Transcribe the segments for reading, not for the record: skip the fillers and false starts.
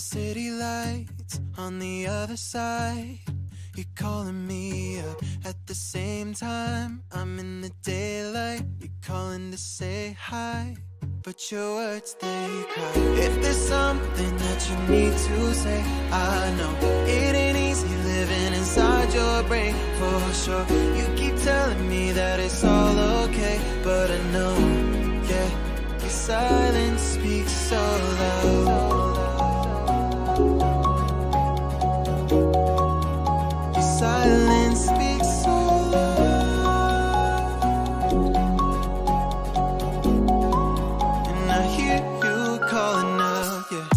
city lights on the other side. You're calling me up at the same time. I'm in the daylight. You're calling to say hi, but your words, they cry. If there's something that you need to say, I know it ain't easy living inside your brain, for sure. You keep telling me that it's all okay, but I know, yeah, your silence speaks so loud. Your silence speaks so loud, and I hear you calling out, yeah.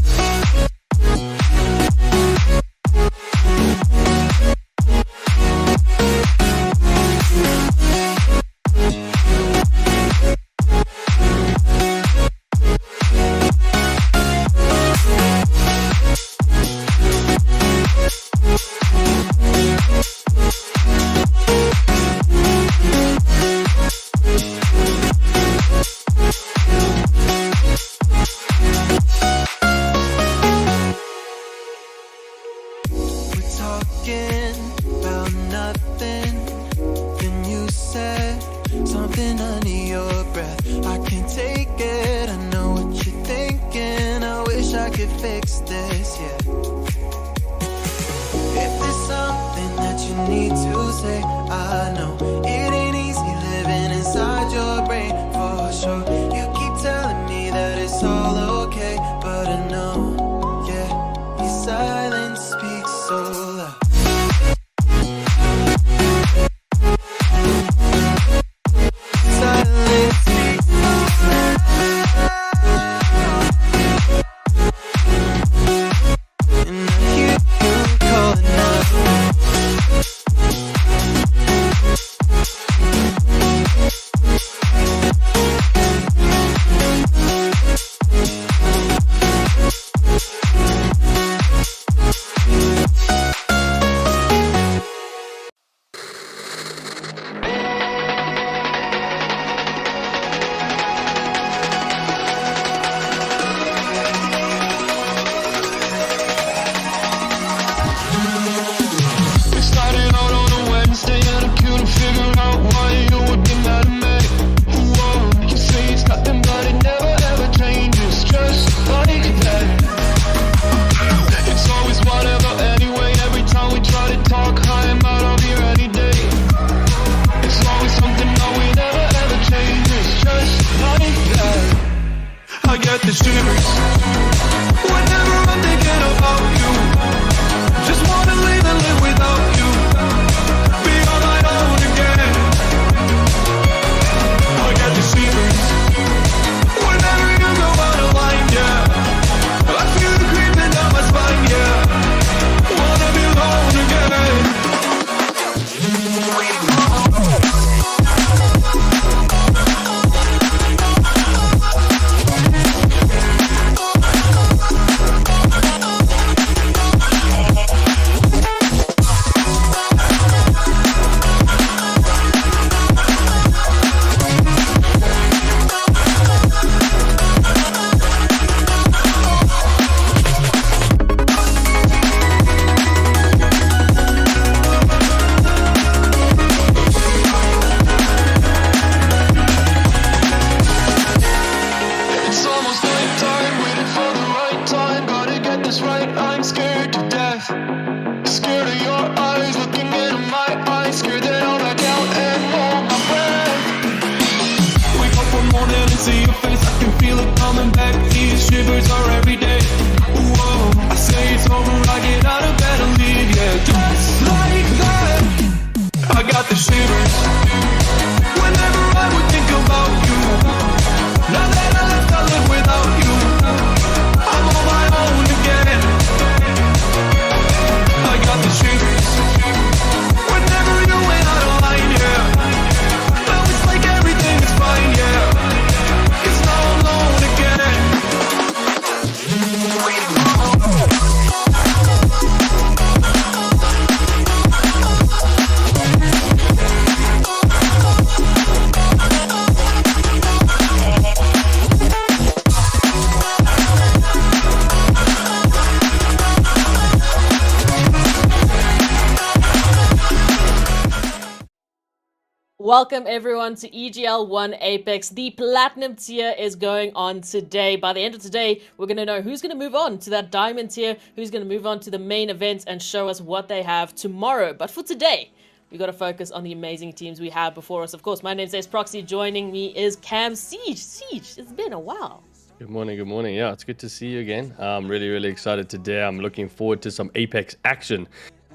Welcome everyone to EGL 1 Apex. The Platinum tier is going on today. By the end of today, we're going to know who's going to move on to that Diamond tier, who's going to move on to the main event and show us what they have tomorrow. But for today, we got to focus on the amazing teams we have before us. Of course, my name's EsProxy. Joining me is Camceej. Siege, it's been a while. Good morning, good morning. Yeah, it's good to see you again. I'm really excited today. I'm looking forward to some Apex action.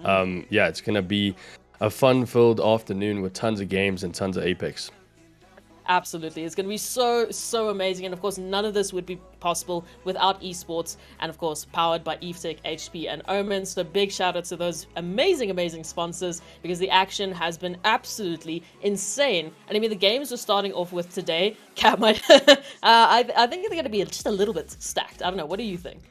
Yeah, it's going to be a fun-filled afternoon with tons of games and tons of Apex. Absolutely. It's going to be so amazing. And of course, none of this would be possible without esports. And of course, powered by Evetech, HP, and Omen. So big shout out to those amazing sponsors, because the action has been absolutely insane. And I mean, the games we're starting off with today, Cat might, I think they're going to be just a little bit stacked. I don't know. What do you think?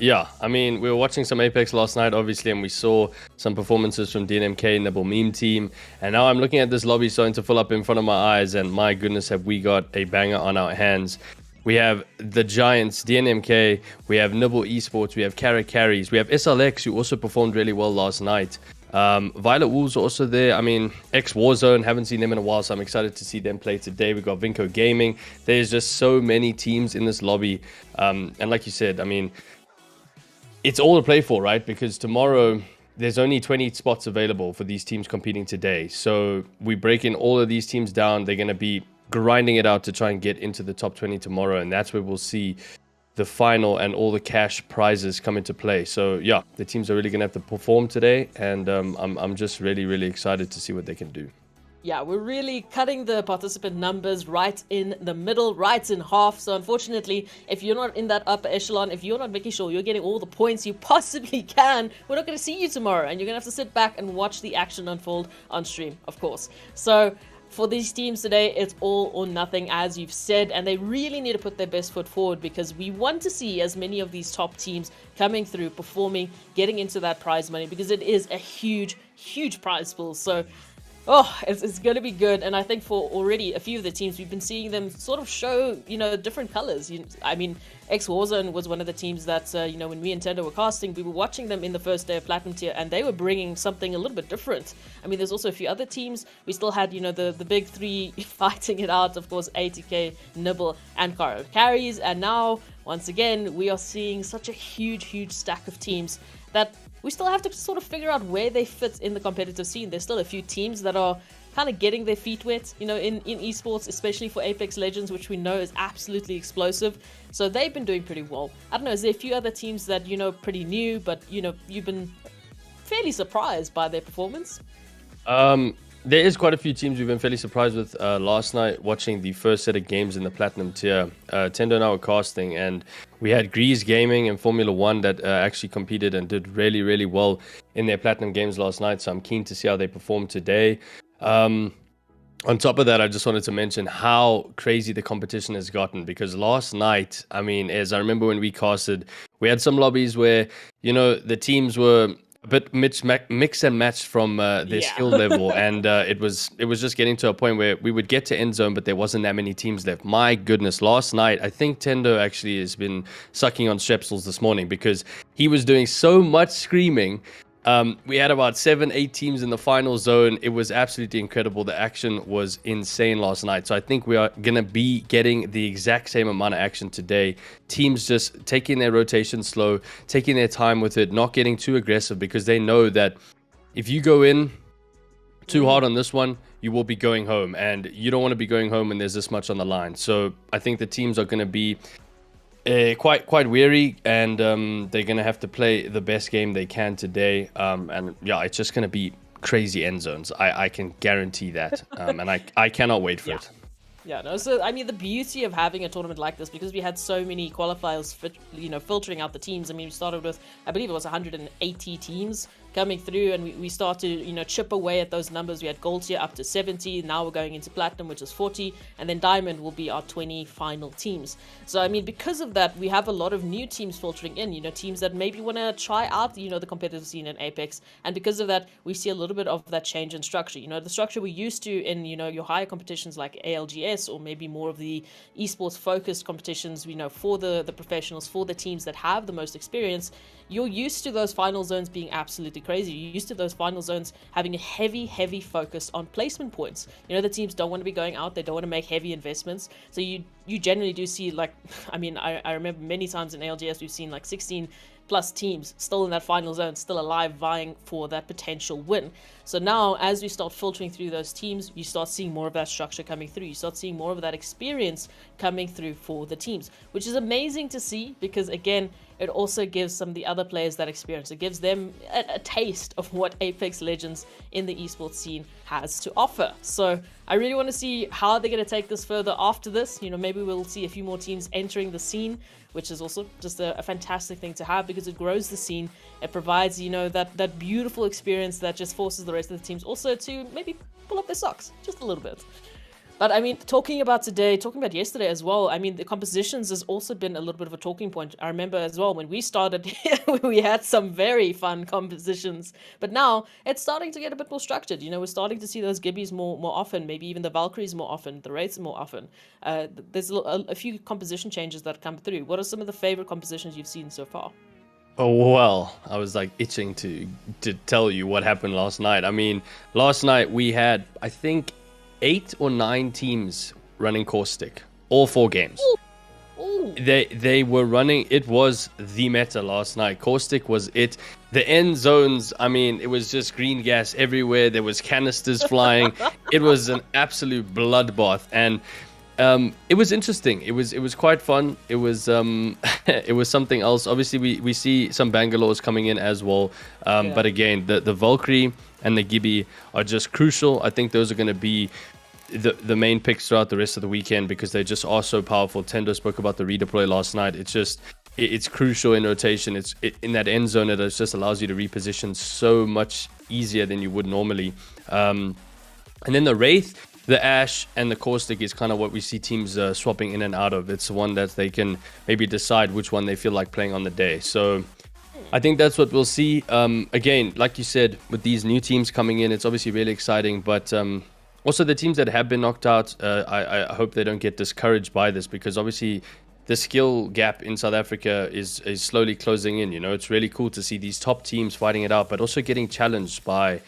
Yeah, I mean, we were watching some Apex last night, obviously, and we saw some performances from DNMK, Nibble Meme Team, and now I'm looking at this lobby starting to fill up in front of my eyes, and my goodness, have we got a banger on our hands. We have the Giants, DNMK, we have Nibble Esports, we have Carries, we have SLX, who also performed really well last night. Violet Wolves are also there. I mean, Warzone, haven't seen them in a while, so I'm excited to see them play today. We've got Rto Gaming. There's just so many teams in this lobby. And like you said, I mean, it's all to play for, right? Because tomorrow, there's only 20 spots available for these teams competing today. So we break in all of these teams down. They're going to be grinding it out to try and get into the top 20 tomorrow. And that's where we'll see the final and all the cash prizes come into play. So yeah, the teams are really gonna have to perform today, and I'm just really excited to see what they can do. Yeah, we're really cutting the participant numbers right in the middle, right in half. So unfortunately, if you're not in that upper echelon, if you're not making sure you're getting all the points you possibly can, we're not going to see you tomorrow, and you're going to have to sit back and watch the action unfold on stream, of course. So for these teams today, it's all or nothing, as you've said, and they really need to put their best foot forward, because we want to see as many of these top teams coming through, performing, getting into that prize money, because it is a huge prize pool. So it's going to be good. And I think for already a few of the teams, we've been seeing them sort of show, different colors. I mean, Warzone was one of the teams that, when me and Tendo were casting, we were watching them in the first day of Platinum tier, and they were bringing something a little bit different. I mean, there's also a few other teams. We still had, the big three fighting it out, of course, ATK, Nibble, and Carries. And now, once again, we are seeing such a huge stack of teams that we still have to sort of figure out where they fit in the competitive scene. There's still a few teams that are kind of getting their feet wet, in esports, especially for Apex Legends, which we know is absolutely explosive. So they've been doing pretty well. I don't know, is there a few other teams that, pretty new, but, you've been fairly surprised by their performance? There is quite a few teams we've been fairly surprised with. Last night, watching the first set of games in the Platinum tier, Tendo and I were casting, and we had Grease Gaming and Formula 1 that actually competed and did really well in their Platinum games last night, so I'm keen to see how they perform today. On top of that, I just wanted to mention how crazy the competition has gotten, because last night, I mean, as I remember when we casted, we had some lobbies where, the teams were a bit mix and match from their skill level, and it was just getting to a point where we would get to end zone, but there wasn't that many teams left. My goodness, last night I think Tendo actually has been sucking on strepsils this morning, because he was doing so much screaming. We had about 7-8 teams in the final zone. It was absolutely incredible. The action was insane last night. So I think we are going to be getting the exact same amount of action today. Teams just taking their rotation slow, taking their time with it, not getting too aggressive, because they know that if you go in too hard on this one, you will be going home, and you don't want to be going home when there's this much on the line. So I think the teams are going to be quite weary, and they're gonna have to play the best game they can today, and yeah, it's just gonna be crazy end zones. I can guarantee that, and I cannot wait for it. Yeah, no, so I mean, the beauty of having a tournament like this, because we had so many qualifiers filtering out the teams. I mean, we started with, I believe it was 180 teams coming through, and we started to chip away at those numbers. We had gold tier up to 70, now we're going into platinum, which is 40, and then diamond will be our 20 final teams. So I mean, because of that, we have a lot of new teams filtering in, teams that maybe want to try out the competitive scene in Apex, and because of that, we see a little bit of that change in structure. The structure we used to in your higher competitions like ALGS, or maybe more of the esports focused competitions, for the professionals, for the teams that have the most experience. You're used to those final zones being absolutely absolutely crazy. You're used to those final zones having a heavy focus on placement points. You know, the teams don't want to be going out, they don't want to make heavy investments. So you generally do see, like, I mean, I remember many times in ALGS we've seen like 16 plus teams still in that final zone, still alive, vying for that potential win. So now, as we start filtering through those teams, you start seeing more of that structure coming through. You start seeing more of that experience coming through for the teams, which is amazing to see, because again, it also gives some of the other players that experience. It gives them a taste of what Apex Legends in the esports scene has to offer. So I really want to see how they're going to take this further after this. You know, maybe we'll see a few more teams entering the scene, which is also just a fantastic thing to have, because it grows the scene. It provides, you know, that beautiful experience that just forces the rest of the teams also to maybe pull up their socks just a little bit. But I mean, talking about yesterday as well, I mean, the compositions has also been a little bit of a talking point. I remember as well, when we started, we had some very fun compositions, but now it's starting to get a bit more structured. You know, we're starting to see those Gibbies more often, maybe even the Valkyries more often, the Wraiths more often. There's a few composition changes that come through. What are some of the favorite compositions you've seen so far? Oh, well, I was like itching to tell you what happened last night. I mean, last night we had, I think, 8 or 9 teams running Caustic, all 4 games. Ooh. They were running. It was the meta last night. Caustic was it. The end zones, I mean, it was just green gas everywhere. There was canisters flying. It was an absolute bloodbath, and it was interesting. It was quite fun. It was it was something else. Obviously, we see some Bangalores coming in as well. But again, the Valkyrie and the Gibby are just crucial. I think those are going to be the main picks throughout the rest of the weekend, because they just are so powerful. Tendo spoke about the redeploy last night. It's just it's crucial in rotation. In that end zone, it just allows you to reposition so much easier than you would normally. And then the Wraith, the Ash, and the Caustic is kind of what we see teams swapping in and out of. It's the one that they can maybe decide which one they feel like playing on the day. So I think that's what we'll see. Again, like you said, with these new teams coming in, it's obviously really exciting. But also the teams that have been knocked out, I hope they don't get discouraged by this, because obviously the skill gap in South Africa is slowly closing in. You know, it's really cool to see these top teams fighting it out, but also getting challenged by,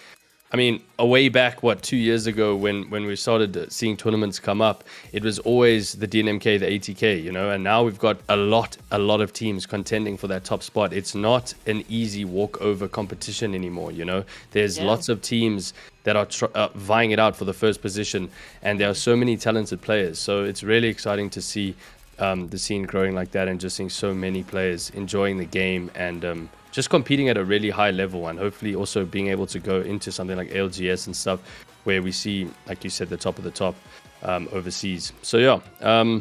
I mean, a way back, 2 years ago when we started seeing tournaments come up, it was always the DNMK, the ATK, you know, and now we've got a lot of teams contending for that top spot. It's not an easy walkover competition anymore, you know. There's lots of teams that are vying it out for the first position, and there are so many talented players. So it's really exciting to see the scene growing like that, and just seeing so many players enjoying the game and just competing at a really high level, and hopefully also being able to go into something like ALGS and stuff, where we see, like you said, the top of the top overseas. So yeah,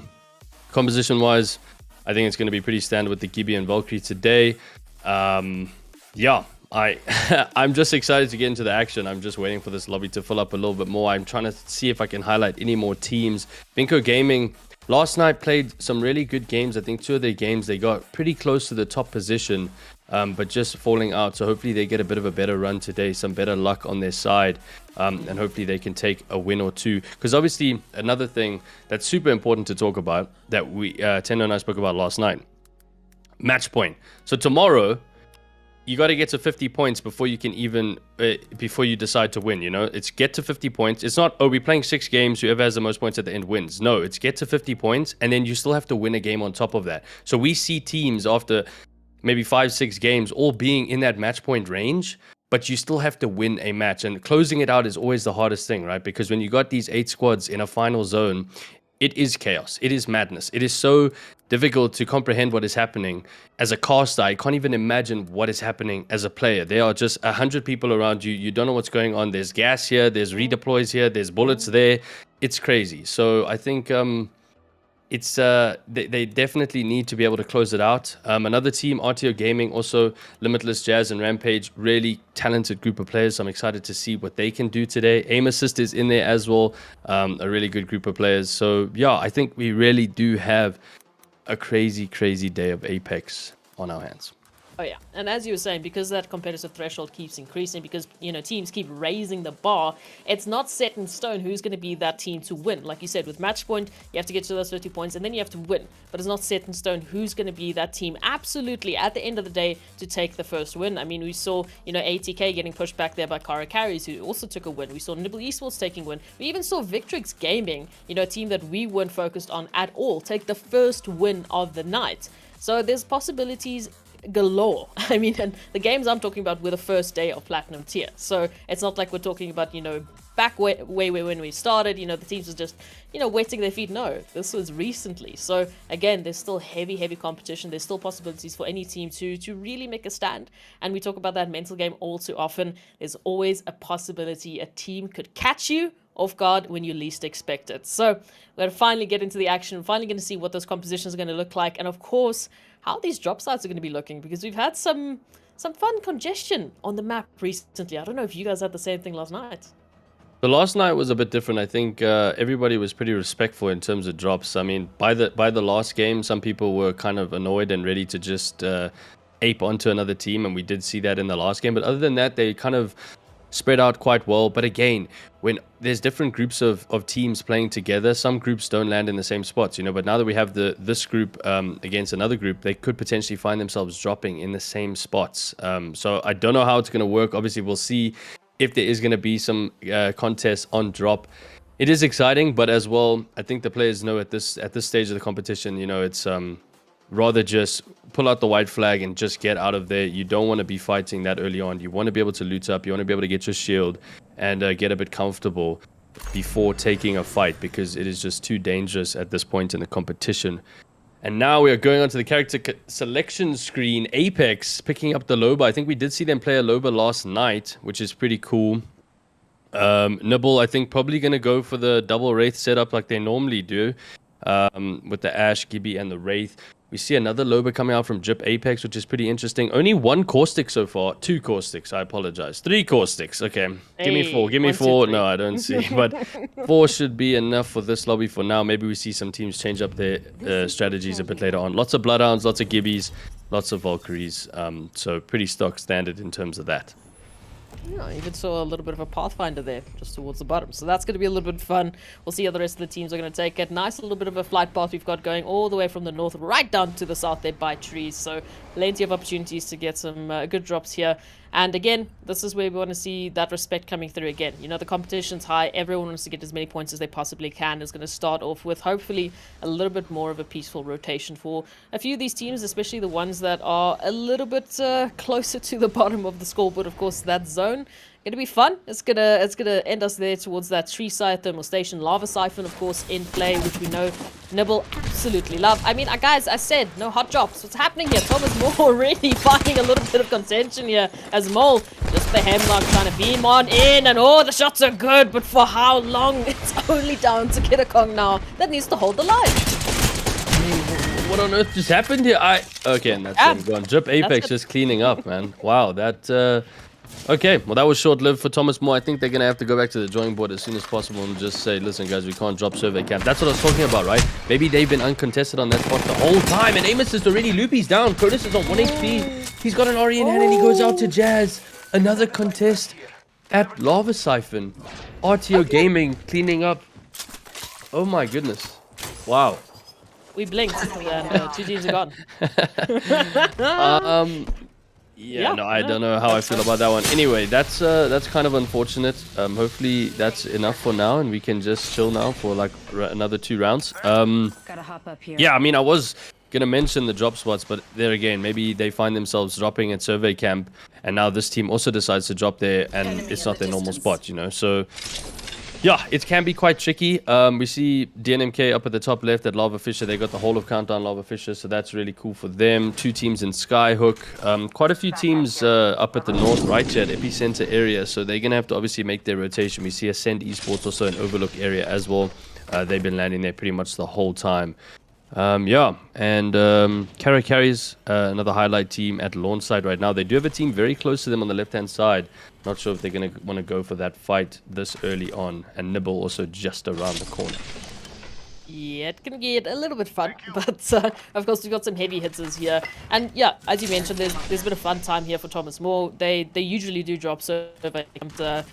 composition wise, I think it's going to be pretty standard with the Gibby and Valkyrie today. Yeah, I'm just excited to get into the action. I'm just waiting for this lobby to fill up a little bit more. I'm trying to see if I can highlight any more teams. Rto Gaming last night played some really good games. I think 2 of their games they got pretty close to the top position, but just falling out. So hopefully they get a bit of a better run today, some better luck on their side, and hopefully they can take a win or 2. Because obviously another thing that's super important to talk about that we Tendo and I spoke about last night, match point. So tomorrow you got to get to 50 points before you can even before you decide to win. You know, it's get to 50 points. It's not, oh, we're playing 6 games, whoever has the most points at the end wins. No, it's get to 50 points, and then you still have to win a game on top of that. So we see teams after maybe 5-6 games all being in that match point range, but you still have to win a match, and closing it out is always the hardest thing, right? Because when you got these 8 squads in a final zone, it is chaos. It is madness. It is so difficult to comprehend what is happening. As a caster, I can't even imagine what is happening as a player. There are just 100 people around you. You don't know what's going on. There's gas here. There's redeploys here. There's bullets there. It's crazy. So I think it's they definitely need to be able to close it out. Another team, Rto Gaming, also Limitless, Jazz, and Rampage, really talented group of players. I'm excited to see what they can do today. Aim Assist is in there as well, a really good group of players. So yeah, I think we really do have a crazy day of Apex on our hands. Oh yeah, and as you were saying, because that competitive threshold keeps increasing, because teams keep raising the bar, it's not set in stone who's going to be that team to win. Like you said, with match point, you have to get to those 50 points, and then you have to win. But it's not set in stone who's going to be that team. Absolutely, at the end of the day, to take the first win. I mean, we saw ATK getting pushed back there by Kara Carries, who also took a win. We saw Nibble Esports taking win. We even saw Victrix Gaming, a team that we weren't focused on at all, take the first win of the night. So there's possibilities galore. I mean, and the games I'm talking about were the first day of Platinum tier. So it's not like we're talking about, back way when we started, the teams were just, wetting their feet. No, this was recently. So again, there's still heavy competition. There's still possibilities for any team to really make a stand. And we talk about that mental game all too often. There's always a possibility a team could catch you off guard when you least expect it. So we're going to finally get into the action. We're finally going to see what those compositions are going to look like. And of course, how these drop sites are going to be looking, because we've had some fun congestion on the map recently. I don't know if you guys had the same thing last night. The last night was a bit different. I think everybody was pretty respectful in terms of drops. I mean, by the last game, some people were kind of annoyed and ready to just ape onto another team, and we did see that in the last game. But other than that, they kind of spread out quite well. But again, when there's different groups of teams playing together, some groups don't land in the same spots, but now that we have this group against another group, they could potentially find themselves dropping in the same spots. So I don't know how it's going to work. Obviously, we'll see if there is going to be some contests on drop. It is exciting, but as well, I think the players know at this stage of the competition, it's rather just pull out the white flag and just get out of there. You don't want to be fighting that early on. You want to be able to loot up. You want to be able to get your shield and get a bit comfortable before taking a fight, because it is just too dangerous at this point in the competition. And now we are going on to the character selection screen. Apex picking up the Loba. I think we did see them play a Loba last night, which is pretty cool. Nibble, I think, probably going to go for the double Wraith setup like they normally do, with the Ash, Gibby, and the Wraith. We see another Loba coming out from EGL Apex, which is pretty interesting. Only one Caustic so far. 2 Caustics, I apologize. 3 Caustics, okay. Give me 4, give me 4. No, I don't see. But 4 should be enough for this lobby for now. Maybe we see some teams change up their strategies a bit later on. Lots of Bloodhounds, lots of Gibbies, lots of Valkyries. So pretty stock standard in terms of that. Yeah, even saw a little bit of a Pathfinder there, just towards the bottom. So that's going to be a little bit fun. We'll see how the rest of the teams are going to take it. Nice little bit of a flight path we've got going all the way from the north right down to the south there by trees. So plenty of opportunities to get some good drops here. And again, this is where we want to see that respect coming through again. The competition's high. Everyone wants to get as many points as they possibly can. It's going to start off with hopefully a little bit more of a peaceful rotation for a few of these teams, especially the ones that are a little bit closer to the bottom of the scoreboard. Of course, that zone. Gonna be fun. It's gonna end us there towards that tree side thermal station. Lava Siphon, of course, in play, which we know Nibble absolutely love. I mean, guys, I said no hot drops. What's happening here? Thomas Moore already finding a little bit of contention here as Mole. Just the Hemlock trying to beam on in, and the shots are good, but for how long? It's only down to Kidakong now. That needs to hold the line. What on earth just happened here? Okay, and that's him gone. EGL Apex just cleaning up, man. Wow, that. Okay, well, that was short-lived for Thomas Moore. I think they're going to have to go back to the drawing board as soon as possible and just say, listen, guys, we can't drop survey camp. That's what I was talking about, right? Maybe they've been uncontested on that spot the whole time. And Amos is already loopy's down. Cronus is on 1 HP. He's got an RE in hand and he goes out to Jazz. Another contest at Lava Siphon. Rto Gaming cleaning up. Oh, my goodness. Wow. We blinked and 2 teams are gone. Yeah, no, I don't know how I feel about that one. Anyway, that's kind of unfortunate. Hopefully that's enough for now, and we can just chill now for like another 2 rounds. Gotta hop up here. Yeah, I mean, I was gonna mention the drop spots, but there again, maybe they find themselves dropping at survey camp, and now this team also decides to drop there, and it's not their normal spot, So. Yeah, it can be quite tricky. We see DNMK up at the top left at Lava Fisher. They got the whole of Countdown Lava Fisher, so that's really cool for them. 2 teams in Skyhook. Quite a few teams up at the north right here at Epicenter area, so they're going to have to obviously make their rotation. We see Ascend Esports also in Overlook area as well. They've been landing there pretty much the whole time. Yeah, and Kara Carries, another highlight team at Lawnside right now. They do have a team very close to them on the left-hand side. Not sure if they're going to want to go for that fight this early on. And Nibble also just around the corner. Yeah, it can get a little bit fun, but of course we've got some heavy hitters here. And yeah, as you mentioned, there's been a fun time here for Thomas Moore. They usually do drop survey, and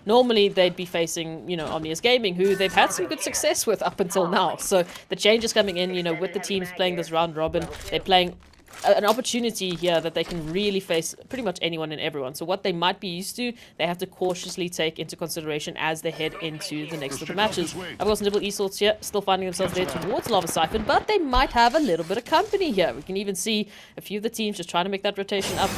normally they'd be facing, Omnius Gaming, who they've had some good success with up until now. So the changes coming in, with the teams playing this round robin, they're playing an opportunity here that they can really face pretty much anyone and everyone. So what they might be used to, they have to cautiously take into consideration as they head into the next of the matches. Of course, Nibble Esports here still finding themselves there towards Lava Siphon, but they might have a little bit of company here. We can even see a few of the teams just trying to make that rotation up.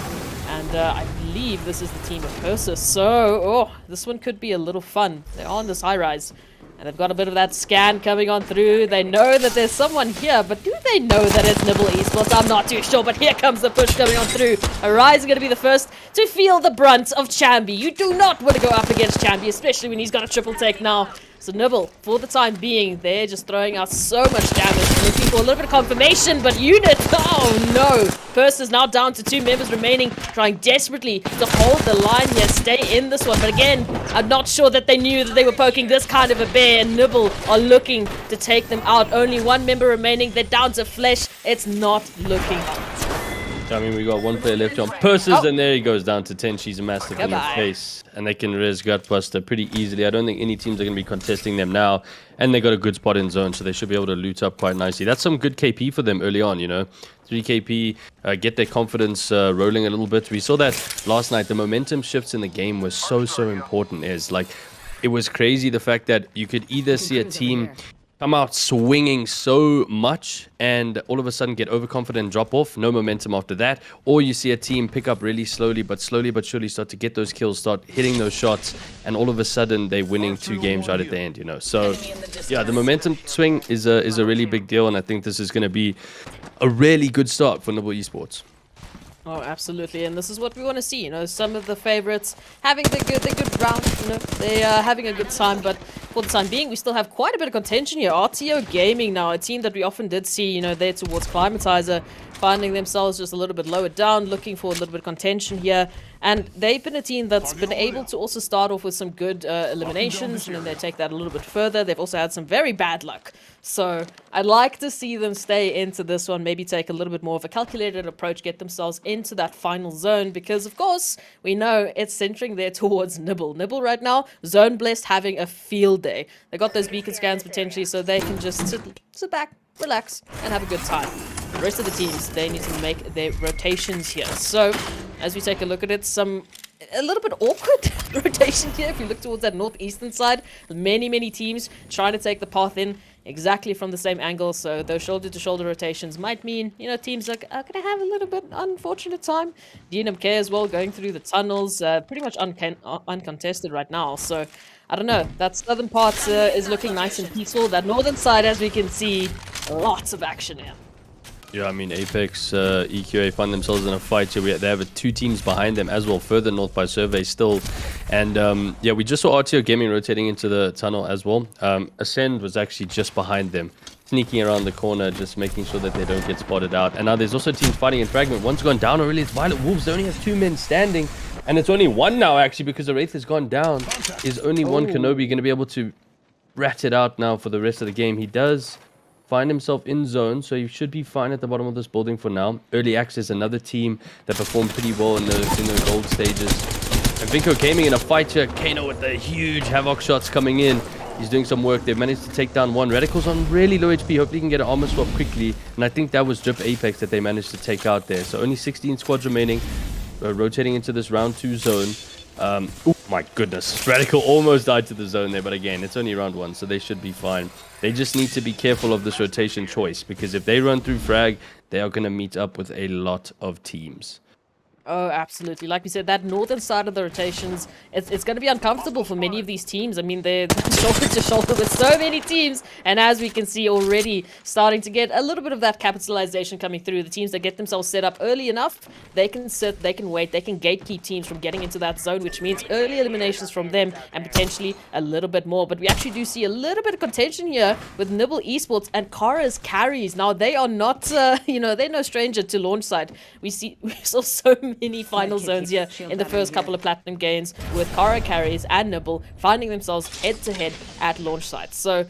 And I believe this is the team of Persis. So, this one could be a little fun. They're on this high rise. And they've got a bit of that scan coming on through. They know that there's someone here, but do they know that it's Nibble Esports? I'm not too sure, but here comes the push coming on through. Arise is going to be the first to feel the brunt of Chambi. You do not want to go up against Chambi, especially when he's got a triple take now. So Nibble, for the time being, they're just throwing out so much damage. Looking for a little bit of confirmation, but Unit, oh no! Purse is now down to 2 members remaining, trying desperately to hold the line here, stay in this one. But again, I'm not sure that they knew that they were poking this kind of a bear, and Nibble are looking to take them out. Only 1 member remaining, they're down to flesh. It's not looking I mean, we got 1 player left on Persis, and there he goes down to 10. She's a massive in the face, and they can res Gutbuster pretty easily. I don't think any teams are going to be contesting them now, and they got a good spot in zone, so they should be able to loot up quite nicely. That's some good KP for them early on, 3 KP, get their confidence rolling a little bit. We saw that last night. The momentum shifts in the game were so important. It was crazy the fact that you could either see a team come out swinging so much and all of a sudden get overconfident and drop off, no momentum after that, or you see a team pick up really slowly but surely start to get those kills, start hitting those shots, and all of a sudden they're winning 2 games right at the end, So yeah, the momentum swing is a really big deal, and I think this is going to be a really good start for Nibble Esports. Oh, absolutely, and this is what we want to see. Some of the favorites having the good round. They are having a good time, but for the time being, we still have quite a bit of contention here. Rto Gaming now, a team that we often did see, there towards Climatizer, finding themselves just a little bit lower down, looking for a little bit of contention here. And they've been a team that's been able to also start off with some good eliminations, and then they take that a little bit further. They've also had some very bad luck. So I'd like to see them stay into this one, maybe take a little bit more of a calculated approach, get themselves into that final zone, because of course we know it's centering there towards Nibble. Nibble right now, Zone Blessed, having a field day. They got those beacon scans potentially, so they can just sit back, relax, and have a good time. The rest of the teams, they need to make their rotations here. So as we take a look at it, a little bit awkward rotation here. If you look towards that northeastern side, many teams trying to take the path in exactly from the same angle. So those shoulder-to-shoulder rotations might mean, teams are going to have a little bit unfortunate time. DNMK as well, going through the tunnels, pretty much uncontested right now. So I don't know. That southern part is looking nice and peaceful. That northern side, as we can see, lots of action here. Yeah, I mean, Apex, EQA find themselves in a fight here. They have 2 teams behind them as well, further north by survey still. And yeah, we just saw Rto Gaming rotating into the tunnel as well. Ascend was actually just behind them, sneaking around the corner, just making sure that they don't get spotted out. And now there's also teams fighting in Fragment. One's gone down already. It's Violet Wolves. They only have 2 men standing. And it's only 1 now, actually, because the Wraith has gone down. Is only 1 Kenobi going to be able to rat it out now for the rest of the game? He does find himself in zone, so he should be fine at the bottom of this building for now. Early Access, another team that performed pretty well in the gold stages. And Vinko Gaming in a fight here. Kano with the huge Havoc shots coming in. He's doing some work. They've managed to take down 1. Radical's on really low HP. Hopefully he can get an armor swap quickly. And I think that was Drip Apex that they managed to take out there. So only 16 squads remaining. Rotating into this round 2 zone. Oh my goodness. Radical almost died to the zone there, but again, it's only round 1, so they should be fine. They just need to be careful of this rotation choice, because if they run through frag, they are going to meet up with a lot of teams. Oh, absolutely. Like we said, that northern side of the rotations, it's going to be uncomfortable for many of these teams. I mean, they're shoulder to shoulder with so many teams. And as we can see already, starting to get a little bit of that capitalization coming through. The teams that get themselves set up early enough, they can sit, they can wait, they can gatekeep teams from getting into that zone, which means early eliminations from them and potentially a little bit more. But we actually do see a little bit of contention here with Nibble Esports and Kara's carries. Now, they are not, they're no stranger to launch side. We saw so many final zones here in the first couple of Platinum games with Kara carries and Nibble finding themselves head-to-head at launch sites. So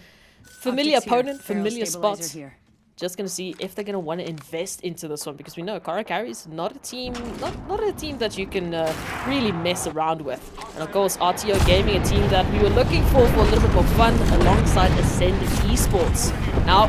familiar Optics here. opponent, Barrel familiar stabilizer spots. here. Just gonna see if they're gonna want to invest into this one, because we know Kara Carry's not a team, not a team that you can really mess around with. And of course, Rto Gaming, a team that we were looking for a little bit more fun alongside Ascend Esports. Now,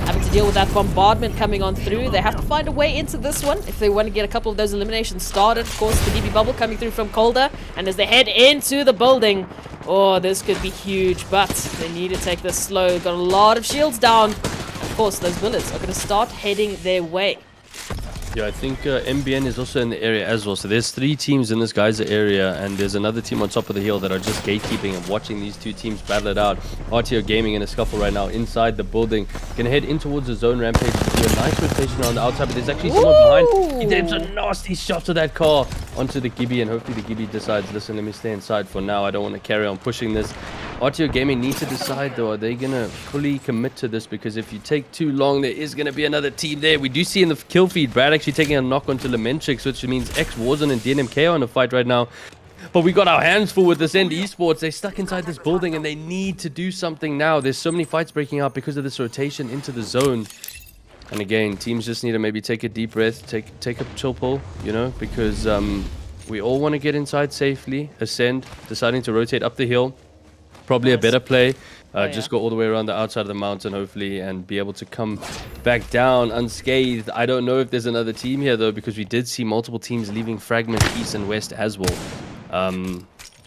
having to deal with that bombardment coming on through, they have to find a way into this one if they want to get a couple of those eliminations started. Of course, the DB bubble coming through from Calder, and as they head into the building, oh, this could be huge, but they need to take this slow. Got a lot of shields down. Of course, those bullets are going to start heading their way. Yeah, I think MBN is also in the area as well. So there's 3 teams in this guy's area, and there's another team on top of the hill that are just gatekeeping and watching these 2 teams battle it out. Rto Gaming in a scuffle right now inside the building. Gonna head in towards the zone rampage to do a nice rotation on the outside, but there's actually someone behind. He did a nasty shot to that car onto the Gibby, and hopefully the Gibby decides, listen, let me stay inside for now. I don't want to carry on pushing this. Rto Gaming need to decide though, are they gonna fully commit to this? Because if you take too long, there is gonna be another team there. We do see in the kill feed Brad actually taking a knock onto Lementrix, which means X Warzone and DNMK are in a fight right now. But we got our hands full with Ascend Esports. They're stuck inside this building and they need to do something now. There's so many fights breaking out because of this rotation into the zone. And again, teams just need to maybe take a deep breath, take a chill pull, you know, because we all want to get inside safely. Ascend deciding to rotate up the hill. Probably a better play. Just go all the way around the outside of the mountain, hopefully, and be able to come back down unscathed. I don't know if there's another team here, though, because we did see multiple teams leaving fragments east and west as well.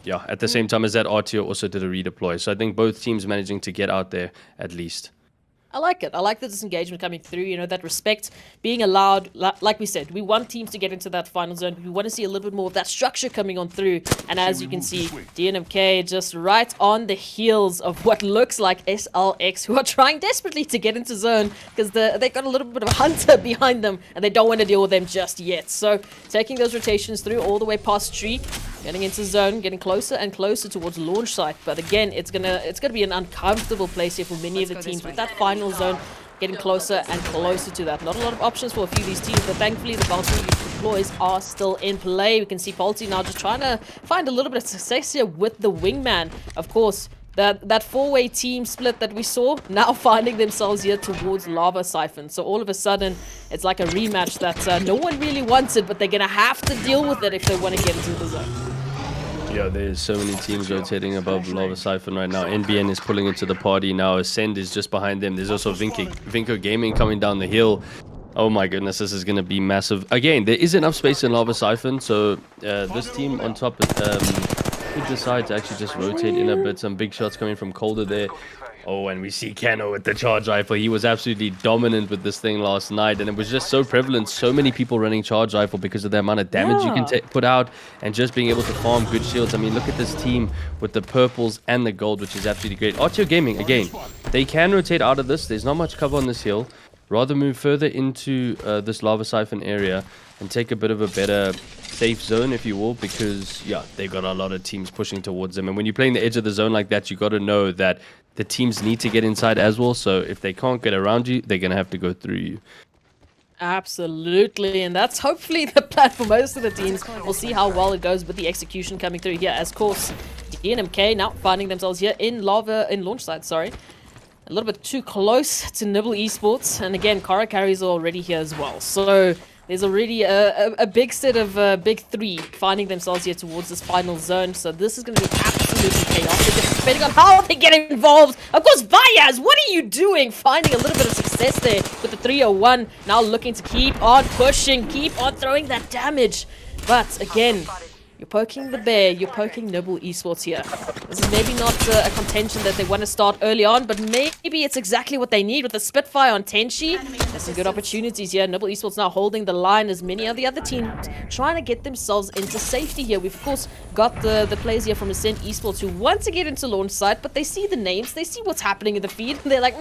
Yeah, at the same time as that, Rto also did a redeploy. So I think both teams managing to get out there at least. I like it. I like the disengagement coming through, you know, that respect being allowed. Like we said, we want teams to get into that final zone. We want to see a little bit more of that structure coming on through. And as you can see, DNMK just right on the heels of what looks like SLX, who are trying desperately to get into zone because they got a little bit of a hunter behind them and they don't want to deal with them just yet. So taking those rotations through all the way past tree, getting into zone, getting closer and closer towards launch site. But again, it's gonna be an uncomfortable place here for many of the teams with that final zone, getting closer and closer to that. Not a lot of options for a few of these teams, but thankfully the Valkyrie deploys are still in play. We can see Polty now just trying to find a little bit of success here with the wingman. Of course, that four-way team split that we saw now finding themselves here towards Lava Siphon. So all of a sudden, it's like a rematch that no one really wanted, but they're gonna have to deal with it if they want to get into the zone. Yeah, there's so many teams rotating above Lava Siphon right now. NBN is pulling into the party now. Ascend is just behind them. There's also Rto Gaming coming down the hill. Oh my goodness, this is going to be massive. Again, there is enough space in Lava Siphon, so this team on top could decide to actually just rotate in a bit. Some big shots coming from Calder there. Oh, and we see Kano with the charge rifle. He was absolutely dominant with this thing last night, and it was just so prevalent. So many people running charge rifle because of the amount of damage you can put out and just being able to farm good shields. I mean, look at this team with the purples and the gold, which is absolutely great. Rto Gaming, again, they can rotate out of this. There's not much cover on this hill. Rather move further into this Lava Siphon area and take a bit of a better safe zone, if you will, because, yeah, they've got a lot of teams pushing towards them. And when you're playing the edge of the zone like that, you got to know that the teams need to get inside as well. So if they can't get around you, they're going to have to go through you. Absolutely, and that's hopefully the plan for most of the teams. We'll see how well it goes with the execution coming through here. As course, DNMK now finding themselves here in launch site, sorry. A little bit too close to Nibble Esports, and again, Kara carries are already here as well. So there's already a big set of big three finding themselves here towards this final zone. So this is going to be absolutely chaotic, depending on how they get involved. Of course, Vayaz, what are you doing? Finding a little bit of success there with the 301. Now looking to keep on pushing, keep on throwing that damage. But again, you're poking the bear, you're poking Nibble Esports here. This is maybe not a contention that they want to start early on, but maybe it's exactly what they need with the Spitfire on Tenshi. There's some good opportunities here. Nibble Esports now holding the line as many of the other teams trying to get themselves into safety here. We've, of course, got the players here from Ascend Esports who want to get into launch site, but they see the names, they see what's happening in the feed, and they're like,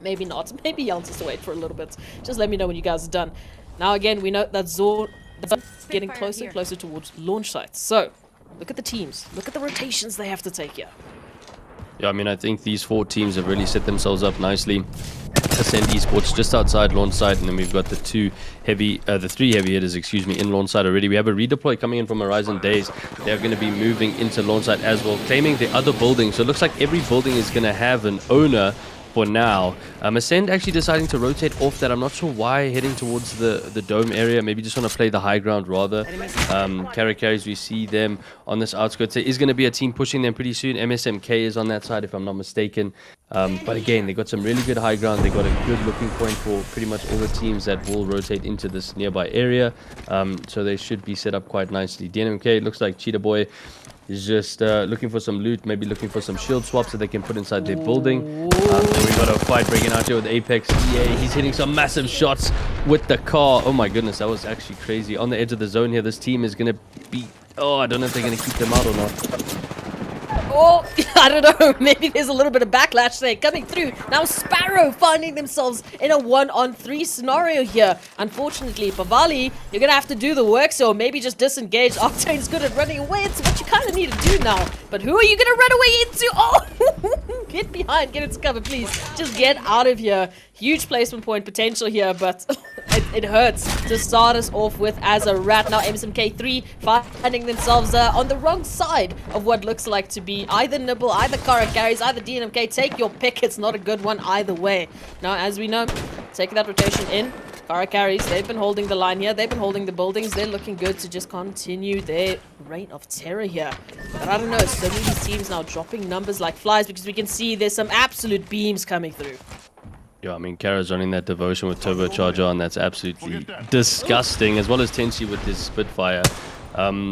maybe not. Maybe I'll just wait for a little bit. Just let me know when you guys are done. Now, again, we know that Zor getting closer and closer towards launch sites. So, look at the teams. Look at the rotations they have to take here. Yeah, I mean, I think these 4 teams have really set themselves up nicely. Ascend Esports just outside launch site, and then we've got the 3 heavy hitters, in launch site already. We have a redeploy coming in from Horizon Days. They're going to be moving into launch site as well, claiming the other building. So it looks like every building is going to have an owner for now. Ascend actually deciding to rotate off that. I'm not sure why, heading towards the dome area. Maybe just want to play the high ground rather. Carries, we see them on this outskirts. There is going to be a team pushing them pretty soon. MSMK is on that side, if I'm not mistaken. But again, they got some really good high ground. They got a good looking point for pretty much all the teams that will rotate into this nearby area. So they should be set up quite nicely. DNMK, looks like Cheetah Boy is just looking for some loot, maybe looking for some shield swaps that they can put inside their building. And we got a fight breaking out here with Apex. He's hitting some massive shots with the car. Oh my goodness, that was actually crazy. On the edge of the zone here, this team is going to be... Oh, I don't know if they're going to keep them out or not. Oh, I don't know. Maybe there's a little bit of backlash there coming through. Now Sparrow finding themselves in a 1-on-3 scenario here. Unfortunately, Pavali, you're going to have to do the work, so maybe just disengage. Octane's good at running away. It's what you kind of need to do now. But who are you going to run away into? Oh, get behind. Get into cover, please. Just get out of here. Huge placement point potential here, but it hurts to start us off with as a rat. Now MSMK3 finding themselves on the wrong side of what looks like to be either Nibble, either Kara carries, either DNMK. Take your pick. It's not a good one either way. Now, as we know, taking that rotation in, Kara carries. They've been holding the line here. They've been holding the buildings. They're looking good to just continue their reign of terror here. But I don't know. So many teams now dropping numbers like flies because we can see there's some absolute beams coming through. Yeah, I mean, Kara's running that devotion with turbocharger on. That's absolutely disgusting, as well as Tenshi with his Spitfire.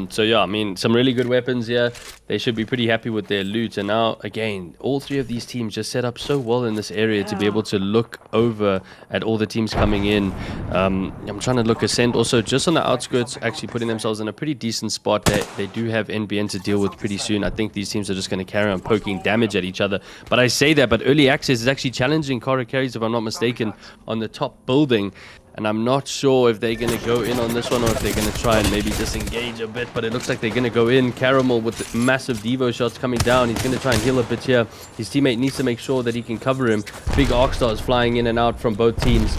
So yeah, I mean, some really good weapons here. They should be pretty happy with their loot. And now, again, all three of these teams just set up so well in this area to be able to look over at all the teams coming in. I'm trying to look Ascend also just on the outskirts, actually putting themselves in a pretty decent spot. They do have NBN to deal with pretty soon. I think these teams are just going to carry on poking damage at each other. But I say that, but early access is actually challenging Kara carries, if I'm not mistaken, on the top building. And I'm not sure if they're going to go in on this one or if they're going to try and maybe disengage a bit. But it looks like they're going to go in. Caramel with massive Devo shots coming down. He's going to try and heal a bit here. His teammate needs to make sure that he can cover him. Big Arcstar is flying in and out from both teams.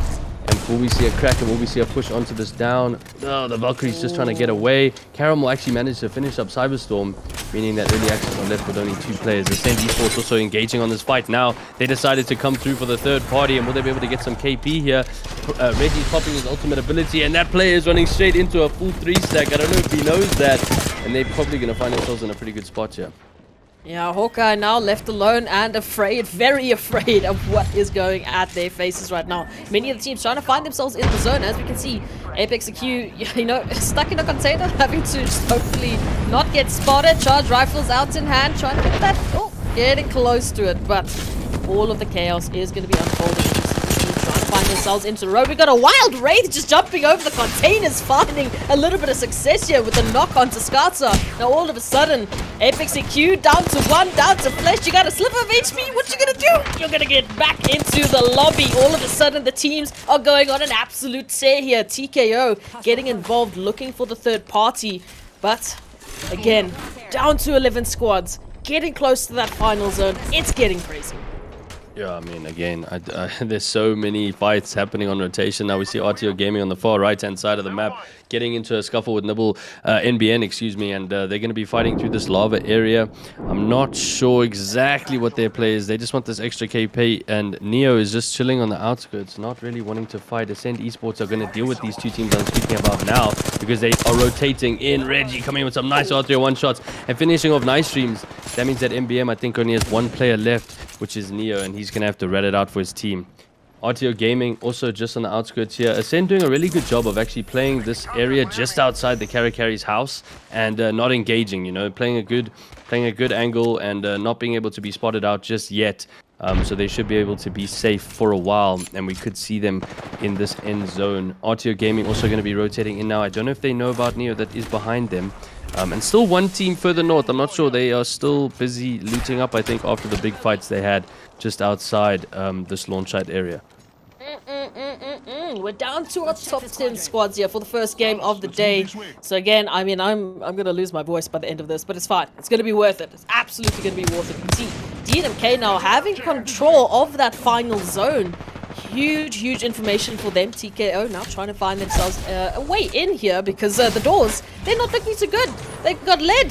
And will we see a crack and will we see a push onto this down? Oh, the Valkyrie's just trying to get away. Caramel actually managed to finish up Cyberstorm, meaning that early access are left with only 2 players. The same Esports also engaging on this fight. Now they decided to come through for the third party, and will they be able to get some KP here? Reggie's popping his ultimate ability, and that player is running straight into a full 3-stack. I don't know if he knows that, and they're probably going to find themselves in a pretty good spot here. Yeah, Hawkeye now left alone and afraid, very afraid of what is going at their faces right now. Many of the teams trying to find themselves in the zone. As we can see, Apex Q, you know, stuck in a container, having to just hopefully not get spotted. Charge rifles out in hand, trying to get that, oh, getting close to it. But all of the chaos is going to be unfolding. Trying to find themselves into the road. We got a wild Wraith just jumping over the containers, finding a little bit of success here with a knock on to Skatsa. Now all of a sudden, Apex EQ down to 1, down to Flesh. You got a sliver of HP. What you gonna do? You're gonna get back into the lobby. All of a sudden, the teams are going on an absolute tear here. TKO getting involved, looking for the third party. But again, down to 11 squads, getting close to that final zone. It's getting crazy. Yeah, I mean, again, there's so many fights happening on rotation. Now we see Rto Gaming on the far right-hand side of the map getting into a scuffle with Nibble, NBN, excuse me, and they're going to be fighting through this lava area. I'm not sure exactly what their play is. They just want this extra KP, and Neo is just chilling on the outskirts, not really wanting to fight. Ascend Esports are going to deal with these two teams I'm speaking about now because they are rotating in. Reggie coming with some nice Rto one-shots and finishing off nice streams. That means that NBM, I think, only has 1 player left, which is Neo, and he's going to have to rat it out for his team. Rto Gaming also just on the outskirts here. Ascend doing a really good job of actually playing this area just outside the Carry's house and not engaging, you know, playing a good angle and not being able to be spotted out just yet. So they should be able to be safe for a while, and we could see them in this end zone. Rto Gaming also going to be rotating in now. I don't know if they know about Neo that is behind them. And still one team further north. I'm not sure. They are still busy looting up, I think, after the big fights they had just outside this launch site area. We're down to our top 10 squads here for the first game of the day. So again, I mean, I'm going to lose my voice by the end of this, but it's fine. It's going to be worth it. It's absolutely going to be worth it. You see, DNMK now having control of that final zone. Huge information for them. TKO now trying to find themselves a way in here because the doors, they're not looking too good. They've got lead.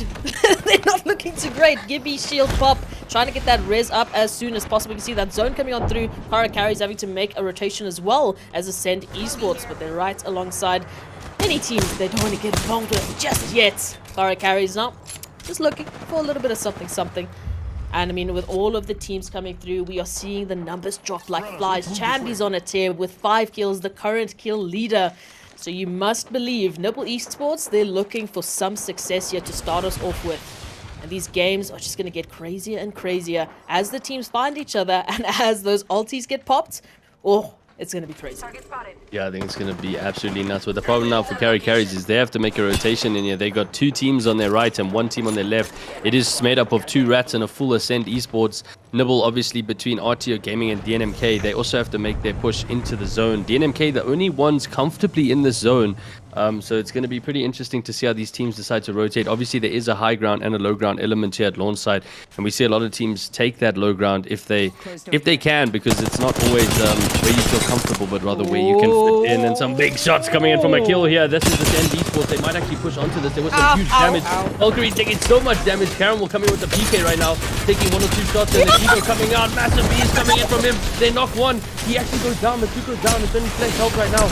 They're not looking too great. Gibby shield pop trying to get that res up as soon as possible. You can see that zone coming on through. Carry's having to make a rotation as well as Ascend Esports, but they're right alongside any teams they don't want to get involved with just yet. Carry's now just looking for a little bit of something. And I mean, with all of the teams coming through, we are seeing the numbers drop like flies. Chambi's on a tear with 5 kills, the current kill leader. So you must believe Nibble Esports, they're looking for some success here to start us off with. And these games are just going to get crazier and crazier as the teams find each other and as those ultis get popped. Oh, it's going to be crazy. Yeah, I think it's going to be absolutely nuts. But the problem now for Carries is they have to make a rotation in here. They got 2 teams on their right and 1 team on their left. It is made up of 2 rats and a full Ascend Esports. Nibble, obviously, between Rto Gaming and DNMK. They also have to make their push into the zone. DNMK, the only ones comfortably in this zone. So it's going to be pretty interesting to see how these teams decide to rotate. Obviously, there is a high ground and a low ground element here at launch side, and we see a lot of teams take that low ground if they can, because it's not always where you feel comfortable, but rather where you can fit in. And some big shots coming in from a kill here. This is the Ascend Esports. They might actually push onto this. There was some huge damage. Valkyrie taking so much damage. Karen will come in with the PK right now, taking 1 or 2 shots, and the Evo coming out. Massive bees coming in from him. They knock 1. He actually goes down. The 2 goes down. It's only flex health right now.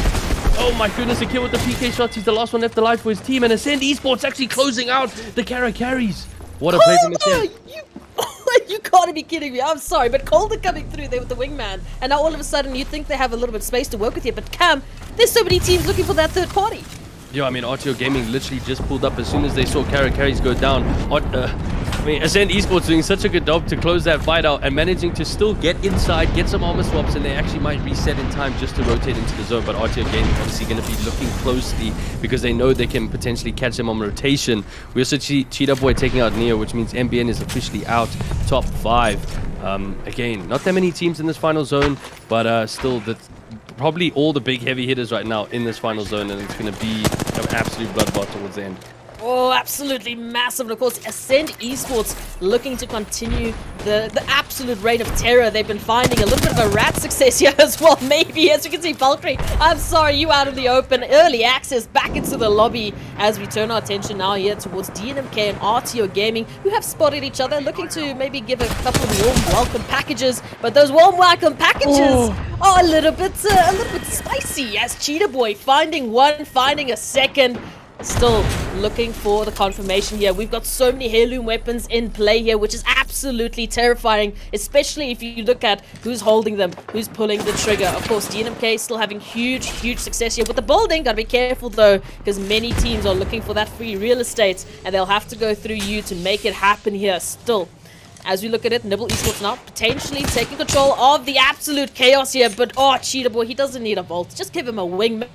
Oh my goodness, a kill with the PK shots. He's the last one left alive for his team. And Ascend Esports actually closing out the Carries. What a play from Ascend. You gotta be kidding me. I'm sorry, but Calder coming through there with the wingman. And now all of a sudden you think they have a little bit of space to work with here. But Cam, there's so many teams looking for that third party. Yeah, I mean, Rto Gaming literally just pulled up as soon as they saw Carries go down. I mean, Ascend Esports doing such a good job to close that fight out and managing to still get inside, get some armor swaps, and they actually might reset in time just to rotate into the zone. But Rto Gaming obviously going to be looking closely because they know they can potentially catch them on rotation. We also see Cheetah Boy taking out Neo, which means MBN is officially out, top 5. Again, not that many teams in this final zone, but still probably all the big heavy hitters right now in this final zone, and it's going to be an absolute bloodbath towards the end. Oh, absolutely massive. And of course, Ascend Esports looking to continue the absolute reign of terror. They've been finding a little bit of a rat success here as well, maybe. As you can see, Valkyrie, I'm sorry, you out in the open. Early access back into the lobby as we turn our attention now here towards DNMK and Rto Gaming, who have spotted each other, looking to maybe give a couple of warm welcome packages. But those warm welcome packages are a little bit spicy, as Cheetah Boy finding 1, finding a second. Still looking for the confirmation here. We've got so many heirloom weapons in play here, which is absolutely terrifying, especially if you look at who's holding them, who's pulling the trigger. Of course, DNMK still having huge success here with the building. Gotta be careful though, because many teams are looking for that free real estate, and they'll have to go through you to make it happen here still. As we look at it, Nibble Esports now potentially taking control of the absolute chaos here, but Cheetah Boy, he doesn't need a vault. Just give him a wingman.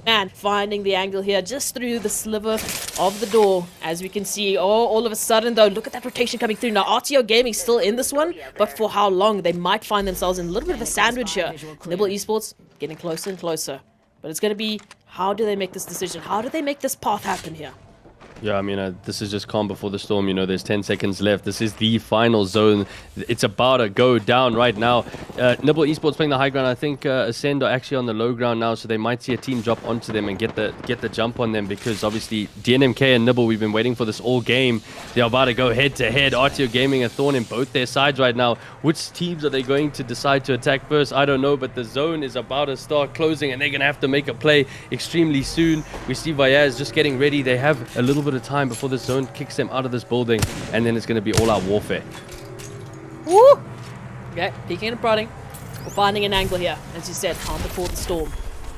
And finding the angle here just through the sliver of the door, as we can see. All of a sudden though, look at that rotation coming through. Now Rto Gaming still in this one, but for how long? They might find themselves in a little bit of a sandwich here. Nibble Esports getting closer and closer, but it's going to be, how do they make this decision? How do they make this path happen here? Yeah, I mean, this is just calm before the storm. You know, there's 10 seconds left. This is the final zone. It's about to go down right now. Nibble Esports playing the high ground. I think Ascend are actually on the low ground now, so they might see a team drop onto them and get the jump on them, because obviously DNMK and Nibble, we've been waiting for this all game. They're about to go head to head. Rto Gaming a thorn in both their sides right now. Which teams are they going to decide to attack first? I don't know, but the zone is about to start closing, and they're going to have to make a play extremely soon. We see Vayaz just getting ready. They have a little bit of time before the zone kicks them out of this building, and then it's going to be all-out warfare. Woo! Okay, peeking and prodding. We're finding an angle here, as you said, calm before the storm.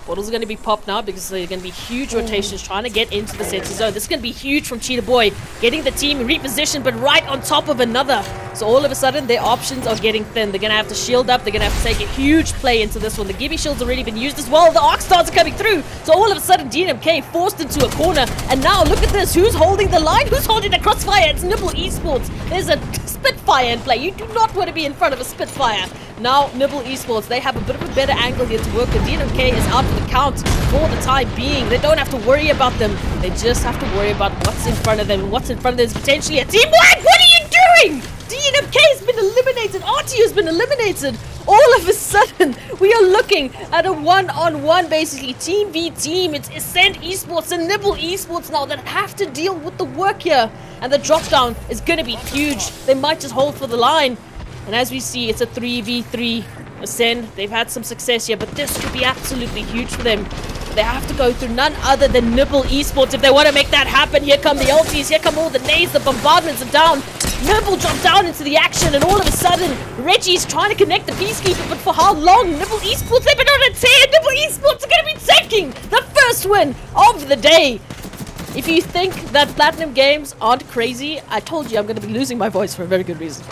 Bottles are going to be popped now because there are going to be huge rotations trying to get into the center zone. This is going to be huge from Cheetah Boy, getting the team repositioned, but right on top of another. So all of a sudden, their options are getting thin. They're going to have to shield up. They're going to have to take a huge play into this one. The Gibby shield's already been used as well. The Arc Stars are coming through. So all of a sudden, DNMK forced into a corner. And now look at this. Who's holding the line? Who's holding the crossfire? It's Nibble Esports. There's a Spitfire in play. You do not want to be in front of a Spitfire. Now, Nibble Esports, they have a bit of a better angle here to work with. DNMK is out for the count for the time being. They don't have to worry about them. They just have to worry about what's in front of them. And what's in front of them is potentially a team wipe. What are you doing? DNMK has been eliminated. Rto has been eliminated. All of a sudden, we are looking at a one-on-one, basically, team v team. It's Ascend Esports and Nibble Esports now that have to deal with the work here. And the drop down is going to be huge. They might just hold for the line. And as we see, it's a 3v3 Ascend. They've had some success here, but this could be absolutely huge for them. They have to go through none other than Nibble Esports if they want to make that happen. Here come the ultis, here come all the nades, the bombardments are down. Nibble dropped down into the action, and all of a sudden, Reggie's trying to connect the Peacekeeper, but for how long? Nibble Esports, they've been on a tear. Nibble Esports are going to be taking the first win of the day. If you think that Platinum Games aren't crazy, I told you I'm going to be losing my voice for a very good reason.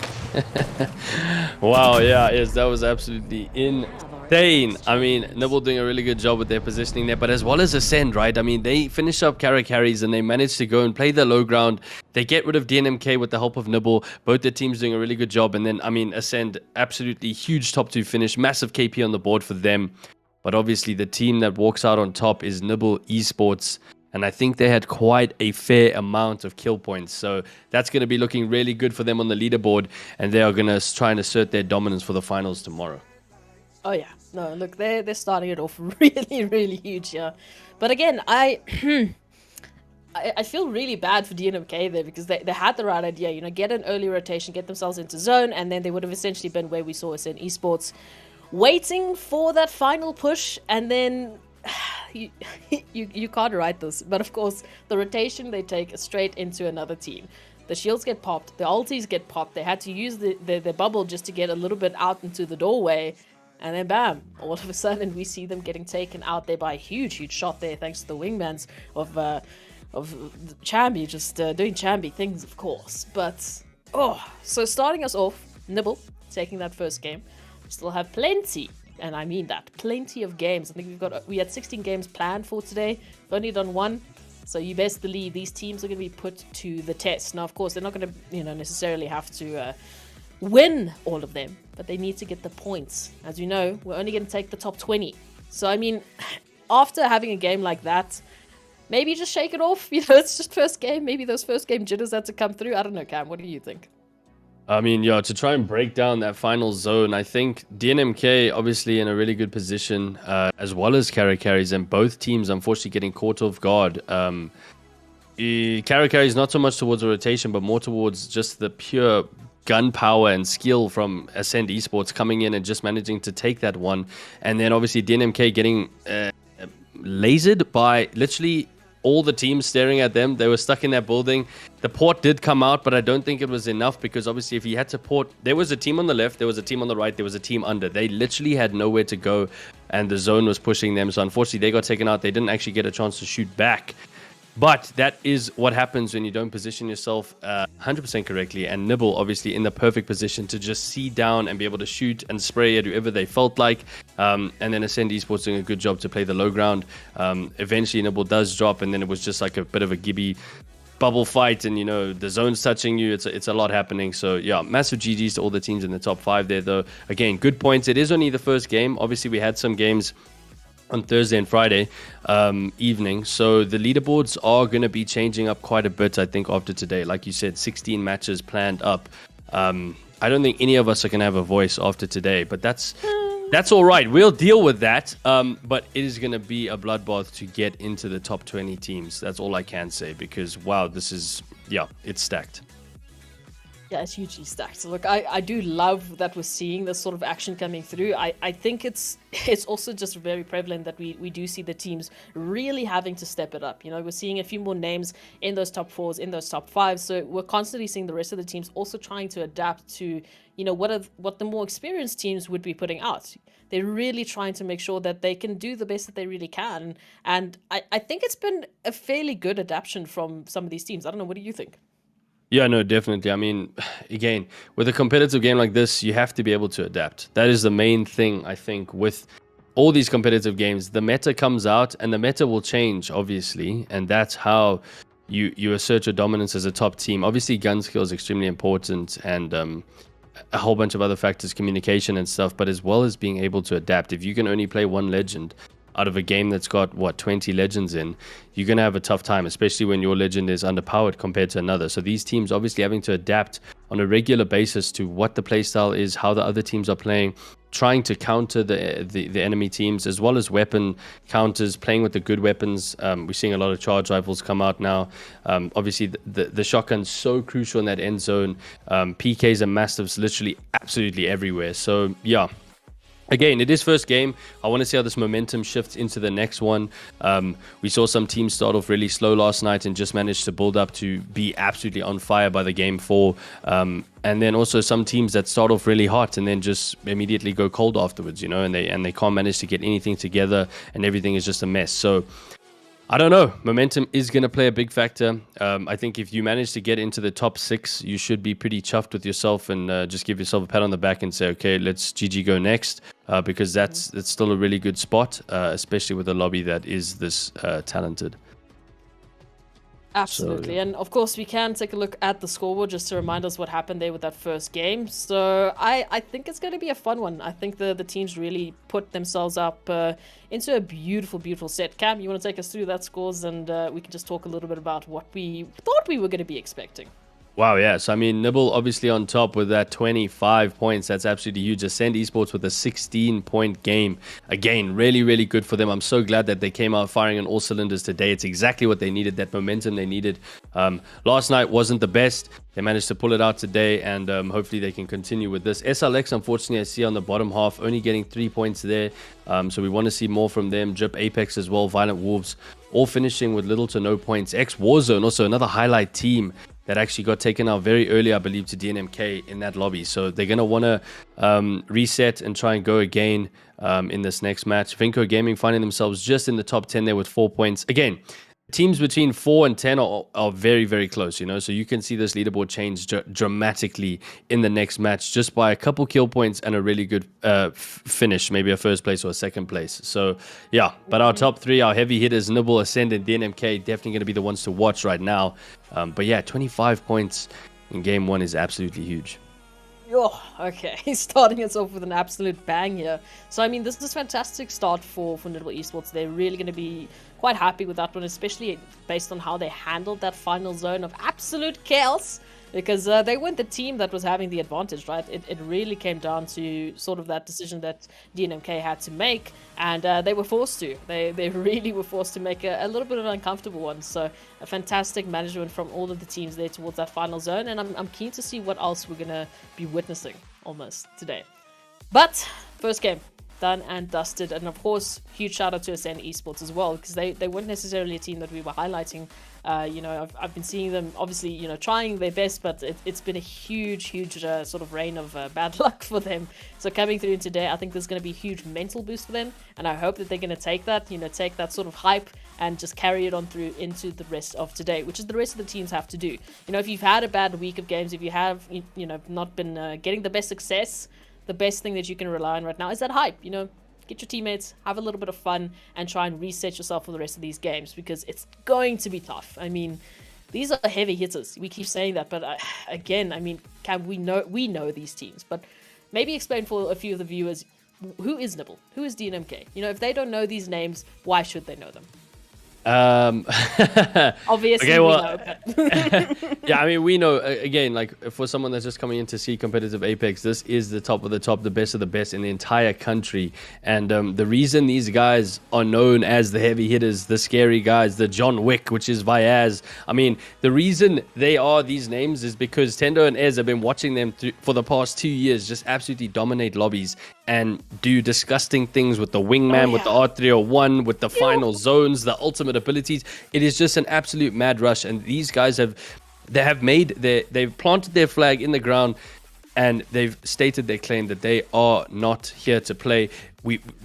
Wow, yeah, yes, that was absolutely insane. I mean, Nibble doing a really good job with their positioning there, but as well as Ascend, right? I mean, they finish up carries and they manage to go and play the low ground. They get rid of DNMK with the help of Nibble. Both the teams doing a really good job. And then, I mean, Ascend, absolutely huge top 2 finish, massive KP on the board for them. But obviously, the team that walks out on top is Nibble Esports. And I think they had quite a fair amount of kill points. So that's going to be looking really good for them on the leaderboard. And they are going to try and assert their dominance for the finals tomorrow. Oh, yeah. No, look, they're starting it off really, really huge here. But again, I feel really bad for DNMK there because they had the right idea. You know, get an early rotation, get themselves into zone, and then they would have essentially been where we saw us in esports. Waiting for that final push, and then... You can't write this, but of course the rotation they take is straight into another team. The shields get popped, the ultis get popped. They had to use the bubble just to get a little bit out into the doorway, and then bam, all of a sudden we see them getting taken out there by a huge shot there, thanks to the wingmans of Chambi just doing Chambi things, of course. But so starting us off, Nibble taking that first game. We still have plenty. And I mean that. Plenty of games. I think we had 16 games planned for today. We've only done one. So you best believe these teams are going to be put to the test. Now, of course, they're not going to, necessarily have to win all of them. But they need to get the points. As you know, we're only going to take the top 20. So, I mean, after having a game like that, maybe just shake it off. It's just first game. Maybe those first game jitters had to come through. I don't know, Cam. What do you think? I mean, yeah, to try and break down that final zone, I think DNMK obviously in a really good position, as well as carries, and both teams unfortunately getting caught off guard. Carries not so much towards a rotation, but more towards just the pure gunpowder and skill from Ascend Esports coming in and just managing to take that one. And then obviously DNMK getting lasered by literally all the teams staring at them. They were stuck in that building. The port did come out, but I don't think it was enough because obviously if he had to port, there was a team on the left, there was a team on the right, there was a team under. They literally had nowhere to go and the zone was pushing them. So unfortunately they got taken out. They didn't actually get a chance to shoot back. But that is what happens when you don't position yourself 100% correctly. And Nibble obviously in the perfect position to just see down and be able to shoot and spray at whoever they felt like. And then Ascend Esports doing a good job to play the low ground. Eventually Nibble does drop, and then it was just like a bit of a gibby bubble fight, and the zone's touching you. It's a lot happening. So yeah, massive GGs to all the teams in the top 5 there though. Again, good points. It is only the first game. Obviously we had some games on Thursday and Friday evening, so the leaderboards are going to be changing up quite a bit, I think, after today. Like you said, 16 matches planned up. I don't think any of us are going to have a voice after today, but that's all right. We'll deal with that. But it is going to be a bloodbath to get into the top 20 teams. That's all I can say, because wow, this is, yeah, it's stacked. Yeah, it's hugely stacked. So look, I do love that we're seeing this sort of action coming through. I think it's also just very prevalent that we do see the teams really having to step it up. We're seeing a few more names in those top 4s, in those top 5s. So we're constantly seeing the rest of the teams also trying to adapt to, what the more experienced teams would be putting out. They're really trying to make sure that they can do the best that they really can. And I think it's been a fairly good adaptation from some of these teams. I don't know, what do you think? Yeah, no, definitely. I mean, again, with a competitive game like this, you have to be able to adapt. That is the main thing, I think, with all these competitive games. The meta comes out and the meta will change, obviously. And that's how you assert your dominance as a top team. Obviously, gun skill is extremely important, and a whole bunch of other factors, communication and stuff, but as well as being able to adapt. If you can only play one legend, out of a game that's got, what, 20 legends in, you're going to have a tough time, especially when your legend is underpowered compared to another. So these teams obviously having to adapt on a regular basis to what the playstyle is, how the other teams are playing, trying to counter the enemy teams, as well as weapon counters, playing with the good weapons. We're seeing a lot of charge rifles come out now. Obviously, the shotgun's so crucial in that end zone. PKs and mastiffs literally absolutely everywhere. So, yeah. Again, it is first game. I want to see how this momentum shifts into the next one. We saw some teams start off really slow last night and just managed to build up to be absolutely on fire by the game 4. And then also some teams that start off really hot and then just immediately go cold afterwards, you know, and they can't manage to get anything together and everything is just a mess. So I don't know. Momentum is going to play a big factor. I think if you manage to get into the top 6, you should be pretty chuffed with yourself and just give yourself a pat on the back and say, okay, let's GG go next, because that's still a really good spot, especially with a lobby that is this talented. Absolutely. So, and of course, we can take a look at the scoreboard just to remind us what happened there with that first game. So I think it's going to be a fun one. I think the teams really put themselves up into a beautiful, beautiful set. Cam, you want to take us through that scores, and we can just talk a little bit about what we thought we were going to be expecting. Wow, yeah. So, I mean, Nibble obviously on top with that 25 points. That's absolutely huge. Ascend Esports with a 16-point game. Again, really, really good for them. I'm so glad that they came out firing on all cylinders today. It's exactly what they needed, that momentum they needed. Last night wasn't the best. They managed to pull it out today, and hopefully they can continue with this. SLX, unfortunately, I see on the bottom half, only getting 3 points there. So we want to see more from them. Drip Apex as well, Violent Wolves, all finishing with little to no points. X Warzone, also another highlight team that actually got taken out very early, I believe, to DNMK in that lobby. So they're going to want to reset and try and go again in this next match. Rto Gaming finding themselves just in the top 10 there with 4 points. Again, teams between 4 and 10 are very, very close, you know. So you can see this leaderboard change dramatically in the next match just by a couple kill points and a really good finish, maybe a first place or a second place. So, yeah, but our top 3, our heavy hitters, Nibble, Ascend, and DNMK, definitely going to be the ones to watch right now. But yeah, 25 points in game 1 is absolutely huge. Oh, okay. He's starting us off with an absolute bang here. So, I mean, this is a fantastic start for Nibble Esports. They're really going to be quite happy with that one, especially based on how they handled that final zone of absolute chaos. Because they weren't the team that was having the advantage, right? It really came down to sort of that decision that DNMK had to make, and they were forced to. They really were forced to make a little bit of an uncomfortable one. So a fantastic management from all of the teams there towards that final zone, and I'm keen to see what else we're going to be witnessing almost today. But first game done and dusted, and of course, huge shout out to Ascend Esports as well, because they weren't necessarily a team that we were highlighting. You know, I've been seeing them obviously, you know, trying their best, but it's been a huge sort of reign of bad luck for them. So coming through today, I think there's going to be a huge mental boost for them, and I hope that they're going to take that, you know, take that sort of hype and just carry it on through into the rest of today, which is the rest of the teams have to do. You know, if you've had a bad week of games, if you have, you know, not been getting the best success, the best thing that you can rely on right now is that hype, you know. Get your teammates, have a little bit of fun, and try and reset yourself for the rest of these games, because it's going to be tough. I mean, these are heavy hitters. We keep saying that, but again, I mean, we know these teams, but maybe explain for a few of the viewers, who is Nibble? Who is DNMK? You know, if they don't know these names, why should they know them? Obviously, okay, well, we know. But yeah, I mean, we know, again, like, for someone that's just coming in to see competitive Apex, this is the top of the top, the best of the best in the entire country. And the reason these guys are known as the heavy hitters, the scary guys, the John Wick, which is Vyaz, I mean, the reason they are these names is because Tendo and Ez have been watching them for the past 2 years just absolutely dominate lobbies and do disgusting things with the wingman, with the R301, with the final zones, the ultimate abilities. It is just an absolute mad rush, and these guys they've planted their flag in the ground, and they've stated their claim that they are not here to play.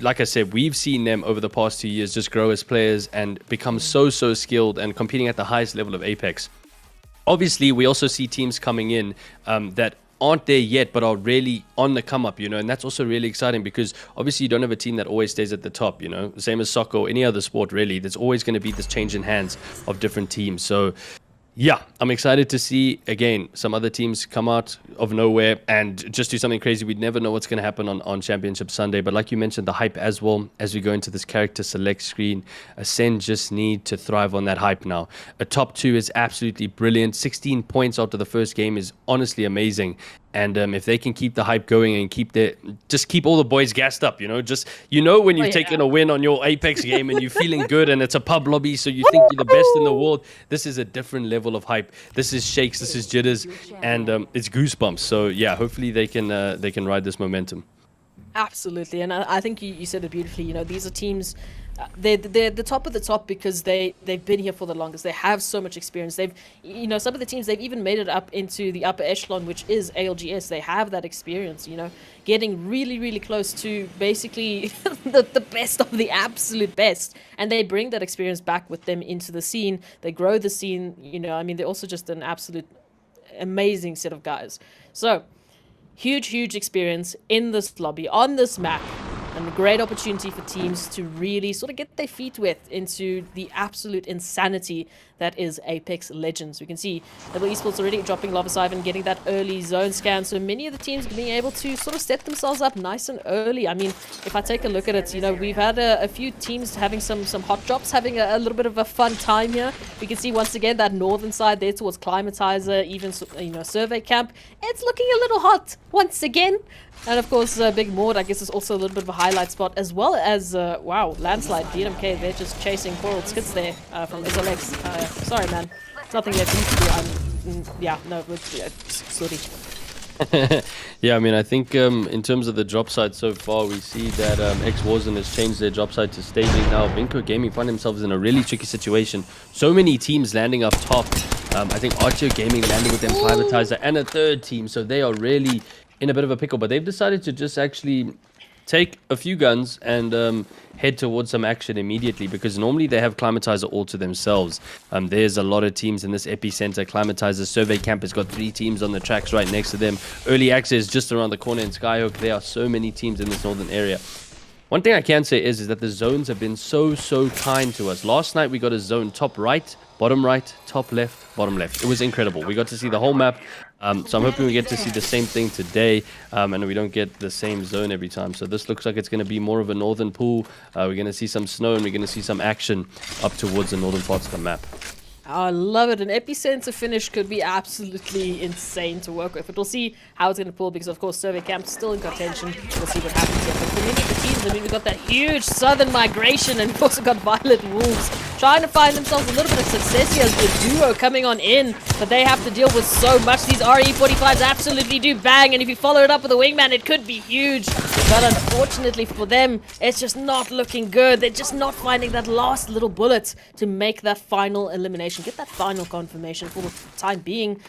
Like I said, we've seen them over the past 2 years just grow as players and become so skilled and competing at the highest level of Apex. Obviously, we also see teams coming in that aren't there yet but are really on the come up, you know, and that's also really exciting, because obviously you don't have a team that always stays at the top, you know, same as soccer or any other sport really. There's always going to be this change in hands of different teams. So Yeah, I'm excited to see, again, some other teams come out of nowhere and just do something crazy. We'd never know what's going to happen on Championship Sunday. But like you mentioned, the hype as well, as we go into this character select screen, Ascend just need to thrive on that hype now. A top 2 is absolutely brilliant. 16 points after the first game is honestly amazing. And if they can keep the hype going and just keep all the boys gassed up, when you've taken a win on your Apex game and you're feeling good and it's a pub lobby, so you think you're the best in the world. This is a different level of hype. This is shakes, this is jitters, and it's goosebumps. So yeah, hopefully they can ride this momentum. Absolutely, and I think you said it beautifully. These are teams. They're the top of the top because they've been here for the longest. They have so much experience. Some of the teams, they've even made it up into the upper echelon, which is ALGS. They have that experience, getting really, really close to basically the best of the absolute best. And they bring that experience back with them into the scene. They grow the scene, they're also just an absolute amazing set of guys. So, huge experience in this lobby, on this map. And a great opportunity for teams to really sort of get their feet wet into the absolute insanity that is Apex Legends. We can see Evesports already dropping Lava Sive and getting that early zone scan. So many of the teams being able to sort of set themselves up nice and early. I mean, if I take a look at it, we've had a few teams having some hot drops, having a little bit of a fun time here. We can see once again that northern side there towards Climatizer, even Survey Camp. It's looking a little hot once again. And of course, Big Maud, I guess, is also a little bit of a highlight spot, as well as, wow, Landslide, DMK, they're just chasing Coral Skids there from SLX. Sorry, man. It's nothing that you can do. Sorry. Yeah, I think in terms of the drop side so far, we see that X-Warzone has changed their drop side to staging now. Rto Gaming find themselves in a really tricky situation. So many teams landing up top. I think Rto Gaming landing with them Climatizer and a third team, so they are really in a bit of a pickle, but they've decided to just actually take a few guns and head towards some action immediately, because normally they have Climatizer all to themselves. There's a lot of teams in this epicenter. Climatizer Survey Camp has got 3 teams on the tracks right next to them. Early access just around the corner in Skyhook. There are so many teams in this northern area. One thing I can say is that the zones have been so kind to us. Last night we got a zone top right, bottom right, top left, bottom left. It was incredible. We got to see the whole map. So I'm hoping we get to see the same thing today, and we don't get the same zone every time. So this looks like it's going to be more of a northern pool. We're going to see some snow, and we're going to see some action up towards the northern parts of the map. I love it. An epicenter finish could be absolutely insane to work with. But we'll see how it's going to pull, because, of course, Survey Camp's still in contention. We'll see what happens here. But for many of the teams, we've got that huge southern migration, and we've also got Violet Wolves trying to find themselves a little bit of success here as the duo coming on in. But they have to deal with so much. These RE45s absolutely do bang, and if you follow it up with a wingman, it could be huge. But unfortunately for them, it's just not looking good. They're just not finding that last little bullet to make that final elimination. Get that final confirmation. For the time being,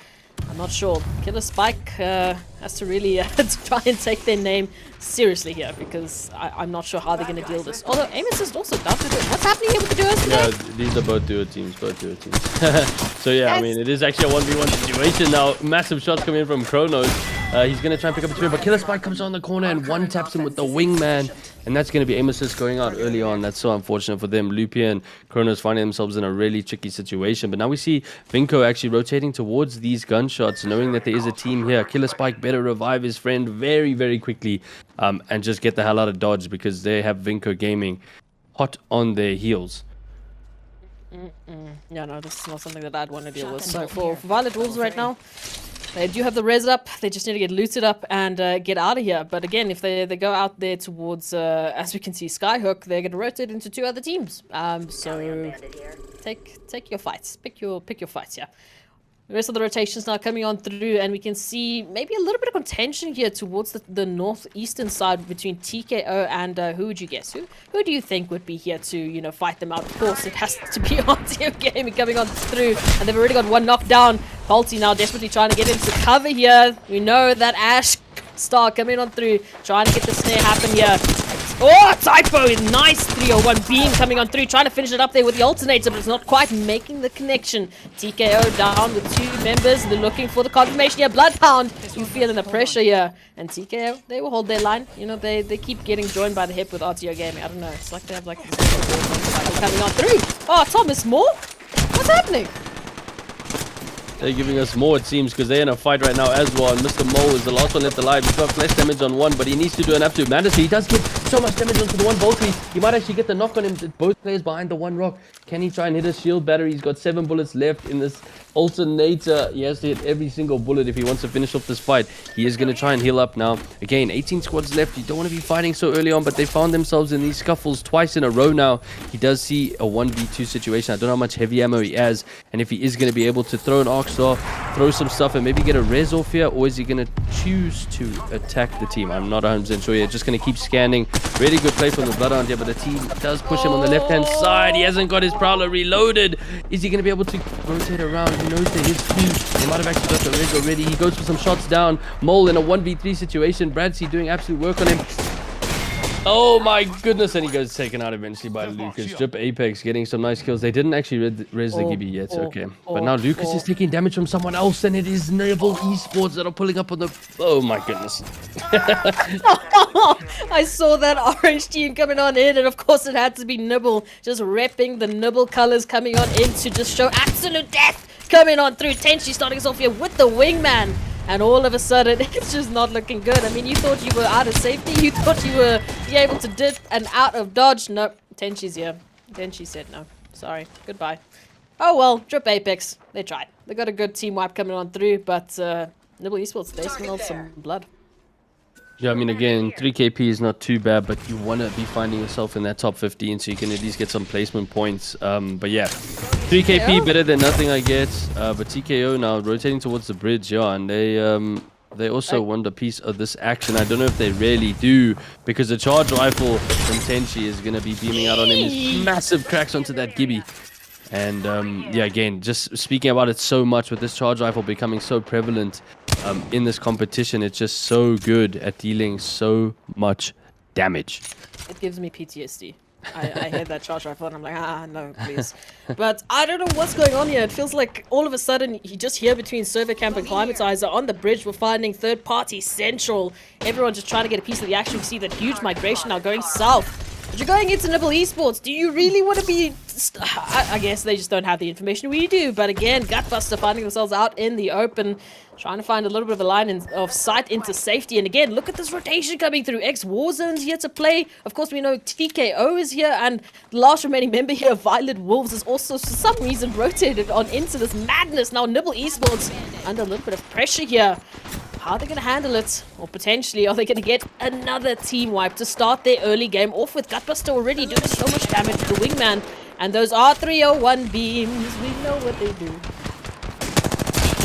I'm not sure. Killer Spike has to really try and take their name seriously here, because I'm not sure how they're going to deal with this. Although Amos is also down to do it. What's happening here with the duos today? Yeah, these are both duo teams. So yeah, it is actually a 1v1 situation now. Massive shots coming in from Kronos. He's going to try and pick up a spear, but Killer Spike comes on the corner and one taps him with the wingman. And that's going to be Amos's going out early on. That's so unfortunate for them. Lupia and Kronos finding themselves in a really tricky situation. But now we see Vinko actually rotating towards these gunshots, knowing that there is a team here. Killer Spike better revive his friend very quickly and just get the hell out of Dodge, because they have Rto Gaming hot on their heels. Yeah, no, this is not something that I'd want to deal with. So for Violet Wolves right now, they do have the res up. They just need to get looted up and get out of here. But again, if they go out there towards, as we can see, Skyhook, they're going to rotate into 2 other teams. So take your fights. Pick your fights, yeah. The rest of the rotations now coming on through, and we can see maybe a little bit of contention here towards the northeastern side between TKO and who would you guess? Who do you think would be here to, fight them out? Of course, it has to be Rto Gaming coming on through, and they've already got one knockdown. Palty now desperately trying to get into cover here. We know that Ash Star coming on through, trying to get the snare happen here. Oh, Typo! Nice 301 beam coming on through, trying to finish it up there with the alternator, but it's not quite making the connection. TKO down with 2 members. They're looking for the confirmation here. Bloodhound, you feeling the pressure here. And TKO, they will hold their line. They keep getting joined by the hip with Rto Gaming. I don't know. It's like they have like this coming on through. Oh, Thomas Moore? What's happening? They're giving us more, it seems, because they're in a fight right now as well. And Mr. Mo is the last one left alive. He's got flesh damage on one, but he needs to do an absolute madness. He does get so much damage onto the one Boltry. He might actually get the knock on him. Both players behind the one rock. Can he try and hit a shield battery? He's got 7 bullets left in this alternator. He has to hit every single bullet if he wants to finish off this fight. He is going to try and heal up now. Again, 18 squads left. You don't want to be fighting so early on, but they found themselves in these scuffles twice in a row now. He does see a 1v2 situation. I don't know how much heavy ammo he has, and if he is going to be able to throw an arc star, throw some stuff, and maybe get a res off here, or is he going to choose to attack the team? I'm not 100% sure yet. Just going to keep scanning. Really good play from the Bloodhound here, but the team does push him on the left-hand side. He hasn't got his Prowler reloaded. Is he going to be able to rotate around? He knows that his few. They might have actually got the res already. He goes for some shots down. Mole in a 1v3 situation. Bradsey doing absolute work on him. Oh my goodness, and he goes taken out eventually by Lucas. Drip Apex getting some nice kills. They didn't actually res the Gibby yet, okay. But now Lucas is taking damage from someone else, and it is Nibble Esports that are pulling up on the... Oh my goodness. I saw that orange team coming on in, and of course it had to be Nibble. Just repping the Nibble colors coming on in to just show absolute death coming on through. Tenchi starting us off here with the wingman. And all of a sudden, it's just not looking good. I mean, you thought you were out of safety. You thought you were able to dip and out of dodge. Nope. Tenchi's here. Tenchi said no. Sorry. Goodbye. Oh, well. Drip Apex. They tried. They got a good team wipe coming on through. But Nibble Esports, they smelled some blood. Yeah, I mean, again, 3KP is not too bad, but you want to be finding yourself in that top 15 so you can at least get some placement points. But yeah, 3KP better than nothing, I guess. But TKO now rotating towards the bridge, yeah, and they also want a piece of this action. I don't know if they really do, because the charge rifle from Tenchi is going to be beaming out on him. His massive cracks onto that Gibby. And yeah, again, just speaking about it so much with this charge rifle becoming so prevalent in this competition, it's just so good at dealing so much damage. It gives me PTSD. I hear that charge rifle and I'm like, no, please. But I don't know what's going on here. It feels like all of a sudden, you just hear between server camp and climatizer on the bridge, we're finding third party central. Everyone just trying to get a piece of the action. We see that huge migration now going south. But you're going into Nibble Esports. Do you really want to be... I guess they just don't have the information we do. But again, Gutbuster finding themselves out in the open, trying to find a little bit of a line of sight into safety. And again, look at this rotation coming through. Warzone here to play. Of course, we know TKO is here. And the last remaining member here, Violet Wolves, is also for some reason rotated on into this madness. Now, Nibble Esports under a little bit of pressure here. How are they going to handle it? Or potentially, are they going to get another team wipe to start their early game off with? Gutbuster already doing so much damage to the wingman. And those are 301 beams. We know what they do.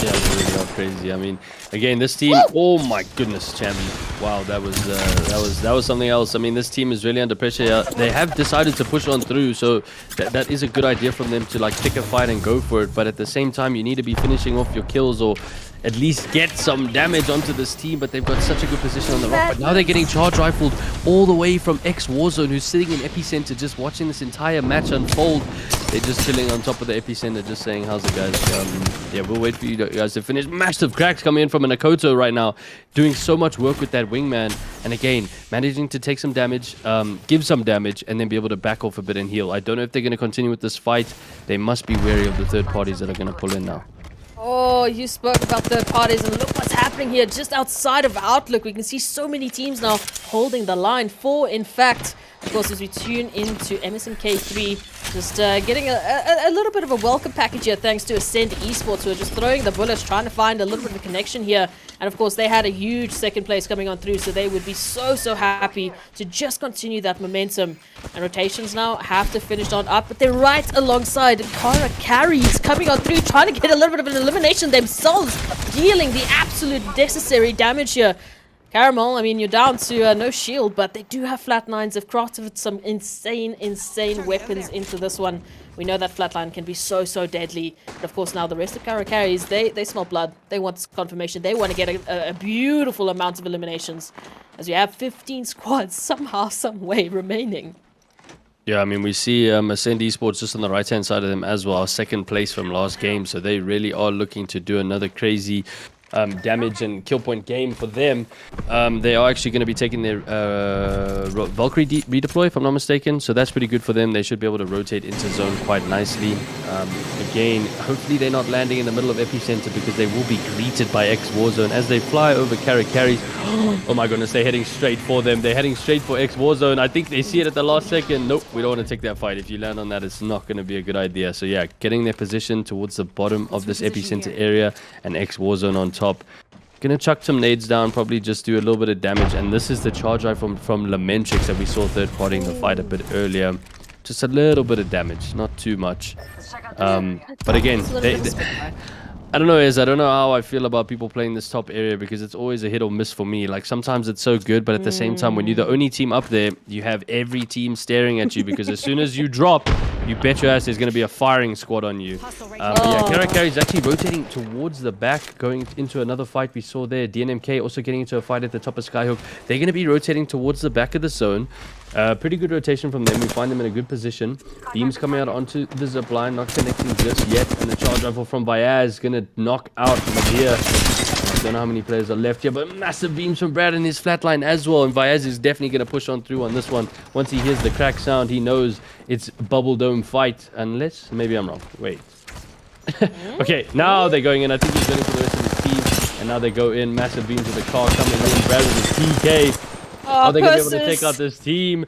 Yeah, it's really not crazy. I mean, again, this team... Oh my goodness, champion. Wow, that was something else. I mean, this team is really under pressure. They have decided to push on through, so that is a good idea from them to like pick a fight and go for it. But at the same time, you need to be finishing off your kills or at least get some damage onto this team. But they've got such a good position on the rock. But now they're getting charge rifled all the way from Warzone, who's sitting in epicenter, just watching this entire match unfold. They're just chilling on top of the epicenter, just saying, "How's it, guys?" Yeah, we'll wait for you guys to finish. Massive cracks coming in from an Akoto right now, doing so much work with that wingman, and again managing to take some damage, give some damage, and then be able to back off a bit and heal. I don't know if they're going to continue with this fight. They must be wary of the third parties that are going to pull in now. Oh, you spoke about third parties, and look what's happening here just outside of Outlook. We can see so many teams now holding the line. 4, in fact. Of course, as we tune into MSMK3, just getting a little bit of a welcome package here thanks to Ascend Esports, who are just throwing the bullets, trying to find a little bit of a connection here. And of course, they had a huge second place coming on through, so they would be so happy to just continue that momentum. And rotations now have to finish on up, but they're right alongside Kara Carries coming on through, trying to get a little bit of an elimination themselves, dealing the absolute necessary damage here. Caramel, I mean, you're down to no shield, but they do have flatlines. They've crafted some insane weapons into this one. We know that flatline can be so deadly. But of course, now the rest of Carries, they smell blood. They want confirmation. They want to get a beautiful amount of eliminations. As we have 15 squads somehow, some way remaining. Yeah, I mean, we see Ascend Esports just on the right-hand side of them as well. Second place from last game, so they really are looking to do another crazy damage and kill point game for them. They are actually going to be taking their Valkyrie redeploy, if I'm not mistaken. So that's pretty good for them. They should be able to rotate into zone quite nicely. Again, hopefully they're not landing in the middle of epicenter because they will be greeted by X Warzone as they fly over carries. Oh my goodness, they're heading straight for them. They're heading straight for X Warzone. I think they see it at the last second. Nope, we don't want to take that fight. If you land on that, it's not going to be a good idea. So yeah, getting their position towards the bottom of this epicenter area and X Warzone on top. Gonna chuck some nades down, probably just do a little bit of damage. And this is the charge rifle from Lamentrix that we saw third partying the fight a bit earlier. Just a little bit of damage, not too much. But again, I don't know, I don't know how I feel about people playing this top area because it's always a hit or miss for me. Like sometimes it's so good, but at the same time, when you're the only team up there, you have every team staring at you because as soon as you drop, you bet your ass there's going to be a firing squad on you. Yeah, Carry is actually rotating towards the back, going into another fight we saw there. DNMK also getting into a fight at the top of Skyhook. They're going to be rotating towards the back of the zone. Pretty good rotation from them. We find them in a good position. Beams coming out onto the zip line, not connecting just yet. And the charge rifle from Vyaz going to knock out Madia. I don't know how many players are left here, but massive beams from Brad in his flatline as well. And Vyaz is definitely going to push on through on this one. Once he hears the crack sound, he knows it's bubble dome fight. Unless, maybe I'm wrong. Wait. Okay, now they're going in. I think he's going for the rest of his team. And now they go in. Massive beams with the car coming in. Brad with his TK. Are they going to be able to take out this team?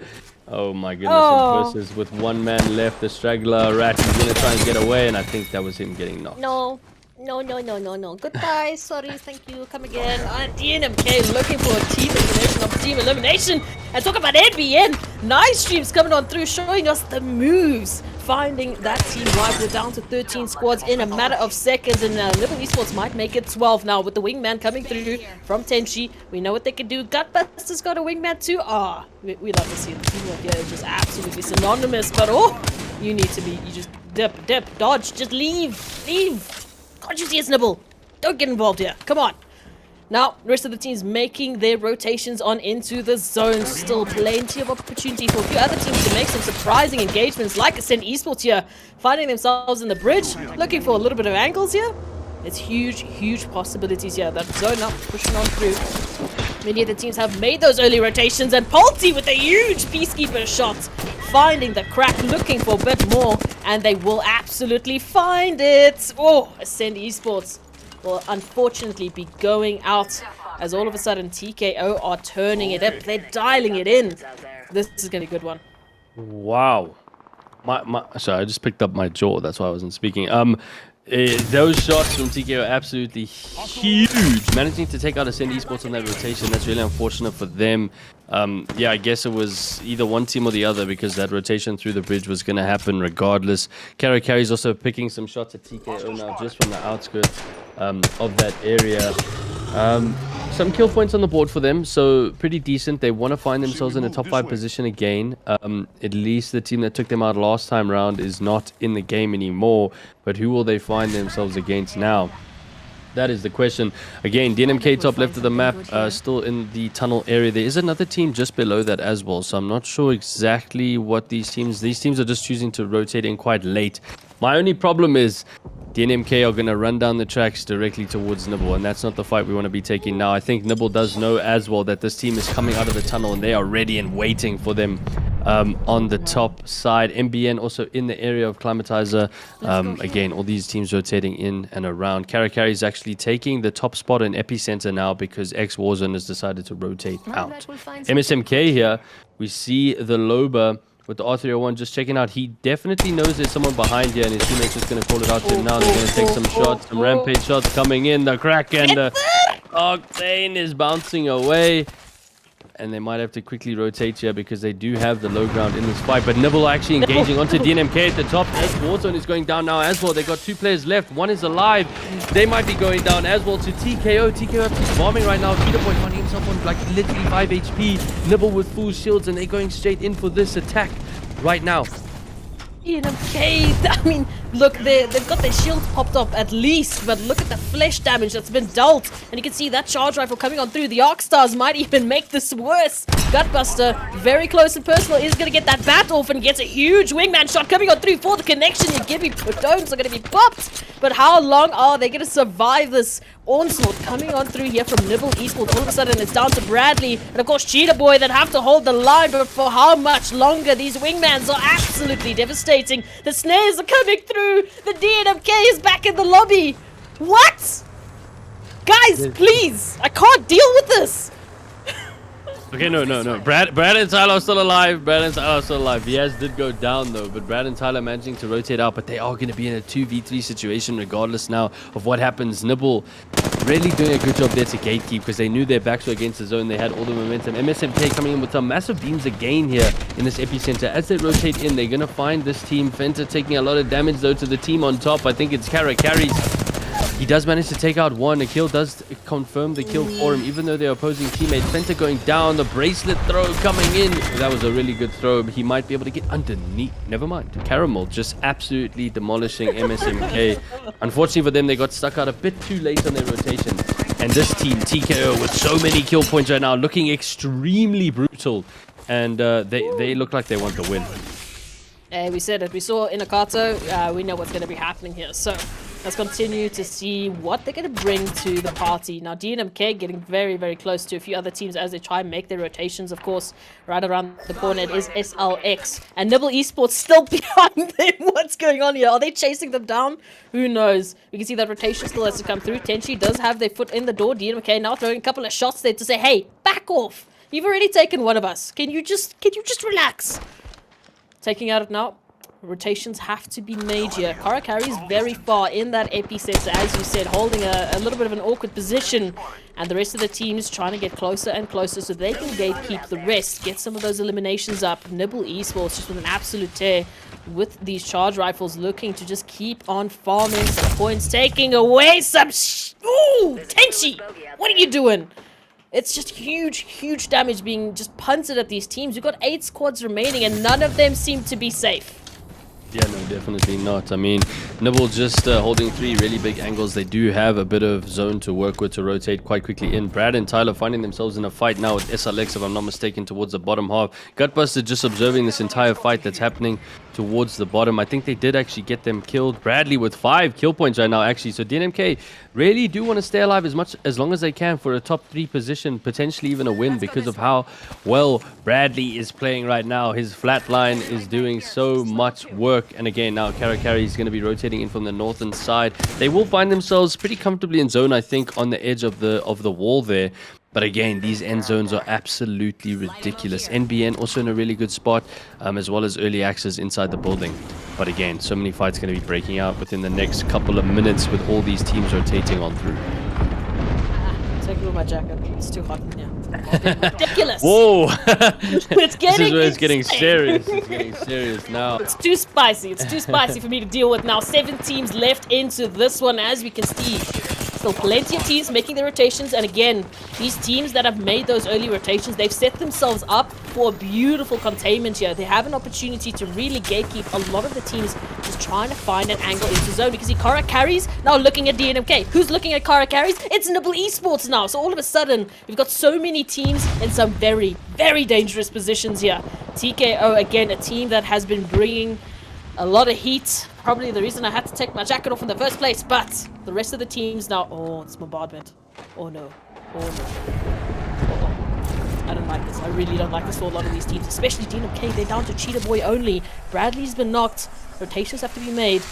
Oh my goodness. And Persis with one man left. The straggler rat is going to try and get away. And I think that was him getting knocked. No. Goodbye. Sorry. Thank you. Come again. DNMK looking for a team elimination of team elimination. And talk about NBN. Nice streams coming on through, showing us the moves. Finding that team right. We're down to 13 squads in a matter of seconds. And Little Esports might make it 12 now with the wingman coming through from Tenchi. We know what they can do. Gutbusters got a wingman too. We love to see the teamwork here. It's just absolutely synonymous. But you need to be. You just dip, dodge. Just leave. Can't you see it's nibble? Don't get involved here. Come on. Now, the rest of the teams making their rotations on into the zone. Still plenty of opportunity for a few other teams to make some surprising engagements, like Ascend Esports here, finding themselves in the bridge, looking for a little bit of angles here. It's huge possibilities here. That zone now pushing on through. Many of the teams have made those early rotations, and Polty with a huge Peacekeeper shot, finding the crack, looking for a bit more, and they will absolutely find it. Ascend Esports will unfortunately be going out as all of a sudden TKO are turning it up. They're dialing it in. This is going to be a good one. Wow. Sorry, I just picked up my jaw. That's why I wasn't speaking. Those shots from TKO are absolutely huge. Managing to take out Ascend Esports on that rotation, that's really unfortunate for them. Yeah, I guess it was either one team or the other because that rotation through the bridge was going to happen regardless. Carry's also picking some shots at TKO now just from the outskirts of that area. Some kill points on the board for them, so pretty decent. They want to find themselves in a top 5 position again. At least the team that took them out last time round is not in the game anymore. But who will they find themselves against now? That is the question. Again, DNMK top left of the map, still in the tunnel area. There is another team just below that as well, so I'm not sure exactly what these teams are just choosing to rotate in quite late. My only problem is DNMK are going to run down the tracks directly towards Nibble, and that's not the fight we want to be taking now. I think Nibble does know as well that this team is coming out of the tunnel, and they are ready and waiting for them on the top side. MBN also in the area of Climatizer. Again, all these teams rotating in and around. Carry is actually taking the top spot in Epicenter now because X Warzone has decided to rotate out. MSMK here, we see the Loba with the R301 just checking out. He definitely knows there's someone behind here, and his teammates just going to call it out to him now. They're going to take some shots, some rampage shots coming in. The crack and the Octane is bouncing away. And they might have to quickly rotate here because they do have the low ground in this fight. But Nibble actually engaging onto DNMK at the top. As Warzone is going down now as well. They got 2 players left. One is alive. They might be going down as well to TKO. TKO is bombing right now. Cheetah Boy finding himself on like literally 5 HP. Nibble with full shields, and they're going straight in for this attack right now. DNMK, I mean, look, they've got their shields popped up at least, but look at the flesh damage that's been dealt. And you can see that charge rifle coming on through. The Arc Stars might even make this worse. Gutbuster, very close and personal, is going to get that bat off and gets a huge wingman shot coming on through for the connection. You give me domes are going to be popped. But how long are they going to survive this onslaught coming on through here from Nibble Esports? All of a sudden it's down to Bradley and of course Cheetah Boy that have to hold the line, but for how much longer? These wingmans are absolutely devastating. The snares are coming through. The DNMK is back in the lobby. What? Guys, please! I can't deal with this! Okay, no. Brad and Tyler are still alive. Viaz did go down though, but Brad and Tyler managing to rotate out, but they are going to be in a 2v3 situation regardless now of what happens. Nibble really doing a good job there to gatekeep because they knew their backs were against the zone. They had all the momentum. MSMK coming in with some massive beams again here in this epicenter. As they rotate in, they're going to find this team. Fenta taking a lot of damage though to the team on top. I think it's Carries. He does manage to take out one. Akil does confirm the kill for him, even though they're opposing teammates. Fenta going down. The bracelet throw coming in. That was a really good throw. But he might be able to get underneath. Never mind. Caramel just absolutely demolishing MSMK. Unfortunately for them, they got stuck out a bit too late on their rotation. And this team, TKO, with so many kill points right now, looking extremely brutal. And they look like they want the win. We said it. We saw in Akato. We know what's going to be happening here. So let's continue to see what they're going to bring to the party. Now, DNMK getting very, very close to a few other teams as they try and make their rotations. Of course, right around the corner it is SLX. And Nibble Esports still behind them. What's going on here? Are they chasing them down? Who knows? We can see that rotation still has to come through. Tenchi does have their foot in the door. DNMK now throwing a couple of shots there to say, hey, back off. You've already taken one of us. Can you just relax? Taking out it now. Rotations have to be made here. Karakari is very far in that epicenter, as you said, holding a little bit of an awkward position. And the rest of the teams trying to get closer and closer so they can gatekeep the rest, get some of those eliminations up. Nibble Esports just with an absolute tear with these charge rifles, looking to just keep on farming some points, taking away some Ooh, Tenchi! What are you doing? It's just huge damage being just punted at these teams. We've got 8 squads remaining and none of them seem to be safe. Yeah, no, definitely not. I mean, Nibble just holding 3 really big angles. They do have a bit of zone to work with to rotate quite quickly in. Brad and Tyler finding themselves in a fight now with SLX, if I'm not mistaken, towards the bottom half. Gutbuster just observing this entire fight that's happening towards the bottom. I think they did actually get them killed. Bradley with 5 kill points right now, actually. So DNMK really do want to stay alive as long as they can for a top 3 position, potentially even a win because of how well Bradley is playing right now. His flatline is doing so much work. And again, now Karakari is going to be rotating in from the northern side. They will find themselves pretty comfortably in zone, I think, on the edge of the wall there. But again, these end zones are absolutely ridiculous. NBN also in a really good spot, as well as early access inside the building. But again, so many fights going to be breaking out within the next couple of minutes with all these teams rotating on through. Take off my jacket. It's too hot in here. Ridiculous. Whoa. It's getting This is where it's getting serious. It's getting serious now. It's too spicy. It's too spicy for me to deal with now. 7 teams left into this one, as we can see. Still plenty of teams making their rotations, and again, these teams that have made those early rotations, they've set themselves up for a beautiful containment here. They have an opportunity to really gatekeep. A lot of the teams just trying to find an angle into zone, because Ikara carries now looking at DNMK. Who's looking at Ikara carries? It's Nibble Esports now. So all of a sudden, we've got so many teams in some very, very dangerous positions here. TKO, again, a team that has been bringing a lot of heat. Probably the reason I had to take my jacket off in the first place, but the rest of the teams now... Oh, it's bombardment. Oh no. Oh no. Oh. I don't like this. I really don't like this for a lot of these teams, especially DNMK. They're down to Cheetah Boy only. Bradley's been knocked. Rotations have to be made.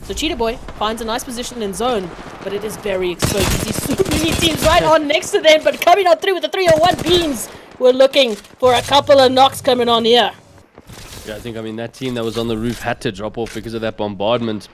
So Cheetah Boy finds a nice position in zone, but it is very exposed. You see so many teams right on next to them, but coming on through with the 301 beams. We're looking for a couple of knocks coming on here. Yeah, I mean, that team that was on the roof had to drop off because of that bombardment.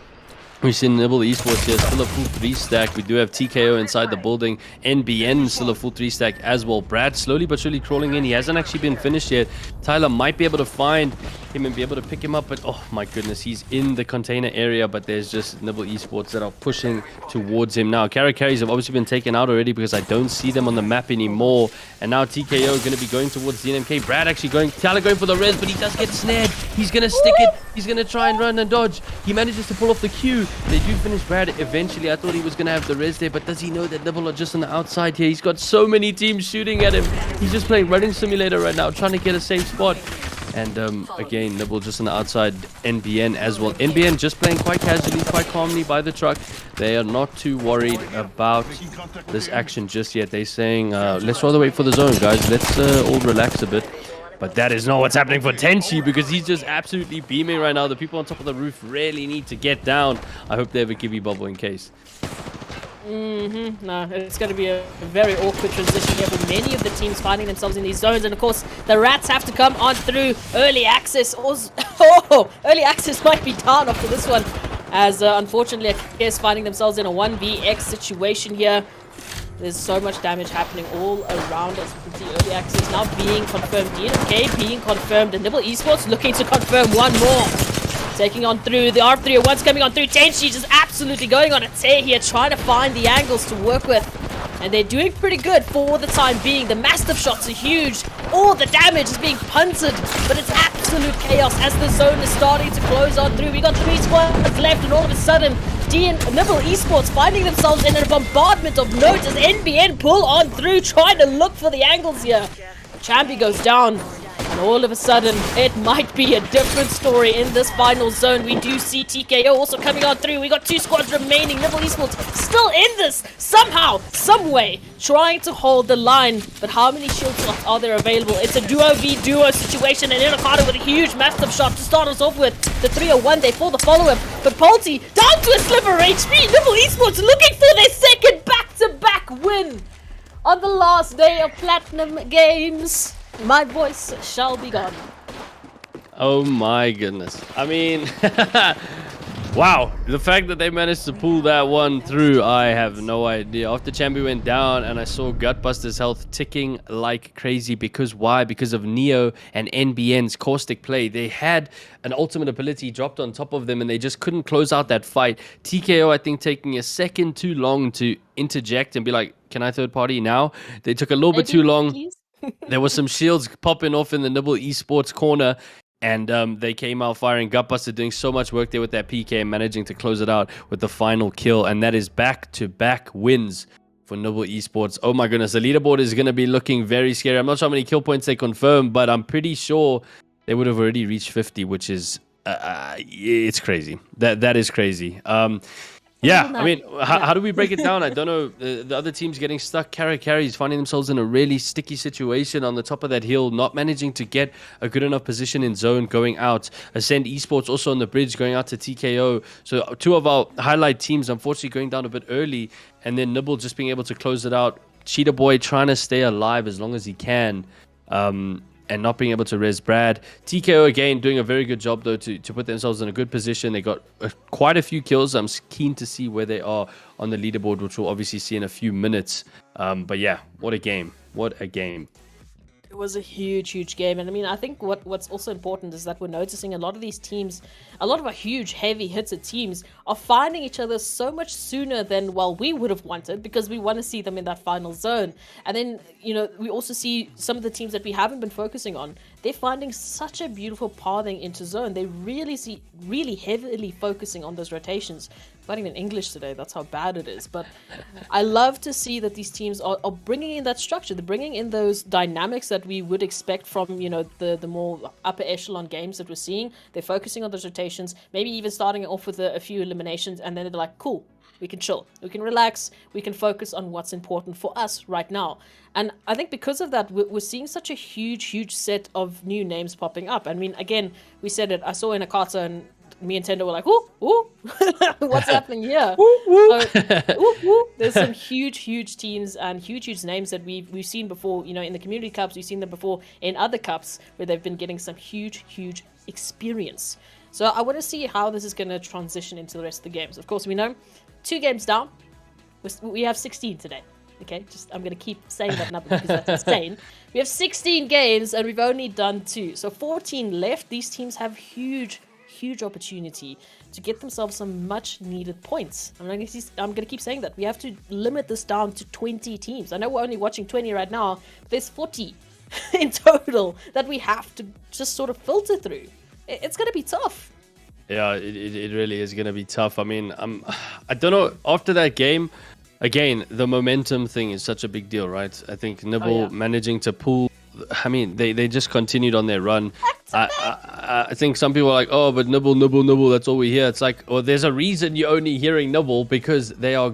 We see Nibble Esports here, still a full 3 stack. We do have TKO inside the building. NBN still a full 3 stack as well. Brad slowly but surely crawling in. He hasn't actually been finished yet. Tyler might be able to find him and be able to pick him up, but oh my goodness, he's in the container area, but there's just Nibble Esports that are pushing towards him now. Carries have obviously been taken out already because I don't see them on the map anymore. And now TKO going to be going towards DNMK. Brad actually going, Tyler going for the res, but he does get snared. He's going to stick it. He's going to try and run and dodge. He manages to pull off the Q. They do finish Brad eventually. I thought he was going to have the res there, but does he know that Nibble are just on the outside here? He's got so many teams shooting at him. He's just playing Running Simulator right now, trying to get a safe spot. And again, Nibble just on the outside, NBN as well. NBN just playing quite casually, quite calmly by the truck. They are not too worried about this action just yet. They're saying, let's rather wait for the zone, guys. Let's all relax a bit. But that is not what's happening for Tenchi, because he's just absolutely beaming right now. The people on top of the roof really need to get down. I hope they have a Gibby bubble in case. No, it's going to be a very awkward transition here for many of the teams finding themselves in these zones. And of course, the Rats have to come on through. Early access. Early access might be down after this one, as unfortunately, I guess finding themselves in a 1vx situation here. There's so much damage happening all around us. You can see early access now being confirmed. DNFK being confirmed. And Nibble Esports looking to confirm one more. Taking on through the R301's coming on through. Tenchi just absolutely going on a tear here, trying to find the angles to work with. And they're doing pretty good for the time being. The massive shots are huge. All the damage is being punted, but it's absolute chaos as the zone is starting to close on through. We got 3 squads left, and all of a sudden, Nibble Esports finding themselves in a bombardment of notes as NBN pull on through, trying to look for the angles here. Champi goes down. And all of a sudden, it might be a different story in this final zone. We do see TKO also coming on through. We got 2 squads remaining. Nibble Esports still in this somehow, some way, trying to hold the line. But how many shield slots are there available? It's a duo v duo situation, and Inokata with a huge massive shot to start us off with. The 301, they pull the follow-up, but Polty down to a sliver of HP. Nibble Esports looking for their second back-to-back win on the last day of Platinum Games. My voice shall be gone. Oh my goodness. I mean, wow. The fact that they managed to pull that one through, I have no idea. After Chambi went down and I saw Gutbuster's health ticking like crazy. Because why? Because of Neo and NBN's caustic play. They had an ultimate ability dropped on top of them and they just couldn't close out that fight. TKO, I think, taking a second too long to interject and be like, can I third party now? They took a little bit too long. Please? There was some shields popping off in the Nibble Esports corner, and they came out firing. Gutbuster doing so much work there with that PK and managing to close it out with the final kill, and that is back-to-back wins for Nibble Esports. Oh my goodness, the leaderboard is going to be looking very scary. I'm not sure how many kill points they confirmed, but I'm pretty sure they would have already reached 50, which is it's crazy. That is crazy. Yeah, I mean, how do we break it down? I don't know. The other team's getting stuck. Carry's finding themselves in a really sticky situation on the top of that hill, not managing to get a good enough position in zone going out. Ascend Esports also on the bridge going out to TKO. So 2 of our highlight teams unfortunately going down a bit early, and then Nibble just being able to close it out. Cheetah Boy trying to stay alive as long as he can. And not being able to res Brad. TKO again doing a very good job though to put themselves in a good position. They got quite a few kills. I'm keen to see where they are on the leaderboard, which we'll obviously see in a few minutes. But yeah, what a game. What a game. It was a huge game, and I mean, I think what's also important is that we're noticing a lot of these teams, a lot of our huge heavy hitter teams are finding each other so much sooner than, well, we would have wanted, because we want to see them in that final zone. And then, you know, we also see some of the teams that we haven't been focusing on, they're finding such a beautiful pathing into zone. They really heavily focusing on those rotations. Not even English today, that's how bad it is. But I love to see that these teams are bringing in that structure. They're bringing in those dynamics that we would expect from, you know, the more upper echelon games that we're seeing. They're focusing on those rotations, maybe even starting off with a few eliminations, and then they're like, cool, we can chill, we can relax, we can focus on what's important for us right now. And I think because of that, we're seeing such a huge set of new names popping up. I mean, again, we said it, I saw Inokata and me and Tendo were like, ooh, what's happening here? So, there's some huge teams and huge names that we've seen before, you know, in the community cups. We've seen them before in other cups where they've been getting some huge experience. So I want to see how this is going to transition into the rest of the games. Of course, we know 2 games down. We have 16 today. Okay, I'm going to keep saying that number because that's insane. We have 16 games and we've only done 2. So 14 left. These teams have huge opportunity to get themselves some much needed points. I'm going to keep saying that. We have to limit this down to 20 teams. I know we're only watching 20 right now, but there's 40 in total that we have to just sort of filter through. It's going to be tough. Yeah, it really is going to be tough. I mean, I don't know. After that game, again, the momentum thing is such a big deal, right? I think Nibble managing to pull. I mean, they just continued on their run. I think some people are like, oh, but Nibble, that's all we hear. It's like, well, there's a reason you're only hearing Nibble, because they're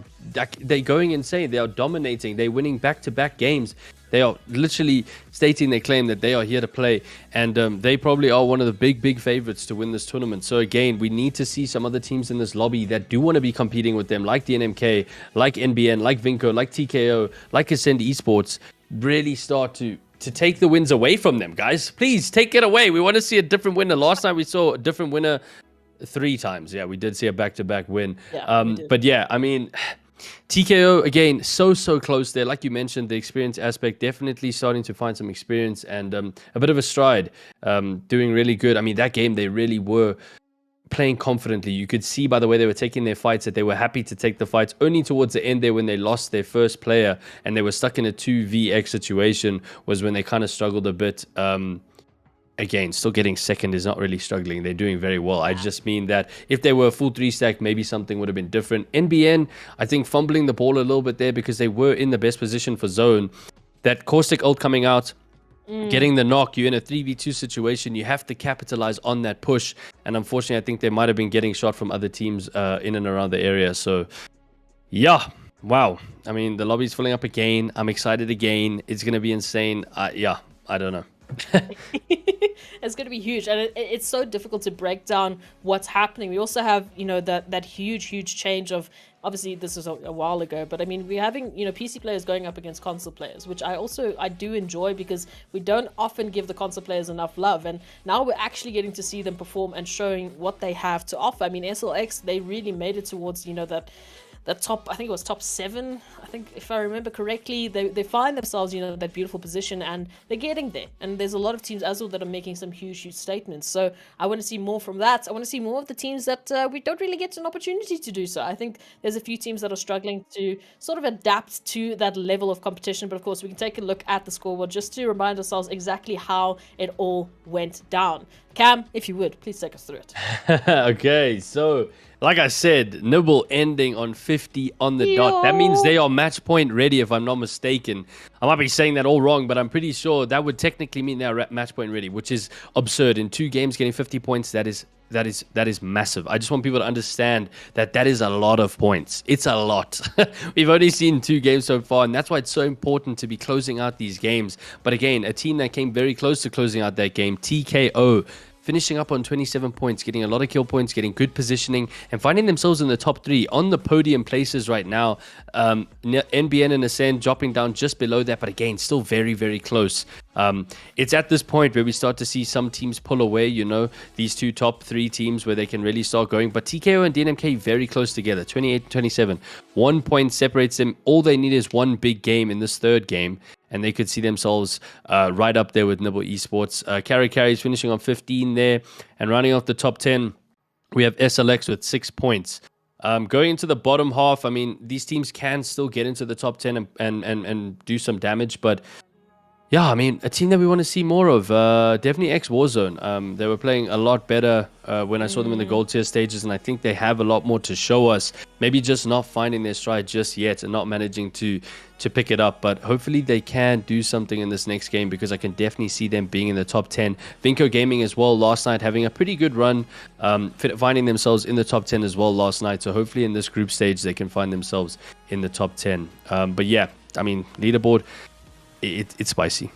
going insane. They are dominating. They're winning back-to-back games. They are literally stating their claim that they are here to play, and they probably are one of the big favorites to win this tournament. So again, we need to see some other teams in this lobby that do want to be competing with them, like DNMK, like NBN, like Vinco, like TKO, like Ascend Esports, really start to take the wins away from them, guys. Please take it away. We want to see a different winner. Last night we saw a different winner 3 times. Yeah, we did see a back-to-back win. Yeah, but yeah, I mean, TKO, again, so close there. Like you mentioned, the experience aspect, definitely starting to find some experience and a bit of a stride, doing really good. I mean, that game, they really were playing confidently. You could see by the way they were taking their fights that they were happy to take the fights. Only towards the end there, when they lost their first player and they were stuck in a 2vx situation, was when they kind of struggled a bit. Again, still getting second is not really struggling. They're doing very well. I just mean that if they were a full 3-stack, maybe something would have been different. NBN, I think, fumbling the ball a little bit there because they were in the best position for zone. That Caustic ult coming out, getting the knock, you're in a 3v2 situation. You have to capitalize on that push. And unfortunately, I think they might have been getting shot from other teams in and around the area. So, yeah. Wow. I mean, the lobby's filling up again. I'm excited again. It's going to be insane. Yeah, I don't know. It's going to be huge, and it's so difficult to break down what's happening. We also have, you know, that huge change of, obviously this is a while ago, but I mean, we're having, you know, PC players going up against console players, which I do enjoy, because we don't often give the console players enough love, and now we're actually getting to see them perform and showing what they have to offer. I mean, SLX, they really made it towards, you know, that top, I think it was top 7, I think, if I remember correctly. They find themselves, you know, that beautiful position, and they're getting there. And there's a lot of teams as well that are making some huge statements. So I want to see more from that. I want to see more of the teams that we don't really get an opportunity to do so. I think there's a few teams that are struggling to sort of adapt to that level of competition. But of course, we can take a look at the scoreboard just to remind ourselves exactly how it all went down. Cam, if you would, please take us through it. Okay, so like I said, Nibble ending on 50 on the dot. That means they are match point ready, if I'm not mistaken. I might be saying that all wrong, but I'm pretty sure that would technically mean they're match point ready, which is absurd. In 2 games, getting 50 points, that is massive. I just want people to understand that is a lot of points. It's a lot. We've only seen 2 games so far, and that's why it's so important to be closing out these games. But again, a team that came very close to closing out that game, TKO, finishing up on 27 points, getting a lot of kill points, getting good positioning, and finding themselves in the top 3 on the podium places right now. NBN and Ascend dropping down just below that, but again, still very close. It's at this point where we start to see some teams pull away, you know, these 2 top 3 teams where they can really start going. But TKO and DNMK very close together, 28-27. 1 point separates them. All they need is 1 big game in this 3rd game, and they could see themselves right up there with Nibble Esports. Carry is finishing on 15 there. And rounding off the top 10, we have SLX with 6 points. Going into the bottom half, I mean, these teams can still get into the top 10 and do some damage. But yeah, I mean, a team that we want to see more of, definitely Warzone. They were playing a lot better when I saw them in the gold tier stages, and I think they have a lot more to show us. Maybe just not finding their stride just yet and not managing to pick it up, but hopefully they can do something in this next game, because I can definitely see them being in the top 10. Rto Gaming as well last night, having a pretty good run, finding themselves in the top 10 as well last night. So hopefully in this group stage they can find themselves in the top 10. But yeah, I mean, leaderboard, it's spicy.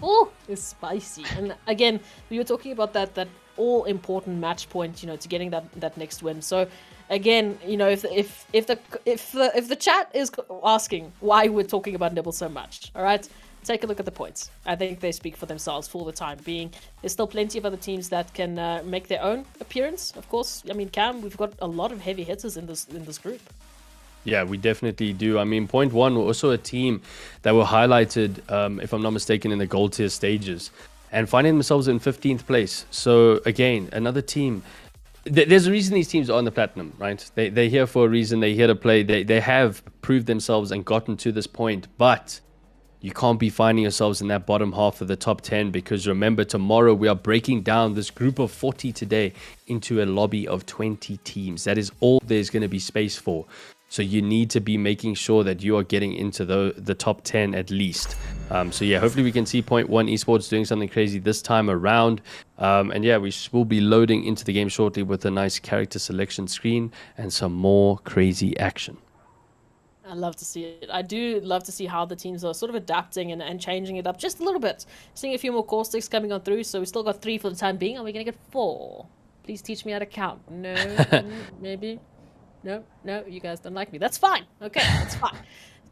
Oh, it's spicy. And again, we were talking about that all important match point, you know, to getting that next win. So again, you know, if the chat is asking why we're talking about Nibble so much, all right, take a look at the points. I think they speak for themselves for the time being. There's still plenty of other teams that can make their own appearance. Of course, I mean, Cam, we've got a lot of heavy hitters in this group. Yeah, we definitely do. I mean, point 1 were also a team that were highlighted, if I'm not mistaken, in the gold tier stages, and finding themselves in 15th place. So again, another team. There's a reason these teams are on the platinum, right? They're here for a reason. They're here to play. They have proved themselves and gotten to this point. But you can't be finding yourselves in that bottom half of the top 10, because remember, tomorrow we are breaking down this group of 40 today into a lobby of 20 teams. That is all there's going to be space for. So you need to be making sure that you are getting into the top 10 at least. So yeah, hopefully we can see Point One Esports doing something crazy this time around. And yeah, we will be loading into the game shortly with a nice character selection screen and some more crazy action. I love to see it. I do love to see how the teams are sort of adapting and changing it up just a little bit. Seeing a few more caustics coming on through, so we still got 3 for the time being. Are we going to get 4? Please teach me how to count. No, maybe. No, you guys don't like me. That's fine. Okay, that's fine.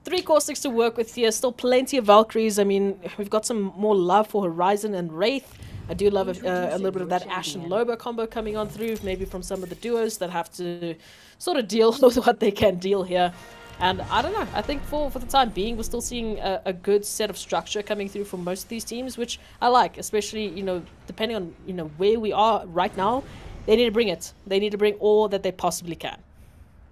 3 caustics to work with here. Still plenty of Valkyries. I mean, we've got some more love for Horizon and Wraith. I do love a little bit of that Ashe and Loba combo coming on through, maybe from some of the duos that have to sort of deal with what they can deal here. And I don't know, I think for the time being, we're still seeing a good set of structure coming through from most of these teams, which I like, especially, you know, depending on, you know, where we are right now. They need to bring it. They need to bring all that they possibly can.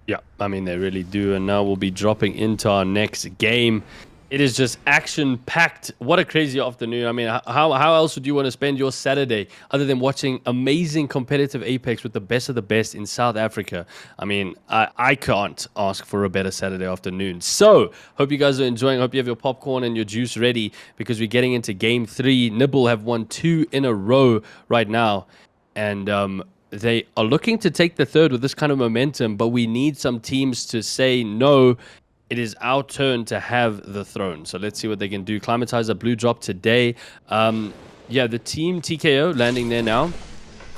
Yeah, I mean, they really do. And now we'll be dropping into our next game. It is just action-packed. What a crazy afternoon. I mean, how else would you want to spend your Saturday other than watching amazing competitive Apex with the best of the best in South Africa? I mean, I can't ask for a better Saturday afternoon. So, hope you guys are enjoying. Hope you have your popcorn and your juice ready, because we're getting into Game 3. Nibble have won 2 in a row right now. And they are looking to take the third with this kind of momentum, but we need some teams to say no. It is our turn to have the throne. So let's see what they can do. Climatizer blue drop today. Yeah, the team TKO landing there now.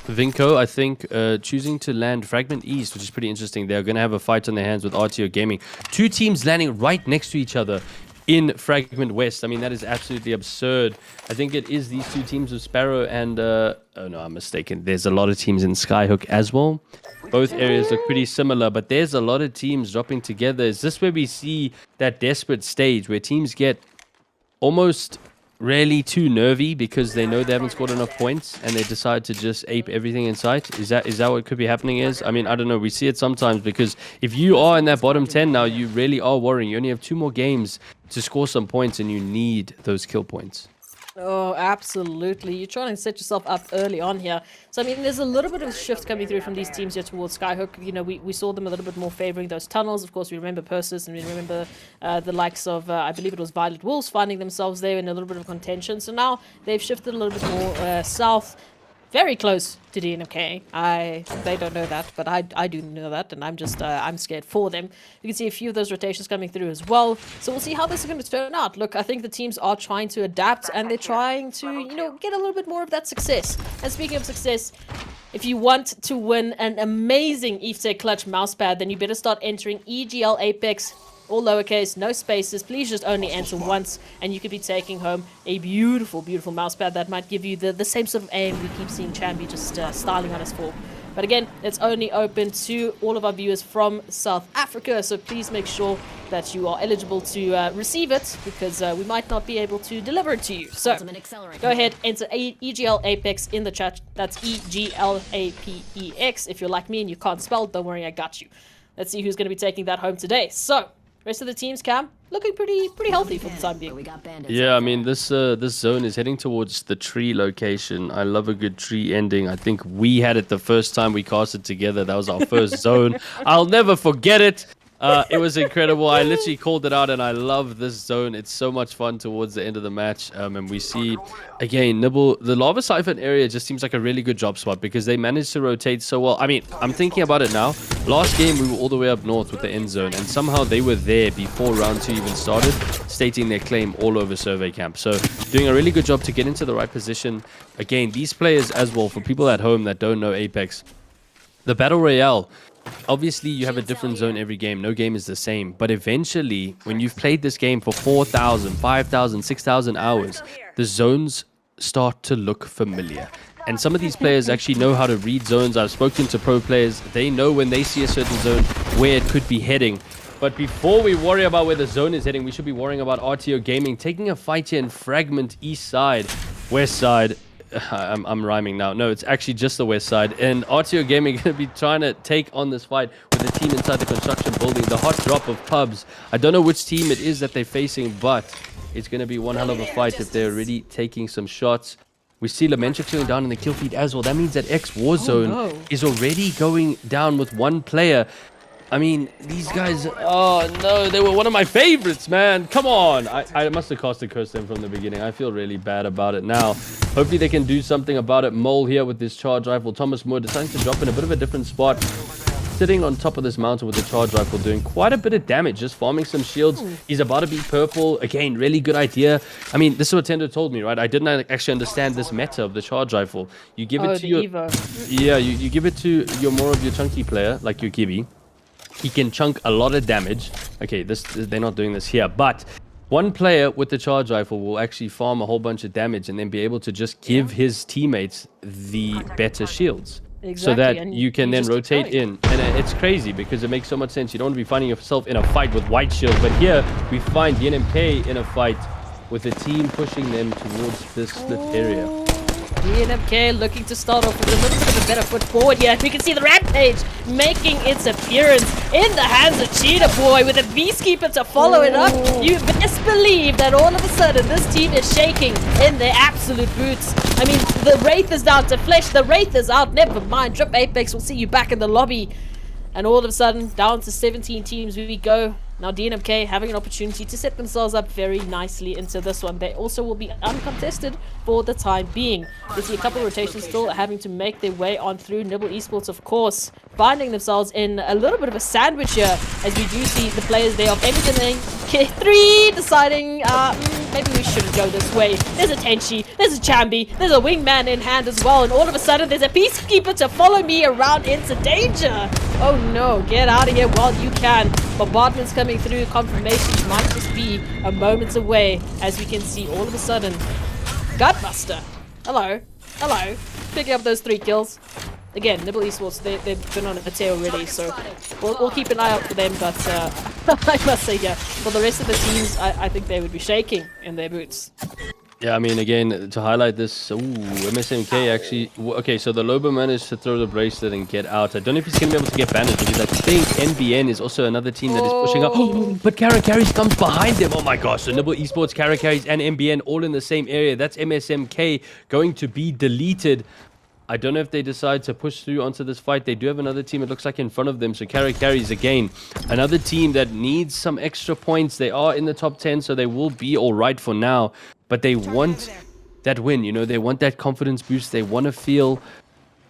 Vinco, I think, choosing to land Fragment East, which is pretty interesting. They're going to have a fight on their hands with Rto Gaming. 2 teams landing right next to each other in Fragment West. I mean, that is absolutely absurd. I think it is these 2 teams of Sparrow and... oh, no, I'm mistaken. There's a lot of teams in Skyhook as well. Both areas look pretty similar, but there's a lot of teams dropping together. Is this where we see that desperate stage where teams get almost really too nervy because they know they haven't scored enough points and they decide to just ape everything in sight? Is that what could be happening? I mean, I don't know. We see it sometimes, because if you are in that bottom 10 now, you really are worrying. You only have 2 more games to score some points, and you need those kill points. Oh, absolutely. You're trying to set yourself up early on here. So, I mean, there's a little bit of a shift coming through from these teams here towards Skyhook. You know, we saw them a little bit more favoring those tunnels. Of course, we remember Persis, and we remember the likes of, I believe it was Violet Wolves, finding themselves there in a little bit of contention. So now they've shifted a little bit more south. Very close to DNFK. They don't know that, but I do know that, and I'm just I'm scared for them. You can see a few of those rotations coming through as well. So we'll see how this is going to turn out. Look, I think the teams are trying to adapt, and they're trying to, you know, get a little bit more of that success. And speaking of success, if you want to win an amazing EVTech Clutch mousepad, then you better start entering EGL Apex. All lowercase, no spaces. Please just only enter once, and you could be taking home a beautiful, beautiful mousepad that might give you the same sort of aim we keep seeing Chambi just styling on us for. But again, it's only open to all of our viewers from South Africa, so please make sure that you are eligible to receive it, because we might not be able to deliver it to you. So go ahead, enter EGL Apex in the chat. That's EGL Apex. If you're like me and you can't spell, don't worry, I got you. Let's see who's going to be taking that home today. So, rest of the teams, Cam, looking pretty healthy for the time being. Yeah, I mean, this zone is heading towards the tree location. I love a good tree ending. I think we had it the first time we casted together. That was our first zone. I'll never forget it. It was incredible. I literally called it out, and I love this zone. It's so much fun towards the end of the match. And we see, again, Nibble, the Lava Siphon area just seems like a really good job spot, because they managed to rotate so well. I mean, I'm thinking about it now. Last game, we were all the way up north with the end zone, and somehow they were there before round 2 even started, stating their claim all over Survey Camp. So doing a really good job to get into the right position. Again, these players as well, for people at home that don't know Apex, the Battle Royale, obviously you have a different zone every game. No game is the same. But eventually, when you've played this game for 4,000, 5,000, 6,000 hours, the zones start to look familiar. And some of these players actually know how to read zones. I've spoken to pro players. They know when they see a certain zone where it could be heading. But before we worry about where the zone is heading, we should be worrying about Rto Gaming taking a fight here in Fragment East side, West side. I'm rhyming now. No, it's actually just the west side. And Rto Gaming going to be trying to take on this fight with the team inside the construction building. The hot drop of pubs. I don't know which team it is that they're facing, but It's going to be one hell of a fight if they're already taking some shots. We see Lamenchik going down in the kill feed as well. That means that X Warzone is already going down with one player. I mean, these guys, oh no, they were one of my favorites, man. Come on. I must have cast a curse them from the beginning. I feel really bad about it now. Hopefully they can do something about it. Mole here with this charge rifle. Thomas Moore deciding to drop in a bit of a different spot. Sitting on top of this mountain with the charge rifle, doing quite a bit of damage, just farming some shields. He's about to be purple. Again, really good idea. I mean, this is what Tendo told me, right? I didn't actually understand this meta of the charge rifle. You give it to your... Evo. Yeah, you give it to your more of your chunky player, like your Gibby. He can chunk a lot of damage. Okay, they're not doing this here, but one player with the charge rifle will actually farm a whole bunch of damage and then be able to just give his teammates the better shields. Exactly. So that and you can then rotate in. And it's crazy because it makes so much sense. You don't want to be finding yourself in a fight with white shield. But here we find DNMK in a fight with the team pushing them towards this split area. DNMK looking to start off with a little bit of a better foot forward here. We can see the Rampage making its appearance in the hands of Cheetah Boy with a Beastkeeper to follow it up. You best believe that all of a sudden this team is shaking in their absolute boots. I mean, the Wraith is down to Flesh. The Wraith is out. Never mind. Drip Apex. We'll see you back in the lobby. And all of a sudden, down to 17 teams we go. Now DNMK having an opportunity to set themselves up very nicely into this one. They also will be uncontested for the time being. We see a couple of rotations still having to make their way on through. Nibble Esports, of course, finding themselves in a little bit of a sandwich here, as we do see the players there of Emerson K3 deciding, maybe we shouldn't go this way. There's a Tenchi, there's a Chambi, there's a wingman in hand as well, and all of a sudden there's a Peacekeeper to follow me around into danger. Oh no, get out of here while you can. Bombardment's coming through, confirmation might just be a moment away, as we can see all of a sudden. Gutbuster, hello, picking up those 3 kills. Again, Nibble Esports, they've been on a tear already, so we'll keep an eye out for them, but I must say, yeah, for the rest of the teams, I think they would be shaking in their boots. Yeah, I mean, again, to highlight this, MSMK actually... Okay, so the Lobo managed to throw the bracelet and get out. I don't know if he's going to be able to get banished, because I think NBN is also another team that is pushing up. But Kara Carries comes behind them. Oh my gosh, so Nibble Esports, Kara Carries, and NBN all in the same area. That's MSMK going to be deleted. I don't know if they decide to push through onto this fight. They do have another team, it looks like, in front of them. So Kara Carries, again, another team that needs some extra points. They are in the top 10, so they will be all right for now. But they want that win, you know. They want that confidence boost. They want to feel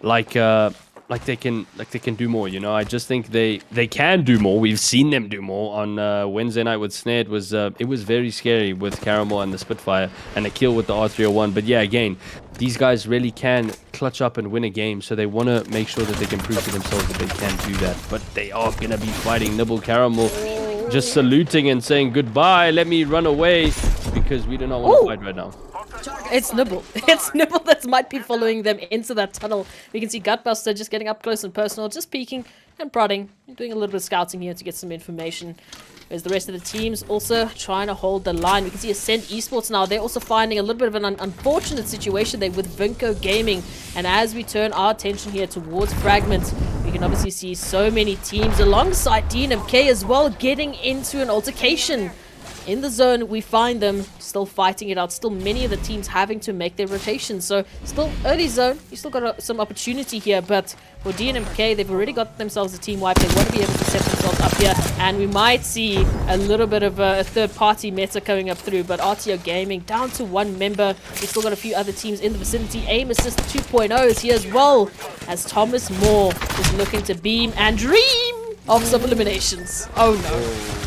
like they can do more, you know. I just think they can do more. We've seen them do more on Wednesday night with Snare. It was very scary with Caramel and the Spitfire and the kill with the R301. But yeah, again, these guys really can clutch up and win a game, so they want to make sure that they can prove to themselves that they can do that. But they are going to be fighting. Nibble Caramel just saluting and saying goodbye, let me run away, because we do not want to fight right now. It's Nibble. It's Nibble that might be following them into that tunnel. We can see Gutbuster just getting up close and personal, just peeking and prodding, doing a little bit of scouting here to get some information. Whereas the rest of the teams also trying to hold the line. We can see Ascent Esports now. They're also finding a little bit of an unfortunate situation there with Rto Gaming. And as we turn our attention here towards Fragment, we can obviously see so many teams alongside DNMK as well getting into an altercation. In the zone, we find them still fighting it out. Still many of the teams having to make their rotations. So still early zone. You still got some opportunity here. But for DNMK, they've already got themselves a team wipe. They want to be able to set themselves up here. And we might see a little bit of a third-party meta coming up through. But Rto Gaming down to 1 member. We've still got a few other teams in the vicinity. Aim Assist 2.0 is here as well, as Thomas Moore is looking to beam and dream of some eliminations. Oh no.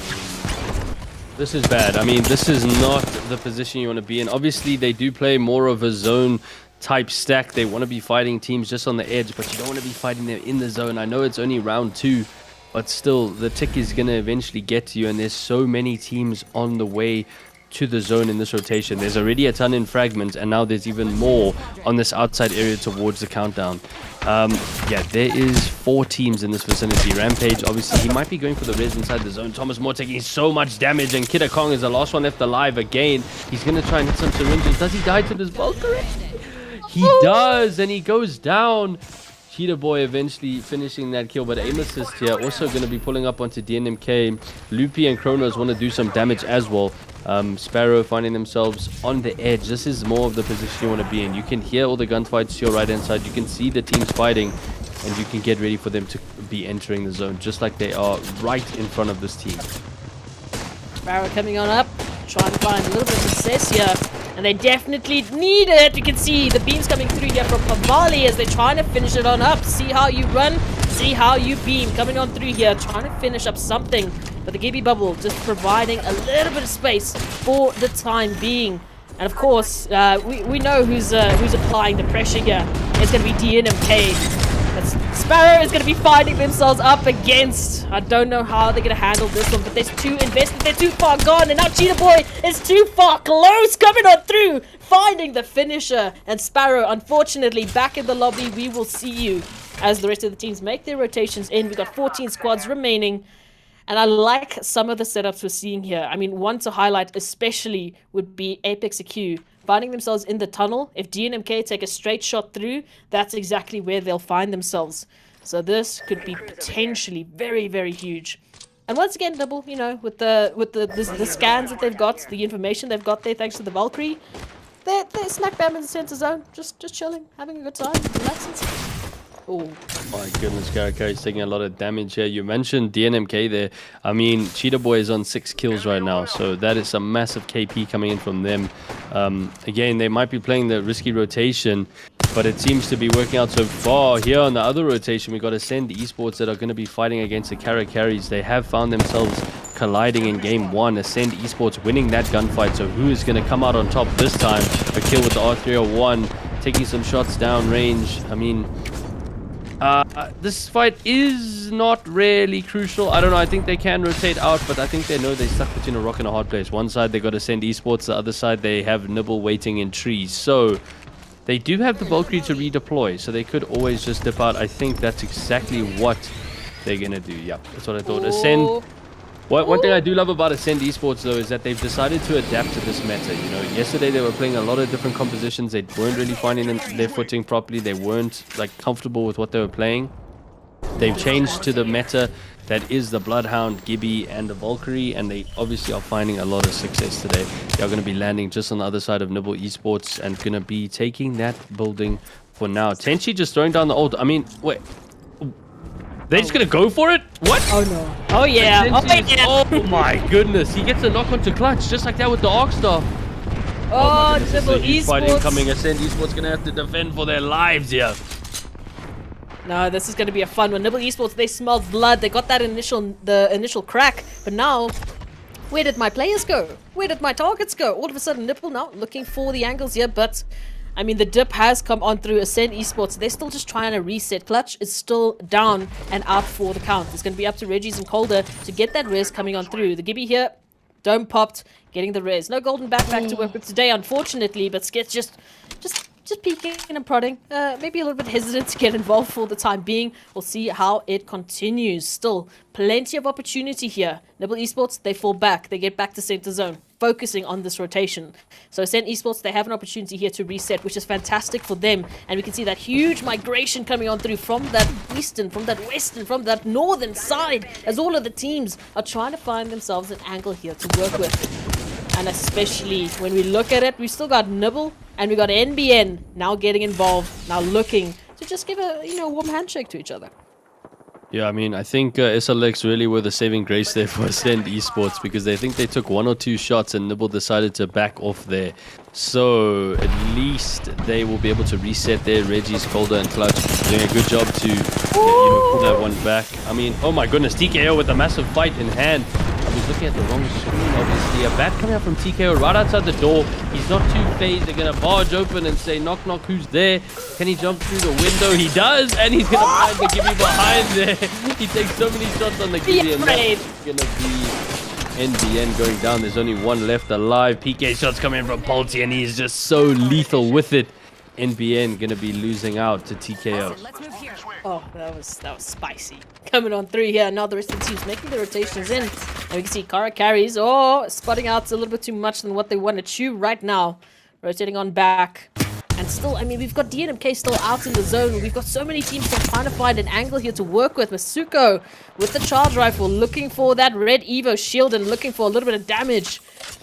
This is bad. I mean, this is not the position you want to be in. Obviously, they do play more of a zone type stack. They want to be fighting teams just on the edge, but you don't want to be fighting them in the zone. I know it's only round 2, but still, the tick is going to eventually get to you, and there's so many teams on the way to the zone in this rotation. There's already a ton in Fragment, and now there's even more on this outside area towards the countdown. Yeah, there is 4 teams in this vicinity. Rampage, obviously, he might be going for the res inside the zone. Thomas Moore taking so much damage, and Kidda Kong is the last one left alive again. He's going to try and hit some syringes. Does he die to this Valkyrie? He does, and he goes down. Cheetah Boy eventually finishing that kill, but aim assist here also going to be pulling up onto DNMK. Loopy and Kronos want to do some damage as well. Sparrow finding themselves on the edge. This is more of the position you want to be in. You can hear all the gunfights to your right hand side. You can see the teams fighting, and you can get ready for them to be entering the zone, just like they are right in front of this team. Sparrow coming on up, trying to find a little bit of success here, and they definitely need it. You can see the beams coming through here from Pavali as they're trying to finish it on up. See how you run, see how you beam, coming on through here, trying to finish up something. But the Gibby bubble just providing a little bit of space for the time being. And of course, we know who's applying the pressure here. It's going to be DNMK. Sparrow is going to be finding themselves up against. I don't know how they're going to handle this one, but there's two invested. They're too far gone, and now Cheetah Boy is too far close, coming on through, finding the finisher. And Sparrow, unfortunately, back in the lobby. We will see you as the rest of the teams make their rotations in. We've got 14 squads remaining. And I like some of the setups we're seeing here. I mean, one to highlight especially would be Apex EQ. Finding themselves in the tunnel. If DNMK take a straight shot through, that's exactly where they'll find themselves. So this could be potentially very, very huge. And once again, Double, you know, with the scans that they've got, the information they've got there, thanks to the Valkyrie, they're smack bam in the center zone, just chilling, having a good time, relaxing. Oh my goodness, Camceej taking a lot of damage here. You mentioned DNMK there. I mean, Cheetah Boy is on 6 kills right now, so that is a massive KP coming in from them. Again, they might be playing the risky rotation, but it seems to be working out so far. Here on the other rotation, we got Ascend Esports that are going to be fighting against the carries. They have found themselves colliding in game 1. Ascend Esports winning that gunfight, so who is going to come out on top this time? A kill with the R301, taking some shots down range. I mean, this fight is not really crucial. I don't know. I think they can rotate out, but I think they know they're stuck between a rock and a hard place. One side, they got to send Esports. The other side, they have Nibble waiting in trees. So they do have the Valkyrie to redeploy, so they could always just dip out. I think that's exactly what they're going to do. Yeah, that's what I thought. Ascend. One thing I do love about Ascend Esports, though, is that they've decided to adapt to this meta. You know, yesterday they were playing a lot of different compositions. They weren't really finding their footing properly. They weren't, like, comfortable with what they were playing. They've changed to the meta that is the Bloodhound, Gibby, and the Valkyrie, and they obviously are finding a lot of success today. They are going to be landing just on the other side of Nibble Esports and going to be taking that building for now. Tenchi just throwing down the ult. I mean, wait. They're just gonna go for it? What? Oh no. Oh yeah. Oh my goodness. He gets a knock onto Clutch, just like that with the Arc Star. Oh, Nibble Esports. Fighting coming. Esports. Ascend Esports gonna have to defend for their lives here. No, this is gonna be a fun one. Nibble Esports, they smelled blood. They got that initial crack. But now, where did my players go? Where did my targets go? All of a sudden, Nibble now looking for the angles here, but I mean, the dip has come on through Ascend Esports. They're still just trying to reset. Clutch is still down and out for the count. It's going to be up to Reggie's and Calder to get that res coming on through. The Gibby here, dome popped, getting the res. No golden backpack to work with today, unfortunately, but Skits just peeking and prodding. Maybe a little bit hesitant to get involved for the time being. We'll see how it continues. Still, plenty of opportunity here. Nibble Esports, they fall back. They get back to center zone, focusing on this rotation. So Ascend Esports, they have an opportunity here to reset, which is fantastic for them. And we can see that huge migration coming on through from that eastern, from that western, from that northern side, as all of the teams are trying to find themselves an angle here to work with. And especially when we look at it, we've still got Nibble and we got NBN now getting involved, now looking to just give a warm handshake to each other. Yeah, I mean, I think SLX really were the saving grace there for Ascend Esports, because they think they took 1 or 2 shots and Nibble decided to back off there. So at least they will be able to reset there. Reggie's, Calder, and Clutch doing a good job to pull that one back. I mean, oh my goodness, TKO with a massive fight in hand. I was looking at the wrong screen, obviously. A bat coming out from TKO right outside the door. He's not too phased. They're going to barge open and say, knock, knock, who's there? Can he jump through the window? He does, and he's going to find the Gibby behind there. He takes so many shots on the Gibby, and that's going to be NBN going down. There's only one left alive. PK shots coming from Polty, and he's just so lethal with it. NBN going to be losing out to TKO. Oh, that was spicy. Coming on through here. Now the rest of the team's making the rotations in. And we can see Kara carries. Oh, spotting out a little bit too much than what they want to chew right now. Rotating on back. And still, I mean, we've got DNMK still out in the zone. We've got so many teams still trying to find an angle here to work with. Masuko with the charge rifle, looking for that red Evo shield and looking for a little bit of damage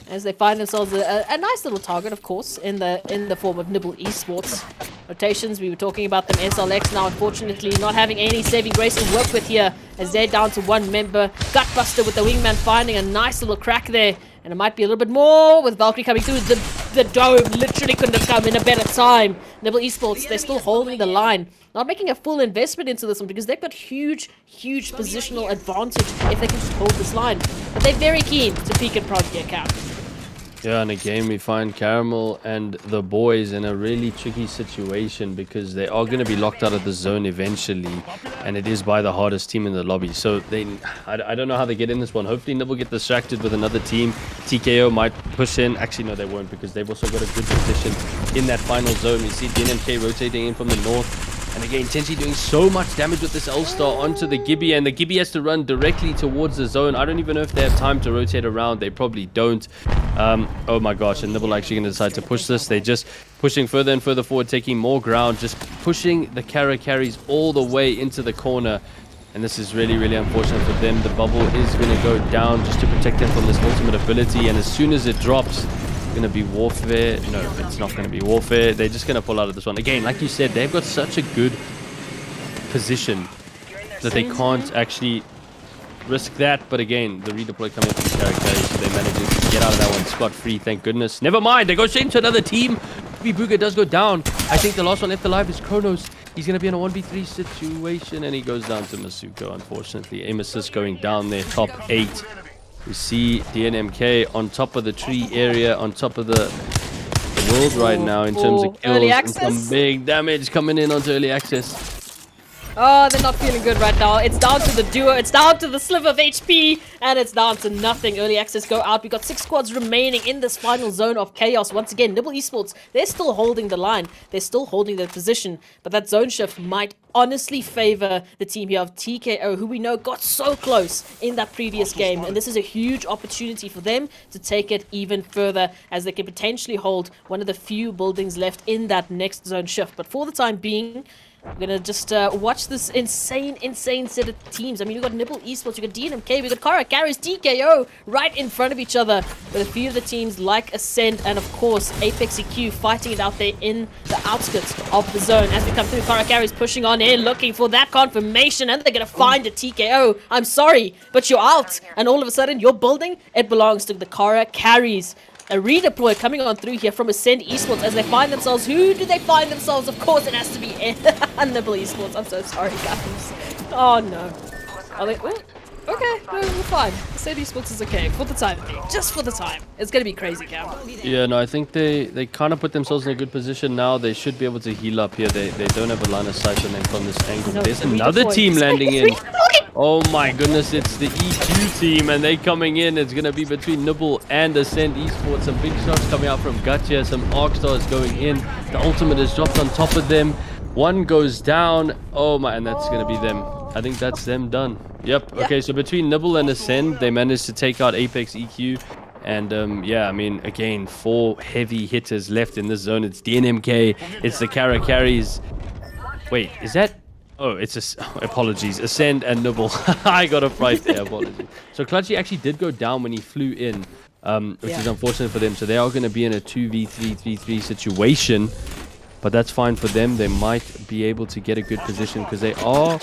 as they find themselves a nice little target, of course, in the form of Nibble Esports. Rotations, we were talking about them. SLX now, unfortunately, not having any saving grace to work with here as they're down to one member. Gutbuster with the wingman finding a nice little crack there. And it might be a little bit more with Valkyrie coming through. The dome literally couldn't have come in a better time. Nibble Esports, they're still holding the line. Not making a full investment into this one because they've got huge positional advantage if they can just hold this line. But they're very keen to peek and prod the account. Yeah, and again, we find Caramel and the boys in a really tricky situation because they are going to be locked out of the zone eventually, and it is by the hardest team in the lobby. So I don't know how they get in this one. Hopefully, Nibble get distracted with another team. TKO might push in. Actually, no, they won't because they've also got a good position in that final zone. We see DNMK rotating in from the north. And again, Tenchi doing so much damage with this L-Star onto the Gibby, and the Gibby has to run directly towards the zone. I don't even know if they have time to rotate around. They probably don't. Oh my gosh, and Nibble actually going to decide to push this. They're just pushing further and further forward, taking more ground, just pushing the Kara carries all the way into the corner. And this is really unfortunate for them. The bubble is going to go down just to protect them from this ultimate ability, and as soon as it drops, going to be warfare. No, it's not going to be warfare. They're just going to pull out of this one. Again, like you said, they've got such a good position that they can't actually risk that. But again, the redeploy coming from the characters, so they managed to get out of that one scot-free, thank goodness. Never mind, they go straight into another team. Buga does go down. I think the last one left alive is Kronos. He's going to be in a 1v3 situation, and he goes down to Masuko, unfortunately. Aim assist going down there, top 8. We see DNMK on top of the tree area, on top of the world right now in terms of kills and some big damage coming in onto early access. Oh, they're not feeling good right now. It's down to the duo, it's down to the sliver of HP, and it's down to nothing. Early access go out. We got 6 squads remaining in this final zone of chaos. Once again, Nibble Esports, they're still holding the line. They're still holding their position, but that zone shift might honestly favor the team here of TKO, who we know got so close in that previous game, and this is a huge opportunity for them to take it even further as they can potentially hold one of the few buildings left in that next zone shift. But for the time being, we're gonna just watch this insane set of teams. I mean, we got Nibble Esports, we got DNMK, we got Kara Carries, TKO right in front of each other, with a few of the teams like Ascend and of course Apex EQ fighting it out there in the outskirts of the zone. As we come through, Kara Carries pushing on in, looking for that confirmation, and they're gonna find a TKO. I'm sorry, but you're out, and all of a sudden your building, it belongs to the Kara Carries. A redeploy coming on through here from Ascend Esports as they find themselves. Who do they find themselves? Of course, it has to be Nibble Esports. I'm so sorry, guys. Oh no. Are they? Ooh, okay, no, we're fine. Ascend Esports is okay for the time being. Just for the time. It's gonna be crazy, Cam. Yeah, no, I think they kind of put themselves in a good position now. They should be able to heal up here. They don't have a line of sight on them from this angle. No, there's another team landing in. Oh my goodness, it's the EQ team, and they coming in. It's going to be between Nibble and Ascend Esports. Some big shots coming out from Gutcha, some arc stars going in. The ultimate is dropped on top of them. One goes down. Oh my, and that's going to be them. I think that's them done. Yep. Okay, so between Nibble and Ascend, they managed to take out Apex EQ. And yeah, I mean, again, 4 heavy hitters left in this zone. It's DNMK, it's the Kara Carries. Wait, is that... Oh, it's apologies. Ascend and Nibble. I got a fright there. Apologies. So Clutchy actually did go down when he flew in, which is unfortunate for them. So they are going to be in a 2v3 situation, but that's fine for them. They might be able to get a good position because they are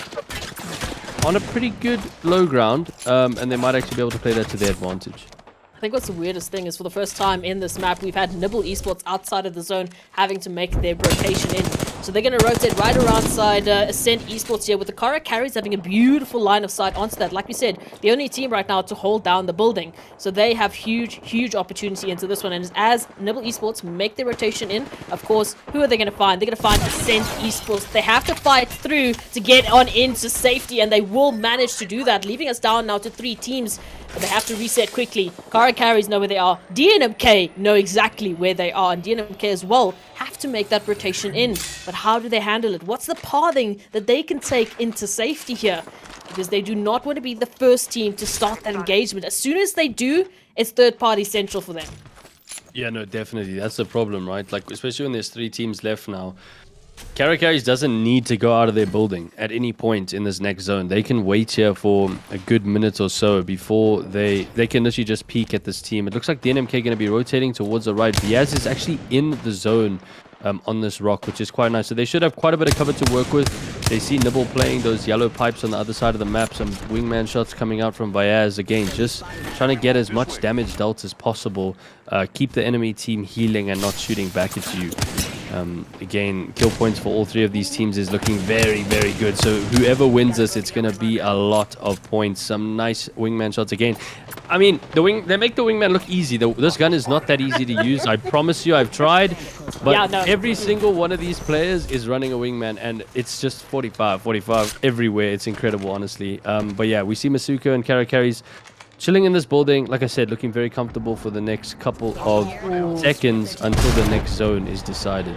on a pretty good low ground, and they might actually be able to play that to their advantage. I think what's the weirdest thing is for the first time in this map, we've had Nibble Esports outside of the zone having to make their rotation in. So they're going to rotate right around side Ascend Esports here with the Kara Carries having a beautiful line of sight onto that. Like we said, the only team right now to hold down the building. So they have huge opportunity into this one. And as Nibble Esports make their rotation in, of course, who are they going to find? They're going to find Ascend Esports. They have to fight through to get on into safety, and they will manage to do that, leaving us down now to 3 teams. But they have to reset quickly. Kara Carries know where they are. DNMK know exactly where they are. And DNMK as well have to make that rotation in. But how do they handle it? What's the pathing that they can take into safety here? Because they do not want to be the first team to start that engagement. As soon as they do, it's third party central for them. Yeah, no, definitely. That's the problem, right? Like, especially when there's 3 teams left now. Carries doesn't need to go out of their building at any point in this next zone. They can wait here for a good minute or so before they can literally just peek at this team. It looks like the NMK going to be rotating towards the right. Diaz is actually in the zone on this rock, which is quite nice. So they should have quite a bit of cover to work with. They see Nibble playing those yellow pipes on the other side of the map. Some wingman shots coming out from Viaz. Again, just trying to get as much damage dealt as possible. Keep the enemy team healing and not shooting back at you. Again, kill points for all 3 of these teams is looking very, very good. So whoever wins this, it's going to be a lot of points. Some nice wingman shots again. I mean, they make the wingman look easy. This gun is not that easy to use. I promise you, I've tried. But Yeah, no. every single one of these players is running a wingman, and it's just 45 everywhere. It's incredible, honestly. But yeah, we see Masuko and Carries chilling in this building, like I said, looking very comfortable for the next couple of seconds until the next zone is decided.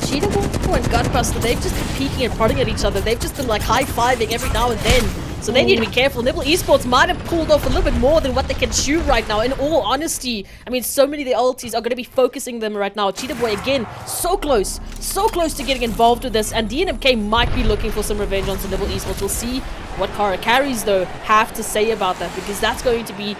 Cheetah and Gunbuster, they've just been peeking and prodding at each other. They've just been like high-fiving every now and then. So they need to be careful. Nibble Esports might have pulled off a little bit more than what they can shoot right now. In all honesty, I mean, so many of the ultis are going to be focusing them right now. Cheetah Boy, again, so close to getting involved with this. And DNMK might be looking for some revenge on Nibble Esports. We'll see what Carries, though, have to say about that, because that's going to be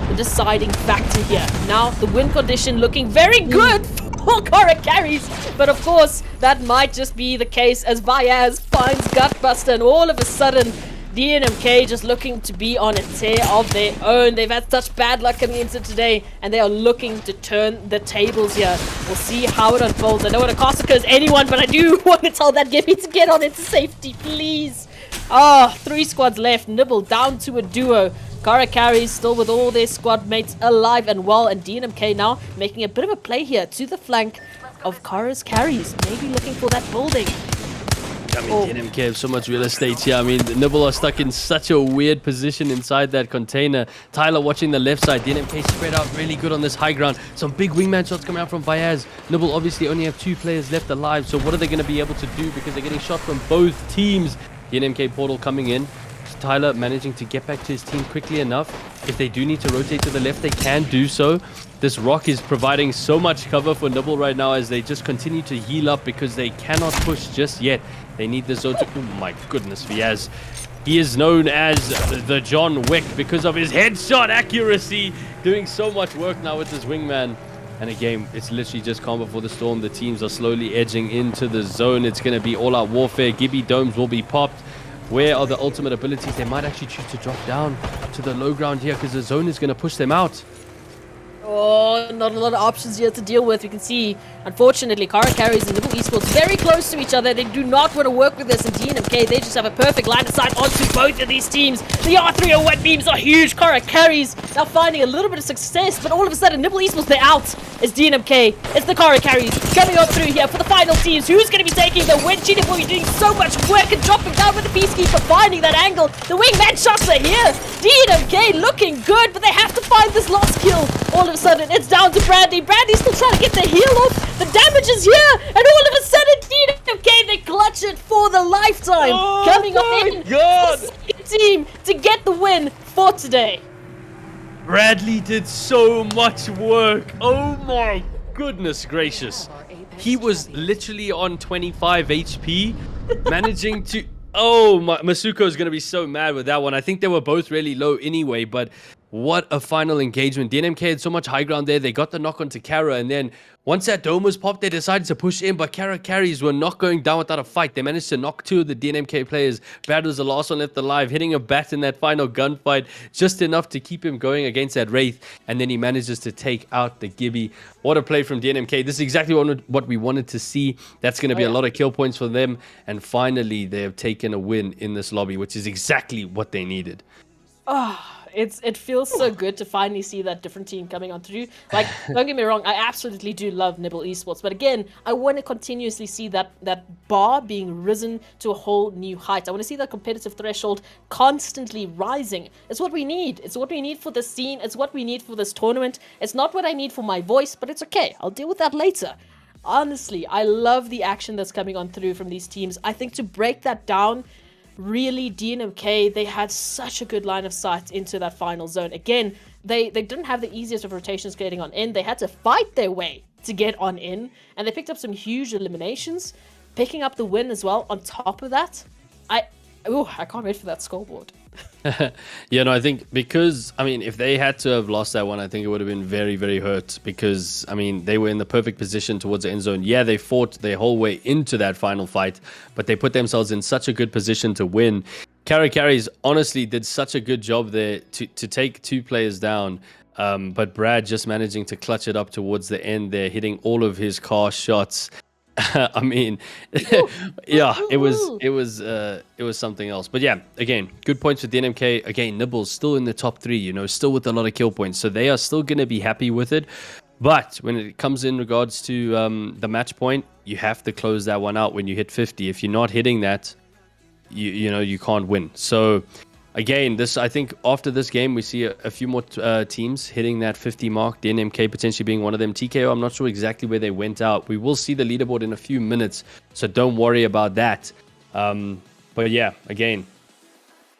the deciding factor here. Now, the win condition looking very good for Carries, but of course, that might just be the case as Viaz finds Gutbuster, and all of a sudden, DNMK just looking to be on a tear of their own. They've had such bad luck coming into today, and they are looking to turn the tables here. We'll see how it unfolds. I don't want to cast curse anyone, but I do want to tell that Gibby to get on into safety, please. 3 squads left. Nibble down to a duo. Carries still with all their squad mates alive and well, and DNMK now making a bit of a play here to the flank of Carries, maybe looking for that building. I mean, DNMK have so much real estate here. I mean, Nibble are stuck in such a weird position inside that container. Tyler watching the left side. DNMK spread out really good on this high ground. Some big wingman shots coming out from Viaz. Nibble obviously only have 2 players left alive. So what are they going to be able to do? Because they're getting shot from both teams. DNMK portal coming in. Tyler managing to get back to his team quickly enough. If they do need to rotate to the left, they can do so. This rock is providing so much cover for Nibble right now as they just continue to heal up because they cannot push just yet. They need the zone to... Oh my goodness, Viaz. He is known as the John Wick because of his headshot accuracy. Doing so much work now with his wingman. And again, it's literally just calm before the storm. The teams are slowly edging into the zone. It's going to be all-out warfare. Gibby domes will be popped. Where are the ultimate abilities? They might actually choose to drop down to the low ground here because the zone is going to push them out. Oh, not a lot of options here to deal with. You can see, unfortunately, Carries and Nibble Esports very close to each other. They do not want to work with this, and DNMK, they just have a perfect line of sight onto both of these teams. The R301 beams are huge. Carries now finding a little bit of success, but all of a sudden, Nibble Esports, they're out. It's DNMK. It's the Carries coming up through here for the final teams. Who's going to be taking the win? Cheetah Boy doing so much work and dropping down with the Peacekeeper, finding that angle. The wingman shots are here. DNMK looking good, but they have to find this last kill. All of a sudden, it's down to Brandy. Brandy's still trying to get the heal off. The damage is here, and all of a sudden, DNMK, they clutch it for the lifetime. Coming up in the second team to get the win for today. Bradley did so much work. Oh my goodness gracious. He was literally on 25 HP, managing to... Oh, Masuko is going to be so mad with that one. I think they were both really low anyway, but what a final engagement. DNMK had so much high ground there. They got the knock onto Kara, and then once that dome was popped, they decided to push in, but Carries were not going down without a fight. They managed to knock 2 of the DNMK players. Brad was the last one left alive, hitting a bat in that final gunfight, just enough to keep him going against that Wraith, and then he manages to take out the Gibby. What a play from DNMK. This is exactly what we wanted to see. That's going to be a lot of kill points for them, and finally, they have taken a win in this lobby, which is exactly what they needed. It feels so good to finally see that different team coming on through. Like, don't get me wrong, I absolutely do love Nibble Esports, but again, I want to continuously see that bar being risen to a whole new height. I want to see that competitive threshold constantly rising. It's what we need. It's what we need for this scene. It's what we need for this tournament. It's not what I need for my voice, but it's okay. I'll deal with that later. Honestly, I love the action that's coming on through from these teams. I think to break that down, really, DNMK, they had such a good line of sight into that final zone. Again, they didn't have the easiest of rotations getting on in. They had to fight their way to get on in, and they picked up some huge eliminations, picking up the win as well. On top of that, I can't wait for that scoreboard. Yeah, no, I think because, I mean, if they had to have lost that one, I think it would have been very, very hurt because, I mean, they were in the perfect position towards the end zone. Yeah, they fought their whole way into that final fight, but they put themselves in such a good position to win. Carries honestly did such a good job there to take 2 players down, but Brad just managing to clutch it up towards the end there, hitting all of his car shots. I mean, yeah, it was something else. But yeah, again, good points with the NMK. Again, Nibbles still in the top 3, you know, still with a lot of kill points, so they are still going to be happy with it. But when it comes in regards to the match point, you have to close that one out when you hit 50. If you're not hitting that, you know, you can't win. So again, I think after this game, we see a few more teams hitting that 50 mark. The NMK potentially being one of them. TKO, I'm not sure exactly where they went out. We will see the leaderboard in a few minutes, so don't worry about that. But yeah, again,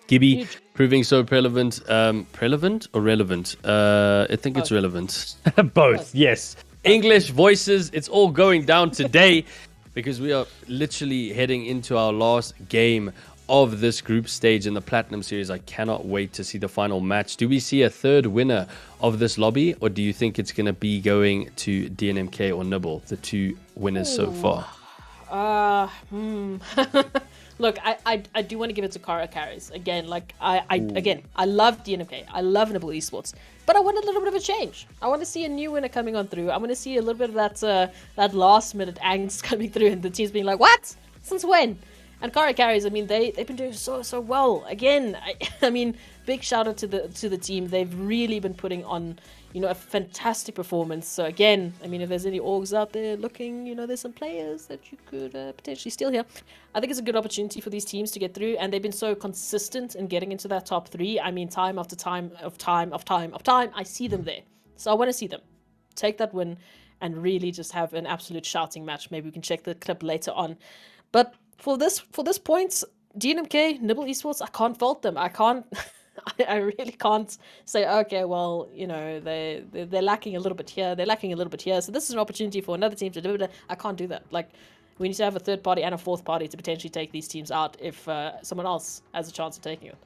Gibby proving so relevant. Relevant or relevant? I think it's relevant. Both, yes. English voices, it's all going down today because we are literally heading into our last game of this group stage in the Platinum Series. I cannot wait to see the final match. Do we see a third winner of this lobby, or do you think it's going to be going to DNMK or Nibble, the 2 winners so far? Look, I do want to give it to Carries. Again, like, I love DNMK. I love Nibble Esports. But I want a little bit of a change. I want to see a new winner coming on through. I want to see a little bit of that last minute angst coming through and the teams being like, what? Since when? And Carries, I mean, they've been doing so well. Again, I mean, big shout out to the team. They've really been putting on, you know, a fantastic performance. So again, I mean, if there's any orgs out there looking, you know, there's some players that you could potentially steal here. I think it's a good opportunity for these teams to get through, and they've been so consistent in getting into that top 3. I mean, time after time, I see them there. So I want to see them take that win and really just have an absolute shouting match. Maybe we can check the clip later on. But for this point, DNMK, Nibble Esports, I can't fault them. I can't. I really can't say, okay, well, you know, they're lacking a little bit here, they're lacking a little bit here, so this is an opportunity for another team to do it. I can't do that. Like, we need to have a third party and a fourth party to potentially take these teams out if someone else has a chance of taking it.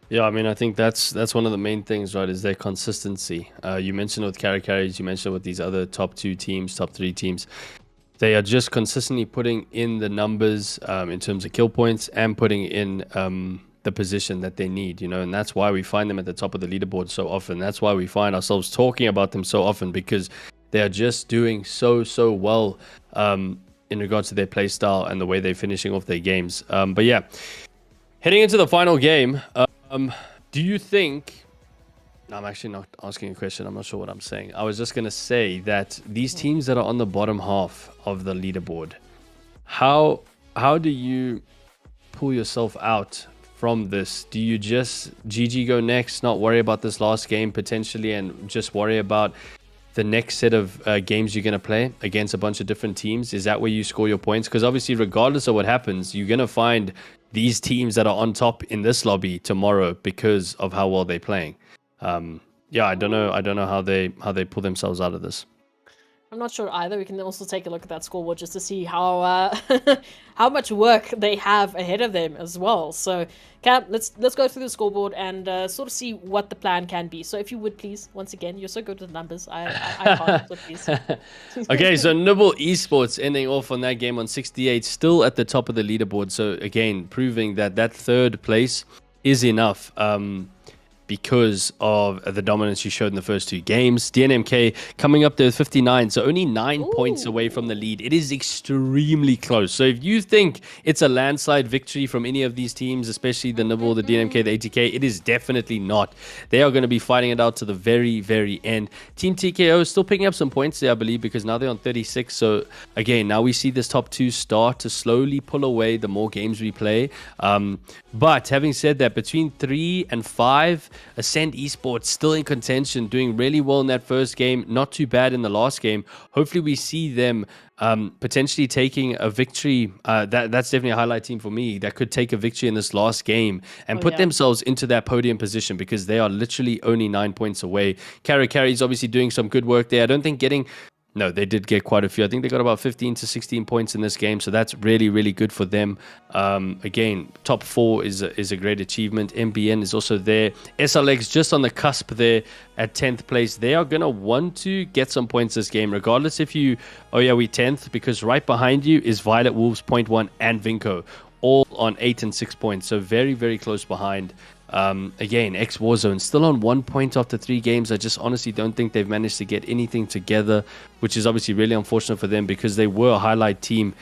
Yeah, I mean, I think that's one of the main things, right, is their consistency. You mentioned with Carries, you mentioned with these other top 2 teams, top 3 teams. They are just consistently putting in the numbers in terms of kill points and putting in the position that they need, you know, and that's why we find them at the top of the leaderboard so often. That's why we find ourselves talking about them so often, because they are just doing so well in regards to their play style and the way they're finishing off their games. But yeah, heading into the final game, do you think... No, I'm actually not asking a question. I'm not sure what I'm saying. I was just going to say that these teams that are on the bottom half of the leaderboard, how do you pull yourself out from this? Do you just GG go next, not worry about this last game potentially, and just worry about the next set of games you're going to play against a bunch of different teams? Is that where you score your points? Because obviously, regardless of what happens, you're going to find these teams that are on top in this lobby tomorrow because of how well they're playing. Yeah, I don't know how they pull themselves out of this. I'm not sure either. We can also take a look at that scoreboard just to see how how much work they have ahead of them as well. So, Cam, let's go through the scoreboard and sort of see what the plan can be. So, if you would please, once again, you're so good with numbers. I can't. So please. Okay, so Nibble Esports ending off on that game on 68, still at the top of the leaderboard. So again, proving that third place is enough. Because of the dominance you showed in the first 2 games. DNMK coming up there with 59, so only 9 points away from the lead. It is extremely close. So if you think it's a landslide victory from any of these teams, especially the Nibble, the DNMK, the ATK, it is definitely not. They are going to be fighting it out to the very, very end. Team TKO is still picking up some points there, I believe, because now they're on 36. So again, now we see this top 2 start to slowly pull away the more games we play. But having said that, between 3 and 5, Ascend Esports still in contention, doing really well in that first game, not too bad in the last game. Hopefully we see them potentially taking a victory. That's definitely a highlight team for me that could take a victory in this last game and put themselves into that podium position, because they are literally only 9 points away. Carry is obviously doing some good work there. I don't think getting... No, they did get quite a few. I think they got about 15 to 16 points in this game, so that's really, really good for them. Again, top 4 is a great achievement. MBN is also there. SLX just on the cusp there at 10th place. They are going to want to get some points this game, regardless if you... Oh yeah, we 10th, because right behind you is Violet Wolves, 0.1, and Vinco, all on 8 and 6 points, so very, very close behind. Again, X Warzone still on 1 point after 3 games. I just honestly don't think they've managed to get anything together, which is obviously really unfortunate for them, because they were a highlight team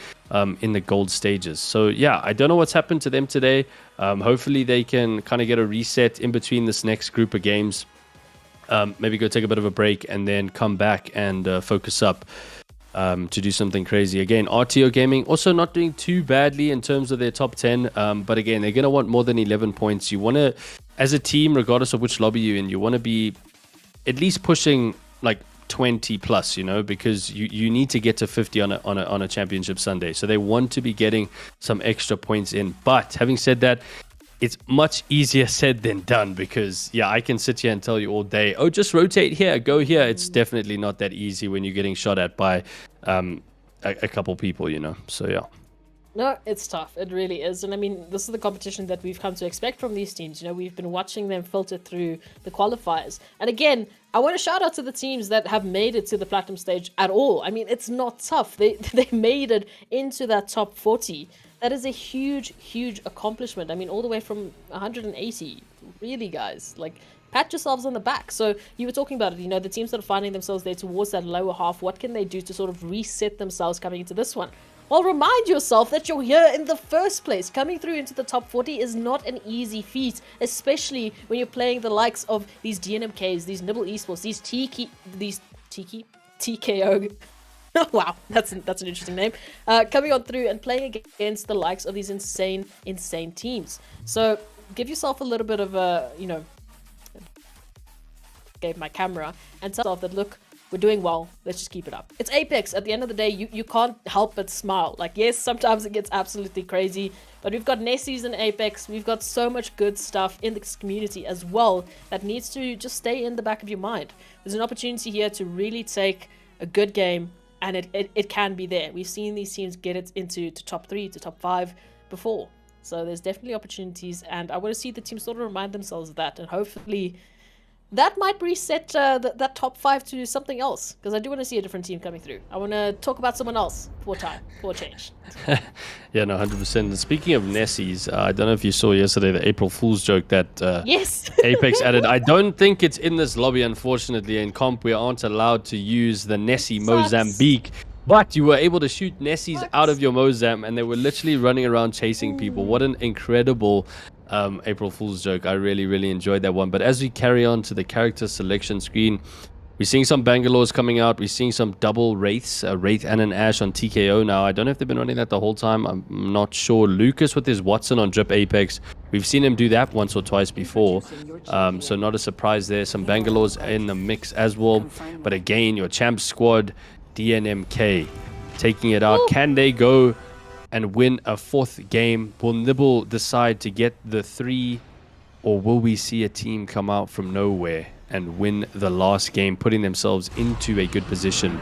in the gold stages. So yeah, I don't know what's happened to them today. Hopefully they can kind of get a reset in between this next group of games. Maybe go take a bit of a break and then come back and focus up to do something crazy. Again, Rto Gaming also not doing too badly in terms of their top 10, but again, they're going to want more than 11 points. You want to, as a team, regardless of which lobby you're in, you want to be at least pushing like 20 plus, you know, because you need to get to 50 on a championship Sunday. So they want to be getting some extra points in. But having said that, it's much easier said than done, because yeah, I can sit here and tell you all day, oh, just rotate here, go here. It's definitely not that easy when you're getting shot at by a couple people, you know. So yeah. No, it's tough. It really is. And I mean, this is the competition that we've come to expect from these teams. You know, we've been watching them filter through the qualifiers. And again, I want to shout out to the teams that have made it to the platinum stage at all. I mean, it's not tough. They made it into that top 40. That is a huge, huge accomplishment. I mean, all the way from 180. Really, guys. Like, pat yourselves on the back. So you were talking about it, you know, the teams that are finding themselves there towards that lower half, what can they do to sort of reset themselves coming into this one? Well, remind yourself that you're here in the first place. Coming through into the top 40 is not an easy feat, especially when you're playing the likes of these DNMKs, these Nibble Esports, these TKO. Wow, that's an interesting name. Coming on through and playing against the likes of these insane teams. So give yourself a little bit of a, you know, gave my camera and tell yourself that, look, we're doing well. Let's just keep it up. It's Apex. At the end of the day, you can't help but smile. Like, yes, sometimes it gets absolutely crazy, but we've got Nessies in Apex. We've got so much good stuff in this community as well that needs to just stay in the back of your mind. There's an opportunity here to really take a good game, and it can be there. We've seen these teams get it into top 3 to top 5 before. So there's definitely opportunities, and I want to see the team sort of remind themselves of that, and hopefully that might reset that top 5 to something else, because I do want to see a different team coming through. I want to talk about someone else for a change. Yeah, no, 100%. Speaking of Nessies, I don't know if you saw yesterday the April Fool's joke that yes. Apex added. I don't think it's in this lobby, unfortunately. In comp, we aren't allowed to use the Nessie Mozambique. But you were able to shoot Nessies out of your Mozam, and they were literally running around chasing people. What an incredible April Fool's joke. I really, really enjoyed that one. But as we carry on to the character selection screen, we're seeing some Bangalores coming out. We're seeing some double Wraiths, a Wraith and an Ash on TKO now. I don't know if they've been running that the whole time. I'm not sure. Lucas with his Watson on Drip Apex. We've seen him do that once or twice before. So not a surprise there. Some Bangalores in the mix as well. But again, your champ squad, DNMK, taking it out. Can they go and win a 4th game? Will Nibble decide to get the 3, or will we see a team come out from nowhere and win the last game, putting themselves into a good position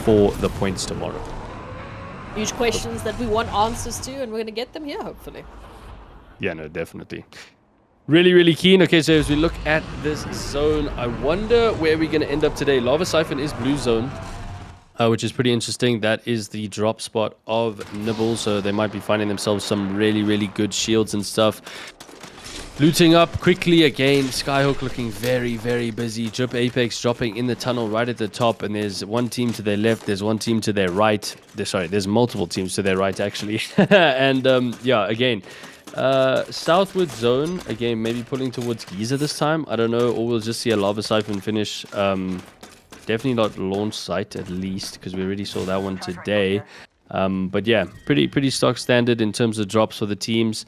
for the points tomorrow? Huge questions that we want answers to, and we're going to get them here, hopefully. Yeah, no, definitely. Really, really keen. Okay, so as we look at this zone, I wonder where we're going to end up today. Lava Siphon is blue zone, which is pretty interesting. That is the drop spot of Nibble, so they might be finding themselves some really, really good shields and stuff. Looting up quickly again. Skyhook looking very, very busy. Drip Apex dropping in the tunnel right at the top, and there's one team to their left, there's one team to their right. There's multiple teams to their right, actually. And yeah, again, southward zone, again, maybe pulling towards Giza this time. I don't know, or we'll just see a Lava Siphon finish. Definitely not launch site, at least, because we already saw that one today. But yeah, pretty stock standard in terms of drops for the teams.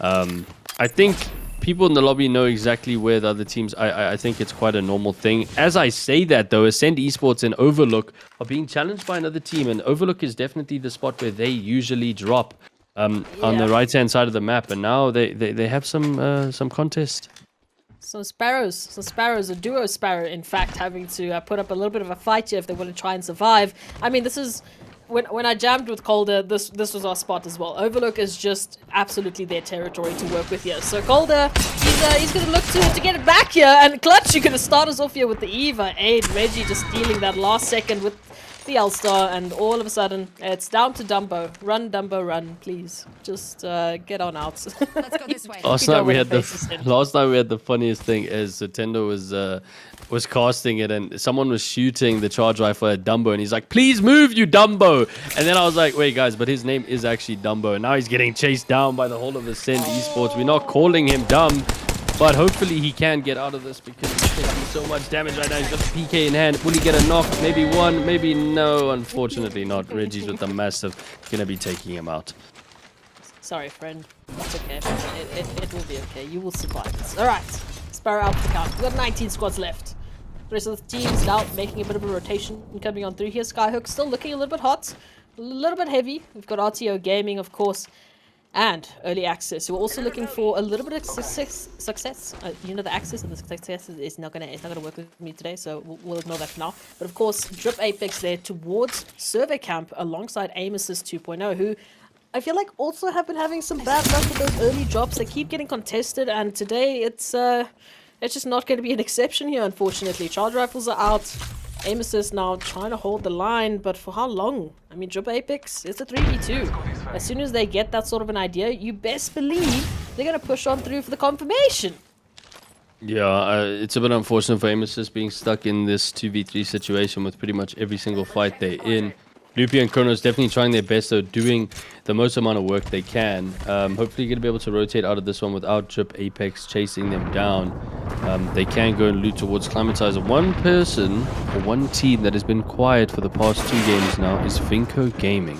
I think people in the lobby know exactly where the other teams. I think it's quite a normal thing. As I say that though, Ascend Esports and Overlook are being challenged by another team, and Overlook is definitely the spot where they usually drop on the right hand side of the map, and now they have some contest. Some sparrows, a duo sparrow, in fact, having to put up a little bit of a fight here if they want to try and survive. I mean, this is when I jammed with Calder, this was our spot as well. Overlook is just absolutely their territory to work with here. So Calder, he's going to look to get it back here, and Clutch, you're going to start us off here with the Eva. Aid, Reggie just stealing that last second with the L-Star, and all of a sudden, it's down to Dumbo. Run, Dumbo, run, please. Just get on out. Let's go this way. Last night we had the funniest thing is Tendo was casting it, and someone was shooting the charge rifle at Dumbo, and he's like, "Please move, you Dumbo!" And then I was like, "Wait, guys, but his name is actually Dumbo, and now he's getting chased down by the whole of Ascend Esports. We're not calling him dumb." But hopefully he can get out of this because he's taking so much damage right now. He's got the PK in hand. Will he get a knock? Maybe one, maybe no. Unfortunately not. Reggie's with the massive. Gonna be taking him out. Sorry, friend. It's okay. It will be okay. You will survive this. Alright. Sparrow out the count. We've got 19 squads left. The rest of the team is now making a bit of a rotation and coming on through here. Skyhook still looking a little bit hot. A little bit heavy. We've got Rto Gaming, of course. And early access. We're also looking for a little bit of success. You know, the access and the success is not gonna work with me today, so we'll ignore that for now. But of course, Drip Apex there towards Survey Camp alongside Aim Assist 2.0, who I feel like also have been having some bad luck with those early drops. They keep getting contested, and today it's just not going to be an exception here, unfortunately. Charge rifles are out. Aim Assist now trying to hold the line, but for how long? I mean, Drip Apex, it's a 3v2. As soon as they get that sort of an idea, you best believe they're going to push on through for the confirmation. Yeah, it's a bit unfortunate for Aim Assist being stuck in this 2v3 situation with pretty much every single fight they're in. Loopy and Chronos definitely trying their best, though, doing the most amount of work they can. Hopefully, going to be able to rotate out of this one without Drip Apex chasing them down. They can go and loot towards Climatizer. One person, or one team that has been quiet for the past 2 games now is Rto Gaming.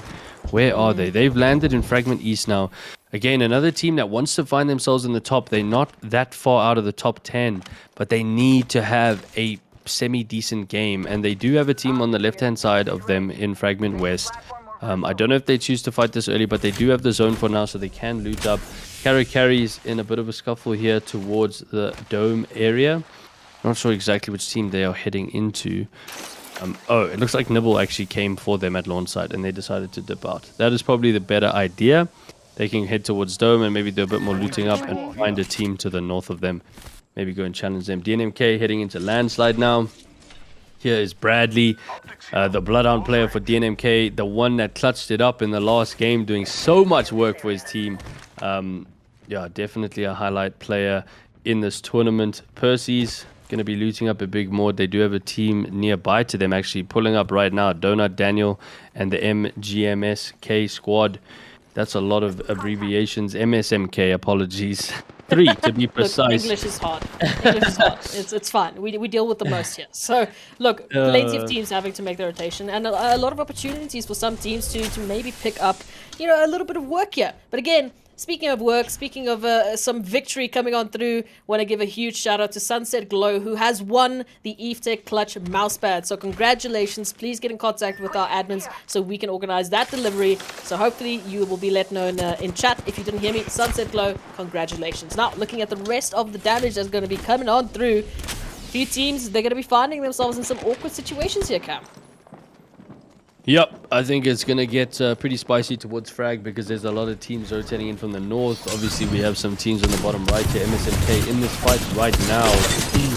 Where are they? They've landed in Fragment East now. Again, another team that wants to find themselves in the top. They're not that far out of the top 10, but they need to have a semi-decent game, and they do have a team on the left-hand side of them in Fragment West. I don't know if they choose to fight this early, but they do have the zone for now, so they can loot up. Carries in a bit of a scuffle here towards the dome area. Not sure exactly which team they are heading into. Oh, it looks like Nibble actually came for them at launch site, and they decided to dip out. That is probably the better idea. They can head towards dome and maybe do a bit more looting up and find a team to the north of them. Maybe go and challenge them. DNMK heading into landslide now. Here is Bradley, the Bloodhound player for DNMK, the one that clutched it up in the last game, doing so much work for his team. Yeah, definitely a highlight player in this tournament. Percy's going to be looting up a big mod. They do have a team nearby to them, actually pulling up right now. Donut Daniel and the MGMSK squad. That's a lot of abbreviations. MSMK, apologies. 3 to be precise. Look, English is hard. English is hard. It's fine. We deal with the most here. So, look, plenty of teams having to make their rotation, and a lot of opportunities for some teams to maybe pick up, you know, a little bit of work here. But again, speaking of work, speaking of some victory coming on through, want to give a huge shout out to Sunset Glow, who has won the EveTech Clutch mousepad. So congratulations. Please get in contact with our admins so we can organize that delivery. So hopefully you will be let know in chat. If you didn't hear me, Sunset Glow, congratulations. Now, looking at the rest of the damage that's going to be coming on through, a few teams, they're going to be finding themselves in some awkward situations here, Cam. Yep, I think it's going to get pretty spicy towards Frag because there's a lot of teams rotating in from the north. Obviously, we have some teams on the bottom right here. MSMK in this fight right now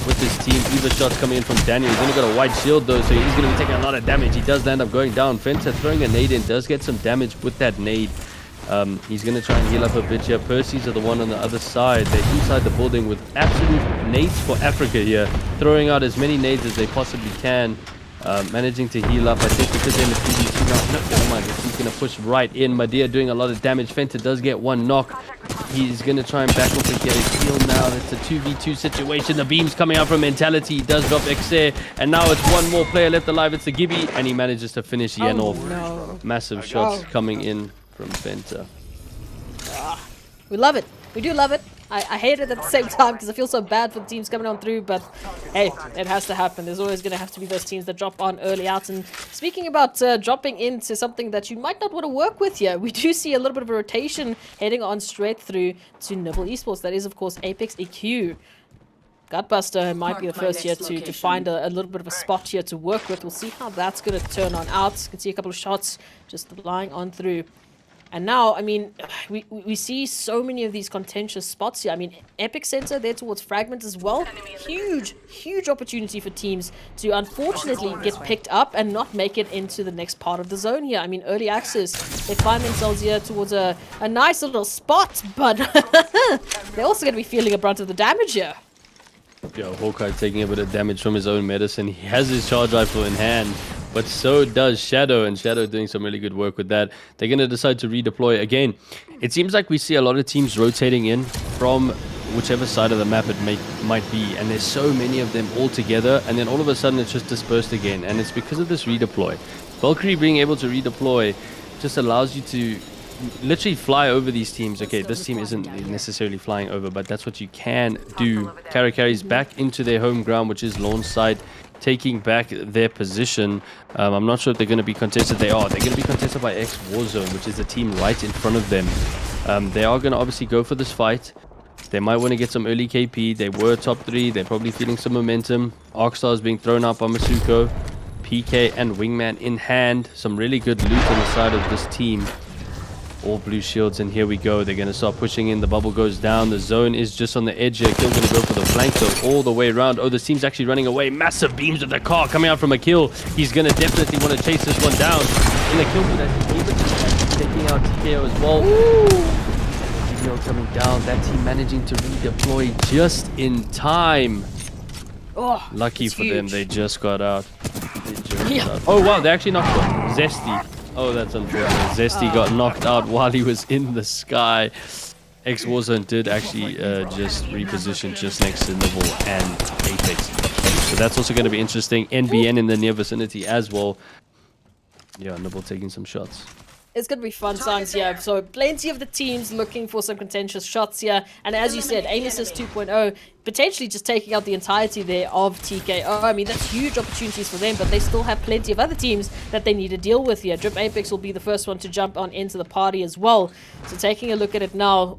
with this team. Eva shots coming in from Daniel. He's only got a white shield though, so he's going to be taking a lot of damage. He does end up going down. Fenta throwing a nade in, does get some damage with that nade. He's going to try and heal up a bit here. Percy's are the one on the other side. They're inside the building with absolute nades for Africa here. Throwing out as many nades as they possibly can. Managing to heal up, I think, because they're in the PvP. No, never mind. He's going to push right in. Madia doing a lot of damage. Fenta does get one knock. He's going to try and back off and get a heal now. It's a 2v2 situation. The beam's coming out from Mentality. He does drop Xer. And now it's one more player left alive. It's the Gibby. And he manages to finish Yen off. No. Massive shots coming in from Fenta. We love it. We do love it. I hate it at the same time because I feel so bad for the teams coming on through, but hey, it has to happen. There's always going to have to be those teams that drop on early out. And speaking about dropping into something that you might not want to work with here, we do see a little bit of a rotation heading on straight through to Nibble Esports. That is, of course, Apex EQ. Gutbuster might be the first here to find a little bit of a spot here to work with. We'll see how that's going to turn on out. You can see a couple of shots just lying on through. And now, I mean, we see so many of these contentious spots here. I mean, Epic Center there towards Fragment as well. Huge opportunity for teams to unfortunately get picked up and not make it into the next part of the zone here. I mean, early access, they find themselves here towards a nice little spot, but they're also going to be feeling a brunt of the damage here. Yeah, Hawkeye taking a bit of damage from his own medicine. He has his charge rifle in hand, but so does Shadow, and Shadow doing some really good work with that. They're going to decide to redeploy again. It seems like we see a lot of teams rotating in from whichever side of the map it might be, and there's so many of them all together, and then all of a sudden it's just dispersed again, and it's because of this redeploy. Valkyrie being able to redeploy just allows you to literally fly over these teams. Okay, this team isn't necessarily flying over, but that's what you can do. Carries back into their home ground, which is launch side, taking back their position. I'm not sure if they're going to be contested. They are. They're going to be contested by X Warzone, which is a team right in front of them. They are going to obviously go for this fight. They might want to get some early KP. They were top 3. They're probably feeling some momentum. Arcstar is being thrown out by Masuko. PK and Wingman in hand. Some really good loot on the side of this team. All blue shields, and here we go. They're going to start pushing in. The bubble goes down. The zone is just on the edge here. Kill going to go for the flank, so all the way around. Oh, this team's actually running away. Massive beams of the car coming out from a kill. He's going to definitely want to chase this one down. In the kill for that, he's taking out TKO as well. EGL coming down. That team managing to redeploy just in time. Oh, lucky for huge. them, they just got out. Oh, wow, they actually knocked out Zesty. Oh, that's unfortunate. Zesty got knocked out while he was in the sky. X Warzone did actually just reposition just next to Nibble and Apex. So that's also going to be interesting. NBN in the near vicinity as well. Yeah, Nibble taking some shots. It's going to be fun times here. So plenty of the teams looking for some contentious shots here. And as you said, Aim Assist 2.0 potentially just taking out the entirety there of TKO. I mean, that's huge opportunities for them, but they still have plenty of other teams that they need to deal with here. Drip Apex will be the first one to jump on into the party as well. So taking a look at it now,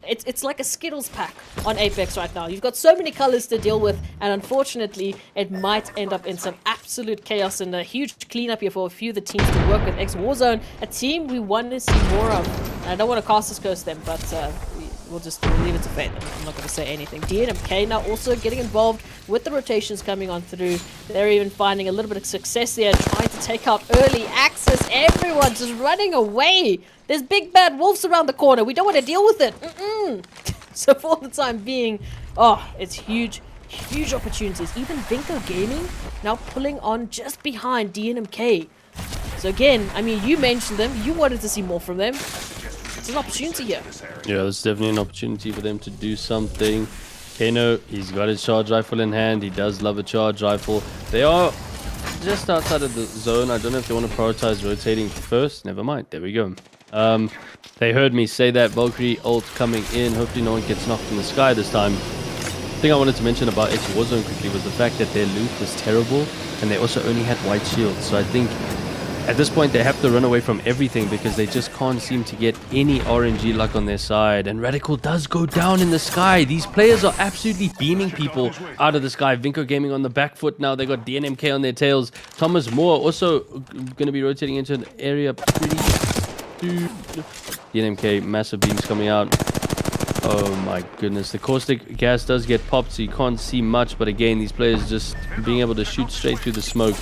it's like a Skittles pack on Apex right now. You've got so many colors to deal with, and unfortunately, it might end up in some absolute chaos and a huge cleanup here for a few of the teams to work with. X Warzone, a team we want to see more of. And I don't want to cast this curse them, but we'll leave it to fate. I'm not going to say anything. DNMK now also getting involved with the rotations coming on through. They're even finding a little bit of success there, trying to take out early access. Everyone just running away. There's big bad wolves around the corner. We don't want to deal with it. So for the time being, it's huge opportunities. Even Rto Gaming now pulling on just behind DNMK. So again, I mean, you mentioned them. You wanted to see more from them. It's an opportunity here. Yeah, there's definitely an opportunity for them to do something. Kano, he's got his charge rifle in hand. He does love a charge rifle. They are just outside of the zone. I don't know if they want to prioritize rotating first. Never mind. There we go. They heard me say that. Valkyrie ult coming in. Hopefully no one gets knocked in the sky this time. The thing I wanted to mention about X Warzone quickly was the fact that their loot was terrible, and they also only had white shields. So I think at this point they have to run away from everything because they just can't seem to get any RNG luck on their side. And Radical does go down in the sky. These players are absolutely beaming people out of the sky. Rto Gaming on the back foot now. They got DNMK on their tails. Thomas Moore also going to be rotating into an area pretty soon. DNMK, massive beams coming out. Oh my goodness. The caustic gas does get popped, so you can't see much. But again, these players just being able to shoot straight through the smoke.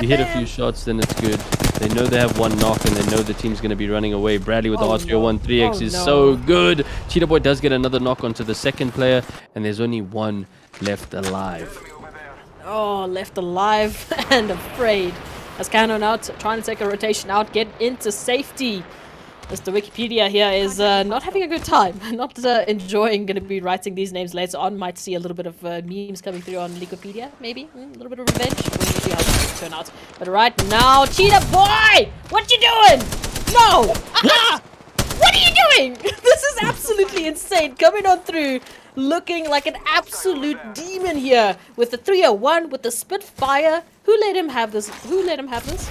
You hit a few shots, then it's good. They know they have one knock, and they know the team's going to be running away. Bradley with the R301 3x is so good. Cheetah Boy does get another knock onto the second player, and there's only one left alive. Oh, left alive and afraid. As Canon out, trying to take a rotation out, get into safety. Mr. Wikipedia here is not having a good time, not enjoying. Going to be writing these names later on. Might see a little bit of memes coming through on Wikipedia, maybe a little bit of revenge. We'll see how this turn out. But right now, Cheetah Boy, what you doing? No! What are you doing? This is absolutely insane. Coming on through, looking like an absolute demon here with the 301, with the Spitfire. Who let him have this? Who let him have this?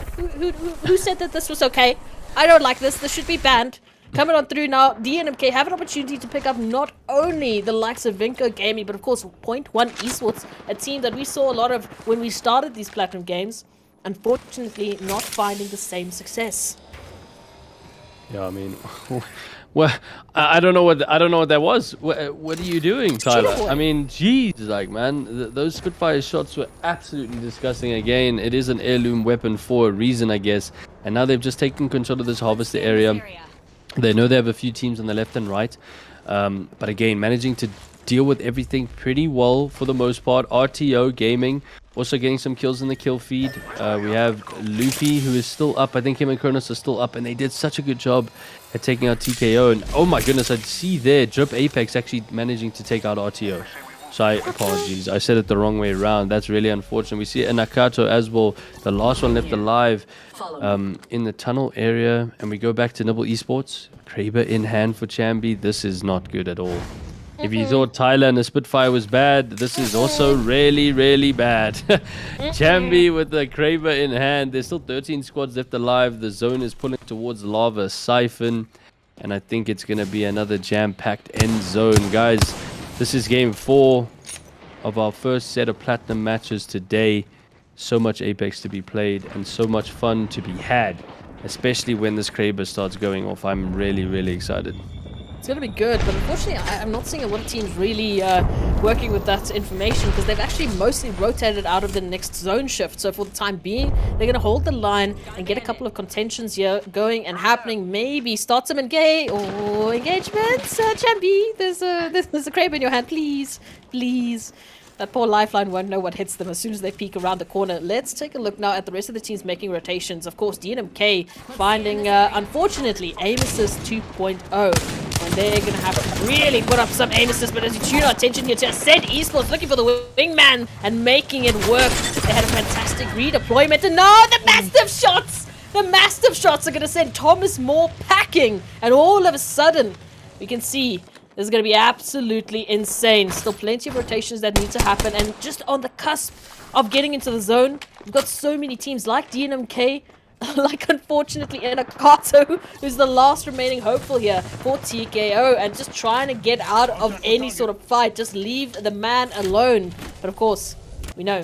Who said that this was okay? I don't like this. This should be banned. Coming on through now, DNMK have an opportunity to pick up not only the likes of Rto Gaming, but of course Point One Esports, a team that we saw a lot of when we started these Platinum games. Unfortunately, not finding the same success. Yeah, I mean, well, I don't know what that was. What are you doing, Tyler? I mean, geez, like, man, those Spitfire shots were absolutely disgusting. Again, it is an heirloom weapon for a reason, I guess. And now they've just taken control of this harvester area. They know they have a few teams on the left and right, but again, managing to deal with everything pretty well for the most part. Rto Gaming also getting some kills in the kill feed. We have Luffy, who is still up. I think him and Kronos are still up, and they did such a good job at taking out TKO. And oh my goodness, I see there EGL Apex actually managing to take out Rto. So apologies, I said it the wrong way around. That's really unfortunate. We see Nakato as well, the last one left alive in the tunnel area. And we go back to Nibble Esports. Kraber in hand for Chambi. This is not good at all. If you thought Tyler and the Spitfire was bad, this is also really, really bad. Chambi with the Kraber in hand. There's still 13 squads left alive. The zone is pulling towards Lava Siphon. And I think it's going to be another jam-packed end zone. Guys, this is game 4 of our first set of Platinum matches today. So much Apex to be played and so much fun to be had. Especially when this Kraber starts going off. I'm really, really excited. It's going to be good, but unfortunately I'm not seeing a lot of teams really working with that information, because they've actually mostly rotated out of the next zone shift. So for the time being, they're going to hold the line and get a couple of contentions here going and happening. Maybe start some engagements. Chambi, there's a Kraber in your hand, please. Please. That poor lifeline won't know what hits them as soon as they peek around the corner. Let's take a look now at the rest of the teams making rotations. Of course, DNMK finding, unfortunately, aim assist 2.0. And they're going to have to really put up some aim assist. But as you tune our attention here to Ascend Esports, looking for the wingman and making it work. They had a fantastic redeployment. And now the massive shots! The massive shots are going to send Thomas Moore packing. And all of a sudden, we can see this is going to be absolutely insane. Still plenty of rotations that need to happen. And just on the cusp of getting into the zone, we've got so many teams like DNMK, like unfortunately Nakato, who's the last remaining hopeful here for TKO, and just trying to get out of any sort of fight. Just leave the man alone. But of course, we know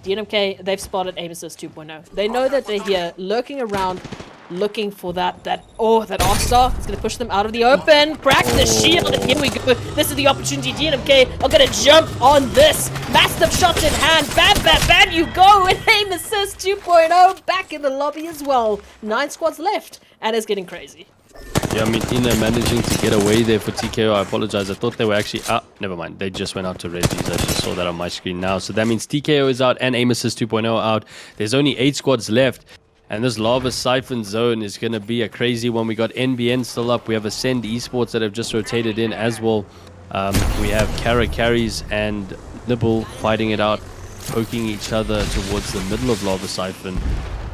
DNMK, they've spotted aim assist 2.0. They know that they're here lurking around, looking for that R-star. It's going to push them out of the open. Crack the shield, and here we go. This is the opportunity. DNMK are going to jump on this. Massive shots in hand. Bam, bam, bam, you go. And aim assist 2.0 back in the lobby as well. 9 squads left, and it's getting crazy. Yeah, I mean, Ina managing to get away there for TKO. I apologize. I thought they were actually out. Never mind. They just went out to Reggie's. I just saw that on my screen now. So that means TKO is out and aim assist 2.0 out. There's only 8 squads left. And this Lava Siphon zone is going to be a crazy one. We got NBN still up. We have Ascend Esports that have just rotated in as well. We have Kara Carries and Nibble fighting it out, poking each other towards the middle of Lava Siphon.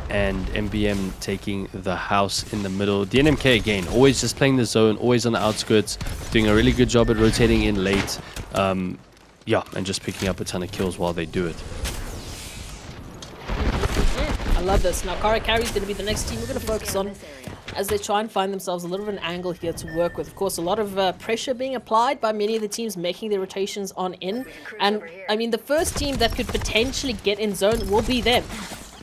And MBM taking the house in the middle. DNMK again, always just playing the zone, always on the outskirts, doing a really good job at rotating in late. Yeah, and just picking up a ton of kills while they do it. I love this. Now, Kara Carry is going to be the next team we're going to focus on as they try and find themselves a little bit of an angle here to work with. Of course, a lot of pressure being applied by many of the teams making their rotations on in. And, I mean, the first team that could potentially get in zone will be them.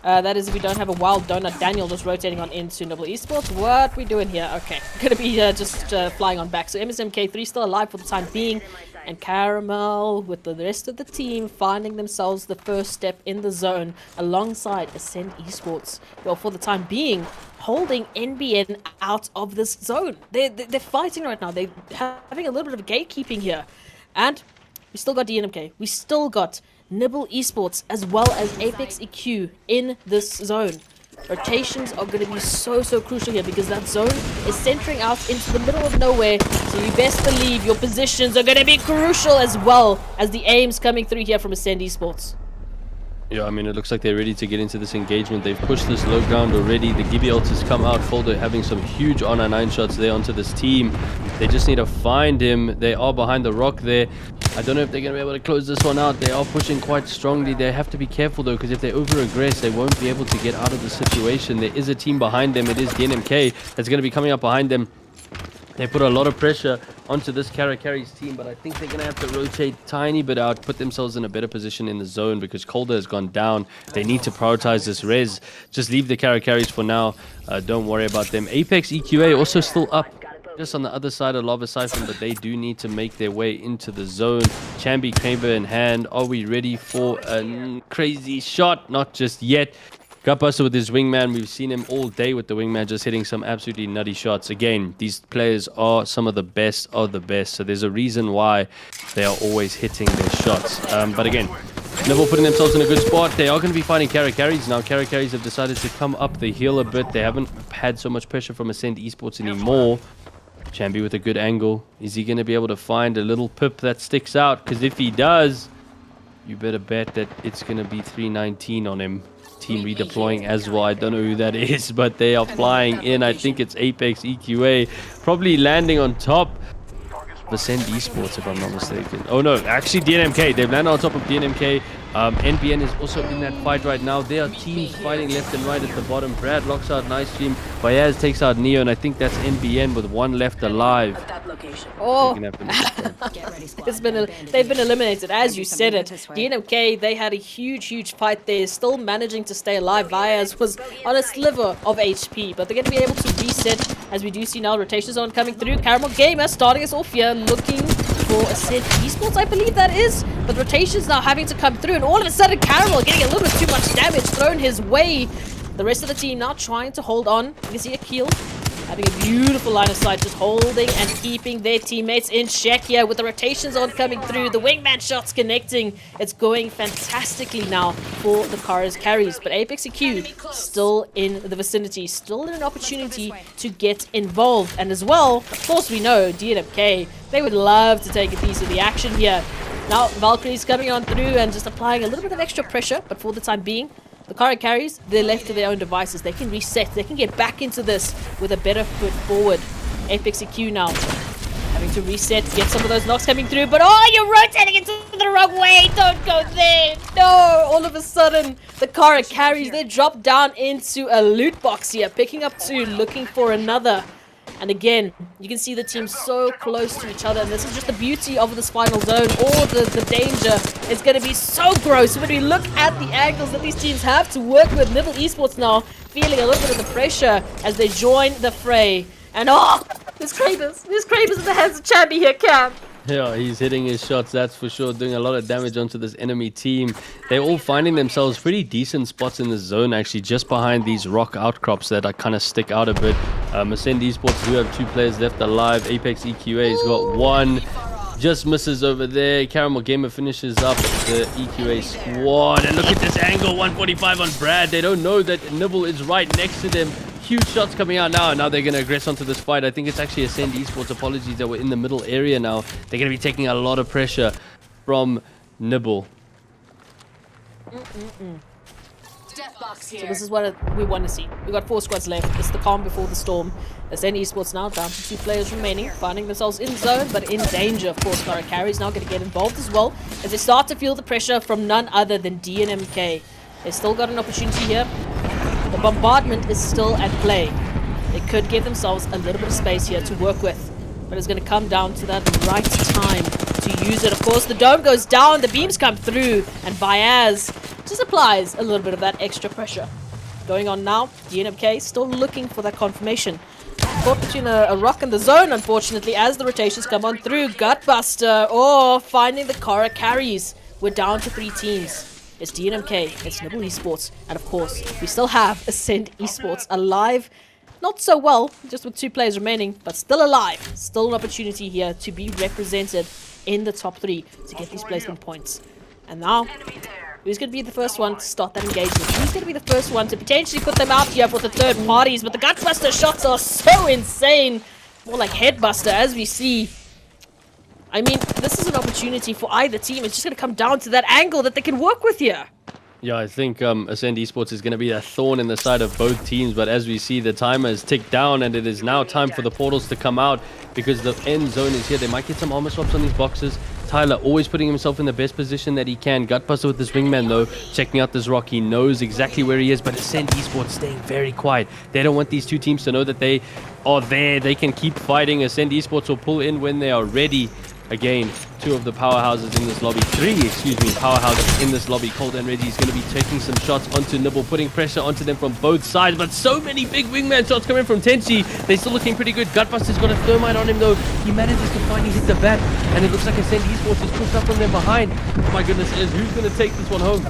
That is if we don't have a wild donut. Daniel just rotating on into Nibble Esports. What we doing here? Okay, going to be just flying on back. So MSMK3 still alive for the time being. And Caramel with the rest of the team finding themselves the first step in the zone alongside Ascend Esports. Well, for the time being, holding NBN out of this zone. They're fighting right now. They're having a little bit of gatekeeping here. And we still got DNMK. We still got Nibble Esports as well as Apex EQ in this zone. Rotations are going to be so crucial here because that zone is centering out into the middle of nowhere. So you best believe your positions are going to be crucial as well as the aims coming through here from Ascend Esports. Yeah, I mean, it looks like they're ready to get into this engagement. They've pushed this low ground already. The Gibby ult has come out. Folder having some huge honor 9 shots there onto this team. They just need to find him. They are behind the rock there. I don't know if they're going to be able to close this one out. They are pushing quite strongly. They have to be careful, though, because if they over-aggress, they won't be able to get out of the situation. There is a team behind them. It is DNMK that's going to be coming up behind them. They put a lot of pressure onto this Carry's team, but I think they're going to have to rotate tiny bit out, put themselves in a better position in the zone because Calder has gone down. They need to prioritize this res. Just leave the Carries for now. Don't worry about them. Apex EQA also still up just on the other side of Lava Siphon, but they do need to make their way into the zone. Chambi, Kraber in hand. Are we ready for a crazy shot? Not just yet. Gutbuster with his wingman. We've seen him all day with the wingman just hitting some absolutely nutty shots. Again, these players are some of the best of the best. So there's a reason why they are always hitting their shots. But again, Nibble putting themselves in a good spot. They are going to be fighting Carries. Now, Carries have decided to come up the hill a bit. They haven't had so much pressure from Ascend Esports anymore. Chambi with a good angle. Is he going to be able to find a little pip that sticks out? Because if he does, you better bet that it's going to be 319 on him. Team redeploying as well. I don't know who that is, but they are flying in. I think it's Apex EQA, probably landing on top of Ascend Esports, if I'm not mistaken. Oh no, actually DNMK. They've landed on top of DNMK. NBN is also in that fight right now. There are teams fighting left and right at the bottom. Brad locks out Nice Stream. Bayaz takes out Neo, and I think that's NBN with one left alive. Oh, they've been eliminated, as you said it. DNMK, they had a huge fight there, still managing to stay alive. Bayaz was on a sliver of HP, but they're going to be able to reset, as we do see now rotation zone coming through. Caramel Gamer starting us off here, looking for Ascend Esports, I believe that is. But rotations now having to come through, and all of a sudden Caramel getting a little bit too much damage thrown his way. The rest of the team now trying to hold on. You can see a kill. Having a beautiful line of sight, just holding and keeping their teammates in check here with the rotations on coming through. The wingman shots connecting. It's going fantastically now for the Carries. But Apex EQ still in the vicinity, still in an opportunity to get involved. And as well, of course we know DNMK, they would love to take a piece of the action here. Now Valkyrie's coming on through and just applying a little bit of extra pressure, but for the time being, the Carries, they're left to their own devices. They can reset. They can get back into this with a better foot forward. Apex EQ now having to reset, get some of those knocks coming through. But oh, you're rotating into the wrong way. Don't go there. No. All of a sudden, the Carries, they drop down into a loot box here, picking up 2, looking for another. And again, you can see the team so close to each other, and this is just the beauty of this final zone. All the danger is going to be so gross when we look at the angles that these teams have to work with. Nibble Esports now feeling a little bit of the pressure as they join the fray. And oh, there's Krabers in the hands of Chambi here, Cam. Yeah, he's hitting his shots, that's for sure, doing a lot of damage onto this enemy team. They're all finding themselves pretty decent spots in the zone, actually, just behind these rock outcrops that kind of stick out a bit. Ascend Esports do have 2 players left alive. Apex EQA has got 1. Just misses over there. Caramel Gamer finishes up the EQA squad. And look at this angle, 145 on Brad. They don't know that Nibble is right next to them. Huge shots coming out now, and now they're going to aggress onto this fight. I think it's actually Ascend Esports, apologies, that were in the middle area now. They're going to be taking a lot of pressure from Nibble. So this is what we want to see. We've got 4 squads left. It's the calm before the storm. Ascend Esports now down to 2 players remaining, finding themselves in zone, but in danger. Of course, Carries now going to get involved as well, as they start to feel the pressure from none other than DNMK. They still got an opportunity here. The bombardment is still at play. They could give themselves a little bit of space here to work with, but it's going to come down to that right time to use it. Of course, the dome goes down, the beams come through, and Bayaz just applies a little bit of that extra pressure. Going on now, DNMK still looking for that confirmation. Caught between a rock and the zone, unfortunately, as the rotations come on through. Gutbuster, finding the Carries. We're down to 3 teams. It's DNMK, it's Nibble Esports, and of course, we still have Ascend Esports alive. Not so well, just with 2 players remaining, but still alive. Still an opportunity here to be represented in the top 3 to get these placement points. And now, who's going to be the first one to start that engagement? Who's going to be the first one to potentially put them out here for the third parties? But the Gutbuster shots are so insane. More like Headbuster, as we see. I mean, this is an opportunity for either team. It's just going to come down to that angle that they can work with here. Yeah, I think Ascend Esports is going to be a thorn in the side of both teams. But as we see, the timer has ticked down, and it is now time for the portals to come out because the end zone is here. They might get some armor swaps on these boxes. Tyler always putting himself in the best position that he can. Gutbuster with this wingman, though, checking out this rock. He knows exactly where he is, but Ascend Esports staying very quiet. They don't want these two teams to know that they are there. They can keep fighting. Ascend Esports will pull in when they are ready. Again, two of the powerhouses in this lobby. Powerhouses in this lobby. Cold and Reggie is going to be taking some shots onto Nibble, putting pressure onto them from both sides. But so many big wingman shots coming from Tenchi. They're still looking pretty good. Gutbuster's got a thermite on him, though. He manages to finally hit the bat. And it looks like Ascend Esports is pushed up on them behind. Oh my goodness, who's going to take this one home?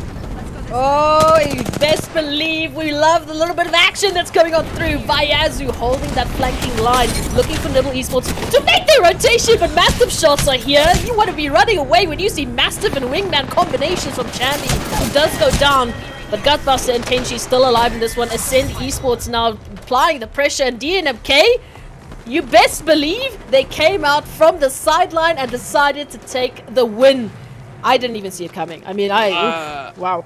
Oh, you best believe we love the little bit of action that's coming on through. Vayazu holding that flanking line, looking for Nibble Esports to make their rotation, but Mastiff shots are here. You want to be running away when you see Mastiff and Wingman combinations from Chambi, who does go down. But Gutbuster and Tenchi still alive in this one. Ascend Esports now applying the pressure, and DNMK, you best believe they came out from the sideline and decided to take the win. I didn't even see it coming. I mean, wow.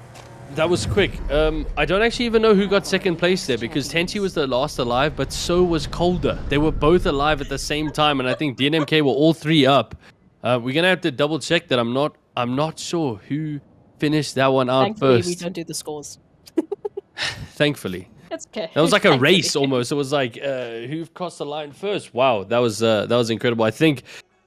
That was quick. I don't actually even know who got second place there because Tenchi was the last alive, but so was Colder. They were both alive at the same time, and I think DNMK were all three up. We're gonna have to double check that. I'm not sure who finished that one out Thankfully, first. we don't do the scores. Thankfully. That's okay. That was like a race almost. It was like who crossed the line first. Wow, that was incredible. I think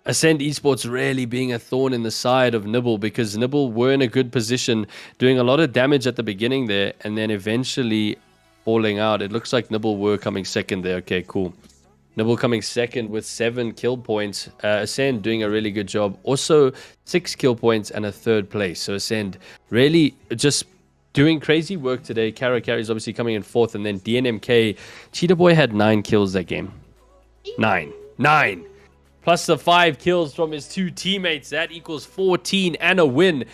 Ascend Esports really being a thorn in the side of Nibble because Nibble were in a good position, doing a lot of damage at the beginning there, and then eventually falling out. It looks like Nibble were coming second there. Okay, cool. Nibble coming second with 7 kill points. Ascend doing a really good job. Also 6 kill points and a third place. So Ascend really just doing crazy work today. Kara Carey's obviously coming in fourth, and then DNMK. Cheetah Boy had 9 kills that game. 9. Plus the 5 kills from his 2 teammates. That equals 14 and a win.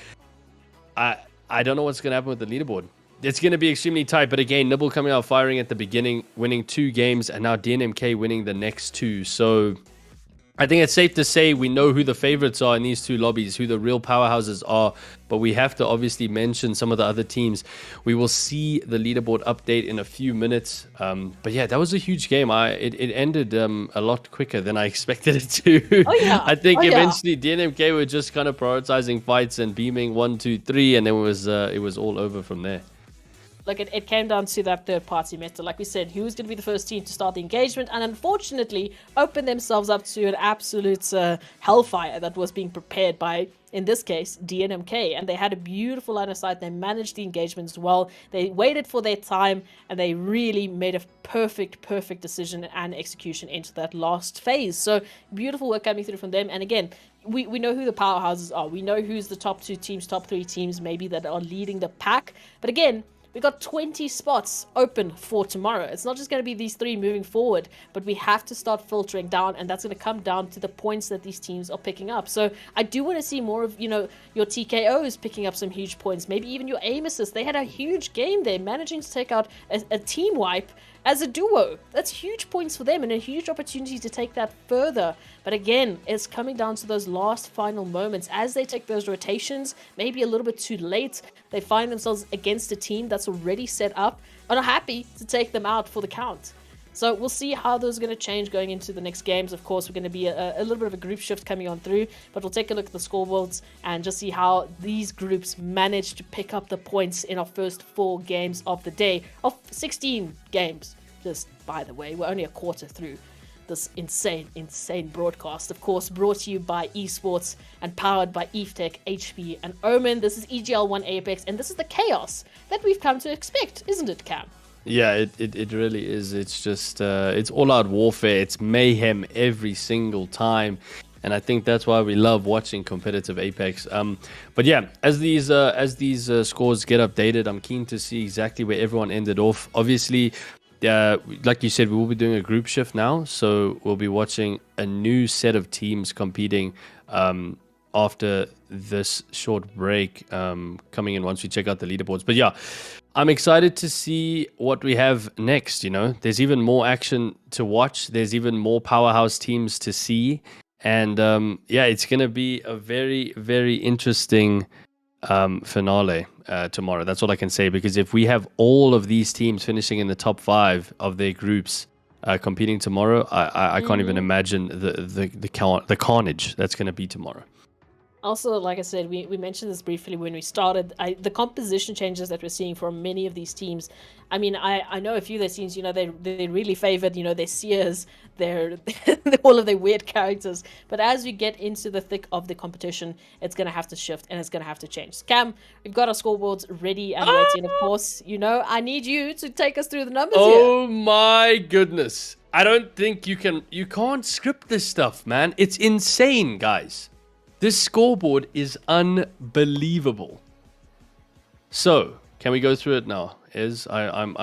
I don't know what's going to happen with the leaderboard. It's going to be extremely tight. But again, Nibble coming out firing at the beginning, winning 2 games. And now DNMK winning the next 2. So I think it's safe to say we know who the favorites are in these 2 lobbies, who the real powerhouses are. But we have to obviously mention some of the other teams. We will see the leaderboard update in a few minutes. But yeah, that was a huge game. It ended a lot quicker than I expected it to. Oh, yeah. I think eventually DNMK were just kind of prioritizing fights and beaming 1, 2, 3. And then it was all over from there. Look, it came down to that third-party meta. Like we said, who's going to be the first team to start the engagement, and unfortunately open themselves up to an absolute hellfire that was being prepared by, in this case, DNMK. And they had a beautiful line of sight. They managed the engagements well. They waited for their time, and they really made a perfect decision and execution into that last phase. So beautiful work coming through from them. And again, we know who the powerhouses are. We know who's the top 2 teams, top 3 teams maybe that are leading the pack. But again, we got 20 spots open for tomorrow. It's not just going to be these 3 moving forward, but we have to start filtering down, and that's going to come down to the points that these teams are picking up. So I do want to see more of, your TKOs picking up some huge points, maybe even your aim assists. They had a huge game there, managing to take out a team wipe as a duo. That's huge points for them and a huge opportunity to take that further. But again, it's coming down to those last final moments as they take those rotations, maybe a little bit too late. They find themselves against a team that's already set up and are happy to take them out for the count. So we'll see how those are going to change going into the next games. Of course, we're going to be a little bit of a group shift coming on through, but we'll take a look at the scoreboards and just see how these groups managed to pick up the points in our first 4 games of the day, of 16 games. Just by the way, we're only a quarter through this insane broadcast. Of course, brought to you by Esports and powered by Evetech, HP, and Omen. This is EGL Apex, and this is the chaos that we've come to expect, isn't it, Cam? Yeah, it really is. It's just it's all-out warfare. It's mayhem every single time, and I think that's why we love watching competitive Apex. But yeah, as these scores get updated, I'm keen to see exactly where everyone ended off. Obviously, like you said, we will be doing a group shift now, so we'll be watching a new set of teams competing after this short break coming in once we check out the leaderboards. But yeah, I'm excited to see what we have next. There's even more action to watch. There's even more powerhouse teams to see. And yeah, it's going to be a very, very interesting finale tomorrow. That's all I can say, because if we have all of these teams finishing in the top 5 of their groups competing tomorrow, I can't even imagine the carnage that's going to be tomorrow. Also, like I said, we mentioned this briefly when we started. The composition changes that we're seeing from many of these teams. I mean, I know a few of their teams, you know, they really favored, you know, their seers, their all of their weird characters. But as we get into the thick of the competition, it's going to have to shift and it's going to have to change. Cam, we've got our scoreboards ready and waiting. Of course, you know, I need you to take us through the numbers here. Oh my goodness. I don't think you can't script this stuff, man. It's insane, guys. This scoreboard is unbelievable. So, can we go through it now? I'm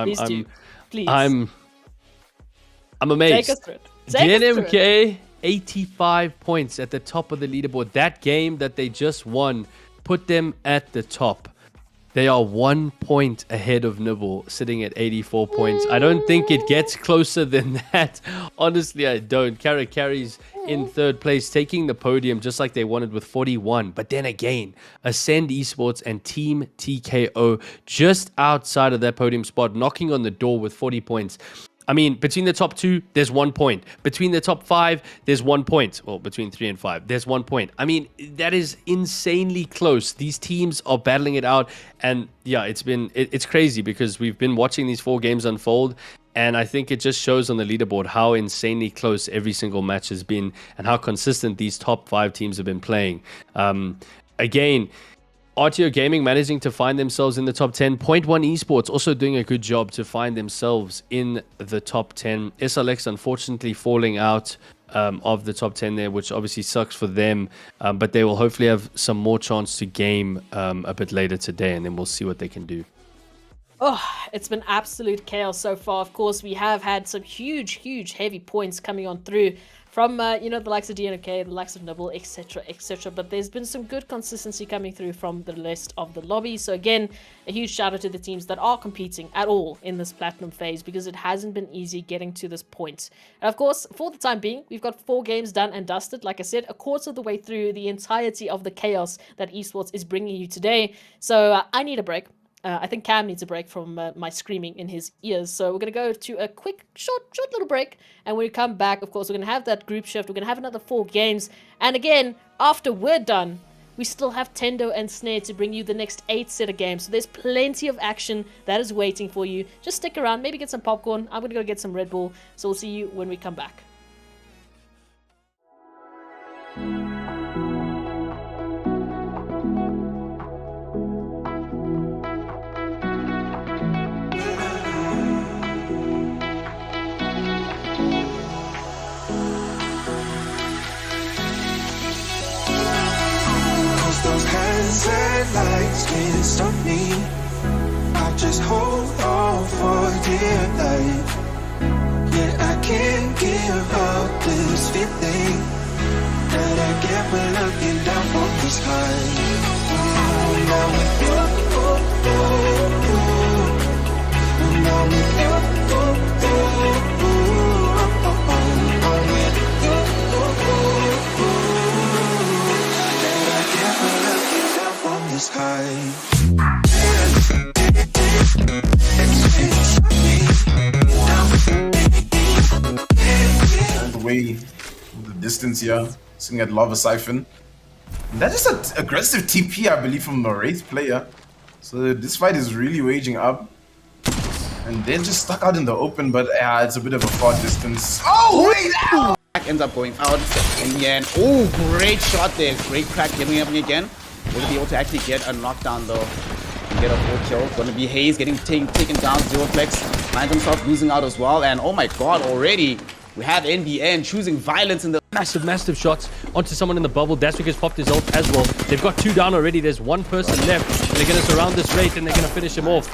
amazed. Take us through it. GNMK 85 points at the top of the leaderboard. That game that they just won put them at the top. They are 1 point ahead of Nibble, sitting at 84 points. I don't think it gets closer than that. Honestly, I don't. Kara carries in 3rd place, taking the podium just like they wanted with 41. But then again, Ascend Esports and Team TKO just outside of that podium spot, knocking on the door with 40 points. I mean, between the top 2, there's 1 point. Between the top 5, there's 1 point. Well, between 3 and 5, there's 1 point. I mean, that is insanely close. These teams are battling it out. And yeah, it's crazy because we've been watching these 4 games unfold. And I think it just shows on the leaderboard how insanely close every single match has been and how consistent these top 5 teams have been playing. Again, Rto Gaming managing to find themselves in the top 10. Point One Esports also doing a good job to find themselves in the top 10. SLX unfortunately falling out of the top 10 there, which obviously sucks for them. But they will hopefully have some more chance to game a bit later today, and then we'll see what they can do. Oh, it's been absolute chaos so far. Of course, we have had some huge, heavy points coming on through from, you know, the likes of DNK, the likes of Nibble, etc., etc. But there's been some good consistency coming through from the rest of the lobby. So again, a huge shout out to the teams that are competing at all in this platinum phase, because it hasn't been easy getting to this point. And of course, for the time being, we've got 4 games done and dusted. Like I said, a quarter of the way through the entirety of the chaos that esports is bringing you today. So I need a break. I think Cam needs a break from my screaming in his ears. So we're going to go to a quick, short little break. And when we come back, of course, we're going to have that group shift. We're going to have another 4 games. And again, after we're done, we still have Tendo and Snare to bring you the next 8 set of games. So there's plenty of action that is waiting for you. Just stick around, maybe get some popcorn. I'm going to go get some Red Bull. So we'll see you when we come back. Those hands and lights can't stop me. I just hold on for dear life. Yeah, I can't give up this feeling that I get when looking down from the sky. Now with you, now with you, all the way the distance here, sitting at Lava Siphon. And that's just an aggressive TP, I believe, from the Wraith player. So this fight is really waging up. And they're just stuck out in the open, but it's a bit of a far distance. Oh, wait! Ow! Ends up going out in the end. Oh, great shot there. Great crack giving up again. Will be able to actually get a knockdown though. And get a full kill. Gonna be Hayes getting taken down. Zero Flex finds himself losing out as well. And oh my god, already we have NBN choosing violence in the Massive shots onto someone in the bubble. That's because popped his ult as well. They've got 2 down already. There's 1 person left. They're going to surround this Wraith and they're going to finish him off.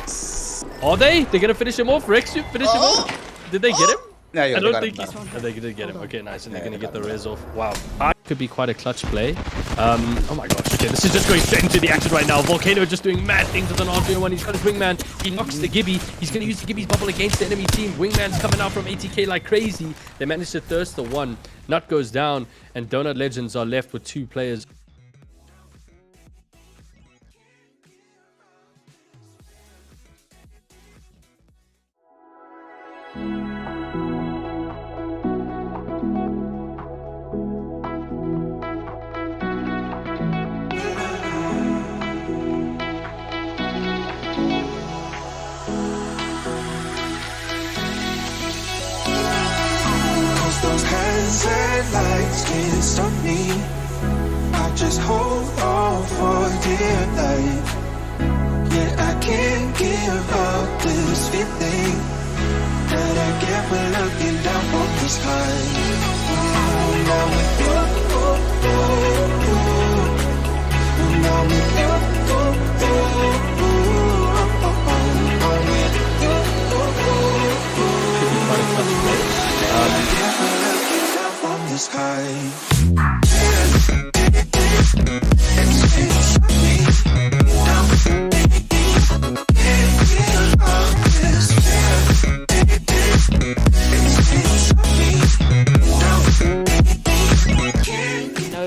Are they? They're going to finish him off? Rex, you finish him off? Did they get him? Yeah, I don't think they did get him. Okay, nice. And they're going to get the res off. Wow. Could be quite a clutch play. Oh my gosh. Okay, this is just going straight into the action right now. Volcano just doing mad things with an Rto1. He's got his wingman. He knocks the Gibby. He's going to use the Gibby's bubble against the enemy team. Wingman's coming out from ATK like crazy. They managed to thirst the 1. Nut goes down, and Donut Legends are left with 2 players. Cause those hands and lights can't stop me. I just hold on for dear life. Yeah, I can't give up this feeling that I get when looking down from the sky. Now with you, now with you, I'm with you. Looking down from the sky. No,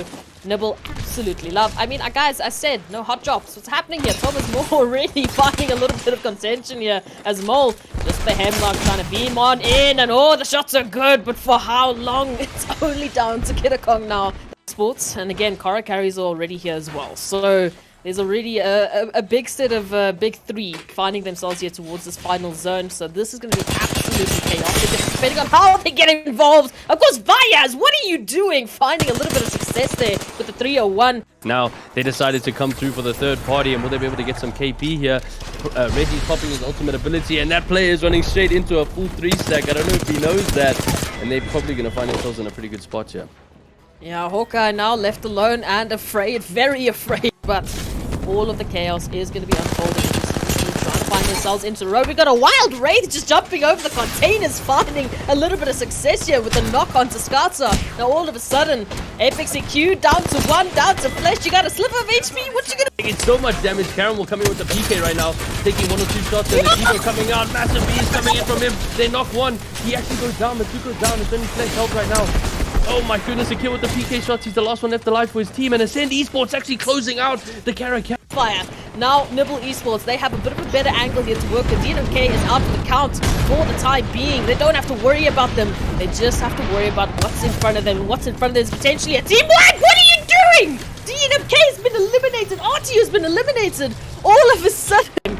Nibble absolutely love. I mean, guys, I said no hot drops. What's happening here? Thomas Moore already finding a little bit of contention here as Mole. Just the hemlock trying to beam on in, and oh, the shots are good, but for how long? It's only down to Kidakong now. Sports, and again, Kara carries are already here as well. So there's already a big set of big three finding themselves here towards this final zone. So this is going to be absolutely chaotic, depending on how they get involved. Of course, Vayaz, what are you doing? Finding a little bit of success there with the 301. Now they decided to come through for the third party, and will they be able to get some KP here? Reggie's popping his ultimate ability, and that player is running straight into a full 3-stack. I don't know if he knows that, and they're probably going to find themselves in a pretty good spot here. Yeah, Hawkeye now left alone and afraid, very afraid, but all of the chaos is going to be unfolding. Trying to find themselves into the road. We got a wild Wraith just jumping over the containers, finding a little bit of success here with the knock on to Skatsa. Now all of a sudden, Apex EQ down to 1, down to Flesh. You got a slip of HP. What you gonna? Taking so much damage. Karen will come in with the PK right now, taking 1 or 2 shots, and the Evo coming out. Massive bees coming in from him. They knock one. He actually goes down. The 2 goes down. It's only Flesh help right now. Oh my goodness, a kill with the PK shots. He's the last one left alive for his team. And Ascend Esports actually closing out the Kara. Fire. Now, Nibble Esports, they have a bit of a better angle here to work. The DNMK is out for the count for the time being. They don't have to worry about them. They just have to worry about what's in front of them. What's in front of them is potentially a team wipe. What are you doing? DNMK has been eliminated. RTU has been eliminated. All of a sudden,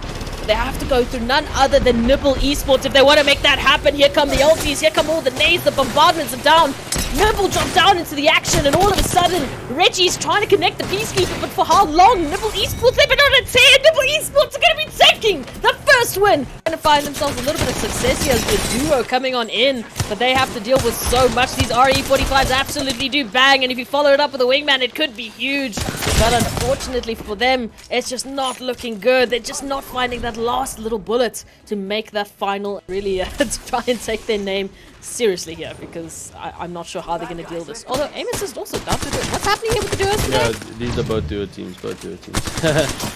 they have to go through none other than Nibble Esports if they want to make that happen. Here come the ultis. Here come all the nades. The bombardments are down. Nibble dropped down into the action, and all of a sudden, Reggie's trying to connect the Peacekeeper, but for how long? Nibble Esports, they've been on a tear. Nibble Esports are going to be taking the first win. Going to find themselves a little bit of success here as the duo coming on in, but they have to deal with so much. These RE45s absolutely do bang, and if you follow it up with a wingman, it could be huge. But unfortunately for them, it's just not looking good. They're just not finding that last little bullet to make that final really to try and take their name seriously here, because I'm not sure how they're going to deal with this. Although Amos is also down to do it. What's happening here with the duos today? Yeah, these are both duo teams,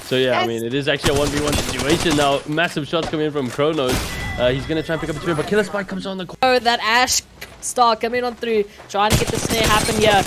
So yeah, I mean, it is actually a 1v1 situation now. Massive shots coming in from Kronos. He's going to try and pick up a twin, but Killer Spike comes on the corner. Oh, that Ash star coming on through, trying to get the snare happen here.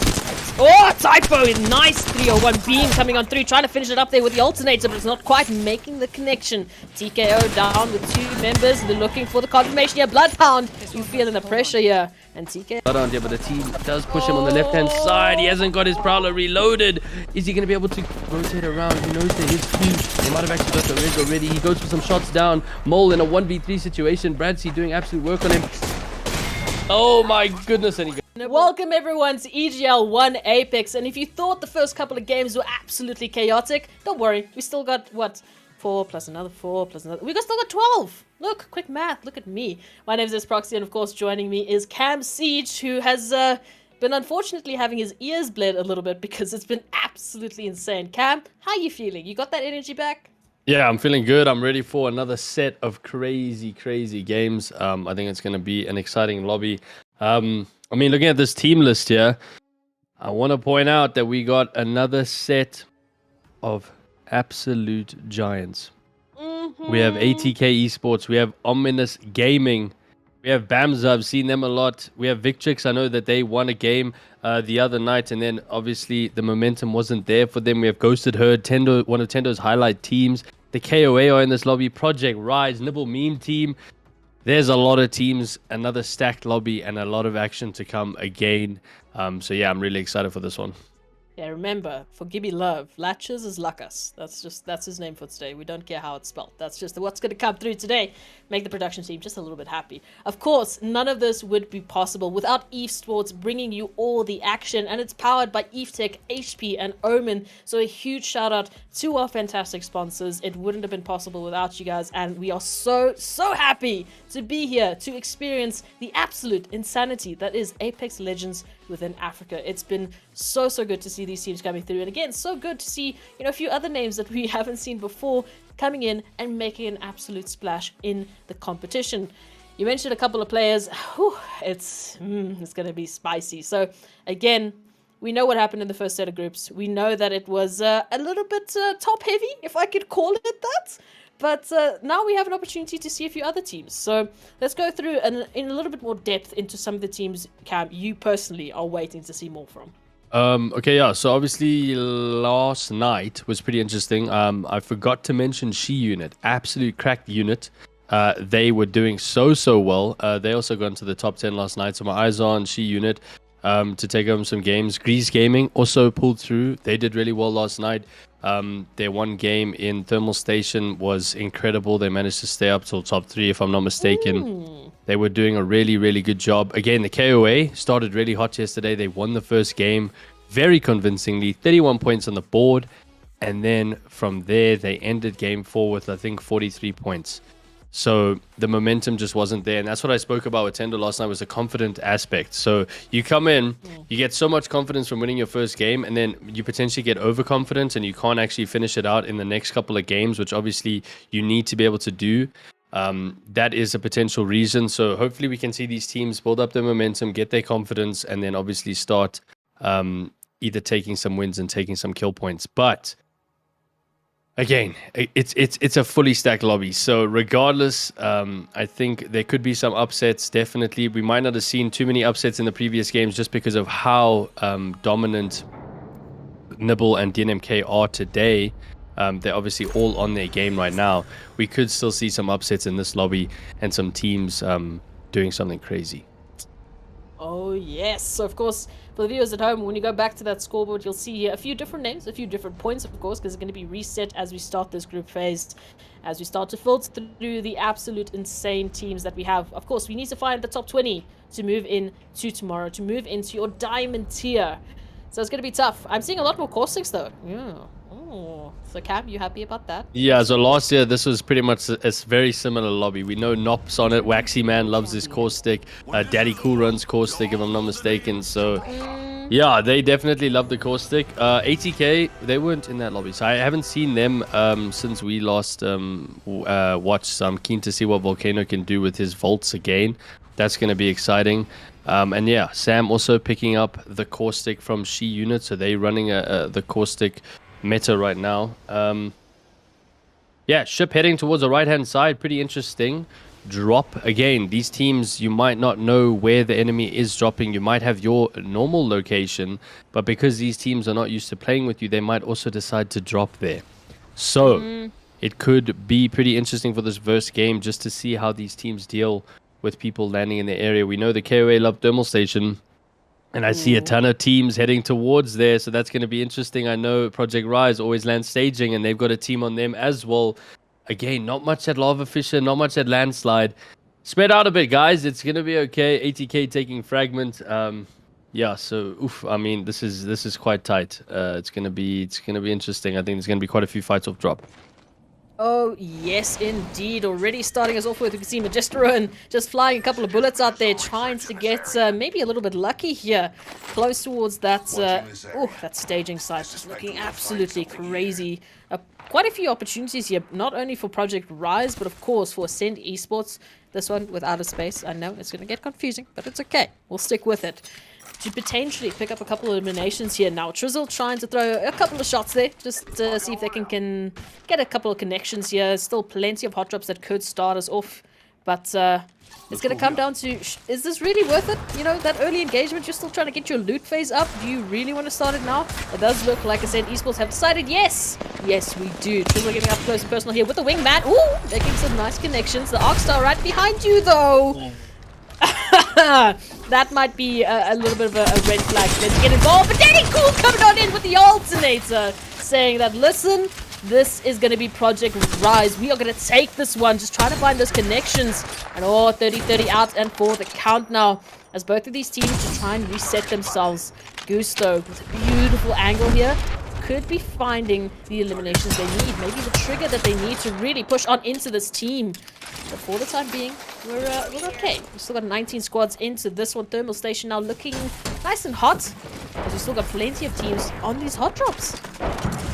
Oh, Typo is nice. 301 beam coming on through, trying to finish it up there with the alternator, but it's not quite making the connection. TKO down with 2 members. They're looking for the confirmation here. Bloodhound, you feeling the pressure here. And TK. Bloodhound here, but the team does push him on the left-hand side. He hasn't got his Prowler reloaded. Is he going to be able to rotate around? He knows there is 2. They might have actually got the res already. He goes for some shots down. Mole in a 1v3 situation. Bradsey doing absolute work on him. Oh my goodness, and he Welcome everyone to EGL 1 Apex, and if you thought the first couple of games were absolutely chaotic, don't worry, we still got, what, 4 plus another 4 plus another, still got 12! Look, quick math, look at me. My name is Esproxy, and of course joining me is Camceej, who has been unfortunately having his ears bled a little bit because it's been absolutely insane. Cam, how are you feeling? You got that energy back? Yeah, I'm feeling good. I'm ready for another set of crazy games. I think it's going to be an exciting lobby. I mean, looking at this team list here, I want to point out that we got another set of absolute giants. We have ATK Esports, we have Ominous Gaming, we have Bamza, I've seen them a lot. We have Victrix, I know that they won a game the other night, and then obviously the momentum wasn't there for them. We have Ghosted Herd, Tendo, one of Tendo's highlight teams. The KOA are in this lobby, Project Rise, Nibble Meme Team. there's a lot of teams, another stacked lobby, and a lot of action to come again. So yeah, I'm really excited for this one. Yeah, remember, for Gibby Love, Latches is Lucas. That's his name for today. We don't care how it's spelled. That's just what's going to come through today. Make the production team just a little bit happy. Of course, none of this would be possible without Evesports bringing you all the action, and it's powered by EveTech, HP, and Omen. So a huge shout out to our fantastic sponsors. It wouldn't have been possible without you guys, and we are so happy to be here to experience the absolute insanity that is Apex Legends within Africa. It's been so good to see these teams coming through, and again, so good to see, you know, a few other names that we haven't seen before coming in and making an absolute splash in the competition. You mentioned a couple of players. Whew, it's gonna be spicy. So again, we know what happened in the first set of groups. We know that it was a little bit top heavy, if I could call it that. But now we have an opportunity to see a few other teams. So let's go through in a little bit more depth into some of the teams, Cam, you personally are waiting to see more from. Okay, yeah. So obviously last night was pretty interesting. I forgot to mention She Unit, absolute cracked unit. They were doing so well. They also got into the top 10 last night. So my eyes are on She Unit to take home some games. Rto Gaming also pulled through. They did really well last night. Their one game in Thermal Station was incredible. They managed to stay up till top 3, if I'm not mistaken. They were doing a really good job. Again, the KOA started really hot yesterday. They won the first game very convincingly, 31 points on the board. And then from there, they ended game 4 with, I think, 43 points. So the momentum just wasn't there. And that's what I spoke about with Tendo last night, was the confident aspect. So you come in, you get so much confidence from winning your first game, and then you potentially get overconfident and you can't actually finish it out in the next couple of games, which obviously you need to be able to do. That is a potential reason. So hopefully we can see these teams build up their momentum, get their confidence, and then obviously start either taking some wins and taking some kill points. But again, it's a fully stacked lobby. So regardless, I think there could be some upsets. Definitely, we might not have seen too many upsets in the previous games just because of how dominant Nibble and DNMK are today. They're obviously all on their game right now. We could still see some upsets in this lobby and some teams doing something crazy. Oh yes, so of course, for the viewers at home, when you go back to that scoreboard, you'll see here a few different names, a few different points, of course, because it's going to be reset as we start this group phase, as we start to filter through the absolute insane teams that we have. Of course, we need to find the top 20 to move into tomorrow, to move into your diamond tier. So it's going to be tough. I'm seeing a lot more caustics though. Yeah. Oh, so Cam, you happy about that? Yeah, so last year this was pretty much a very similar lobby. We know Nops on it. Waxy Man loves his caustic. Daddy Cool runs caustic, if I'm not mistaken. So yeah, they definitely love the caustic. ATK, they weren't in that lobby, so I haven't seen them since we last watched. So I'm keen to see what Volcano can do with his vaults again. That's going to be exciting. And yeah, Sam also picking up the caustic from She Unit, so they're running the caustic meta right now. Yeah, ship heading towards the right hand side, pretty interesting. Drop again, these teams, you might not know where the enemy is dropping. You might have your normal location, but because these teams are not used to playing with you, they might also decide to drop there. So it could be pretty interesting for this first game, just to see how these teams deal with people landing in the area. We know the KOA love Thermal Station, and I see a ton of teams heading towards there, so that's going to be interesting. I know Project Rise always land staging, and they've got a team on them as well. Again, not much at Lava Fisher, not much at Landslide. Spread out a bit, guys. It's going to be okay. ATK taking Fragment. Yeah, so oof. I mean, this is quite tight. It's going to be interesting. I think there's going to be quite a few fights off drop. Oh, yes, indeed. Already starting us off with, we can see Magisterian just flying a couple of bullets out there, trying to get maybe a little bit lucky here. Close towards that, that staging site, just looking absolutely crazy. Quite a few opportunities here, not only for Project Rise, but of course for Ascend Esports. This one with outer space. I know it's going to get confusing, but it's okay. We'll stick with it. To potentially pick up a couple of eliminations here now. Trizzle trying to throw a couple of shots there, just to see if they can get a couple of connections here. Still plenty of hot drops that could start us off. But it's going to come down to, is this really worth it? You know, that early engagement, you're still trying to get your loot phase up. Do you really want to start it now? It does look like I said, Esports have decided, yes! Yes, we do. We're getting up close and personal here with the wingman. Ooh, making some nice connections. The Arcstar right behind you, though. That might be a little bit of a red flag for them to get involved. But Danny Cool coming on in with the alternator, saying that, listen, this is going to be Project Rise. We are going to take this one. Just trying to find those connections. And 30-30 out and for the count now. As both of these teams to try and reset themselves. Gusto with a beautiful angle here. Could be finding the eliminations they need. Maybe the trigger that they need to really push on into this team. But for the time being, we're okay. We've still got 19 squads into this one. Thermal Station now looking nice and hot. As we've still got plenty of teams on these hot drops.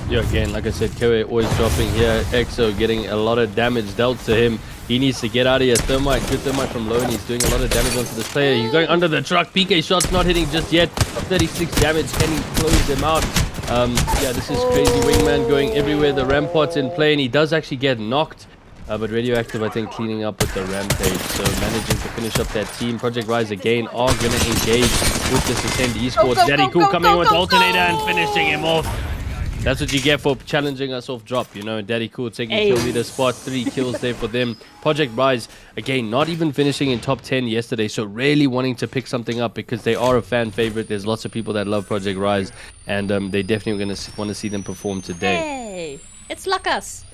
Yeah, again, like I said, Koe always dropping here. Exo getting a lot of damage dealt to him. He needs to get out of here. Thermite, good Thermite from Lone. He's doing a lot of damage onto this player. He's going under the truck. PK shot's not hitting just yet. 36 damage. Can he close them out? Yeah, this is crazy. Wingman going everywhere. The Rampart's in play, and he does actually get knocked. But Radioactive, I think, cleaning up with the Rampage. So managing to finish up that team. Project Rise again are going to engage with this Ascend Esports. Daddy Cool coming in with Alternator and finishing him off. That's what you get for challenging us off drop, you know. Daddy Cool taking kill leader spot. 3 kills there for them. Project Rise, again, not even finishing in top 10 yesterday. So really wanting to pick something up because they are a fan favorite. There's lots of people that love Project Rise. And they definitely going to want to see them perform today. Hey, it's Lucas.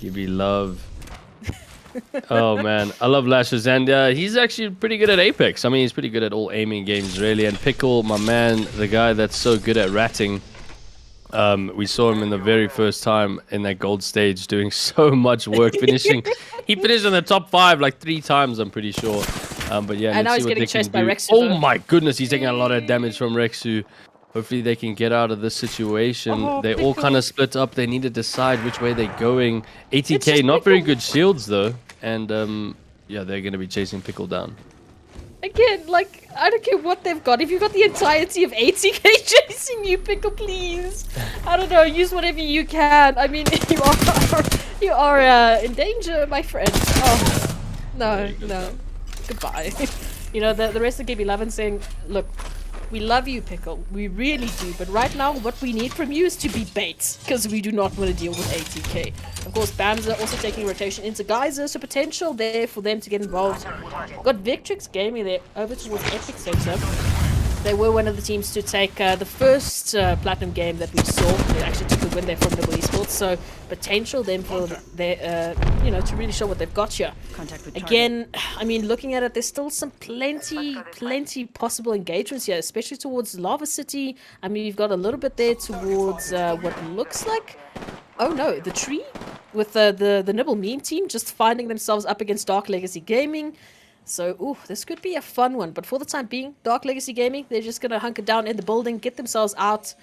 Give me love. Oh, man. I love Lashes. And he's actually pretty good at Apex. I mean, he's pretty good at all aiming games, really. And Pickle, my man, the guy that's so good at ratting. We saw him in the very first time in that gold stage doing so much work, finishing. He finished in the top 5 like 3 times, I'm pretty sure. But yeah, and now let's he's see what getting they chased can by do. Rexu. Oh my goodness, he's taking a lot of damage from Rexu. Hopefully they can get out of this situation. They're all kind of split up. They need to decide which way they're going. 80k, not very good shields though. And yeah, they're going to be chasing Pickle down. Again, like, I don't care what they've got. If you've got the entirety of 80k chasing you, Pickle, please. I don't know, use whatever you can. I mean, you are in danger, my friend. Oh, no. Goodbye. You know, the rest of Game 11 saying, look, we love you, Pickle. We really do. But right now, what we need from you is to be bait. Because we do not want to deal with 80k. Of course, Bamza also taking rotation into Geyser. So potential there for them to get involved. Got Victrix Gaming there over towards Epic Sector. They were one of the teams to take the first Platinum game that we saw. They actually took the win there from Evesports. So potential then for their, you know, to really show what they've got here. Again, I mean, looking at it, there's still some plenty possible engagements here, especially towards Lava City. I mean, you've got a little bit there towards what looks like, oh no, the tree with the Nibble meme team just finding themselves up against Dark Legacy Gaming. So, ooh, this could be a fun one. But for the time being, Dark Legacy Gaming, they're just going to hunker down in the building, get themselves out,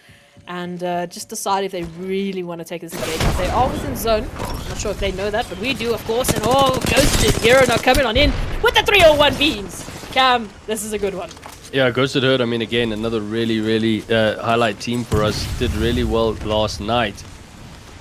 and just decide if they really want to take this engagement. They are within zone. I'm not sure if they know that, but we do, of course. And Ghosted Hero now coming on in with the 301 beams. Cam, this is a good one. Yeah, Ghosted Herd, I mean, again, another really highlight team for us. Did really well last night.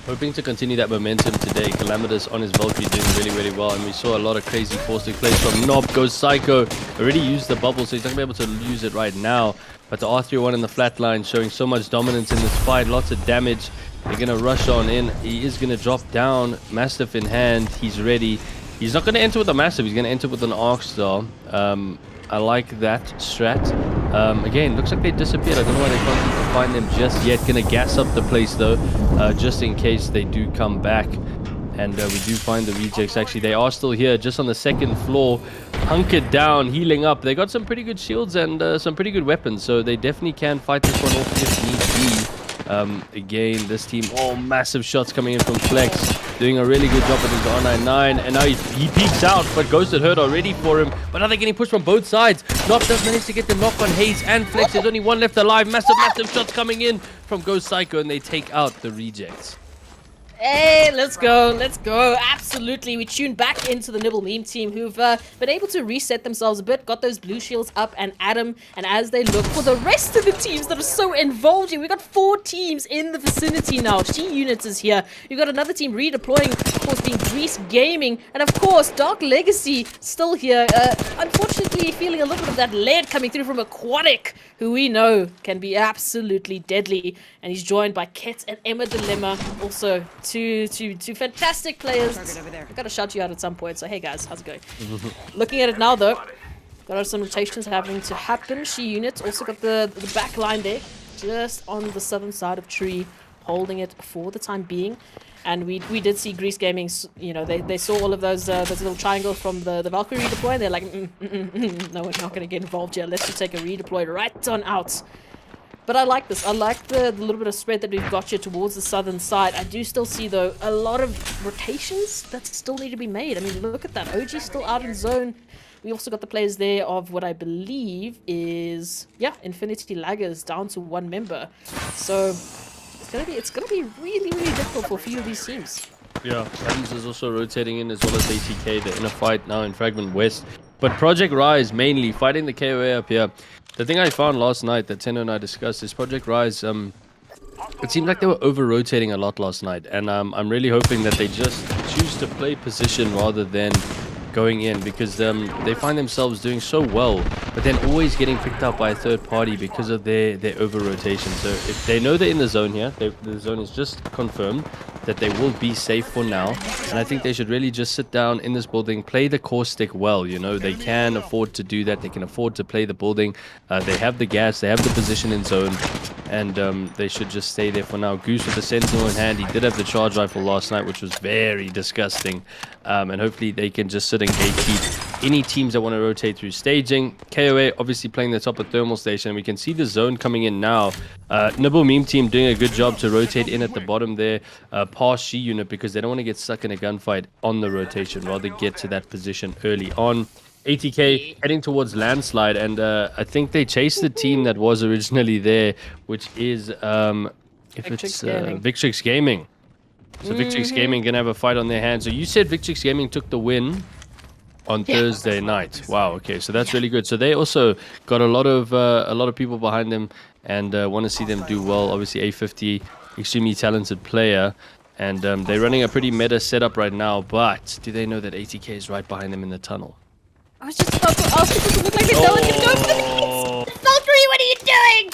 Hoping to continue that momentum today. Calamitous on his Valkyrie doing really well. And we saw a lot of crazy forcing plays from Nob. Goes Psycho. Already used the bubble, so he's not going to be able to use it right now. But the R301 in the flat line showing so much dominance in this fight. Lots of damage. They're going to rush on in. He is going to drop down. Mastiff in hand. He's ready. He's not going to enter with a Mastiff. He's going to enter with an Arcstar. I like that strat. Again, looks like they disappeared. I don't know why they can't seem to find them just yet. Gonna gas up the place though, just in case they do come back. And we do find the rejects. Actually, they are still here, just on the second floor, hunkered down, healing up. They got some pretty good shields and some pretty good weapons, so they definitely can fight this one off if need be. Again, this team, massive shots coming in from Flex, doing a really good job with his R99, and now he peeks out, but Ghosted Herd already for him, but now they're getting pushed from both sides. Nob does manage to get the knock on Haze and Flex. There's only one left alive. Massive shots coming in from Ghost Psycho, and they take out the rejects. Hey, let's go, let's go. Absolutely. We tuned back into the Nibble meme team who've been able to reset themselves a bit, got those blue shields up and at 'em. And as they look for the rest of the teams that are so involved here, we got 4 teams in the vicinity now. She Units is here. You got another team redeploying, of course, being Grease Gaming. And of course, Dark Legacy still here. Unfortunately, feeling a little bit of that lead coming through from Aquatic, who we know can be absolutely deadly. And he's joined by Ket and Emma Dilemma, also two fantastic players. I've got to shout you out at some point. So hey guys, how's it going? Looking at it now though, got some rotations having to happen. She Units also got the back line there, just on the southern side of tree, holding it for the time being. And we did see Grease Gaming, you know, they saw all of those little triangles from the Valkyrie redeploy, and they're like, no, we're not going to get involved here. Let's just take a redeploy right on out. But I like this. I like the little bit of spread that we've got here towards the southern side. I do still see, though, a lot of rotations that still need to be made. I mean, look at that. OG's still out in zone. We also got the players there of what I believe is, yeah, Infinity Laggers down to 1 member. So it's gonna be really, really difficult for a few of these teams. Yeah, Adams is also rotating in as well as ATK. They're in a fight now in Fragment West. But Project Rise mainly fighting the KOA up here. The thing I found last night that Tendo and I discussed is Project Rise, it seemed like they were over-rotating a lot last night. And I'm really hoping that they just choose to play position rather than going in, because they find themselves doing so well, but then always getting picked up by a third party because of their over-rotation. So if they know they're in the zone here, the zone is just confirmed that they will be safe for now. And I think they should really just sit down in this building, play the caustic well. You know, they can afford to do that. They can afford to play the building. They have the gas, they have the position in zone, and they should just stay there for now. Goose with the Sentinel in hand. He did have the charge rifle last night, which was very disgusting. And hopefully they can just sit and gatekeep any teams that want to rotate through staging. KOA obviously playing the top of Thermal Station. We can see the zone coming in now. Nibble meme team doing a good job to rotate in at the bottom there, past She Unit, because they don't want to get stuck in a gunfight on the rotation, rather get to that position early on. ATK heading towards Landslide, and I think they chased the team that was originally there, which is Victrix Gaming. So Victrix Gaming gonna have a fight on their hands. So you said Victrix Gaming took the win on Thursday night. Wow. Okay, so that's really good. So they also got a lot of people behind them, and want to see them do well. Obviously, A50, extremely talented player, and they're running a pretty meta setup right now. But do they know that ATK is right behind them in the tunnel? I was just about to ask if it looked like they're going to go for the hits. Valkyrie, what are you doing?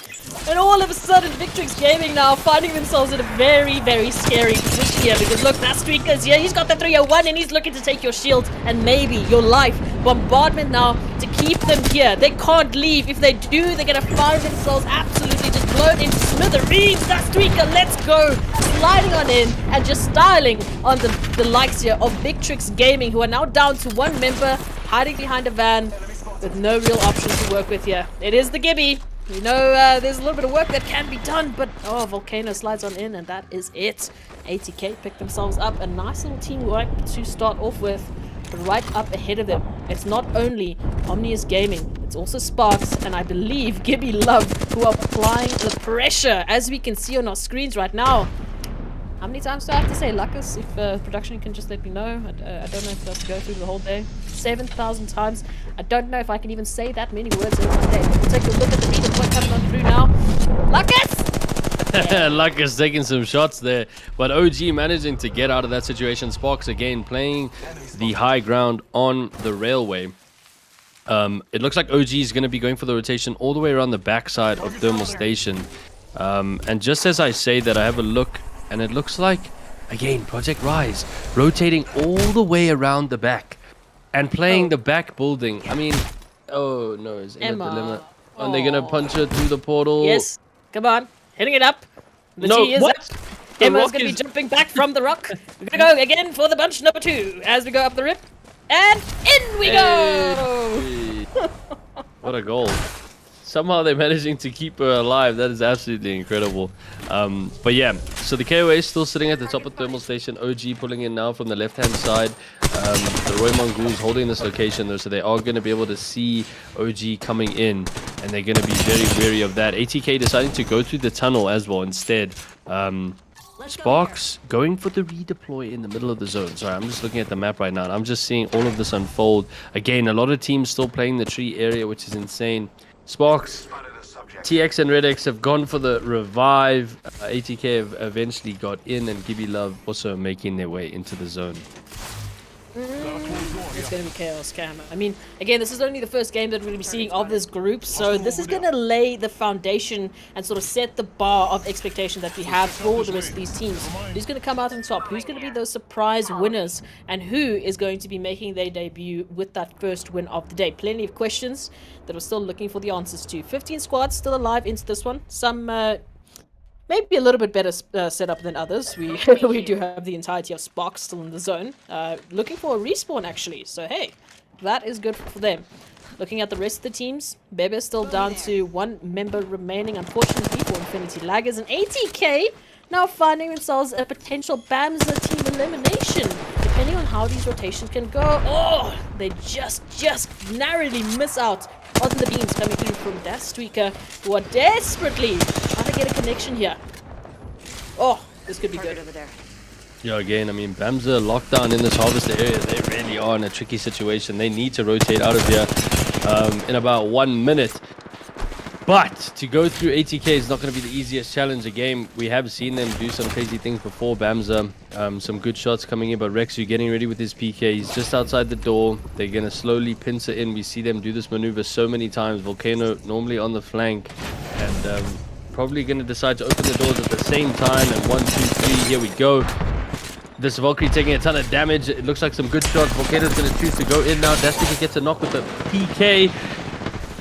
And all of a sudden, Victrix Gaming now finding themselves in a very, very scary position here, because look, that Streaker's here. He's got the 301 and he's looking to take your shield and maybe your life. Bombardment now to keep them here. They can't leave. If they do, they're going to find themselves absolutely just blown into smithereens. That Streaker, let's go. Sliding on in and just styling on the likes here of Victrix Gaming, who are now down to 1 member, hiding behind a van with no real options to work with here. It is the Gibby. You know, there's a little bit of work that can be done, but oh, Volcano slides on in, and that is it. ATK picked themselves up a nice little team wipe to start off with, but right up ahead of them, it's not only Omnius Gaming, it's also Sparks, and I believe Gibby Love, who are applying the pressure, as we can see on our screens right now. How many times do I have to say Lucas? If production can just let me know. I don't know if that's to go through the whole day. 7,000 times. I don't know if I can even say that many words in one day. We'll take a look at the meter point coming on through now. Lucas! Yeah. Lucas taking some shots there. But OG managing to get out of that situation. Sparks again playing the high ground on the railway. It looks like OG is going to be going for the rotation all the way around the backside of Thermal Station. And just as I say that, I have a look, and it looks like, again, Project Rise rotating all the way around the back and playing the back building. I mean, oh no, is Emma the limit? And they're gonna punch her through the portal. Yes, come on, hitting it up. The no, G is what? up. Emma's gonna be jumping back from the rock. We're gonna go again for the bunch number 2 as we go up the rip, and in we go. What a goal! Somehow they're managing to keep her alive. That is absolutely incredible. But yeah, so the KOA is still sitting at the top of Thermal Station. OG pulling in now from the left-hand side. The Roy Mongoose holding this location though, so they are going to be able to see OG coming in, and they're going to be very wary of that. ATK deciding to go through the tunnel as well instead. Sparks going for the redeploy in the middle of the zone. Sorry, I'm just looking at the map right now, and I'm just seeing all of this unfold. Again, a lot of teams still playing the tree area, which is insane. Sparks, TX and Red X have gone for the revive. ATK have eventually got in, and Gibby Love also making their way into the zone. It's going to be chaos, Cam. I mean, again, this is only the first game that we're going to be seeing of this group, so this is going to lay the foundation and sort of set the bar of expectation that we have for the rest of these teams. Who's going to come out on top? Who's going to be those surprise winners? And who is going to be making their debut with that first win of the day? Plenty of questions that we're still looking for the answers to. 15 squads still alive into this one. Some maybe a little bit better setup than others. We we do have the entirety of Sparks still in the zone. Looking for a respawn, actually. So, hey, that is good for them. Looking at the rest of the teams, Bebe still down to one member remaining, unfortunately, for Infinity Laggers. And ATK now finding themselves a potential Bamza team elimination. Depending on how these rotations can go. Oh, they just narrowly miss out on the beams coming through from Das Tweaker, who are desperately trying to get a connection here. Oh, this could be good. Yeah, again, I mean, Bamza lockdown in this harvester area. They really are in a tricky situation. They need to rotate out of here in about 1 minute. But to go through ATK is not going to be the easiest challenge. Again, we have seen them do some crazy things before. Bamza, some good shots coming in, but Rexu getting ready with his PK. He's just outside the door. They're going to slowly pincer in. We see them do this maneuver so many times. Volcano normally on the flank, and probably going to decide to open the doors at the same time. And 1, 2, 3, here we go. This Valkyrie taking a ton of damage. It looks like some good shots. Volcano's going to choose to go in now. Dastika gets a knock with the PK.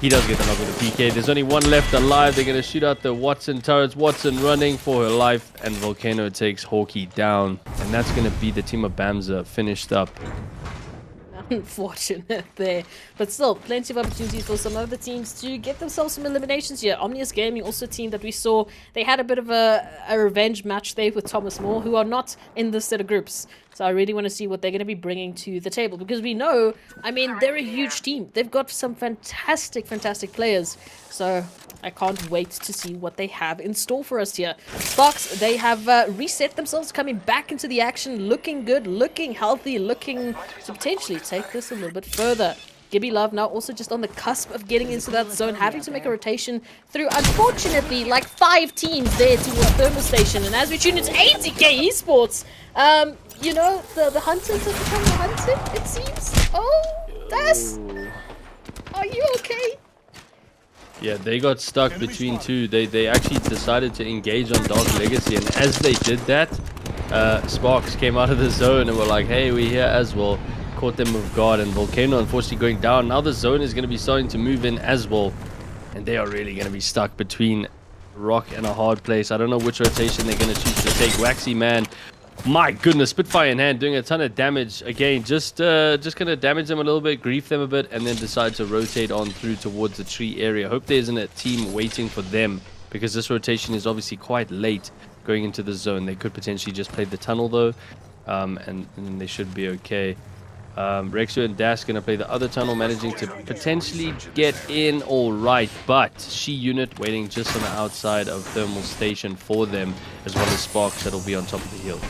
He does get the knock with the PK. There's only one left alive. They're going to shoot out the Watson turrets. Watson running for her life. And Volcano takes Hawkeye down. And that's going to be the team of Bamza finished up. Unfortunate there. But still, plenty of opportunities for some other teams to get themselves some eliminations here. Omnius Gaming, also a team that we saw, they had a bit of a revenge match there with Thomas Moore, who are not in this set of groups. So I really want to see what they're going to be bringing to the table. Because we know, I mean, they're a huge team. They've got some fantastic players. So I can't wait to see what they have in store for us here. Sparks, they have reset themselves, coming back into the action, looking good, looking healthy, looking to potentially take this a little bit further. Gibby Love now also just on the cusp of getting into that zone, having to make a rotation through, unfortunately, like 5 teams there towards Thermal Station. And as we tune into ATK Esports, you know, the hunters have become the hunted, it seems. Oh, Das, are you okay? Yeah, they got stuck between two. They actually decided to engage on Dark Legacy, and as they did that, Sparks came out of the zone and were like, hey, we're here as well. Caught them with guard, and Volcano unfortunately going down. Now the zone is going to be starting to move in as well, and they are really going to be stuck between rock and a hard place. I don't know which rotation they're going to choose to take. Waxy Man, my goodness, Spitfire in hand, doing a ton of damage. Again, just going to damage them a little bit, grief them a bit, and then decide to rotate on through towards the tree area. Hope there isn't a team waiting for them, because this rotation is obviously quite late going into the zone. They could potentially just play the tunnel though, and they should be okay. Rexu and Dash going to play the other tunnel, managing to potentially get in all right, but She unit waiting just on the outside of Thermal Station for them, as well as Sparks that'll be on top of the hill.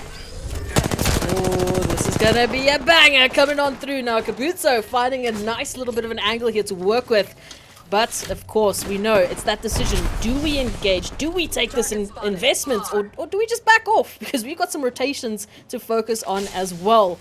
Oh, this is going to be a banger coming on through now. Kabuzo finding a nice little bit of an angle here to work with. But, of course, we know it's that decision. Do we engage? Do we take this investment? Or do we just back off? Because we've got some rotations to focus on as well.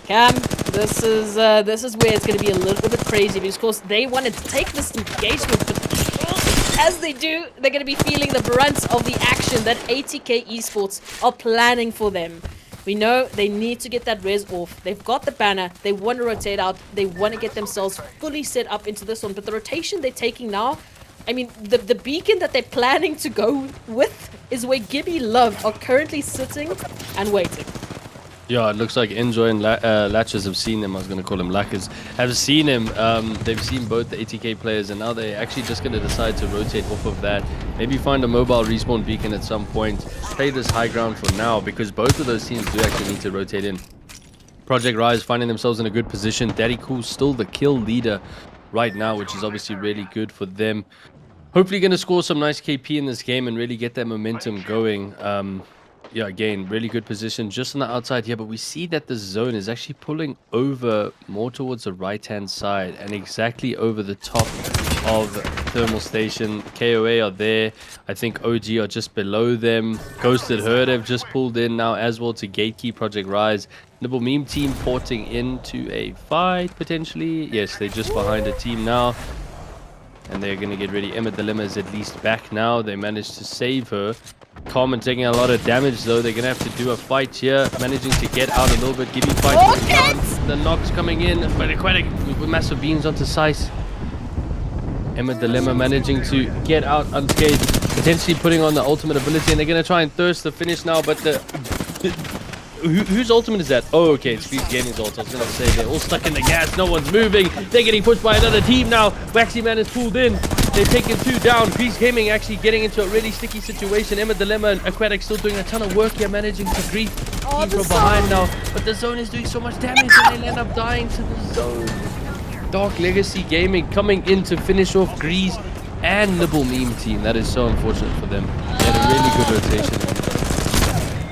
Cam, this is where it's going to be a little bit crazy. Because, of course, they wanted to take this engagement. But as they do, they're going to be feeling the brunt of the action that ATK Esports are planning for them. We know they need to get that res off. They've got the banner. They want to rotate out. They want to get themselves fully set up into this one. But the rotation they're taking now, I mean, the beacon that they're planning to go with is where Gibby Love are currently sitting and waiting. Yeah, it looks like Enjoy and Latches have seen him. I was going to call him Lackers. Have seen him. They've seen both the ATK players, and now they're actually just going to decide to rotate off of that. Maybe find a mobile respawn beacon at some point. Play this high ground for now, because both of those teams do actually need to rotate in. Project Rise finding themselves in a good position. Daddy Cool's still the kill leader right now, which is obviously really good for them. Hopefully going to score some nice KP in this game and really get that momentum going. yeah, again, really good position just on the outside here, but we see that the zone is actually pulling over more towards the right-hand side and exactly over the top of Thermal Station. KOA are there. I think OG are just below them. Ghosted Herd have just pulled in now as well to gatekeep Project Rise. Nibble Meme team porting into a fight potentially. Yes, they're just behind a team now. And they're going to get ready. Emma Dilemma is at least back now. They managed to save her. Common taking a lot of damage though. They're going to have to do a fight here. Managing to get out a little bit. Giving fight. The knocks coming in. But Aquatic with massive beams onto Sice. Emma Dilemma managing to get out unscathed. Potentially putting on the ultimate ability. And they're going to try and thirst the finish now. But whose ultimate is that? Oh, okay, it's Grease Gaming's ult. I was going to say, they're all stuck in the gas. No one's moving. They're getting pushed by another team now. Waxy Man is pulled in. They've taken 2 down. Grease Gaming actually getting into a really sticky situation. Emma Dilemma and Aquatic still doing a ton of work here, managing to grief team from behind now. But the zone is doing so much damage and they'll end up dying to the zone. Dark Legacy Gaming coming in to finish off Grease and Nibble Meme team. That is so unfortunate for them. They had a really good rotation.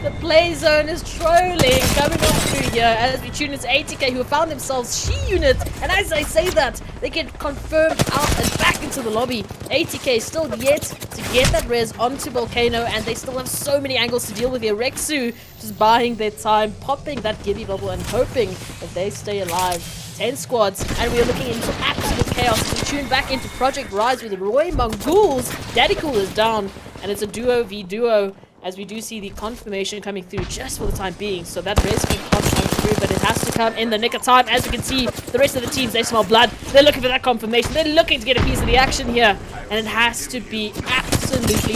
The play zone is trolling, coming on through here as we tune into ATK who have found themselves She Unit. And as I say that, they get confirmed out and back into the lobby. ATK still yet to get that res onto Volcano, and they still have so many angles to deal with here. Rexu just buying their time, popping that Gibby bubble and hoping that they stay alive. 10 squads, and we are looking into absolute chaos. We tune back into Project Rise with Roy Mongols. Daddy Cool is down, and it's a duo v duo. As we do see the confirmation coming through just for the time being. So that rescue can't come through, but it has to come in the nick of time. As you can see, the rest of the teams, they smell blood. They're looking for that confirmation. They're looking to get a piece of the action here. And it has to be absolutely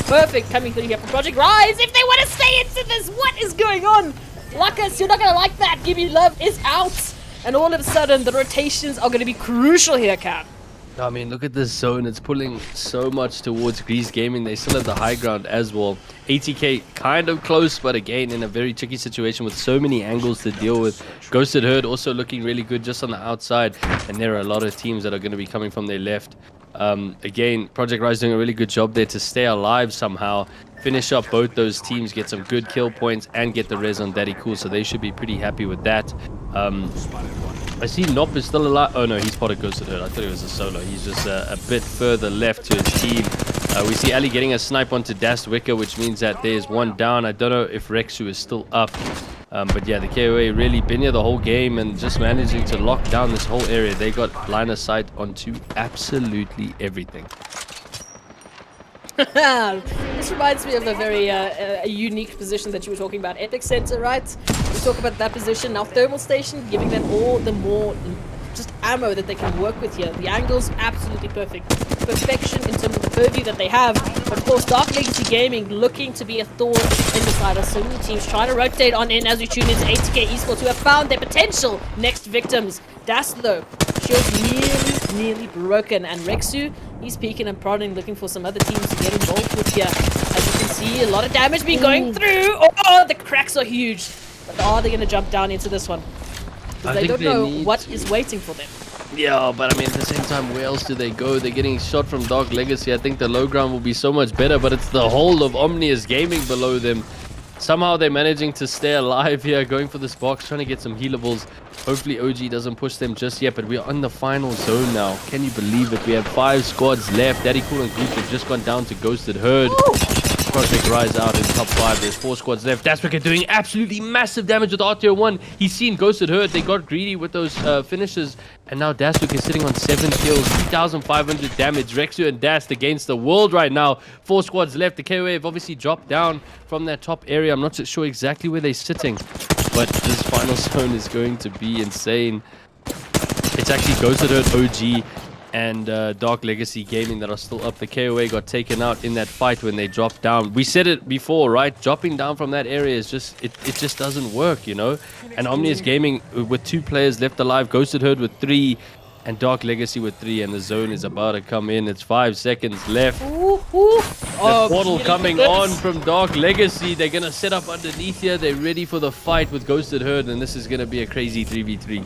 perfect coming through here for Project Rise. If they want to stay into this, what is going on? Lucas, you're not going to like that. Give Me Love is out. And all of a sudden, the rotations are going to be crucial here, Cam. I mean, look at this zone. It's pulling so much towards Grease Gaming. They still have the high ground as well. ATK kind of close, but again, in a very tricky situation with so many angles to deal with. Ghosted Herd also looking really good just on the outside. And there are a lot of teams that are going to be coming from their left. Again, Project Rise doing a really good job there to stay alive somehow. Finish up both those teams, get some good kill points, and get the res on Daddy Cool. So they should be pretty happy with that. I see Nop is still alive. Oh no, he's spotted Ghosted Herd. I thought it was a solo. He's just a bit further left to his team. We see Ali getting a snipe onto Das Wicker, which means that there's one down. I don't know if Rexu is still up. But yeah, the KOA really been here the whole game and just managing to lock down this whole area. They got line of sight onto absolutely everything. This reminds me of a very a unique position that you were talking about, Epic Center, right? We talk about that position now. Thermal Station, giving them all the more just ammo that they can work with here. The angles absolutely perfect, perfection in terms of the purview that they have. But of course, Dark Legacy Gaming looking to be a thorn in the side of so many teams trying to rotate on in as we tune into ATK Esports, who have found their potential next victims. Das though, shield's nearly broken, and Rexu, he's peeking and prodding, looking for some other teams to get involved with here. As you can see, a lot of damage being going through. Oh, the cracks are huge. But are they going to jump down into this one? Because they don't know what is waiting for them. Yeah, but I mean, at the same time, where else do they go? They're getting shot from Dark Legacy. I think the low ground will be so much better, but it's the whole of Omnius Gaming below them. Somehow they're managing to stay alive here, going for this box, trying to get some healables. Hopefully OG doesn't push them just yet, but we're on the final zone now. Can you believe it? We have 5 squads left. Daddy Cool and Group have just gone down to Ghosted Herd. Project Rise out in top 5. There's 4 squads left. Daswicker doing absolutely massive damage with Rto 1. He's seen Ghosted Herd. They got greedy with those finishes. And now Daswick is sitting on 7 kills, 3,500 damage. Rexu and Das against the world right now. 4 squads left. The KOA have obviously dropped down from that top area. I'm not sure exactly where they're sitting. But this final zone is going to be insane. It's actually Ghosted Herd, OG, and Dark Legacy Gaming that are still up. The KOA got taken out in that fight when they dropped down. We said it before, right? Dropping down from that area is just, it just doesn't work, you know? And Omnius Gaming with 2 players left alive, Ghosted Herd with 3, and Dark Legacy with 3, and the zone is about to come in. It's 5 seconds left. The portal coming on from Dark Legacy. They're going to set up underneath here. They're ready for the fight with Ghosted Herd, and this is going to be a crazy 3v3.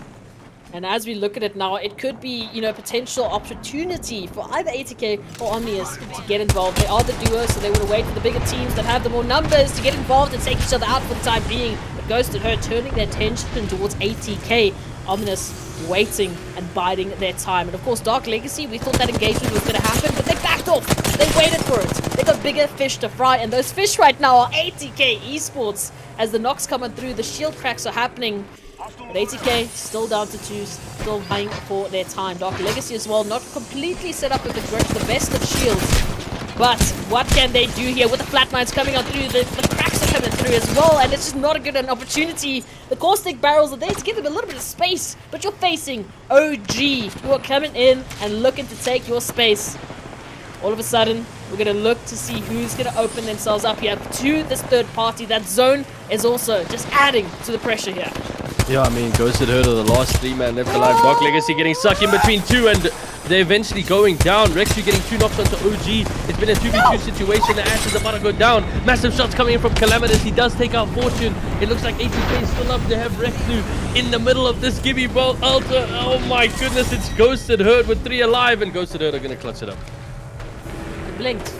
And as we look at it now, it could be, you know, a potential opportunity for either ATK or Omnius to get involved. They are the duo, so they would wait for the bigger teams that have the more numbers to get involved and take each other out for the time being. But Ghosted Her turning their attention towards ATK. Omnius waiting and biding their time. And of course, Dark Legacy, we thought that engagement was going to happen, but they backed off. They waited for it. They got bigger fish to fry, and those fish right now are ATK Esports. As the knocks coming through, the shield cracks are happening. But ATK still down to 2, still vying for their time. Dark Legacy as well, not completely set up with the best of shields. But what can they do here with the flatmines coming on through? The cracks are coming through as well, and it's just not a good an opportunity. The caustic barrels are there to give them a little bit of space, but you're facing OG, who are coming in and looking to take your space. All of a sudden, we're going to look to see who's going to open themselves up here to this third party. That zone is also just adding to the pressure here. Yeah, I mean, Ghosted Her to the last 3 man left alive. Dark Legacy getting stuck in between 2, and they're eventually going down. Rexu getting 2 knocks onto OG. It's been a 2v2 situation. The Ash is about to go down. Massive shots coming in from Calamitous. He does take out Fortune. It looks like ATK is still up. They have Rexu in the middle of this Gibby Ball Ultra. Oh my goodness, it's Ghosted Her with 3 alive, and Ghosted Her are going to clutch it up. Blinked.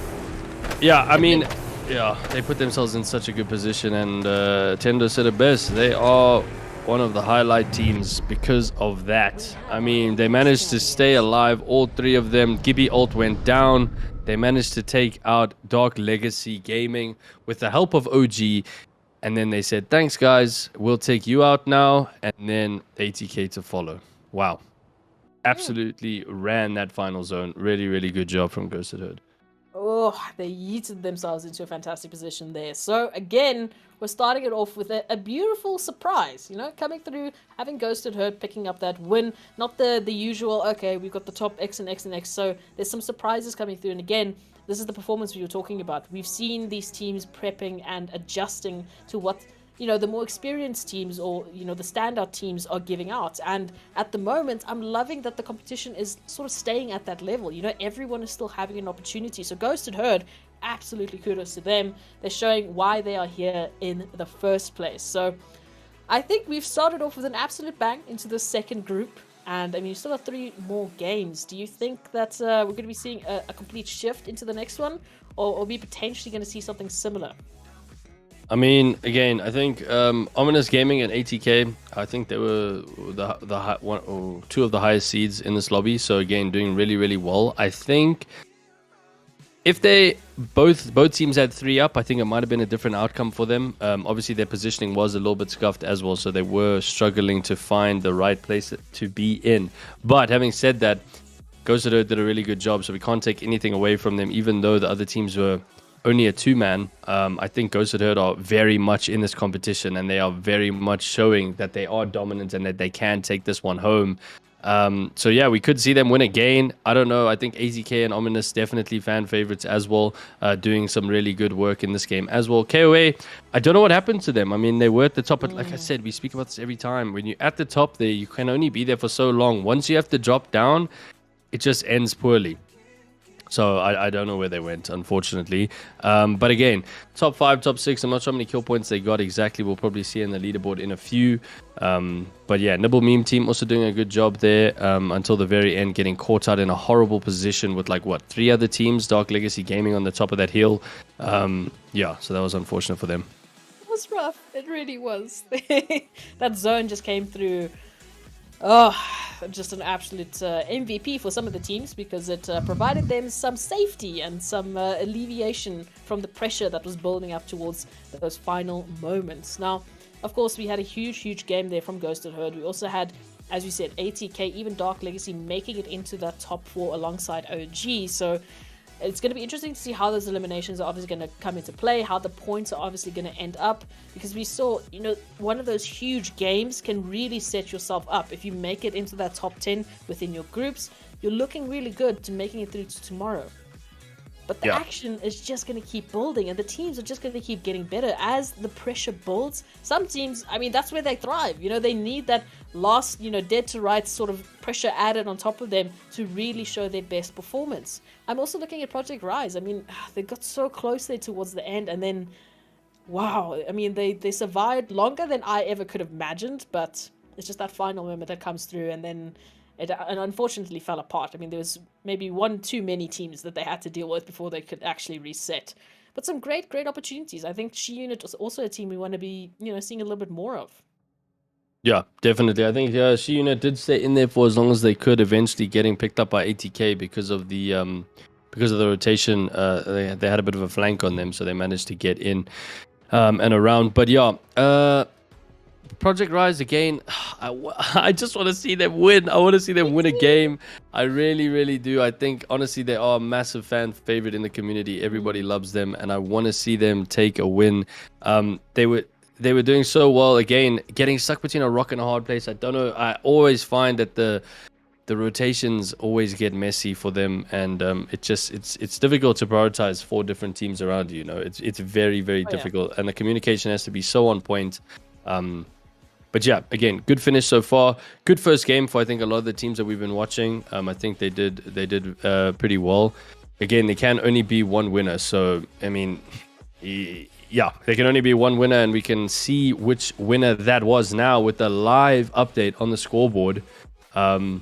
Yeah, I mean, yeah, they put themselves in such a good position, and Tendo said it best. They are one of the highlight teams because of that. I mean, they managed to stay alive, all 3 of them. Gibby ult went down. They managed to take out Dark Legacy Gaming with the help of OG, and then they said, thanks guys, we'll take you out now, and then ATK to follow. Wow. Absolutely ran that final zone. Really, really good job from Ghosted Herd. Oh, they yeeted themselves into a fantastic position there. So again, we're starting it off with a beautiful surprise, you know, coming through, having Ghosted Herd picking up that win. Not the usual, okay, we've got the top X and X and X, so there's some surprises coming through. And again, this is the performance we were talking about. We've seen these teams prepping and adjusting to what, you know, the more experienced teams or, you know, the standout teams are giving out. And at the moment, I'm loving that the competition is sort of staying at that level. You know, everyone is still having an opportunity. So Ghosted Herd, absolutely kudos to them. They're showing why they are here in the first place. So I think we've started off with an absolute bang into the second group. And I mean, you still have 3 more games. Do you think that we're going to be seeing a complete shift into the next one? Or are we potentially going to see something similar? I mean, again, I think Ominous Gaming and ATK, I think they were one or 2 of the highest seeds in this lobby. So again, doing really, really well. I think if they both teams had 3 up, I think it might have been a different outcome for them. Obviously, their positioning was a little bit scuffed as well, so they were struggling to find the right place to be in. But having said that, Ghosted Earth did a really good job, so we can't take anything away from them, even though the other teams were only a 2-man. I think Ghosted Herd are very much in this competition, and they are very much showing that they are dominant and that they can take this one home. So yeah, we could see them win again. I don't know. I think AZK and Ominous definitely fan favorites as well, doing some really good work in this game as well. KOA, I don't know what happened to them. I mean, they were at the top, but like I said, we speak about this every time. When you're at the top there, you can only be there for so long. Once you have to drop down, it just ends poorly. So I don't know where they went, unfortunately. But again, top 5, top 6. I'm not sure how many kill points they got exactly. We'll probably see in the leaderboard in a few. But yeah, Nibble Meme team also doing a good job there until the very end, getting caught out in a horrible position with like, what, 3 other teams? Dark Legacy Gaming on the top of that hill. Yeah, so that was unfortunate for them. It was rough. It really was. That zone just came through. Oh, just an absolute MVP for some of the teams, because it provided them some safety and some alleviation from the pressure that was building up towards those final moments. Now, of course, we had a huge game there from Ghosted Herd. We also had, as you said, ATK, even Dark Legacy making it into that top 4 alongside OG. So it's going to be interesting to see how those eliminations are obviously going to come into play, how the points are obviously going to end up, because we saw, you know, one of those huge games can really set yourself up. If you make it into that top 10 within your groups, you're looking really good to making it through to tomorrow. But the action is just going to keep building, and the teams are just going to keep getting better as the pressure builds. Some teams, I mean, that's where they thrive. You know, they need that last, you know, dead to rights sort of pressure added on top of them to really show their best performance. I'm also looking at Project Rise. I mean, they got so close there towards the end, and then, wow, I mean, they survived longer than I ever could have imagined, but It's just that final moment that comes through, and then it unfortunately fell apart. I mean, there was maybe one too many teams that they had to deal with before they could actually reset. But some great opportunities. I think She Unit is also a team we want to be, seeing a little bit more of. Yeah, definitely. I think She Unit did stay in there for as long as they could, eventually getting picked up by ATK because of the rotation. They had a bit of a flank on them, so they managed to get in and around. But yeah, Project Rise again. I just want to see them win. I want to see them win a game. I really do. I think honestly they are a massive fan favorite in the community. Everybody loves them, and I want to see them take a win. They were doing so well again, getting stuck between a rock and a hard place. I don't know. I always find that the rotations always get messy for them, and it's difficult to prioritize 4 different teams around you. It's very difficult, and the communication has to be so on point. But yeah, again, good finish so far. Good first game for I think a lot of the teams that we've been watching. I think they did pretty well. Again, there can only be one winner, so I mean. Yeah, there can only be one winner, and we can see which winner that was now with the live update on the scoreboard. Okay.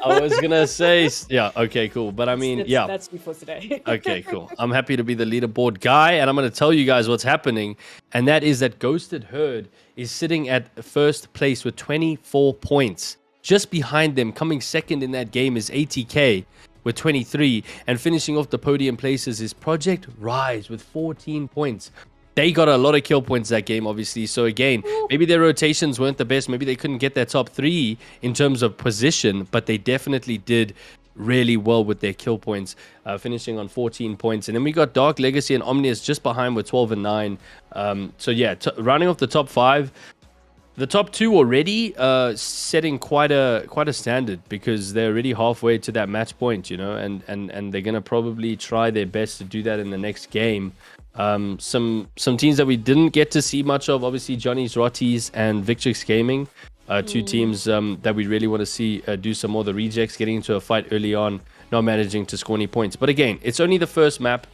I was gonna say, yeah, okay, cool. But I mean, yeah, that's me for today. Okay, cool. I'm happy to be the leaderboard guy, and I'm gonna tell you guys what's happening, and that is that Ghosted Herd is sitting at first place with 24 points. Just behind them, coming second in that game, is ATK. With 23, and finishing off the podium places is Project Rise with 14 points. They got a lot of kill points that game, obviously. So again, maybe their rotations weren't the best. Maybe they couldn't get their top 3 in terms of position, but they definitely did really well with their kill points, finishing on 14 points. And then we got Dark Legacy and Omnius just behind with 12 and 9. So yeah, rounding off the top 5. The top 2 already setting quite a standard, because they're already halfway to that match point, and they're gonna probably try their best to do that in the next game. Some teams that we didn't get to see much of, obviously Johnny's Rotties and Victrix Gaming, 2 teams that we really want to see do some more of the rejects, getting into a fight early on, not managing to score any points. But again, it's only the first map.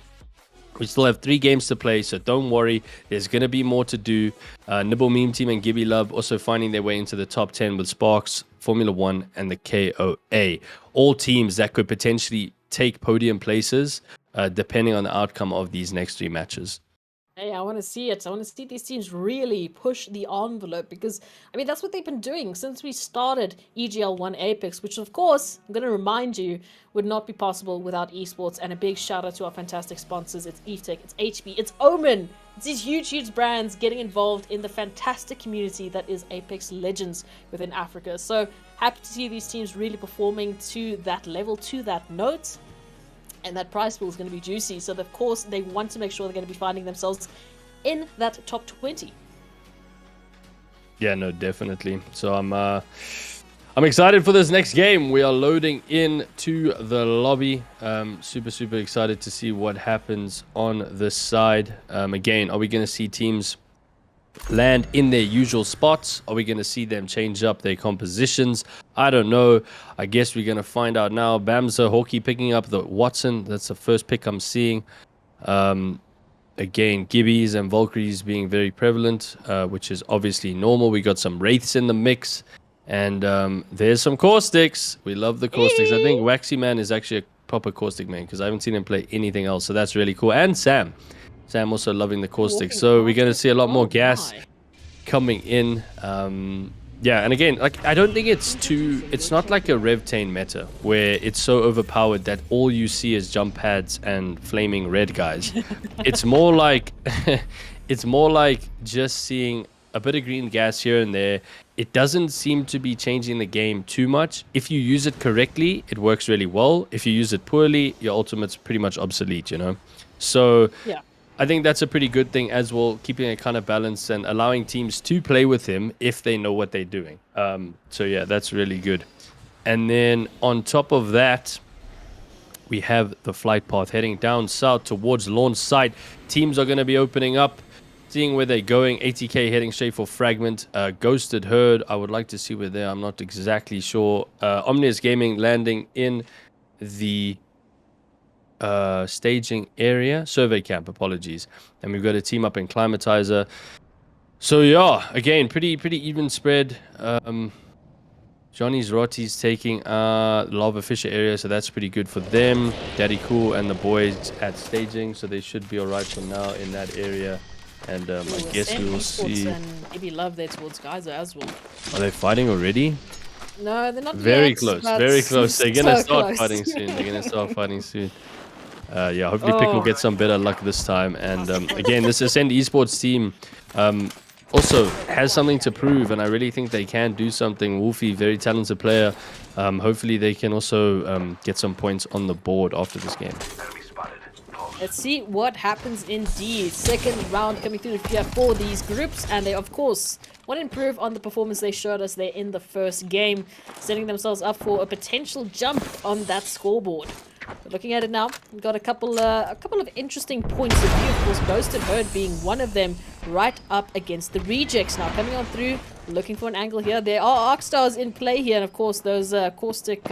We still have 3 games to play, so don't worry. There's going to be more to do. Nibble Meme Team and Gibby Love also finding their way into the top 10 with Sparks, Formula 1, and the KOA. All teams that could potentially take podium places, depending on the outcome of these next 3 matches. Hey, I want to see it. I want to see these teams really push the envelope, because, I mean, that's what they've been doing since we started EGL Apex, which, of course, I'm going to remind you, would not be possible without esports. And a big shout out to our fantastic sponsors. It's EveTech, it's HP, it's Omen. It's these huge brands getting involved in the fantastic community that is Apex Legends within Africa. So happy to see these teams really performing to that level, to that note. And that prize pool is going to be juicy. So, of course, they want to make sure they're going to be finding themselves in that top 20. Yeah, no, definitely. So I'm excited for this next game. We are loading into the lobby. Super excited to see what happens on this side. Again, are we going to see teams land in their usual spots? Are we going to see them change up their compositions? I don't know. I guess we're going to find out now. Bamza Hawkey picking up the Watson. That's the first pick I'm seeing. Again, Gibbies and Valkyries being very prevalent, which is obviously normal. We got some Wraiths in the mix. And there's some Caustics. We love the Caustics. I think Waxy Man is actually a proper Caustic man, because I haven't seen him play anything else. So that's really cool. And Sam also loving the Caustic. So we're going to see a lot more gas coming in. Yeah, and again, like, I don't think it's not like a Revtane meta where it's so overpowered that all you see is jump pads and flaming red guys. It's more like just seeing a bit of green gas here and there. It doesn't seem to be changing the game too much. If you use it correctly, it works really well. If you use it poorly, your ultimate's pretty much obsolete, So yeah, I think that's a pretty good thing as well, keeping it kind of balanced and allowing teams to play with him if they know what they're doing. So yeah, that's really good. And then on top of that, we have the flight path heading down south towards launch site. Teams are going to be opening up, seeing where they're going. ATK heading straight for Fragment. Ghosted Herd, I would like to see where they're. I'm not exactly sure. Omnius Gaming landing in the staging area. Survey camp, apologies. And we've got a team up in Climatizer. So yeah, again, pretty even spread. Johnny's Rotti's taking Lava Fisher area, so that's pretty good for them. Daddy Cool and the boys at staging, so they should be alright for now in that area. And I guess we will see. And maybe Love there towards Geyser as well. Are they fighting already? No, they're not Very yet, close, but very close. They're gonna so start close. fighting soon. They're gonna start fighting soon. Yeah, hopefully Pick will get some better luck this time. And again, this Ascend Esports team also has something to prove, and I really think they can do something. Wolfie, very talented player. Hopefully they can also get some points on the board after this game. Let's see what happens indeed. Second round coming through here for these groups, and they of course want to improve on the performance they showed us there in the first game, setting themselves up for a potential jump on that scoreboard. But looking at it now, we've got a couple of interesting points of view. Of course, Ghosted Herd being one of them, right up against the Rejects. Now coming on through, looking for an angle here. There are Arc Stars in play here, and of course those caustic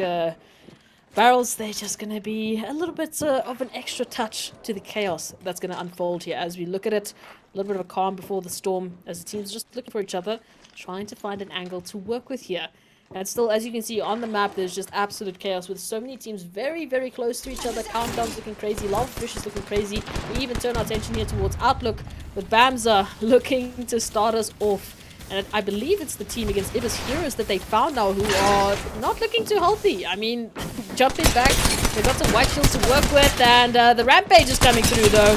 barrels, they're just going to be a little bit of an extra touch to the chaos that's going to unfold here as we look at it. A little bit of a calm before the storm as the teams just looking for each other, trying to find an angle to work with here. And still, as you can see on the map, there's just absolute chaos with so many teams very, very close to each other. Countdown's looking crazy. Lava Fish is looking crazy. We even turn our attention here towards Outlook with Bamza looking to start us off. And I believe it's the team against Ibis Heroes that they found now who are not looking too healthy. I mean, jumping back, they've got some white shields to work with, and the Rampage is coming through though.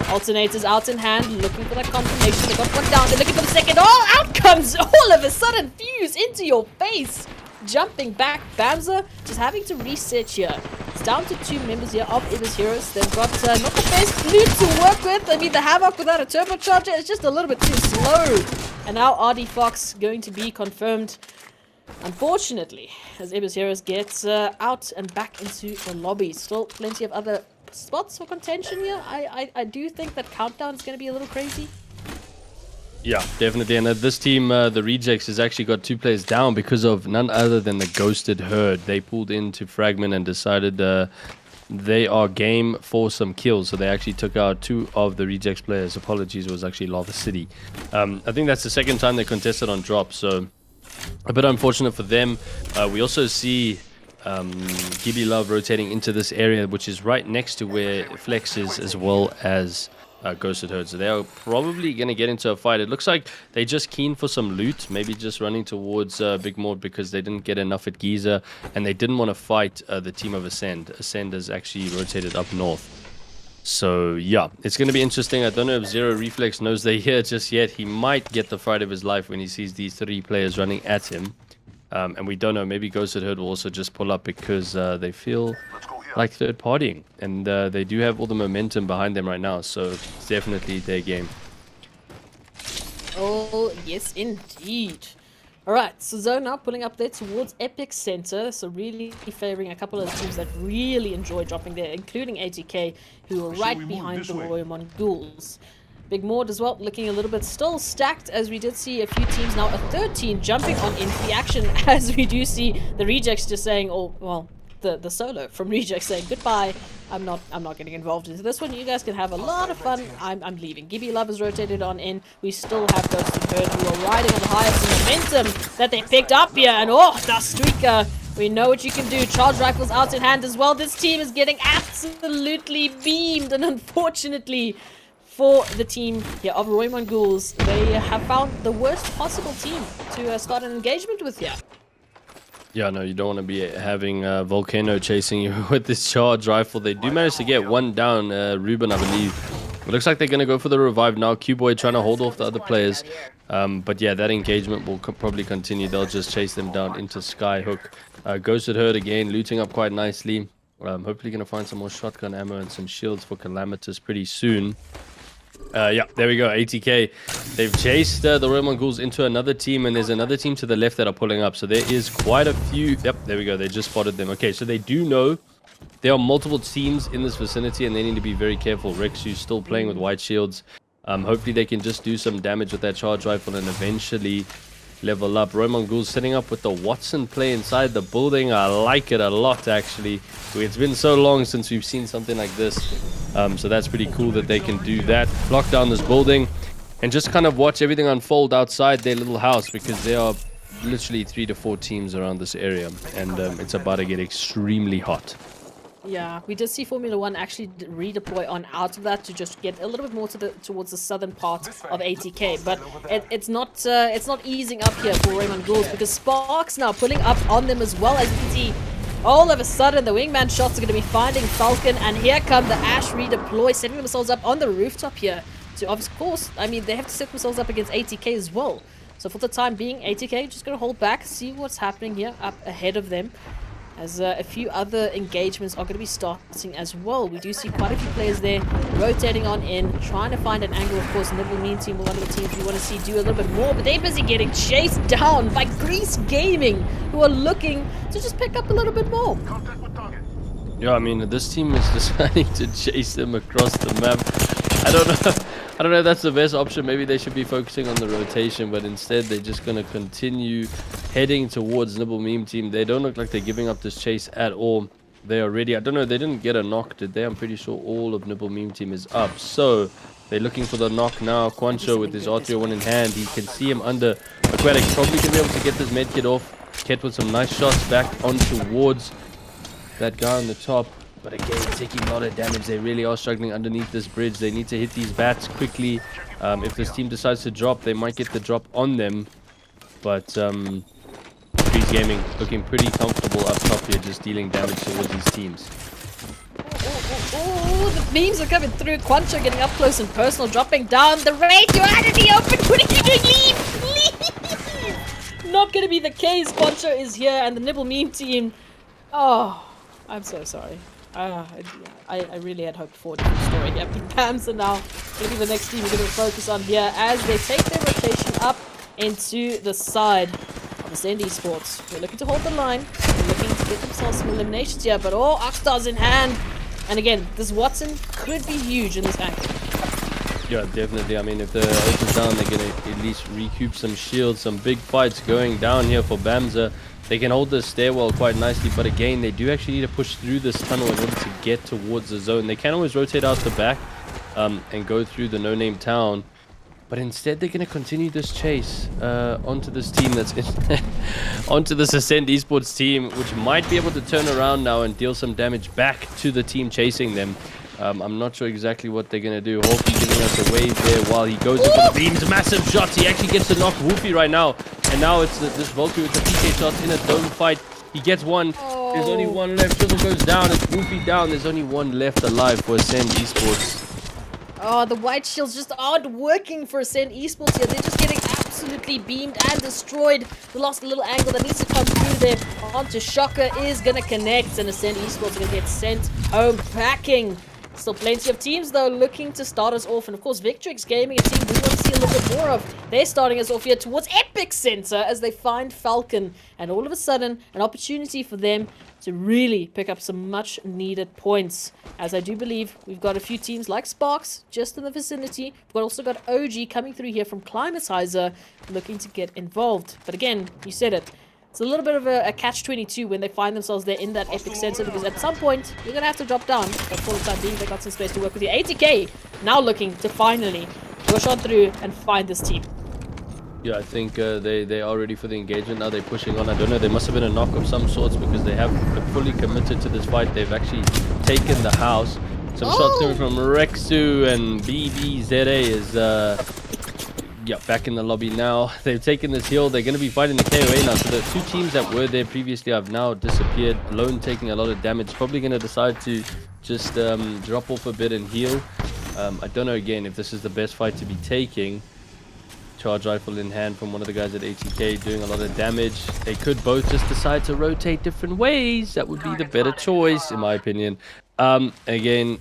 Alternators out in hand, looking for that confirmation. They got one down, they're looking for the second. Oh, out comes all of a sudden Fuse into your face. Jumping back, Bamza just having to reset here. It's down to 2 members here of Ibis Heroes. They've got not the best loot to work with. I mean, the Havoc without a turbocharger is just a little bit too slow. And now RD Fox going to be confirmed, unfortunately, as Ibis Heroes gets out and back into the lobby. Still plenty of other spots for contention here. I do think that Countdown is going to be a little crazy. Yeah, definitely. And this team, the Rejects, has actually got 2 players down because of none other than the Ghosted Herd. They pulled into Fragment and decided they are game for some kills. So they actually took out 2 of the Rejects players. Apologies, it was actually Lava City. I think that's the second time they contested on drop. So a bit unfortunate for them. We also see Gibby Love rotating into this area, which is right next to where Flex is, as well as Ghosted Herd. So they are probably going to get into a fight. It looks like they're just keen for some loot, maybe just running towards Big Mord because they didn't get enough at Giza, and they didn't want to fight the team of Ascend. Ascend has actually rotated up north. So yeah, it's going to be interesting. I don't know if Zero Reflex knows they're here just yet. He might get the fright of his life when he sees these 3 players running at him. And we don't know, maybe Ghosted Herd will also just pull up because they feel like third partying, and they do have all the momentum behind them right now, so it's definitely their game. Oh yes indeed. Alright, so Zone now pulling up there towards Epic Center, so really favoring a couple of teams that really enjoy dropping there, including ATK, who are right behind the Royal Mongols. Big Mord as well, looking a little bit still stacked, as we did see a few teams now, a third team jumping on into the action, as we do see the Rejects just saying, oh, well, the solo from Rejects saying, goodbye, I'm not getting involved into this one, you guys can have a lot of fun, I'm leaving. Gibby Love is rotated on in, we still have Ghosted Herd who are riding on the highest momentum that they picked up here, and oh, the Streaker, we know what you can do. Charge rifles out in hand as well. This team is getting absolutely beamed, and unfortunately for the team here of Roy Mongols, they have found the worst possible team to start an engagement with here. Yeah, no, you don't want to be having Volcano chasing you with this charge rifle. They do manage to get one down, Ruben, I believe. It looks like they're going to go for the revive now. Q-Boy trying to hold off the other players. But yeah, that engagement will probably continue. They'll just chase them down into Skyhook. Ghosted Herd again, looting up quite nicely. Hopefully going to find some more shotgun ammo and some shields for Calamitous pretty soon. Yeah, there we go, ATK. They've chased the Royal Mongols into another team, and there's another team to the left that are pulling up. So there is quite a few. Yep, there we go. They just spotted them. Okay, so they do know there are multiple teams in this vicinity, and they need to be very careful. Rex, who's still playing with white shields. Hopefully they can just do some damage with that charge rifle and eventually level up. Royal Mongols setting up with the Watson play inside the building. I like it a lot, actually. It's been so long since we've seen something like this. So that's pretty cool that they can do that. Lock down this building. and just kind of watch everything unfold outside their little house, because there are literally 3 to 4 teams around this area, and it's about to get extremely hot. Yeah, we did see Formula 1 actually redeploy on out of that to just get a little bit more towards the southern part of ATK, but it's not easing up here for Raymond Rules, because Sparks now pulling up on them as well. As you can see, all of a sudden the wingman shots are going to be finding Falcon, and here come the Ash redeploy, setting themselves up on the rooftop here. So of course, I mean, they have to set themselves up against ATK as well. So for the time being, ATK just going to hold back, see what's happening here up ahead of them. As a few other engagements are going to be starting as well. We do see quite a few players there rotating on in, trying to find an angle. Of course, Nibble Mean Team, one of the teams we want to see do a little bit more, but they're busy getting chased down by Grease Gaming, who are looking to just pick up a little bit more. Yeah, I mean, this team is deciding to chase them across the map. I don't know if that's the best option. Maybe they should be focusing on the rotation, but instead they're just going to continue heading towards Nibble Meme Team. They don't look like they're giving up this chase at all. They are ready. I don't know, they didn't get a knock, did they? I'm pretty sure all of Nibble Meme Team is up. So they're looking for the knock now. Quancho with his R301 in hand. He can see him under Aquatic. Probably going to be able to get this med kit off. Ket with some nice shots back on towards that guy on the top. But again, taking a lot of damage. They really are struggling underneath this bridge. They need to hit these bats quickly. If this team decides to drop, they might get the drop on them. But Grease Gaming looking pretty comfortable up top here, just dealing damage towards these teams. Oh, the memes are coming through. Quancho getting up close and personal, dropping down. The raid, you're out of the open. What are you doing? Leave! Not going to be the case. Quancho is here, and the Nibble Meme Team. Oh, I'm so sorry. I really had hoped for a different story here. But Camceej now going to be the next team we're going to focus on here as they take their rotation up into the side of the Evesports. They're looking to hold the line. They're looking to get themselves some eliminations here, but all Oxstars in hand. And again, this Watson could be huge in this act. Yeah, definitely. I mean, if the ult is down, they're going to at least recoup some shields. Some big fights going down here for Bamza. They can hold the stairwell quite nicely, but again, they do actually need to push through this tunnel in order to get towards the zone. They can always rotate out the back and go through the no-name town, but instead they're going to continue this chase onto this team that's onto this Ascend Esports team, which might be able to turn around now and deal some damage back to the team chasing them. I'm not sure exactly what they're going to do. Wolfie giving us a wave there while he goes in for the beams. Massive shots. He actually gets to knock Wolfie right now. And now it's this Valkyrie with the PK shots in a dome fight. He gets one. Oh. There's only one left. Triple goes down. It's Wolfie down. There's only one left alive for Ascend Esports. Oh, the white shields just aren't working for Ascend Esports here. They're just getting absolutely beamed and destroyed. We lost a little angle that needs to come through there. Onto Shocker is going to connect, and Ascend Esports are going to get sent home packing. Still plenty of teams, though, looking to start us off. And, of course, Victrix Gaming, a team we want to see a little bit more of. They're starting us off here towards Epic Center as they find Falcon. And all of a sudden, an opportunity for them to really pick up some much-needed points. As I do believe we've got a few teams like Sparks just in the vicinity. We've also got OG coming through here from Climatizer looking to get involved. But again, you said it. It's a little bit of a catch-22 when they find themselves there in that Epic Center, because at some point, you're going to have to drop down. But for the time being, they've got some space to work with you. ATK now looking to finally push on through and find this team. Yeah, I think they are ready for the engagement. Now they're pushing on. I don't know, there must have been a knock of some sorts, because they have fully committed to this fight. They've actually taken the house. Some shots coming from Rexu, and BBZA is... yeah, back in the lobby now. They've taken this hill. They're going to be fighting the KOA now. So the two teams that were there previously have now disappeared. Lone taking a lot of damage. Probably going to decide to just drop off a bit and heal. I don't know, again, if this is the best fight to be taking. Charge rifle in hand from one of the guys at ATK doing a lot of damage. They could both just decide to rotate different ways. That would be the better choice, in my opinion. Again...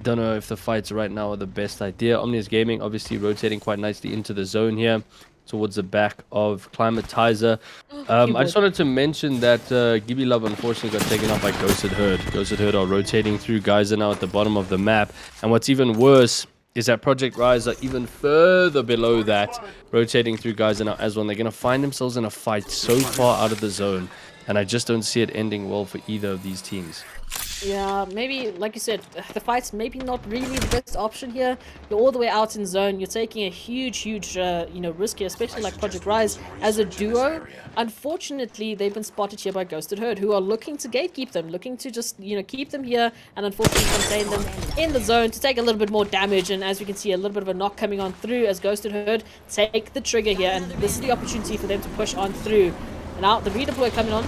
don't know if the fights right now are the best idea. Omnius Gaming obviously rotating quite nicely into the zone here towards the back of Climatizer. I just wanted to mention that Gibby Love unfortunately got taken out by Ghosted Herd. Ghosted Herd are rotating through. Guys are now at the bottom of the map. And what's even worse is that Project Rise are even further below that, rotating through. Guys are now as well. They're going to find themselves in a fight so far out of the zone. And I just don't see it ending well for either of these teams. Yeah, maybe, like you said, the fight's maybe not really the best option here. You're all the way out in zone. You're taking a huge, risk here, especially like Project Rise as a duo. Unfortunately, they've been spotted here by Ghosted Herd, who are looking to gatekeep them, looking to just, keep them here and unfortunately contain them in the zone to take a little bit more damage. And as we can see, a little bit of a knock coming on through as Ghosted Herd take the trigger here. And this is the opportunity for them to push on through. And now the redeploy coming on.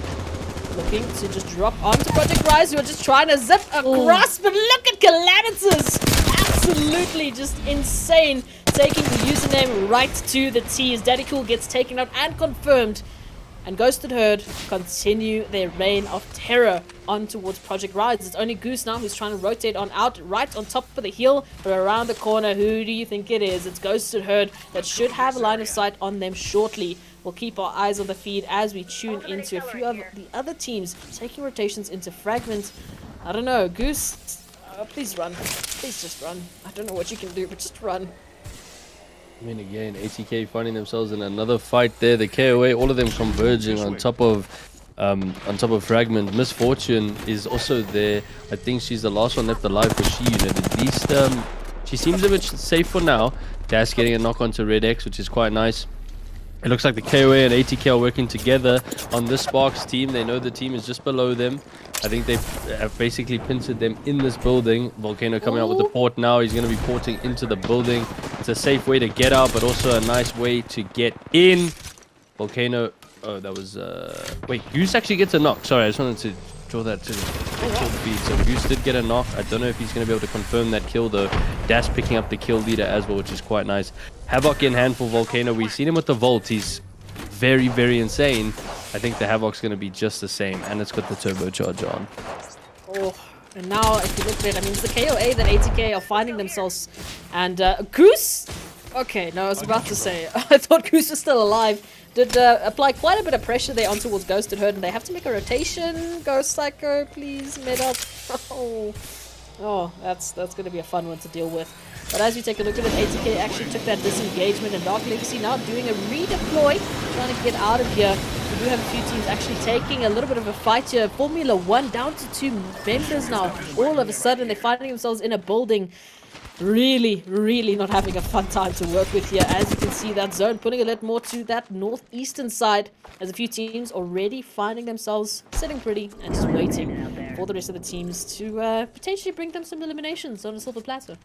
Looking to just drop onto Project Rise, who are just trying to zip across, but look at Calanitas! Absolutely just insane, taking the username right to the T as Daddy Cool gets taken out and confirmed. And Ghosted Herd continue their reign of terror on towards Project Rise. It's only Goose now who's trying to rotate on out right on top of the hill, but around the corner, who do you think it is? It's Ghosted Herd that should have a line of sight on them shortly. We'll keep our eyes on the feed as we tune into a few of the other teams taking rotations into Fragment. I don't know, Goose, please run. Please just run. I don't know what you can do, but just run. I mean, again, ATK finding themselves in another fight there. The KOA, all of them converging on top of Fragment. Misfortune is also there. I think she's the last one left alive for She Unit. At least she seems a bit safe for now. Dash getting a knock onto Red X, which is quite nice. It looks like the KOA and ATK are working together on this Sparks team. They know the team is just below them. I think they have basically pincered them in this building. Volcano coming out with the port now. He's going to be porting into the building. It's a safe way to get out, but also a nice way to get in. Volcano... Oh, that was... Wait, Goose actually gets a knock. Sorry, I just wanted to draw that to the feed. So Goose did get a knock. I don't know if he's going to be able to confirm that kill, though. Dash picking up the kill leader as well, which is quite nice. Havoc in hand for Volcano. We've seen him with the Volt. He's very, very insane. I think the Havoc's going to be just the same. And it's got the turbocharger on. Oh, and now if you look at it, I mean, it's the KOA that ATK are finding themselves. And Goose? Okay, no, I was about to say. I thought Goose was still alive. Did apply quite a bit of pressure there on towards Ghosted Herd. And they have to make a rotation. Ghost Psycho, please, mid up. Oh, that's going to be a fun one to deal with. But as we take a look at it, ATK actually took that disengagement, and Dark Legacy now doing a redeploy, trying to get out of here. We do have a few teams actually taking a little bit of a fight here. Formula 1 down to 2 members now. All of a sudden, they're finding themselves in a building. Really, really not having a fun time to work with here. As you can see, that zone putting a little more to that northeastern side, as a few teams already finding themselves sitting pretty and just waiting for the rest of the teams to potentially bring them some eliminations on a silver platter.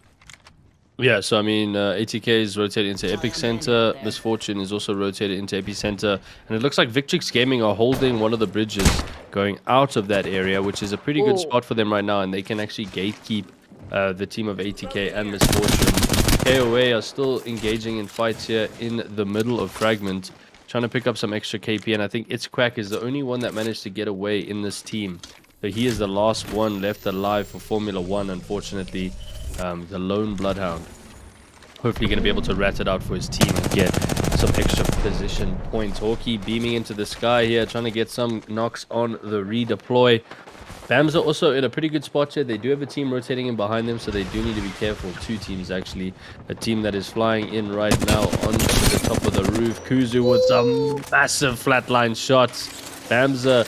Yeah, so I mean, ATK is rotated into Epicenter. Misfortune is also rotated into Epicenter. And it looks like Victrix Gaming are holding one of the bridges going out of that area, which is a pretty good spot for them right now. And they can actually gatekeep the team of ATK and Misfortune. KOA are still engaging in fights here in the middle of Fragment, trying to pick up some extra KP. And I think It's Quack is the only one that managed to get away in this team. So he is the last one left alive for Formula 1, unfortunately. The lone Bloodhound. Hopefully going to be able to rat it out for his team and get some extra position points. Hawkey beaming into the sky here, trying to get some knocks on the redeploy. Bams are also in a pretty good spot here. They do have a team rotating in behind them, so they do need to be careful. 2 teams, actually. A team that is flying in right now onto the top of the roof. Kuzu with some massive flatline shots. Bams are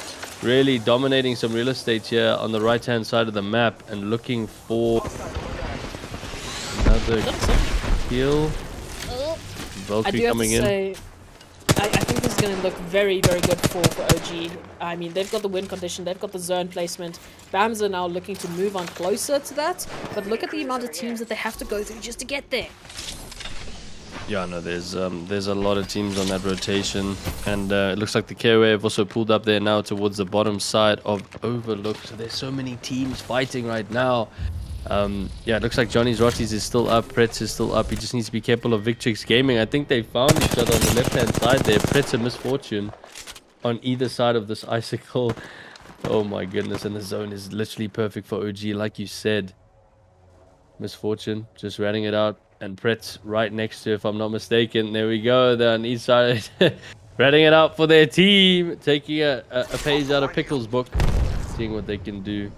really dominating some real estate here on the right-hand side of the map and looking for another kill. Valkyrie coming in. I think this is going to look very, very good for OG. I mean, they've got the win condition, they've got the zone placement. Bams are now looking to move on closer to that, but look at the amount of teams that they have to go through just to get there. Yeah, no, there's a lot of teams on that rotation, and it looks like the KOA have also pulled up there now towards the bottom side of Overlook. So there's so many teams fighting right now. Yeah, it looks like Johnny's Rotties is still up, Pretz is still up. He just needs to be careful of Victrix Gaming. I think they found each other on the left-hand side there. Pretz and Misfortune on either side of this icicle. Oh my goodness, and the zone is literally perfect for OG, like you said. Misfortune just ratting it out, and Pretz right next to, if I'm not mistaken. There we go, they're on each side. Ratting it out for their team, taking a page out of Pickle's book, seeing what they can do.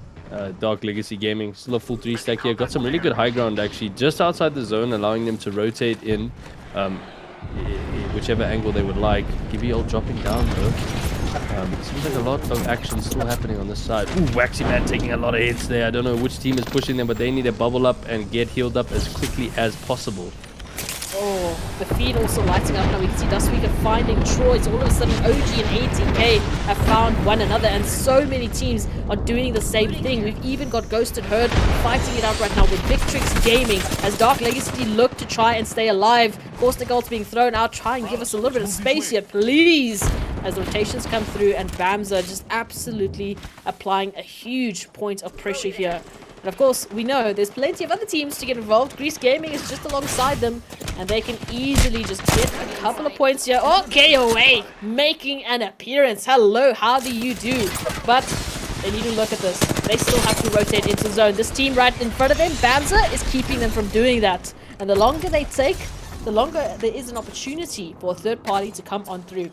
Dark Legacy Gaming, still a full 3-stack here. Got some really good high ground actually, just outside the zone, allowing them to rotate in whichever angle they would like. Gibby all dropping down though. Seems like a lot of action still happening on this side. Ooh, Waxy Man taking a lot of hits there. I don't know which team is pushing them, but they need to bubble up and get healed up as quickly as possible. Oh, the feed also lighting up now. We can see Dustweaker finding Troy. So all of a sudden, OG and ATK have found one another, and so many teams are doing the same thing. We've even got Ghosted Herd fighting it out right now with Victrix Gaming as Dark Legacy look to try and stay alive. Caustic Ult's being thrown out. Try and give us a little bit of space here, please. As the rotations come through, and Bamza just absolutely applying a huge point of pressure here. And of course, we know there's plenty of other teams to get involved. Grease Gaming is just alongside them, and they can easily just get a couple of points here. Oh, KOA making an appearance. Hello, how do you do? But they need to look at this. They still have to rotate into zone. This team right in front of them, Bamza, is keeping them from doing that. And the longer they take, the longer there is an opportunity for a third party to come on through.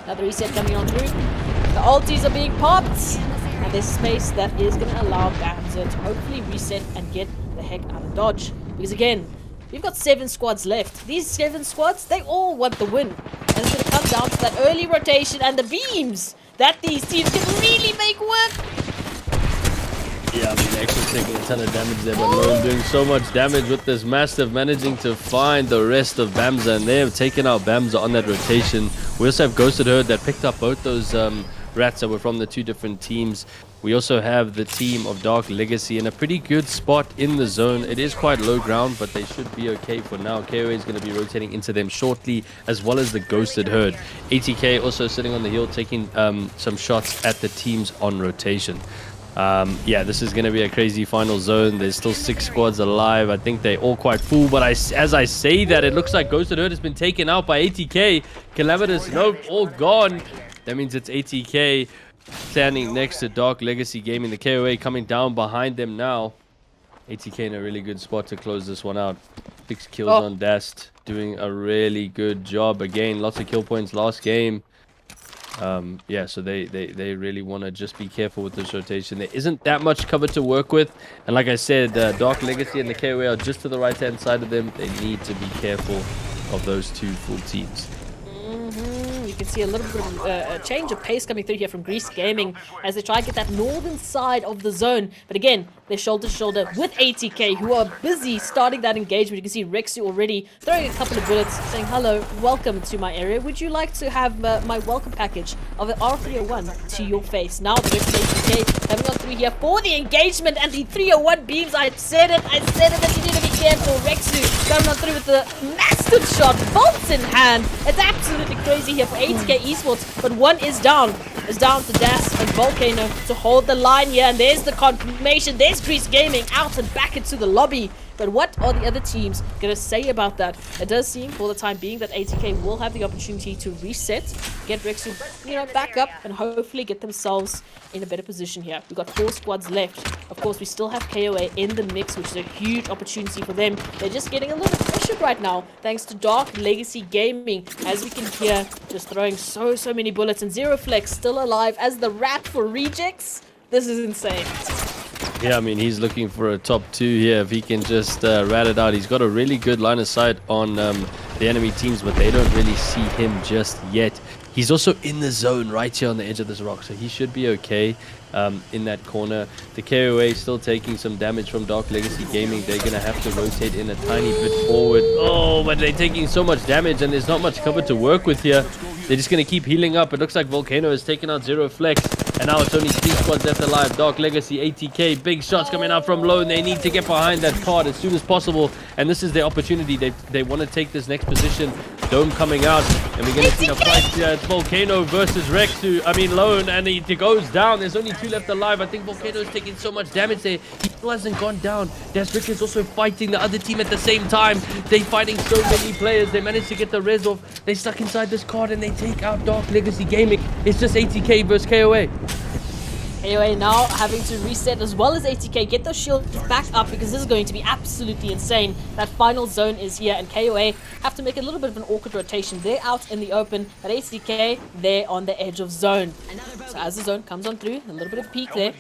Another reset coming on through. The ultis are being popped. And there's space that is going to allow Bamza to hopefully reset and get the heck out of dodge. Because again, we've got 7 squads left. These 7 squads, they all want the win. And it's going to come down to that early rotation and the beams that these teams can really make work. Yeah, I mean, Exo's taking a ton of damage there, but Lone doing so much damage with this Mastiff, managing to find the rest of Bamza, and they have taken out Bamza on that rotation. We also have Ghosted Herd that picked up both those rats that were from the 2 different teams. We also have the team of Dark Legacy in a pretty good spot in the zone. It is quite low ground, but they should be okay for now. KOA is going to be rotating into them shortly, as well as the Ghosted Herd. ATK also sitting on the hill, taking some shots at the teams on rotation. Yeah, this is going to be a crazy final zone. There's still 6 squads alive. I think they're all quite full, but as I say that, it looks like Ghosted Herd has been taken out by ATK. Calamitous, nope, all gone. That means it's ATK standing next to Dark Legacy Gaming. The KOA coming down behind them now. ATK in a really good spot to close this one out. 6 kills on Dast, doing a really good job. Again, lots of kill points last game. Yeah, so they really want to just be careful with this rotation. There isn't that much cover to work with, and like I said, Dark Legacy and the KOA are just to the right hand side of them. They need to be careful of those 2 full teams. You can see a little bit of a change of pace coming through here from Grease Gaming as they try to get that northern side of the zone. But again, they're shoulder to shoulder with ATK, who are busy starting that engagement. You can see Rexu already throwing a couple of bullets, saying, hello, welcome to my area. Would you like to have my welcome package of an R301 to your face? Now the ATK coming on through here for the engagement and the 301 beams. I said it that you need to be careful. Rexu coming on through with the massive shot, bolts in hand. It's absolutely crazy here for ATK Esports, but one is down. It's down to Das and Volcano to hold the line here, and there's the confirmation. There's Grease Gaming out and back into the lobby. But what are the other teams going to say about that? It does seem, for the time being, that ATK will have the opportunity to reset, get Rexu, back up, and hopefully get themselves in a better position here. We've got 4 squads left. Of course, we still have KOA in the mix, which is a huge opportunity for them. They're just getting a little bit pressured right now, thanks to Dark Legacy Gaming. As we can hear, just throwing so many bullets, and Zero Flex still alive as the rat for rejects. This is insane. Yeah, I mean, he's looking for a top 2 here. If he can just rat it out. He's got a really good line of sight on the enemy teams, but they don't really see him just yet. He's also in the zone right here on the edge of this rock, so he should be okay in that corner. The KOA still taking some damage from Dark Legacy Gaming. They're going to have to rotate in a tiny bit forward. Oh, but they're taking so much damage, and there's not much cover to work with here. They're just going to keep healing up. It looks like Volcano has taken out Zero Flex. And now it's only 3 squads left alive. Dark Legacy, ATK, big shots coming out from Lone. They need to get behind that card as soon as possible. And this is their opportunity. They want to take this next position. Dome coming out. And we're going to see a fight here. It's Volcano versus Lone. And he goes down. There's only 2 left alive. I think Volcano is taking so much damage there. He still hasn't gone down. Desrick is also fighting the other team at the same time. They're fighting so many players. They managed to get the res off. They stuck inside this card and they take out Dark Legacy Gaming. It's just ATK versus KOA. KOA now having to reset as well as ATK, get those shields back up because this is going to be absolutely insane. That final zone is here and KOA have to make a little bit of an awkward rotation. They're out in the open, but ATK, they're on the edge of zone. So as the zone comes on through, a little bit of a peek there.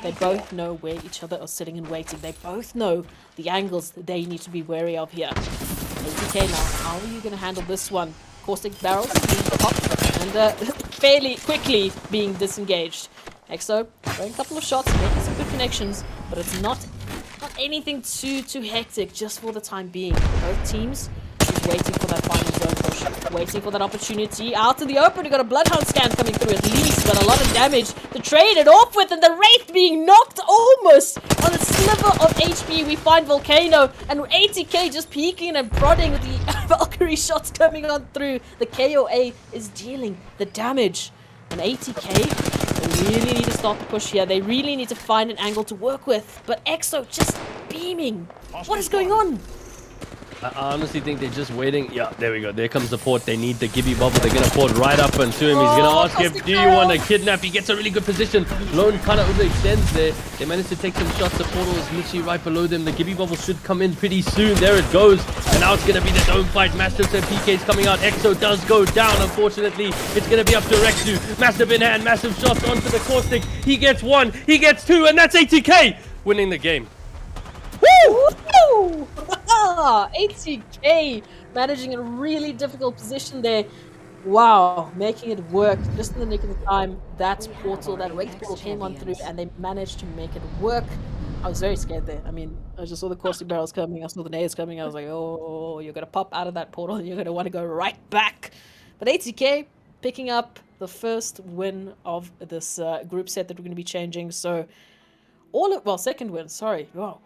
They both know where each other are sitting and waiting. They both know the angles that they need to be wary of here. ATK now, how are you going to handle this one? Caustic barrels being popped, and fairly quickly being disengaged. EXO throwing a couple of shots, making some good connections, but it's not anything too hectic just for the time being. Both teams is waiting for that final zone push, waiting for that opportunity. Out in the open, we got a Bloodhound scan coming through at least, but a lot of damage to trade it off with, and the Wraith being knocked almost on a sliver of HP. We find Volcano, and 80k just peeking and prodding with the Valkyrie shots coming on through. The KOA is dealing the damage, and 80k, they really need to start the push here. They really need to find an angle to work with, but EXO just beaming. What is going on? I honestly think they're just waiting. Yeah, there we go. There comes the port. They need the Gibby bubble. They're going to port right up into him. He's going to ask him, do you want to kidnap? He gets a really good position. Lone kind of overextends there. They manage to take some shots. The portal is literally right below them. The Gibby bubble should come in pretty soon. There it goes. And now it's going to be the dome fight. Mastiff and PK's coming out. EXO does go down. Unfortunately, it's going to be up to Rexu. Massive in hand. Massive shots onto the caustic. He gets one. He gets two. And that's 80k winning the game. Woo! 80k managing a really difficult position there. Wow, making it work just in the nick of the time. That portal, that Wraith portal came on through and they managed to make it work. I was very scared there. I mean, I just saw the caustic barrels coming, I saw the nades coming, I was like, oh, you're gonna pop out of that portal and you're gonna want to go right back. But 80k picking up the first win of this group set that we're going to be changing. So second win, sorry. Wow.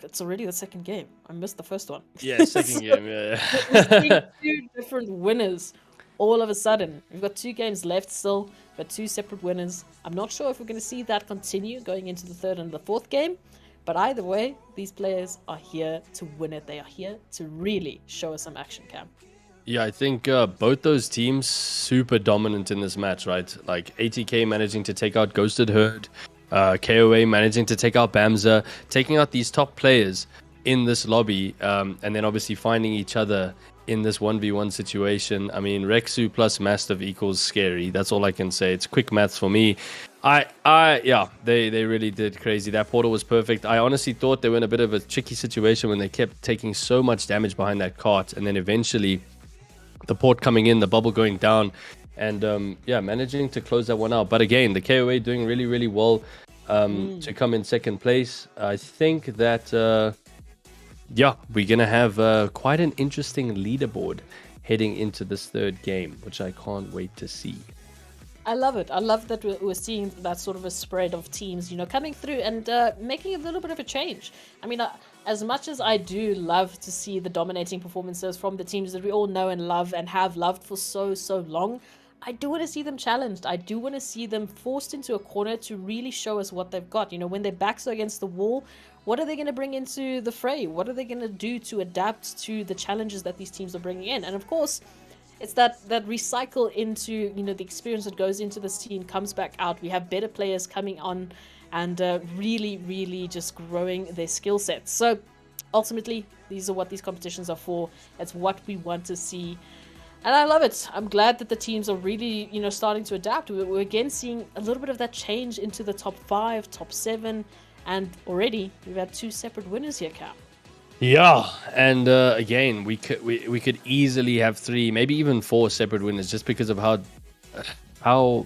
It's already the second game. I missed the first one. Yeah, second game, yeah. Two different winners all of a sudden. We've got 2 games left still, but 2 separate winners. I'm not sure if we're going to see that continue going into the third and the fourth game, but either way, these players are here to win it. They are here to really show us some action, Cam. Yeah, I think both those teams super dominant in this match, right? Like 80k managing to take out Ghosted Herd, KOA managing to take out Bamza, taking out these top players in this lobby, and then obviously finding each other in this 1v1 situation. I mean, Rexu plus Mastiff equals scary. That's all I can say. It's quick maths for me. Yeah, they really did crazy. That portal was perfect. I honestly thought they were in a bit of a tricky situation when they kept taking so much damage behind that cart, and then eventually the port coming in, the bubble going down, and yeah, managing to close that one out. But again, the KOA doing really, really well to come in second place. I think that yeah, we're gonna have quite an interesting leaderboard heading into this third game, which I can't wait to see. I love it. I love that we're seeing that sort of a spread of teams, you know, coming through and making a little bit of a change. I mean, as much as I do love to see the dominating performances from the teams that we all know and love and have loved for so long, I do want to see them challenged. I do want to see them forced into a corner to really show us what they've got. You know, when their backs are against the wall, what are they going to bring into the fray? What are they going to do to adapt to the challenges that these teams are bringing in? And of course, it's that recycle into, you know, the experience that goes into this team comes back out. We have better players coming on and really just growing their skill sets. So ultimately, these are what these competitions are for. It's what we want to see. And I love it. I'm glad that the teams are really, you know, starting to adapt. We're again seeing a little bit of that change into the top 5, top 7. And already we've had 2 separate winners here, Cam. Yeah, and again, we could easily have 3, maybe even 4 separate winners, just because of how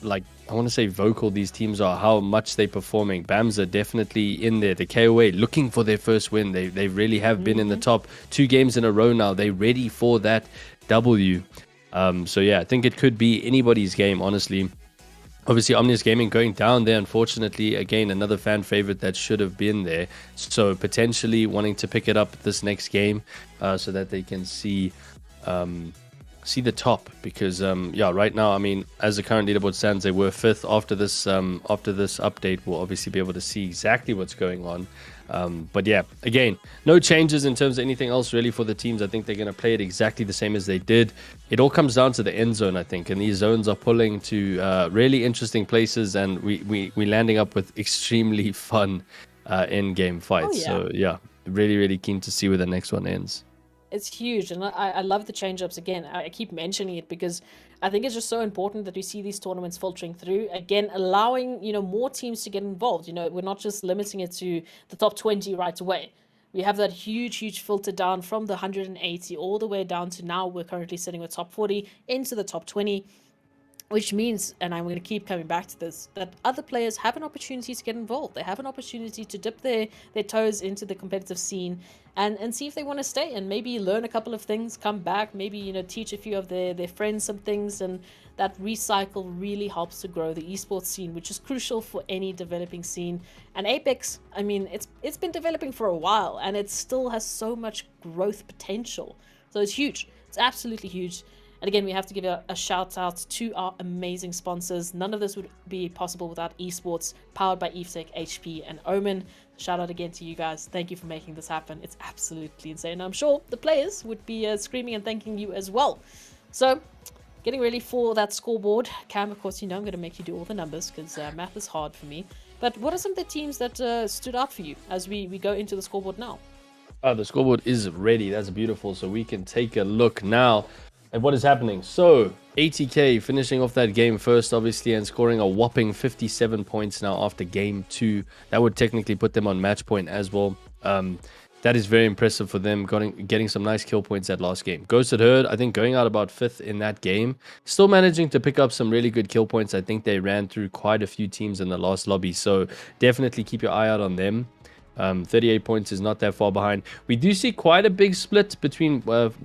like, I want to say vocal these teams are, how much they're performing. Bamza definitely in there. The KOA looking for their first win. They really have been in the top 2 games in a row now. They're ready for that W. So yeah, I think it could be anybody's game, honestly. Obviously, Omnius Gaming going down there, unfortunately. Again, another fan favorite that should have been there. So potentially wanting to pick it up this next game so that they can see the top. Because, yeah, right now, I mean, as the current leaderboard stands, they were 5th. After this update, we'll obviously be able to see exactly what's going on. But yeah, again, no changes in terms of anything else really for the teams. I think they're going to play it exactly the same as they did. It all comes down to the end zone, I think, and these zones are pulling to really interesting places, and we landing up with extremely fun in-game fights. Oh, yeah. So yeah, really keen to see where the next one ends. It's huge, and I love the change-ups. Again, I keep mentioning it because I think it's just so important that we see these tournaments filtering through. Again, allowing, you know, more teams to get involved. You know, we're not just limiting it to the top 20 right away. We have that huge filter down from the 180 all the way down to now we're currently sitting with top 40 into the top 20. Which means, and I'm going to keep coming back to this, that other players have an opportunity to get involved. They have an opportunity to dip their toes into the competitive scene and see if they want to stay and maybe learn a couple of things, come back, maybe, you know, teach a few of their friends some things. And that recycle really helps to grow the esports scene, which is crucial for any developing scene. And Apex, I mean, it's been developing for a while and it still has so much growth potential. So it's huge. It's absolutely huge. And again, we have to give a shout out to our amazing sponsors. None of this would be possible without esports, powered by Evetech, HP, and Omen. Shout out again to you guys. Thank you for making this happen. It's absolutely insane. I'm sure the players would be screaming and thanking you as well. So, getting ready for that scoreboard. Cam, of course, you know I'm going to make you do all the numbers because math is hard for me. But what are some of the teams that stood out for you as we go into the scoreboard now? The scoreboard is ready. That's beautiful. So we can take a look now at what is happening. So ATK finishing off that game first, obviously, and scoring a whopping 57 points now after game 2. That would technically put them on match point as well. That is very impressive for them, getting some nice kill points that last game. Ghosted Herd, I think, going out about 5th in that game. Still managing to pick up some really good kill points. I think they ran through quite a few teams in the last lobby. So definitely keep your eye out on them. 38 points is not that far behind. We do see quite a big split between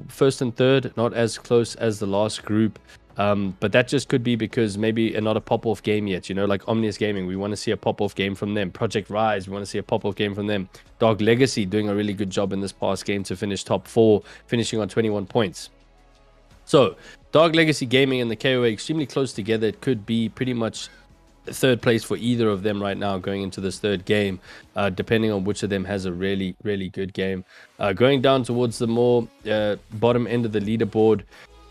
first and third, not as close as the last group. But that just could be because maybe not a pop-off game yet, you know, like Omnius Gaming. We want to see a pop-off game from them. Project Rise, we want to see a pop-off game from them. Dog Legacy doing a really good job in this past game to finish top 4, finishing on 21 points. So, Dog Legacy Gaming and the KOA extremely close together. It could be pretty much third place for either of them right now going into this third game, depending on which of them has a really, really good game. Going down towards the more bottom end of the leaderboard,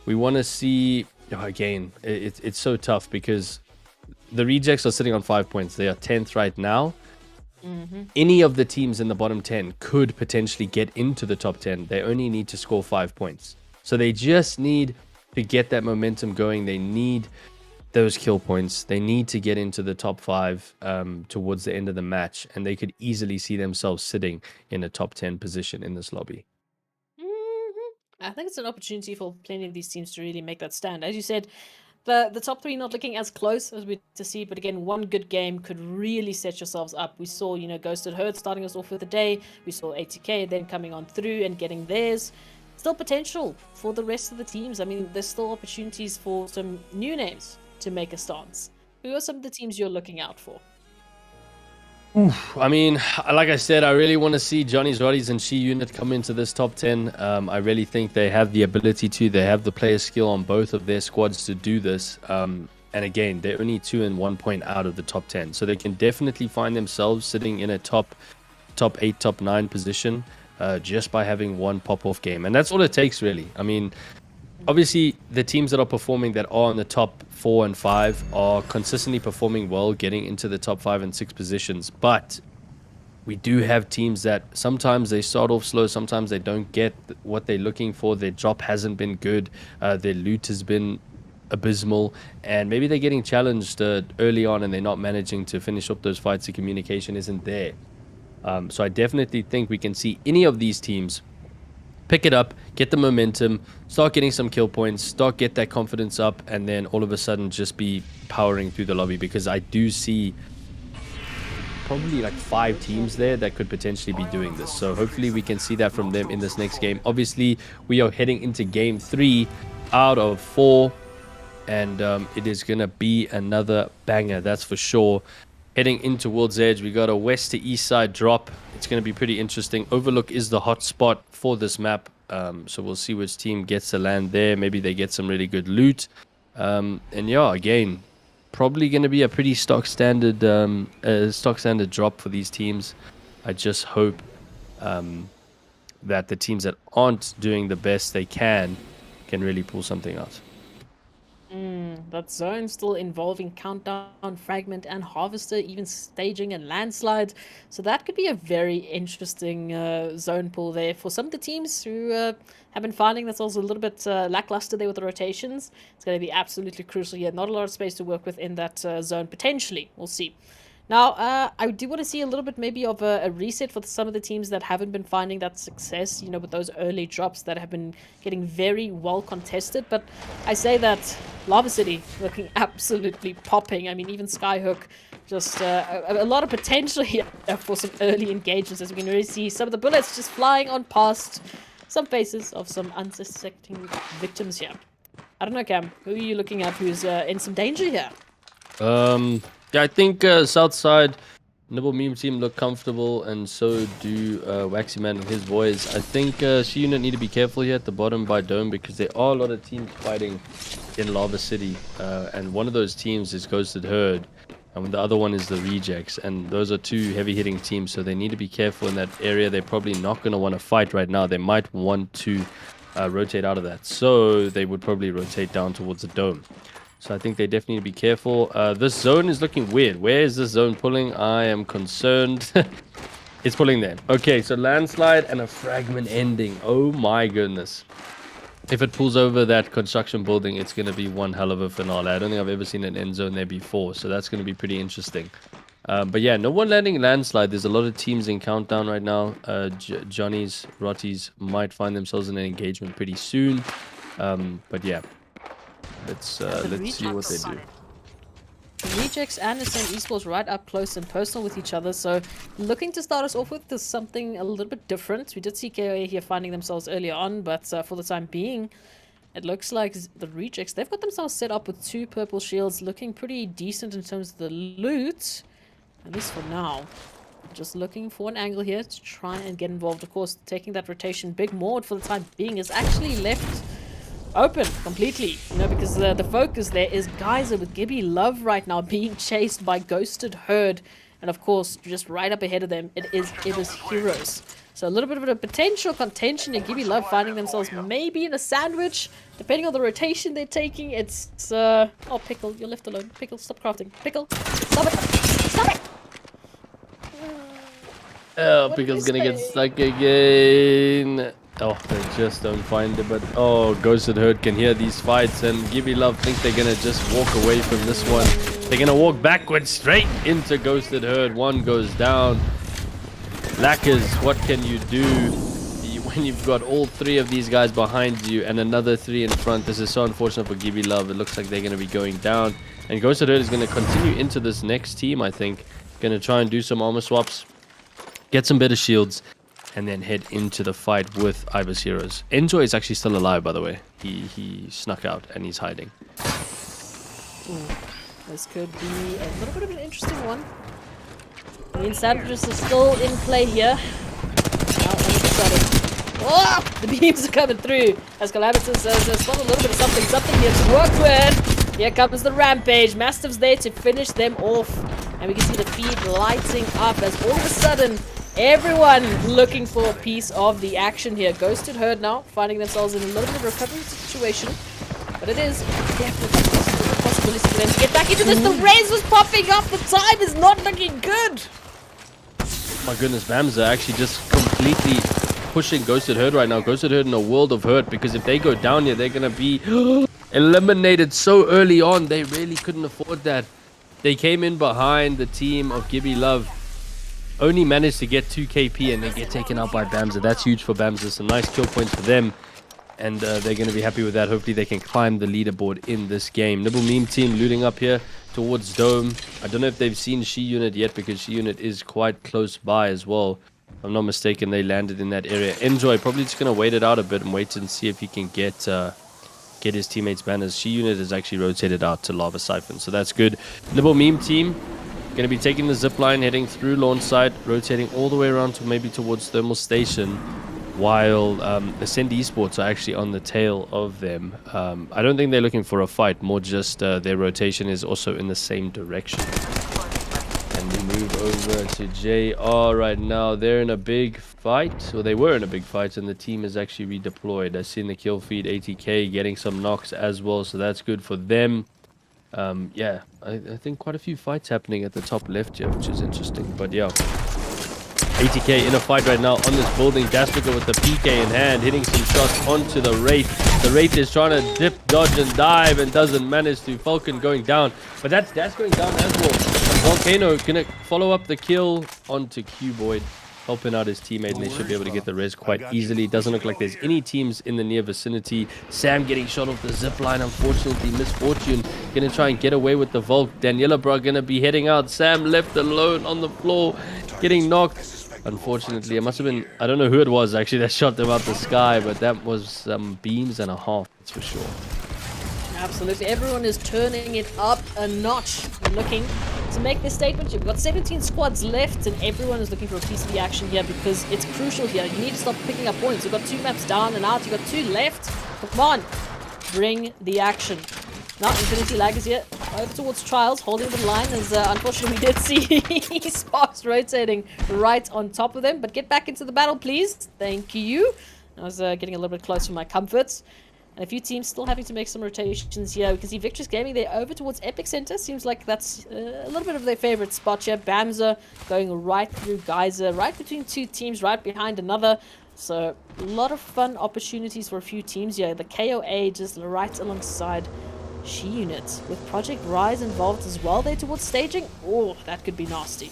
we want to see, again, it's so tough because the rejects are sitting on 5 points. They are 10th right now. Any of the teams in the bottom 10 could potentially get into the top 10. They only need to score 5 points. So they just need to get that momentum going. They need those kill points. They need to get into the top 5 towards the end of the match, and they could easily see themselves sitting in a top 10 position in this lobby. I think it's an opportunity for plenty of these teams to really make that stand. As you said, the top 3 not looking as close as we to see, but again, one good game could really set yourselves up. We saw, you know, Ghosted Herd starting us off with the day. We saw ATK then coming on through and getting theirs. Still potential for the rest of the teams. I mean, there's still opportunities for some new names to make a stance. Who are some of the teams you're looking out for? I mean, like I said, I really want to see Johnny's, Roddy's, and She Unit come into this top 10. I really think they have the ability to. They have the player skill on both of their squads to do this. And again, they're only 2 and 1 point out of the top 10. So they can definitely find themselves sitting in a top 8, top 9 position just by having one pop-off game. And that's all it takes, really. I mean, obviously, the teams that are performing that are in the top 4 and 5 are consistently performing well, getting into the top 5 and 6 positions. But we do have teams that sometimes they start off slow, sometimes they don't get what they're looking for. Their drop hasn't been good, their loot has been abysmal, and maybe they're getting challenged early on and they're not managing to finish up those fights. The communication isn't there. So I definitely think we can see any of these teams pick it up, get the momentum, start getting some kill points, get that confidence up, and then all of a sudden just be powering through the lobby, because I do see probably like 5 teams there that could potentially be doing this. So hopefully we can see that from them in this next game. Obviously, we are heading into game 3 out of 4, and it is going to be another banger, that's for sure. Heading into World's Edge, we got a west to east side drop. It's going to be pretty interesting. Overlook is the hot spot for this map. So we'll see which team gets to land there. Maybe they get some really good loot. And yeah, again, probably going to be a pretty stock standard drop for these teams. I just hope that the teams that aren't doing the best they can really pull something out. That zone still involving Countdown, Fragment, and Harvester, even Staging and Landslide. So that could be a very interesting zone pool there for some of the teams who have been finding that's also a little bit lackluster there with the rotations. It's going to be absolutely crucial here. Not a lot of space to work with in that zone, potentially. We'll see. Now, I do want to see a little bit maybe of a reset for some of the teams that haven't been finding that success, you know, with those early drops that have been getting very well contested. But I say that Lava City looking absolutely popping. I mean, even Skyhook, just a lot of potential here for some early engagements, as we can really see some of the bullets just flying on past some faces of some unsuspecting victims here. I don't know, Cam, who are you looking at who's in some danger here? Yeah, I think Southside, Nibble Meme team look comfortable, and so do Waxy Man and his boys. I think She Unit need to be careful here at the bottom by Dome, because there are a lot of teams fighting in Lava City, and one of those teams is Ghosted Herd, and the other one is the Rejects, and those are two heavy-hitting teams, so they need to be careful in that area. They're probably not going to want to fight right now. They might want to rotate out of that, so they would probably rotate down towards the Dome. So I think they definitely need to be careful. This zone is looking weird. Where is this zone pulling? I am concerned. It's pulling there. Okay, so landslide and a fragment ending. Oh my goodness. If it pulls over that construction building, it's going to be one hell of a finale. I don't think I've ever seen an end zone there before, so that's going to be pretty interesting. But yeah, no one landing landslide. There's a lot of teams in countdown right now. Johnny's, Rotties might find themselves in an engagement pretty soon. But yeah. Let's see what they do. The Rejects and the same Esports right up close and personal with each other. So looking to start us off with is something a little bit different. We did see KOA here finding themselves earlier on, but for the time being, it looks like the Rejects, they've got themselves set up with 2 purple shields, looking pretty decent in terms of the loot, at least for now. Just looking for an angle here to try and get involved. Of course, taking that rotation, Big Mord for the time being is actually left open completely, you know, because the focus there is Geyser with Gibby Love right now being chased by Ghosted Herd, and of course just right up ahead of them it is Heroes. So a little bit of a potential contention here. Gibby Love finding themselves maybe in a sandwich depending on the rotation they're taking. It's oh, Pickle, you're left alone. Pickle, stop crafting. Pickle, stop it, stop it. Oh, Pickle's gonna get stuck again. Oh, they just don't find it, but oh, Ghosted Herd can hear these fights, and Gibby Love think they're gonna just walk away from this one. They're gonna walk backwards straight into Ghosted Herd. One goes down. Lackers, what can you do when you've got all 3 of these guys behind you and another 3 in front? This is so unfortunate for Gibby Love. It looks like they're gonna be going down, and Ghosted Herd is gonna continue into this next team. I think gonna try and do some armor swaps, get some better shields, and then head into the fight with Ibis Heroes. Enjoy is actually still alive, by the way. He snuck out and he's hiding. Ooh, this could be a little bit of an interesting one. I mean, sandwiches are still in play here. Now, all of a sudden, oh, the beams are coming through as Calamitas says, spot a little bit of something here to work with. Here comes the rampage. Mastiff's there to finish them off, and we can see the feed lighting up as all of a sudden everyone looking for a piece of the action here. Ghosted Herd now finding themselves in a little bit of a recovery situation, but it is definitely a possibility for them to get back into this. The raise was popping up. The time is not looking good. My goodness, Bamza actually just completely pushing Ghosted Herd right now. Ghosted Herd in a world of hurt, because if they go down here, they're going to be eliminated so early on. They really couldn't afford that. They came in behind the team of Gibby Love, only managed to get 2 KP, and they get taken out by Bamza. That's huge for Bamza. Some nice kill points for them, and they're going to be happy with that. Hopefully they can climb the leaderboard in this game. Nibble Meme team looting up here towards Dome. I don't know if they've seen She Unit yet, because She Unit is quite close by as well. If I'm not mistaken, they landed in that area. Enjoy probably just going to wait it out a bit and wait and see if he can get his teammates banners. She Unit is actually rotated out to Lava Siphon, so that's good. Nibble Meme team going to be taking the zip line, heading through launch site, rotating all the way around to maybe towards Thermal Station, while Ascend Esports are actually on the tail of them. I don't think they're looking for a fight, more just their rotation is also in the same direction. And we move over to JR right now. They're in a big fight, or they were in a big fight, and the team is actually redeployed. I've seen the kill feed, ATK getting some knocks as well, so that's good for them. Yeah, I think quite a few fights happening at the top left here, which is interesting. But yeah, ATK in a fight right now on this building. Daspica with the PK in hand, hitting some shots onto the Wraith. The Wraith is trying to dip, dodge, and dive and doesn't manage to. Falcon going down, but that's going down as well. Volcano gonna follow up the kill onto Cuboid, helping out his teammate, and they should be able to get the res quite easily. Doesn't look like there's any teams in the near vicinity. Sam getting shot off the zip line, unfortunately. Misfortune gonna try and get away with the Volk. Daniela Bra gonna be heading out. Sam left alone on the floor, getting knocked. Unfortunately, it must have been, I don't know who it was actually that shot them out the sky, but that was some beams and a half, that's for sure. Absolutely, everyone is turning it up a notch, looking to make this statement. You've got 17 squads left, and everyone is looking for a piece of the action here because it's crucial here. You need to start picking up points. You've got 2 maps down and out. You've got 2 left. Come on, bring the action. Now, Infinity Lag is here over towards Trials, holding the line as unfortunately we did see Sparks rotating right on top of them. But get back into the battle, please. Thank you. I was getting a little bit close for my comforts. And a few teams still having to make some rotations here. We can see Victrix Gaming, they're over towards Epicenter. Seems like that's a little bit of their favorite spot here. Bamza going right through Geyser, right between 2 teams, right behind another. So a lot of fun opportunities for a few teams here. The KOA just right alongside She Unit with Project Rise involved as well there towards staging. Oh, that could be nasty.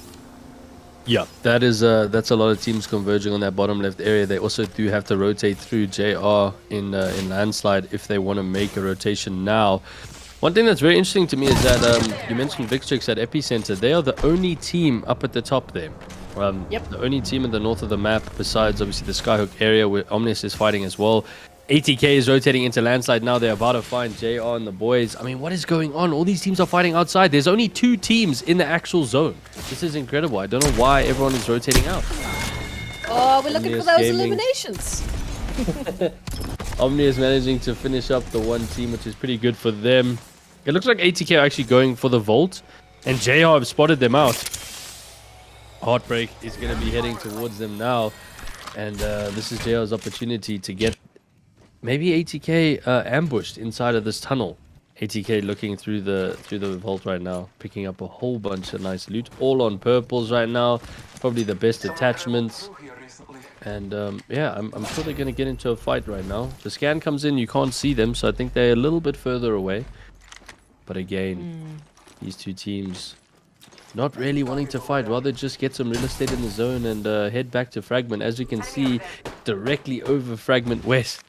Yeah, that's a lot of teams converging on that bottom left area. They also do have to rotate through JR in landslide if they want to make a rotation now. One thing that's very interesting to me is that you mentioned Victrix at Epicenter. They are the only team up at the top there. Yep. The only team in the north of the map, besides obviously the Skyhook area where Omnis is fighting as well. ATK is rotating into landslide now. They're about to find JR and the boys. I mean, what is going on? All these teams are fighting outside. There's only 2 teams in the actual zone. This is incredible. I don't know why everyone is rotating out. Oh, we're looking for those Gaming. eliminations. Omni is managing to finish up the 1 team, which is pretty good for them. It looks like ATK are actually going for the Vault, and JR have spotted them out. Heartbreak is going to be heading towards them now, and this is JR's opportunity to get maybe ATK ambushed inside of this tunnel. ATK looking through the vault right now, picking up a whole bunch of nice loot, all on purples right now. Probably the best attachments. And yeah, I'm sure they're going to get into a fight right now. The scan comes in, you can't see them, so I think they're a little bit further away. But again, these 2 teams not really wanting to fight, rather just get some real estate in the zone and head back to Fragment. As you can see, directly over Fragment West.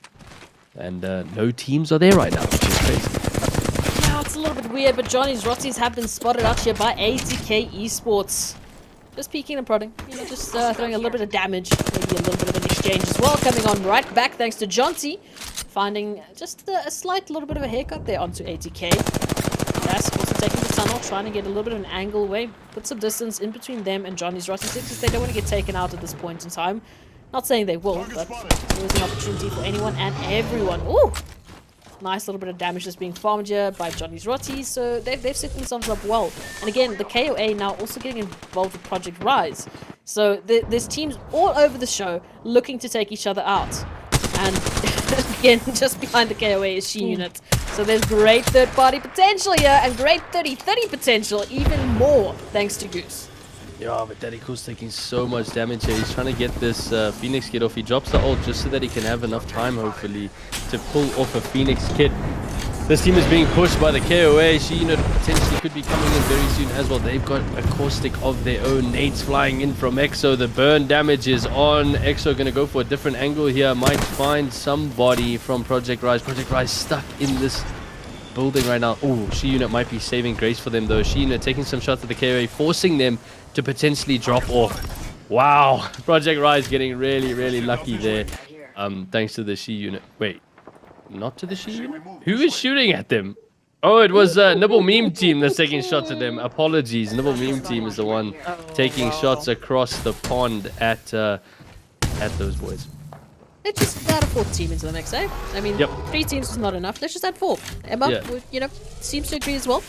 And no teams are there right now, which is crazy. Yeah, it's a little bit weird, but Johnny's Rotties have been spotted out here by ATK Esports. Just peeking and prodding, you know, just throwing a little bit of damage, maybe a little bit of an exchange as well. Coming on right back thanks to Jonty, finding just a slight little bit of a haircut there onto ATK. That's also taking the tunnel, trying to get a little bit of an angle away, put some distance in between them and Johnny's Rotties because they don't want to get taken out at this point in time. Not saying they will, but there's an opportunity for anyone and everyone. Ooh! Nice little bit of damage that's being farmed here by Johnny's Rotties, so they've set themselves up well. And again, the KOA now also getting involved with Project Rise. So there's teams all over the show looking to take each other out. And again, just behind the KOA is She Unit. So there's great third-party potential here and great 30-30 potential, even more thanks to Goose. Yeah, but Daddy Cool's taking so much damage here. He's trying to get this Phoenix kit off. He drops the ult just so that he can have enough time, hopefully, to pull off a Phoenix kit. This team is being pushed by the KOA. She Unit potentially could be coming in very soon as well. They've got a caustic of their own. Nades flying in from EXO. The burn damage is on. EXO going to go for a different angle here. Might find somebody from Project Rise. Project Rise stuck in this building right now. Oh, She Unit might be saving grace for them though. She Unit taking some shots at the KOA, forcing them to potentially drop off. Wow, Project Rise getting really lucky there. Thanks to the She Unit. Wait, not to the She Unit? Who is shooting at them? Oh, it was Nibble Meme Team that's taking shots at them. Apologies, Nibble Meme Team is the one taking shots across the pond at those boys. Let's just add a 4th team into the mix, eh? I mean, 3 teams is not enough. Let's just add 4. Emma, you know, seems to agree as well.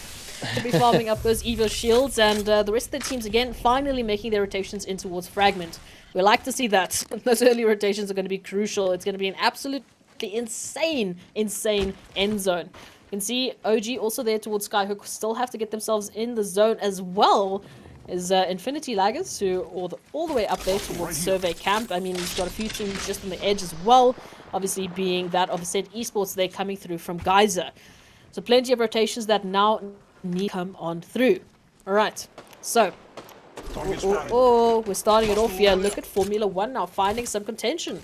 To be farming up those Evo shields, and the rest of the teams again finally making their rotations in towards Fragment. We like to see that. Those early rotations are going to be crucial. It's going to be an absolutely insane end zone. You can see OG also there towards Skyhook still have to get themselves in the zone as well. is Infinity Laggers, who are all the way up there towards Survey Camp. I mean, he's got a few teams just on the edge as well. Obviously, being that of said Esports, they're coming through from Geyser. So plenty of rotations that now need to come on through. All right, so we're starting it off here. Look at Formula 1 now finding some contention.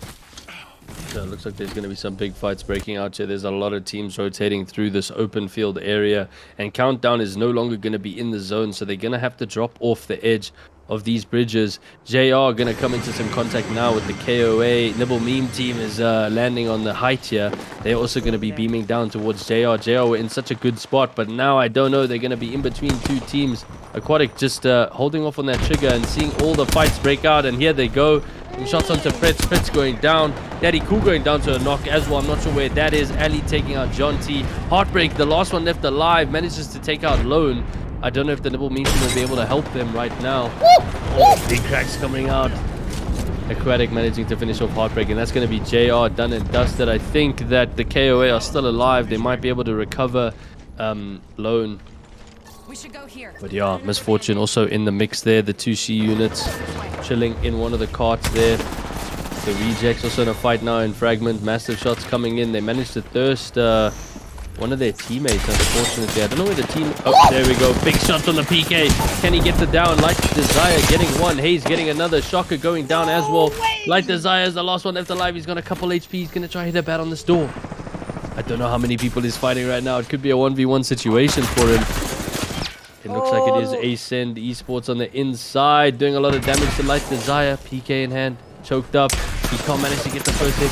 So it looks like there's going to be some big fights breaking out here. There's a lot of teams rotating through this open field area, and Countdown is no longer going to be in the zone, so they're going to have to drop off the edge of these bridges. JR going to come into some contact now with the KOA. Nibble Meme team is landing on the height here. They're also going to be beaming down towards JR. JR were in such a good spot, but now I don't know. They're going to be in between two teams. Aquatic just holding off on that trigger and seeing all the fights break out, and here they go. Some shots onto Fritz. Fritz going down. Daddy Cool going down to a knock as well. I'm not sure where that is. Ali taking out John T. Heartbreak, the last one left alive, manages to take out Lone. I don't know if the Nibble Meme team will be able to help them right now. Oh, big cracks coming out. Aquatic managing to finish off Heartbreak, and that's going to be JR done and dusted. I think that the KOA are still alive. They might be able to recover Lone. We should go here. But yeah, Misfortune also in the mix there. The 2C units chilling in one of the carts there. The Rejects also in a fight now in Fragment. Massive shots coming in. They managed to thirst one of their teammates, unfortunately. I don't know where the team... Oh, there we go. Big shot on the PK. Can he get the down? Light Desire getting one. Hayes getting another. Shocker going down as well. Light Desire is the last one left alive. He's got a couple HP. He's going to try hit a bat on this door. I don't know how many people he's fighting right now. It could be a 1v1 situation for him. It looks like it is Ascend Esports on the inside, doing a lot of damage to Light Desire. PK in hand, choked up. He can't manage to get the first hit.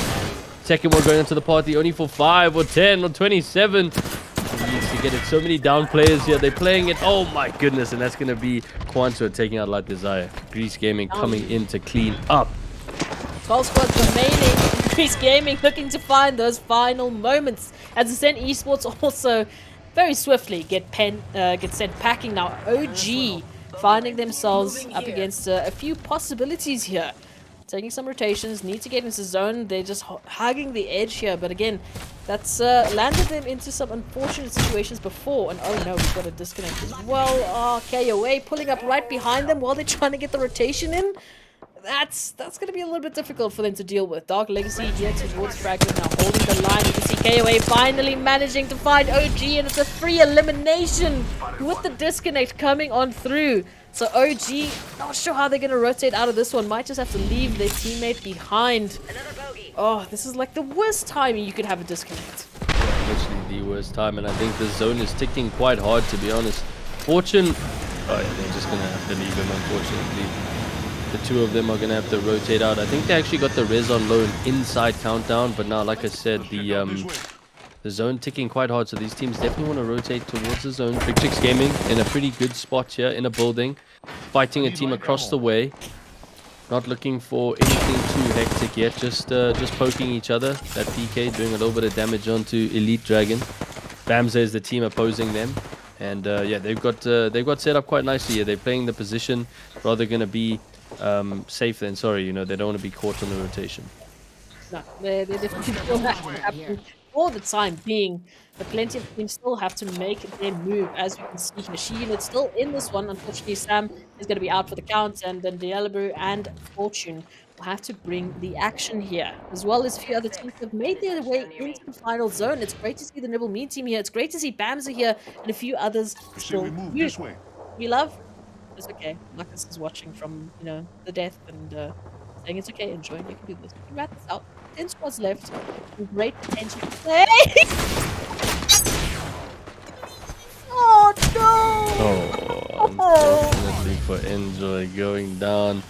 Second one going into the party, only for 5 or 10 or 27. He needs to get it. So many down players here. They're playing it. Oh my goodness. And that's going to be Quantua taking out Light Desire. Grease Gaming coming in to clean up. 12 squads remaining. Grease Gaming looking to find those final moments. As Ascend Esports also very swiftly get sent packing now. OG finding themselves up against a few possibilities here. Taking some rotations, need to get into zone. They're just hugging the edge here, but again, that's landed them into some unfortunate situations before. And oh no, we've got a disconnect as well. KOA pulling up right behind them while they're trying to get the rotation in. That's going to be a little bit difficult for them to deal with. Dark Legacy here towards Fragment now holding the line. You can see KOA finally managing to find OG, and it's a free elimination with the disconnect coming on through. So OG, not sure how they're going to rotate out of this one. Might just have to leave their teammate behind. Oh, this is like the worst timing you could have a disconnect. Literally the worst time, and I think the zone is ticking quite hard, to be honest. Fortune, oh yeah, they're just going to have to leave him, unfortunately. The two of them are going to have to rotate out. I think they actually got the res on loan inside Countdown, but now, like I said, the zone ticking quite hard, so these teams definitely want to rotate towards the zone. Big Chicks Gaming in a pretty good spot here in a building, fighting a team across the way. Not looking for anything too hectic yet, just poking each other. That PK doing a little bit of damage onto Elite Dragon. Bamza is the team opposing them. And yeah, they've got set up quite nicely here. They're playing the position, rather going to be safe than sorry. You know, they don't want to be caught on the rotation. No, they definitely still have to happen all the time being. But plenty of teams still have to make their move, as we can see here. Sheen is still in this one. Unfortunately, Sam is going to be out for the count, and then Dialabu and Fortune will have to bring the action here, as well as a few other teams have made their way into the final zone. It's great to see the Nibble Mean team here. It's great to see Bamza here, and a few others still here. We love. It's okay. Marcus is watching from, you know, the death and saying it's okay, enjoying. You can do this. We can wrap this out. 10 squads left. Great potential to play. Oh no! Oh, unfortunately for Enjoy going down.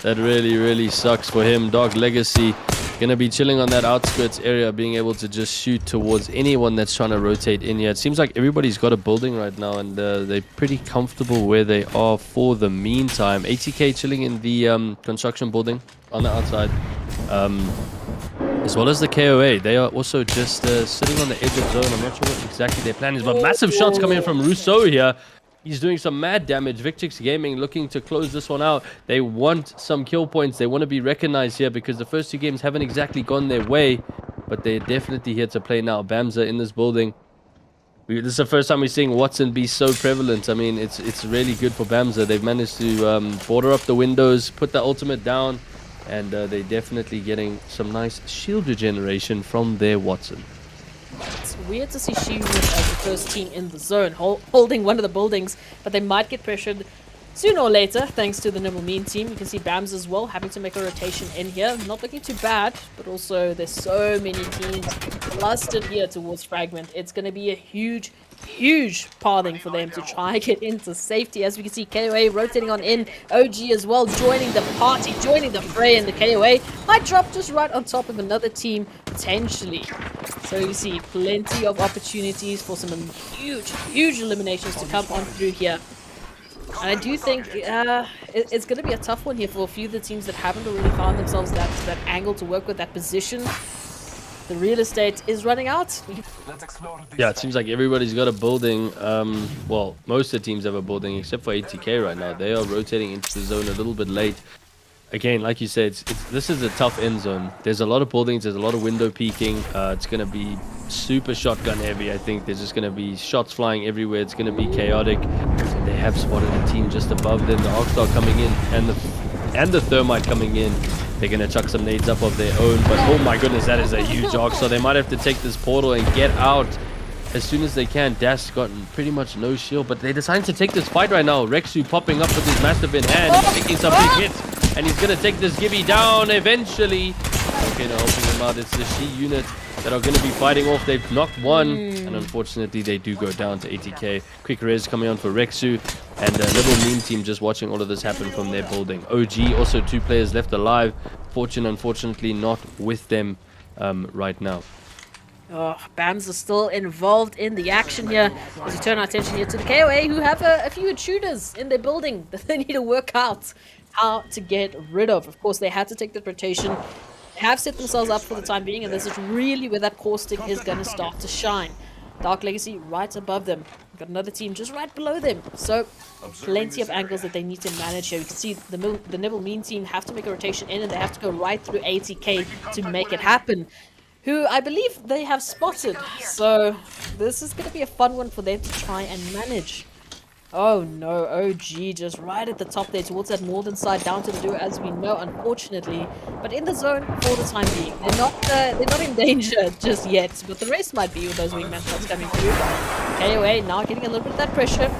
That really sucks for him. Dark Legacy gonna be chilling on that outskirts area, being able to just shoot towards anyone that's trying to rotate in here. It seems like everybody's got a building right now, and they're pretty comfortable where they are for the meantime. ATK chilling in the construction building on the outside, as well as the KOA. They are also just sitting on the edge of zone. I'm not sure what exactly their plan is, but massive shots coming in from Rousseau here. He's doing some mad damage. Victrix Gaming looking to close this one out. They want some kill points. They want to be recognized here because the first two games haven't exactly gone their way, but they're definitely here to play now. Bamza in this building. This is the first time we're seeing Watson be so prevalent. I mean, it's really good for Bamza. They've managed to border up the windows, put the ultimate down, and they're definitely getting some nice shield regeneration from their Watson. It's weird to see She-Unit as the first team in the zone, holding one of the buildings, but they might get pressured sooner or later, thanks to the Nimble Mean team. You can see Bams as well, having to make a rotation in here. Not looking too bad, but also there's so many teams clustered here towards Fragment. It's going to be a huge pathing for them to try and get into safety. As we can see, KOA rotating on in, OG as well, joining the party, joining the fray, and the KOA might drop just right on top of another team, potentially. So you see plenty of opportunities for some huge eliminations to come on through here. And I do think it's going to be a tough one here for a few of the teams that haven't already found themselves that angle to work with, that position. The real estate is running out. Yeah, it seems like everybody's got a building. Well, most of the teams have a building except for ATK right now. They are rotating into the zone a little bit late. Again, like you said, this is a tough end zone. There's a lot of buildings. There's a lot of window peeking. It's going to be super shotgun heavy, I think. There's just going to be shots flying everywhere. It's going to be chaotic. And they have spotted a team just above them. The Arcstar coming in and the Thermite coming in. They're going to chuck some nades up of their own. But oh my goodness, that is a huge Arcstar. They might have to take this portal and get out as soon as they can. Dash got pretty much no shield, but they decided to take this fight right now. Rexu popping up with his massive in hand, making some big hits. And he's going to take this Gibby down eventually. Okay, now helping him out. It's the She unit that are going to be fighting off. They've knocked one. And unfortunately, they do go down to ATK. Quick res coming on for Rexu. And the little meme team just watching all of this happen from their building. OG, also 2 players left alive. Fortune, unfortunately, not with them right now. Oh, Bams are still involved in the action here. As we turn our attention here to the KOA, who have a few intruders in their building that they need to work out how to get rid of. Of course, they had to take the rotation. They have set themselves up for the time being, and this is really where that caustic is going to start to shine. Dark Legacy right above them. Got another team just right below them. So, plenty of angles that they need to manage here. You can see the Nibble Mean team have to make a rotation in, and they have to go right through ATK to make it happen, who I believe they have spotted. So, this is going to be a fun one for them to try and manage. Oh no, OG just right at the top there towards that northern side, down to the duo as we know, unfortunately. But in the zone for the time being. They're not in danger just yet, but the rest might be with those wingman shots coming through. KOA now getting a little bit of that pressure.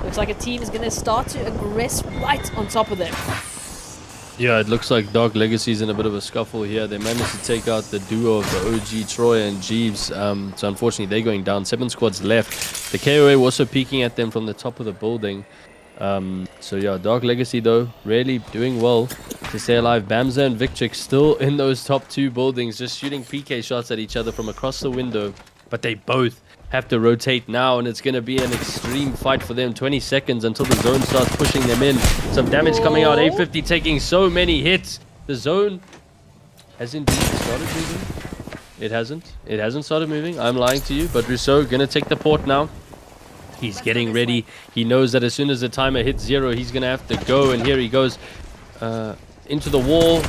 Looks like a team is going to start to aggress right on top of them. Yeah, it looks like Dark Legacy's in a bit of a scuffle here. They managed to take out the duo of the OG, Troy and Jeeves. So unfortunately, they're going down. 7 squads left. The KOA were also peeking at them from the top of the building. So yeah, Dark Legacy, though, really doing well to stay alive. Bamza and Victrix still in those top 2 buildings, just shooting PK shots at each other from across the window. But they both have to rotate now, and it's going to be an extreme fight for them. 20 seconds until the zone starts pushing them in. Some damage coming out. A50 taking so many hits. The zone has indeed started moving. It hasn't. It hasn't started moving. I'm lying to you. But Rousseau going to take the port now. He's getting ready. He knows that as soon as the timer hits 0, he's going to have to go. And here he goes into the wall.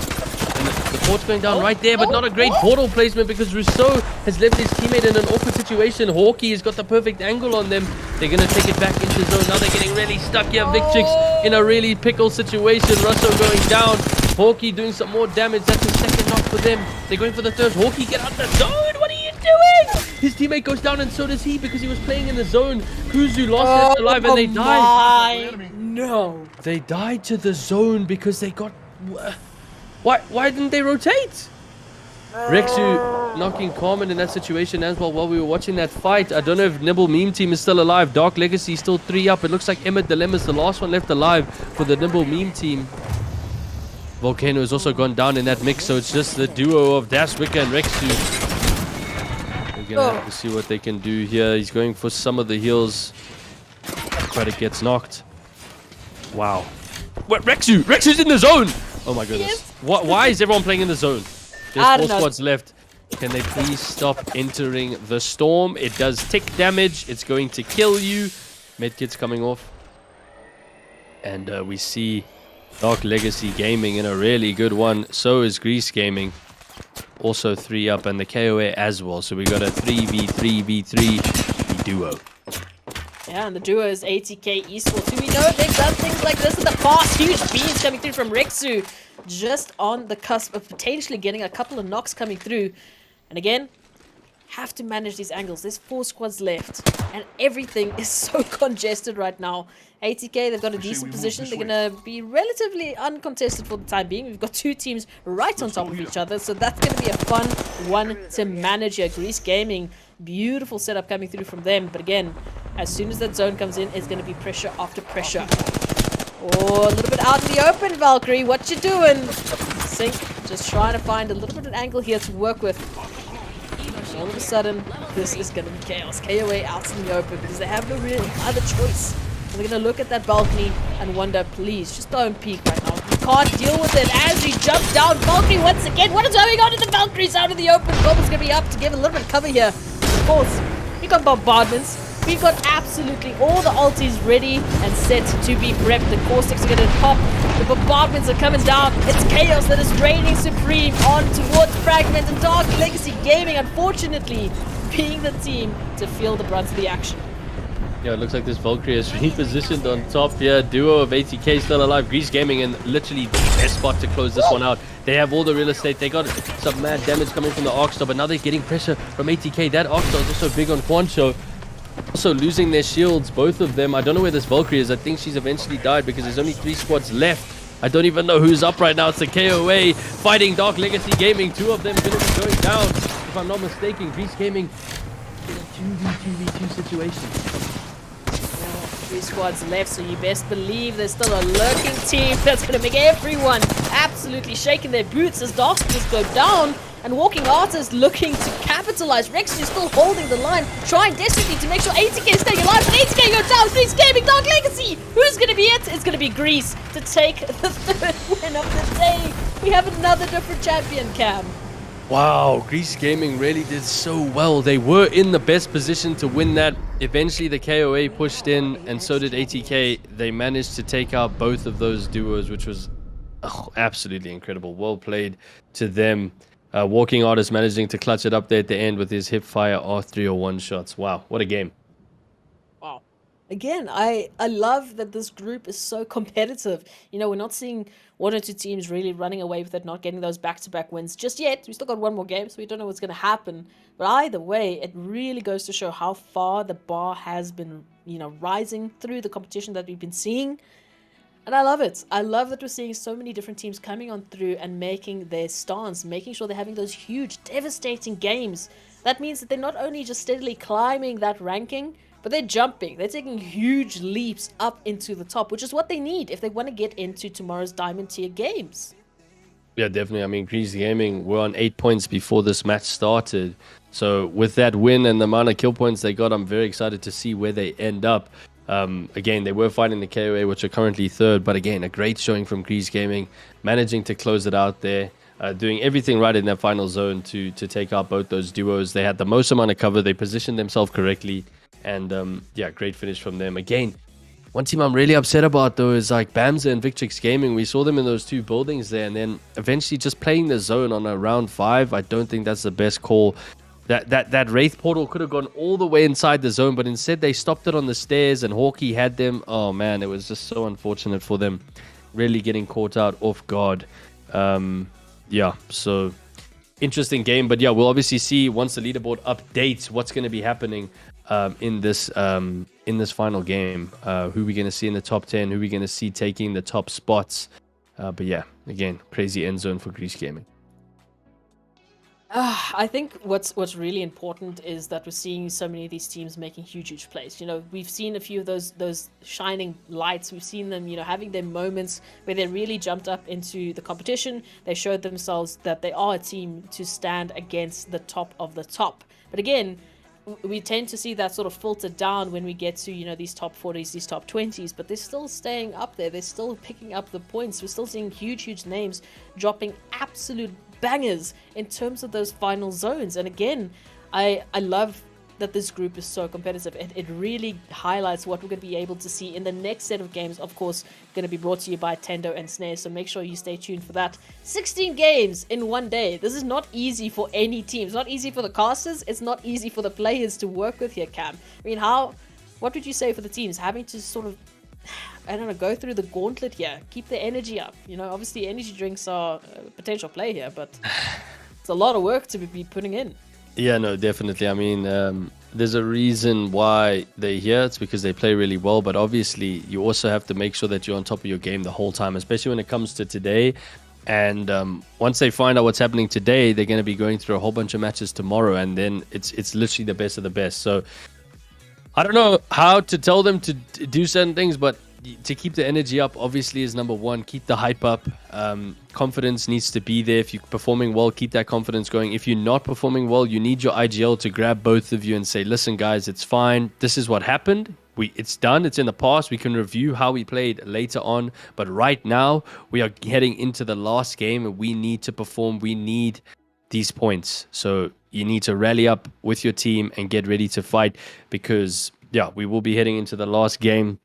And the port's going down right there, but not a great portal placement because Rousseau has left his teammate in an awkward situation. Hawkey has got the perfect angle on them. They're going to take it back into zone. Now they're getting really stuck here. Victrix in a really pickle situation. Russo going down. Hawkey doing some more damage. That's a second knock for them. They're going for the third. Hawkey, get out the zone. What are you doing? His teammate goes down and so does he because he was playing in the zone. Kuzu lost left alive and they died. No. They died to the zone because they got... Why didn't they rotate? Rexu knocking Carmen in that situation as well while we were watching that fight. I don't know if Nibble Meme team is still alive. Dark Legacy still 3 up. It looks like Emmett Dilemma is the last one left alive for the Nibble Meme team. Volcano has also gone down in that mix, so it's just the duo of Dashwicker and Rexu. We're gonna have to see what they can do here. He's going for some of the heals, but it gets knocked. Wow. What, Rexu? Rexu's in the zone! Oh my goodness. Yes. Why is everyone playing in the zone? I There's 4 don't know. squads left. Can they please stop entering the storm? It does tick damage. It's going to kill you. Medkit's coming off. And we see Dark Legacy Gaming in a really good one. So is Grease Gaming. Also 3 up, and the KOA as well. So we got a 3v3v3 duo. Yeah, and the duo is ATK Esports, who we know they've done things like this in the past. Huge beams coming through from Rexu, just on the cusp of potentially getting a couple of knocks coming through. And again, have to manage these angles. There's 4 squads left, and everything is so congested right now. ATK, they've got a decent position. They're going to be relatively uncontested for the time being. We've got 2 teams right on top of each other, so that's going to be a fun one to manage here. Grease Gaming, beautiful setup coming through from them. But again, as soon as that zone comes in, it's going to be pressure after pressure. Oh, a little bit out in the open, Valkyrie. What you doing? Sync, just trying to find a little bit of an angle here to work with. All of a sudden, this is going to be chaos. KOA out in the open because they have no real other choice. And they're going to look at that balcony and wonder, please, just don't peek right now. You can't deal with it as he jumps down. Valkyrie once again. What is going on in the Valkyries out in the open? Goblins going to be up to give a little bit of cover here. Of course, we got bombardments. We've got absolutely all the ultis ready and set to be prepped. The caustics are going to pop. The bombardments are coming down. It's chaos that is reigning supreme on towards Fragment and Dark Legacy Gaming, unfortunately, being the team to feel the brunt of the action. Yeah, it looks like this Valkyrie is repositioned on top here. Duo of ATK still alive. Grease Gaming in literally the best spot to close this one out. They have all the real estate. They got some mad damage coming from the Arcstar, but now they're getting pressure from ATK. That Arcstar is also big on Quancho. Also losing their shields, both of them. I don't know where this Valkyrie is. I think she's eventually died because there's only 3 squads left. I don't even know who's up right now. It's the KOA fighting Dark Legacy Gaming. 2 of them going to be going down, if I'm not mistaken. Grease Gaming in a 2v2v2 situation. 3 squads left, so you best believe there's still a lurking team that's going to make everyone absolutely shaking their boots as Darkstars go down. And Walking Artist looking to capitalize. Rex is still holding the line, trying desperately to make sure ATK is staying alive. But ATK goes down. Grease Gaming, Dark Legacy. Who's going to be it? It's going to be Grease to take the 3rd win of the day. We have another different champion, Cam. Wow, Grease Gaming really did so well. They were in the best position to win that. Eventually the KOA pushed in, and so did ATK. They managed to take out both of those duos, which was absolutely incredible. Well played to them. Walking Artist managing to clutch it up there at the end with his hipfire R301 shots. Wow, what a game. Wow. Again, I love that this group is so competitive. You know, we're not seeing 1 or 2 teams really running away with it, not getting those back-to-back wins just yet. We still got 1 more game, so we don't know what's going to happen. But either way, it really goes to show how far the bar has been, you know, rising through the competition that we've been seeing. And I love it. I love that we're seeing so many different teams coming on through and making their stance, making sure they're having those huge, devastating games. That means that they're not only just steadily climbing that ranking, but they're jumping. They're taking huge leaps up into the top, which is what they need if they want to get into tomorrow's Diamond Tier games. Yeah, definitely. I mean, Grease Gaming were on 8 points before this match started. So with that win and the amount of kill points they got, I'm very excited to see where they end up. Again, they were fighting the KOA, which are currently 3rd, but again, a great showing from Grease Gaming, managing to close it out there, doing everything right in their final zone to take out both those duos. They had the most amount of cover, they positioned themselves correctly, and yeah, great finish from them. Again, one team I'm really upset about though is like Bamza and Victrix Gaming. We saw them in those 2 buildings there, and then eventually just playing the zone on a round 5. I don't think that's the best call. That Wraith portal could have gone all the way inside the zone, but instead they stopped it on the stairs and Hawkeye had them. Oh man, it was just so unfortunate for them. Really getting caught out off guard. Yeah, so interesting game. But yeah, we'll obviously see once the leaderboard updates what's going to be happening in this final game. Who we're going to see in the top 10, who we're going to see taking the top spots. But yeah, again, crazy end zone for Grease Gaming. I think what's really important is that we're seeing so many of these teams making huge plays. You know, we've seen a few of those shining lights. We've seen them, you know, having their moments where they really jumped up into the competition. They showed themselves that they are a team to stand against the top of the top. But again, we tend to see that sort of filter down when we get to, you know, these top 40s, these top 20s, but they're still staying up there. They're still picking up the points. We're still seeing huge names dropping absolute bangers in terms of those final zones. And again, I love that this group is so competitive. It really highlights what we're going to be able to see in the next set of games. Of course, going to be brought to you by Tendo and Snare, so make sure you stay tuned for that. 16 games in one day. This is not easy for any team. It's not easy for the casters. It's not easy for the players to work with here, Cam. I mean, how what would you say for the teams having to sort of, I don't know, go through the gauntlet here, keep the energy up? You know, obviously energy drinks are a potential play here, but it's a lot of work to be putting in. Yeah, no, definitely. I mean, there's a reason why they're here. It's because they play really well, but obviously you also have to make sure that you're on top of your game the whole time, especially when it comes to today. And once they find out what's happening today, they're going to be going through a whole bunch of matches tomorrow, and then it's literally the best of the best. So I don't know how to tell them to do certain things, but to keep the energy up obviously is number one. Keep the hype up. Confidence needs to be there. If you're performing well, keep that confidence going. If you're not performing well, you need your IGL to grab both of you and say, listen guys, it's fine, this is what happened, it's done, it's in the past, we can review how we played later on, but right now we are heading into the last game and we need to perform. We need these points. So you need to rally up with your team and get ready to fight, because yeah, we will be heading into the last game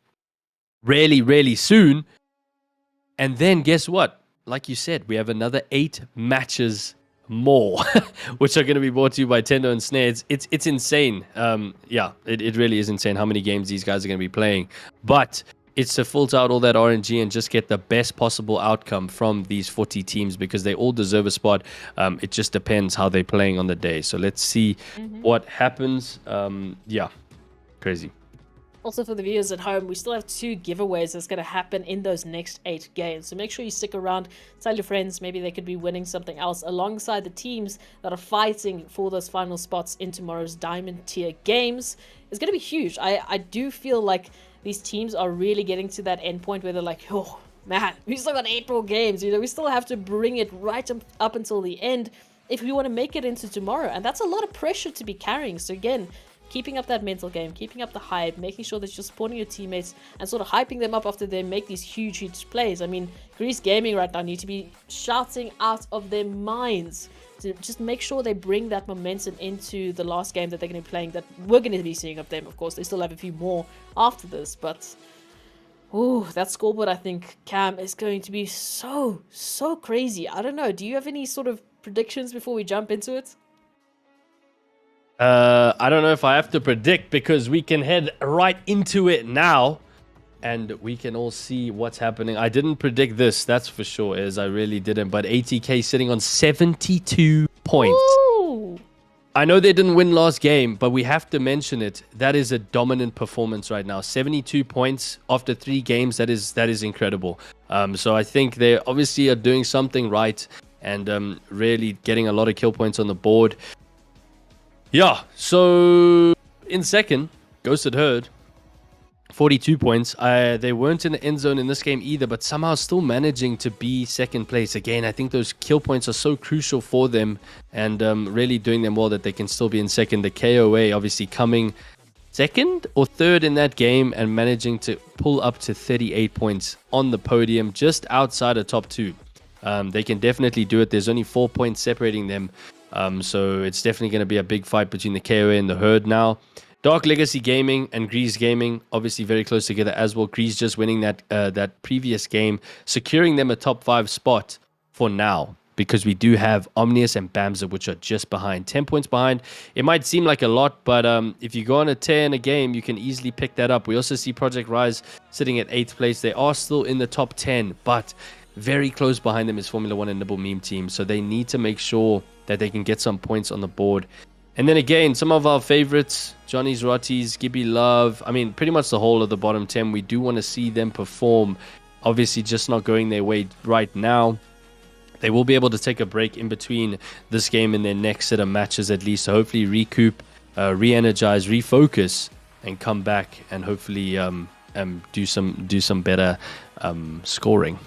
really soon. And then guess what? Like you said, we have another 8 matches more, which are going to be brought to you by Tendo and Snare. It's insane. Yeah, it really is insane how many games these guys are going to be playing. But it's to filter out all that RNG and just get the best possible outcome from these 40 teams, because they all deserve a spot. It just depends how they're playing on the day. So let's see what happens. Yeah, crazy. Also, for the viewers at home, we still have 2 giveaways that's going to happen in those next 8 games. So make sure you stick around, tell your friends, maybe they could be winning something else alongside the teams that are fighting for those final spots in tomorrow's Diamond Tier games. It's going to be huge. I do feel like these teams are really getting to that end point where they're like, oh man, we still got 8 more games. You know, we still have to bring it right up until the end if we want to make it into tomorrow. And that's a lot of pressure to be carrying. So again, keeping up that mental game, keeping up the hype, making sure that you're supporting your teammates and sort of hyping them up after they make these huge plays. I mean, EGL Gaming right now need to be shouting out of their minds to just make sure they bring that momentum into the last game that they're going to be playing, that we're going to be seeing of them. Of course, they still have a few more after this, but that scoreboard, I think, Cam, is going to be so crazy. I don't know. Do you have any sort of predictions before we jump into it? I don't know if I have to predict, because we can head right into it now and we can all see what's happening. I didn't predict this, that's for sure, as I really didn't. But ATK sitting on 72 points. Ooh. I know they didn't win last game, but we have to mention it. That is a dominant performance right now. 72 points after 3 games. That is incredible. So I think they obviously are doing something right and really getting a lot of kill points on the board. Yeah, so in second, Ghosted Herd, 42 points. They weren't in the end zone in this game either, but somehow still managing to be second place. Again, I think those kill points are so crucial for them and really doing them well that they can still be in second. The KOA obviously coming second or third in that game and managing to pull up to 38 points on the podium, just outside of top 2. They can definitely do it. There's only 4 points separating them. So it's definitely going to be a big fight between the KOA and the Herd now. Dark Legacy Gaming and EGL Gaming obviously very close together as well. EGL just winning that previous game, securing them a top 5 spot for now, because we do have Omnius and Bamza, which are just behind, 10 points behind. It might seem like a lot, but if you go on a tear in a game, you can easily pick that up. We also see Project Rise sitting at 8th place. They are still in the top 10, but very close behind them is Formula 1 and Nibble Meme Team. So they need to make sure that they can get some points on the board. And then again, some of our favorites, Johnny's, Rotties, Gibby Love, I mean, pretty much the whole of the bottom 10, we do want to see them perform. Obviously, just not going their way right now. They will be able to take a break in between this game and their next set of matches at least. So hopefully recoup, re-energize, refocus, and come back and hopefully do some better scoring.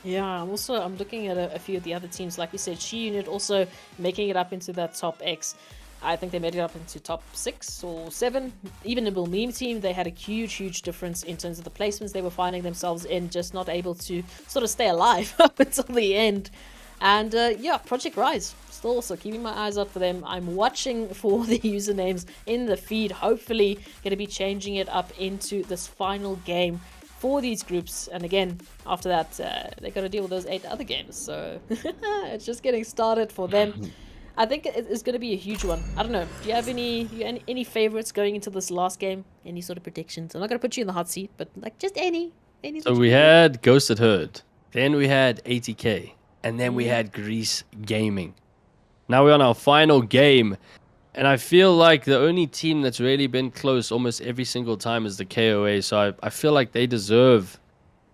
Yeah, I'm looking at a few of the other teams. Like you said, She Unit also making it up into that top X. I think they made it up into top 6 or 7. Even Nibble Meme Team, they had a huge difference in terms of the placements they were finding themselves in, just not able to sort of stay alive up until the end. And yeah, Project Rise, still also keeping my eyes out for them. I'm watching for the usernames in the feed, hopefully going to be changing it up into this final game for these groups. And again, after that, they got to deal with those 8 other games. So it's just getting started for them. I think it is going to be a huge one. I don't know. Do you have any favorites going into this last game? Any sort of predictions? I'm not going to put you in the hot seat, but like just any. So we had Ghosted Herd, then we had ATK, and then we had Grease Gaming. Now we're on our final game, and I feel like the only team that's really been close almost every single time is the KOA. So I feel like they deserve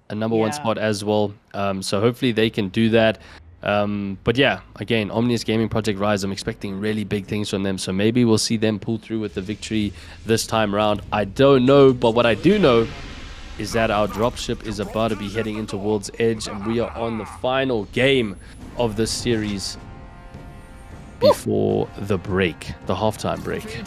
a number one spot as well. So hopefully they can do that. But yeah, again, Omnius Gaming Project Rise, I'm expecting really big things from them. So maybe we'll see them pull through with the victory this time around. I don't know, but what I do know is that our dropship is about to be heading into World's Edge, and we are on the final game of this series before the break, the halftime break.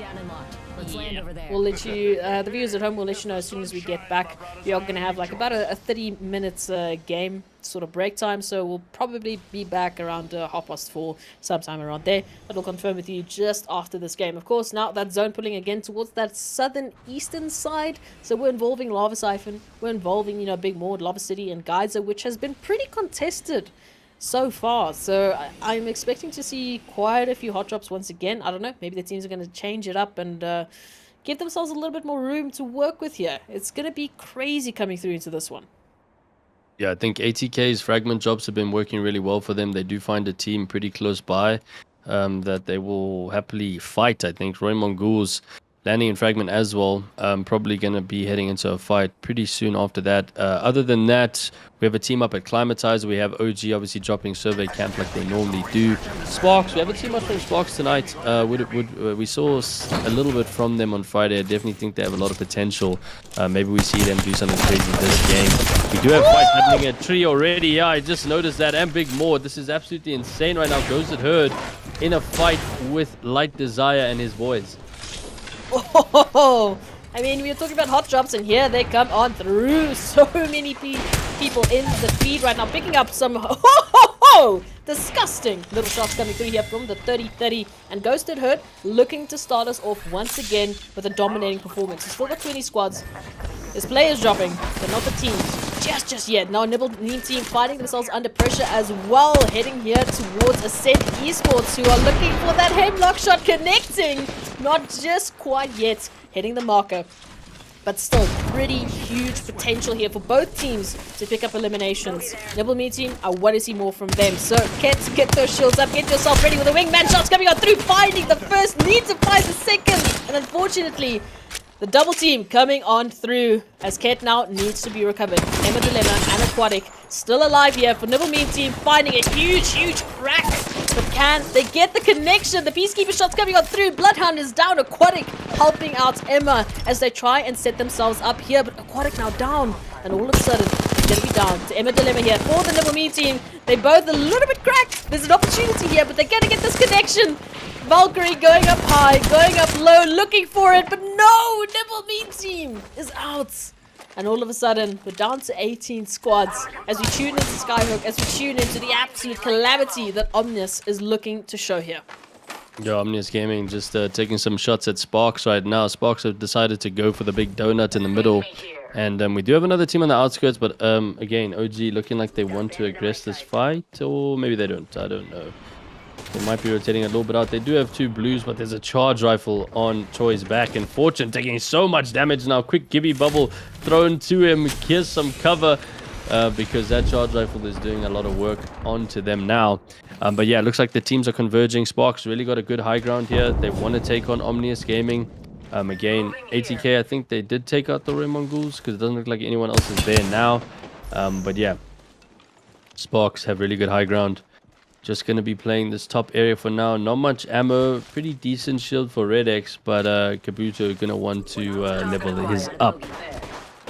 We'll let you, the viewers at home, will let you know as soon as we get back. We are going to have like about a 30 minutes game sort of break time, so we'll probably be back around 4:30, sometime around there. But we'll confirm with you just after this game. Of course, now that zone pulling again towards that southern eastern side, so we're involving Lava Siphon, we're involving, you know, Big Mord, Lava City, and Geyser, which has been pretty contested so far. So I'm expecting to see quite a few hot drops once again. I don't know, maybe the teams are going to change it up and give themselves a little bit more room to work with here. It's going to be crazy coming through into this one. Yeah, I think ATK's fragment jobs have been working really well for them. They do find a team pretty close by that they will happily fight. I think Roy Mongoose landing in fragment as well. Probably going to be heading into a fight pretty soon after that. Other than that, we have a team up at Climatize. We have OG obviously dropping survey camp like they normally do. Sparks, we have a team up from Sparks tonight. We saw a little bit from them on Friday. I definitely think they have a lot of potential. Maybe we see them do something crazy this game. We do have fight happening at Tree already. Yeah, I just noticed that. And Big Mord. This is absolutely insane right now. Ghosted Herd in a fight with Light Desire and his boys. Oh, I mean, we were talking about hot drops, and here they come on through. So many people in the feed right now, picking up some disgusting little shots coming through here from the 30-30. And Ghosted Herd looking to start us off once again with a dominating performance. It's still got 20 squads. There's players dropping, but not the teams just yet. Now Nibble Mean Team fighting themselves under pressure as well, heading here towards Ascent Esports, who are looking for that hemlock shot, connecting. Not just quite yet, hitting the marker, but still pretty huge potential here for both teams to pick up eliminations. Nibble Mean Team, I want to see more from them. So get those shields up, get yourself ready with the wingman shots coming on through, finding the first, need to find the second, and unfortunately the double team coming on through as Ket now needs to be recovered. Emma Dilemma and Aquatic still alive here for Nibble Mean Team, finding a huge crack. But can they get the connection? The Peacekeeper shots coming on through. Bloodhound is down. Aquatic helping out Emma as they try and set themselves up here. But Aquatic now down. And all of a sudden, it's going to be down to Emma Dilemma here for the Nibble Mean Team. They both a little bit cracked. There's an opportunity here, but they're going to get this connection. Valkyrie going up high, going up low, looking for it, but no! Nibble Mean Team is out. And all of a sudden, we're down to 18 squads as we tune into Skyhook, as we tune into the absolute calamity that Omnius is looking to show here. Yeah, Omnius Gaming just taking some shots at Sparks right now. Sparks have decided to go for the big donut in the middle. And we do have another team on the outskirts, but again, OG looking like they want to aggress this fight, or maybe they don't. I don't know. They might be rotating a little bit out. They do have two blues, but there's a charge rifle on Choi's back. And Fortune taking so much damage now. Quick Gibby bubble thrown to him. Here's some cover because that charge rifle is doing a lot of work onto them now. But yeah, it looks like the teams are converging. Sparks really got a good high ground here. They want to take on Omnius Gaming. Again, ATK, I think they did take out the Roy Mongoose because it doesn't look like anyone else is there now. But yeah, Sparks have really good high ground. Just going to be playing this top area for now. Not much ammo. Pretty decent shield for Red X. But Kabuto going to want to level his up.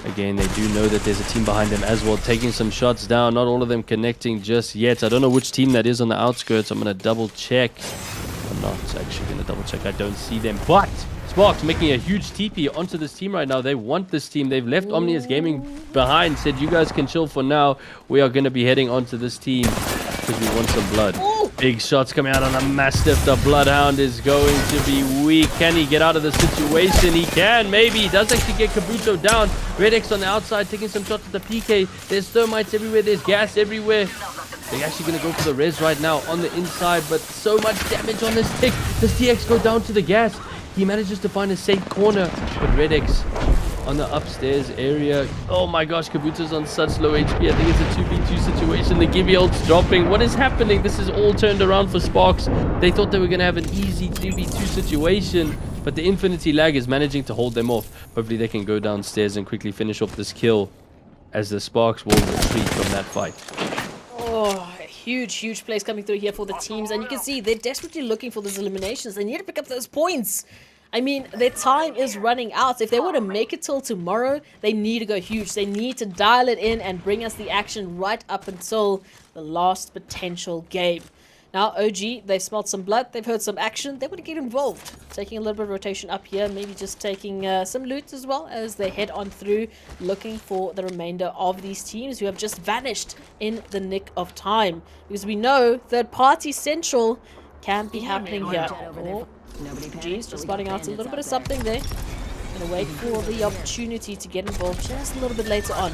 Again, they do know that there's a team behind them as well. Taking some shots down. Not all of them connecting just yet. I don't know which team that is on the outskirts. I'm going to double check. I'm not actually going to double check. I don't see them. But Sparks making a huge TP onto this team right now. They want this team. They've left Omnius Gaming behind. Said, you guys can chill for now. We are going to be heading onto this team. Because we want some blood. Oh, Big shots coming out on a Mastiff. The Bloodhound is going to be weak. Can he get out of the situation? He can, maybe. He does actually get Kabuto down. Redx on the outside taking some shots at the PK. There's thermites everywhere. There's gas everywhere. They're actually going to go for the res right now on the inside, but so much damage on this tick. Does TX go down to the gas? He manages to find a safe corner, but Redx on the upstairs area. Oh my gosh, Kabuto's on such low HP. I think it's a 2v2 situation. The Gibby ult's dropping. What is happening? This is all turned around for Sparks. They thought they were going to have an easy 2v2 situation, but the Infinity Lag is managing to hold them off. Hopefully they can go downstairs and quickly finish off this kill as the Sparks will retreat from that fight. Oh, huge plays coming through here for the teams. And you can see they're desperately looking for those eliminations. They need to pick up those points. I mean, their time is running out. If they want to make it till tomorrow, they need to go huge. They need to dial it in and bring us the action right up until the last potential game. Now, OG, they've smelled some blood. They've heard some action. They want to get involved. Taking a little bit of rotation up here. Maybe just taking some loot as well as they head on through, looking for the remainder of these teams who have just vanished in the nick of time. Because we know third-party central can be happening here. Geez, just spotting out a little bit of something there. Gonna wait for the opportunity to get involved just a little bit later on.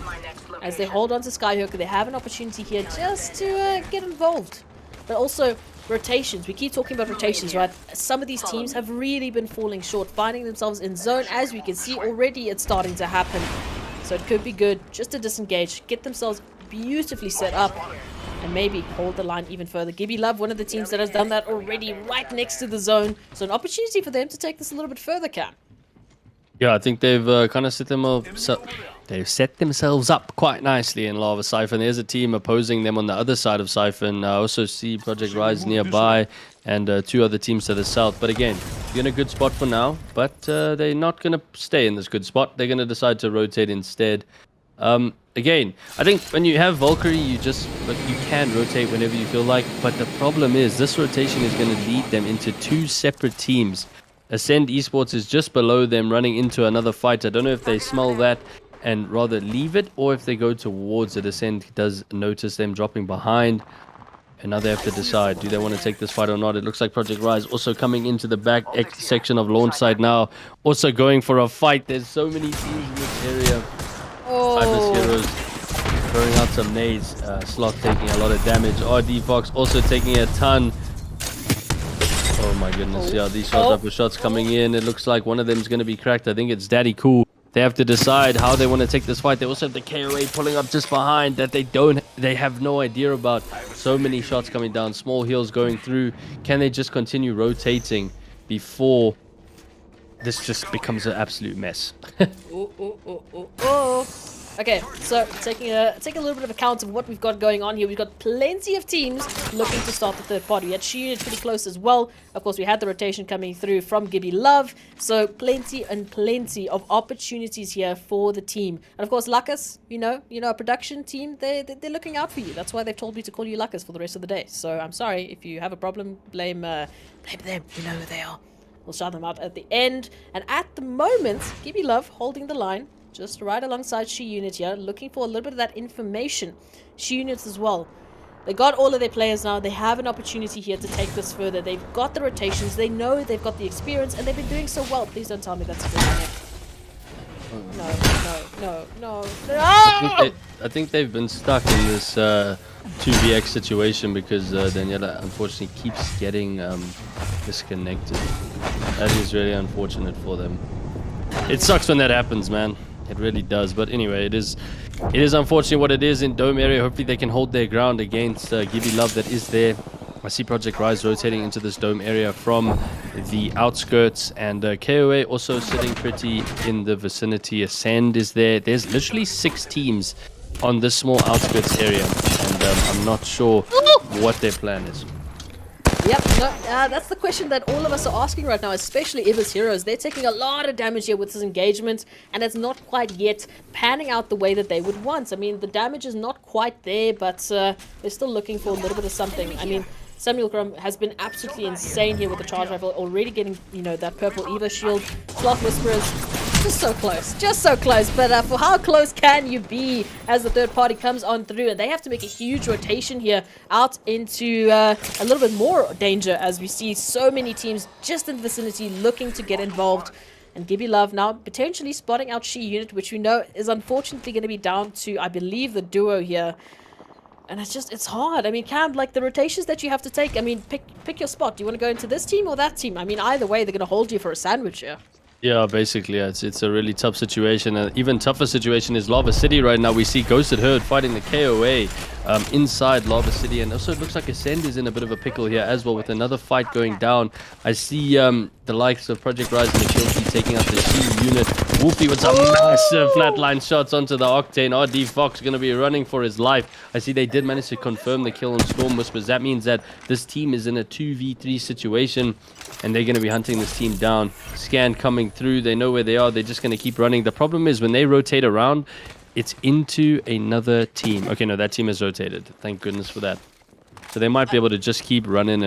As they hold on to Skyhook, they have an opportunity here just to get involved. But also, rotations. We keep talking about rotations, right? Some of these teams have really been falling short, finding themselves in zone. As we can see already, it's starting to happen. So it could be good just to disengage, get themselves beautifully set up, and maybe hold the line even further. Gibby Love, one of the teams that has done that already, right next to the zone. So an opportunity for them to take this a little bit further, Cam. Yeah, I think they've kind of set themselves up quite nicely in Lava Siphon. There's a team opposing them on the other side of Siphon. I also see Project Rise nearby and two other teams to the south. But again, you're in a good spot for now, but they're not going to stay in this good spot. They're going to decide to rotate instead. Again, I think when you have Valkyrie, you can rotate whenever you feel like, but the problem is this rotation is going to lead them into two separate teams. Ascend Esports is just below them, running into another fight. I don't know if they smell that and rather leave it, or if they go towards it. Ascend does notice them dropping behind, and now they have to decide, do they want to take this fight or not? It looks like Project Rise also coming into the back section of launch side now, also going for a fight. There's so many teams in this area. Ibis Heroes throwing out some nades. Slot taking a lot of damage. RD Fox also taking a ton. Oh my goodness, yeah, these shots after shots coming in. It looks like one of them is going to be cracked. I think it's Daddy Cool. They have to decide how they want to take this fight. They also have the KOA pulling up just behind that they have no idea about. So many shots coming down, small heals going through. Can they just continue rotating before this just becomes an absolute mess? Okay, so taking a little bit of account of what we've got going on here. We've got plenty of teams looking to start the third party. We had She-Unit pretty close as well. Of course, we had the rotation coming through from Gibby Love. So plenty of opportunities here for the team. And of course, Lukas, you know, a production team, they're looking out for you. That's why they've told me to call you Lukas for the rest of the day. So I'm sorry if you have a problem. Blame them. You know who they are. We'll shout them out at the end. And at the moment, Gibby Love holding the line. Just right alongside She-Unit here, looking for a little bit of that information. She-Unit as well. They got all of their players now. They have an opportunity here to take this further. They've got the rotations. They know they've got the experience, and they've been doing so well. Please don't tell me that's a good No. I think they've been stuck in this 2vx situation because Daniela unfortunately keeps getting disconnected. That is really unfortunate for them. It sucks when that happens, man. It really does. But anyway, it is unfortunate what it is in Dome area. Hopefully they can hold their ground against Gibby Love that is there. I see Project Rise rotating into this Dome area from the outskirts, and KOA also sitting pretty in the vicinity. Ascend is there. There's literally 6 teams on this small outskirts area, and I'm not sure what their plan is. Yep, that's the question that all of us are asking right now, especially Ibis Heroes. They're taking a lot of damage here with this engagement, and it's not quite yet panning out the way that they would want. I mean, the damage is not quite there, but they're still looking for a little bit of something. I mean, Samuel Grum has been absolutely insane here with the charge rifle, already getting, that purple Eva shield. Sloth Whisperers just so close. But for how close can you be as the third party comes on through, and they have to make a huge rotation here out into a little bit more danger as we see so many teams just in the vicinity looking to get involved. And Gibby Love now potentially spotting out She Unit, which we know is unfortunately going to be down to, I believe, the duo here. And it's hard. I mean, Cam, like the rotations that you have to take, I mean, pick your spot. Do you want to go into this team or that team? I mean, either way, they're going to hold you for a sandwich here. Yeah, basically, it's a really tough situation. An even tougher situation is Lava City right now. We see Ghosted Herd fighting the KOA inside Lava City. And also it looks like Ascend is in a bit of a pickle here as well with another fight going down. I see the likes of Project Rise and the Kill taking out the She Unit. Wolfie with some massive flatline shots onto the Octane. RD Fox going to be running for his life. I see they did manage to confirm the kill on Storm Whispers. That means that this team is in a 2v3 situation and they're going to be hunting this team down. Scan coming through. They know where they are. They're just going to keep running. The problem is when they rotate around, it's into another team. Okay, no, that team has rotated. Thank goodness for that. So they might be able to just keep running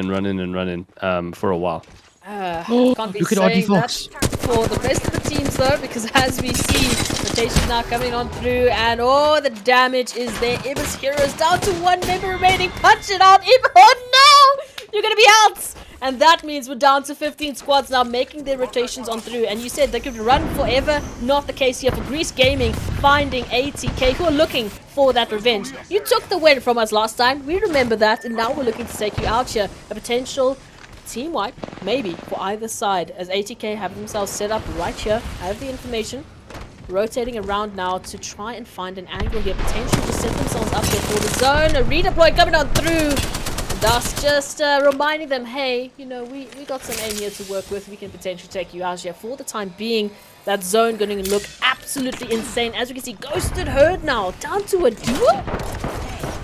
for a while. Can't be look at saying RD Fox. that for the rest of the teams though, because as we see, rotation now coming on through, and the damage is there. Ibis Heroes down to one member remaining. Punch it out, Ibis. Oh no! You're gonna be out! And that means we're down to 15 squads now making their rotations on through. And you said they could run forever. Not the case here for Grease Gaming, finding ATK, who are looking for that revenge. You took the win from us last time. We remember that. And now we're looking to take you out here. A potential team wipe, maybe, for either side. As ATK have themselves set up right here. I have the information. Rotating around now to try and find an angle here. Potentially to set themselves up here for the zone. A redeploy coming on through. Thus, just reminding them, hey, you know, we got some aim here to work with. We can potentially take you out here. For the time being, that zone going to look absolutely insane. As we can see, Ghosted Herd now down to a duo.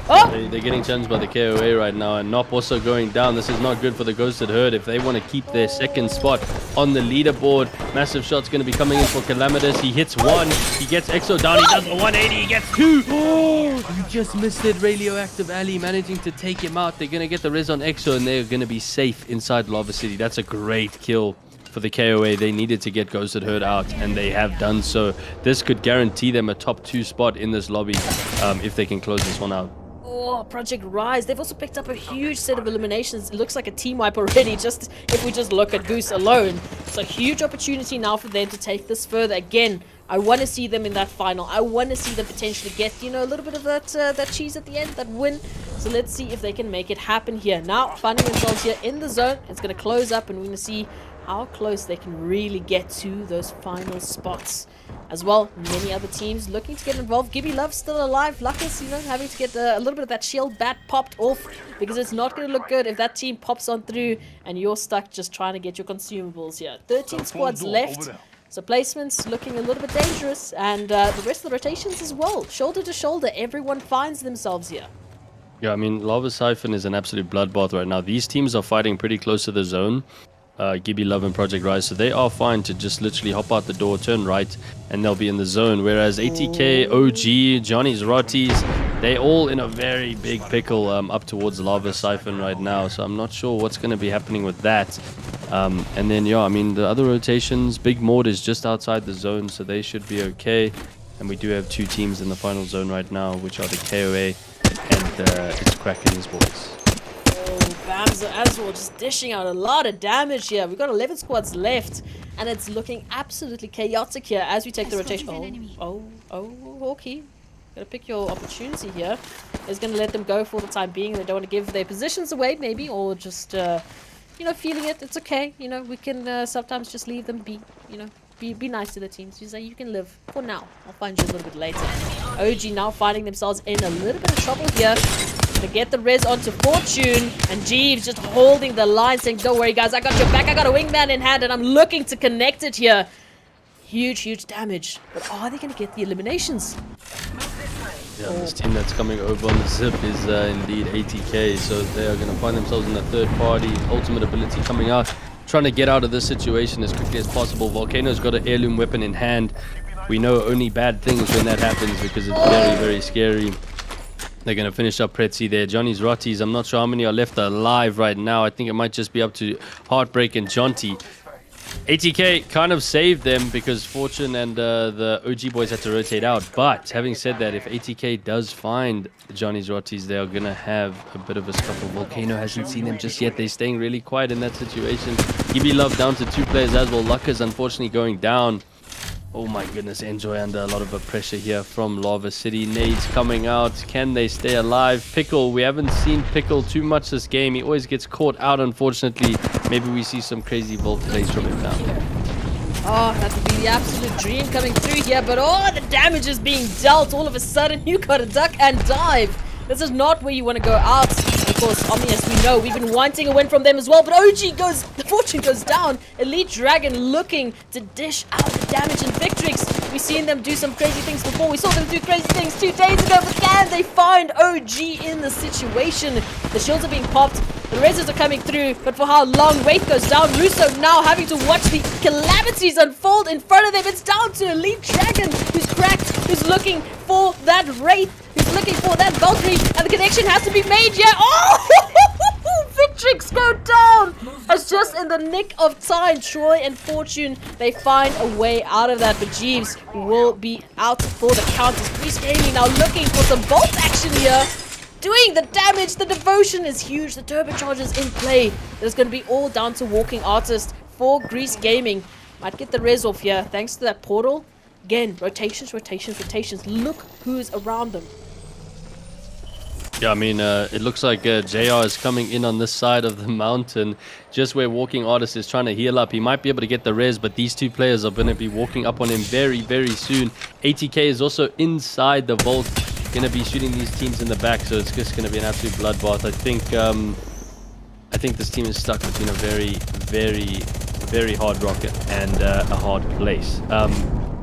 Oh! They're getting challenged by the KOA right now, and Nop also going down. This is not good for the Ghosted Herd if they want to keep their second spot on the leaderboard. Massive shot's going to be coming in for Calamitous. He hits one. He gets Exo down. He does a 180. He gets two. Oh! He just missed it. Radioactive Ali managing to take him out. They're going to get the res on Exo, and they're going to be safe inside Lava City. That's a great kill for the KOA. They needed to get Ghosted Herd out, and they have done so. This could guarantee them a top 2 spot in this lobby if they can close this one out. Oh, Project Rise. They've also picked up a huge set of eliminations. It looks like a team wipe already, just if we just look at Goose alone. It's a huge opportunity now for them to take this further. Again, I want to see them in that final. I want to see them potentially get, you know, a little bit of that cheese at the end, that win. So let's see if they can make it happen here. Now, finding themselves here in the zone. It's going to close up, and we're going to see how close they can really get to those final spots. As well, many other teams looking to get involved. Gibby Love still alive. Lucas, you know, having to get a little bit of that shield bat popped off, because it's not going to look good if that team pops on through and you're stuck just trying to get your consumables here. 13 squads left. So placements looking a little bit dangerous, and the rest of the rotations as well. Shoulder to shoulder, everyone finds themselves here. Yeah, I mean, Lava Siphon is an absolute bloodbath right now. These teams are fighting pretty close to the zone. Gibby Love and Project Rise, so they are fine to just literally hop out the door, turn right, and they'll be in the zone. Whereas ATK, OG, Johnny's Rotties, they all in a very big pickle up towards Lava Siphon right now. So I'm not sure what's going to be happening with that. And then, yeah, I mean, the other rotations, Big Mord is just outside the zone, so they should be okay. And we do have 2 teams in the final zone right now, which are the KOA and it's Kraken Esports. Bamza as well, just dishing out a lot of damage here. We've got 11 squads left, and it's looking absolutely chaotic here as we take the rotation. Okay. Gotta pick your opportunity here. Is gonna let them go for the time being. They don't want to give their positions away, maybe, or just, you know, feeling it. It's okay. You know, we can sometimes just leave them be, you know. Be nice to the teams. You say you can live for now. I'll find you a little bit later. OG now finding themselves in a little bit of trouble here. To get the res onto Fortune, and Jeeves just holding the line, saying, don't worry guys, I got your back. I got a wingman in hand, and I'm looking to connect it here. Huge damage. But are they going to get the eliminations? Yeah, this team that's coming over on the zip is indeed ATK, so they are going to find themselves in the third party. Ultimate ability coming out, trying to get out of this situation as quickly as possible. Volcano's got an heirloom weapon in hand. We know only bad things when that happens, because it's very scary. They're going to finish up Pretzi there. Johnny's Rotties, I'm not sure how many are left alive right now. I think it might just be up to Heartbreak and Jonty. ATK kind of saved them because Fortune and the OG boys had to rotate out. But having said that, if ATK does find Johnny's Rotties, they are going to have a bit of a scuffle. Volcano hasn't seen them just yet. They're staying really quiet in that situation. Gibby Love down to 2 players as well. Lucker's unfortunately going down. Oh my goodness, Enjoy under a lot of pressure here from Lava City. Nades coming out. Can they stay alive? Pickle, we haven't seen Pickle too much this game. He always gets caught out, unfortunately. Maybe we see some crazy vault plays from him now. Oh, that would be the absolute dream coming through here, but the damage is being dealt. All of a sudden, you gotta duck and dive. This is not where you want to go out. Of course, Omni, as we know, we've been wanting a win from them as well, but the Fortune goes down. Elite Dragon looking to dish out the damage in Victrix. We've seen them do some crazy things before. We saw them do crazy things 2 days ago, but can they find OG in the situation? The shields are being popped. The reses are coming through, but for how long? Wraith goes down. Russo now having to watch the calamities unfold in front of them. It's down to Elite Dragon, who's cracked, who's looking for that Wraith, who's looking for that Valkyrie, and the connection has to be made here. Oh! Victrix go down! It's just in the nick of time. Troy and Fortune, they find a way out of that, but Jeeves will be out for the counters. Grease Gaming now looking for some bolt action here. Doing the damage, the devotion is huge, the turbocharger is in play. There's going to be all down to Walking Artist for Grease Gaming. Might get the res off here thanks to that portal. Again, rotations. Look who's around them. Yeah, I mean, it looks like JR is coming in on this side of the mountain, just where Walking Artist is trying to heal up. He might be able to get the res, but these 2 players are going to be walking up on him very, very soon. ATK is also inside the vault, going to be shooting these teams in the back, so it's just going to be an absolute bloodbath. I think this team is stuck between a very, very, very hard rocket and a hard place.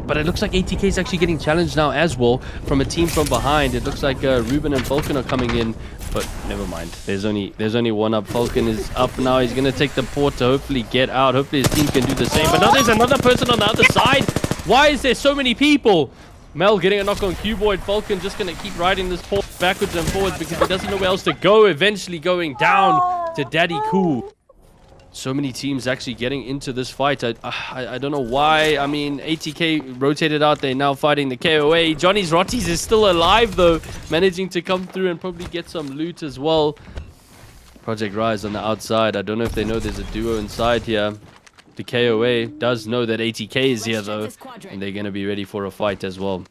But it looks like ATK is actually getting challenged now as well from a team from behind. It looks like Ruben and Falcon are coming in, but never mind. There's only one up. Falcon is up now. He's going to take the port to hopefully get out. Hopefully his team can do the same. But now there's another person on the other side. Why is there so many people? Mel getting a knock on Cuboid. Falcon just going to keep riding this port backwards and forwards because he doesn't know where else to go. Eventually going down to Daddy Cool. So many teams actually getting into this fight. I don't know why. I mean, ATK rotated out. They're now fighting the KOA. Johnny's Rotties is still alive, though. Managing to come through and probably get some loot as well. Project Rise on the outside. I don't know if they know there's a duo inside here. The KOA does know that ATK is here, though. And they're going to be ready for a fight as well.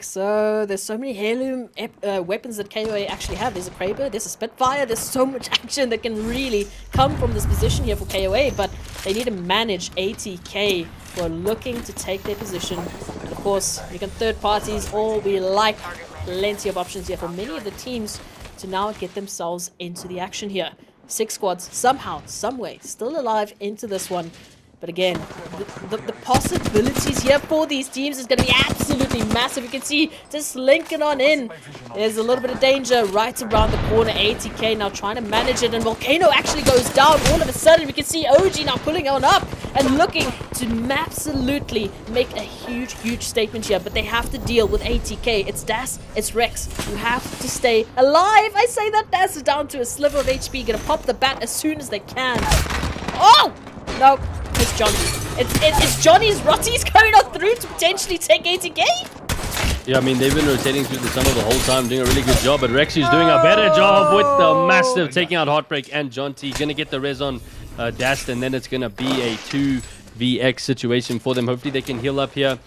So there's so many heirloom weapons that KOA actually have. There's a Kraber, there's a Spitfire, there's so much action that can really come from this position here for KOA, but they need to manage ATK who are looking to take their position. And of course, you can third parties, all we like. Plenty of options here for many of the teams to now get themselves into the action here. 6 squads, somehow, someway, still alive into this one. But again, the possibilities here for these teams is going to be absolutely massive. You can see just linking on in. There's a little bit of danger right around the corner. ATK now trying to manage it, and Volcano actually goes down. All of a sudden, we can see OG now pulling on up and looking to absolutely make a huge statement here. But they have to deal with ATK. It's Das, it's Rex. You have to stay alive. I say that Das is down to a sliver of HP. Gonna pop the bat as soon as they can. Oh! No. It's Johnny. It's Johnny's Rotties coming on through to potentially take ATK. Yeah, I mean, they've been rotating through the tunnel the whole time, doing a really good job. But Rexy's doing a better job with the massive taking out Heartbreak and Jonty. Gonna get the res on Dast, and then it's gonna be a 2vx situation for them. Hopefully they can heal up here.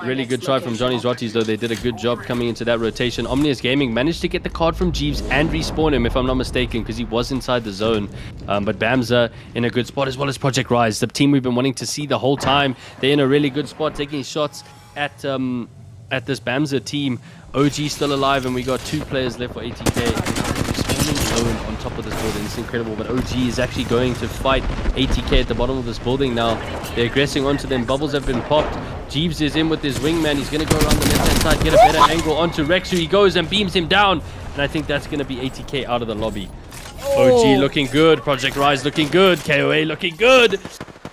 Really good try from Johnny's Rotties, though. They did a good job coming into that rotation. Omnius Gaming managed to get the card from Jeeves and respawn him, if I'm not mistaken, because he was inside the zone. But Bamza in a good spot, as well as Project Rise, the team we've been wanting to see the whole time. They're in a really good spot, taking shots at this Bamza team. OG still alive, and we got 2 players left for ATK. Alone on top of this building. It's incredible, but OG is actually going to fight ATK at the bottom of this building now. They're aggressing onto them. Bubbles have been popped. Jeeves is in with his wingman. He's going to go around the left-hand side, get a better angle onto Rex, who he goes and beams him down. And I think that's going to be ATK out of the lobby. OG looking good. Project Rise looking good. KOA looking good.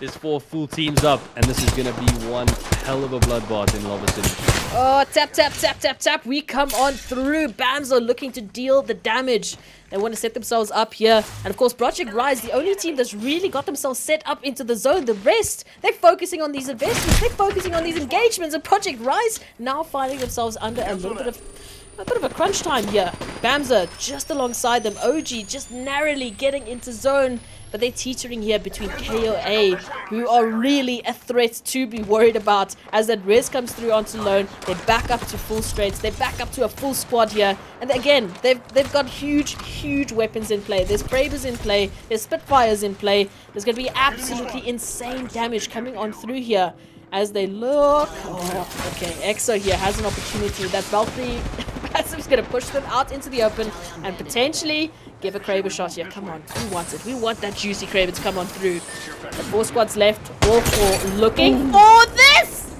There's 4 full teams up, and this is going to be one hell of a bloodbath in Lava City. Oh, tap, tap, tap, tap, tap. We come on through. Bams are looking to deal the damage. They want to set themselves up here. And of course, Project Rise, the only team that's really got themselves set up into the zone. The rest, they're focusing on these investments. They're focusing on these engagements. And Project Rise now finding themselves under a bit of a crunch time here. Bamza just alongside them. OG just narrowly getting into zone. But they're teetering here between KOA, who are really a threat to be worried about. As that res comes through onto lone, they back up to full straights. They back up to a full squad here. And again, they've got huge weapons in play. There's Bravers in play. There's Spitfires in play. There's going to be absolutely insane damage coming on through here. As they look... Oh, okay. EXO here has an opportunity. That balcony passive's going to push them out into the open and potentially give a Kraber shot here. Come on. We want it. We want that juicy Kraber to come on through. The 4 squads left. All 4 looking for this!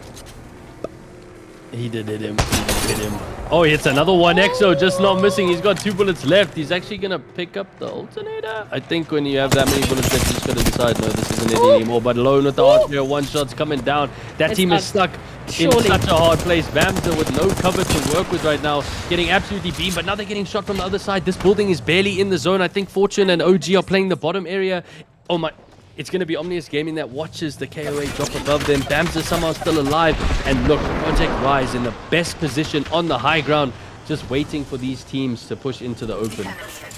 He did hit him. He did hit him. Oh, he hits another one. EXO just not missing. He's got 2 bullets left. He's actually going to pick up the alternator. I think when you have that many bullets left, you just got to decide, no, this isn't it anymore. But alone with the archer, 1 shot's coming down. That team is stuck in such a hard place. Bamza with no cover to work with right now. Getting absolutely beamed, but now they're getting shot from the other side. This building is barely in the zone. I think Fortune and OG are playing the bottom area. Oh my... It's going to be Omnius Gaming that watches the KOA drop above them. Bamza somehow still alive. And look, Project Rise in the best position on the high ground. Just waiting for these teams to push into the open.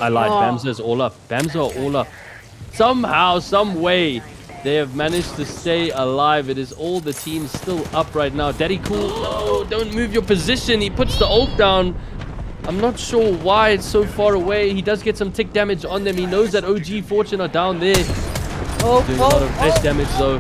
I lied. Bamza's all up. Bamza are all up. Somehow, some way, they have managed to stay alive. It is all the teams still up right now. Daddy Cool, no, don't move your position. He puts the ult down. I'm not sure why it's so far away. He does get some tick damage on them. He knows that OG Fortune are down there. Doing a lot of best damage though.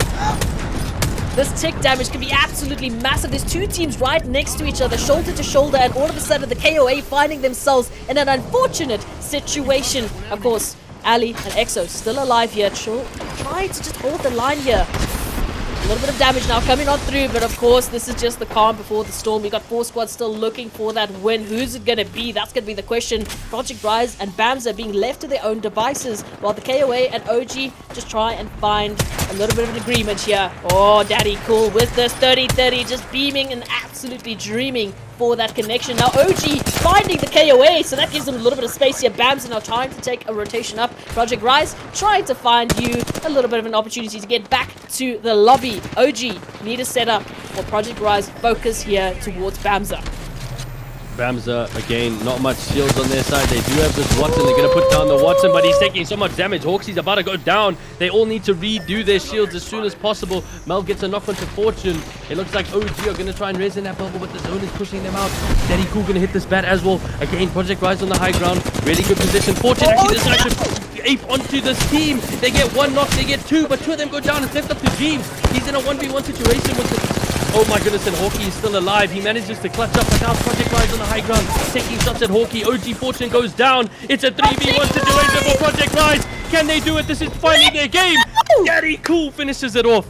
This tick damage can be absolutely massive. There's 2 teams right next to each other, shoulder to shoulder, and all of a sudden the KOA finding themselves in an unfortunate situation. Of course, Ali and EXO still alive here, trying to just hold the line here. A little bit of damage now coming on through, but of course, this is just the calm before the storm. We got 4 squads still looking for that win. Who's it going to be? That's going to be the question. Project Rise and Bamza being left to their own devices, while the KOA and OG just try and find a little bit of an agreement here. Oh, Daddy Cool with this 30-30, just beaming and absolutely dreaming for that connection. Now OG finding the KOA, so that gives them a little bit of space here. Bamza now trying to take a rotation up. Project Rise trying to find you a little bit of an opportunity to get back to the lobby. OG need a setup for Project Rise. Focus here towards Bamza. Bamza, again, not much shields on their side. They do have this Watson. They're going to put down the Watson, but he's taking so much damage. Hawksy's about to go down. They all need to redo their shields as soon as possible. Mel gets a knock onto Fortune. It looks like OG are going to try and res in that bubble, but the zone is pushing them out. Daddy Cool going to hit this bat as well. Again, Project Rise on the high ground. Really good position. Fortune actually decides to ape onto this team. They get 1 knock, they get 2, but 2 of them go down. It's left up to Jeeves. He's in a 1v1 situation with the... Oh my goodness, and Hawkey is still alive. He manages to clutch up, but now Project Rise on the high ground, taking shots at Hawkey. OG Fortune goes down. It's a 3v1 situation for Project Rise. Can they do it? This is finally their game. Daddy Cool finishes it off.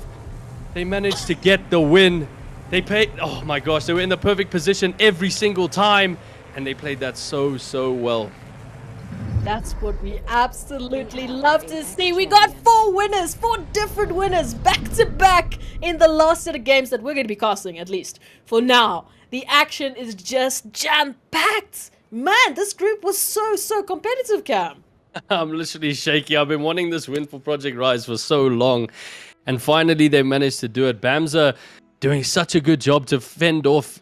They managed to get the win. They played, oh my gosh, they were in the perfect position every single time, and they played that so well. That's what we absolutely love to see. We got 4 winners, 4 different winners back to back in the last set of games that we're going to be casting, at least for now. The action is just jam-packed. Man, this group was so competitive, Cam. I'm literally shaky. I've been wanting this win for Project Rise for so long, and finally they managed to do it. Bamza doing such a good job to fend off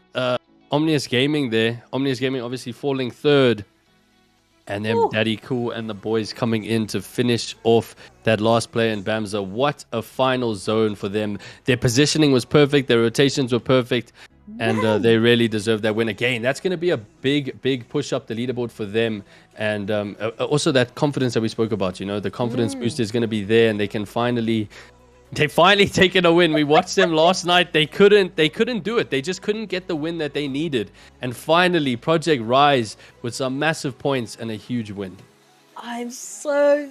Omnius Gaming there. Omnius Gaming obviously falling 3rd. And then Daddy Cool and the boys coming in to finish off that last play in Bamza. What a final zone for them. Their positioning was perfect. Their rotations were perfect. And they really deserve that win again. That's going to be a big push up the leaderboard for them. And also that confidence that we spoke about, you know, the confidence boost is going to be there. And they can finally... They finally taken a win. We watched them last night. They couldn't do it. They just couldn't get the win that they needed. And finally, Project Rise with some massive points and a huge win. I'm so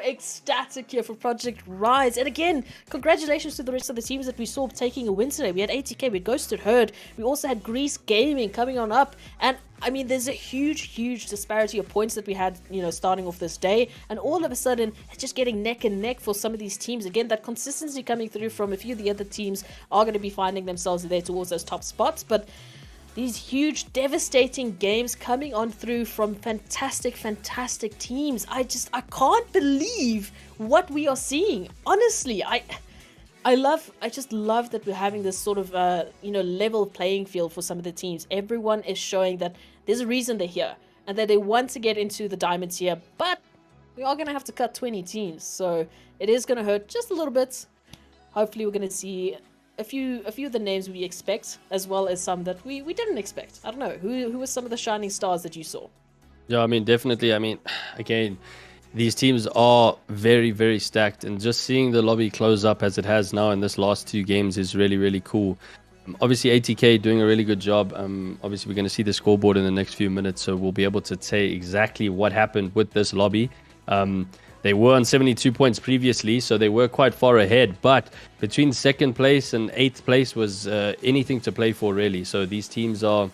ecstatic here for Project Rise. And again, congratulations to the rest of the teams that we saw taking a win today. We had ATK, we had Ghosted Herd, we also had Grease Gaming coming on up. And I mean, there's a huge disparity of points that we had, starting off this day. And all of a sudden, it's just getting neck and neck for some of these teams. Again, that consistency coming through from a few of the other teams are going to be finding themselves there towards those top spots. But these huge, devastating games coming on through from fantastic teams. I can't believe what we are seeing. Honestly, I just love that we're having this sort of, level playing field for some of the teams. Everyone is showing that there's a reason they're here and that they want to get into the diamond tier, but we are going to have to cut 20 teams. So it is going to hurt just a little bit. Hopefully we're going to see a few of the names we expect, as well as some that we didn't expect. I don't know. Who were some of the shining stars that you saw? Yeah, I mean, definitely. I mean, again, these teams are very stacked, and just seeing the lobby close up as it has now in this last 2 games is really cool. Obviously, ATK doing a really good job. Obviously, we're going to see the scoreboard in the next few minutes, so we'll be able to say exactly what happened with this lobby. They were on 72 points previously, so they were quite far ahead. But between 2nd place and 8th place was anything to play for, really. So these teams are,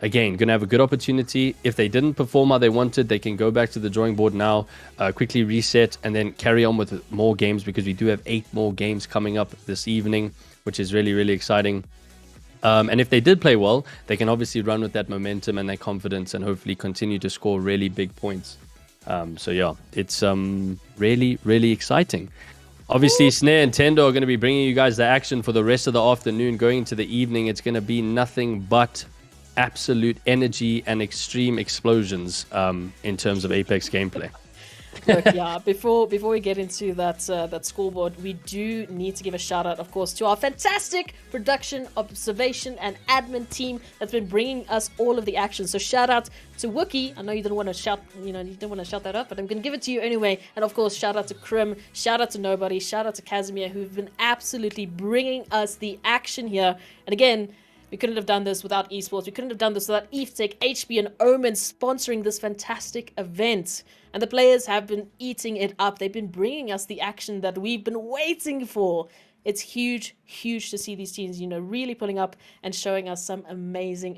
again, going to have a good opportunity. If they didn't perform how they wanted, they can go back to the drawing board now, quickly reset, and then carry on with more games, because we do have 8 more games coming up this evening, which is really exciting. And if they did play well, they can obviously run with that momentum and their confidence and hopefully continue to score really big points. So yeah, it's really exciting. Obviously, Snare and Tendo are going to be bringing you guys the action for the rest of the afternoon. Going into the evening, it's going to be nothing but absolute energy and extreme explosions in terms of Apex gameplay. Look, yeah, before we get into that scoreboard, we do need to give a shout out, of course, to our fantastic production, observation, and admin team that's been bringing us all of the action. So shout out to Wookie. I know you didn't want to shout, that up, but I'm going to give it to you anyway. And of course, shout out to Krim, shout out to Nobody, shout out to Casimir, who've been absolutely bringing us the action here. And again, we couldn't have done this without Esports. We couldn't have done this without EveTech, HB, and Omen sponsoring this fantastic event. And the players have been eating it up. They've been bringing us the action that we've been waiting for. It's huge to see these teams, really pulling up and showing us some amazing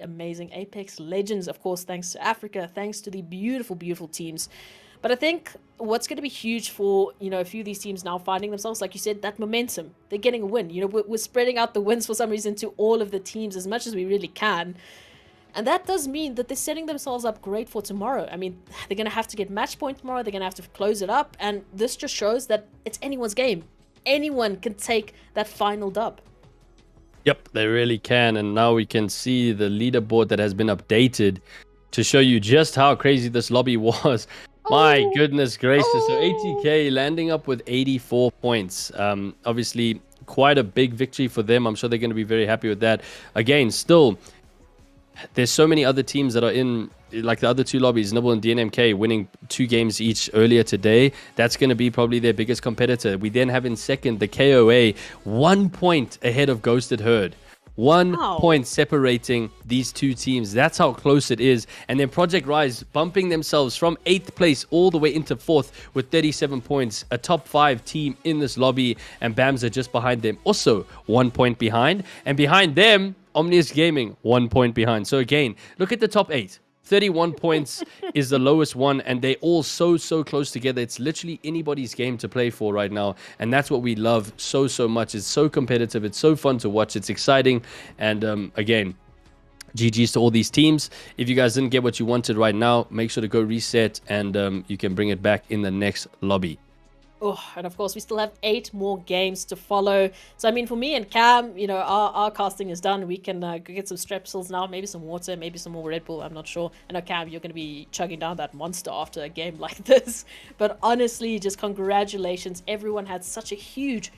Apex legends. Of course, thanks to Africa, thanks to the beautiful teams. But I think what's going to be huge for, a few of these teams now finding themselves, like you said, that momentum. They're getting a win. We're spreading out the wins for some reason to all of the teams as much as we really can. And that does mean that they're setting themselves up great for tomorrow. I mean, they're going to have to get match point tomorrow. They're going to have to close it up. And this just shows that it's anyone's game. Anyone can take that final dub. Yep, they really can. And now we can see the leaderboard that has been updated to show you just how crazy this lobby was. My goodness gracious. So ATK landing up with 84 points. Obviously, quite a big victory for them. I'm sure they're going to be very happy with that. Again, still, there's so many other teams that are in, like the other 2 lobbies, Nibble and DNMK, winning 2 games each earlier today. That's going to be probably their biggest competitor. We then have in second the KOA, 1 point ahead of Ghosted Herd. 1 point separating these 2 teams. That's how close it is. And then Project Rise bumping themselves from 8th place all the way into 4th with 37 points. A top 5 team in this lobby. And Bams are just behind them. Also 1 point behind. And behind them, Omnius Gaming 1 point behind. So again, look at the top 8. 31 points is the lowest one, and they're all so close together. It's literally anybody's game to play for right now, and that's what we love so much. It's so competitive. It's so fun to watch. It's exciting. And again, GG's to all these teams. If you guys didn't get what you wanted right now, make sure to go reset, and you can bring it back in the next lobby. Oh, and of course, we still have 8 more games to follow. So, I mean, for me and Cam, our casting is done. We can go get some strepsils now, maybe some water, maybe some more Red Bull. I'm not sure. I know, Cam, you're going to be chugging down that monster after a game like this. But honestly, just congratulations. Everyone had such a huge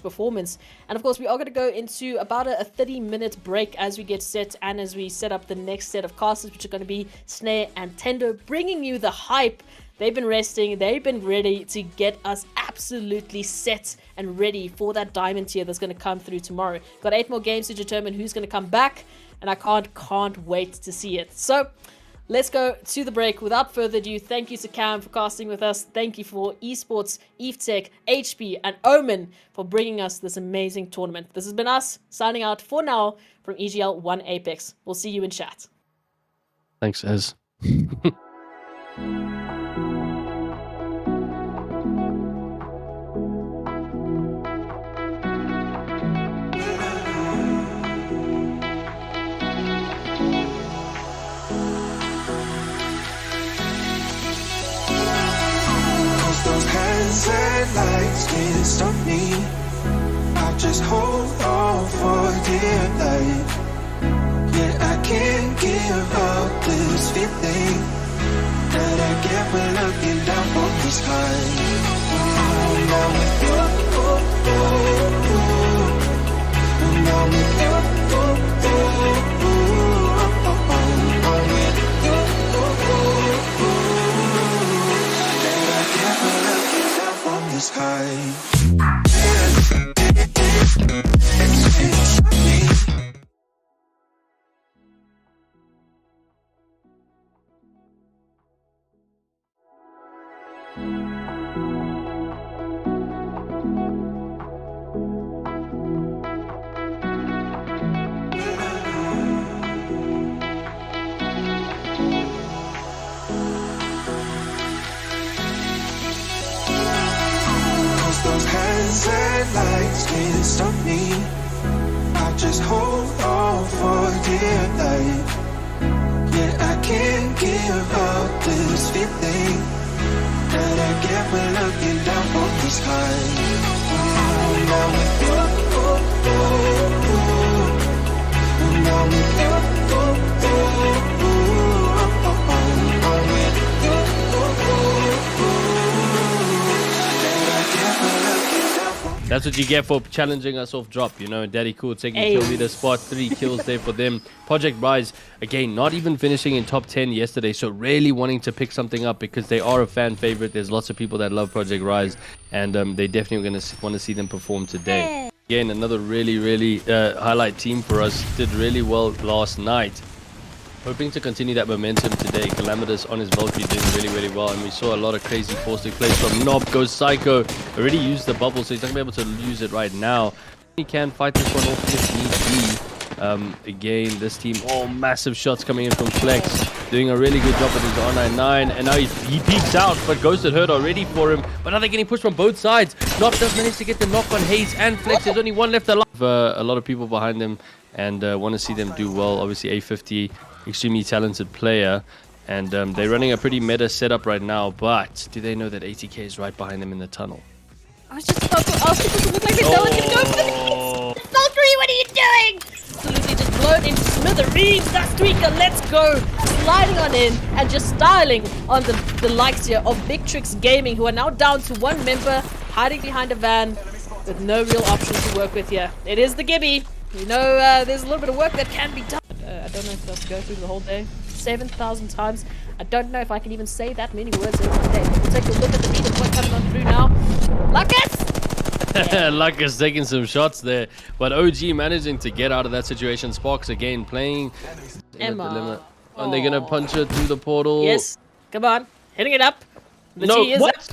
performance. And of course, we are going to go into about a 30-minute break as we get set and as we set up the next set of casters, which are going to be Snare and Tendo, bringing you the hype. They've been resting. They've been ready to get us absolutely set and ready for that diamond tier that's going to come through tomorrow. Got 8 more games to determine who's going to come back, and I can't wait to see it. So, let's go to the break. Without further ado, thank you to Cam for casting with us. Thank you for Esports, EveTech, HP, and Omen for bringing us this amazing tournament. This has been us signing out for now from EGL 1 Apex. We'll see you in chat. Thanks, Ez. Those hands and lights can't stop me. I just hold on for dear life. Yeah, I can't give up this feeling that I get when looking down from the sky. Now with you, now with you, the sky. Those hands and lights can't stop me. I just hold on for dear life. Yeah, I can't give up this feeling that I get when looking down from the sky. Now with you, now with you, That's what you get for challenging us off drop, you know. Daddy Cool taking kill leader spot, 3 kills there for them. Project Rise, again, not even finishing in top 10 yesterday, so really wanting to pick something up because they are a fan favorite. There's lots of people that love Project Rise, and they definitely going to want to see them perform today. Again, another really highlight team for us. Did really well last night. Hoping to continue that momentum today. Calamitous on his Valkyrie doing really well, and we saw a lot of crazy forcing plays from Nob. Goes Psycho. Already used the bubble, so he's not going to be able to use it right now. He can fight this one off if need be. Again, this team, massive shots coming in from Flex. Doing a really good job with his R99, and now he peeks out, but Ghosted hurt already for him. But now they're getting pushed from both sides. Nob does manage to get the knock on Hayes and Flex. There's only one left alive. A lot of people behind them, and want to see them do well. Obviously, A50. Extremely talented player, and they're running a pretty meta setup right now, but do they know that ATK is right behind them in the tunnel? I was just about to ask if it look like no one's gonna go for this. Valkyrie, what are you doing? Absolutely just blown into smithereens. That's Tweaker, let's go. Sliding on in and just styling on the likes here of Big Tricks Gaming, who are now down to 1 member, hiding behind a van with no real options to work with here. It is the Gibby. You know, there's a little bit of work that can be done. I don't know if that's go through the whole day. 7,000 times. I don't know if I can even say that many words in one day. We'll take a look at the leader point coming on through now. Lucas! Yeah. Lucas taking some shots there, but OG managing to get out of that situation. Sparks again playing Emma. at the limit. And they're going to punch her through the portal. Yes, come on. Hitting it up. The No, G is what? up.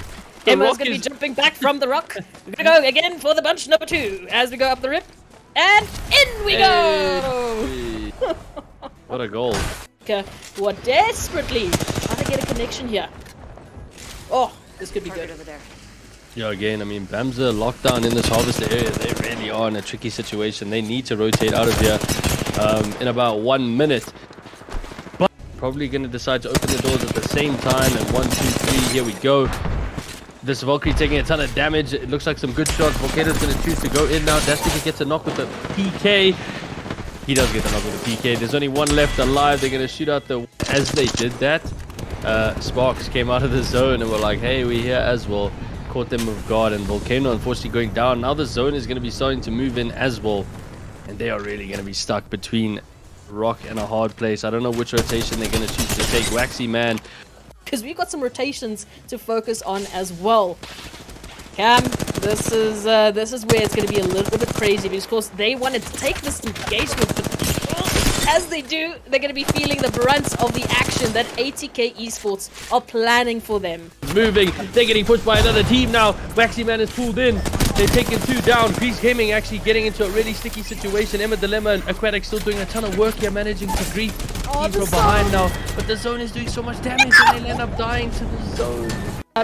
The Emma's rock going to be is- jumping back from the rock. We're going to go again for the bunch number 2 as we go up the rip. And in we go! Hey. What a goal. Okay, who are desperately trying to get a connection here. Oh, this could be good. Over there. Yeah, again, I mean, Bamza lockdown in this harvester area. They really are in a tricky situation. They need to rotate out of here in about 1 minute. But probably going to decide to open the doors at the same time. And 1, 2, 3, here we go. This Valkyrie taking a ton of damage. It looks like some good shots. Volcano's going to choose to go in now. Dastika gets a knock with the PK. He does get the knock with the PK. There's only 1 left alive. They're going to shoot out the... As they did that, Sparks came out of the zone and were like, hey, we're here as well. Caught them with guard, and Volcano unfortunately going down. Now the zone is going to be starting to move in as well. And they are really going to be stuck between rock and a hard place. I don't know which rotation they're going to choose to take. Waxy Man. Because we've got some rotations to focus on as well. Cam, this is where it's going to be a little bit crazy because, of course, they wanted to take this engagement, but as they do, they're going to be feeling the brunt of the action that ATK Esports are planning for them. Moving, they're getting pushed by another team now. Waxy Man is pulled in. They're taking 2 down. Grease Gaming actually getting into a really sticky situation. Emma Dilemma and Aquatic still doing a ton of work here, managing to grief team from behind now. But the zone is doing so much damage and they'll end up dying to the zone.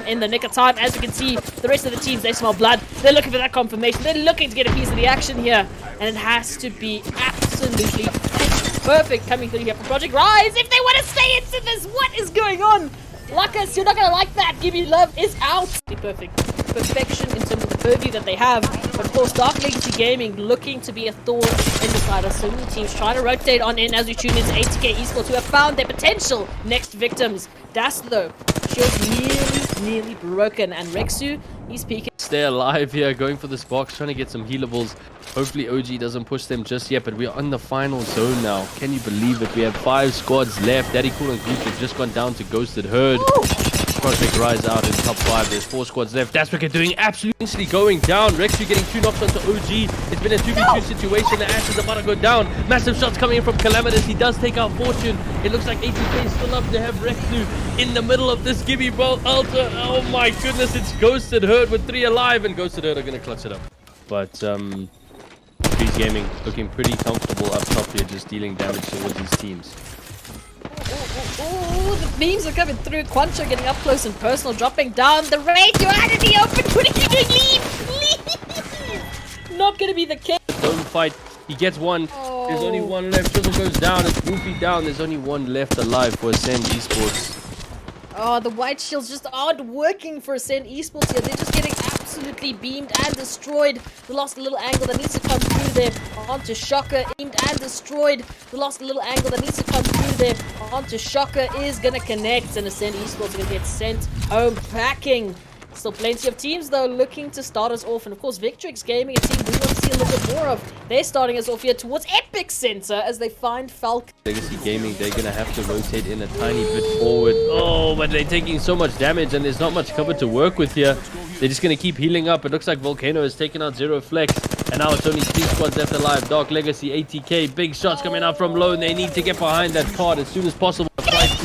In the nick of time, as you can see, the rest of the teams, they smell blood. They're looking for that confirmation. They're looking to get a piece of the action here. And it has to be absolutely perfect coming through here for Project Rise. If they want to stay into this, what is going on? Lucas, you're not going to like that. Give You Love is out. Perfect. Perfection in terms of the purview that they have. But of course, Dark Legacy Gaming looking to be a thorn in the side of so many teams trying to rotate on in as we tune into ATK Esports, who have found their potential next victims. Das though, shield's nearly broken, and Rexu, he's peeking. Stay alive here, going for this box, trying to get some healables. Hopefully OG doesn't push them just yet, but we are on the final zone now. Can you believe it? We have 5 squads left. Daddy Cool and Goose have just gone down to Ghosted Herd. Project Rise out in top 5. There's 4 squads left. Daswicker doing absolutely going down. Rexu getting 2 knocks onto OG. It's been a 2v2 situation. The Ash is about to go down. Massive shots coming in from Calamitous. He does take out Fortune. It looks like ATK is still up to have Rexu in the middle of this Gibby Ball Ultra. Oh my goodness, it's Ghosted Herd with 3 alive, and Ghosted Herd are going to clutch it up. But Grease Gaming looking pretty comfortable up top here, just dealing damage towards these teams. Oh, the memes are coming through. Quancho getting up close and personal, dropping down. The raid, you're out of the open. What are you doing? Leave! Not gonna be the case. Don't fight. He gets 1. Oh. There's only 1 left. Chisel goes down. It's Goofy down. There's only 1 left alive for Ascend Esports. Oh, the white shields just aren't working for Ascend Esports here. They're just getting absolutely beamed and destroyed. They lost a little angle that needs to come through there. Onto Shocker, beamed and destroyed. They lost a little angle that needs to come through there. Onto Shocker is gonna connect, and Ascend Esports are gonna get sent home packing. Still plenty of teams though looking to start us off, and of course Victrix Gaming, a team we want to see a little bit more of. They're starting us off here towards Epic Center as they find Falcon. Legacy Gaming, they're gonna have to rotate in a tiny bit forward. Oh, but they're taking so much damage and there's not much cover to work with here. They're just gonna keep healing up. It looks like Volcano has taken out Zero Flex, and now it's only 3 squads left alive. Dark Legacy, ATK, big shots coming out from Lone. They need to get behind that card as soon as possible.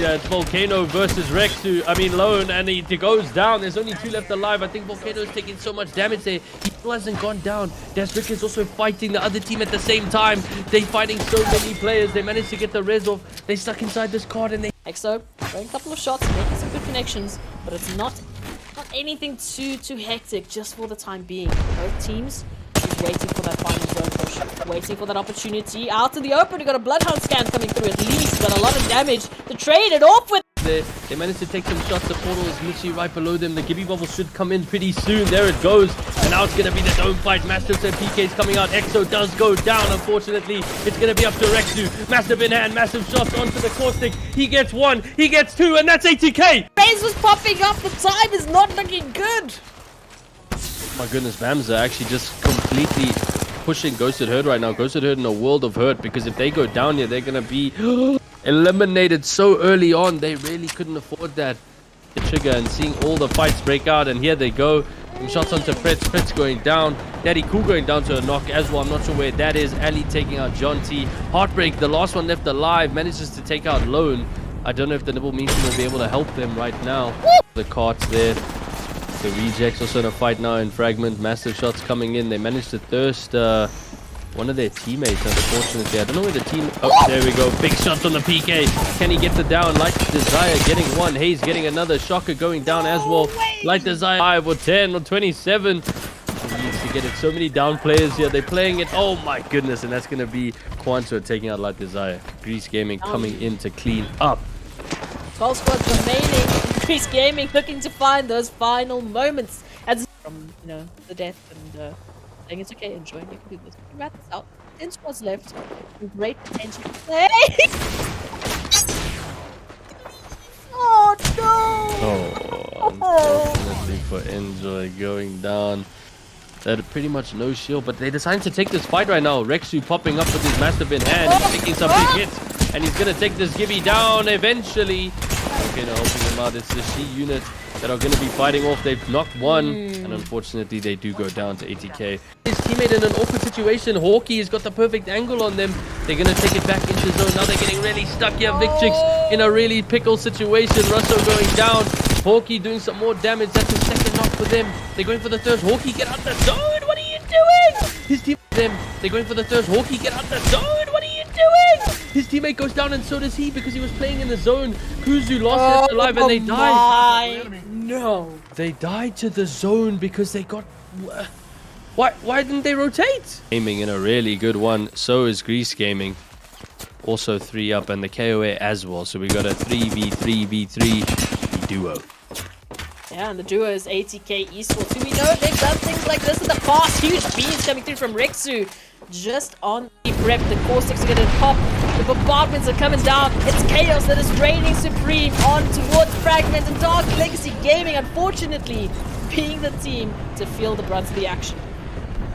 It's Volcano versus Lone, and he goes down. There's only 2 left alive. I think Volcano is taking so much damage there. He still hasn't gone down. Daswick is also fighting the other team at the same time. They're fighting so many players. They managed to get the res off. They're stuck inside this card, and they... EXO throwing a couple of shots, making some good connections, but it's not anything too hectic just for the time being. Both teams is waiting for that final zone push, waiting for that opportunity. Out in the open, we got a Bloodhound scan coming through at least, but a lot of damage to trade it off with. They managed to take some shots. The portal is literally right below them. The Gibby bubble should come in pretty soon. There it goes. And now it's going to be the dome fight. Mastiff and PK's coming out. EXO does go down. Unfortunately, it's going to be up to Rexu. Massive in hand. Massive shots onto the caustic. He gets 1. He gets 2. And that's ATK. Raze was popping up. The time is not looking good. My goodness, Bamza actually just completely pushing Ghosted Herd right now. Ghosted Herd in a world of hurt, because if they go down here, they're going to be eliminated so early on. They really couldn't afford that. The trigger, and seeing all the fights break out, and here they go. Some shots onto Fritz. Fritz going down. Daddy Cool going down to a knock as well. I'm not sure where that is. Ali taking out John T. Heartbreak, the last one left alive, manages to take out Lone. I don't know if the Nibble Meeting will be able to help them right now. The carts there. The rejects also in a fight now in Fragment. Massive shots coming in. They managed to thirst one of their teammates, unfortunately. I don't know where the team... Oh, there we go. Big shots on the PK. Can he get the down? Light Desire getting 1. Hayes getting another. Shocker going down as well. Light Desire 5 or 10 or 27. He needs to get it. So many down players here. They're playing it. Oh my goodness. And that's going to be Quancho taking out Light Desire. Grease Gaming coming in to clean up. 12 squads remaining. Grease Gaming looking to find those final moments as from the death, and saying it's okay, enjoying. You can do this. We can wrap this out. 10 squads left. Great potential to play. Oh no! Oh, unfortunately for Enjoy going down. They had pretty much no shield, but they decided to take this fight right now. Rexu popping up with his Mastiff in hand. He's taking some big hits, and he's going to take this Gibby down eventually. Volcano helping them out. It's the She unit that are going to be fighting off. They've knocked one, and unfortunately they do go down to 80k. His teammate in an awkward situation. Hawkey has got the perfect angle on them. They're going to take it back into zone. Now they're getting really stuck here. Victrix in a really pickle situation. Russo going down. Hawkey doing some more damage. That's the second knock for them. They're going for the third. Hawkey, get out the zone. What are you doing? His team them. They're going for the third. Hawkey, get out the zone. What are you doing? His teammate goes down, and so does he, because he was playing in the zone. Kuzu lost his alive, and they died. No. They died to the zone because they got... Why didn't they rotate? Gaming in a really good one. So is Greece Gaming. Also 3 up, and the KOA as well. So we got a 3v3v3 duo. Yeah, and the duo is 80k Esports, who we know they've done things like this in the past. Huge beams coming through from Rexu. Just on the prep, the caustics are going to pop. The bombardments are coming down. It's Chaos that is reigning supreme on towards Fragment, and Dark Legacy Gaming, unfortunately, being the team to feel the brunt of the action.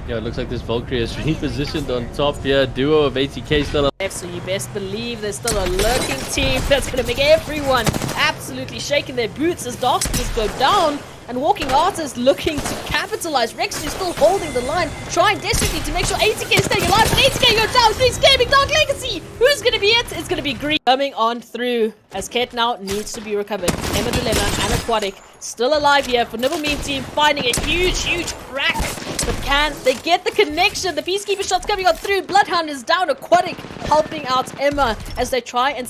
Yeah, it looks like this Valkyrie is repositioned on top here. Duo of 80k still up. So you best believe there's still a lurking team that's going to make everyone absolutely shaking their boots as Darkness go down. And Walking Artist looking to capitalize. Rex is still holding the line, trying desperately to make sure 80k is staying alive. But 80k go down. Greece Gaming, Dark Legacy. Who's going to be it? It's going to be Greece coming on through as Ket now needs to be recovered. Emma Dilemma and Aquatic still alive here for Nibble Meme team, finding a huge crack. But can they get the connection? The Peacekeeper shots coming on through. Bloodhound is down. Aquatic helping out Emma as they try and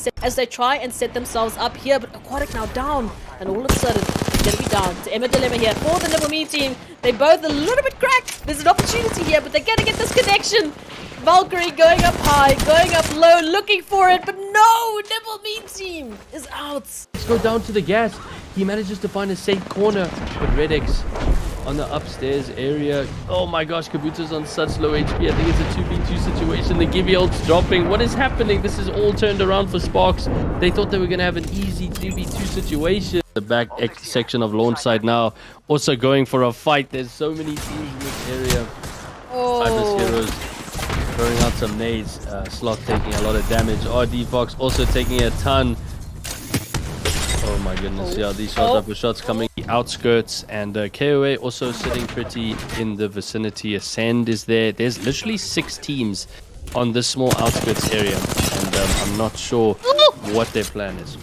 set themselves up here. But Aquatic now down, and all of a sudden going to be down to Emma Dilemma here for the Nibble Meme team. They both a little bit cracked. There's an opportunity here, but they're going to get this connection. Valkyrie going up high, going up low, looking for it, but no! Nibble Meme team is out. Let's go down to the gas. He manages to find a safe corner, but Redx on the upstairs area. Oh my gosh, Kabuta's on such low HP. I think it's a 2v2 situation. The Gibby ult's dropping. What is happening? This is all turned around for Sparks. They thought they were going to have an easy 2v2 situation. The back X section of launch side now also going for a fight. There's so many teams in this area. Cypress Heroes throwing out some nades. Slot taking a lot of damage. RD Fox also taking a ton. Oh my goodness, yeah, these shots after shots coming outskirts, and KOA also sitting pretty in the vicinity. Ascend is there. There's literally 6 teams on this small outskirts area, and I'm not sure what their plan is.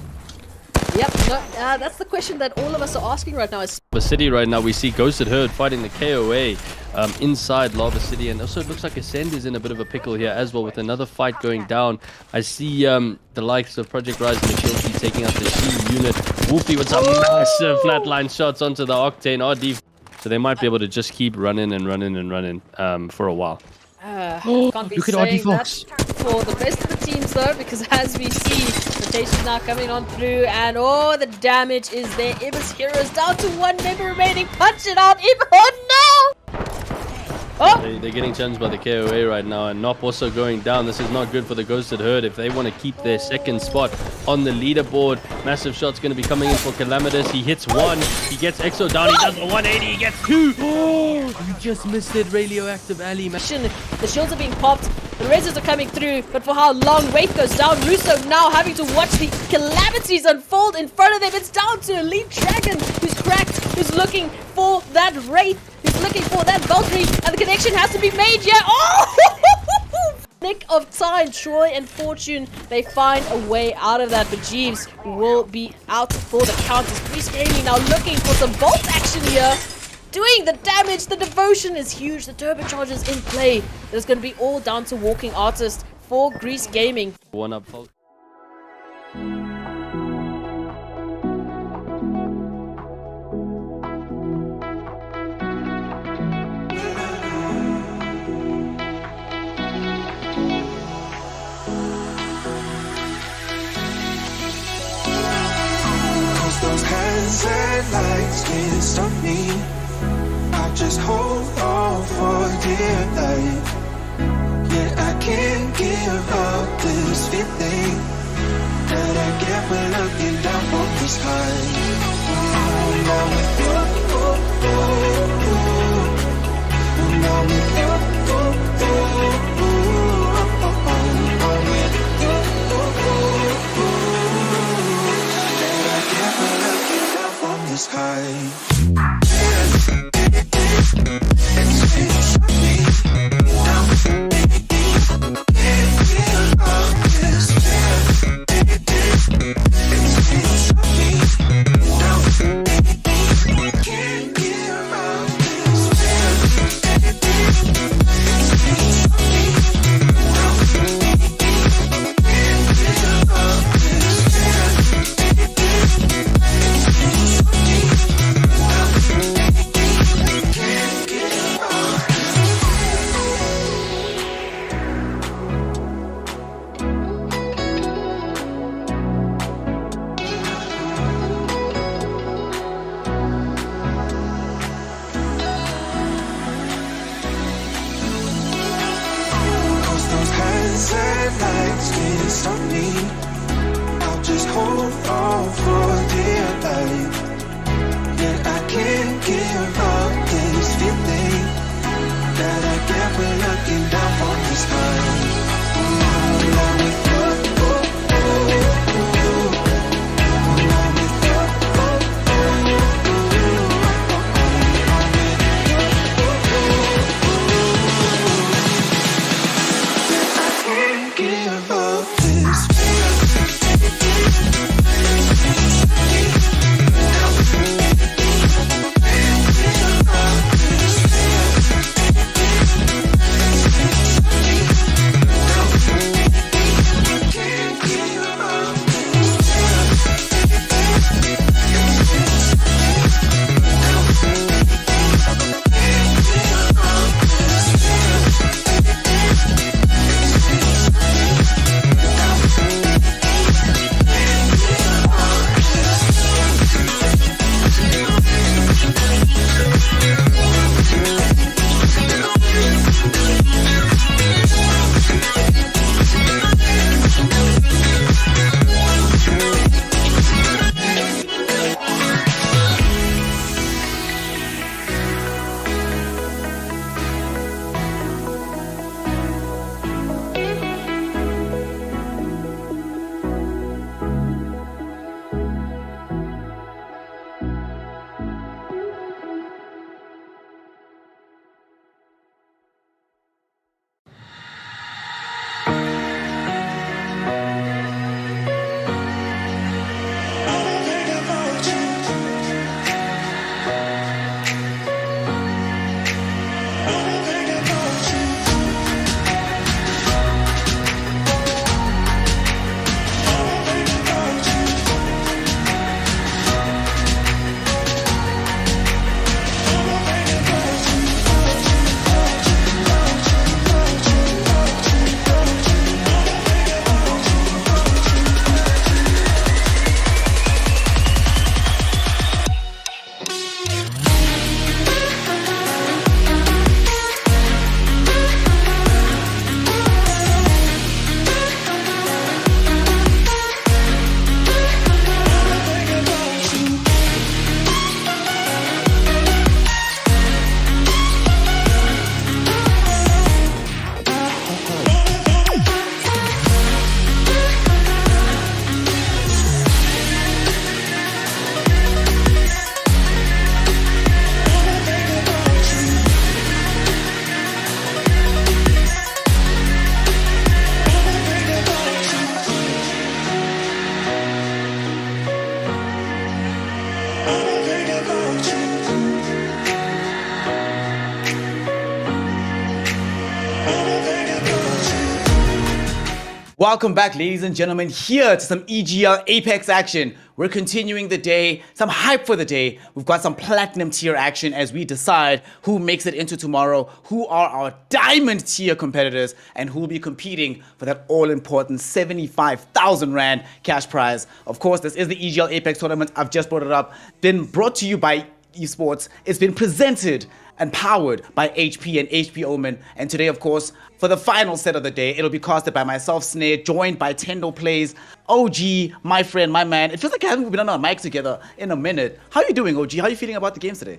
Yep, no, that's the question that all of us are asking right now. Is The city right now, we see Ghosted Herd fighting the KOA inside Lava City, and also it looks like Ascend is in a bit of a pickle here as well with another fight going down. I see the likes of Project Rise and McKinsey taking out the She unit. Wolfie with some massive flatline shots onto the Octane RD, so they might be able to just keep running for a while. can't be look at saying RD Fox. that for the rest of the teams though, because as we see, rotations now coming on through, and the damage is there. Ibis Heroes down to 1 member remaining. Punch it out, Ibis. Oh no! They're getting challenged by the KOA right now, and Nop also going down. This is not good for the Ghosted Herd if they want to keep their second spot on the leaderboard. Massive shots going to be coming in for Calamitous. He hits 1, he gets Exo down, he does a 180, he gets 2. Oh, you just missed it, Radioactive Alley. The shields are being popped, the reses are coming through, but for how long? Wraith goes down. Russo now having to watch the calamities unfold in front of them. It's down to Elite Dragon, who's cracked, who's looking for that Wraith, who's looking for that Valkyrie, and the connection has to be made here. Oh! Nick of time, Troy and Fortune, they find a way out of that, but Jeeves will be out for the counters. Greece Gaming now looking for some bolt action here. Doing the damage, the devotion is huge, the turbocharger's in play. It's going to be all down to Walking Artist for Greece Gaming. One up. Those hands and lights can't stop me. I just hold on for dear life. Yeah, I can't give up this feeling that I get when looking down from the sky. Now with you, now with you, now with you, that I this high. Welcome back, ladies and gentlemen, here to some EGL Apex action. We're continuing the day, some hype for the day. We've got some platinum tier action as we decide who makes it into tomorrow, who are our diamond tier competitors, and who will be competing for that all-important 75,000 Rand cash prize. Of course, this is the EGL Apex tournament. I've just brought it up. Been brought to you by Evesports. It's been presented and powered by HP and HP Omen. And today, of course, for the final set of the day, it'll be casted by myself, Snare, joined by Tendo Plays, OG, my friend, my man. It feels like I haven't been on a mic together in a minute. How are you doing, OG? How are you feeling about the games today?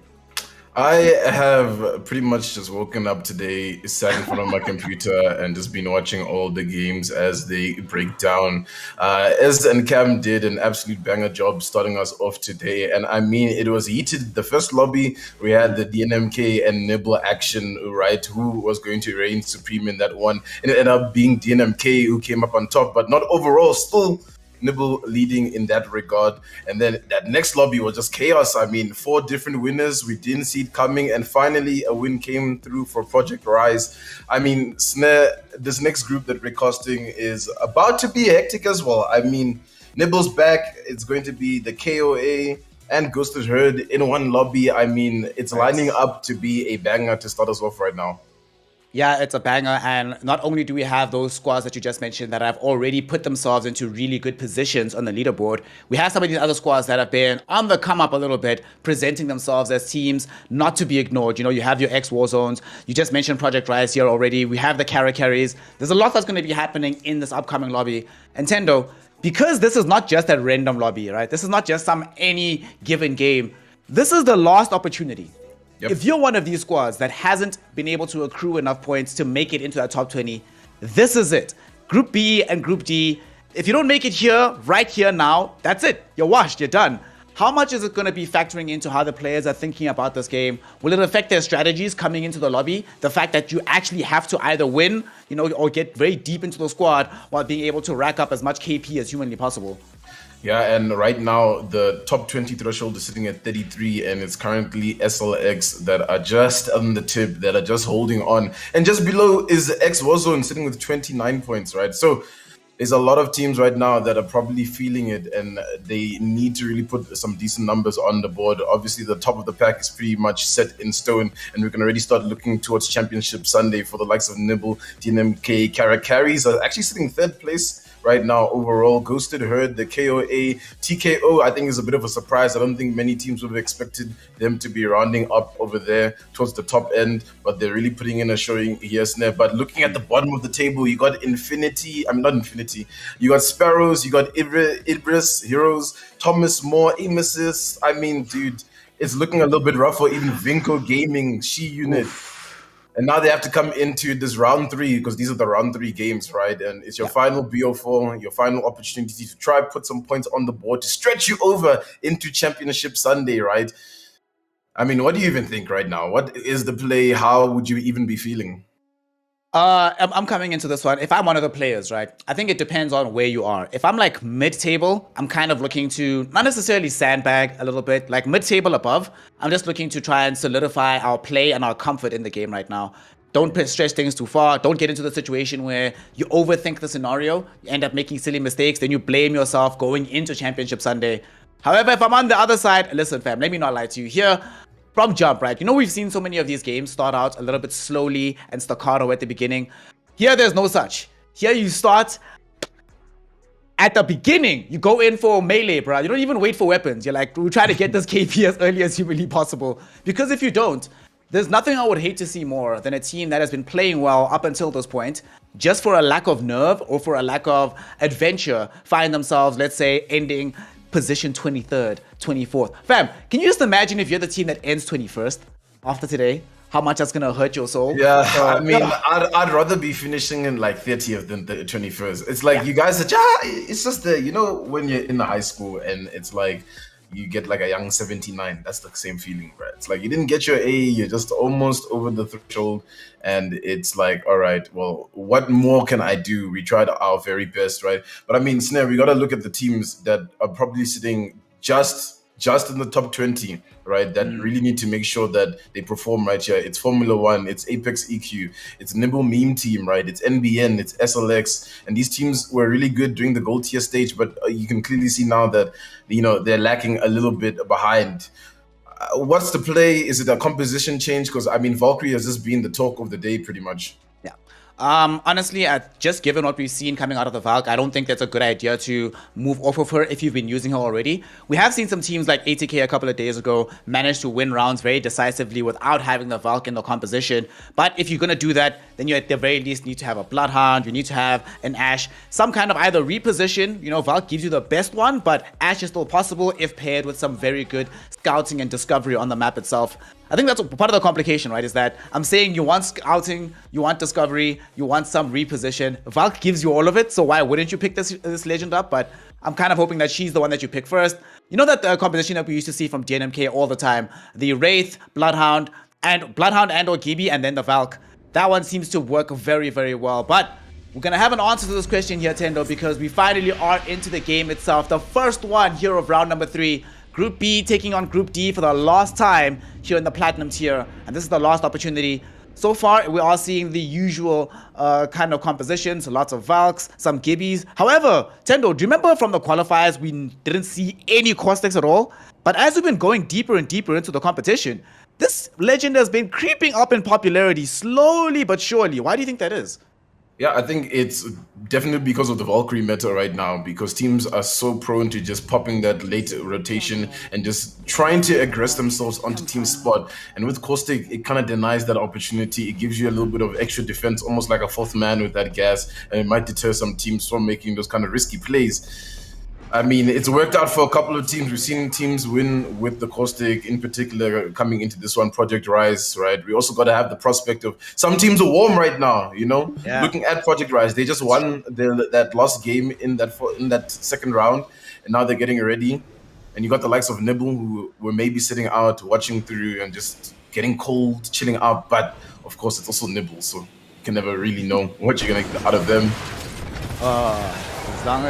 I have pretty much just woken up today, sat in front of my computer, and just been watching all the games as they break down. Ez and Cam did an absolute banger job starting us off today, and I mean, it was heated. The first lobby, we had the DNMK and Nibble action, right? Who was going to reign supreme in that one? And it ended up being DNMK who came up on top, but not overall, still Nibble leading in that regard. And then that next lobby was just chaos. I mean, 4 different winners. We didn't see it coming. And finally, a win came through for Project Rise. I mean, Snare, this next group that we're casting is about to be hectic as well. I mean, Nibble's back. It's going to be the KOA and Ghosted Herd in one lobby. I mean, it's lining up to be a banger to start us off right now. Yeah, it's a banger, and not only do we have those squads that you just mentioned that have already put themselves into really good positions on the leaderboard, we have some of these other squads that have been on the come up a little bit, presenting themselves as teams not to be ignored. You know, you have your ex-Warzones, you just mentioned Project Rise here already, we have the carries. There's a lot that's going to be happening in this upcoming lobby. And Tendo, because this is not just a random lobby, right? This is not just some any given game. This is the last opportunity. Yep. If you're one of these squads that hasn't been able to accrue enough points to make it into that top 20, this is it. Group B and Group D, if you don't make it here, right here now, that's it. You're washed, you're done. How much is it going to be factoring into how the players are thinking about this game? Will it affect their strategies coming into the lobby? The fact that you actually have to either win, you know, or get very deep into the squad while being able to rack up as much KP as humanly possible. Yeah, and right now the top 20 threshold is sitting at 33, and it's currently SLX that are just on the tip, that are just holding on. And just below is X-Warzone sitting with 29 points, right? So there's a lot of teams right now that are probably feeling it, and they need to really put some decent numbers on the board. Obviously, the top of the pack is pretty much set in stone, and we can already start looking towards Championship Sunday for the likes of Nibble, DNMK, Carries are actually sitting 3rd place right now overall. Ghosted Herd, the KOA, TKO, I think is a bit of a surprise. I don't think many teams would have expected them to be rounding up over there towards the top end, but they're really putting in a showing here, Snare. But looking at the bottom of the table, you got not Infinity, you got Sparrows, you got Ibris, Heroes, Thomas Moore, Amesis. I mean, dude, it's looking a little bit rough for even Rto Gaming, She Unit. And now they have to come into this round 3, because these are the round 3 games, right? And it's your final BO4, your final opportunity to try put some points on the board to stretch you over into Championship Sunday, right? I mean, what do you even think right now? What is the play? How would you even be feeling? I'm coming into this one. If I'm one of the players, right, I think it depends on where you are. If I'm like mid-table, I'm kind of looking to not necessarily sandbag a little bit, like mid-table above. I'm just looking to try and solidify our play and our comfort in the game right now. Don't stretch things too far. Don't get into the situation where you overthink the scenario, you end up making silly mistakes, then you blame yourself going into Championship Sunday. However, if I'm on the other side, listen fam, let me not lie to you here. From jump, right? You know, we've seen so many of these games start out a little bit slowly and staccato at the beginning. Here, there's no such. Here, you start at the beginning. You go in for melee, bro. You don't even wait for weapons. You're like, we try to get this KP as early as humanly possible. Because if you don't, there's nothing I would hate to see more than a team that has been playing well up until this point, just for a lack of nerve or for a lack of adventure, find themselves, let's say, ending position 23rd, 24th. Fam, can you just imagine if you're the team that ends 21st after today? How much that's gonna hurt your soul? Yeah, I mean, I'd rather be finishing in like 30th than the 21st. It's like you guys are it's just the, you know, when you're in the high school and it's like you get like a young 79. That's the same feeling, right? It's like you didn't get your A, you're just almost over the threshold, and it's like, all right, well, what more can I do? We tried our very best, right? But I mean, Snare, we gotta look at the teams that are probably sitting just in the top 20, right? That really need to make sure that they perform right here. It's Formula One, it's Apex EQ, it's Nibble Meme Team, right? It's NBN, it's SLX, and these teams were really good during the gold tier stage, but you can clearly see now that, you know, they're lacking a little bit behind. What's the play? Is it a composition change? Because I mean, Valkyrie has just been the talk of the day pretty much. Yeah. Honestly, just given what we've seen coming out of the Valk, I don't think that's a good idea to move off of her if you've been using her already. We have seen some teams like ATK a couple of days ago manage to win rounds very decisively without having the Valk in the composition. But if you're going to do that, then you at the very least need to have a Bloodhound, you need to have an Ashe, some kind of either reposition. You know, Valk gives you the best one, but Ashe is still possible if paired with some very good scouting and discovery on the map itself. I think that's part of the complication, right? Is that I'm saying you want scouting, you want discovery, you want some reposition. Valk gives you all of it, so why wouldn't you pick this legend up? But I'm kind of hoping that she's the one that you pick first. You know that composition that we used to see from DNMK all the time, the Wraith, Bloodhound and or Gibby, and then the Valk. That one seems to work very, very well. But we're gonna have an answer to this question here, Tendo, because we finally are into the game itself. The first one here of round number 3. Group B taking on Group D for the last time here in the Platinum tier. And this is the last opportunity. So far, we are seeing the usual kind of compositions. Lots of Valks, some Gibbies. However, Tendo, do you remember from the qualifiers, we didn't see any Caustics at all? But as we've been going deeper and deeper into the competition, this legend has been creeping up in popularity slowly but surely. Why do you think that is? Yeah, I think it's definitely because of the Valkyrie meta right now, because teams are so prone to just popping that late rotation and just trying to aggress themselves onto team spot. And with Caustic, it kind of denies that opportunity. It gives you a little bit of extra defense, almost like a fourth man with that gas, and it might deter some teams from making those kind of risky plays. I mean, it's worked out for a couple of teams. We've seen teams win with the Caustic, in particular, coming into this one, Project Rise, right? We also got to have the prospect of some teams are warm right now, you know? Yeah. Looking at Project Rise, they just won that last game in that second round, and now they're getting ready. And you got the likes of Nibble, who were maybe sitting out, watching through, and just getting cold, chilling out. But, of course, it's also Nibble, so you can never really know what you're going to get out of them. As long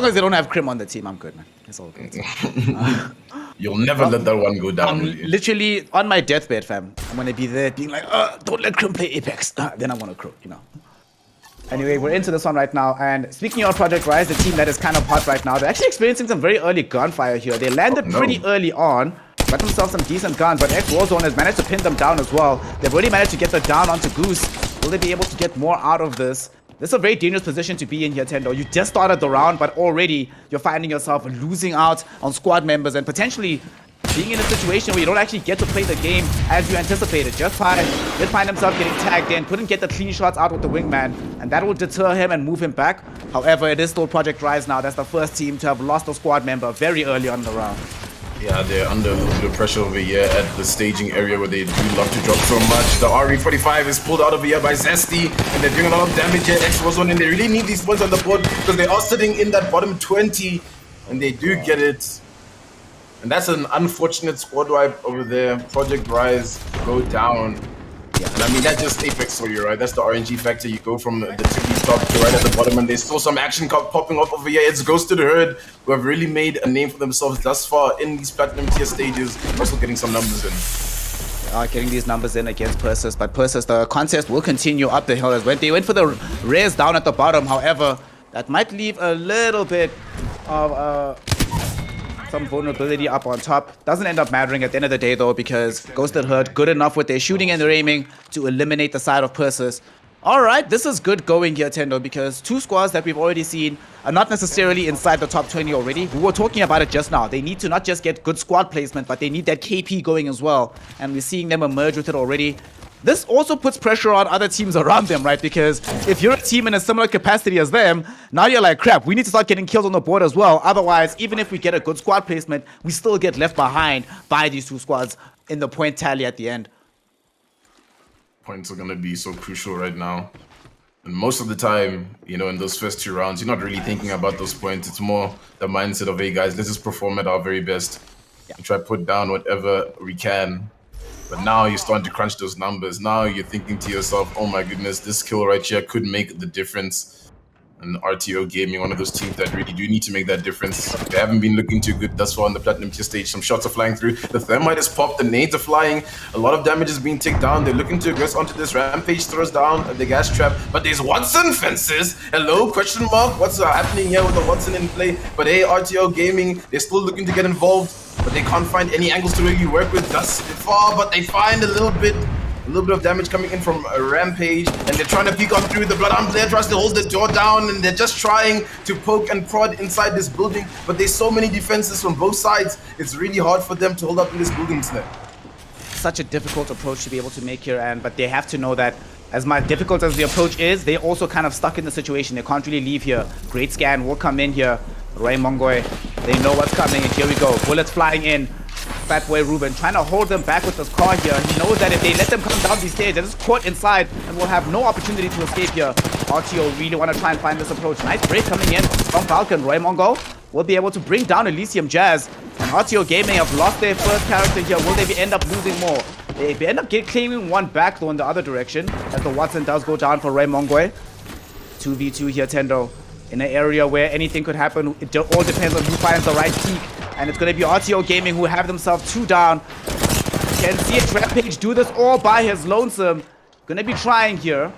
as they don't have Crim on the team, I'm good, man. It's all good. You'll never let that one go down. Literally on my deathbed, fam. I'm gonna be there being like, don't let Crim play Apex. Then I'm gonna croak, you know. Anyway, we're into this one right now. And speaking of Project Rise, the team that is kind of hot right now, they're actually experiencing some very early gunfire here. They landed pretty early on, got themselves some decent guns, but X-Warzone has managed to pin them down as well. They've already managed to get the down onto Goose. Will they be able to get more out of this? This is a very dangerous position to be in here, Tendo. You just started the round, but already you're finding yourself losing out on squad members and potentially being in a situation where you don't actually get to play the game as you anticipated. Just find himself getting tagged in, couldn't get the clean shots out with the wingman, and that will deter him and move him back. However, it is still Project Rise now. That's the first team to have lost a squad member very early on in the round. Yeah, they're under a little bit of pressure over here at the staging area where they do love to drop so much. The RE45 is pulled out over here by Zesty, and they're doing a lot of damage here. X-Warzone, and they really need these points on the board because they are sitting in that bottom 20, and they do get it. And that's an unfortunate squad wipe over there. Project Rise go down. Yeah, and I mean, that's just Apex for you, right? That's the RNG factor. You go from the tippy top to right at the bottom, and there's still some action popping up over here. It's Ghost to the Herd, who have really made a name for themselves thus far in these Platinum tier stages. Also getting some numbers in. They are getting these numbers in against Persis, but Persis, the contest will continue up the hill as well. They went for the rares down at the bottom. However, that might leave a little bit of some vulnerability up on top. Doesn't end up mattering at the end of the day though, because Ghosted Herd good enough with their shooting and their aiming to eliminate the side of Persis. Alright, this is good going here, Tendo, because two squads that we've already seen are not necessarily inside the top 20 already. We were talking about it just now. They need to not just get good squad placement, but they need that KP going as well. And we're seeing them emerge with it already. This also puts pressure on other teams around them, right? Because if you're a team in a similar capacity as them, now you're like, crap, we need to start getting kills on the board as well. Otherwise, even if we get a good squad placement, we still get left behind by these two squads in the point tally at the end. Points are going to be so crucial right now. And most of the time, you know, in those first two rounds, you're not really thinking about those points. It's more the mindset of, hey guys, let's just perform at our very best. And try to put down whatever we can. But now you're starting to crunch those numbers. Now you're thinking to yourself, oh my goodness, this kill right here could make the difference. And Rto Gaming, one of those teams that really do need to make that difference. They haven't been looking too good thus far on the Platinum tier stage. Some shots are flying through. The Thermite is popped. The nades are flying. A lot of damage is being taken down. They're looking to aggress onto this. Rampage throws down the gas trap. But there's Watson fences. Hello, question mark. What's happening here with the Watson in play? But hey, Rto Gaming, they're still looking to get involved. But they can't find any angles to really work with thus far. But they find a little bit of damage coming in from a Rampage, and they're trying to peek on through. The Bloodhound player tries to hold the door down, and they're just trying to poke and prod inside this building. But there's so many defenses from both sides. It's really hard for them to hold up in this building tonight. Such a difficult approach to be able to make here, but they have to know that as much difficult as the approach is, they're also kind of stuck in the situation. They can't really leave here. Great scan will come in here. Roy Mongoy, they know what's coming, and here we go. Bullets flying in. Fat Boy Ruben, trying to hold them back with this car here. He knows that if they let them come down these stairs, they're just caught inside and will have no opportunity to escape here. Rto really want to try and find this approach. Nice break coming in from Falcon. Roy Mongo will be able to bring down Elysium Jazz. And Rto Gaming have lost their first character here. Will they end up losing more? They end up claiming one back though in the other direction as the Watson does go down for Roy Mongo. 2v2 here, Tendo. In an area where anything could happen. It all depends on who finds the right peak. And it's going to be Rto Gaming who have themselves 2 down. Camceej Rampage do this all by his lonesome. Going to be trying here.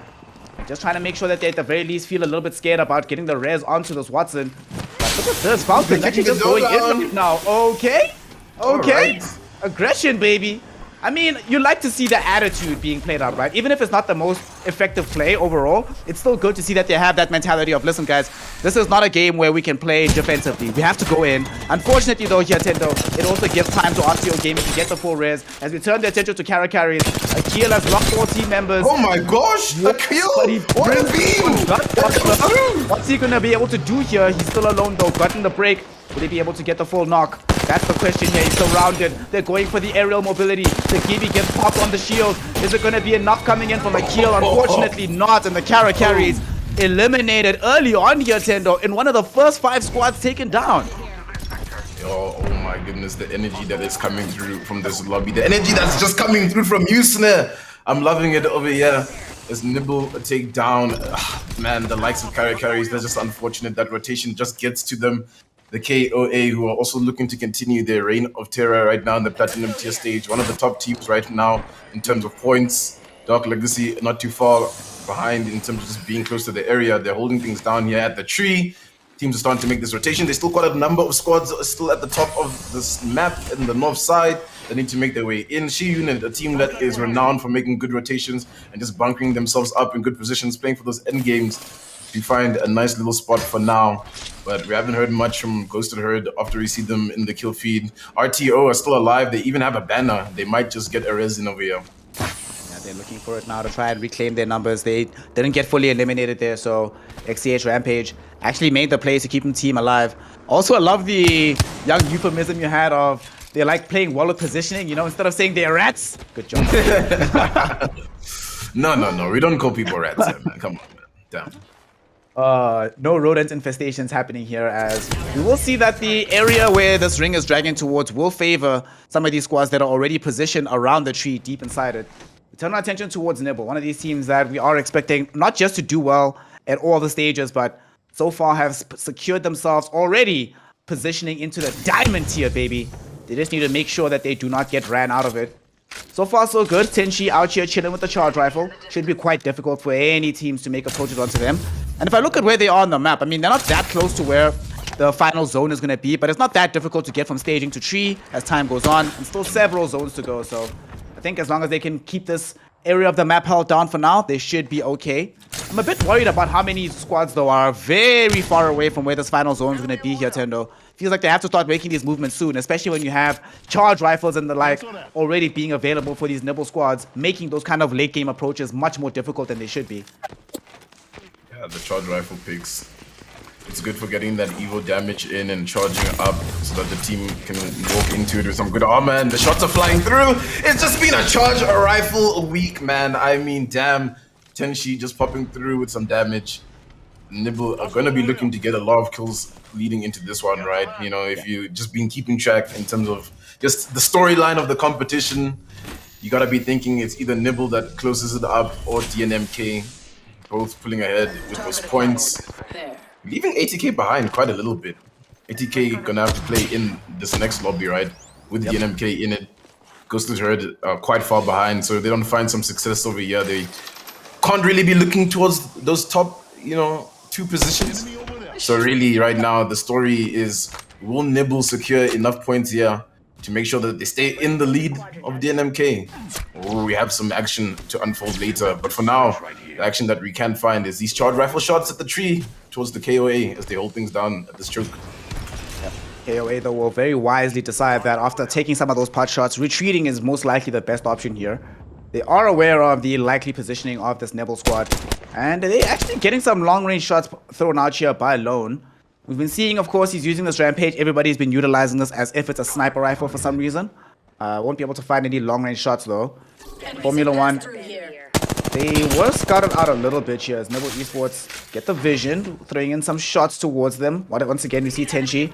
Just trying to make sure that they at the very least feel a little bit scared about getting the res onto this Watson. But look at this. Falcon actually just going in now. Okay. Okay. Right. Aggression, baby. I mean, you like to see the attitude being played out, right? Even if it's not the most effective play overall, it's still good to see that they have that mentality of, listen, guys, this is not a game where we can play defensively. We have to go in. Unfortunately, though, here, Tendo, it also gives time to Rto Gaming to get the full res. As we turn their attention to Kara carries, EGL has locked 4 team members. Oh my gosh, a kill! What a beam! What's he going to be able to do here? He's still alone, though, gotten the break. Will he be able to get the full knock? That's the question here. He's surrounded. They're going for the aerial mobility. The Gibby gets popped on the shield. Is it going to be a knock coming in from EGL? Unfortunately not. And the Kara carries eliminated early on here, Tendo, in one of the first 5 squads taken down. Oh my goodness, the energy that is coming through from this lobby. The energy that's just coming through from you, Snare. I'm loving it over here. As Nibble take down. Man, the likes of Kara carries, they're just unfortunate. That rotation just gets to them. The KOA, who are also looking to continue their reign of terror right now in the Platinum tier stage. One of the top teams right now in terms of points. Dark Legacy not too far behind in terms of just being close to the area. They're holding things down here at the tree. Teams are starting to make this rotation. There's still quite a number of squads still at the top of this map in the north side. They need to make their way in. She Unit, a team that is renowned for making good rotations and just bunkering themselves up in good positions, playing for those end games. We find a nice little spot for now, but we haven't heard much from Ghosted Herd after we see them in the kill feed. RTO are still alive. They even have a banner. They might just get a res in over here. Yeah, they're looking for it now to try and reclaim their numbers. They didn't get fully eliminated there, so XCH Rampage actually made the plays to keep the team alive. Also, I love the young euphemism you had of they like playing well with positioning, you know, instead of saying they're rats. Good job. No. We don't call people rats, man. Come on, man. Damn. No rodent infestations happening here, as we will see that the area where this ring is dragging towards will favor some of these squads that are already positioned around the tree deep inside it. We turn our attention towards Nibble, one of these teams that we are expecting not just to do well at all the stages, but so far have secured themselves already positioning into the diamond tier, baby. They just need to make sure that they do not get ran out of it. So far, so good. Tenshi out here chilling with the charge rifle. Should be quite difficult for any teams to make approaches onto them. And if I look at where they are on the map, I mean, they're not that close to where the final zone is going to be, but it's not that difficult to get from staging to tree as time goes on, and still several zones to go. So I think as long as they can keep this area of the map held down for now, they should be okay. I'm a bit worried about how many squads, though, are very far away from where this final zone is going to be here, Tendo. Feels like they have to start making these movements soon, especially when you have charge rifles and the like already being available for these Nibble squads, making those kind of late game approaches much more difficult than they should be. Yeah, the charge rifle picks. It's good for getting that evo damage in and charging up so that the team can walk into it with some good armor, and the shots are flying through. It's just been a charge rifle week, man. I mean, damn. Tenshi just popping through with some damage. Nibble are going to be looking to get a lot of kills leading into this one, right? You know, if you just been keeping track in terms of just the storyline of the competition, you got to be thinking it's either Nibble that closes it up or DNMK, both pulling ahead with those points. Leaving ATK behind quite a little bit. ATK gonna have to play in this next lobby, right? With DNMK in it. Ghosted Herd quite far behind, so if they don't find some success over here, they can't really be looking towards those top, you know, 2 positions. So really, right now, the story is, will Nibble secure enough points here to make sure that they stay in the lead of DNMK? Or we have some action to unfold later. But for now, the action that we can find is these charge rifle shots at the tree towards the KOA as they hold things down at this choke. KOA, though, will very wisely decide that after taking some of those pot shots, retreating is most likely the best option here. They are aware of the likely positioning of this Nibble squad, and they're actually getting some long-range shots thrown out here by Lone. We've been seeing, of course, he's using this Rampage. Everybody's been utilizing this as if it's a sniper rifle for some reason. Won't be able to find any long-range shots, though. Formula 1, they were scouted out a little bit here as Nibble Esports get the vision, throwing in some shots towards them. Once again, we see Tenchi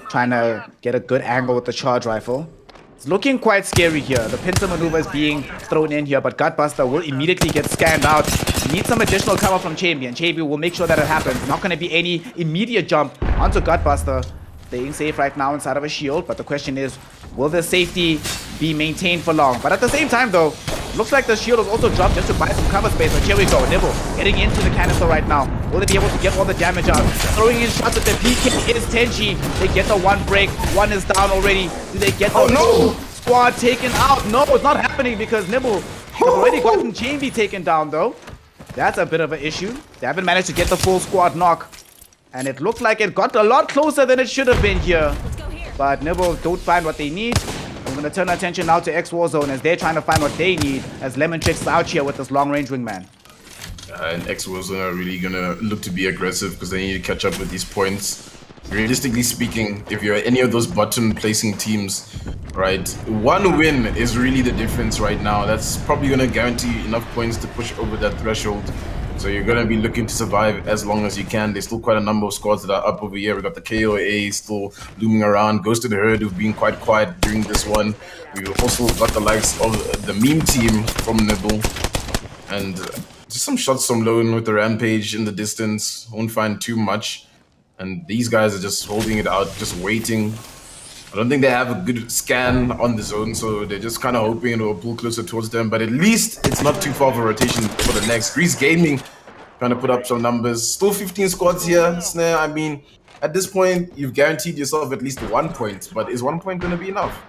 trying to get a good angle with the charge rifle. It's looking quite scary here. The pincer maneuver is being thrown in here, but Gutbuster will immediately get scanned out. Need some additional cover from Champion. Champion will make sure that it happens. Not going to be any immediate jump onto Gutbuster. Staying safe right now inside of a shield, but the question is, will the safety be maintained for long? But at the same time, though, looks like the shield was also dropped just to buy some cover space. But here we go, Nibble getting into the canister right now. Will they be able to get all the damage out? Throwing in shots at the PK is Tenchi. They get the one break. One is down already. Do they get the no! squad taken out? No, it's not happening because Nibble have already gotten Chambi taken down, though. That's a bit of an issue. They haven't managed to get the full squad knock. And it looked like it got a lot closer than it should have been here. But Nibble don't find what they need. I'm going to turn our attention now to X Warzone as they're trying to find what they need as Lemon Tricks is out here with this long-range wingman. And X Warzone are really going to look to be aggressive because they need to catch up with these points. Realistically speaking, if you're any of those bottom-placing teams, right, one win is really the difference right now. That's probably going to guarantee enough points to push over that threshold. So you're going to be looking to survive as long as you can. There's still quite a number of squads that are up over here. We've got the KOA still looming around. Ghost of the Herd who've been quite quiet during this one. We've also got the likes of the meme team from Nibble. And just some shots from Lone with the Rampage in the distance. Won't find too much. And these guys are just holding it out, just waiting. I don't think they have a good scan on the zone, so they're just kind of hoping it will pull closer towards them. But at least it's not too far of a rotation for the next. Grease Gaming trying to put up some numbers. Still 15 squads here, Snare. I mean, at this point, you've guaranteed yourself at least 1 point. But is 1 point going to be enough?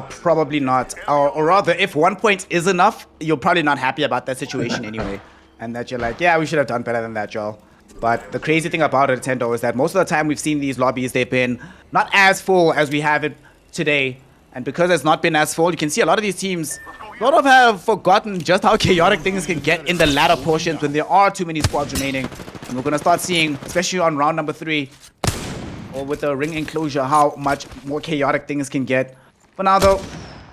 Probably not. Or rather, if 1 point is enough, you're probably not happy about that situation anyway. And that you're like, yeah, we should have done better than that, y'all. But the crazy thing about it, Nintendo, is that most of the time we've seen these lobbies, they've been not as full as we have it today. And because it's not been as full, you can see a lot of these teams sort of have forgotten just how chaotic things can get in the latter portions when there are too many squads remaining. And we're going to start seeing, especially on round number 3, or with the ring enclosure, how much more chaotic things can get. For now, though,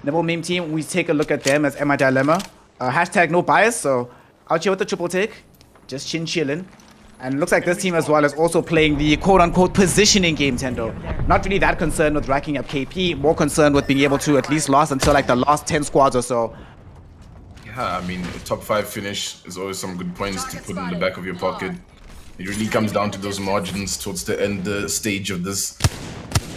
Nibble meme team, we take a look at them as Emma Dilemma. Hashtag no bias, so out here with the triple take, just chillin'. And it looks like this team as well is also playing the quote-unquote positioning game, Tendo. Not really that concerned with racking up KP, more concerned with being able to at least last until like the last 10 squads or so. Yeah, I mean, a top 5 finish is always some good points to put in the back of your pocket. It really comes down to those margins towards the end stage of this.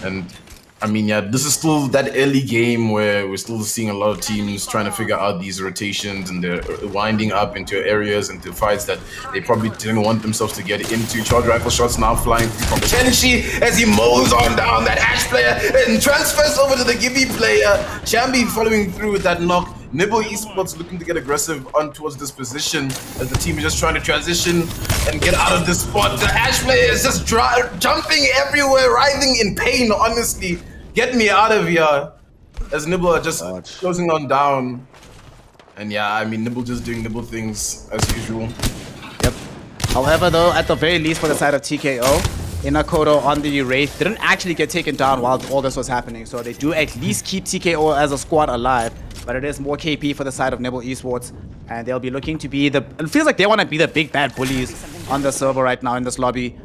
And I mean, yeah, this is still that early game where we're still seeing a lot of teams trying to figure out these rotations, and they're winding up into areas, into fights that they probably didn't want themselves to get into. Charge rifle shots now flying from Tenchi as he mows on down that Ash player and transfers over to the Gibby player. Chambi following through with that knock. Nibble Esports looking to get aggressive on towards this position as the team is just trying to transition and get out of this spot. The Ash player is just jumping everywhere, writhing in pain, honestly. Get me out of here, as Nibble are just closing on down. And yeah, I mean, Nibble just doing Nibble things as usual. Yep. However, though, at the very least for the side of TKO, Inakoto on the Wraith didn't actually get taken down while all this was happening. So they do at least keep TKO as a squad alive. But it is more KP for the side of Nibble Esports. And they'll be looking to be the... It feels like they want to be the big bad bullies on the server right now in this lobby.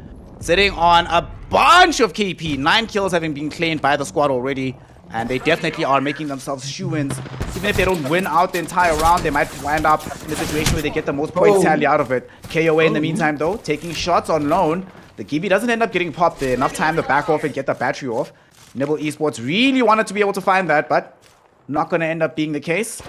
Sitting on a bunch of KP. 9 kills having been claimed by the squad already. And they definitely are making themselves shoo-ins. Even if they don't win out the entire round, they might wind up in a situation where they get the most points tally out of it. KOA in the meantime, though, taking shots on loan. The Gibby doesn't end up getting popped there. Enough time to back off and get the battery off. Nibble Esports really wanted to be able to find that, but not going to end up being the case.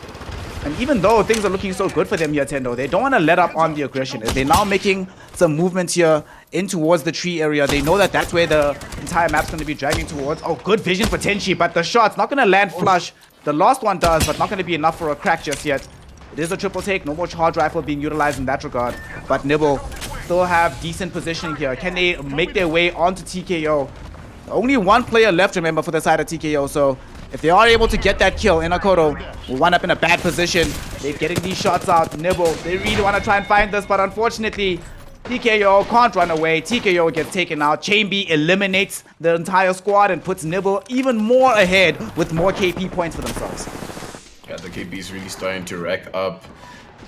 And even though things are looking so good for them here, Tendo, they don't want to let up on the aggression. They're now making some movements here in towards the tree area. They know that that's where the entire map's going to be dragging towards. Oh, good vision for Tenchi, but the shot's not going to land flush. The last one does, but not going to be enough for a crack just yet. It is a triple take. No more charge rifle being utilized in that regard. But Nibble still have decent positioning here. Can they make their way onto TKO? Only one player left, remember, for the side of TKO, so if they are able to get that kill, Inakoto will wind up in a bad position. They're getting these shots out. Nibble, they really want to try and find this, but unfortunately, TKO can't run away. TKO gets taken out. Chamby eliminates the entire squad and puts Nibble even more ahead with more KP points for themselves. Yeah, the KP is really starting to rack up.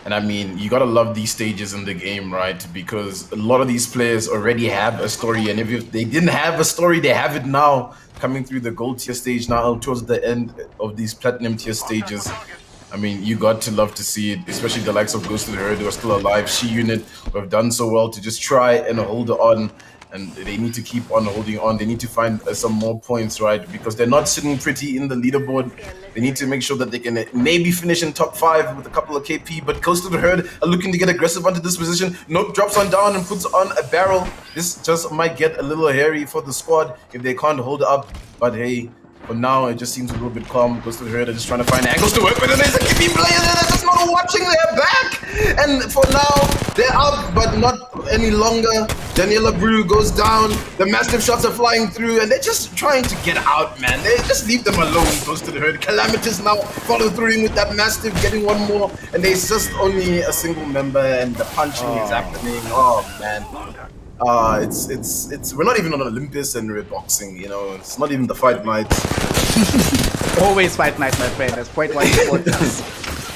And I mean, you gotta love these stages in the game, right? Because a lot of these players already have a story, and if they didn't have a story, they have it now. Coming through the gold tier stage now towards the end of these platinum tier stages. I mean, you got to love to see it, especially the likes of Ghosted Herd who are still alive. She Unit who have done so well to just try and hold on. And they need to keep on holding on. They need to find some more points, right? Because they're not sitting pretty in the leaderboard. They need to make sure that they can maybe finish in top 5 with a couple of KP. But Coastal Herd are looking to get aggressive onto this position. Nope drops on down and puts on a barrel. This just might get a little hairy for the squad if they can't hold up. But hey, for now, it just seems a little bit calm. Coastal Herd are just trying to find angles to work with. And there's a KP player there that's just not watching their back. And for now, they're up, but not any longer. Daniela Brew goes down. The massive shots are flying through, and they're just trying to get out, man. They just leave them alone. Ghosted Herd. Calamitous now follow through with that massive, getting one more, and there's just only a single member, and the punching is happening. Oh man. We're not even on Olympus and we're boxing, you know. It's not even the fight nights. Always fight night, my friend. That's quite what important.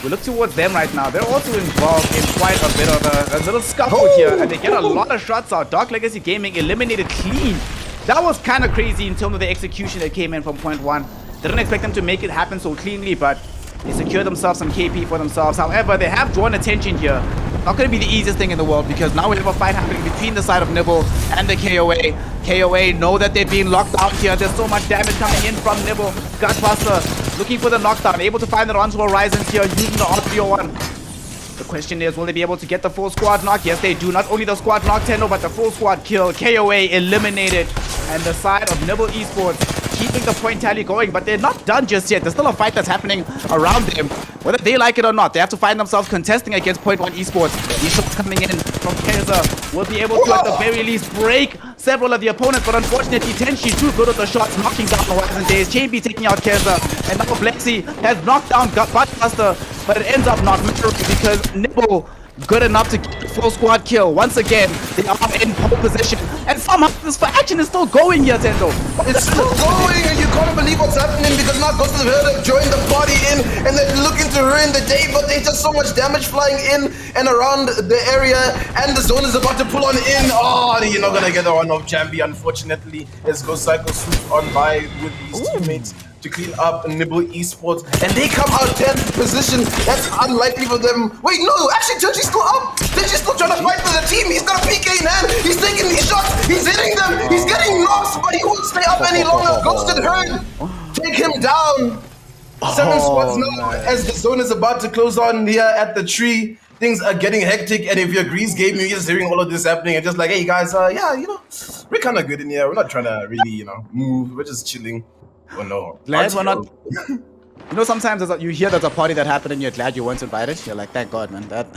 We look towards them right now. They're also involved in quite a bit of a little scuffle here, and they get a lot of shots out. Dark Legacy Gaming eliminated clean. That was kind of crazy in terms of the execution that came in from point 1. Didn't expect them to make it happen so cleanly, but they secured themselves some KP for themselves. However, they have drawn attention here. Not going to be the easiest thing in the world, because now we have a fight happening between the side of Nibble and the KOA. KOA know that they're being locked out here. There's so much damage coming in from Nibble. Gutbuster looking for the knockdown, able to find the onto horizons here using the R301. The question is, will they be able to get the full squad knock? Yes, they do. Not only the squad knock, Tendo, but the full squad kill. KOA eliminated. And the side of Nibble Esports keeping the point tally going, but they're not done just yet. There's still a fight that's happening around them. Whether they like it or not, they have to find themselves contesting against Point 1 Esports. These shots coming in from Kaiser will be able to, at the very least, break several of the opponents, but unfortunately, Tenshi too good at the shots, knocking down Horizon Days. Chamby taking out Kaiser, and now Blexy has knocked down Buttbuster, but it ends up not mattering because Nibble good enough to get the full squad kill. Once again, they are in pole position, and somehow this action is still going here, Tendo. It's still going, and you can't believe what's happening, because now Ghost of the Herd have joined the party in, and they're looking to ruin the day, but there's just so much damage flying in and around the area, and the zone is about to pull on in. Oh, you're not gonna get the one of Jambi, unfortunately, as Ghost Cycle swoops on by with these teammates to clean up Nibble Esports, and they come out 10th position. That's unlikely for them. Wait, no, actually, Tenchi's still up. Tenchi's still trying to fight for the team. He's got a PK in hand. He's taking these shots. He's hitting them. He's getting knocks, but he won't stay up any longer. Ghosted Herd, take him down. 7 spots now as the zone is about to close on here at the tree. Things are getting hectic, and if you're Grease Gaming, you're just hearing all of this happening and just like, hey guys, yeah, you know, we're kind of good in here. We're not trying to really, you know, move. We're just chilling. Oh no. Glad we're not. You know, sometimes you hear there's a party that happened and you're glad you weren't invited. You're like, thank God, man. That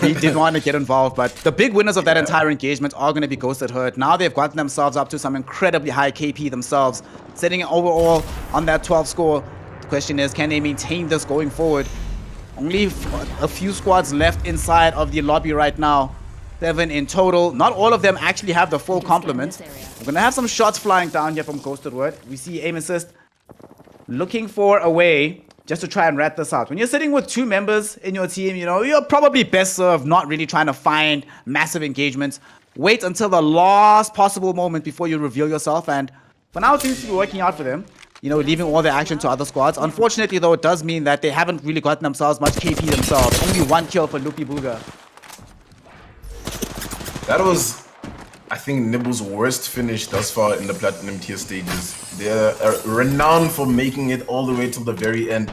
he didn't want to get involved. But the big winners of that entire engagement are going to be Ghosted Herd. Now they've gotten themselves up to some incredibly high KP themselves, sitting overall on that 12 score. The question is, can they maintain this going forward? Only a few squads left inside of the lobby right now. 7 in total. Not all of them actually have the full complement. We're going to have some shots flying down here from Ghosted Herd. We see Aim Assist looking for a way just to try and rat this out. When you're sitting with 2 members in your team, you know, you're probably best served not really trying to find massive engagements. Wait until the last possible moment before you reveal yourself. And for now, it seems to be working out for them. You know, leaving all their action to other squads. Unfortunately, though, it does mean that they haven't really gotten themselves much KP themselves. Only 1 kill for Lupi Booga. That was, I think, Nibble's worst finish thus far in the Platinum tier stages. They're renowned for making it all the way till the very end.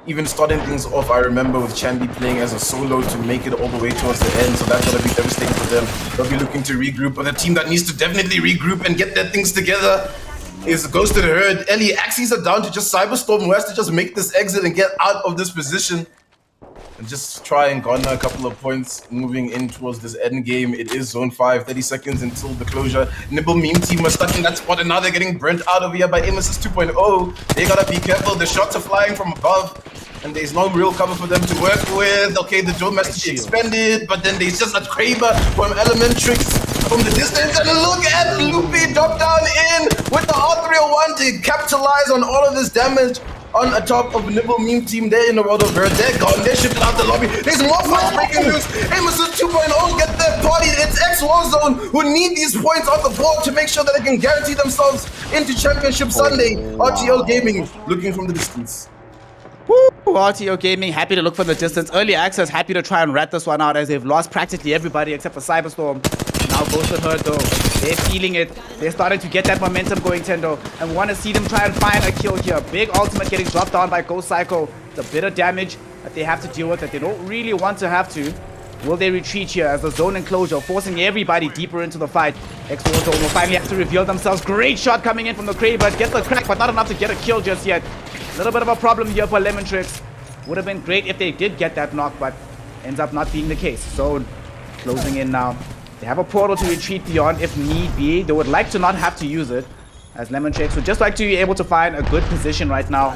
Even starting things off, I remember with Chandy playing as a solo to make it all the way towards the end, so that's gonna be devastating for them. They'll be looking to regroup, but the team that needs to definitely regroup and get their things together is Ghosted Herd. Ellie, Axes are down to just Cyberstorm, who has to just make this exit and get out of this position. And just try and garner a couple of points moving in towards this end game. It is zone 5, 30 seconds until the closure. Nibble meme team are stuck in that spot, and now they're getting burnt out over here by Aim Assist 2.0. They gotta be careful, the shots are flying from above. and there's no real cover for them to work with. Okay, the drone has to be expended, but then there's just a Kraber from Elementrix from the distance, and look at Loopy drop down in with the R301 to capitalize on all of this damage on top of Nibble meme team. They're in the world of Bird. They're gone. They're shifted out the lobby. There's more fights breaking loose. Amos 2.0 get their party. It's X Warzone who need these points on the board to make sure that they can guarantee themselves into Championship Sunday. RTO Gaming looking from the distance. Woo! RTO Gaming happy to look from the distance. Early access happy to try and rat this one out as they've lost practically everybody except for Cyberstorm. Now Ghosted Herd though, they're feeling it. They're starting to get that momentum going, Tendo, and want to see them try and find a kill here. Big ultimate getting dropped down by Ghost Psycho. It's a bit of damage that they have to deal with that they don't really want to have to. Will they retreat here as the zone enclosure forcing everybody deeper into the fight? X-Warzone will finally have to reveal themselves. Great shot coming in from the Kraber. Gets the crack, but not enough to get a kill just yet. A little bit of a problem here for Lemontrix. Would have been great if they did get that knock, but ends up not being the case. Zone closing in now. They have a portal to retreat beyond if need be. They would like to not have to use it, as Lemontrix would just like to be able to find a good position right now.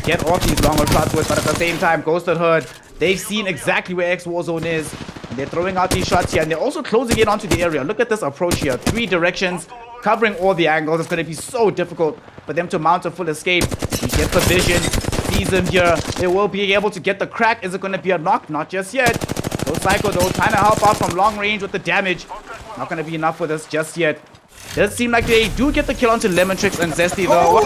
Get off these longer shots with, but at the same time, Ghosted Herd, they've seen exactly where X Warzone is. And they're throwing out these shots here, and they're also closing in onto the area. Look at this approach here. 3 directions, covering all the angles. It's going to be so difficult for them to mount a full escape. He gets the vision, sees him here. They will be able to get the crack. Is it going to be a knock? Not just yet. Ghost Psycho though, trying to help out from long range with the damage. Not going to be enough for this just yet. Does seem like they do get the kill onto Lemontrix and Zesty though.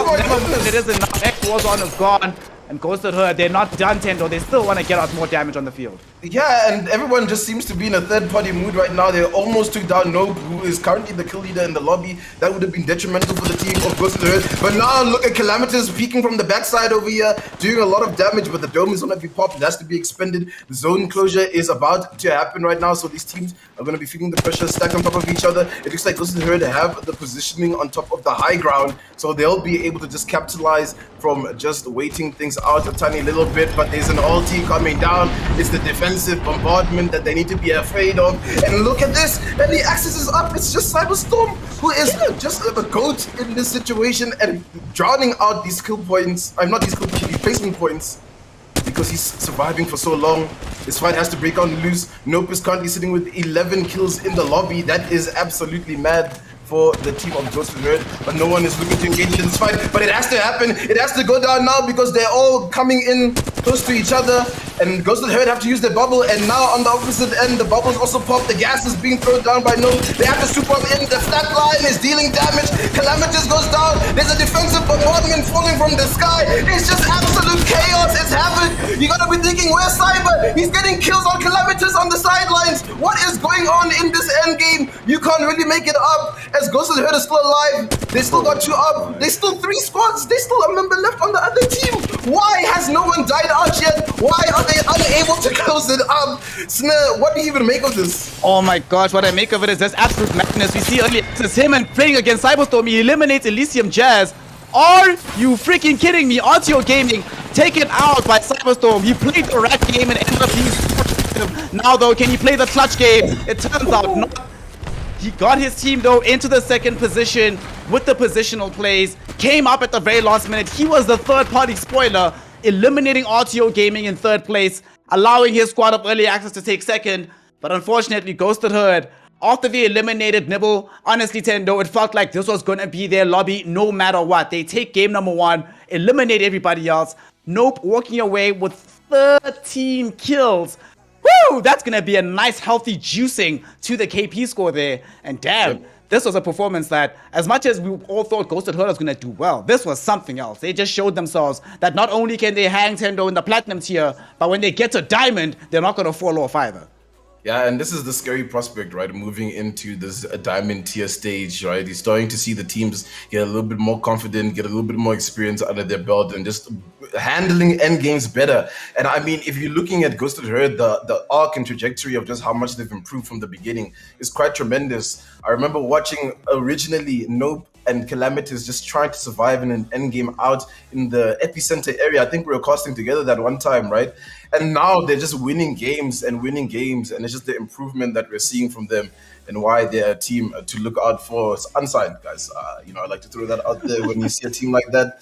It is enough. X Warzone is gone. And Ghosted Herd, they're not done, Tendo. They still want to get out more damage on the field. Yeah, and everyone just seems to be in a third-party mood right now. They almost took down Nope, who is currently the kill leader in the lobby. That would have been detrimental for the team of Ghosted Herd. But now look at Calamitous peeking from the backside over here, doing a lot of damage, but the dome is going to be popped. It has to be expended. The zone closure is about to happen right now, so these teams are going to be feeling the pressure stacked on top of each other. It looks like Ghosted Herd have the positioning on top of the high ground, so they'll be able to just capitalize from just waiting things out a tiny little bit. But there's an ulti coming down. It's the defensive bombardment that they need to be afraid of. And look at this, and the axis is up. It's just Cyberstorm who is just the goat in this situation and drowning out these kill points. I'm not these kill points, these placement points, because he's surviving for so long. This fight has to break on loose. Nope is currently sitting with 11 kills in the lobby. That is absolutely mad for the team of Ghosted Herd, but no one is looking to engage in this fight. But it has to happen. It has to go down now because they're all coming in close to each other, and Ghosted Herd have to use their bubble. And now on the opposite end, the bubbles also pop. The gas is being thrown down by Nope. They have to super in. The flat line is dealing damage. Calamitous goes down. There's a defensive bombardment falling from the sky. It's just absolute chaos. It's happened. You gotta be thinking, where's Cyber? He's getting kills on Calamitous on the sidelines. What is going on in this end game? You can't really make it up. As Ghosted Herd is still alive, they still got 2 up. There's still 3 squads. There's still a member left on the other team. Why has no one died out yet? Why are they unable to close it up? Snare, what do you even make of this? Oh my gosh, what I make of it is just absolute madness. We see early access him and playing against Cyberstorm. He eliminates Elysium Jazz. Are you freaking kidding me? RTO Gaming taken out by Cyberstorm. He played the rat game and ended up being so effective. Now though, can he play the clutch game? It turns out not. He got his team though into the second position with the positional plays. Came up at the very last minute. He was the third party spoiler, eliminating RTO Gaming in third place, allowing his squad of early access to take second. But unfortunately, Ghosted Herd, after they eliminated Nibble, honestly, Tendo, it felt like this was going to be their lobby no matter what. They take game number 1, eliminate everybody else. Nope, walking away with 13 kills. Woo! That's going to be a nice, healthy juicing to the KP score there. And damn, this was a performance that, as much as we all thought Ghosted Herd was going to do well, this was something else. They just showed themselves that not only can they hang Tendo in the Platinum tier, but when they get to Diamond, they're not going to fall off either. Yeah, and this is the scary prospect, right? Moving into this diamond tier stage, right? You're starting to see the teams get a little bit more confident, get a little bit more experience under their belt, and just handling end games better. And I mean, if you're looking at Ghosted Herd, the arc and trajectory of just how much they've improved from the beginning is quite tremendous. I remember watching originally Nope and Calamities just trying to survive in an end game out in the epicenter area. I think we were casting together that one time, right? And now they're just winning games, and it's just the improvement that we're seeing from them and why they're a team to look out for. It's unsigned, guys. I like to throw that out there when you see a team like that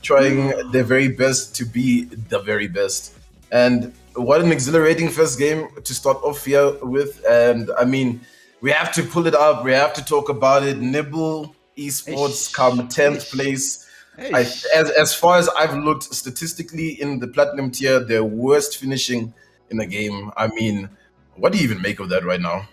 trying their very best to be the very best. And what an exhilarating first game to start off here with. And I mean, we have to pull it up. We have to talk about it. Nibble Esports come 10th place. As far as I've looked statistically in the Platinum tier, their worst finishing in a game. I mean, what do you even make of that right now?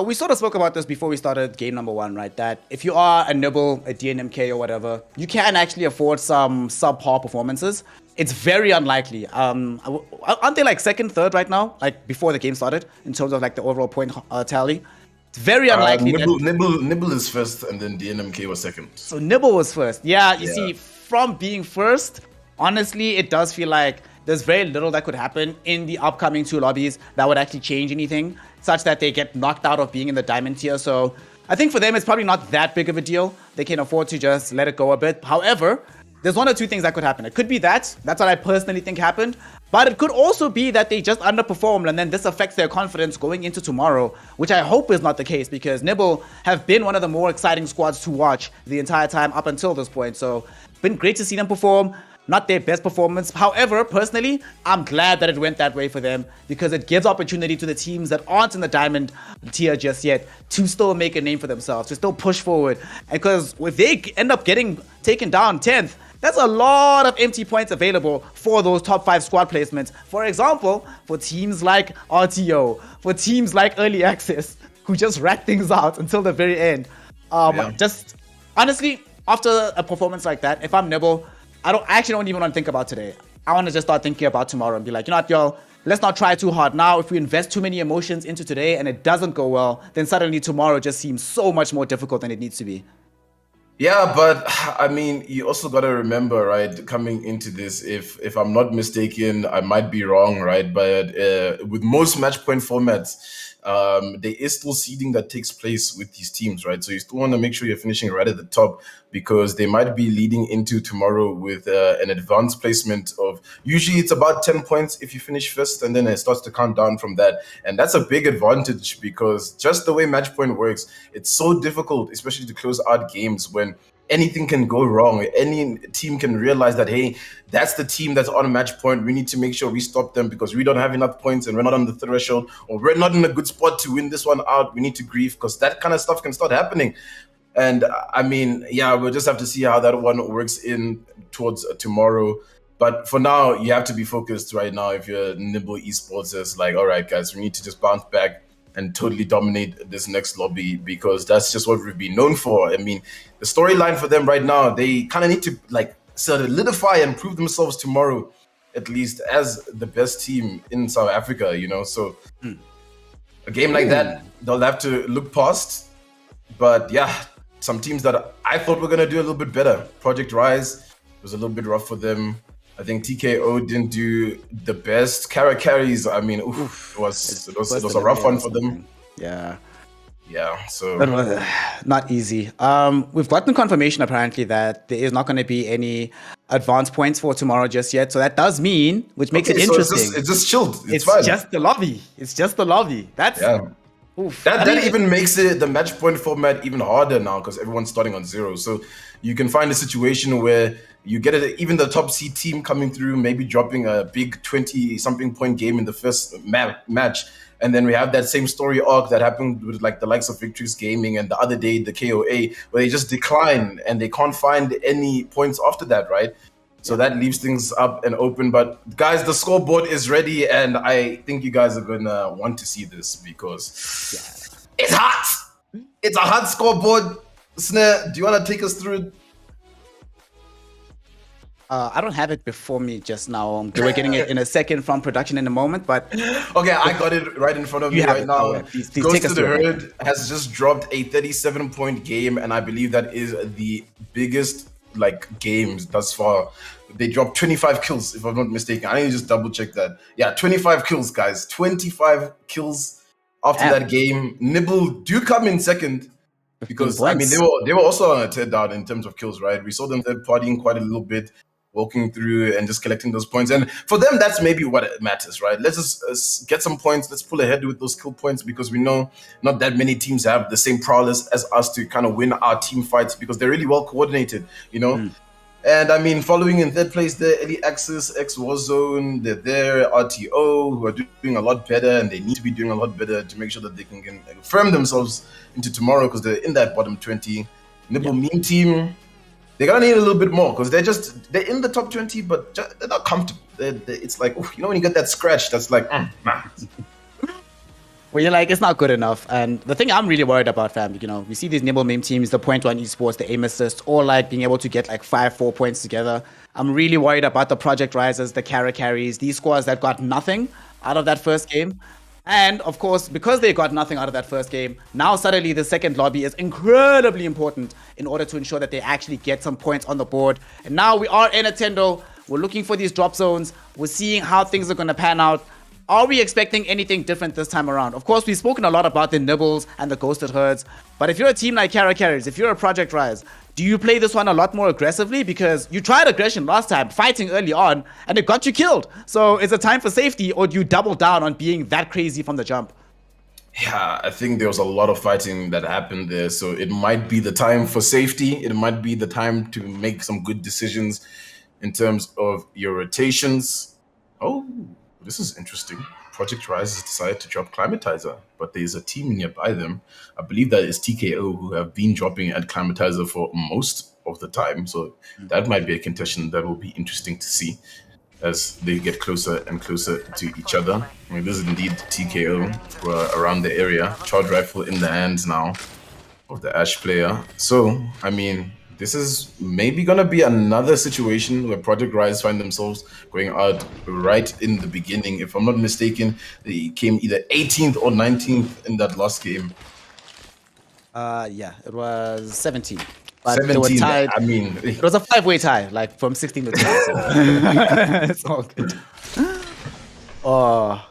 We sort of spoke about this before we started game number 1, right? That if you are a Nibble, a DNMK or whatever, you can actually afford some subpar performances. It's very unlikely. Aren't they like second, third right now? Like before the game started in terms of like the overall point tally? It's very unlikely. Nibble is first, and then DNMK was second. So Nibble was first. Yeah, you see, from being first, honestly, it does feel like there's very little that could happen in the upcoming 2 lobbies that would actually change anything, such that they get knocked out of being in the diamond tier. So I think for them, it's probably not that big of a deal. They can afford to just let it go a bit. However, there's 1 or 2 things that could happen. It could be that's what I personally think happened. But it could also be that they just underperformed, and then this affects their confidence going into tomorrow, which I hope is not the case, because Nibble have been one of the more exciting squads to watch the entire time up until this point. So been great to see them perform. Not their best performance. However, personally, I'm glad that it went that way for them, because it gives opportunity to the teams that aren't in the diamond tier just yet to still make a name for themselves, to still push forward. And because if they end up getting taken down 10th, that's a lot of empty points available for those top 5 squad placements. For example, for teams like RTO, for teams like Early Access, who just rat things out until the very end. Just honestly, after a performance like that, if I'm Nibble, I actually don't even want to think about today. I want to just start thinking about tomorrow and be like, you know what, y'all, let's not try too hard. Now, if we invest too many emotions into today and it doesn't go well, then suddenly tomorrow just seems so much more difficult than it needs to be. Yeah, but I mean, you also got to remember, right, coming into this, if I'm not mistaken, I might be wrong, right, but with most match point formats, there is still seeding that takes place with these teams, right? So you still want to make sure you're finishing right at the top, because they might be leading into tomorrow with an advanced placement of, usually it's about 10 points if you finish first, and then it starts to count down from that. And that's a big advantage, because just the way match point works, it's so difficult, especially to close out games when anything can go wrong. Any team can realize that, hey, that's the team that's on a match point. We need to make sure we stop them because we don't have enough points and we're not on the threshold, or we're not in a good spot to win this one out. We need to grieve, because that kind of stuff can start happening. And I mean, yeah, we'll just have to see how that one works in towards tomorrow. But for now, you have to be focused right now. If you're Nibble Esports, it's like, all right, guys, we need to just bounce back and totally dominate this next lobby, because that's just what we've been known for. I mean, the storyline for them right now, they kind of need to like solidify and prove themselves tomorrow, at least as the best team in South Africa, you know? So a game like that, they'll have to look past. But yeah, some teams that I thought were going to do a little bit better. Project Rise was a little bit rough for them. I think TKO didn't do the best. Carries, I mean, it was a rough one for them. Yeah. Yeah, so that was not easy. We've gotten confirmation apparently that there is not going to be any advanced points for tomorrow just yet. So that does mean, which makes it interesting. So it's just chilled. It's fine. just the lobby. It's just the lobby. That's That even makes it the match point format even harder now, because everyone's starting on 0. So you can find a situation where you get even the top seed team coming through, maybe dropping a big 20-something point game in the first match. And then we have that same story arc that happened with like the likes of Victories Gaming and the other day, the KOA, where they just decline and they can't find any points after that, right? So that leaves things up and open. But guys, the scoreboard is ready, and I think you guys are gonna want to see this because it's hot. It's a hot scoreboard. Snare, do you want to take us through it? I don't have it before me just now. We're getting it in a second from production in a moment, but okay, I got it right in front of me right now. Please Goes take to us the through it. Herd has just dropped a 37-point game, and I believe that is the biggest games thus far. They dropped 25 kills, if I'm not mistaken. I need to just double check that. Yeah, 25 kills, guys. 25 kills after that game. Nibble do come in second, Because I mean, they were also on a tear down in terms of kills, right? We saw them third partying quite a little bit, walking through and just collecting those points. And for them, that's maybe what matters, right? Let's just get some points. Let's pull ahead with those kill points because we know not that many teams have the same prowess as us to kind of win our team fights because they're really well coordinated, you know. And I mean, following in third place there, Elite Axis, X Warzone, they're there, RTO, who are doing a lot better, and they need to be doing a lot better to make sure that they can firm themselves into tomorrow because they're in that bottom 20. Nibble Meme team, they're gonna need a little bit more because they're in the top 20, but they're not comfortable. It's like, you know, when you get that scratch, that's like, nah. Where you're like, it's not good enough. And the thing I'm really worried about, fam, you know, we see these Nimble Meme teams, the Point One Esports, the aim assist, all like being able to get like 4 points together. I'm really worried about the Project Risers, the Kara Carries, these squads that got nothing out of that first game. And of course, because they got nothing out of that first game, now suddenly the second lobby is incredibly important in order to ensure that they actually get some points on the board. And now we are in Nintendo. We're looking for these drop zones. We're seeing how things are going to pan out. Are we expecting anything different this time around? Of course, we've spoken a lot about the Nibbles and the Ghosted Herds, but if you're a team like Kara Carries, if you're a Project Rise, do you play this one a lot more aggressively? Because you tried aggression last time, fighting early on, and it got you killed. So is it time for safety, or do you double down on being that crazy from the jump? Yeah, I think there was a lot of fighting that happened there, so it might be the time for safety. It might be the time to make some good decisions in terms of your rotations. Oh, this is interesting. Project Rise has decided to drop Climatizer, but there's a team nearby them. I believe that is TKO who have been dropping at Climatizer for most of the time. So that might be a contention that will be interesting to see as they get closer and closer to each other. I mean, this is indeed TKO who are around the area. Charge rifle in the hands now of the Ash player. So, I mean, this is maybe going to be another situation where Project Rise find themselves going out right in the beginning. If I'm not mistaken, they came either 18th or 19th in that last game. Yeah, it was 17. But 17, they were tied. I mean, it was a 5-way tie, like from 16 to 20. So. It's all good. Oh,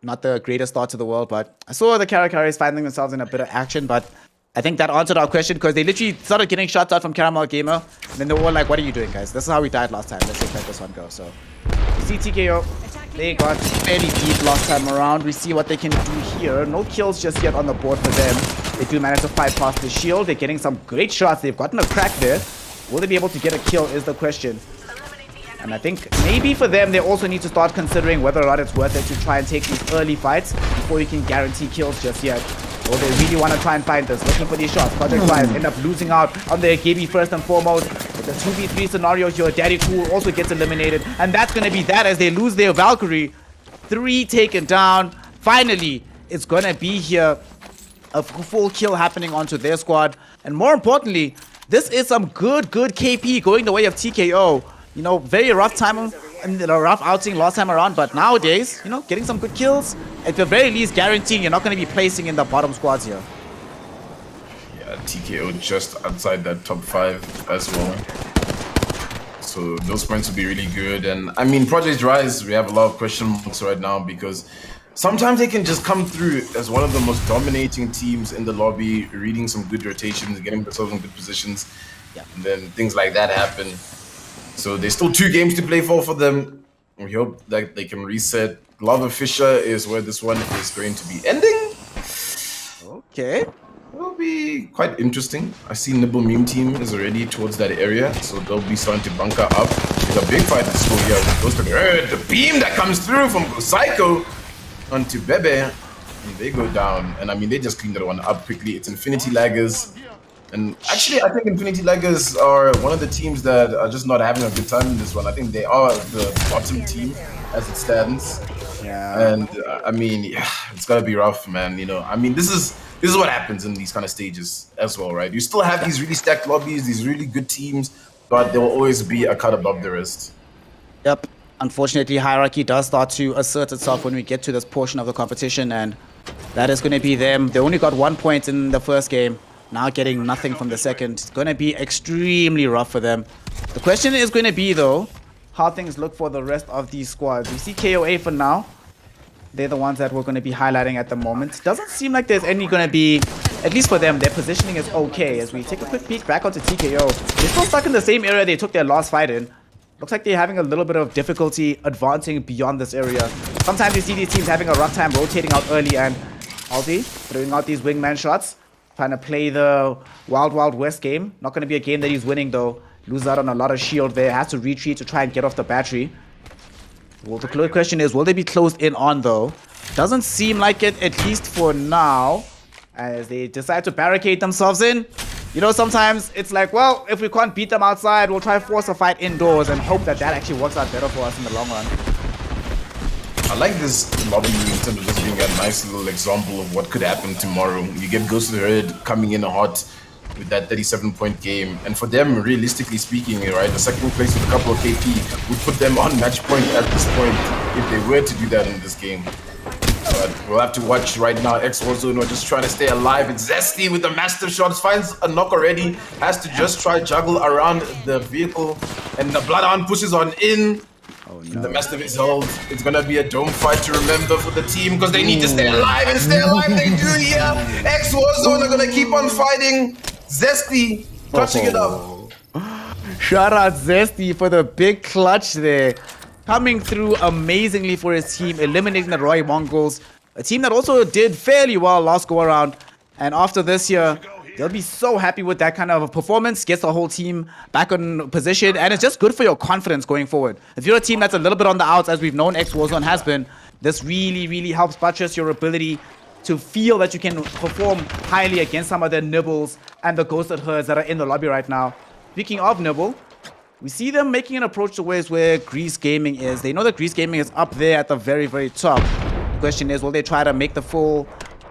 not the greatest start to the world, but I saw the Kara Carries finding themselves in a bit of action, but I think that answered our question because they literally started getting shots out from Caramel Gamer, and then they were all like, what are you doing, guys? This is how we died last time. Let's just let this one go. So, you see TKO, they got fairly deep last time around. We see what they can do here. No kills just yet on the board for them. They do manage to fight past the shield. They're getting some great shots. They've gotten a crack there. Will they be able to get a kill is the question. And I think maybe for them, they also need to start considering whether or not it's worth it to try and take these early fights before you can guarantee kills just yet. Or they really want to try and find this, looking for these shots. Project Rise end up losing out on their Gaby first and foremost. With the 2v3 scenario here, Daddy Cool also gets eliminated. And that's going to be that as they lose their Valkyrie. 3 taken down. Finally, it's going to be here a full kill happening onto their squad. And more importantly, this is some good KP going the way of TKO. You know, very rough time and a rough outing last time around, but nowadays, you know, getting some good kills. At the very least, guaranteeing you're not going to be placing in the bottom squads here. Yeah, TKO just outside that top 5 as well. So those points will be really good. And I mean, Project Rise, we have a lot of question marks right now because sometimes they can just come through as one of the most dominating teams in the lobby, reading some good rotations, getting themselves in good positions, and then things like that happen. So there's still 2 games to play for them. We hope that they can reset. Lava Fisher is where this one is going to be ending. Okay. Will be quite interesting. I see Nibble Meme team is already towards that area, so they'll be starting to bunker up. There's a big fight to score here. Goes to the beam that comes through from Psycho onto Bebe. And they go down. And I mean, they just cleaned that one up quickly. It's Infinity Laggers. And actually, I think Infinity Laggers are one of the teams that are just not having a good time in this one. I think they are the bottom team as it stands. Yeah. And I mean, yeah, it's gotta be rough, man. You know, I mean, this is what happens in these kind of stages as well, right? You still have these really stacked lobbies, these really good teams, but there will always be a cut above the rest. Yep. Unfortunately, hierarchy does start to assert itself when we get to this portion of the competition, and that is going to be them. They only got 1 point in the first game. Now getting nothing from the second. It's going to be extremely rough for them. The question is going to be, though, how things look for the rest of these squads. We see KOA for now. They're the ones that we're going to be highlighting at the moment. Doesn't seem like there's going to be at least for them, their positioning is okay. As we take a quick peek back onto TKO, they're still stuck in the same area they took their last fight in. Looks like they're having a little bit of difficulty advancing beyond this area. Sometimes you see these teams having a rough time rotating out early, and Aldi throwing out these wingman shots, trying to play the Wild Wild West game. Not going to be a game that he's winning though. Loses out on a lot of shield there, has to retreat to try and get off the battery. Well, the question is, will they be closed in on though? Doesn't seem like it, at least for now, as they decide to barricade themselves in. You know, sometimes it's like, well, if we can't beat them outside, we'll try to force a fight indoors and hope that that actually works out better for us in the long run. I like this lobby in terms of just being a nice little example of what could happen tomorrow. You get Ghost of the Red coming in hot with that 37-point game, and for them, realistically speaking, right, the second place with a couple of KP would put them on match point at this point if they were to do that in this game. But we'll have to watch right now. Warzone are just trying to stay alive. It's Zesty with the master shots, finds a knock already, has to just try juggle around the vehicle, and the Bloodhound pushes on in. Oh, no. The Mastiff is held. It's gonna be a dome fight to remember for the team because they need to stay alive, and stay alive they do here. Warzone are gonna keep on fighting. Zesty clutching it up. Shout out Zesty for the big clutch there. Coming through amazingly for his team, eliminating the Roy Mongols. A team that also did fairly well last go around. And after this year, they'll be so happy with that kind of a performance. Gets the whole team back on position. And it's just good for your confidence going forward. If you're a team that's a little bit on the outs, as we've known Warzone has been, this really, really helps buttress your ability to feel that you can perform highly against some of the Nibbles and the Ghosted Herds that are in the lobby right now. Speaking of Nibble, we see them making an approach to where Grease Gaming is. They know that Grease Gaming is up there at the very, very top. The question is, will they try to make the full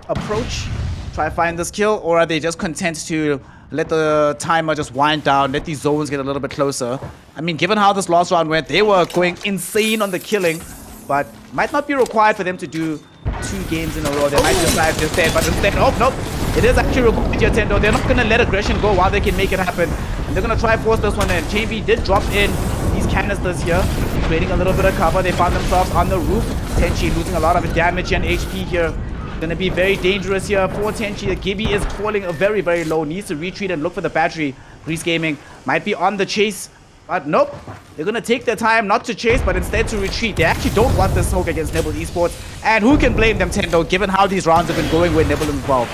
approach, try to find this kill, or are they just content to let the timer just wind down, let these zones get a little bit closer? I mean, given how this last round went, they were going insane on the killing, but might not be required for them to do 2 games in a row. They might decide instead, but instead, oh, nope. It is actually required here, Tendo. They're not going to let aggression go while they can make it happen. And they're going to try force this one in. Chambi did drop in these canisters here, creating a little bit of cover. They found themselves on the roof. Tenchi losing a lot of damage and HP here. Going to be very dangerous here for Tenchi. The Gibby is falling very, very low. Needs to retreat and look for the battery. Grease Gaming might be on the chase. But nope, they're going to take their time not to chase, but instead to retreat. They actually don't want this smoke against Nibble Esports. And who can blame them, Tendo, given how these rounds have been going with Nibble involved?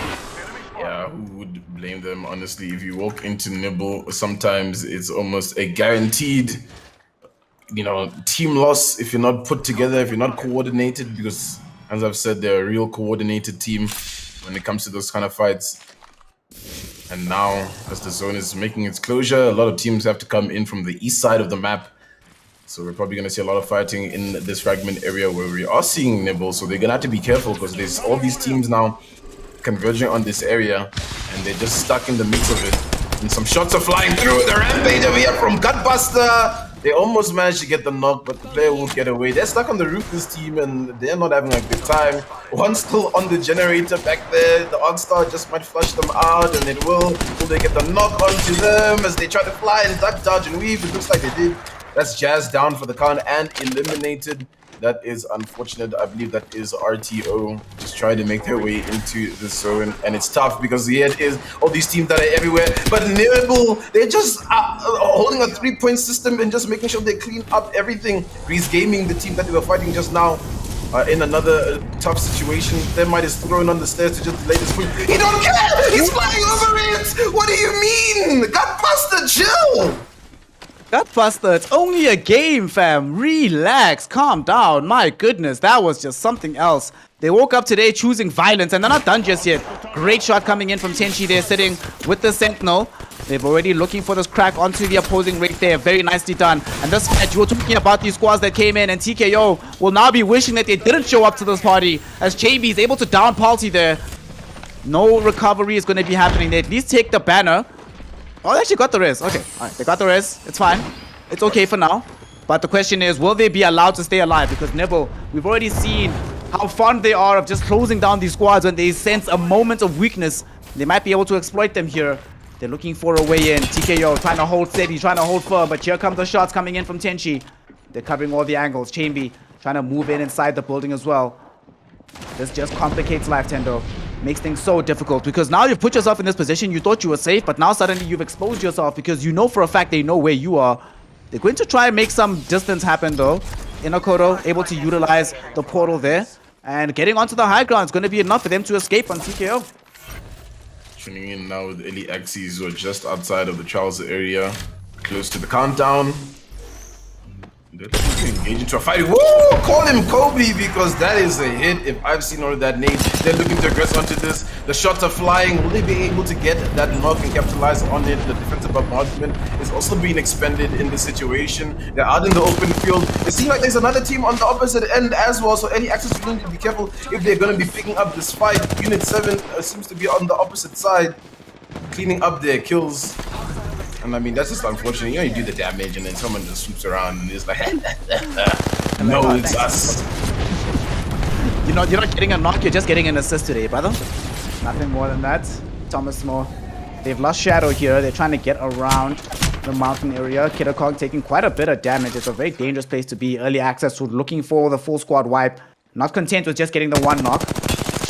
Yeah, who would blame them, honestly? If you walk into Nibble, sometimes it's almost a guaranteed, you know, team loss if you're not put together, if you're not coordinated, because, as I've said, they're a real coordinated team when it comes to those kind of fights. And now, as the zone is making its closure, a lot of teams have to come in from the east side of the map. So we're probably going to see a lot of fighting in this fragment area where we are seeing Nibble. So they're going to have to be careful because there's all these teams now converging on this area. And they're just stuck in the midst of it. And some shots are flying through. The rampage over here from Gutbuster. They almost managed to get the knock, but the player won't get away. They're stuck on the roof, this team, and they're not having a good time. One's still on the generator back there. The Ogstar just might flush them out, and it will. Will they get the knock onto them as they try to fly and duck, dodge, and weave? It looks like they did. That's Jazz down for the count and eliminated. That is unfortunate. I believe that is Rto just trying to make their way into the zone, and it's tough because here it is, all these teams that are everywhere. But Nibble, they're just holding a 3-point system and just making sure they clean up everything. Grease Gaming, the team that they were fighting just now, in another tough situation. They might have thrown on the stairs to just delay this point. He don't care! He's flying over it! What do you mean? Gutbuster, chill! Gutbuster, it's only a game, fam. Relax, calm down. My goodness, that was just something else. They woke up today choosing violence, and they're not done just yet. Great shot coming in from Tenchi. They're sitting with the Sentinel. They've already looking for this crack onto the opposing right there. Very nicely done. And this match, you were talking about these squads that came in, and TKO will now be wishing that they didn't show up to this party, as Chambi is able to down Palsy there. No recovery is going to be happening. They at least take the banner. Oh, they actually got the res. Okay, all right, they got the res. It's fine. It's okay for now. But the question is, will they be allowed to stay alive? Because Nibble, we've already seen how fond they are of just closing down these squads when they sense a moment of weakness. They might be able to exploit them here. They're looking for a way in. TKO trying to hold steady, trying to hold firm. But here come the shots coming in from Tenchi. They're covering all the angles. Chambi trying to move in inside the building as well. This just complicates life, Tendo. makes things so difficult because now you've put yourself in this position. You thought you were safe, but now suddenly you've exposed yourself because you know for a fact they know where you are. They're going to try and make some distance happen though. Inakoto able to utilize the portal there, and getting onto the high ground is going to be enough for them to escape on TKO. Tuning in now with Eli Axes, who are just outside of the Charles area, close to the countdown. They're looking to engage into a fight. Whoa! Call him Kobe because that is a hit. If I've seen all of that nade, they're looking to aggress onto this. The shots are flying. Will they be able to get that knock and capitalize on it? The defensive bombardment is also being expended in this situation. They're out in the open field. It seems like there's another team on the opposite end as well. So any access to need to be careful if they're going to be picking up this fight. Unit 7 seems to be on the opposite side, cleaning up their kills. And I mean, that's just unfortunate. You know, you do the damage and then someone just swoops around and is like, no, it's us. You're not getting a knock, you're just getting an assist today, brother. Nothing more than that. Thomas Moore. They've lost Shadow here. They're trying to get around the mountain area. Kidokog taking quite a bit of damage. It's a very dangerous place to be. Early access to looking for the full squad wipe. Not content with just getting the one knock.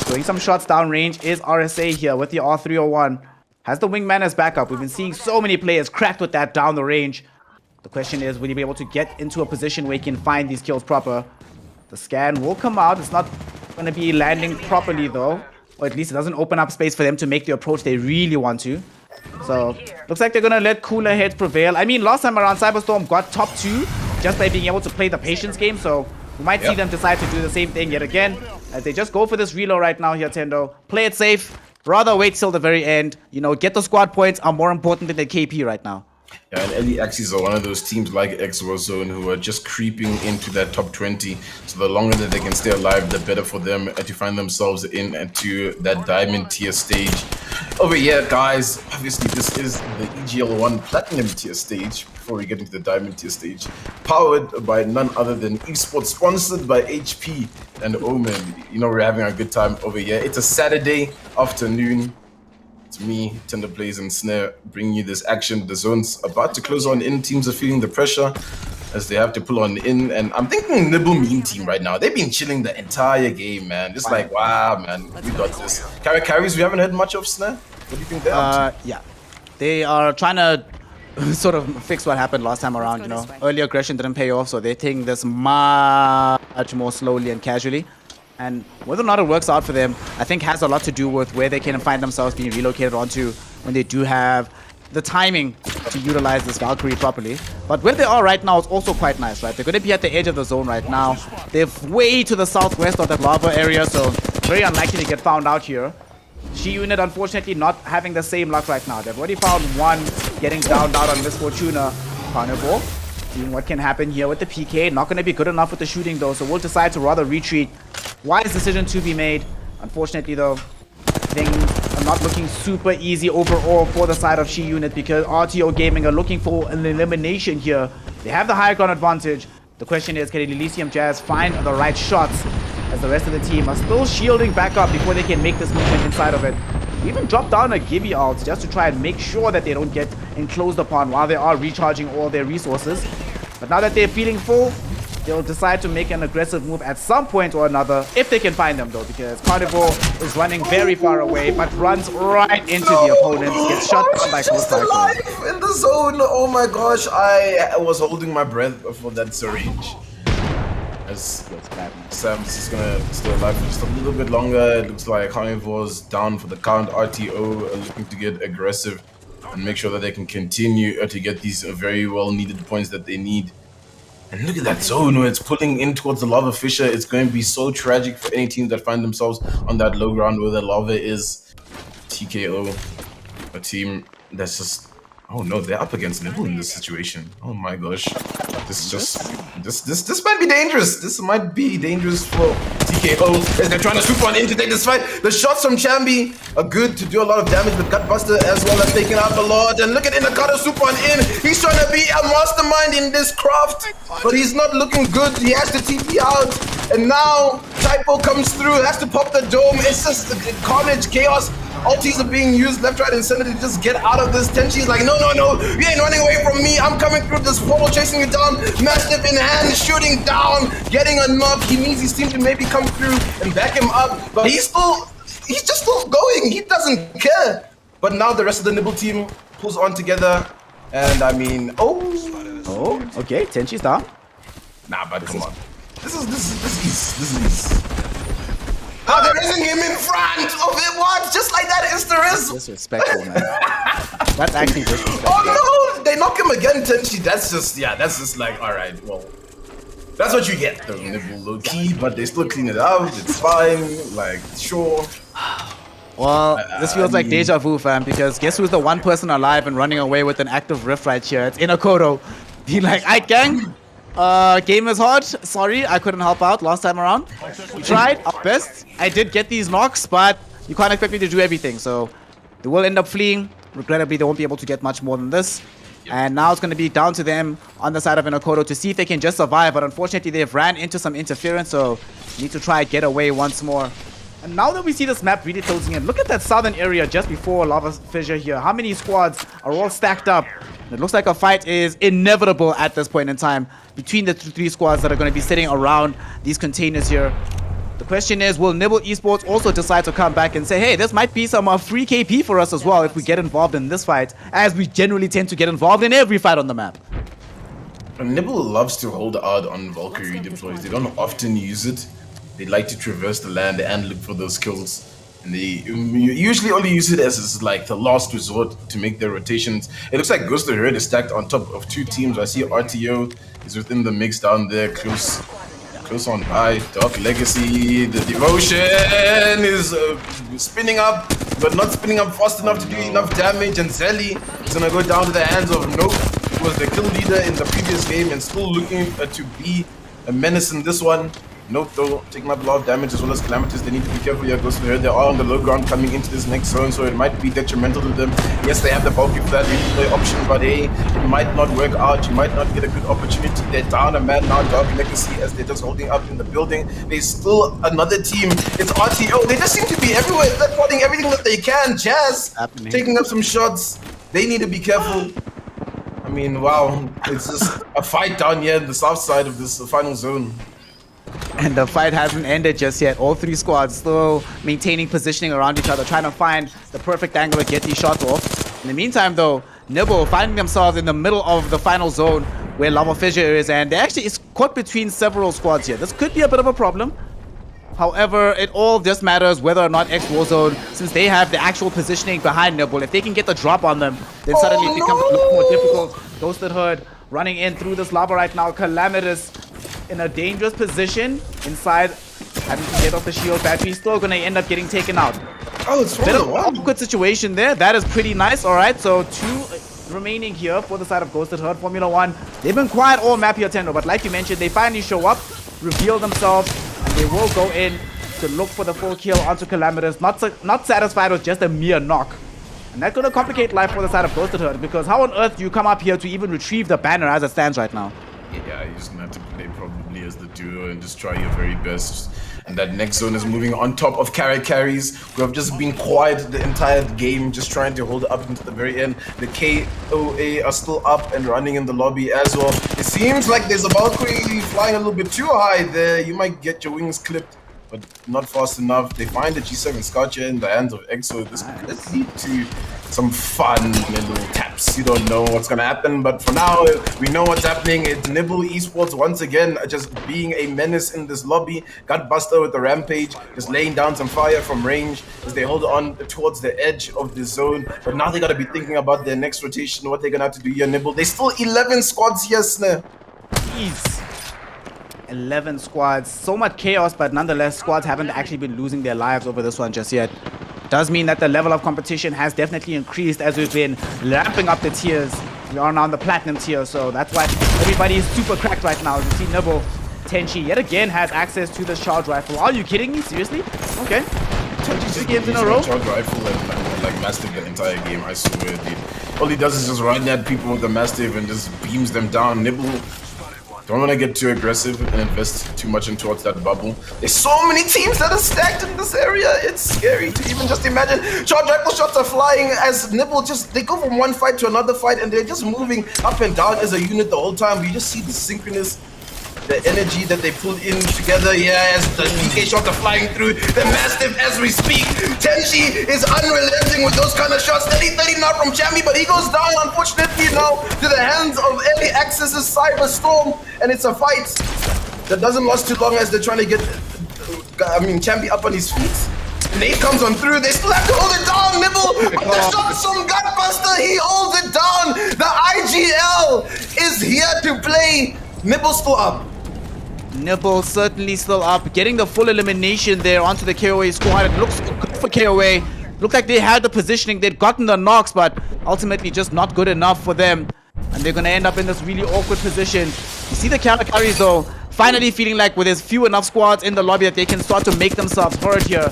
Doing some shots downrange is RSA here with the R301. Has the wingman as backup. We've been seeing so many players cracked with that down the range. The question is, will you be able to get into a position where you can find these kills proper? The scan will come out. It's not going to be landing properly though. Or at least it doesn't open up space for them to make the approach they really want to. So, looks like they're going to let cooler heads prevail. I mean, last time around, Cyberstorm got top 2 just by being able to play the patience game. So, we might see them decide to do the same thing yet again. As they just go for this reload right now here, Tendo. Play it safe. Rather wait till the very end. You know, get the squad points are more important than the KP right now. Yeah, and LE Axis are one of those teams like X-Warzone who are just creeping into that top 20. So the longer that they can stay alive, the better for them to find themselves into that diamond tier stage. Over here, guys, obviously this is the EGL 1 platinum tier stage before we get into the diamond tier stage. Powered by none other than Evesports, sponsored by HP and Omen. You know, we're having a good time over here. It's a Saturday afternoon. It's me, Tender Plays and Snare, bringing you this action. The zone's about to close on in. Teams are feeling the pressure as they have to pull on in. And I'm thinking Nibble Mean team right now. They've been chilling the entire game, man. Just like, wow, man, we got this. Carries, we haven't heard much of Snare. What do you think they're up to? Yeah. They are trying to sort of fix what happened last time around, you know. Early aggression didn't pay off, so they're taking this much more slowly and casually. And whether or not it works out for them, I think has a lot to do with where they can find themselves being relocated onto when they do have the timing to utilize this Valkyrie properly. But where they are right now is also quite nice, right? They're going to be at the edge of the zone right now. They're way to the southwest of that lava area, so very unlikely to get found out here. She unit, unfortunately, not having the same luck right now. They've already found one getting down on Misfortuna. Carnivore, seeing what can happen here with the PK. Not going to be good enough with the shooting, though, so we'll decide to rather retreat. Wise decision to be made. Unfortunately, though, things are not looking super easy overall for the side of She unit because Rto Gaming are looking for an elimination here. They have the higher ground advantage. The question is, can Elysium Jazz find the right shots as the rest of the team are still shielding back up before they can make this movement inside of it. Even drop down a Gibby ult just to try and make sure that they don't get enclosed upon while they are recharging all their resources. But now that they're feeling full, they'll decide to make an aggressive move at some point or another, if they can find them though, because Carnivore is running very far away, but runs right into the opponents, gets shot down by just alive in the zone. Oh my gosh, I was holding my breath for that syringe. As Sam's is gonna stay alive for just a little bit longer. It looks like Carnivore's down for the count. RTO are looking to get aggressive and make sure that they can continue to get these very well needed points that they need. And look at that zone where it's pulling in towards the lava fissure. It's going to be so tragic for any teams that find themselves on that low ground where the lava is. TKO, a team that's just... Oh no, they're up against Nibble in this situation. Oh my gosh. This might be dangerous. This might be dangerous for TKO as they're trying to swoop on in to take this fight. The shots from Chambi are good to do a lot of damage, but Gutbuster as well as taking out the Lord. And look at Inakata swoop on in. He's trying to be a mastermind in this craft, but he's not looking good. He has to TP out. And now Typo comes through, has to pop the dome. It's just carnage, chaos. Ultis are being used left, right, and center to just get out of this. Tenchi's like, no, you ain't running away from me. I'm coming through this portal, chasing you down. Mastiff in hand, shooting down, getting a knock. He needs his team to maybe come through and back him up, but he's he's just still going. He doesn't care. But now the rest of the Nibble team pulls on together. And I mean, Okay, Tenchi's down. nah, but come on. This is. Oh, they're raising him in front of it. What? Just like that, Insta-Riz. Disrespectful, man. That's actually disrespectful. Oh no! They knock him again, Tenchi. That's just like, alright, well. That's what you get, the Nibble low key, but they still clean it out. It's fine, like, sure. Well, this feels like deja vu, fam, because guess who's the one person alive and running away with an active rift right here? It's Inakoto. Being like, "Aight, gang, game is hard. Sorry, I couldn't help out last time around. We tried our best. I did get these knocks, but you can't expect me to do everything. So they will end up fleeing. Regrettably, they won't be able to get much more than this. And now it's going to be down to them on the side of Inakoto to see if they can just survive. But unfortunately, they've ran into some interference, so need to try and get away once more. And now that we see this map really closing in, look at that southern area just before Lava Fissure here. How many squads are all stacked up? It looks like a fight is inevitable at this point in time between the three squads that are going to be sitting around these containers here. The question is, will Nibble Esports also decide to come back and say, hey, this might be some free KP for us as well if we get involved in this fight, as we generally tend to get involved in every fight on the map. Nibble loves to hold out on Valkyrie deploys. They don't often use it. They like to traverse the land and look for those kills. And they usually only use it as like the last resort to make their rotations. It looks like Ghost of Herd is stacked on top of two teams. I see Rto is within the mix down there, close on by. Dark Legacy, the Devotion is spinning up, but not spinning up fast enough to do enough damage. And Zelly is gonna go down to the hands of Nope, who was the kill leader in the previous game and still looking to be a menace in this one. Note though, taking up a lot of damage as well as Calamities. They need to be careful here. Ghost of Herd, they are on the low ground coming into this next zone, so it might be detrimental to them. Yes, they have the Valkyrie for that replay option, but hey, it might not work out. You might not get a good opportunity. They're down a man now, Dark Legacy, as they're just holding up in the building. There's still another team. It's Rto. They just seem to be everywhere. They're putting everything that they can. Jazz taking up some shots. They need to be careful. I mean, wow, it's just a fight down here in the south side of this final zone. And the fight hasn't ended just yet. All three squads still maintaining positioning around each other, trying to find the perfect angle to get these shots off. In the meantime, though, Nibble finding themselves in the middle of the final zone where Lava Fissure is, and they actually is caught between several squads here. This could be a bit of a problem. However, it all just matters whether or not X Warzone, since they have the actual positioning behind Nibble, if they can get the drop on them, then suddenly it becomes a lot more difficult. Ghosted Herd running in through this lava right now. Calamitous in a dangerous position inside, having to get off the shield battery. Still gonna end up getting taken out. Oh, it's Bit of an awkward situation there. That is pretty nice. All right, so two remaining here for the side of Ghosted Herd. Formula 1, they've been quiet all map here, Tendo, but like you mentioned, they finally show up, reveal themselves, and they will go in to look for the full kill onto Calamitous. Not satisfied with just a mere knock. And that's going to complicate life for the side of Ghosted Herd, because how on earth do you come up here to even retrieve the banner as it stands right now? Yeah, you're just gonna have to play probably as the duo and just try your very best. And that next zone is moving on top of carries who have just been quiet the entire game, just trying to hold up until the very end. The KOA are still up and running in the lobby as well. It seems like there's a Valkyrie flying a little bit too high there. You might get your wings clipped, but not fast enough. They find the G7 Scorcher in the hands of EXO. This could lead to some fun little taps. You don't know what's gonna happen, but for now, we know what's happening. It's Nibble Esports once again, just being a menace in this lobby. Gutbuster with the Rampage, just laying down some fire from range as they hold on towards the edge of the zone. But now they gotta be thinking about their next rotation, what they're gonna have to do here, Nibble. There's still 11 squads here, Snare. Jeez. 11 squads. So much chaos, but nonetheless, squads haven't actually been losing their lives over this one just yet. Does mean that the level of competition has definitely increased as we've been ramping up the tiers. We are now on the platinum tier, so that's why everybody is super cracked right now. You see Nibble, Tenchi yet again has access to this charge rifle. Are you kidding me? Seriously? Okay. Tenchi's 2 games in a row. Charge rifle and like Mastiff the entire game, I swear, dude. All he does is just run at people with the Mastiff and just beams them down. Nibble don't want to get too aggressive and invest too much in towards that bubble. There's so many teams that are stacked in this area. It's scary to even just imagine. Charge rifle shots are flying as Nibble they go from one fight to another fight and they're just moving up and down as a unit the whole time. You just see the synchronous the energy that they pull in together. Yeah, as the PK shots are flying through. The Mastiff as we speak. Tenchi is unrelenting with those kind of shots. 30-30 now from Chambi, but he goes down, unfortunately, now to the hands of Early Access's Cyber Storm. And it's a fight that doesn't last too long as they're trying to get, Chambi up on his feet. Nate comes on through, they still have to hold it down, Nibble, but the shots from Gutbuster, he holds it down. The IGL is here to play. Nibble still up. Nibble certainly still up, getting the full elimination there onto the KOA squad. It looks good for KOA. Looked like they had the positioning, they'd gotten the knocks, but ultimately just not good enough for them. And they're gonna end up in this really awkward position. You see the counter carries though, finally feeling like with there's few enough squads in the lobby that they can start to make themselves heard here.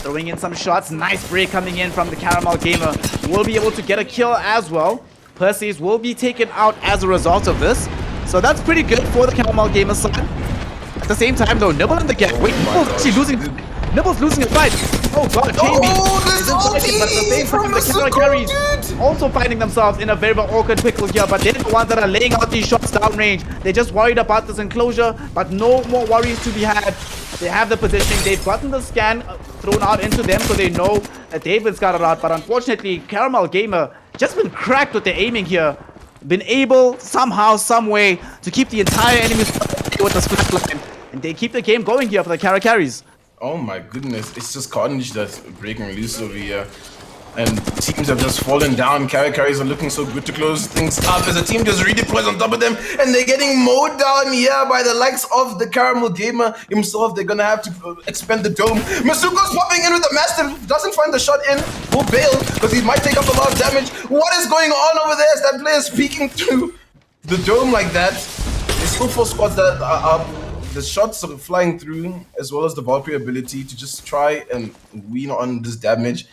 Throwing in some shots, nice break coming in from the Caramel Gamer. Will be able to get a kill as well. Perseus will be taken out as a result of this. So that's pretty good for the Caramel Gamer side. At the same time though, Nibble in the gap. Wait, Nibble's actually losing. Nibble's losing a fight. Oh god, Jamie is inside, but at the same time the counter carries also finding themselves in a very awkward pickle here, but they're the ones that are laying out these shots downrange. They're just worried about this enclosure, but no more worries to be had. They have the positioning, they've gotten the scan thrown out into them, so they know that David's got it out, but unfortunately, Caramel Gamer just been cracked with the aiming here. Been able, somehow, some way, to keep the entire enemy with the split line, and they keep the game going here for the counter carries. Oh my goodness, it's just carnage that's breaking loose over here. And teams have just fallen down. Carries are looking so good to close things up as a team just redeploys on top of them. And they're getting mowed down here by the likes of the Caramel Gamer himself. They're going to have to expend the dome. Masuko's popping in with the Mastiff. Doesn't find the shot in. Will bail because he might take up a lot of damage. What is going on over there as that player is peeking through the dome like that? There's still 4 squads that are up. The shots are flying through as well as the Valkyrie ability to just try and win on this damage.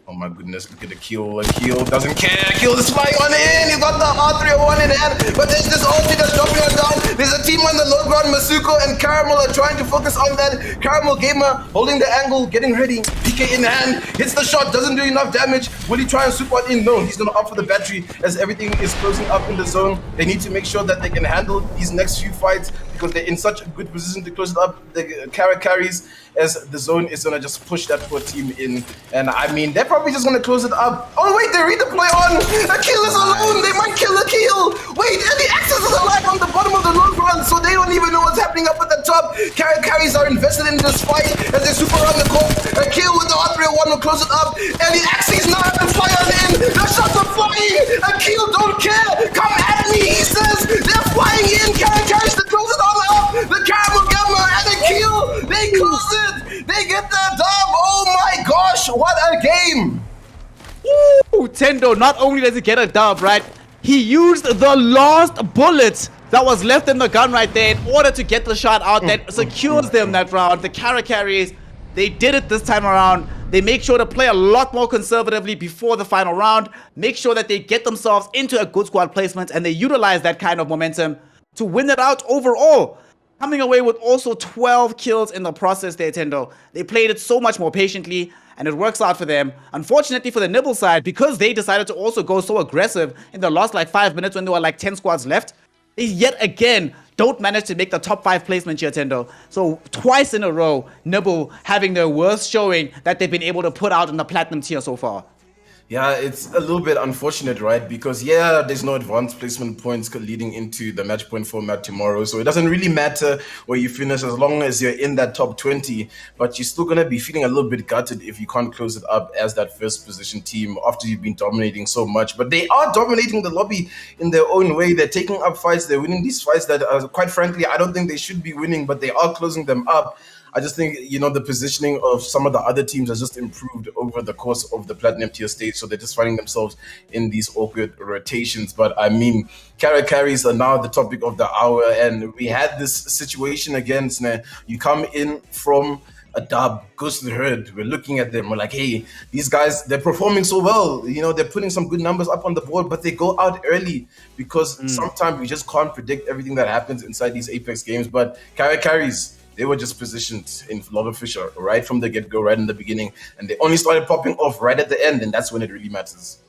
Oh my goodness, look at the kill. Kill doesn't care. Kill is flying on in. He's got the R301 in hand. But there's this ulti that's dropping on down. There's a team on the low ground. Masuko and Caramel are trying to focus on that. Caramel Gamer holding the angle, getting ready. PK in hand. Hits the shot, doesn't do enough damage. Will he try and swoop on in? No, he's going to opt for the battery as everything is closing up in the zone. They need to make sure that they can handle these next few fights because they're in such a good position to close it up. The carries as the zone is gonna just push that poor team in, and I mean they're probably just gonna close it up. Oh wait, they redeploy on. Akil is alone. They might kill Akil. Wait, and the Access is alive on the bottom of the low ground, so they don't even know what's happening up at the top. Carries are invested in this fight as they super around the court. Akil with the R301 will close it up, and the Axes now have to fly on in. The shots are flying. Akil don't care. Come at me, he says. They're flying in. Carries to close it all up. The Caramel Gamer and Akil, they close it. They get the dub. Oh my gosh, what a game. Ooh, Tendo, not only does he get a dub, right? He used the last bullet that was left in the gun right there in order to get the shot out that secures them that round. The carries, they did it this time around. They make sure to play a lot more conservatively before the final round. Make sure that they get themselves into a good squad placement and they utilize that kind of momentum to win it out overall. Coming away with also 12 kills in the process there, Tendo. They played it so much more patiently, and it works out for them. Unfortunately for the Nibble side, because they decided to also go so aggressive in the last like 5 minutes when there were like 10 squads left, they yet again don't manage to make the top 5 placement here, Tendo. So twice in a row, Nibble having their worst showing that they've been able to put out in the Platinum tier so far. Yeah, it's a little bit unfortunate, right? Because, yeah, there's no advanced placement points leading into the match point format tomorrow. So it doesn't really matter where you finish as long as you're in that top 20. But you're still going to be feeling a little bit gutted if you can't close it up as that first position team after you've been dominating so much. But they are dominating the lobby in their own way. They're taking up fights. They're winning these fights that, quite frankly, I don't think they should be winning, but they are closing them up. I just think, you know, the positioning of some of the other teams has just improved over the course of the Platinum tier stage. So they're just finding themselves in these awkward rotations. But I mean, carries are now the topic of the hour. And we had this situation against, you come in from a dub, goes to the herd. We're looking at them. We're like, hey, these guys, they're performing so well. You know, they're putting some good numbers up on the board, but they go out early because sometimes we just can't predict everything that happens inside these Apex games. But carries, they were just positioned in Lava Fisher right from the get-go, right in the beginning, and they only started popping off right at the end, and that's when it really matters.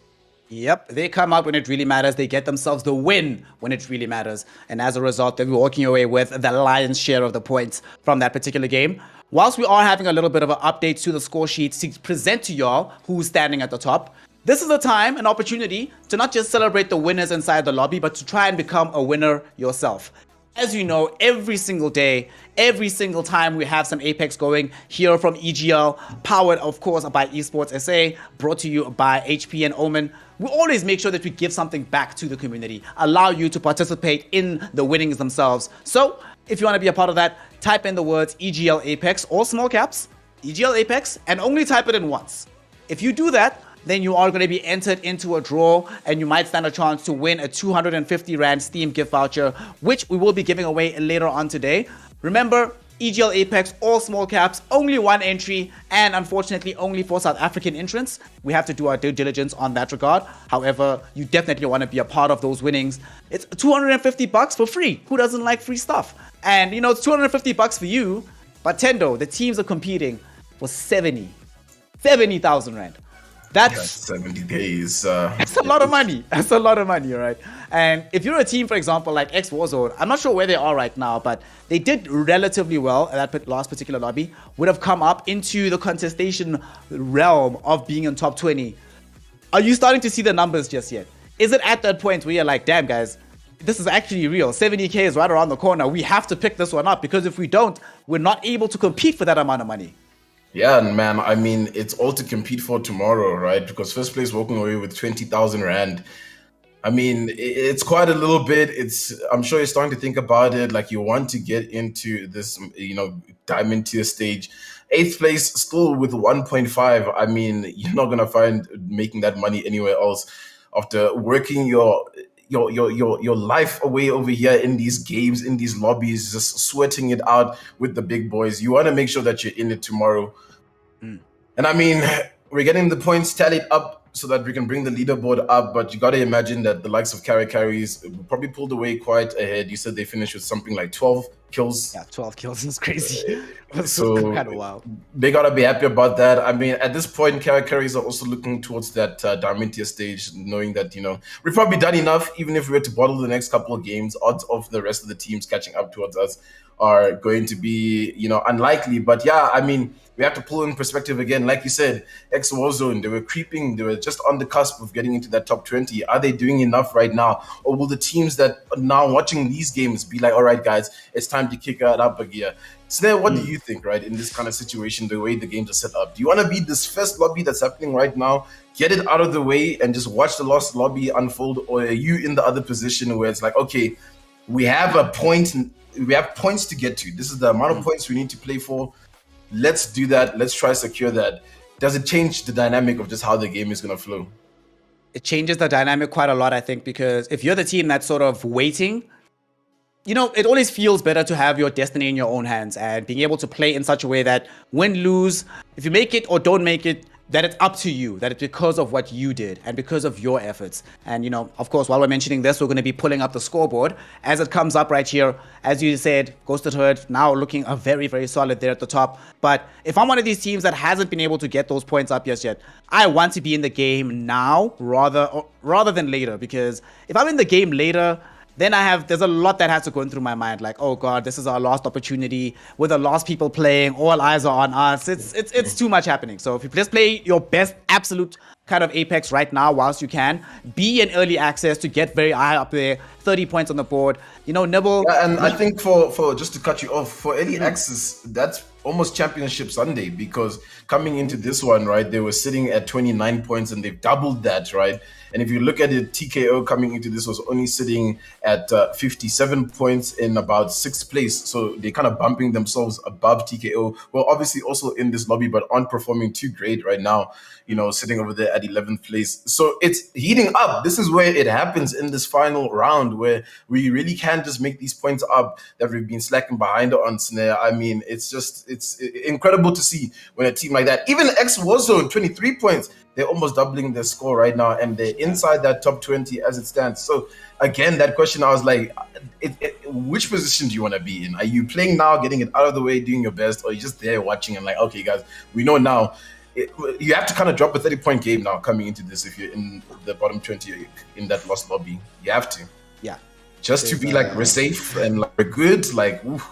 Yep, they come out when it really matters. They get themselves the win when it really matters. And as a result, they'll be walking away with the lion's share of the points from that particular game. Whilst we are having a little bit of an update to the score sheet to present to y'all who's standing at the top, this is a time, an opportunity to not just celebrate the winners inside the lobby, but to try and become a winner yourself. As you know, every single day, every single time we have some Apex going here from EGL, powered of course by Esports SA, brought to you by HP and Omen, we always make sure that we give something back to the community, allow you to participate in the winnings themselves. So if you want to be a part of that, type in the words EGL Apex, all small caps, EGL Apex, and only type it in once. If you do that, then you are going to be entered into a draw and you might stand a chance to win a 250 Rand Steam gift voucher, which we will be giving away later on today. Remember, EGL Apex, all small caps, only one entry, and unfortunately only for South African entrants. We have to do our due diligence on that regard. However, you definitely want to be a part of those winnings. It's 250 bucks for free. Who doesn't like free stuff? And you know, it's 250 bucks for you, but Tendo, the teams are competing for 70,000 Rand. That's 70 days. That's a lot of money. That's a lot of money, right? And if you're a team, for example, like X Warzone, I'm not sure where they are right now, but they did relatively well at that last particular lobby, would have come up into the contestation realm of being in top 20. Are you starting to see the numbers just yet? Is it at that point where you're like, damn, guys, this is actually real. 70K is right around the corner. We have to pick this one up because if we don't, we're not able to compete for that amount of money. Yeah, man. I mean, it's all to compete for tomorrow, right? Because first place walking away with 20,000 Rand. I mean, it's quite a little bit. I'm sure you're starting to think about it. Like you want to get into this, diamond tier stage. 8th place still with 1.5. I mean, you're not gonna find making that money anywhere else after working your life away over here in these games, in these lobbies, just sweating it out with the big boys. You want to make sure that you're in it tomorrow. And I mean, we're getting the points tallied up so that we can bring the leaderboard up, but you got to imagine that the likes of Carries probably pulled away quite ahead. You said they finished with something like 12 kills. Yeah, 12 kills is crazy. So kind of wild. They got to be happy about that. I mean, at this point, Carries are also looking towards that diamond tier stage, knowing that, we've probably done enough. Even if we were to bottle the next couple of games, odds of the rest of the teams catching up towards us are going to be, unlikely. But yeah, I mean, we have to pull in perspective again. Like you said, X Warzone, they were creeping. They were just on the cusp of getting into that top 20. Are they doing enough right now? Or will the teams that are now watching these games be like, all right, guys, it's time to kick it up a gear? So what do you think, right, in this kind of situation, the way the games are set up? Do you want to be this first lobby that's happening right now, get it out of the way and just watch the last lobby unfold? Or are you in the other position where it's like, okay, we have points to get to. This is the amount of points we need to play for. Let's do that. Let's try to secure that. Does it change the dynamic of just how the game is going to flow? It changes the dynamic quite a lot, I think, because if you're the team that's sort of waiting, it always feels better to have your destiny in your own hands and being able to play in such a way that win, lose, if you make it or don't make it, that it's up to you, that it's because of what you did and because of your efforts. And, of course, while we're mentioning this, we're going to be pulling up the scoreboard as it comes up right here. As you said, Ghosted Herd now looking very, very solid there at the top. But if I'm one of these teams that hasn't been able to get those points up yet, I want to be in the game now rather than later. Because if I'm in the game later, then there's a lot that has to go through my mind, like, oh God, this is our last opportunity. We're the last people playing. All eyes are on us. It's too much happening. So if you just play your best absolute kind of Apex right now whilst you can, be in early access to get very high up there, 30 points on the board, Nibble. Yeah, and I think for just to cut you off, for early access, that's almost Championship Sunday, because coming into this one, right, they were sitting at 29 points and they've doubled that, right? And if you look at it, TKO coming into this was only sitting at 57 points in about 6th place. So they're kind of bumping themselves above TKO. Well, obviously also in this lobby, but aren't performing too great right now, sitting over there at 11th place. So it's heating up. This is where it happens in this final round, where we really can just make these points up that we've been slacking behind on Snare. I mean, it's incredible to see when a team like that, even X Warzone, 23 points, they're almost doubling their score right now, and they're inside that top 20 as it stands. So again, that question, I was like, which position do you want to be in? Are you playing now, getting it out of the way, doing your best, or are you just there watching and like, okay, guys, we know now you have to kind of drop a 30-point game now coming into this if you're in the bottom 20 in that lost lobby. You have to. Yeah. Just to be like we're safe and like we're good, like oof.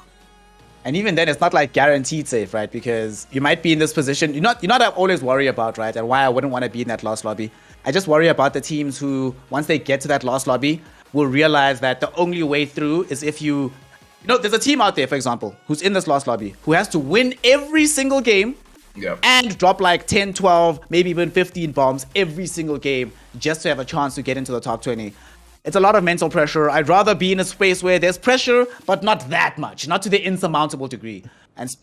And even then, it's not like guaranteed safe, right? Because you might be in this position. You're not I always worry about, right? And why I wouldn't want to be in that last lobby. I just worry about the teams who, once they get to that last lobby, will realize that the only way through is if you know, there's a team out there, for example, who's in this last lobby, who has to win every single game and drop like 10, 12, maybe even 15 bombs every single game just to have a chance to get into the top 20. It's a lot of mental pressure. I'd rather be in a space where there's pressure, but not that much, not to the insurmountable degree. And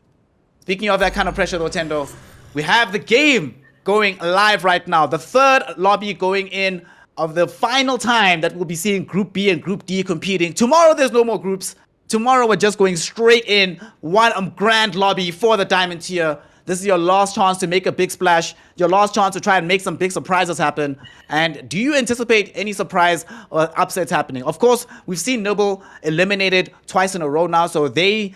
speaking of that kind of pressure, though, Tendo, we have the game going live right now. The third lobby going in of the final time that we'll be seeing Group B and Group D competing. Tomorrow, there's no more groups. Tomorrow, we're just going straight in one grand lobby for the Diamond tier. This is your last chance to make a big splash, your last chance to try and make some big surprises happen. And do you anticipate any surprise or upsets happening? Of course, we've seen Noble eliminated twice in a row now, so even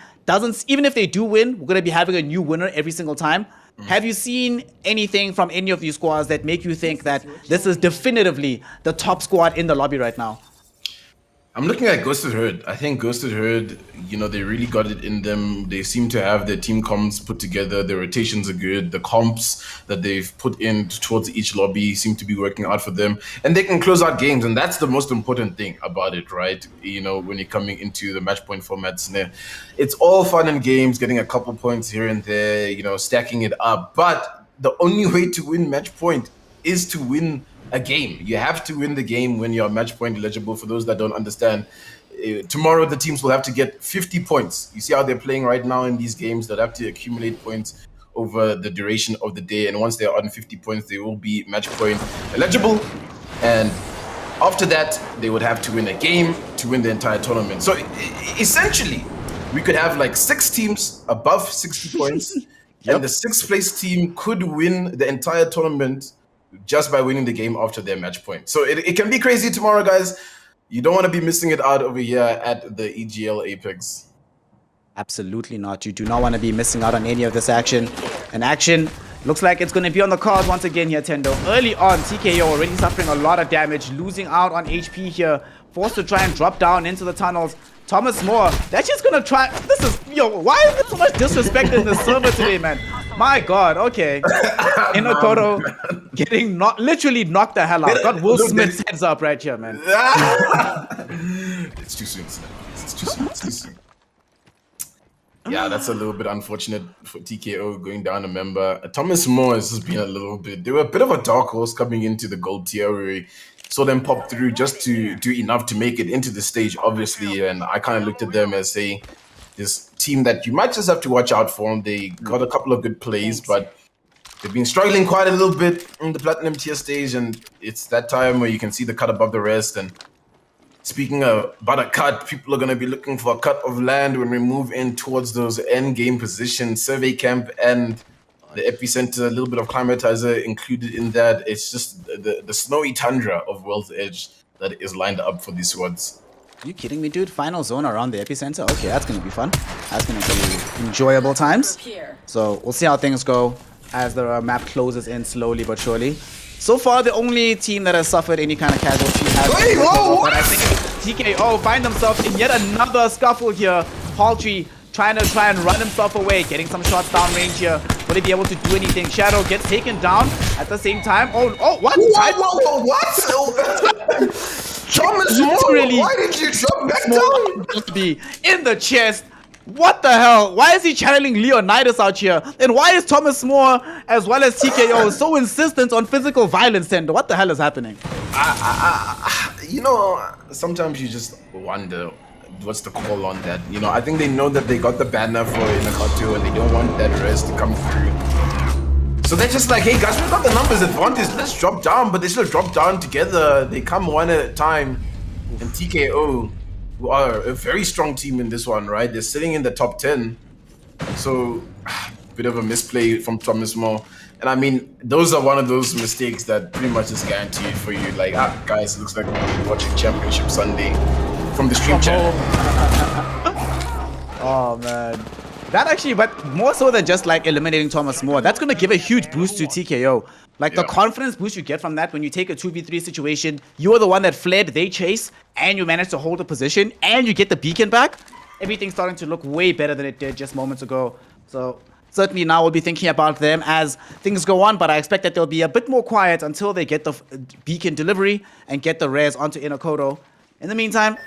if they do win, we're going to be having a new winner every single time. Have you seen anything from any of these squads that make you think that this is definitively the top squad in the lobby right now? I'm looking at Ghosted Herd. I think Ghosted Herd, they really got it in them. They seem to have their team comps put together. Their rotations are good. The comps that they've put in towards each lobby seem to be working out for them. And they can close out games. And that's the most important thing about it, right? When you're coming into the match point formats. It's all fun and games, getting a couple points here and there, stacking it up. But the only way to win match point is to win a game. You have to win the game when you're match point eligible. For those that don't understand, tomorrow the teams will have to get 50 points. You see how they're playing right now in these games. They'll have to accumulate points over the duration of the day, and once they're on 50 points, they will be match point eligible. And after that, they would have to win a game to win the entire tournament. So essentially, we could have like 6 teams above 60 points, and the 6th place team could win the entire tournament just by winning the game after their match point. So it can be crazy tomorrow, guys. You don't want to be missing it out over here at the EGL Apex. Absolutely not. You do not want to be missing out on any of this action. And action looks like it's going to be on the cards once again here, Tendo. Early on, TKO already suffering a lot of damage, losing out on HP here, forced to try and drop down into the tunnels. Thomas Moore, that's just gonna try. Why is there so much disrespect in this server today, man? My God, okay. Inokoto getting literally knocked the hell out. Got Will Smith's heads up right here, man. It's too soon. It's too soon. Yeah, that's a little bit unfortunate for TKO going down a member. Thomas Moore has just been a little bit. They were a bit of a dark horse coming into the gold tier where we saw them pop through just to do enough to make it into the stage, obviously. And I kind of looked at them as this team that you might just have to watch out for. They got a couple of good plays, but they've been struggling quite a little bit in the platinum tier stage. And it's that time where you can see the cut above the rest. And speaking about a cut, people are going to be looking for a cut of land when we move in towards those end game positions. Survey camp and the epicenter, a little bit of climatizer included in that. It's just the snowy tundra of World's Edge that is lined up for these squads. Are you kidding me, dude? Final zone around the epicenter? Okay, that's going to be fun. That's going to be enjoyable times. So we'll see how things go as the map closes in slowly but surely. So far, the only team that has suffered any kind of casualty has been but I think TKO find themselves in yet another scuffle here. Paltry trying to run himself away, getting some shots down range here. Will he be able to do anything? Shadow gets taken down at the same time. Oh, what? Whoa, what? Thomas Moore, why did you drop back down? Be in the chest. What the hell? Why is he channeling Leonidas out here? And why is Thomas Moore as well as TKO so insistent on physical violence, Tendo? What the hell is happening? Sometimes you just wonder what's the call on that. I think they know that they got the banner for Inokoto and they don't want that rest to come through. So they're just like, hey guys, we've got the numbers advantage. Let's drop down, but they still drop down together. They come one at a time. And TKO, who are a very strong team in this one, right? They're sitting in the top 10. So, bit of a misplay from Thomas Moore. And I mean, those are one of those mistakes that pretty much is guaranteed for you. Like, guys, it looks like we're watching Championship Sunday from the stream channel. Oh, man. That actually, but more so than just like eliminating Thomas More, that's going to give a huge boost to TKO. Like the confidence boost you get from that when you take a 2v3 situation, you're the one that fled, they chase, and you manage to hold a position, and you get the beacon back. Everything's starting to look way better than it did just moments ago. So certainly now we'll be thinking about them as things go on, but I expect that they'll be a bit more quiet until they get the beacon delivery and get the res onto Inakoto. In the meantime,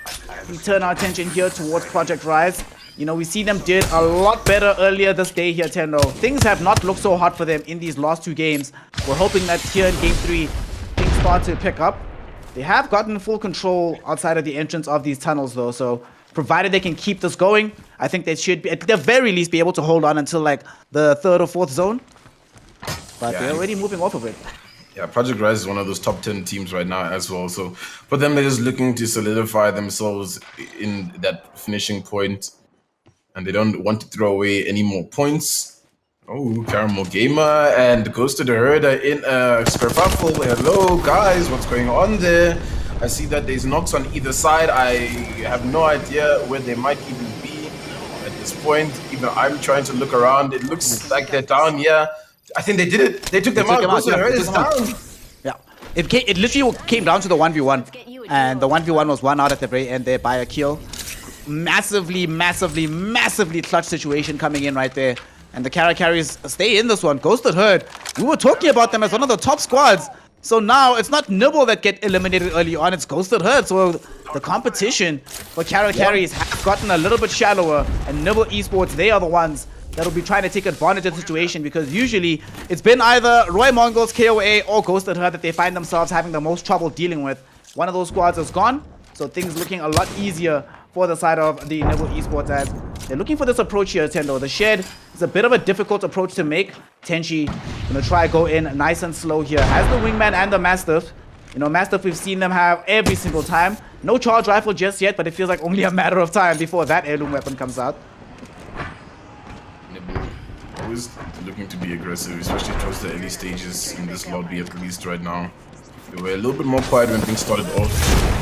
we turn our attention here towards Project Rise. You know, we see them did a lot better earlier this day here, Tendo. Things have not looked so hot for them in these last 2 games. We're hoping that here in Game 3, things start to pick up. They have gotten full control outside of the entrance of these tunnels, though, so provided they can keep this going, I think they should, be, at the very least, be able to hold on until, like, the 3rd or 4th zone. But they're already moving off of it. Yeah, Project Rise is one of those top 10 teams right now as well. So for them, they're just looking to solidify themselves in that finishing point. And they don't want to throw away any more points. Oh, Caramel Gamer and Ghost to the Herder in a skerfuffle. Hello, guys, what's going on there? I see that there's knocks on either side. I have no idea where they might even be at this point. Even I'm trying to look around. It looks like they're down here. I think they did it. They took them out. Ghost to the Herder is down. Yeah, it literally came down to the 1v1. And the 1v1 was won out at the very end there by a kill. Massively clutch situation coming in right there. And the carries stay in this one. Ghosted Herd, we were talking about them as one of the top squads. So now it's not Nibble that get eliminated early on, it's Ghosted Herd. So the competition for carries has gotten a little bit shallower. And Nibble Esports, they are the ones that will be trying to take advantage of the situation, because usually it's been either Roy Mongols, KOA, or Ghosted Herd that they find themselves having the most trouble dealing with. One of those squads is gone, so things looking a lot easier for the side of the Nibble Esports as they're looking for this approach here, Tendo. The shed is a bit of a difficult approach to make. Tenchi gonna try go in nice and slow here. Has the Wingman and the Mastiff. You know, Mastiff we've seen them have every single time. No charge rifle just yet, but it feels like only a matter of time before that heirloom weapon comes out. Nibble always looking to be aggressive, especially towards the early stages in this lobby at least right now. They were a little bit more quiet when things started off,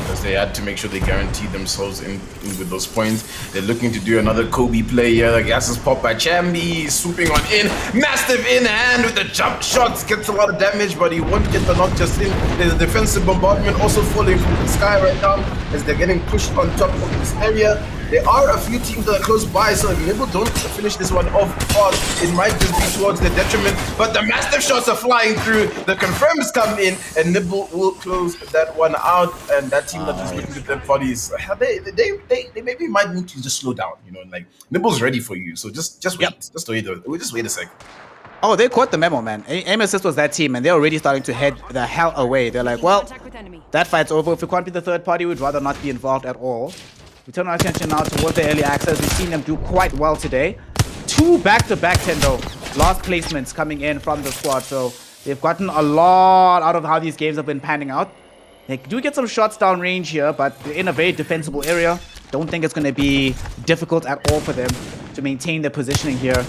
because they had to make sure they guaranteed themselves in with those points. They're looking to do another Kobe play here. The gas is popped by Chambi, swooping on in. Mastiff in hand with the jump shots. Gets a lot of damage, but he won't get the knock just in. There's a defensive bombardment also falling from the sky right now as they're getting pushed on top of this area. There are a few teams that are close by, so if Nibble don't finish this one off fast, it might just be towards their detriment. But the Mastiff shots are flying through, the confirms come in, and Nibble will close that one out. And that team that is looking at their bodies, they maybe might need to just slow down, you know, like Nibble's ready for you. So just wait, just wait a sec. Oh, they caught the memo, man. Aim Assist was that team, and they're already starting to head the hell away. They're like, well, that fight's over. If we can't be the third party, we'd rather not be involved at all. We turn our attention now towards the early access. We've seen them do quite well today. 2 back-to-back Tendo last placements coming in from the squad. So they've gotten a lot out of how these games have been panning out. They do get some shots down range here, but they're in a very defensible area. Don't think it's going to be difficult at all for them to maintain their positioning here.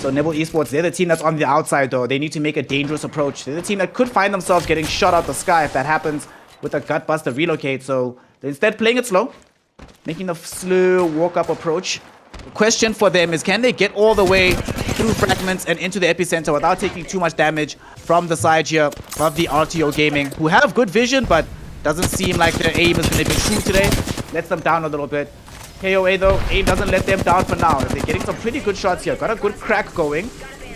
So Nibble Esports, they're the team that's on the outside though. They need to make a dangerous approach. They're the team that could find themselves getting shot out the sky if that happens with a Gutbuster relocate. So they're instead playing it slow, making a slow walk-up approach. The question for them is, can they get all the way through fragments and into the epicenter without taking too much damage from the side here of the Rto Gaming, who have good vision, but doesn't seem like their aim is going to be true today. Lets them down a little bit. KOA though, aim doesn't let them down for now. They're getting some pretty good shots here. Got a good crack going.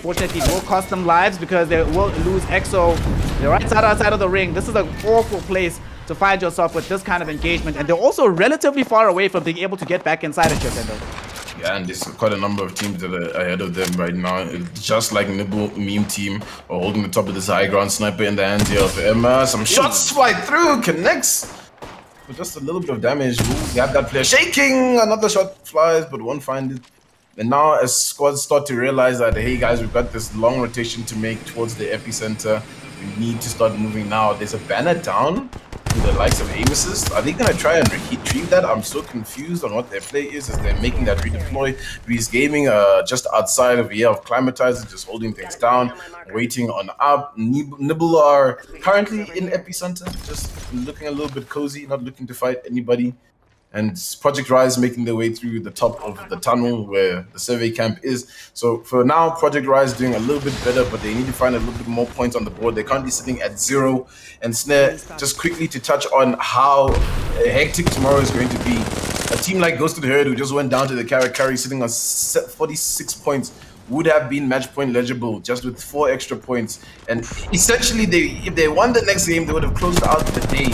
Fortunately, it will cost them lives because they will lose EXO. They're right outside of the ring. This is an awful place to find yourself with this kind of engagement, and they're also relatively far away from being able to get back inside of Jotendo. Yeah, and there's quite a number of teams that are ahead of them right now. Just like Nibble Meme Team are holding the top of this high ground. Sniper in the hands here of Emma. Some shots fly through, connects with just a little bit of damage. Ooh, you have that player shaking. Another shot flies, but won't find it. And now as squads start to realize that, hey guys, we've got this long rotation to make towards the epicenter. We need to start moving now. There's a banner down to the likes of Aim Assist. Are they going to try and retrieve that? I'm so confused on what their play is as they're making that redeploy. Breeze Gaming just outside of Climatizer, just holding things down, waiting on up. Nibble are currently in epicenter, just looking a little bit cozy, not looking to fight anybody. and Project Rise making their way through the top of the tunnel where the survey camp is. So for now, Project Rise doing a little bit better, but they need to find a little bit more points on the board. They're currently sitting at 0. And Snare, just quickly to touch on how hectic tomorrow is going to be. A team like Ghosted Herd, who just went down to the Carry sitting on 46 points, would have been match point legible just with 4 extra points. And essentially, if they won the next game, they would have closed out the day.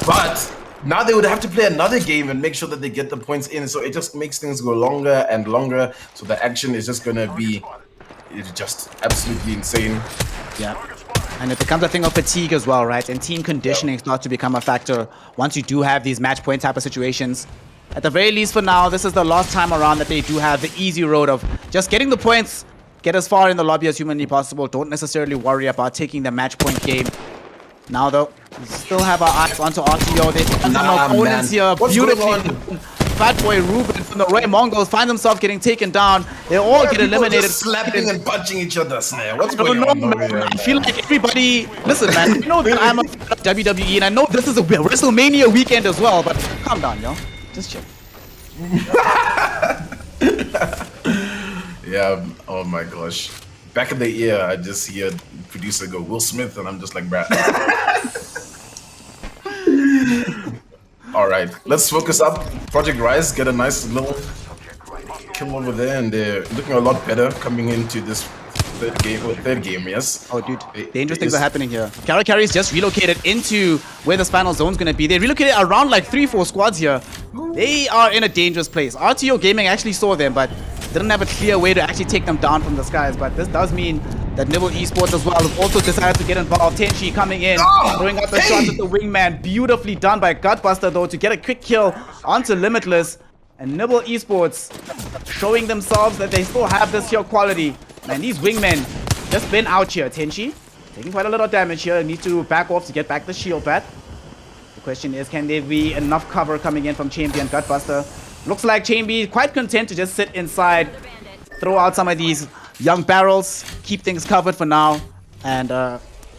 But now they would have to play another game and make sure that they get the points in. So it just makes things go longer and longer. So the action is just going to be just absolutely insane. Yeah. And it becomes a thing of fatigue as well, right? And team conditioning starts to become a factor once you do have these match point type of situations. At the very least for now, this is the last time around that they do have the easy road of just getting the points, get as far in the lobby as humanly possible. Don't necessarily worry about taking the match point game. Now though, we still have our eyes onto RTO. They find some opponents here. What's Beautifully. Fat Boy Ruben from the Ray Mongols find themselves getting taken down. They all get eliminated. Just slapping and punching each other, Snare. What's going on over here? I feel like everybody... Listen, man, you know that I'm a fan of WWE, and I know this is a WrestleMania weekend as well, but calm down, yo. Just chill. Yeah, oh my gosh. Back in the ear, I just hear producer go, Will Smith, and I'm just like, bruh. All right, let's focus up. Project Rise, get a nice little kill over there, and they're looking a lot better coming into this third game, yes. Oh, dude, dangerous things are happening here. Carry's just relocated into where the final zone's gonna be. They relocated around like 3-4 squads here. They are in a dangerous place. Rto Gaming actually saw them, but didn't have a clear way to actually take them down from the skies. But this does mean that Nibble Esports as well have also decided to get involved. Tenchi coming in, throwing out the shots at the wingman. Beautifully done by Gutbuster though to get a quick kill onto Limitless. And Nibble Esports showing themselves that they still have this here quality. Man, these wingmen just been out here. Tenchi taking quite a lot of damage here. Need to back off to get back the shield pad. The question is, can there be enough cover coming in from Chambi and Gutbuster? Looks like Chambi quite content to just sit inside, throw out some of these young barrels, keep things covered for now, and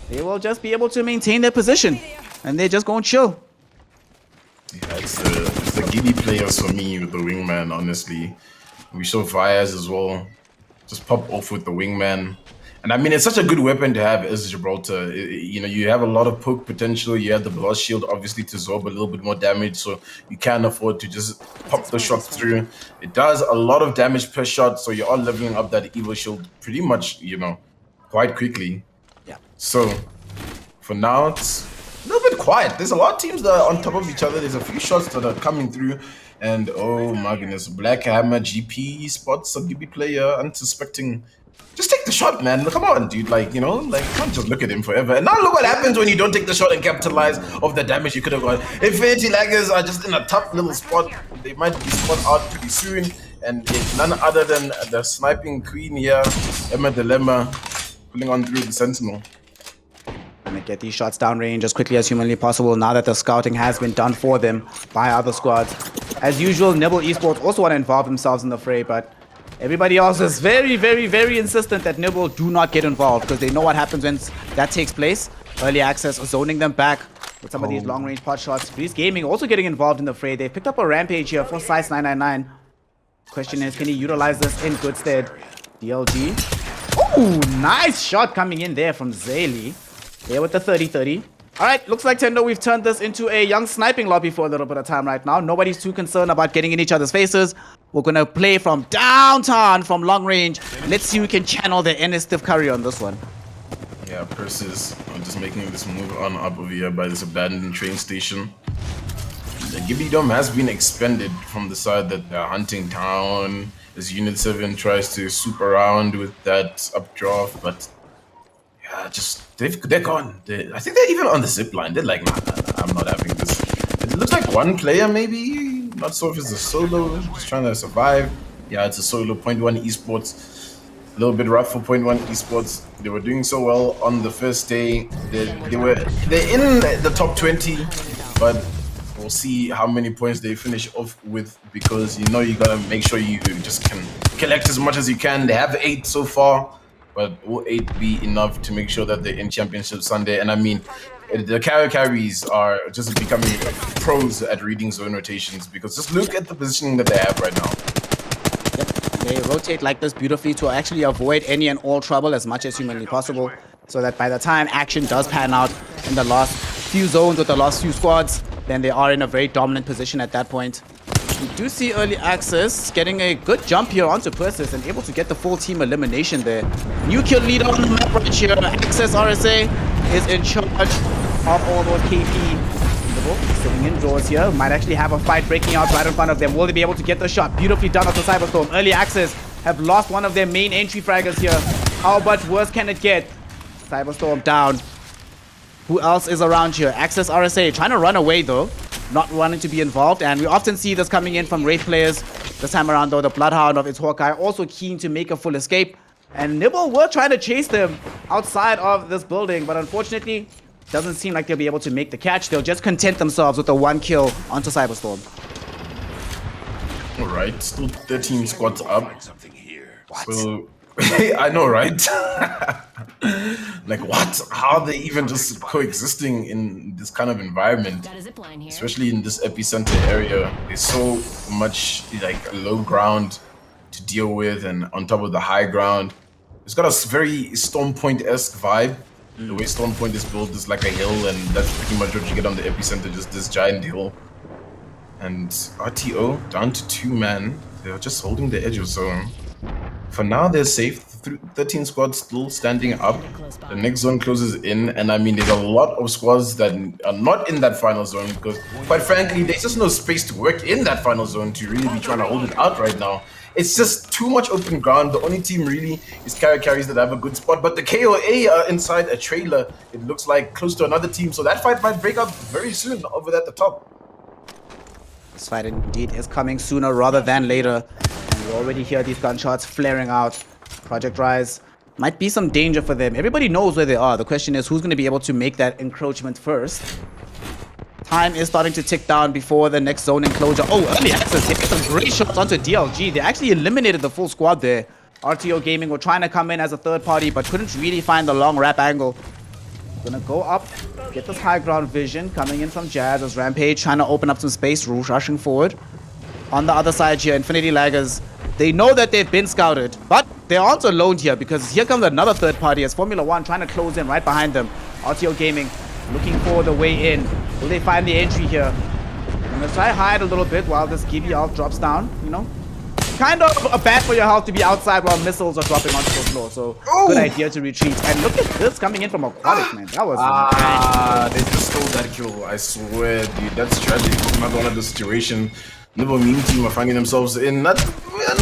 they will just be able to maintain their position, and they're just going to chill. Yeah, it's the giddy players for me with the wingman, honestly. We show fires as well. Just pop off with the wingman. And I mean, it's such a good weapon to have as Gibraltar. You know, you have a lot of poke potential. You have the blast shield, obviously, to absorb a little bit more damage. So you can afford to just pop the shot through. It does a lot of damage per shot. So you are leveling up that Evo shield pretty much, you know, quite quickly. Yeah. So for now, it's a little bit quiet. There's a lot of teams that are on top of each other. There's a few shots that are coming through. And oh my goodness, Black Hammer, GP, Spots, a GP player, unsuspecting. Just take the shot, man. Come on, dude. Like, you know, like, you can't just look at him forever. And now look what happens when you don't take the shot and capitalize of the damage you could have got. Infinity Laggers are just in a tough little spot. They might be spot out pretty soon. And it's none other than the sniping queen here, Emma Dilemma, pulling on through the Sentinel. Gonna get these shots downrange as quickly as humanly possible now that the scouting has been done for them by other squads. As usual, Nibble Esports also want to involve themselves in the fray, but everybody else is very, very, very insistent that Nibble do not get involved because they know what happens when that takes place. Early access, zoning them back with some of these long-range pot shots. Breeze Gaming also getting involved in the fray. They picked up a rampage here for Size 999. Question is, can he utilize this in good stead? DLG. Oh, nice shot coming in there from Zayli. There with the 30-30. Alright, looks like Tendo, we've turned this into a young sniping lobby for a little bit of time right now. Nobody's too concerned about getting in each other's faces. We're gonna play from downtown, from long range. Let's see who can channel the NS Steph Curry on this one. Yeah, Persis just making this move on up over here by this abandoned train station. The Gibby Dome has been expended from the side that they're hunting town. As Unit 7 tries to swoop around with that updraft, but yeah, just they're gone. I think they're even on the zip line. They're like, nah, I'm not having this. It looks like one player maybe. Not sure if it's a solo, just trying to survive. Yeah, it's a solo. 0.1 Esports. A little bit rough for 0.1 Esports. They were doing so well on the first day. They're in the top 20, but we'll see how many points they finish off with, because you know you gotta make sure you just can collect as much as you can. They have 8 so far, but will 8 be enough to make sure that they're in Championship Sunday? And I mean, the carries are just becoming pros at reading zone rotations because just look at the positioning that they have right now. Yep, they rotate like this beautifully to actually avoid any and all trouble as much as humanly possible, so that by the time action does pan out in the last few zones with the last few squads, then they are in a very dominant position at that point. We do see early access getting a good jump here onto Persis and able to get the full team elimination there. New kill leader on the map right here. Access RSA is in charge of all those KP. Sitting indoors here. Might actually have a fight breaking out right in front of them. Will they be able to get the shot? Beautifully done off the Cyberstorm. Early access have lost one of their main entry fraggers here. How much worse can it get? Cyberstorm down. Who else is around here? Access RSA trying to run away though. Not wanting to be involved, and we often see this coming in from Wraith players. This time around though, the Bloodhound of its Hawkeye also keen to make a full escape. And Nibble were trying to chase them outside of this building, but unfortunately, doesn't seem like they'll be able to make the catch. They'll just content themselves with a 1 kill onto Cyberstorm. Alright, still 13 squads up. So, I know, right? Like, what? How are they even just coexisting in this kind of environment? Especially in this epicenter area. There's so much, like, low ground to deal with, and on top of the high ground. It's got a very Storm Point-esque vibe. The way Storm Point is built is like a hill, and that's pretty much what you get on the epicenter, just this giant hill. And RTO down to 2 man. They're just holding the edge of zone. For now, they're safe. 13 squads still standing up. The next zone closes in, and I mean, there's a lot of squads that are not in that final zone because, quite frankly, there's just no space to work in that final zone to really be trying to hold it out right now. It's just too much open ground. The only team really is carries that have a good spot, but the KOA are inside a trailer. It looks like close to another team, so that fight might break up very soon over at the top. This fight indeed is coming sooner rather than later. And we already hear these gunshots flaring out. Project Rise might be some danger for them. Everybody knows where they are. The question is who's going to be able to make that encroachment first. Time is starting to tick down before the next zone enclosure. Oh, early access hitting some great shots onto DLG. They actually eliminated the full squad there. Rto Gaming were trying to come in as a third party, but couldn't really find the long wrap angle. Gonna go up, get this high ground vision coming in from Jazz as Rampage trying to open up some space, rushing forward. On the other side here, Infinity Laggers, they know that they've been scouted, but they aren't alone here because here comes another third party as Formula 1 trying to close in right behind them. Rto Gaming looking for the way in. Will they find the entry here? I'm gonna try hide a little bit while this Gibby Elf drops down, you know? Kind of a bad for your health to be outside while missiles are dropping onto the floor, so good idea to retreat. And look at this coming in from Aquatic, man. That was they just stole that kill, I swear, dude. That's tragic. Not one of the situation. Nibble Meme team are finding themselves in an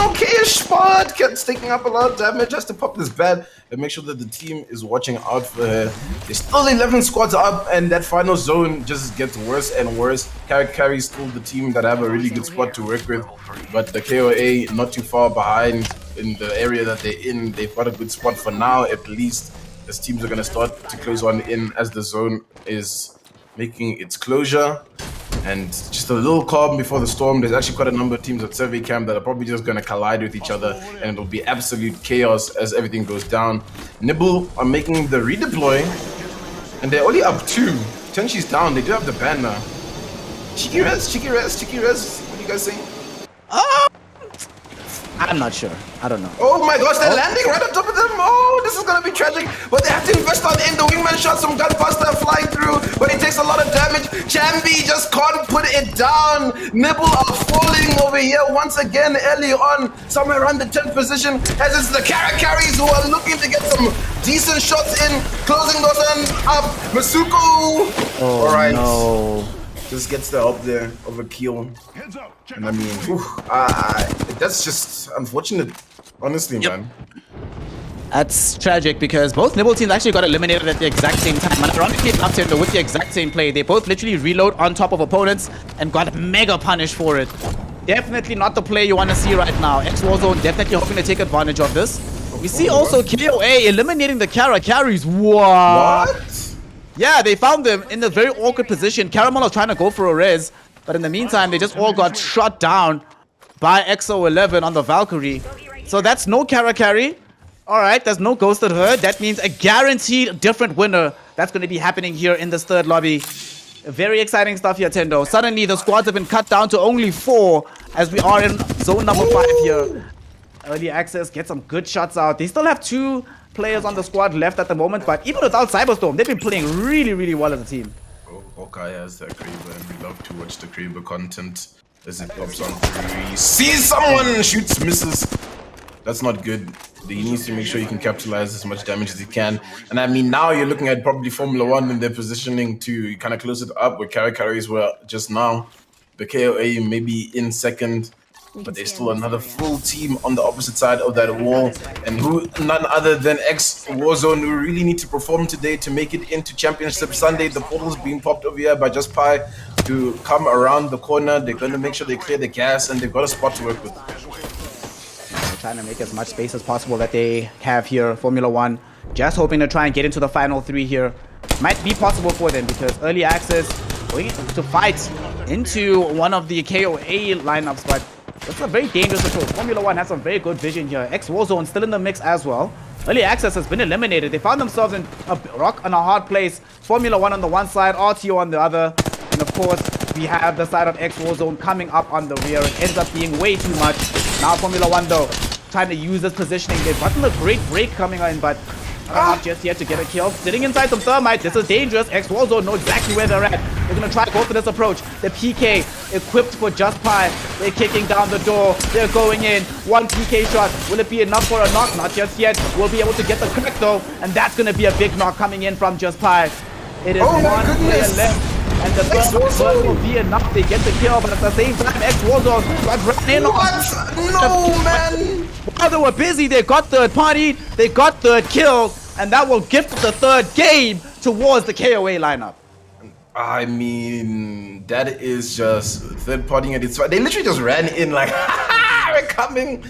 okay-ish spot. Cat's taking up a lot of damage, has to pop this bad and make sure that the team is watching out for her. There's still 11 squads up, and that final zone just gets worse and worse. Carries still the team that have a really good spot to work with, but the KOA not too far behind in the area that they're in. They've got a good spot for now, at least, as teams are going to start to close on in as the zone is making its closure. And just a little calm before the storm. There's actually quite a number of teams at Survey Camp that are probably just going to collide with each other, and it'll be absolute chaos as everything goes down. Nibble are making the redeploy, and they're only up 2. Tenshi's down. They do have the ban now. Cheeky res. What do you guys think? I'm not sure. I don't know. Oh my gosh, they're landing right on top of them. Oh, this is gonna be tragic. But they have to invest on in the wingman shot, some gunbuster flying through, but it takes a lot of damage. Chambi just can't put it down. Nibble are falling over here once again early on, somewhere around the 10th position, as it's the carries who are looking to get some decent shots in, closing those ends up. Masuko! Oh, alright. no. Just gets the help there of a kill. And I mean, that's just unfortunate, honestly, man. That's tragic because both Nibble teams actually got eliminated at the exact same time. And ironically enough, with the exact same play, they both literally reload on top of opponents and got mega punished for it. Definitely not the play you want to see right now. X-Warzone definitely hoping to take advantage of this. We see also KOA eliminating the carries. What? Yeah, they found them in a very awkward position. Caramel was trying to go for a res, but in the meantime, they just all got shot down by XO11 on the Valkyrie. So that's no carry. All right, there's no Ghosted Herd. That means a guaranteed different winner that's going to be happening here in this third lobby. Very exciting stuff here, Tendo. Suddenly, the squads have been cut down to only 4 as we are in zone number 5 here. Early access, get some good shots out. They still have 2 players on the squad left at the moment, but even without Cyberstorm, they've been playing really, really well as a team. Oh, Hawkeye has that Kraber, and we love to watch the Kraber content as it pops on 3. Sees someone, shoots, misses. That's not good. He needs to make sure he can capitalize as much damage as he can. And I mean, now you're looking at probably Formula 1 and their positioning to kind of close it up where carries were just now. The KOA maybe in second, but there's still another full team on the opposite side of that wall. And who, none other than X Warzone, who really need to perform today to make it into Championship Sunday. The portal's being popped over here by Just Pie to come around the corner. They're going to make sure they clear the gas, and they've got a spot to work with. Trying to make as much space as possible that they have here. Formula 1 just hoping to try and get into the final 3 here. Might be possible for them because early access going to fight into one of the KOA lineups, but that's a very dangerous approach. Formula 1 has some very good vision here. X Warzone still in the mix as well. Early access has been eliminated. They found themselves in a rock and a hard place. Formula 1 on the one side, Rto on the other, and of course we have the side of X Warzone coming up on the rear. It ends up being way too much. Now Formula 1 though, trying to use this positioning. They've gotten a great break coming in, but not just yet to get a kill. Sitting inside some thermite. This is dangerous. X Warzone know exactly where they're at. They're going to try to go for this approach. The PK equipped for Just Pie. They're kicking down the door. They're going in. 1 PK shot. Will it be enough for a knock? Not just yet. We'll be able to get the crack though, and that's going to be a big knock coming in from Just Pie. It is one player left. And the third will be enough. They get the kill, but at the same time, X Warzone got run in. What? No, man! While they were busy, they got third party, they got third kill, and that will gift the third game towards the KOA lineup. I mean, that is just third partying at its. They literally just ran in like, we're coming.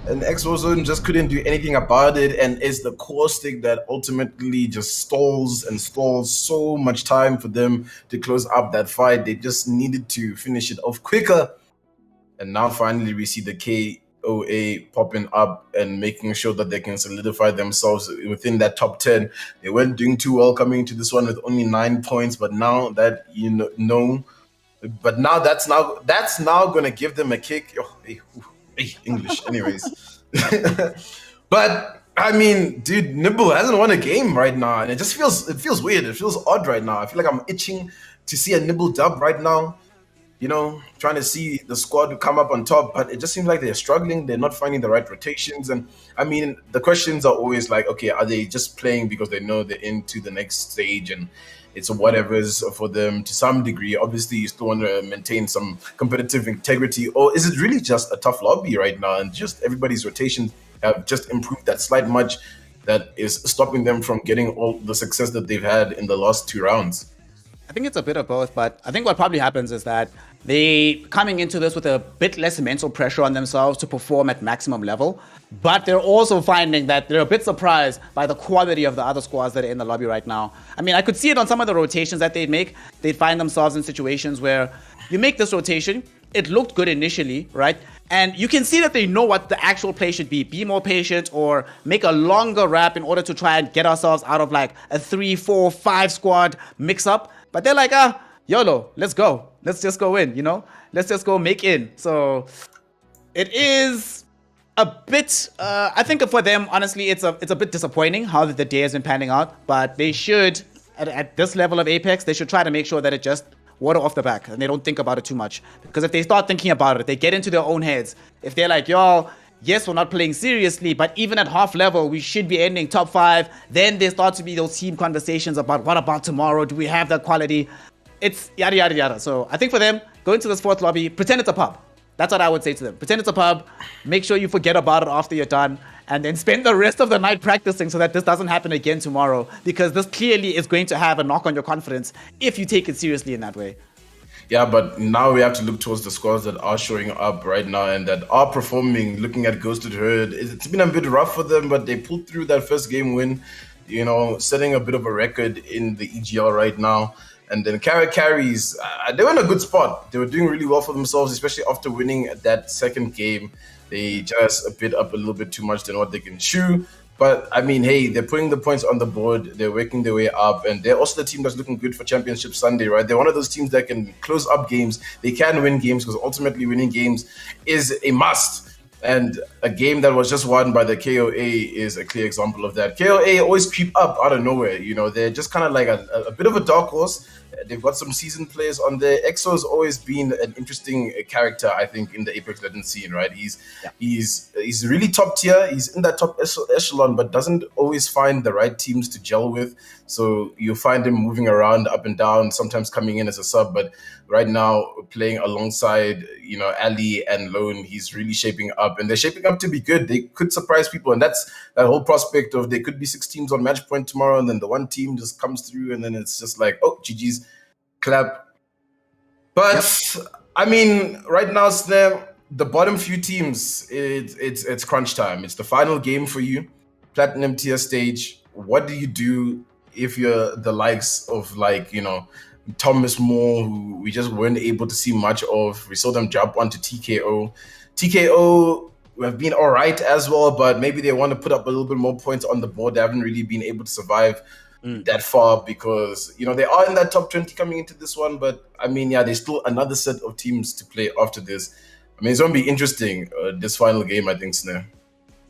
And X Warzone just couldn't do anything about it, and it's the core stick that ultimately just stalls and stalls so much time for them to close up that fight. They just needed to finish it off quicker, and now finally we see the KOA popping up and making sure that they can solidify themselves within that top 10. They weren't doing too well coming into this one with only 9 points, but now that that's now gonna give them a kick. Oh, English, anyways. But I mean, dude, Nibble hasn't won a game right now, and it feels weird. It feels odd right now. I feel like I'm itching to see a Nibble dub right now. You know, trying to see the squad come up on top, but it just seems like they're struggling. They're not finding the right rotations, and I mean, the questions are always like, okay, are they just playing because they know they're into the next stage and it's whatever's for them to some degree? Obviously, you still want to maintain some competitive integrity, or is it really just a tough lobby right now and just everybody's rotations have just improved that slight much that is stopping them from getting all the success that they've had in the last 2 rounds? I think it's a bit of both, but I think what probably happens is that they coming into this with a bit less mental pressure on themselves to perform at maximum level, but they're also finding that they're a bit surprised by the quality of the other squads that are in the lobby right now. I mean, I could see it on some of the rotations that they'd make. They'd find themselves in situations where you make this rotation, it looked good initially, right? And you can see that they know what the actual play should be. Be more patient or make a longer wrap in order to try and get ourselves out of like a 3, 4, 5 squad mix up. But they're like, YOLO, let's go. Let's just go in, you know? Let's just go make in. So it is a bit, I think for them, honestly, it's a bit disappointing how the day has been panning out. But they should, at this level of Apex, they should try to make sure that it just water off the back and they don't think about it too much. Because if they start thinking about it, they get into their own heads. If they're like, y'all, yes, we're not playing seriously, but even at half level, we should be ending top 5. Then there start to be those team conversations about what about tomorrow? Do we have that quality? It's yada, yada, yada. So I think for them, go into this 4th lobby, pretend it's a pub. That's what I would say to them. Pretend it's a pub. Make sure you forget about it after you're done. And then spend the rest of the night practicing so that this doesn't happen again tomorrow. Because this clearly is going to have a knock on your confidence if you take it seriously in that way. Yeah, but now we have to look towards the squads that are showing up right now and that are performing. Looking at Ghosted Herd, it's been a bit rough for them, but they pulled through that first game win, you know, setting a bit of a record in the EGL right now. And then carries, they were in a good spot. They were doing really well for themselves, especially after winning that second game. They just bit up a little bit too much than what they can chew. But I mean, hey, they're putting the points on the board. They're working their way up, and they're also the team that's looking good for Championship Sunday, right? They're one of those teams that can close up games. They can win games because ultimately winning games is a must. And a game that was just won by the KOA is a clear example of that. KOA always creep up out of nowhere. You know, they're just kind of like a bit of a dark horse. They've got some seasoned players on there. EXO's always been an interesting character, I think, in the Apex Legends scene, right? He's really top tier. He's in that top echelon, but doesn't always find the right teams to gel with. So you find him moving around up and down, sometimes coming in as a sub, but right now playing alongside, you know, Ali and Lone, he's really shaping up, and they're shaping up to be good. They could surprise people, and that's that whole prospect of there could be 6 teams on match point tomorrow, and then the one team just comes through, and then it's just like, oh, GG's, clap. But I mean, right now, Snare, the bottom few teams, it's crunch time. It's the final game for you, platinum tier stage. What do you do if you're the likes of, like, you know, Thomas Moore, who we just weren't able to see much of? We saw them jump onto TKO. TKO have been all right as well, but maybe they want to put up a little bit more points on the board. They haven't really been able to survive that far because, you know, they are in that top 20 coming into this one. But I mean, yeah, there's still another set of teams to play after this. I mean, it's going to be interesting, this final game, I think, Snare.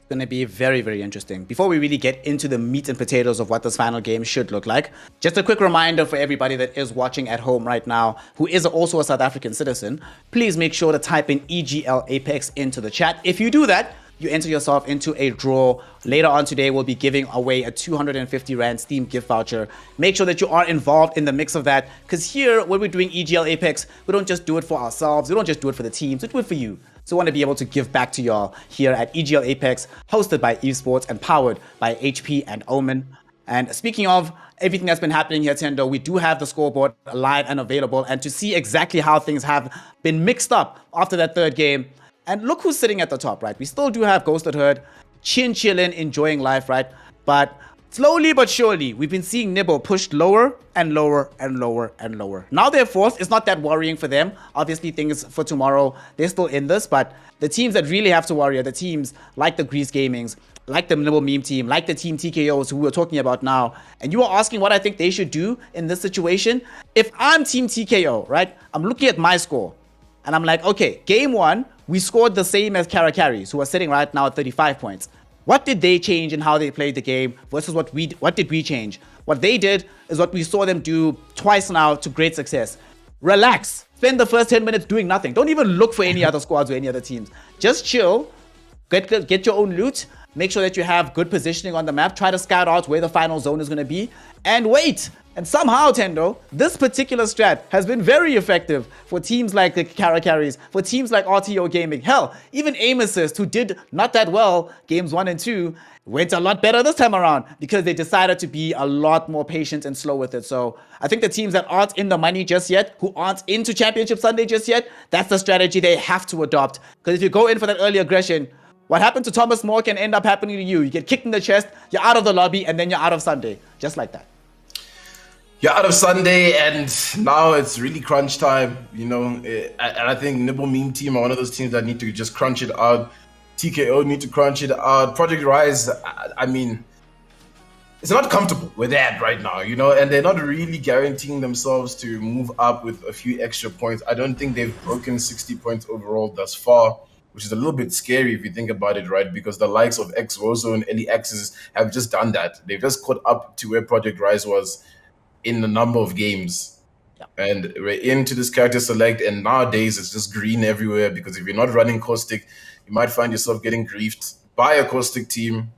Going to be very, very interesting. Before we really get into the meat and potatoes of what this final game should look like, just a quick reminder for everybody that is watching at home right now, who is also a South African citizen, please make sure to type in EGL Apex into the chat. If you do that, you enter yourself into a draw. Later on today, we'll be giving away a 250 Rand Steam gift voucher. Make sure that you are involved in the mix of that, because here, when we're doing EGL Apex, we don't just do it for ourselves. We don't just do it for the teams. We do it for you. So we want to be able to give back to y'all here at EGL Apex, hosted by Evesports and powered by HP and Omen. And speaking of everything that's been happening here, Tendo, we do have the scoreboard live and available. And to see exactly how things have been mixed up after that third game. And look who's sitting at the top, right? We still do have Ghosted Herd, chilling, enjoying life, right? But slowly but surely, we've been seeing Nibble pushed lower and lower and lower and lower. Now they're fourth. It's not that worrying for them. Obviously, things for tomorrow, they're still in this. But the teams that really have to worry are the teams like the Grease Gamings, like the Nibble Meme team, like the Team TKOs who we're talking about now. And you are asking what I think they should do in this situation. If I'm Team TKO, right, I'm looking at my score. And I'm like, okay, game 1, we scored the same as Carries, who are sitting right now at 35 points. What did they change in how they played the game versus what did we change? What they did is what we saw them do twice now to great success. Relax. Spend the first 10 minutes doing nothing. Don't even look for any other squads or any other teams. Just chill. Get your own loot. Make sure that you have good positioning on the map. Try to scout out where the final zone is going to be. And wait. And somehow, Tendo, this particular strat has been very effective for teams like the Carries, for teams like Rto Gaming. Hell, even Aim Assist, who did not that well games 1 and 2, went a lot better this time around because they decided to be a lot more patient and slow with it. So I think the teams that aren't in the money just yet, who aren't into Championship Sunday just yet, that's the strategy they have to adopt. Because if you go in for that early aggression, what happened to Thomas Moore can end up happening to you. You get kicked in the chest, you're out of the lobby, and then you're out of Sunday. Just like that. You're out of Sunday, and now it's really crunch time, you know. And I think Nibble Meme team are one of those teams that need to just crunch it out. TKO need to crunch it out. Project Rise, I mean, it's not comfortable with that right now, you know, and they're not really guaranteeing themselves to move up with a few extra points. I don't think they've broken 60 points overall thus far, which is a little bit scary if you think about it, right? Because the likes of Rozo and Ellie Axis have just done that. They've just caught up to where Project Rise was in the number of games. And we're into this character select, and nowadays it's just green everywhere, because if you're not running Caustic, you might find yourself getting griefed by a Caustic team.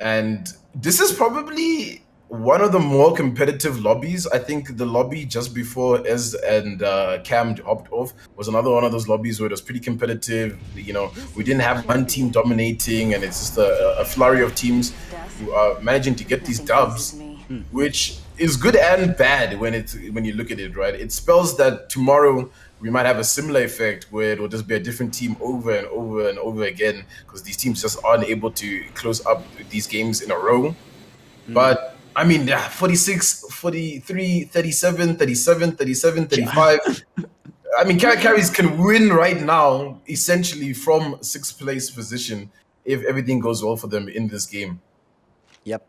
And this is probably one of the more competitive lobbies. I think the lobby just before Ez and Cam hopped off was another one of those lobbies where it was pretty competitive. You know, we didn't have one team dominating, and it's just a flurry of teams who are managing to get these dubs, which is good and bad when you look at it, right? It spells that tomorrow we might have a similar effect where it will just be a different team over and over and over again, because these teams just aren't able to close up these games in a row. But I mean, 46, 43, 37, 37, 37, 35. I mean, Carries can win right now, essentially from 6th place position if everything goes well for them in this game. Yep.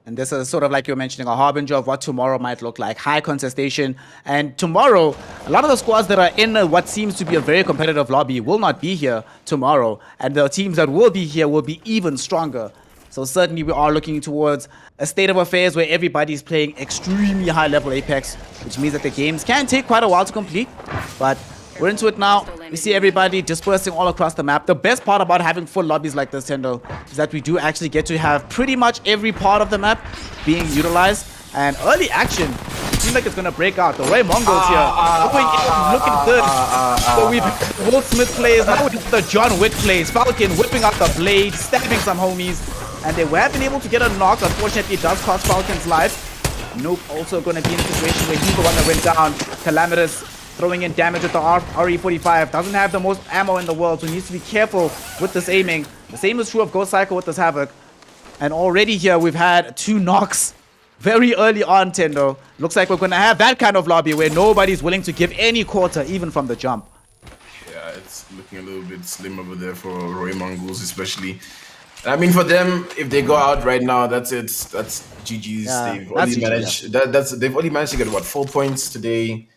And this is sort of like you're mentioning, a harbinger of what tomorrow might look like. High contestation. And tomorrow, a lot of the squads that are in what seems to be a very competitive lobby will not be here tomorrow. And the teams that will be here will be even stronger. So certainly we are looking towards a state of affairs where everybody's playing extremely high level Apex, which means that the games can take quite a while to complete. But we're into it now. We see everybody dispersing all across the map. The best part about having full lobbies like this, Tendo, is that we do actually get to have pretty much every part of the map being utilized. And early action seems like it's going to break out. The way Mongols here going in, looking good. So we've Will Smith plays, now it's the John Wick plays. Falcon whipping out the blade, stabbing some homies. And they were been able to get a knock. Unfortunately, it does cost Falcon's life. Nope, also going to be in a situation where he's the one that went down. Calamitous throwing in damage with the RE45. Doesn't have the most ammo in the world, so needs to be careful with this aiming. The same is true of Ghost Cycle with this Havoc. And already here, we've had 2 knocks very early on, Tendo. Looks like we're going to have that kind of lobby where nobody's willing to give any quarter, even from the jump. Yeah, it's looking a little bit slim over there for Roy Mongols, especially. I mean, for them, if they go out right now, that's it. That's GG's. Yeah, they've only managed. They've only managed to get what 4 points today,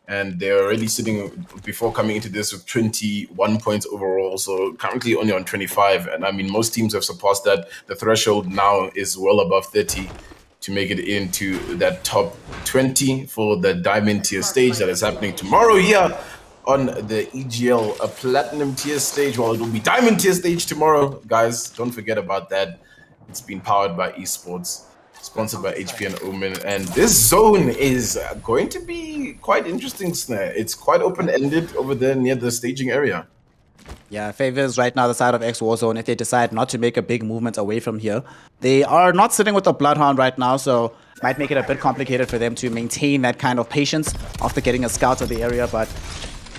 and they're already sitting before coming into this with 21 points overall. So currently only on 25, and I mean most teams have surpassed that. The threshold now is well above 30 to make it into that top 20 for the Diamond tier stage that is happening tomorrow here on the EGL Platinum tier stage. Well, it will be Diamond tier stage tomorrow, guys. Don't forget about that. It's been powered by Esports, sponsored by HP and Omen. And this zone is going to be quite interesting, Snare. It's quite open-ended over there near the staging area. Yeah, favors right now the side of X Warzone if they decide not to make a big movement away from here. They are not sitting with the Bloodhound right now, so might make it a bit complicated for them to maintain that kind of patience after getting a scout of the area, but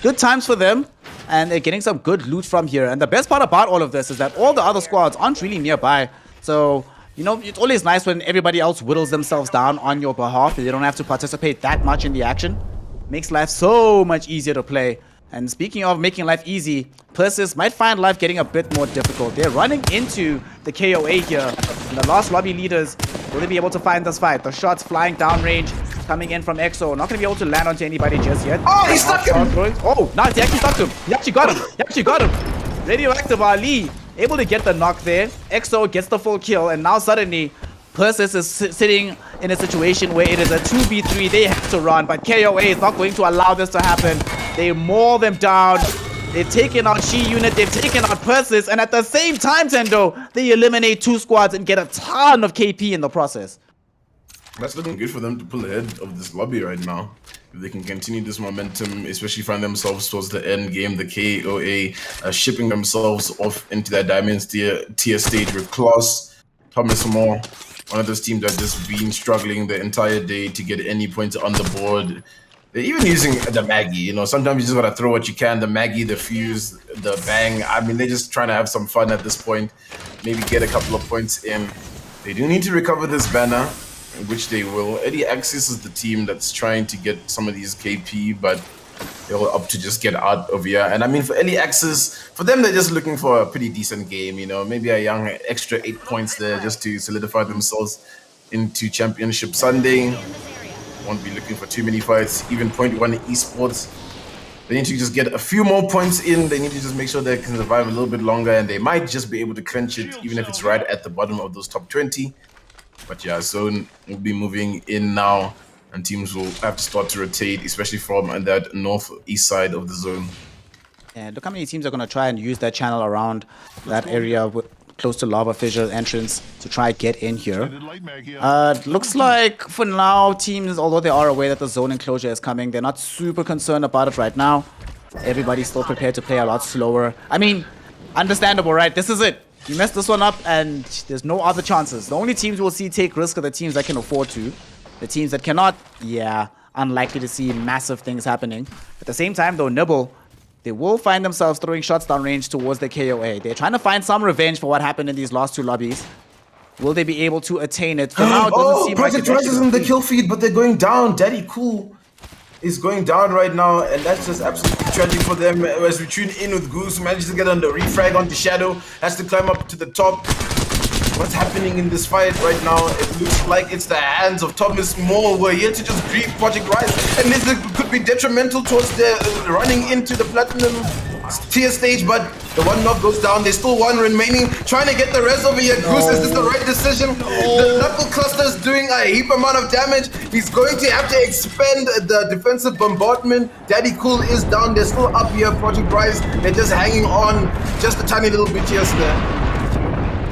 good times for them, and they're getting some good loot from here. And the best part about all of this is that all the other squads aren't really nearby. So, you know, it's always nice when everybody else whittles themselves down on your behalf and they don't have to participate that much in the action. Makes life so much easier to play. And speaking of making life easy, Persis might find life getting a bit more difficult. They're running into the KOA here. And the last lobby leaders, will they be able to find this fight? The shots flying downrange, coming in from EXO. Not going to be able to land onto anybody just yet. Oh, he stuck him! Oh, nice. He actually stuck him. He actually got him. He actually got him. Radioactive Ali able to get the knock there. EXO gets the full kill. And now suddenly, Persis is sitting in a situation where it is a 2v3. They have to run. But KOA is not going to allow this to happen. They maul them down. They've taken out She Unit. They've taken out Persis. And at the same time, Tendo, they eliminate 2 squads and get a ton of KP in the process. That's looking good for them to pull ahead of this lobby right now. If they can continue this momentum, especially find themselves towards the end game, the KOA shipping themselves off into that Diamonds tier stage with Klaus, Thomas Moore, one of those teams that just been struggling the entire day to get any points on the board. They're even using the Maggie, you know, sometimes you just gotta throw what you can, the Maggie, the Fuse, the Bang. I mean, they're just trying to have some fun at this point, maybe get a couple of points in. They do need to recover this banner, which they will. Eddie Axis is the team that's trying to get some of these KP, but they're all up to just get out of here. And I mean, for Eddie Axis, for them, they're just looking for a pretty decent game, you know, maybe a young extra 8 points there just to solidify themselves into Championship Sunday. Won't be looking for too many fights, even 0.1 Esports. They need to just get a few more points in. They need to just make sure they can survive a little bit longer, and they might just be able to clinch it, even if it's right at the bottom of those top 20. But yeah, Zone will be moving in now, and teams will have to start to rotate, especially from that northeast side of the zone. And look how many teams are going to try and use that channel around that area close to Lava Fissure entrance to try get in here. Looks like for now, teams, although they are aware that the zone enclosure is coming, they're not super concerned about it right now. Everybody's still prepared to play a lot slower. I mean, understandable, right? This is it. You mess this one up and there's no other chances. The only teams we'll see take risk are the teams that can afford to. The teams that cannot, yeah, unlikely to see massive things happening. At the same time though, Nibble, they will find themselves throwing shots downrange towards the KOA. They're trying to find some revenge for what happened in these last 2 lobbies. Will they be able to attain it? For now, it doesn't seem like Project Rise is in the kill feed, but they're going down. Daddy Cool is going down right now, and that's just absolutely tragic for them as we tune in with Goose, who manages to get on the refrag onto Shadow, has to climb up to the top. What's happening in this fight right now? It looks like it's the hands of Thomas Moore. We're here to just grieve Project Rise, and this could be detrimental towards their running into the Platinum tier stage, but the one knock goes down. There's still one remaining, trying to get the rest over here. Goose, is this the right decision? The knuckle cluster is doing a heap amount of damage. He's going to have to expend the defensive bombardment. Daddy Cool is down. They're still up here. Project Rise, they're just hanging on just a tiny little bit here,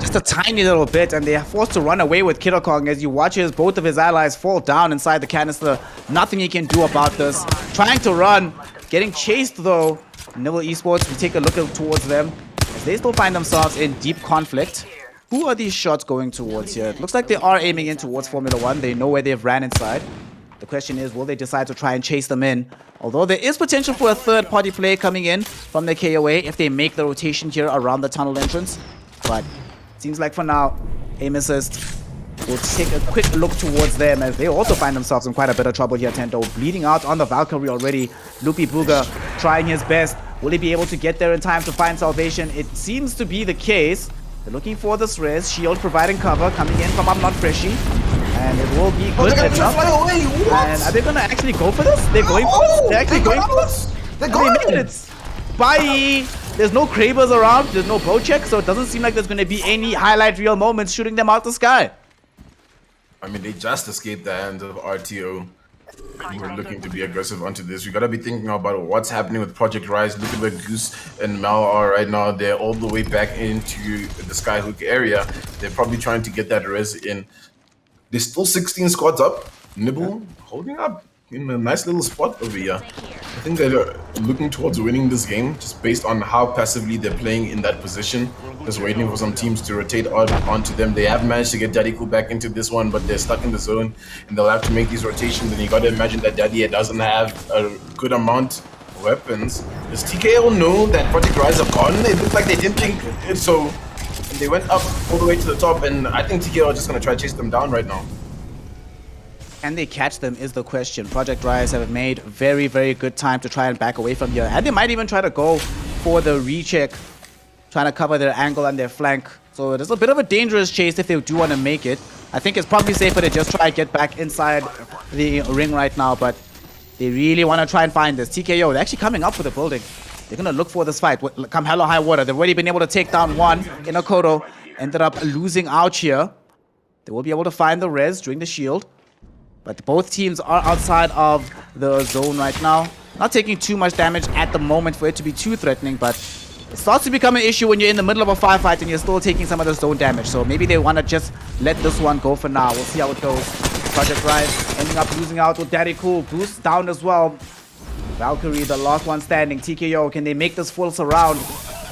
Just a tiny little bit, and they are forced to run away with Kiddo Kong as you watch as both of his allies fall down inside the canister. Nothing he can do about this. Trying to run, getting chased though. Nibble Esports, we take a look towards them as they still find themselves in deep conflict. Who are these shots going towards here? It looks like they are aiming in towards Formula 1. They know where they've ran inside. The question is, will they decide to try and chase them in? Although there is potential for a third-party player coming in from the KOA if they make the rotation here around the tunnel entrance. But seems like for now, Aim Assist will take a quick look towards them as they also find themselves in quite a bit of trouble here. Tento bleeding out on the Valkyrie already. Loopy Booga trying his best. Will he be able to get there in time to find salvation? It seems to be the case. They're looking for this res. Shield providing cover coming in from I'm Not Freshy. And it will be good enough. And are they going to actually go for this? They're going for this? They're actually going for this? They're going for it. Bye! There's no Kravers around. There's no bow check. So it doesn't seem like there's going to be any highlight reel moments shooting them out the sky. I mean, they just escaped the hands of RTO. We're looking to be aggressive onto this. We gotta be thinking about what's happening with Project Rise. Look at where Goose and Mal are right now. They're all the way back into the Skyhook area. They're probably trying to get that res in. There's still 16 squads up. Nibble holding up in a nice little spot over here. I think they're looking towards winning this game just based on how passively they're playing in that position. Just waiting for some teams to rotate onto them. They have managed to get Daddy Cool back into this one, but they're stuck in the zone and they'll have to make these rotations. And you gotta imagine that Daddy doesn't have a good amount of weapons. Does TKO know that Project Rise are gone? It looked like they didn't think it, so and they went up all the way to the top, and I think TKO are just gonna try to chase them down right now. Can they catch them is the question. Project Rise have made very, very good time to try and back away from here. And they might even try to go for the recheck, trying to cover their angle and their flank. So it is a bit of a dangerous chase if they do want to make it. I think it's probably safer to just try and get back inside the ring right now, but they really want to try and find this. TKO, they're actually coming up for the building. They're going to look for this fight. Come hell or high water. They've already been able to take down one in Akoto. Ended up losing out here. They will be able to find the res during the shield. But both teams are outside of the zone right now. Not taking too much damage at the moment for it to be too threatening, but it starts to become an issue when you're in the middle of a firefight and you're still taking some of the zone damage. So maybe they want to just let this one go for now. We'll see how it goes. Project Rise ending up losing out with Daddy Cool. Boost down as well. Valkyrie, the last one standing. TKO, can they make this full surround?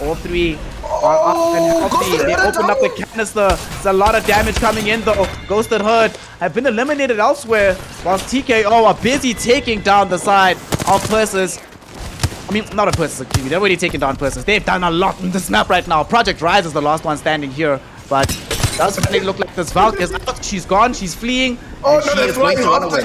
All three are up and healthy. They opened up the canister. There's a lot of damage coming in though. Ghosted Herd have been eliminated elsewhere, whilst TKO are busy taking down the side of Persis. I mean, not a Persis, they're already taking down Persis. They've done a lot in this map right now. Project Rise is the last one standing here, but does really look like this Valk is out. She's gone, she's fleeing, and she is going to run away.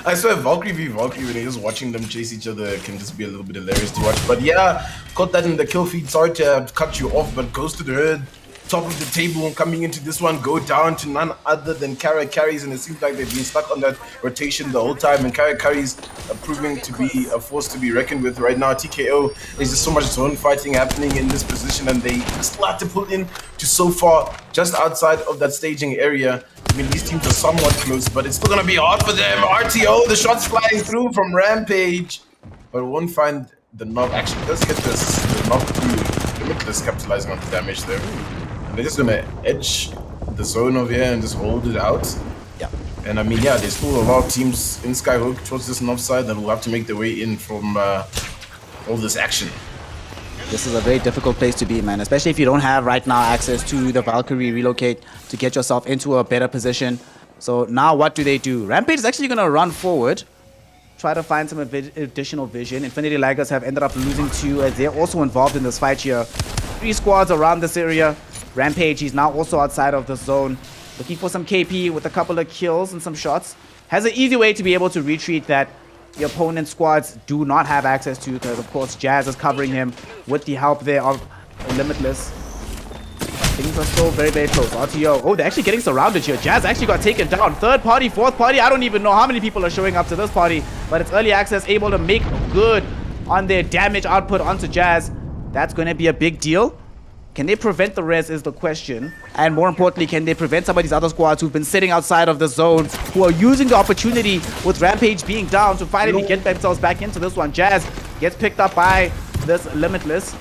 I swear Valkyrie v Valkyrie, when you're just watching them chase each other, can just be a little bit hilarious to watch. But yeah, caught that in the kill feed. Sorry to cut you off, but goes to the Herd, top of the table, coming into this one, go down to none other than Kara Carries, and it seems like they've been stuck on that rotation the whole time, and Kara Carries are proving to be a force to be reckoned with right now. TKO, there's just so much zone fighting happening in this position, and they still have to pull in to so far just outside of that staging area. I mean, these teams are somewhat close, but it's still gonna be hard for them. RTO, the shots flying through from Rampage, but won't find the knob. Actually, does hit this the knob through. Limitless capitalizing on the damage there. And they're just gonna edge the zone over here and just hold it out. Yeah. And I mean, yeah, there's still a lot of teams in Skyhook towards this north side that will have to make their way in from all this action. This is a very difficult place to be, man, especially if you don't have right now access to the Valkyrie relocate to get yourself into a better position. So now what do they do? Rampage is actually going to run forward, try to find some additional vision. Infinity Laggers have ended up losing 2 as they're also involved in this fight here. 3 squads around this area. Rampage, he's now also outside of the zone. Looking for some KP with a couple of kills and some shots. Has an easy way to be able to retreat that the opponent's squads do not have access to, because of course Jazz is covering him with the help there of Limitless. Things are still very, very close. RTO. Oh, they're actually getting surrounded here. Jazz actually got taken down. Third party, fourth party. I don't even know how many people are showing up to this party, but it's early access, able to make good on their damage output onto Jazz. That's going to be a big deal. Can they prevent the res is the question. And more importantly, can they prevent some of these other squads who've been sitting outside of the zone, who are using the opportunity with Rampage being down to finally get themselves back into this one. Jazz gets picked up by this Limitless.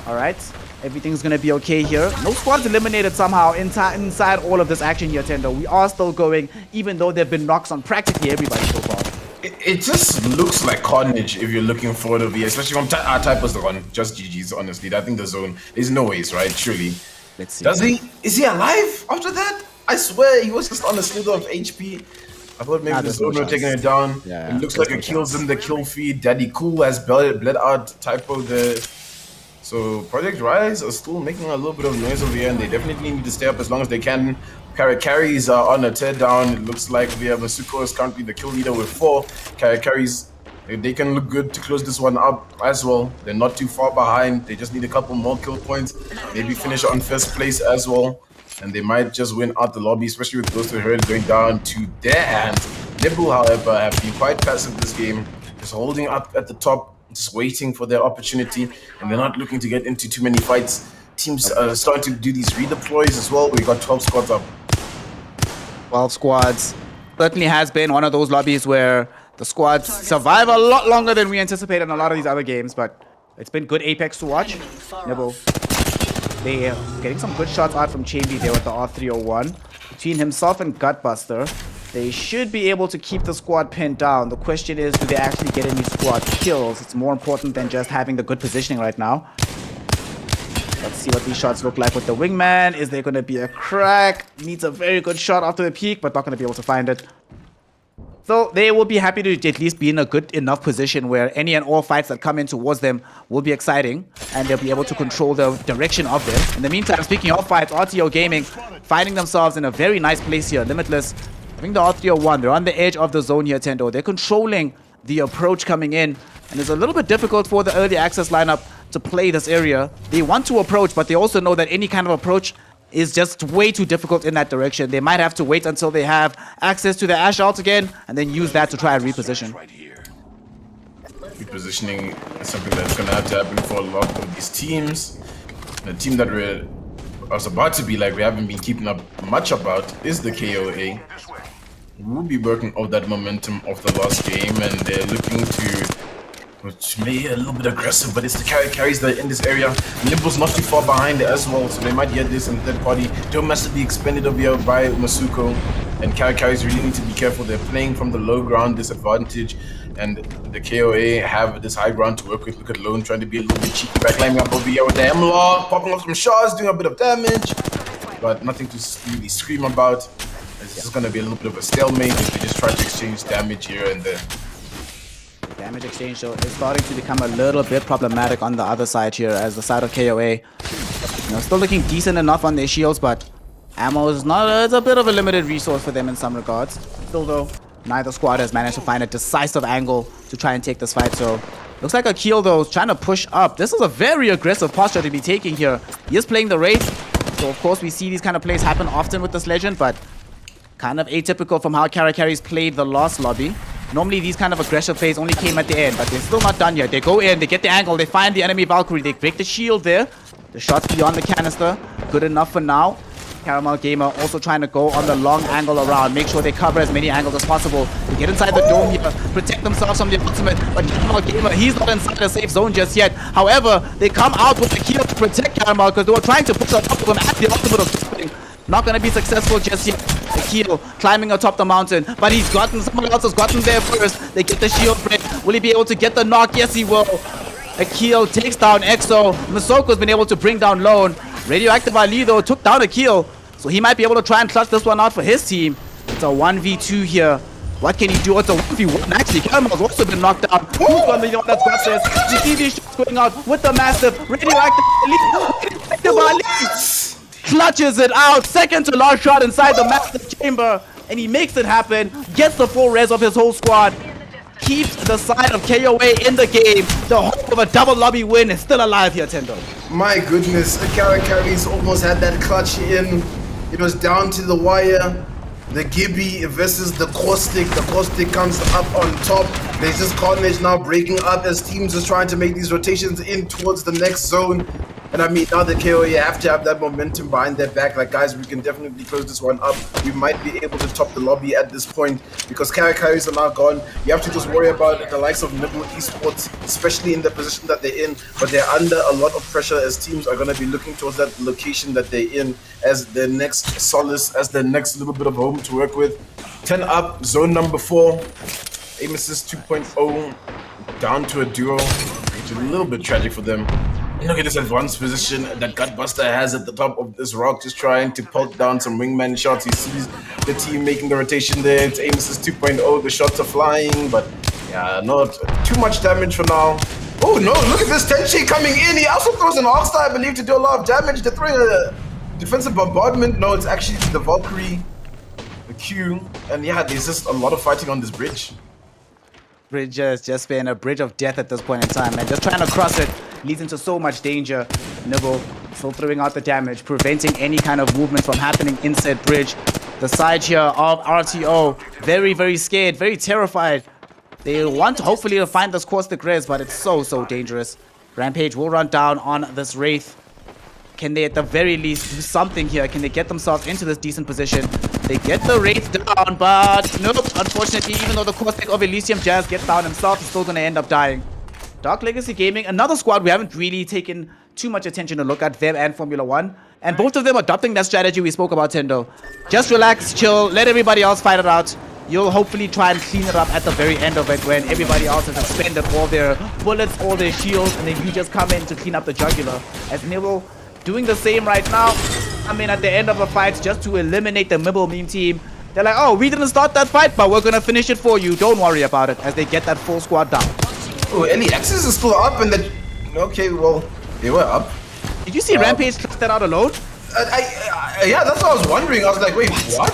All right. Everything's going to be okay here. No squads eliminated somehow inside all of this action here, Tendo. We are still going, even though there have been knocks on practically everybody so far. It just looks like carnage if you're looking for the V, especially from our type was the one. Just GG's, honestly. I think the zone, there's no ways, right? Surely. Let's see. Is he alive after that? I swear he was just on a slither of HP. I thought maybe the zone were taking it down. Yeah, it looks like a kill's in the kill feed. Daddy Cool has bled out typo there. So Project Rise are still making a little bit of noise over here, and they definitely need to stay up as long as they can. Carries are on a teardown. It looks like we have Masuko is currently the kill leader with 4. Carries, they can look good to close this one up as well. They're not too far behind. They just need a couple more kill points. Maybe finish on first place as well. And they might just win out the lobby, especially with Ghost of Herd going down to their hands. Nibble, however, have been quite passive this game. Just holding up at the top, just waiting for their opportunity, and they're not looking to get into too many fights. Teams are starting to do these redeploys as well. We got 12 squads up. 12 squads. Certainly has been one of those lobbies where the squads survive a lot longer than we anticipated in a lot of these other games, but it's been good Apex to watch. Nibble. They are getting some good shots out from Chamby there with the R301. Between himself and Gutbuster, they should be able to keep the squad pinned down. The question is, do they actually get any squad kills? It's more important than just having the good positioning right now. Let's see what these shots look like with the wingman. Is there going to be a crack? Needs a very good shot after the peak, but not going to be able to find it. So they will be happy to at least be in a good enough position where any and all fights that come in towards them will be exciting, and they'll be able to control the direction of them. In the meantime, speaking of fights, Rto Gaming finding themselves in a very nice place here. Limitless having the R301. They're on the edge of the zone here, Tendo. They're controlling the approach coming in, and it's a little bit difficult for the early access lineup to play this area. They want to approach, but they also know that any kind of approach is just way too difficult in that direction. They might have to wait until they have access to the Ash ult again, and then use that to try and reposition. Repositioning is something that's going to have to happen for a lot of these teams. The team that we was about to be like we haven't been keeping up much about is the KOA. We'll be working off that momentum of the last game, and they're looking to, which may be a little bit aggressive, but it's the carries that are in this area. Nimble's not too far behind as well, so they might get this in third party. Don't mess to be expended over here by Masuko, and carries really need to be careful. They're playing from the low ground disadvantage, and the KOA have this high ground to work with. Look at Lone trying to be a little bit cheeky, backlining up over here with the Hemlock, popping off some shots, doing a bit of damage, but nothing to really scream about. It's just going to be a little bit of a stalemate if they just try to exchange damage here and there. Damage exchange is starting to become a little bit problematic on the other side here, as the side of KOA, still looking decent enough on their shields, but ammo is not. It's a bit of a limited resource for them in some regards. Still though, neither squad has managed to find a decisive angle to try and take this fight. So looks like Akil though is trying to push up. This is a very aggressive posture to be taking here. He is playing the Wraith, so of course we see these kind of plays happen often with this legend, but kind of atypical from how Carries played the last lobby. Normally these kind of aggressive plays only came at the end, but they're still not done yet. They go in, they get the angle, they find the enemy Valkyrie, they break the shield there. The shots beyond the canister, good enough for now. Caramel Gamer also trying to go on the long angle around, make sure they cover as many angles as possible. They get inside the dome here, protect themselves from the ultimate, but Caramel Gamer, he's not inside the safe zone just yet. However, they come out with the kill to protect Caramel because they were trying to push on top of him at the ultimate of something. Not going to be successful just yet. Akil climbing atop the mountain, but he's gotten, someone else has gotten there first. They get the shield break. Will he be able to get the knock? Yes, he will. Akil takes down EXO. Masoko's been able to bring down Lone. Radioactive Ali though took down Akil, so he might be able to try and clutch this one out for his team. It's a 1v2 here. What can he do? It's a 1v1 actually. Caramel's also been knocked down. Who's going to be the one that's got this? You see these shots going out with the massive Radioactive Ali. Radioactive Ali clutches it out, second to last shot inside the massive chamber, and he makes it happen, gets the full res of his whole squad. keeps the side of KOA in the game. The hope of a double lobby win is still alive here, Tendo. My goodness, Carries almost had that clutch in. It was down to the wire. The Gibby versus the Caustic. The Caustic comes up on top. There's just carnage now breaking up as teams are trying to make these rotations in towards the next zone. And I mean, now the KOA have to have that momentum behind their back. Like, guys, we can definitely close this one up. We might be able to top the lobby at this point because carries are now gone. You have to just worry about the likes of Nibble Esports, especially in the position that they're in. But they're under a lot of pressure as teams are going to be looking towards that location that they're in as their next solace, as their next little bit of home to work with. 10 up, zone number 4. Aim assist 2.0, down to a duo, which is a little bit tragic for them. Look at this advanced position that Gutbuster has at the top of this rock, just trying to poke down some wingman shots. He sees the team making the rotation there. It's aim assist 2.0. The shots are flying, but yeah, not too much damage for now. Oh no, look at this Tenchi coming in. He also throws an All-Star, I believe, to do a lot of damage. They're throwing a defensive bombardment. No, it's actually the Valkyrie, the Q. And yeah, there's just a lot of fighting on this bridge. Bridge has just been a bridge of death at this point in time, and just trying to cross it leads into so much danger. Nibble still throwing out the damage, preventing any kind of movement from happening inside bridge. The side here of RTO, very, very scared, very terrified. They want hopefully to find this caustic res, but it's so dangerous. Rampage will run down on this Wraith. Can they at the very least do something here? Can they get themselves into this decent position? They get the Wraith down, but nope. Unfortunately, even though the caustic of Elysium Jazz gets down himself, he's still going to end up dying. Dark Legacy Gaming, another squad we haven't really taken too much attention to look at, them and Formula 1. And both of them adopting that strategy we spoke about, Tendo. Just relax, chill, let everybody else fight it out. You'll hopefully try and clean it up at the very end of it when everybody else has expended all their bullets, all their shields, and then you just come in to clean up the jugular. As Nibble doing the same right now. I mean, at the end of a fight, just to eliminate the Mibble meme team. They're like, oh, we didn't start that fight, but we're going to finish it for you. Don't worry about it, as they get that full squad down. Oh, LEXs is still up, and then... Okay, well, they were up. Did you see Rampage clutch that out alone? Yeah, that's what I was wondering. I was like, wait, what?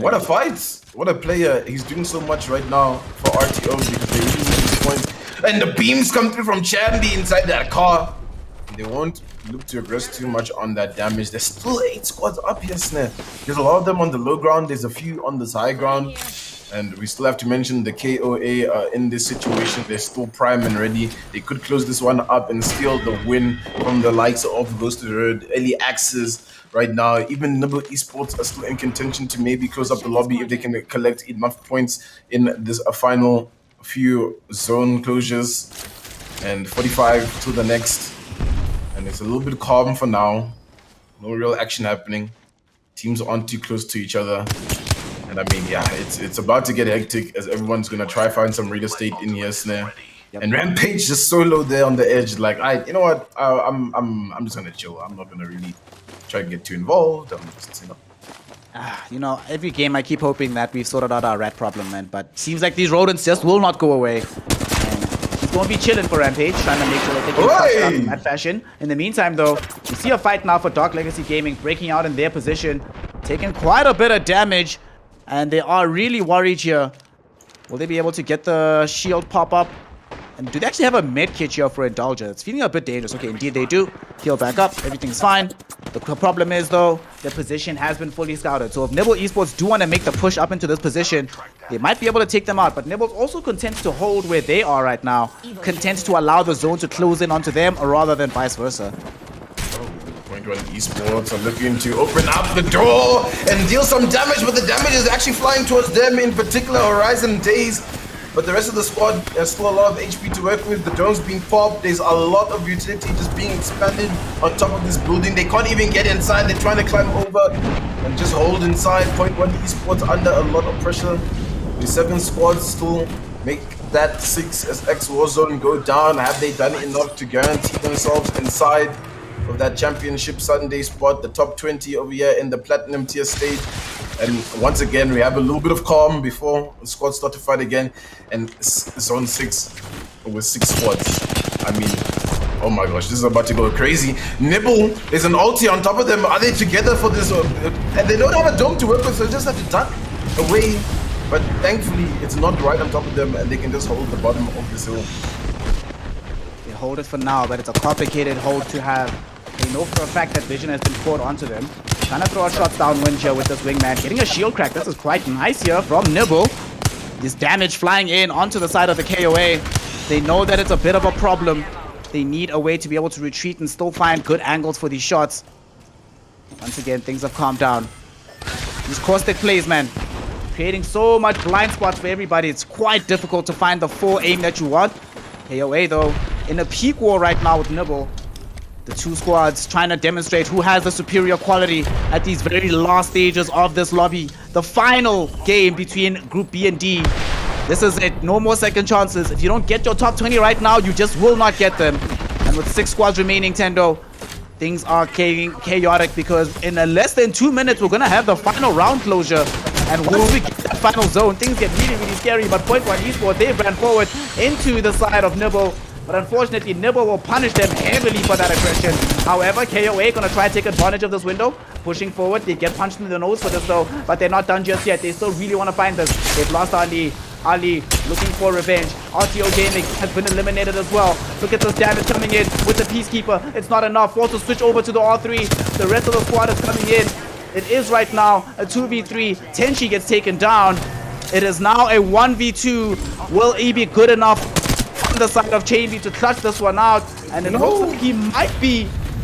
What a fight. What a player. He's doing so much right now for RTO because they really need this point. And the beams come through from Chambi inside that car. They won't look to aggress too much on that damage. There's still 8 squads up here, Snare. There's a lot of them on the low ground. There's a few on this high ground. And we still have to mention the KOA in this situation. They're still prime and ready. They could close this one up and steal the win from the likes of Ghost of the Road, Ellie Axes right now. Even Nibble Esports are still in contention to maybe close up the lobby if they can collect enough points in this final few zone closures. And 45 to the next. And it's a little bit calm for now. No real action happening. Teams aren't too close to each other. And I mean, yeah, it's about to get hectic as everyone's gonna try find some real estate in here, Snare. Yep. And Rampage just solo there on the edge. Like, you know what? I'm just gonna chill. I'm not gonna really try to get too involved. I'm just, you know, every game I keep hoping that we've sorted out our rat problem, man. But seems like these rodents just will not go away. He's going to be chilling for Rampage, trying to make sure that they can touch down in that fashion. In the meantime, though, we see a fight now for Dark Legacy Gaming breaking out in their position, taking quite a bit of damage, and they are really worried here. Will they be able to get the shield pop up? And do they actually have a med kit here for Indulger? It's feeling a bit dangerous. Okay, indeed they do. Heal back up. Everything's fine. The problem is, though, the position has been fully scouted. So if Nibble Esports do want to make the push up into this position, they might be able to take them out. But Nibble's also content to hold where they are right now. Content to allow the zone to close in onto them rather than vice versa. Point One Esports are looking to open up the door and deal some damage, but the damage is actually flying towards them, in particular Horizon Days. But the rest of the squad, there's still a lot of HP to work with. The dome's being popped. There's a lot of utility just being expanded on top of this building. They can't even get inside. They're trying to climb over and just hold inside. Point One Esports under a lot of pressure. The 7 squads still make that 6SX Warzone go down. Have they done enough to guarantee themselves inside of that championship Sunday spot, the top 20 over here in the platinum tier stage? And once again, we have a little bit of calm before the squads start to fight again. And zone 6 with 6 squads. I mean, oh my gosh, this is about to go crazy. Nibble, there's an ulti on top of them. Are they together for this? And they don't have a dome to work with, so they just have to duck away But thankfully, it's not right on top of them, and they can just hold the bottom of this hill. They hold it for now, but it's a complicated hold to have. They know for a fact that Vision has been poured onto them. Trying to throw shots downwind here with this wingman. Getting a shield crack. This is quite nice here from Nibble. This damage flying in onto the side of the KOA. They know that it's a bit of a problem. They need a way to be able to retreat and still find good angles for these shots. Once again, things have calmed down. These caustic plays, man, creating so much blind spots for everybody. It's quite difficult to find the full aim that you want. KOA, though, in a peak war right now with Nibble. The two squads trying to demonstrate who has the superior quality at these very last stages of this lobby. The final game between Group B and D. This is it. No more second chances. If you don't get your top 20 right now, you just will not get them. And with 6 squads remaining, Tendo, things are chaotic because in less than 2 minutes, we're going to have the final round closure. And once we get that final zone, things get really, really scary. But Point One Esports, they ran forward into the side of Nibble. But unfortunately, Nibble will punish them heavily for that aggression. However, KOA gonna try to take advantage of this window. Pushing forward, they get punched in the nose for this though. But they're not done just yet. They still really want to find this. They've lost Ali. Ali looking for revenge. Rto Gaming has been eliminated as well. Look at this damage coming in with the Peacekeeper. It's not enough. Want to switch over to the R3. The rest of the squad is coming in. It is right now a 2v3. Tenchi gets taken down. It is now a 1v2. Will he be good enough on the side of Chainbeat to clutch this one out? And it looks like he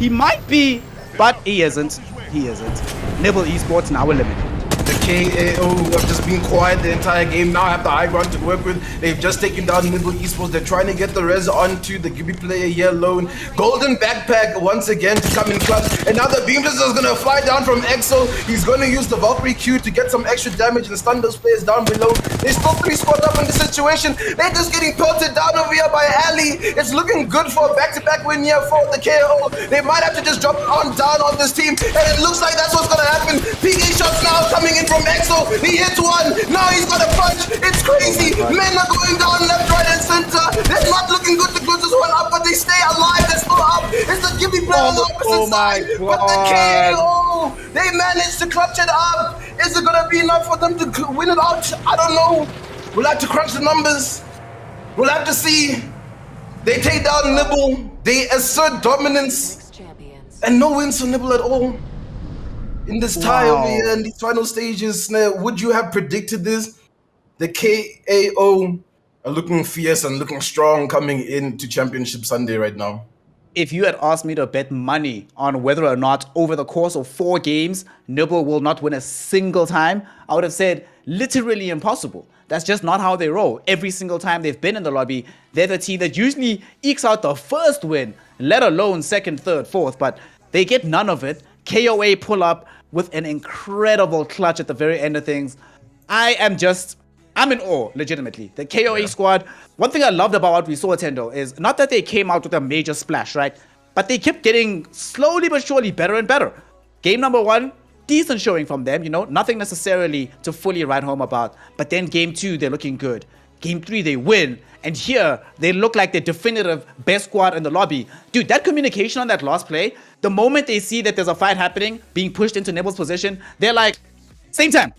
might be, but he isn't. Nibble Esports now eliminated. The KAO have just been quiet the entire game. Now have the high ground to work with. They've just taken down Nibble Esports. They're trying to get the res onto the Gibby player here alone. Golden backpack once again to come in clutch. And now the beam is going to fly down from Exo. He's going to use the Valkyrie Q to get some extra damage and stun those players down below. There's still 3 squads up in the situation. They're just getting pelted down over here by Ali. It's looking good for a back-to-back win here for the KO. They might have to just drop on down on this team. And it looks like that's what's going to happen. PK shots now coming in from Exo. He hits one. Now he's got a punch. It's crazy. Men are going down left, right, and center. They're not looking good to close this one up, but they stay alive. They're still up. It's the Gibby player on the opposite side. But the KO, they managed to clutch it up. Is it going to be enough for them to win it out? I don't know. We'll have to crunch the numbers. We'll have to see. They take down Nibble. They assert dominance. And no wins for Nibble at all. In this tie over here in these final stages, would you have predicted this? The KAO are looking fierce and looking strong coming into Championship Sunday right now. If you had asked me to bet money on whether or not over the course of 4 games, Nibble will not win a single time, I would have said literally impossible. That's just not how they roll. Every single time they've been in the lobby, they're the team that usually ekes out the first win, let alone second, third, fourth, but they get none of it. KOA pull up with an incredible clutch at the very end of things. I'm in awe, legitimately. The KOA squad, one thing I loved about what we saw at Tendo is not that they came out with a major splash, right? But they kept getting slowly but surely better and better. Game number 1, decent showing from them, nothing necessarily to fully write home about. But then game 2, they're looking good. Game 3, they win. And here, they look like the definitive best squad in the lobby. Dude, that communication on that last play, the moment they see that there's a fight happening, being pushed into Nibble's position, they're like, same time,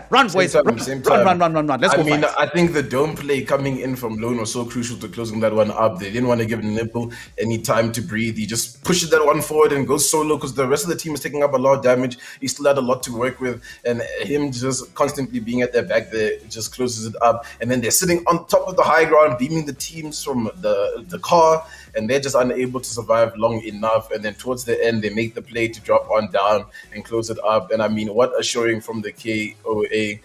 run, boys, run. Let's go fight. I think the dome play coming in from Lone was so crucial to closing that one up. They didn't want to give Nibble any time to breathe. He just pushes that one forward and goes solo because the rest of the team is taking up a lot of damage. He still had a lot to work with, and him just constantly being at their back there just closes it up. And then they're sitting on top of the high ground, beaming the teams from the car, and they're just unable to survive long enough. And then towards the end, they make the play to drop on down and close it up. And I mean, what a showing from the KOA.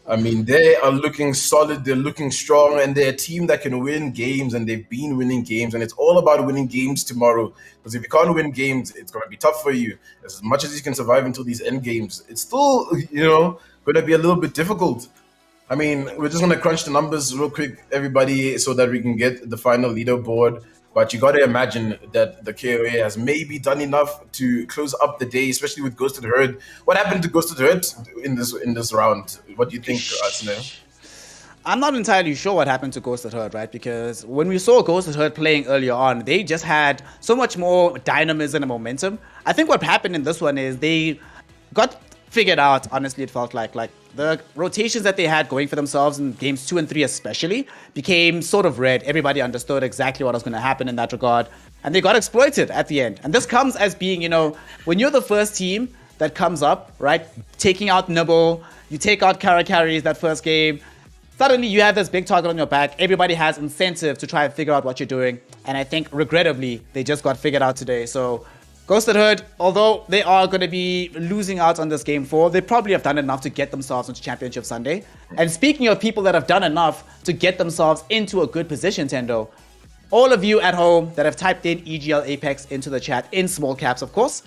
I mean, they are looking solid, they're looking strong, and they're a team that can win games, and they've been winning games, and it's all about winning games tomorrow. Because if you can't win games, it's going to be tough for you. As much as you can survive until these end games, it's still, going to be a little bit difficult. I mean, we're just going to crunch the numbers real quick, everybody, so that we can get the final leaderboard. But you got to imagine that the KOA has maybe done enough to close up the day, especially with Ghosted Herd. What happened to Ghosted Herd in this round? What do you think, Asne? I'm not entirely sure what happened to Ghosted Herd, right? Because when we saw Ghosted Herd playing earlier on, they just had so much more dynamism and momentum. I think what happened in this one is they got figured out, honestly, it felt like the rotations that they had going for themselves in games 2 and 3 especially became sort of red. Everybody understood exactly what was going to happen in that regard, and they got exploited at the end. And this comes as being, you know, when you're the first team that comes up, right, taking out Nibble, you take out carries that first game, suddenly you have this big target on your back. Everybody has incentive to try and figure out what you're doing, and I think regrettably they just got figured out today. So Ghosted Herd, although they are going to be losing out on this game 4, they probably have done enough to get themselves into Championship Sunday. And speaking of people that have done enough to get themselves into a good position, Tendo, all of you at home that have typed in EGL Apex into the chat, in small caps of course,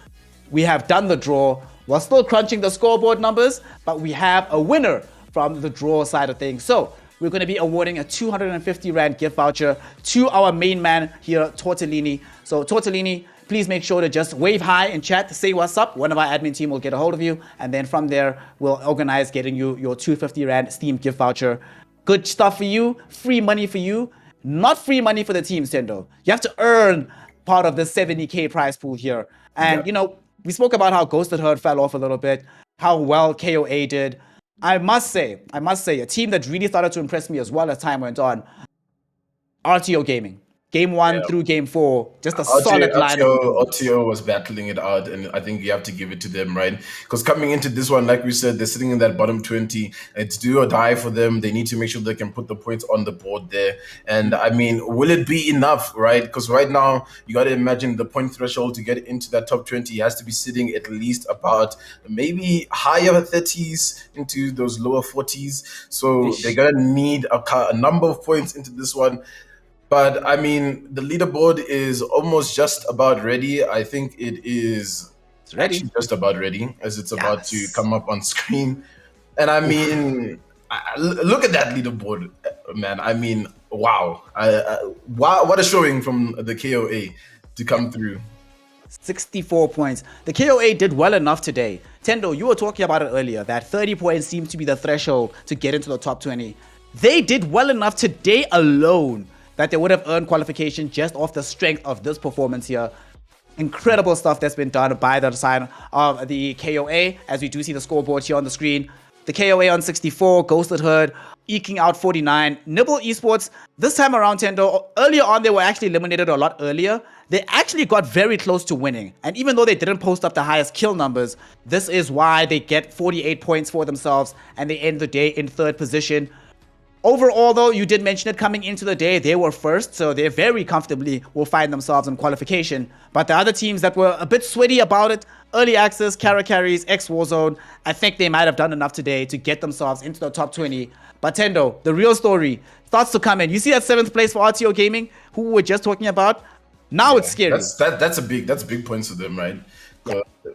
we have done the draw. We're still crunching the scoreboard numbers, but we have a winner from the draw side of things. So we're going to be awarding a 250 Rand gift voucher to our main man here, Tortellini. So Tortellini, please make sure to just wave hi in chat, say what's up. One of our admin team will get a hold of you. And then from there, we'll organize getting you your 250 Rand Steam gift voucher. Good stuff for you. Free money for you. Not free money for the team, Tendo. You have to earn part of the 70K prize pool here. And, you know, we spoke about how Ghosted Herd fell off a little bit, how well KOA did. I must say, a team that really started to impress me as well as time went on, Rto Gaming. Game 1 through Game 4, just a solid line. RTO was battling it out, and I think you have to give it to them, right? Because coming into this one, like we said, they're sitting in that bottom 20. It's do or die for them. They need to make sure they can put the points on the board there. And I mean, will it be enough, right? Because right now, you got to imagine the point threshold to get into that top 20 has to be sitting at least about maybe higher 30s into those lower 40s. So they're going to need a number of points into this one. But I mean, the leaderboard is almost just about ready. I think it is actually just about ready as it's about to come up on screen. And I mean, look at that leaderboard, man. I mean, wow. Wow, what a showing from the KOA to come through. 64 points. The KOA did well enough today. Tendo, you were talking about it earlier, that 30 points seems to be the threshold to get into the top 20. They did well enough today alone that they would have earned qualification just off the strength of this performance here. Incredible stuff that's been done by the side of the KOA, as we do see the scoreboard here on the screen. The KOA on 64, Ghosted Herd eking out 49. Nibble Esports, this time around, Tendo, earlier on they were actually eliminated a lot earlier. They actually got very close to winning. And even though they didn't post up the highest kill numbers, this is why they get 48 points for themselves and they end the day in 3rd position. Overall, though, you did mention it coming into the day, they were first, so they very comfortably will find themselves in qualification. But the other teams that were a bit sweaty about it, Early Access, Carries, X-Warzone, I think they might have done enough today to get themselves into the top 20. But Tendo, the real story starts to come in. You see that 7th place for Rto Gaming, who we were just talking about? Now it's scary. That's a big point for them, right?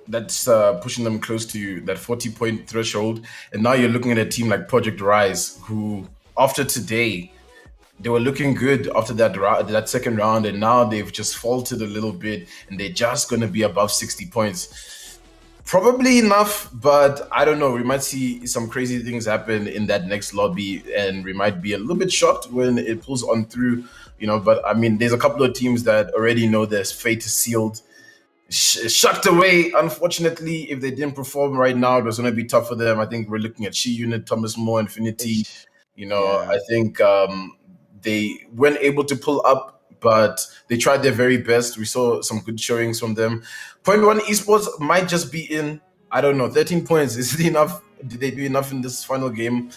That's pushing them close to that 40-point threshold. And now you're looking at a team like Project Rise, who after today, they were looking good after that second round, and now they've just faltered a little bit, and they're just going to be above 60 points. Probably enough, but I don't know. We might see some crazy things happen in that next lobby, and we might be a little bit shocked when it pulls on through, you know. But I mean, there's a couple of teams that already know their fate is sealed. Shucked away, unfortunately. If they didn't perform right now, it was going to be tough for them. I think we're looking at She Unit, Thomas More, Infinity. You know, I think they weren't able to pull up, but they tried their very best. We saw some good showings from them. Point One Esports might just be in, I don't know, 13 points. Is it enough? Did they do enough in this final game?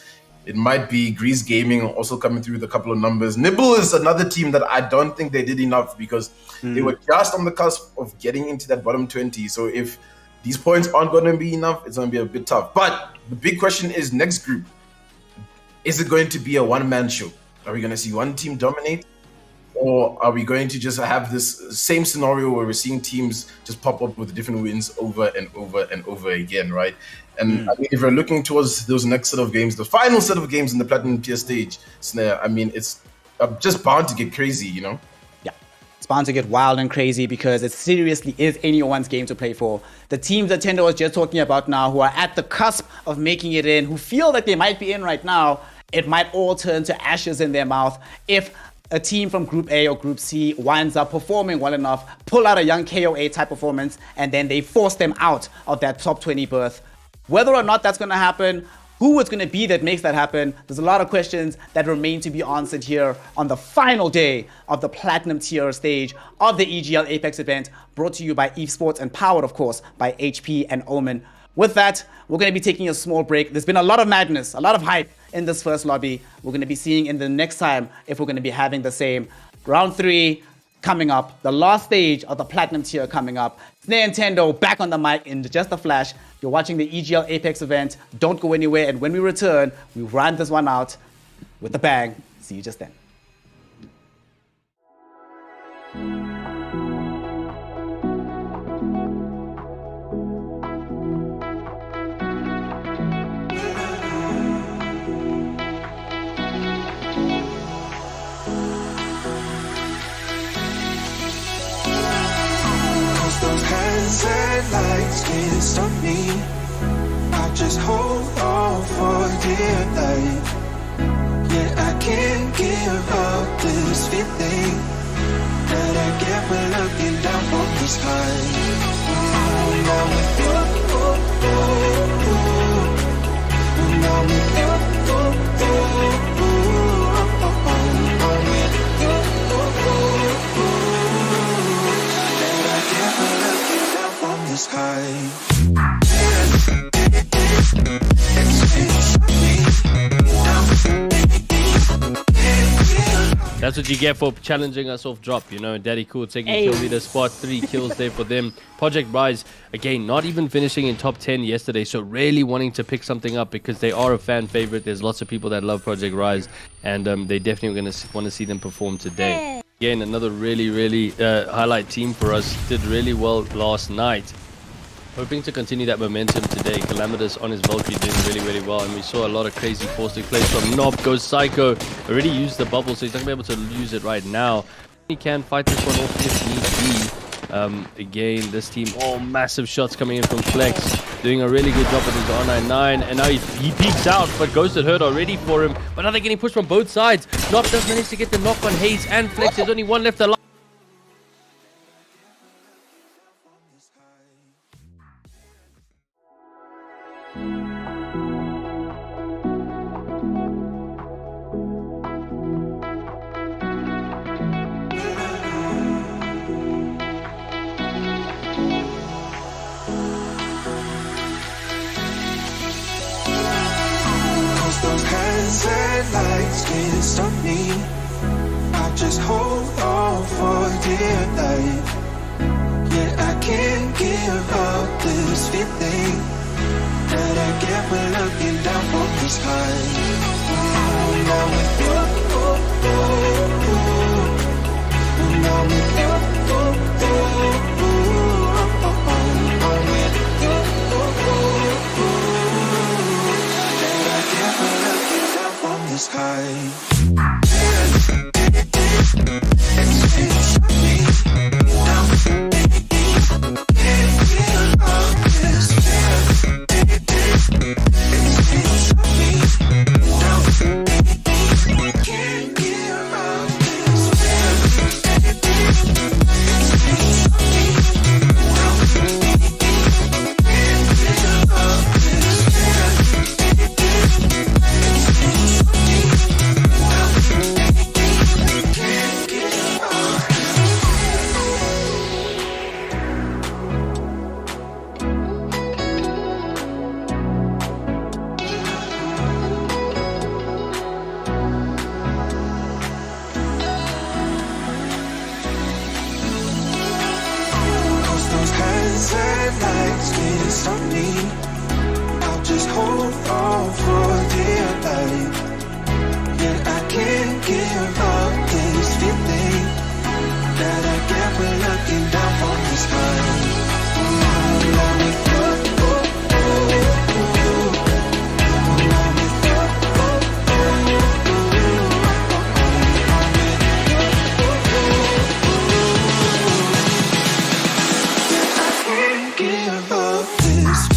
It might be Grease Gaming also coming through with a couple of numbers. Nibble is another team that I don't think they did enough because they were just on the cusp of getting into that bottom 20. So if these points aren't going to be enough, it's going to be a bit tough. But the big question is next group. Is it going to be a one-man show? Are we going to see one team dominate? Or are we going to just have this same scenario where we're seeing teams just pop up with different wins over and over and over again, right? And I mean, if we're looking towards those next set of games, the final set of games in the Platinum Tier stage, Snare, I mean, it's just bound to get crazy, you know? Yeah, it's bound to get wild and crazy because it seriously is anyone's game to play for. The teams that Tendo was just talking about now, who are at the cusp of making it in, who feel that they might be in right now, it might all turn to ashes in their mouth if a team from Group A or Group C winds up performing well enough, pull out a young KOA type performance, and then they force them out of that top 20 berth. Whether or not that's going to happen, Who it's going to be that makes that happen? There's a lot of questions that remain to be answered here on the final day of the Platinum tier stage of the EGL Apex event, brought to you by Evesports and powered, of course, by HP and Omen. With that, we're going to be taking a small break. There's been a lot of madness, a lot of hype in this first lobby. We're going to be seeing in the next time if we're going to be having the same. Round 3 coming up, the last stage of the Platinum tier coming up. Nintendo back on the mic in just a flash. You're watching the EGL Apex event. Don't go anywhere. And when we return, we run this one out with a bang. See you just then. Those hands and lights can't stop me. I just hold on for dear life. Yeah, I can't give up this feeling that I get when looking down from the sky. Now with you, now with you, sky. That's what you get for challenging us off drop, you know. Daddy Cool taking kill leader spot, 3 kills there for them. Project Rise, again, not even finishing in top 10 yesterday, so really wanting to pick something up because they are a fan favorite. There's lots of people that love Project Rise, and they definitely going to want to see them perform today. Again, another really highlight team for us. Did really well last night. Hoping to continue that momentum today. Calamitous on his Valkyrie doing really well, and we saw a lot of crazy forcing plays from Nob. Goes Psycho. Already used the bubble, so he's not going to be able to use it right now. He can fight this one off if need be. Again, this team, massive shots coming in from Flex. Doing a really good job with his R99, and now he peeks out, but Ghosted hurt already for him. But now they're getting pushed from both sides. Nob does manage to get the knock on Hayes and Flex. There's only one left alive. Those hands and lights can't stop me. I just hold on for dear life. Yeah, I can't give up this feeling that I get when looking down from the sky. Now with you, now with you, sky. give up this.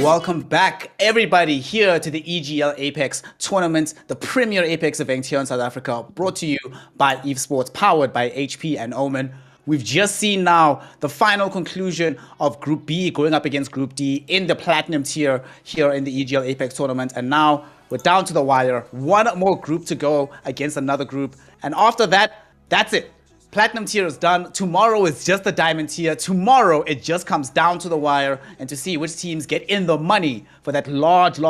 Welcome back, everybody, here to the EGL Apex tournament, the premier Apex event here in South Africa, brought to you by Evesports, powered by HP and Omen. We've just seen now the final conclusion of Group B going up against Group D in the Platinum tier here in the EGL Apex tournament. And now we're down to the wire. One more group to go against another group. And after that, that's it. Platinum tier is done. Tomorrow is just the diamond tier. Tomorrow it just comes down to the wire and to see which teams get in the money for that large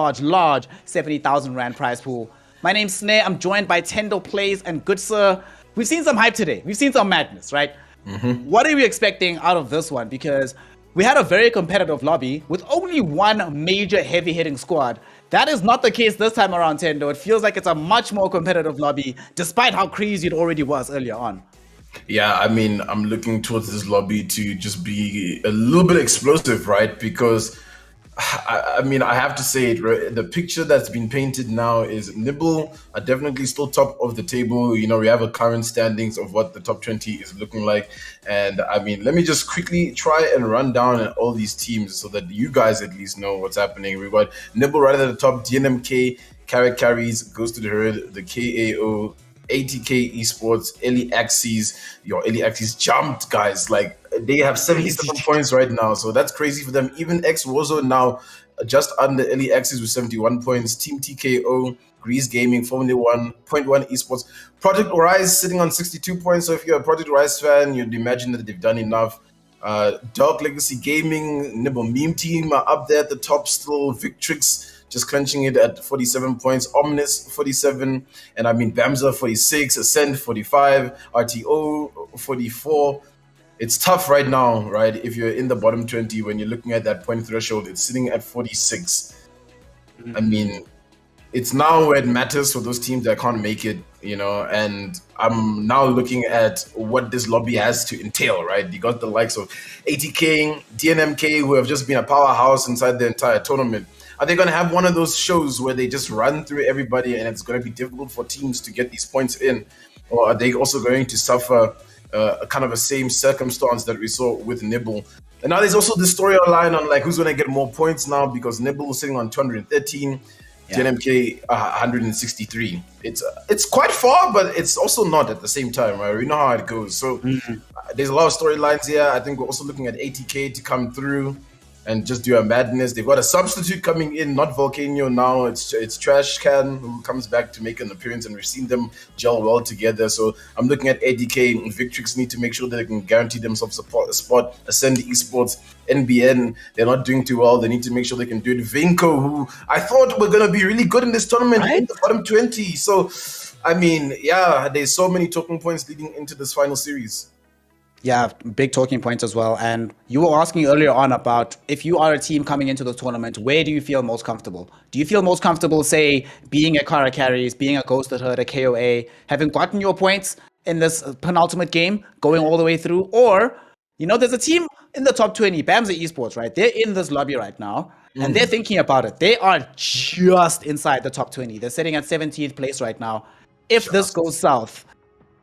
70,000 Rand prize pool. My name's Snare. I'm joined by Tendo Plays and Good Sir. We've seen some hype today. We've seen some madness, right? What are we expecting out of this one? Because we had a very competitive lobby with only one major heavy-hitting squad. That is not the case this time around, Tendo. It feels like it's a much more competitive lobby, despite how crazy it already was earlier on. Yeah, I mean, I'm looking towards this lobby to just be a little bit explosive, right? Because, I mean, I have to say it, right? The picture that's been painted now is Nibble are definitely still top of the table. You know, we have a current standings of what the top 20 is looking like. And, I mean, let me just quickly try and run down all these teams so that you guys at least know what's happening. We've got Nibble right at the top, DNMK, Carries, goes to the Hood, the KAO, ATK Esports, Ellie Axes. Your Ellie Axes jumped, guys. Like, they have 77 points right now, so that's crazy for them. Even X Warzone now just under Ellie Axes with 71 points. Team TKO, Grease Gaming, Formula 1.1 Esports. Project Rise sitting on 62 points. So if you're a Project Rise fan, you'd imagine that they've done enough. Dark Legacy Gaming, Nibble Meme Team are up there at the top still. Victrix just clenching it at 47 points. Omnis 47, and I mean Bamza 46, Ascend 45, RTO 44. It's tough right now, right? If you're in the bottom 20, when you're looking at that point threshold, it's sitting at 46. I mean, it's now where it matters for those teams that can't make it, you know, and I'm now looking at what this lobby has to entail, right? You got the likes of ATK, DNMK, who have just been a powerhouse inside the entire tournament. Are they going to have one of those shows where they just run through everybody and it's going to be difficult for teams to get these points in? Or are they also going to suffer a kind of a same circumstance that we saw with Nibble? And now there's also the storyline on like who's going to get more points now, because Nibble is sitting on 213, DNMK 163. It's quite far, but it's also not at the same time, right? We know how it goes. So there's a lot of storylines here. I think we're also looking at ATK to come through and just do a madness. They've got a substitute coming in, not Volcano now. It's Trash Can who comes back to make an appearance, and we've seen them gel well together. So I'm looking at ADK and Victrix need to make sure that they can guarantee themselves a spot. Ascend Esports, NBN, they're not doing too well. They need to make sure they can do it. Vinco, who I thought were going to be really good in this tournament, in the bottom 20. So, I mean, yeah, there's so many talking points leading into this final series. Yeah, big talking points as well. And you were asking earlier on about if you are a team coming into the tournament, where do you feel most comfortable? Do you feel most comfortable, say, being a Kara Carries, being a Ghosted Hood, a KOA, having gotten your points in this penultimate game, going all the way through? Or, you know, there's a team in the top 20, Bamza Esports, right? They're in this lobby right now, and they're thinking about it. They are just inside the top 20. They're sitting at 17th place right now. If this goes south,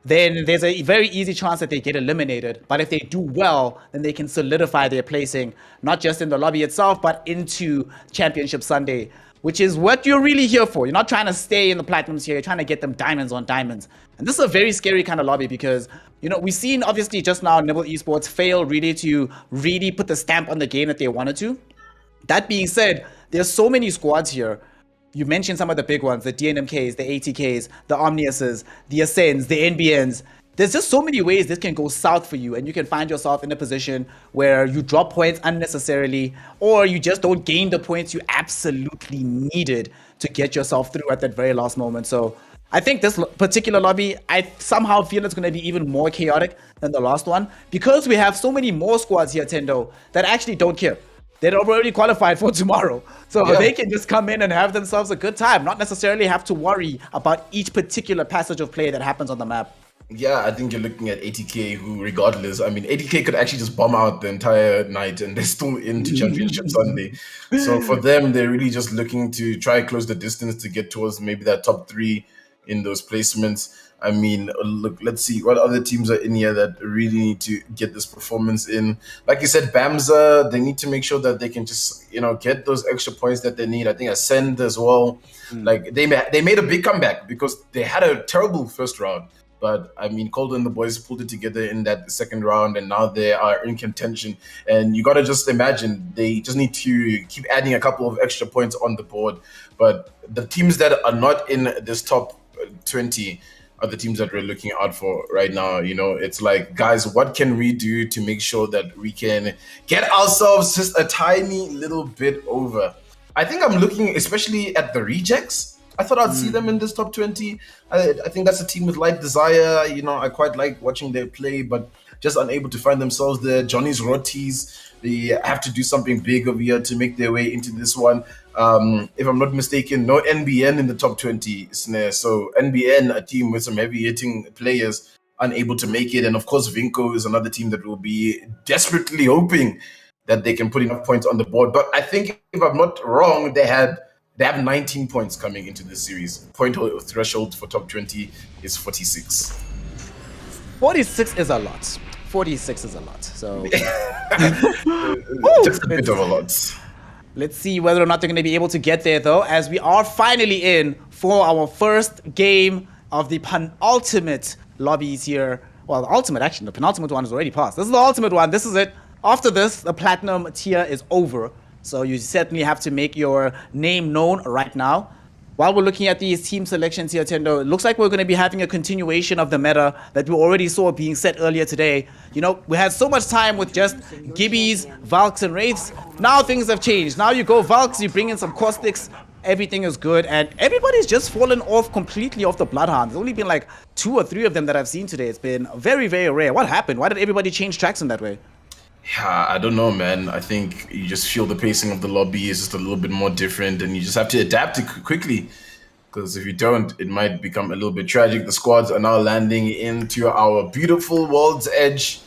then there's a very easy chance that they get eliminated. But if they do well, then they can solidify their placing, not just in the lobby itself, but into Championship Sunday, which is what you're really here for. You're not trying to stay in the Platinums here. You're trying to get them diamonds on diamonds. And this is a very scary kind of lobby because, you know, we've seen obviously just now Nibble Esports fail really to put the stamp on the game that they wanted to. That being said, there's so many squads here. You mentioned some of the big ones, the DNMKs, the ATKs, the Omniuses, the Ascends, the NBNs. There's just so many ways this can go south for you, and you can find yourself in a position where you drop points unnecessarily, or you just don't gain the points you absolutely needed to get yourself through at that very last moment. So I think this particular lobby, I somehow feel it's going to be even more chaotic than the last one, because we have so many more squads here, Tendo, that actually don't care. They're already qualified for tomorrow. So they can just come in and have themselves a good time, not necessarily have to worry about each particular passage of play that happens on the map. Yeah, I think you're looking at ATK, who regardless, I mean, ATK could actually just bomb out the entire night and they're still into Championship Sunday. So for them, they're really just looking to try and close the distance to get towards maybe that top 3 in those placements. I mean, look, let's see what other teams are in here that really need to get this performance in. Like you said, Bamza, they need to make sure that they can just, get those extra points that they need. I think Ascend as well. Like they made a big comeback because they had a terrible first round. But I mean, Calder and the boys pulled it together in that second round, and now they are in contention. And you got to just imagine they just need to keep adding a couple of extra points on the board. But the teams that are not in this top 20 are the teams that we're looking out for right now. It's like, guys, what can we do to make sure that we can get ourselves just a tiny little bit over? I think I'm looking especially at the rejects. I thought I'd see them in this top 20. I think that's a team with light desire. I quite like watching their play, but just unable to find themselves there. Johnny's Rotis, they have to do something big over here to make their way into this one. If I'm not mistaken, no NBN in the top 20, Snare. So NBN, a team with some heavy-hitting players, unable to make it. And of course, Vinco is another team that will be desperately hoping that they can put enough points on the board. But I think, if I'm not wrong, they have 19 points coming into this series. Point threshold for top 20 is 46. 46 is a lot. 46 is a lot. So just a bit of a lot. Let's see whether or not they're going to be able to get there, though, as we are finally in for our first game of the penultimate lobbies here. Well, the ultimate, actually. The penultimate one is already passed. This is the ultimate one. This is it. After this, the platinum tier is over. So you certainly have to make your name known right now. While we're looking at these team selections here, Tendo, it looks like we're going to be having a continuation of the meta that we already saw being set earlier today. We had so much time with just Gibbies, Valks, and Wraiths. Now things have changed. Now you go Valks, you bring in some Caustics, everything is good, and everybody's just fallen off completely off the Bloodhound. There's only been like 2 or 3 of them that I've seen today. It's been very, very rare. What happened? Why did everybody change tracks in that way? Yeah, I don't know, man. I think you just feel the pacing of the lobby is just a little bit more different, and you just have to adapt it quickly. Because if you don't, it might become a little bit tragic. The squads are now landing into our beautiful World's Edge,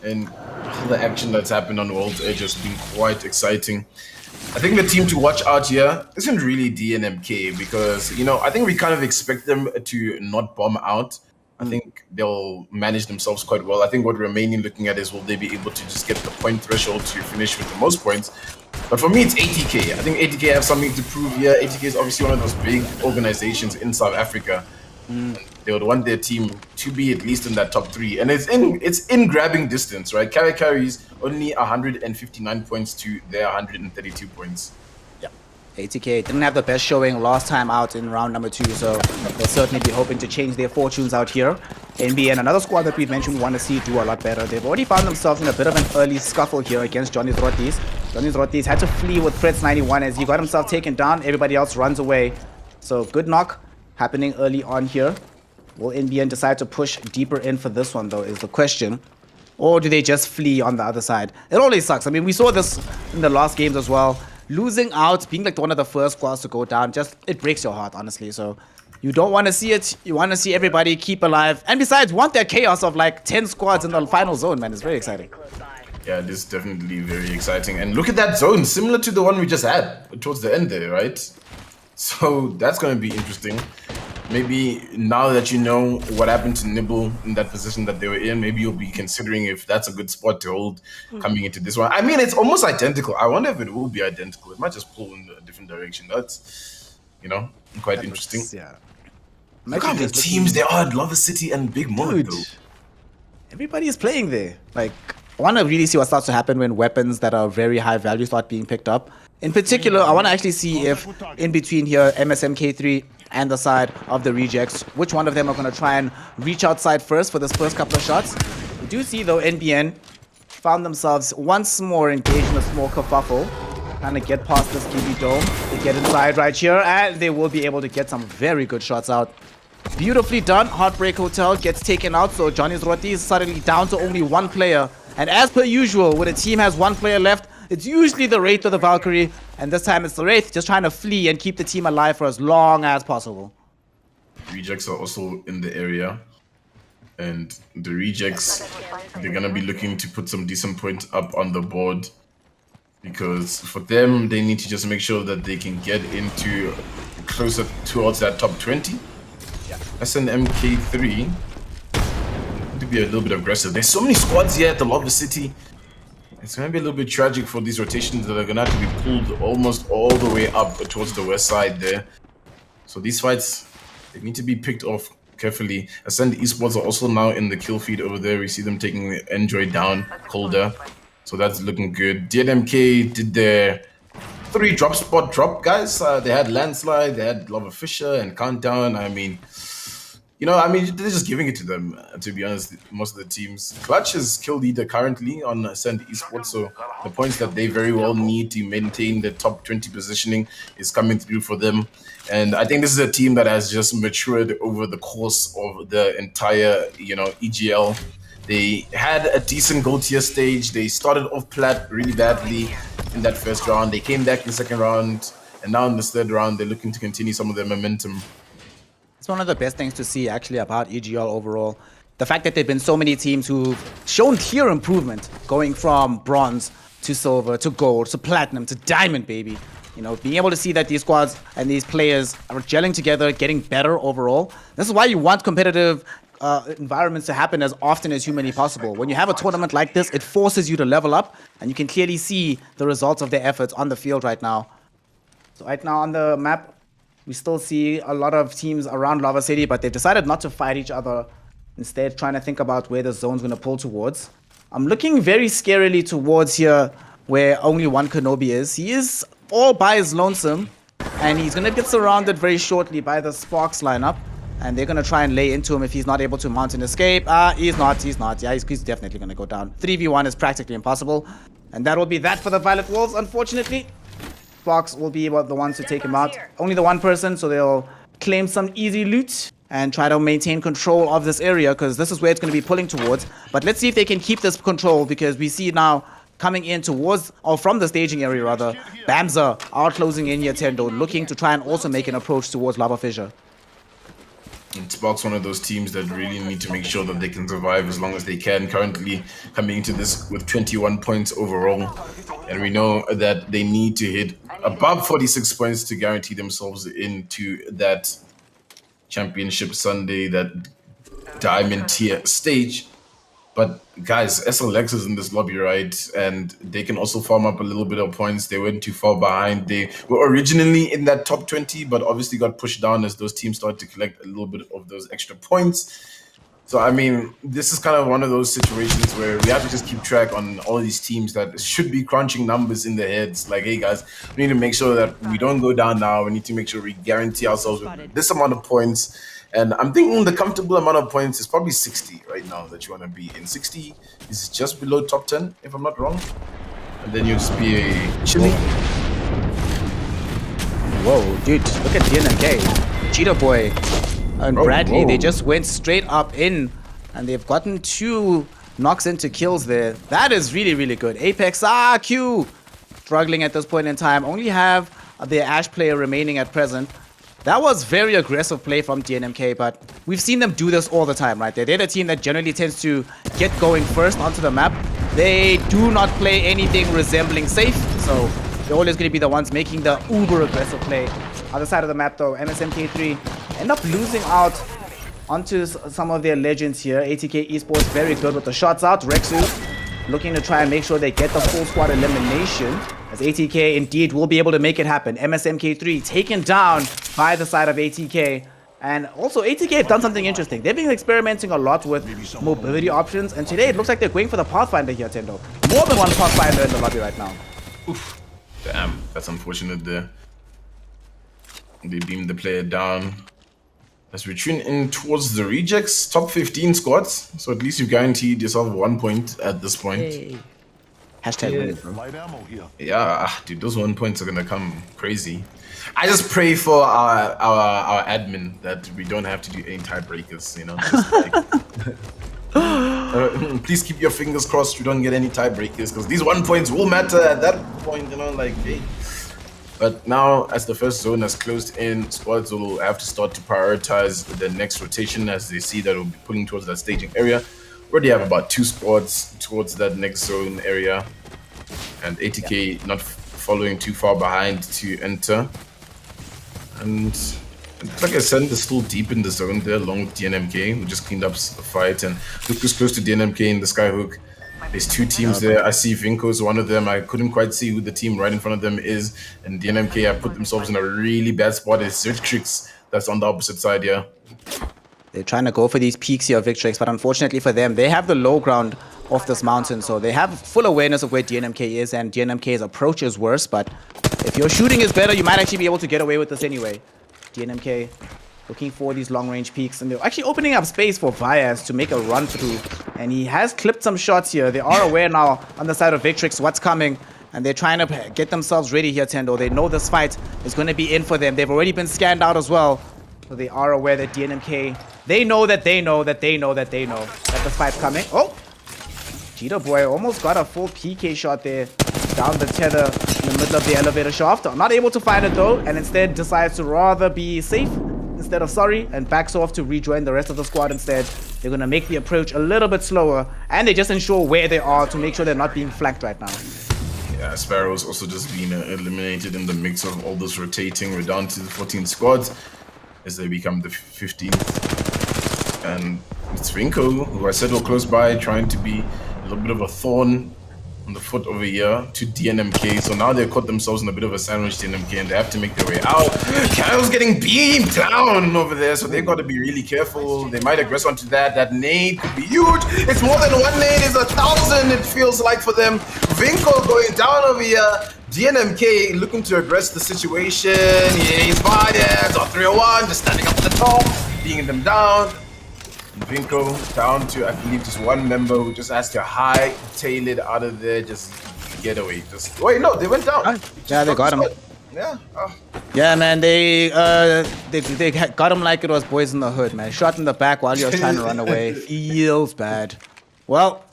and all the action that's happened on World's Edge has been quite exciting. I think the team to watch out here isn't really DNMK because, I think we kind of expect them to not bomb out. I think they'll manage themselves quite well. I think what we're mainly looking at is will they be able to just get the point threshold to finish with the most points. But for me, it's ATK. I think ATK have something to prove here. ATK is obviously one of those big organizations in South Africa. They would want their team to be at least in that top 3. And it's in grabbing distance, right? Carry carries only 159 points to their 132 points. ATK didn't have the best showing last time out in round number 2, so they'll certainly be hoping to change their fortunes out here. NBN, another squad that we've mentioned, we want to see do a lot better. They've already found themselves in a bit of an early scuffle here against Johnny's Rotis. Johnny's Rotis had to flee with Fred's 91 as he got himself taken down. Everybody else runs away. So good knock happening early on here. Will NBN decide to push deeper in for this one, though, is the question. Or do they just flee on the other side? It always sucks. I mean, we saw this in the last games as well. Losing out, being like one of the first squads to go down, it breaks your heart, honestly. So you don't want to see it. You want to see everybody keep alive. And besides, want that chaos of like 10 squads in the final zone, man. It's very exciting. Yeah, it is definitely very exciting. And look at that zone, similar to the one we just had towards the end there, right? So that's going to be interesting. Maybe now that you know what happened to Nibble in that position that they were in, maybe you'll be considering if that's a good spot to hold coming into this one. I mean, it's almost identical. I wonder if it will be identical. It might just pull in a different direction. That's, quite interesting. Yeah. Look how many teams there are at Lover City and Big Mod, though. Everybody is playing there. Like, I want to really see what starts to happen when weapons that are very high value start being picked up. In particular, I want to actually see if in between here, MSMK3 and the side of the rejects, which one of them are going to try and reach outside first for this first couple of shots. We do see, though, NBN found themselves once more engaged in a small kerfuffle. Trying to get past this GB dome. They get inside right here, and they will be able to get some very good shots out. Beautifully done. Heartbreak Hotel gets taken out, so Johnny's Roti is suddenly down to only 1 player. And as per usual, when a team has 1 player left, it's usually the Wraith or the Valkyrie, and this time it's the Wraith just trying to flee and keep the team alive for as long as possible. Rejects are also in the area, and the Rejects, they're going to be looking to put some decent points up on the board, because for them, they need to just make sure that they can get into closer towards that top 20. SNMK3 to be a little bit aggressive. There's so many squads here at the Lava City. It's going to be a little bit tragic for these rotations that are going to have to be pulled almost all the way up towards the west side there. So these fights, they need to be picked off carefully. Ascend Esports are also now in the kill feed over there. We see them taking the Enjoy down colder. So that's looking good. DNMK did their 3 drop spot drop, guys. They had Landslide, they had Lava Fisher and Countdown. I mean, they're just giving it to them, to be honest, most of the teams. Clutch is kill leader currently on Ascend Esports, so the points that they very well need to maintain the top 20 positioning is coming through for them. And I think this is a team that has just matured over the course of the entire, EGL. They had a decent gold tier stage. They started off plat really badly in that first round. They came back in the second round, and now in this third round, they're looking to continue some of their momentum. It's one of the best things to see actually about EGL overall. The fact that there have been so many teams who've shown clear improvement going from bronze to silver to gold to platinum to diamond, baby. Being able to see that these squads and these players are gelling together, getting better overall. This is why you want competitive environments to happen as often as humanly possible. When you have a tournament like this, it forces you to level up, and you can clearly see the results of their efforts on the field right now. So right now on the map, we still see a lot of teams around Lava City, but they've decided not to fight each other. Instead, trying to think about where the zone's going to pull towards. I'm looking very scarily towards here where only one Kenobi is. He is all by his lonesome, and he's going to get surrounded very shortly by the Sparks lineup. And they're going to try and lay into him if he's not able to mount an escape. He's not. Yeah, he's definitely going to go down. 3v1 is practically impossible. And that will be that for the Violet Wolves, unfortunately. Sparks will be the ones to take him out. Only the one person, so they'll claim some easy loot and try to maintain control of this area, because this is where it's going to be pulling towards. But let's see if they can keep this control, because we see now coming in towards, or from the staging area rather, Bamza are closing in here, Tendo, looking to try and also make an approach towards Lava Fissure. And Spark's one of those teams that really need to make sure that they can survive as long as they can. Currently coming into this with 21 points overall. And we know that they need to hit above 46 points to guarantee themselves into that Championship Sunday, that Diamond tier stage. But guys, SLX is in this lobby, right? And they can also farm up a little bit of points. They weren't too far behind. They were originally in that top 20, but obviously got pushed down as those teams started to collect a little bit of those extra points. So, I mean, this is kind of one of those situations where we have to just keep track on all these teams that should be crunching numbers in their heads. Like, hey, guys, we need to make sure that we don't go down now. We need to make sure we guarantee ourselves with this amount of points. And I'm thinking the comfortable amount of points is probably 60 right now that you want to be in. 60 is just below top 10, if I'm not wrong. And then you just be a chilly. Whoa, dude, look at DNMK. Cheetah Boy and Bradley, they just went straight up in, and they've gotten 2 knocks into kills there. That is really, really good. Apex, Q, struggling at this point in time. Only have their Ash player remaining at present. That was very aggressive play from DNMK, but we've seen them do this all the time, right? They're the team that generally tends to get going first onto the map. They do not play anything resembling safe, so they're always going to be the ones making the uber aggressive play. Other side of the map, though, MSMK3 end up losing out onto some of their legends here. ATK Esports very good with the shots out. Rexu looking to try and make sure they get the full squad elimination, as ATK indeed will be able to make it happen. MSMK3 taken down by the side of ATK. And also ATK have done something interesting. They've been experimenting a lot with mobility options, and today it looks like they're going for the Pathfinder here, Tendo. More than one Pathfinder in the lobby right now. Oof. Damn, that's unfortunate there. They beamed the player down. As we tune in towards the rejects, top 15 squads. So at least you've guaranteed yourself 1 point at this point. Hey. Hashtag win it, bro. Yeah, dude, those 1 points are gonna come crazy. I just pray for our admin that we don't have to do any tiebreakers, you know. Just like, please keep your fingers crossed you don't get any tiebreakers, because these 1 points will matter at that point, you know, like, hey. But now, as the first zone has closed in, squads will have to start to prioritize the next rotation as they see that we'll be pulling towards that staging area. Already have about 2 squads towards that next zone area, and ATK not following too far behind to enter. And Looks like Ascend is still deep in the zone there, along with DNMK, who just cleaned up the fight. And Luke is close to DNMK in the Skyhook. There's two teams there. I see Vinko is one of them. I couldn't quite see who the team right in front of them is. And DNMK have put themselves in a really bad spot. It's Victrix that's on the opposite side here. They're trying to go for these peaks here of Victrix, but unfortunately for them, they have the low ground of this mountain, so they have full awareness of where DNMK is, and DNMK's approach is worse, but if your shooting is better, you might actually be able to get away with this anyway. DNMK looking for these long-range peaks, and they're actually opening up space for Vyas to make a run through, and he has clipped some shots here. They are aware now on the side of Victrix what's coming, and they're trying to get themselves ready here, Tendo. They know this fight is going to be in for them. They've already been scanned out as well, so they are aware that DNMK, they know that this fight's coming. Oh! Cheetah Boy almost got a full PK shot there down the tether in the middle of the elevator shaft. Not able to find it though, and instead decides to rather be safe instead of sorry and backs off to rejoin the rest of the squad instead. They're going to make the approach a little bit slower, and they just ensure where they are to make sure they're not being flanked right now. Yeah, Sparrow's also just been eliminated in the mix of all this rotating. We're down to the 14 squads as they become the 15th. And it's Vinko, who I said were close by, trying to be a little bit of a thorn on the foot over here to DNMK. So now they've caught themselves in a bit of a sandwich, DNMK, and they have to make their way out. Kyle's getting beamed down over there, so they've got to be really careful. They might aggress onto that. That nade could be huge. It's more than one nade, it's 1,000, it feels like, for them. Vinko going down over here. DNMK looking to aggress the situation. Yeah, he's Vyas on 301, just standing up at the top, beating them down. Vinko down to, I believe, just one member who just has to hightail it out of there, just get away. Just wait, no, they went down. Yeah, they got him. Yeah. Yeah, man, they got him like it was boys in the hood, man. Shot in the back while he was trying to run away. Feels bad. Well,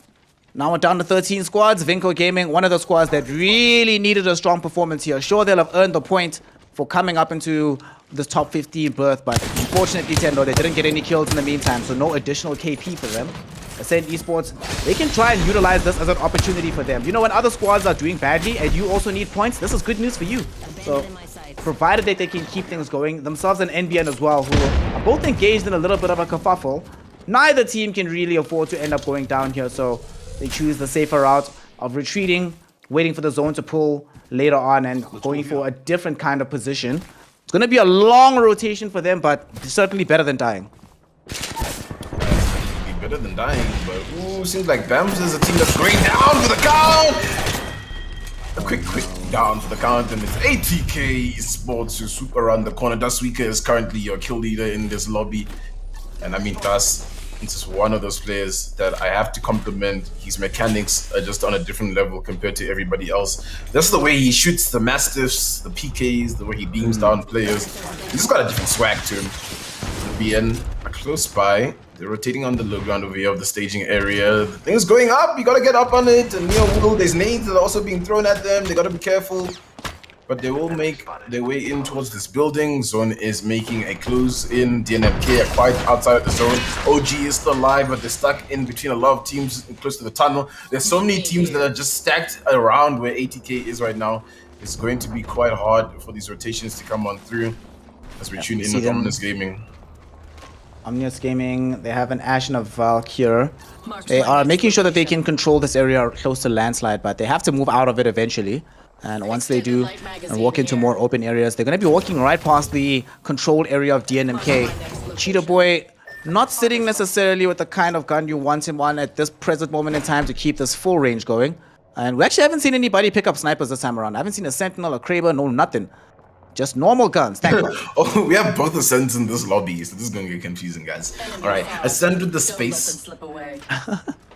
now we're down to 13 squads. Rto Gaming, one of the squads that really needed a strong performance here. Sure, they'll have earned the point for coming up into this top 15 berth, but unfortunately, Tendo, they didn't get any kills in the meantime, so no additional KP for them. Ascend Esports, they can try and utilize this as an opportunity for them. You know, when other squads are doing badly and you also need points, this is good news for you. So, provided that they can keep things going, themselves and NBN as well, who are both engaged in a little bit of a kerfuffle, neither team can really afford to end up going down here, so they choose the safer route of retreating, waiting for the zone to pull later on and going for a different kind of position. It's going to be a long rotation for them, but certainly better than dying. Better than dying, but ooh, seems like Bams is a team that's going down for the count. A quick down for the count, and it's ATK Esports who swoop around the corner. Dustweaker is currently your kill leader in this lobby, and I mean Das is just one of those players that I have to compliment. His mechanics are just on a different level compared to everybody else. That's the way he shoots the Mastiffs, the PKs, the way he beams down players. He's just got a different swag to him. BN are close by. They're rotating on the low ground over here of the staging area. The thing's going up. You gotta get up on it. And there's nades that are also being thrown at them. They gotta be careful. But they will make their way in towards this building. Zone is making a close in. DNMK are quite outside of the zone. OG is still alive, but they're stuck in between a lot of teams close to the tunnel. There's so many teams that are just stacked around where ATK is right now. It's going to be quite hard for these rotations to come on through as we tune in with Omnis Gaming. Omnius Gaming, they have an Ash and a Valk here. They are making sure that they can control this area close to landslide, but they have to move out of it eventually. And once they do and walk into more open areas, they're going to be walking right past the controlled area of DNMK. Cheetah Boy not sitting necessarily with the kind of gun you want him on at this present moment in time to keep this full range going. And we actually haven't seen anybody pick up snipers this time around. I haven't seen a Sentinel, a Kraber, no nothing. Just normal guns. Thank God. Oh, we have both Ascends in this lobby, so this is going to get confusing, guys. All right, Ascend with the space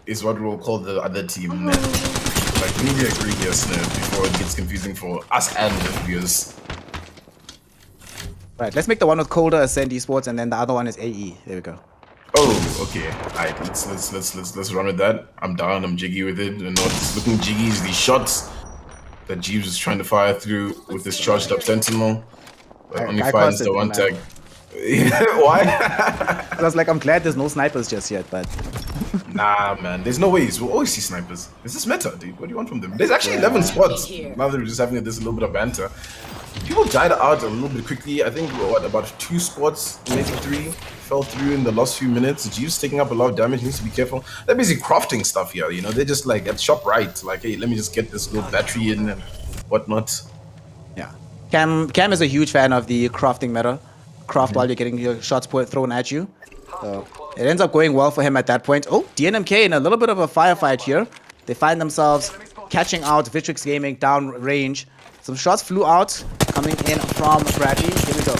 is what we'll call the other team. Like, we need to agree here, Snip, before it gets confusing for us and the viewers. Right, let's make the one with colder Ascend Esports, and then the other one is AE. There we go. Oh, okay. All right, let's run with that. I'm down. I'm jiggy with it. And what's looking jiggy is these shots that Jeeves is trying to fire through with this charged up Sentinel. But only finds the one tag. Why? I was like, I'm glad there's no snipers just yet, but... Nah, man. There's no ways. We'll always see snipers. This is meta, dude. What do you want from them? There's actually 11 spots. Now they're just having this little bit of banter. People died out a little bit quickly. I think, what, about 2 squads, maybe 3, fell through in the last few minutes. Jeeves taking up a lot of damage, needs to be careful. They're busy crafting stuff here, you know, they're just like at shop right. Like, hey, let me just get this little battery in and whatnot. Yeah. Cam is a huge fan of the crafting meta. Craft while you're getting your shots thrown at you. So it ends up going well for him at that point. Oh, DNMK in a little bit of a firefight here. They find themselves catching out Rto Gaming down range. Some shots flew out, coming in from Bradley. Here we go.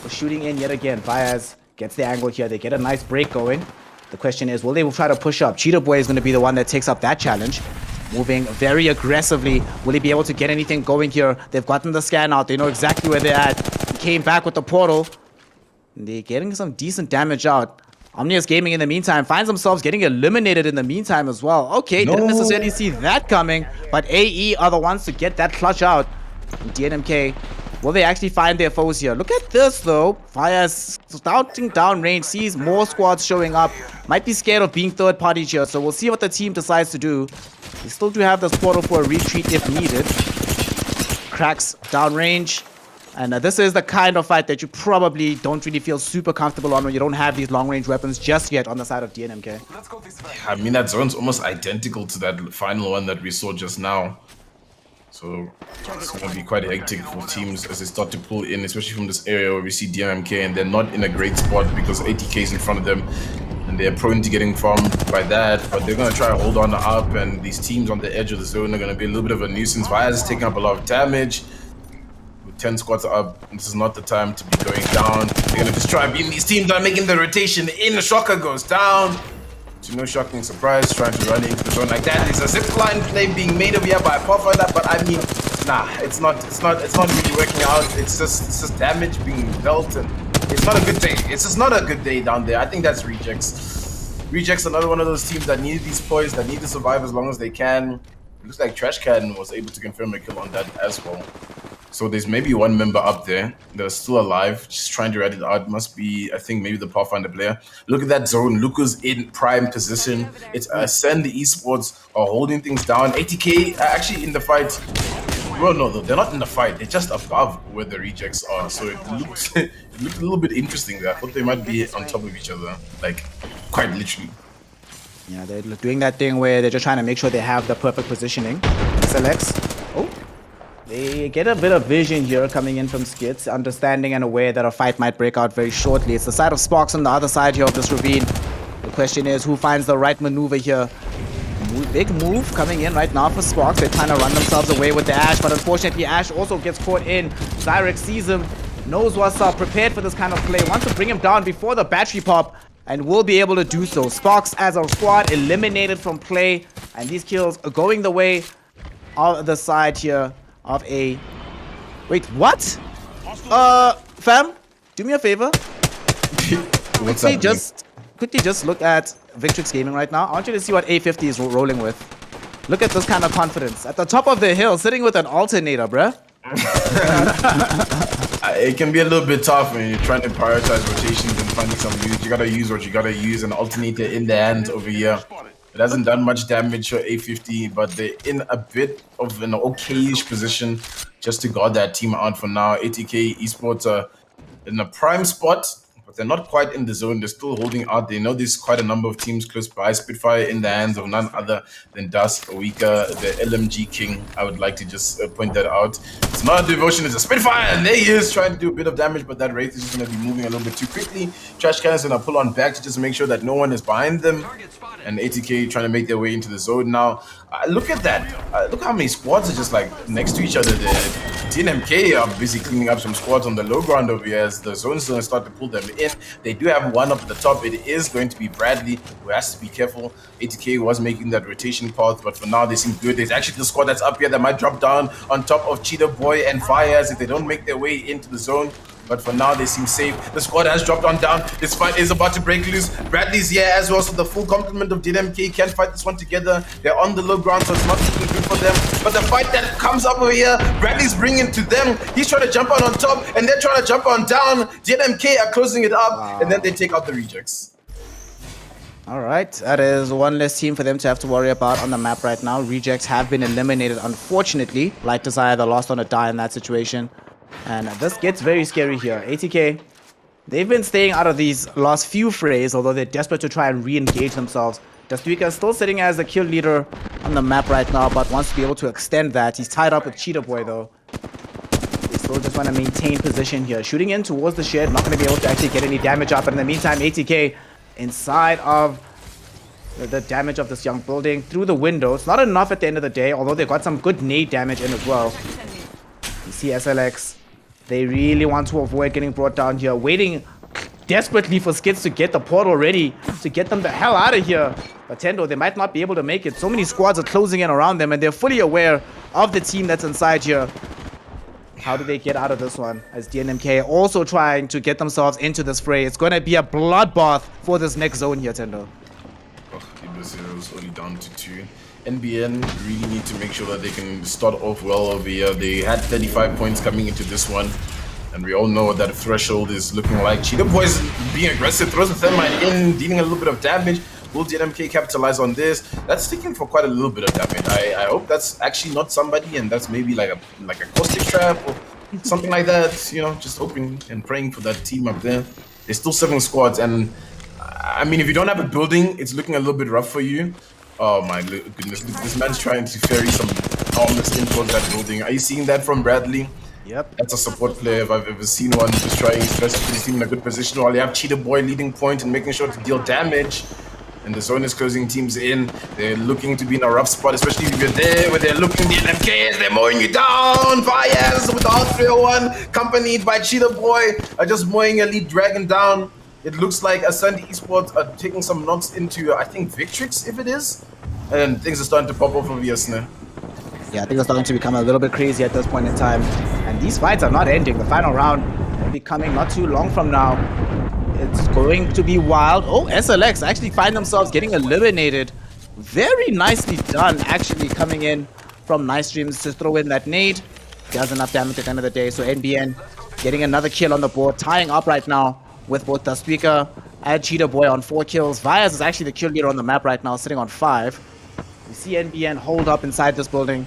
We're shooting in yet again. Baez gets the angle here. They get a nice break going. The question is, will they try to push up? Cheetah Boy is going to be the one that takes up that challenge. Moving very aggressively. Will he be able to get anything going here? They've gotten the scan out. They know exactly where they're at. He came back with the portal. And they're getting some decent damage out. Omnius Gaming in the meantime finds themselves getting eliminated in the meantime as well. Okay, didn't necessarily see that coming, but AE are the ones to get that clutch out. And DNMK, will they actually find their foes here? Look at this though. Fire's starting down range, sees more squads showing up. Might be scared of being third party here, so we'll see what the team decides to do. They still do have this portal for a retreat if needed. Cracks down range. And this is the kind of fight that you probably don't really feel super comfortable on when you don't have these long-range weapons just yet on the side of DNMK. I mean, that zone's almost identical to that final one that we saw just now. So it's going to be quite hectic for teams as they start to pull in, especially from this area where we see DNMK and they're not in a great spot because ATK is in front of them. And they're prone to getting farmed by that, but they're going to try to hold on up, and these teams on the edge of the zone are going to be a little bit of a nuisance. Viaz is taking up a lot of damage. 10 squads up, this is not the time to be going down. They're gonna just try and beat these teams that are making the rotation in. The shocker goes down. To no shocking surprise, trying to run into the zone like that. It's a zip line play being made over here by Pathfinder, but I mean, nah, it's not really working out. It's just damage being dealt, and it's not a good day. It's just not a good day down there. I think that's Rejects. Rejects, another one of those teams that need these points, that need to survive as long as they can. It looks like Trash Can was able to confirm a kill on that as well. So there's maybe one member up there that's still alive, just trying to rat it out. Must be, I think, maybe the Pathfinder player. Look at that zone. Luca's in prime position. It's Ascend the Esports are holding things down. ATK actually in the fight. Well, no, they're not in the fight. They're just above where the rejects are. So it looked a little bit interesting there. I thought they might be on top of each other, like quite literally. Yeah, they're doing that thing where they're just trying to make sure they have the perfect positioning. Selects. Oh. They get a bit of vision here coming in from Skits, understanding and aware that a fight might break out very shortly. It's the side of Sparks on the other side here of this ravine. The question is, who finds the right maneuver here? Big move coming in right now for Sparks. They're trying to run themselves away with the Ash, but unfortunately Ash also gets caught in. Zyrex sees him, knows what's up, prepared for this kind of play, wants to bring him down before the battery pop, and will be able to do so. Sparks as a squad eliminated from play, and these kills are going the way of the side here of a... Wait, what? Fam, do me a favor. Quickly just look at Victrix Gaming right now. I want you to see what A50 is rolling with. Look at this kind of confidence. At the top of the hill, sitting with an alternator, bruh. It can be a little bit tough when you're trying to prioritize rotations and finding some use. You gotta use what you gotta use. An alternator in the hand over here. It hasn't done much damage for A50, but they're in a bit of an okayish position just to guard that team out for now. ATK Esports are in a prime spot, but they're not quite in the zone. They're still holding out. They know there's quite a number of teams close by. Spitfire in the hands of none other than Dusk, Awika, the LMG King. I would like to just point that out. It's not a devotion, it's a Spitfire, and there he is trying to do a bit of damage, but that Wraith is just going to be moving a little bit too quickly. Trash Can is going to pull on back to just make sure that no one is behind them. And ATK trying to make their way into the zone now. Look at that. Look how many squads are just like next to each other there. DNMK are busy cleaning up some squads on the low ground over here as the zone is going to start to pull them in. They do have one up at the top. It is going to be Bradley, who has to be careful. ATK was making that rotation path, but for now they seem good. There's actually the squad that's up here that might drop down on top of Cheetah Boy and Fires if they don't make their way into the zone. But for now, they seem safe. The squad has dropped on down. This fight is about to break loose. Bradley's here as well, so the full complement of DNMK can fight this one together. They're on the low ground, so it's not looking good for them. But the fight that comes up over here, Bradley's bringing to them. He's trying to jump on top, and they're trying to jump on down. DNMK are closing it up, and then they take out the rejects. All right, that is one less team for them to have to worry about on the map right now. Rejects have been eliminated, unfortunately. Light Desire, the lost on a die in that situation. And this gets very scary here. ATK, they've been staying out of these last few frays, although they're desperate to try and re-engage themselves. Dastuika is still sitting as the kill leader on the map right now, but wants to be able to extend that. He's tied up with Cheetah Boy, though. They still just want to maintain position here. Shooting in towards the shed, not going to be able to actually get any damage up. But in the meantime, ATK inside of the damage of this young building through the window. It's not enough at the end of the day, although they got some good nade damage in as well. You see SLX. They really want to avoid getting brought down here, waiting desperately for Skids to get the portal ready to get them the hell out of here. But Tendo, they might not be able to make it. So many squads are closing in around them, and they're fully aware of the team that's inside here. How do they get out of this one? As DNMK also trying to get themselves into this fray. It's going to be a bloodbath for this next zone here, Tendo. It was only down to 2. NBN really need to make sure that they can start off well over here. They had 35 points coming into this one, and we all know what that threshold is looking like. Cheetah Boy's being aggressive, throws the thermite in, dealing a little bit of damage. Will DNMK capitalize on this? That's sticking for quite a little bit of damage. I hope that's actually not somebody, and that's maybe like a caustic trap or something like that. You know, just hoping and praying for that team up there. There's still 7 squads, and I mean, if you don't have a building, it's looking a little bit rough for you. Oh my goodness, this man's trying to ferry some armless in towards that building. Are you seeing that from Bradley? Yep. That's a support player if I've ever seen one. Just trying his best to put his team in a good position while you have Cheetah Boy leading point and making sure to deal damage. And the zone is closing teams in. They're looking to be in a rough spot, especially if you're there where they're looking the NMKs, they're mowing you down. Fires with the Hot 301, accompanied by Cheetah Boy, are just mowing Elite Dragon down. It looks like Asante Esports are taking some knocks into, I think, Victrix, if it is. And things are starting to pop off of Yasna. Yeah, I think it's starting to become a little bit crazy at this point in time. And these fights are not ending. The final round will be coming not too long from now. It's going to be wild. Oh, SLX actually find themselves getting eliminated. Very nicely done, actually, coming in from Nice Dreams to throw in that nade. Does enough damage at the end of the day. So NBN getting another kill on the board, tying up right now with both Dastuika and Cheetah Boy on 4 kills. Vias is actually the kill leader on the map right now, sitting on 5. You see NBN hold up inside this building.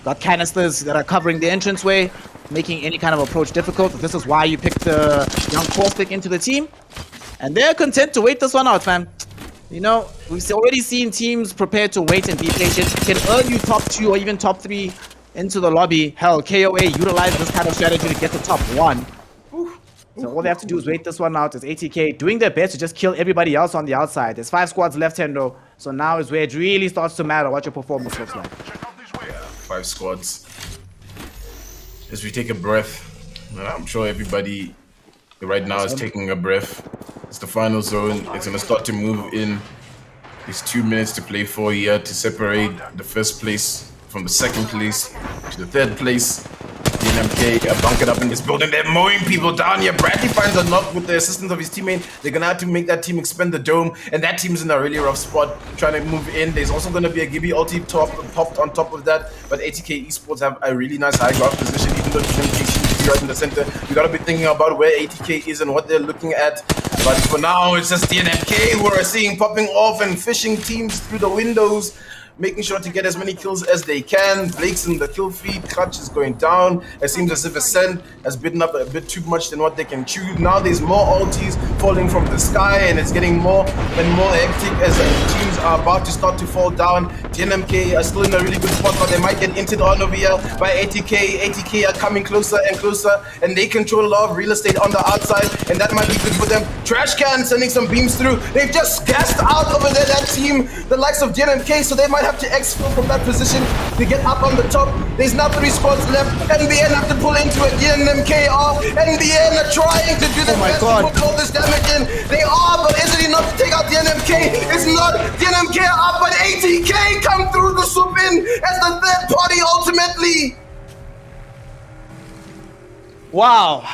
Got canisters that are covering the entranceway, making any kind of approach difficult. This is why you picked the young Caustic into the team. And they're content to wait this one out, fam. You know, we've already seen teams prepared to wait and be patient. Can earn you top 2 or even top 3 into the lobby. Hell, KOA utilized this kind of strategy to get the top 1. So all they have to do is wait this one out. It's ATK doing their best to just kill everybody else on the outside. There's 5 squads left, Tendo. So now is where it really starts to matter what your performance looks like. Yeah, 5 squads. As we take a breath, I'm sure everybody right now is taking a breath. It's the final zone. It's going to start to move in. There's 2 minutes to play for here to separate the first place from the second place to the third place. DNMK are bunkered up in this building. They're mowing people down here. Bradley finds a knock with the assistance of his teammate. They're going to have to make that team expend the dome. And that team's in a really rough spot trying to move in. There's also going to be a Gibby ulti popped on top of that. But ATK Esports have a really nice high ground position, even though DNMK seems to be right in the center. We got to be thinking about where ATK is and what they're looking at. But for now, it's just DNMK who are seeing popping off and fishing teams through the windows, making sure to get as many kills as they can. Blake's in the kill feed, Clutch is going down. It seems as if Ascent has bitten up a bit too much than what they can chew. Now there's more ultis falling from the sky, and it's getting more and more hectic as teams are about to start to fall down. DNMK are still in a really good spot, but they might get inted on over here by ATK. ATK are coming closer and closer, and they control a lot of real estate on the outside, and that might be good for them. Trash Can sending some beams through. They've just gassed out over there, that team, the likes of DNMK, so they might have to exfil from that position to get up on the top. There's now 3 spots left. NBN have to pull into it. DNMK are. NBN are trying to do the best to put all this damage in. They are, but is it enough to take out DNMK? It's not. DNMK are up, but ATK come through the swoop in as the third party ultimately. Wow.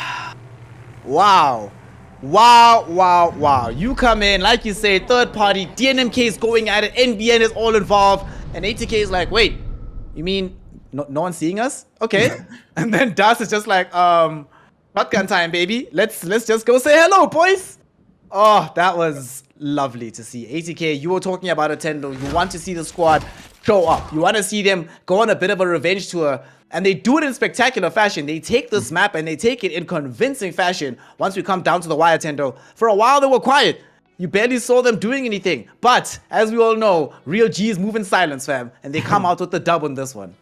Wow. Wow, wow, wow. You come in, like you say, third party, DNMK is going at it, NBN is all involved, and ATK is like, wait, you mean no one's seeing us? Okay. And then Das is just like, shotgun time, baby. Let's just go say hello, boys. Oh, that was lovely to see. ATK, you were talking about Nintendo. You want to see the squad show up. You want to see them go on a bit of a revenge tour And they do it in spectacular fashion. They take this map and they take it in convincing fashion once we come down to the wire, Tendo. For a while, they were quiet. You barely saw them doing anything. But, as we all know, real G's move in silence, fam. And they come out with the dub on this one.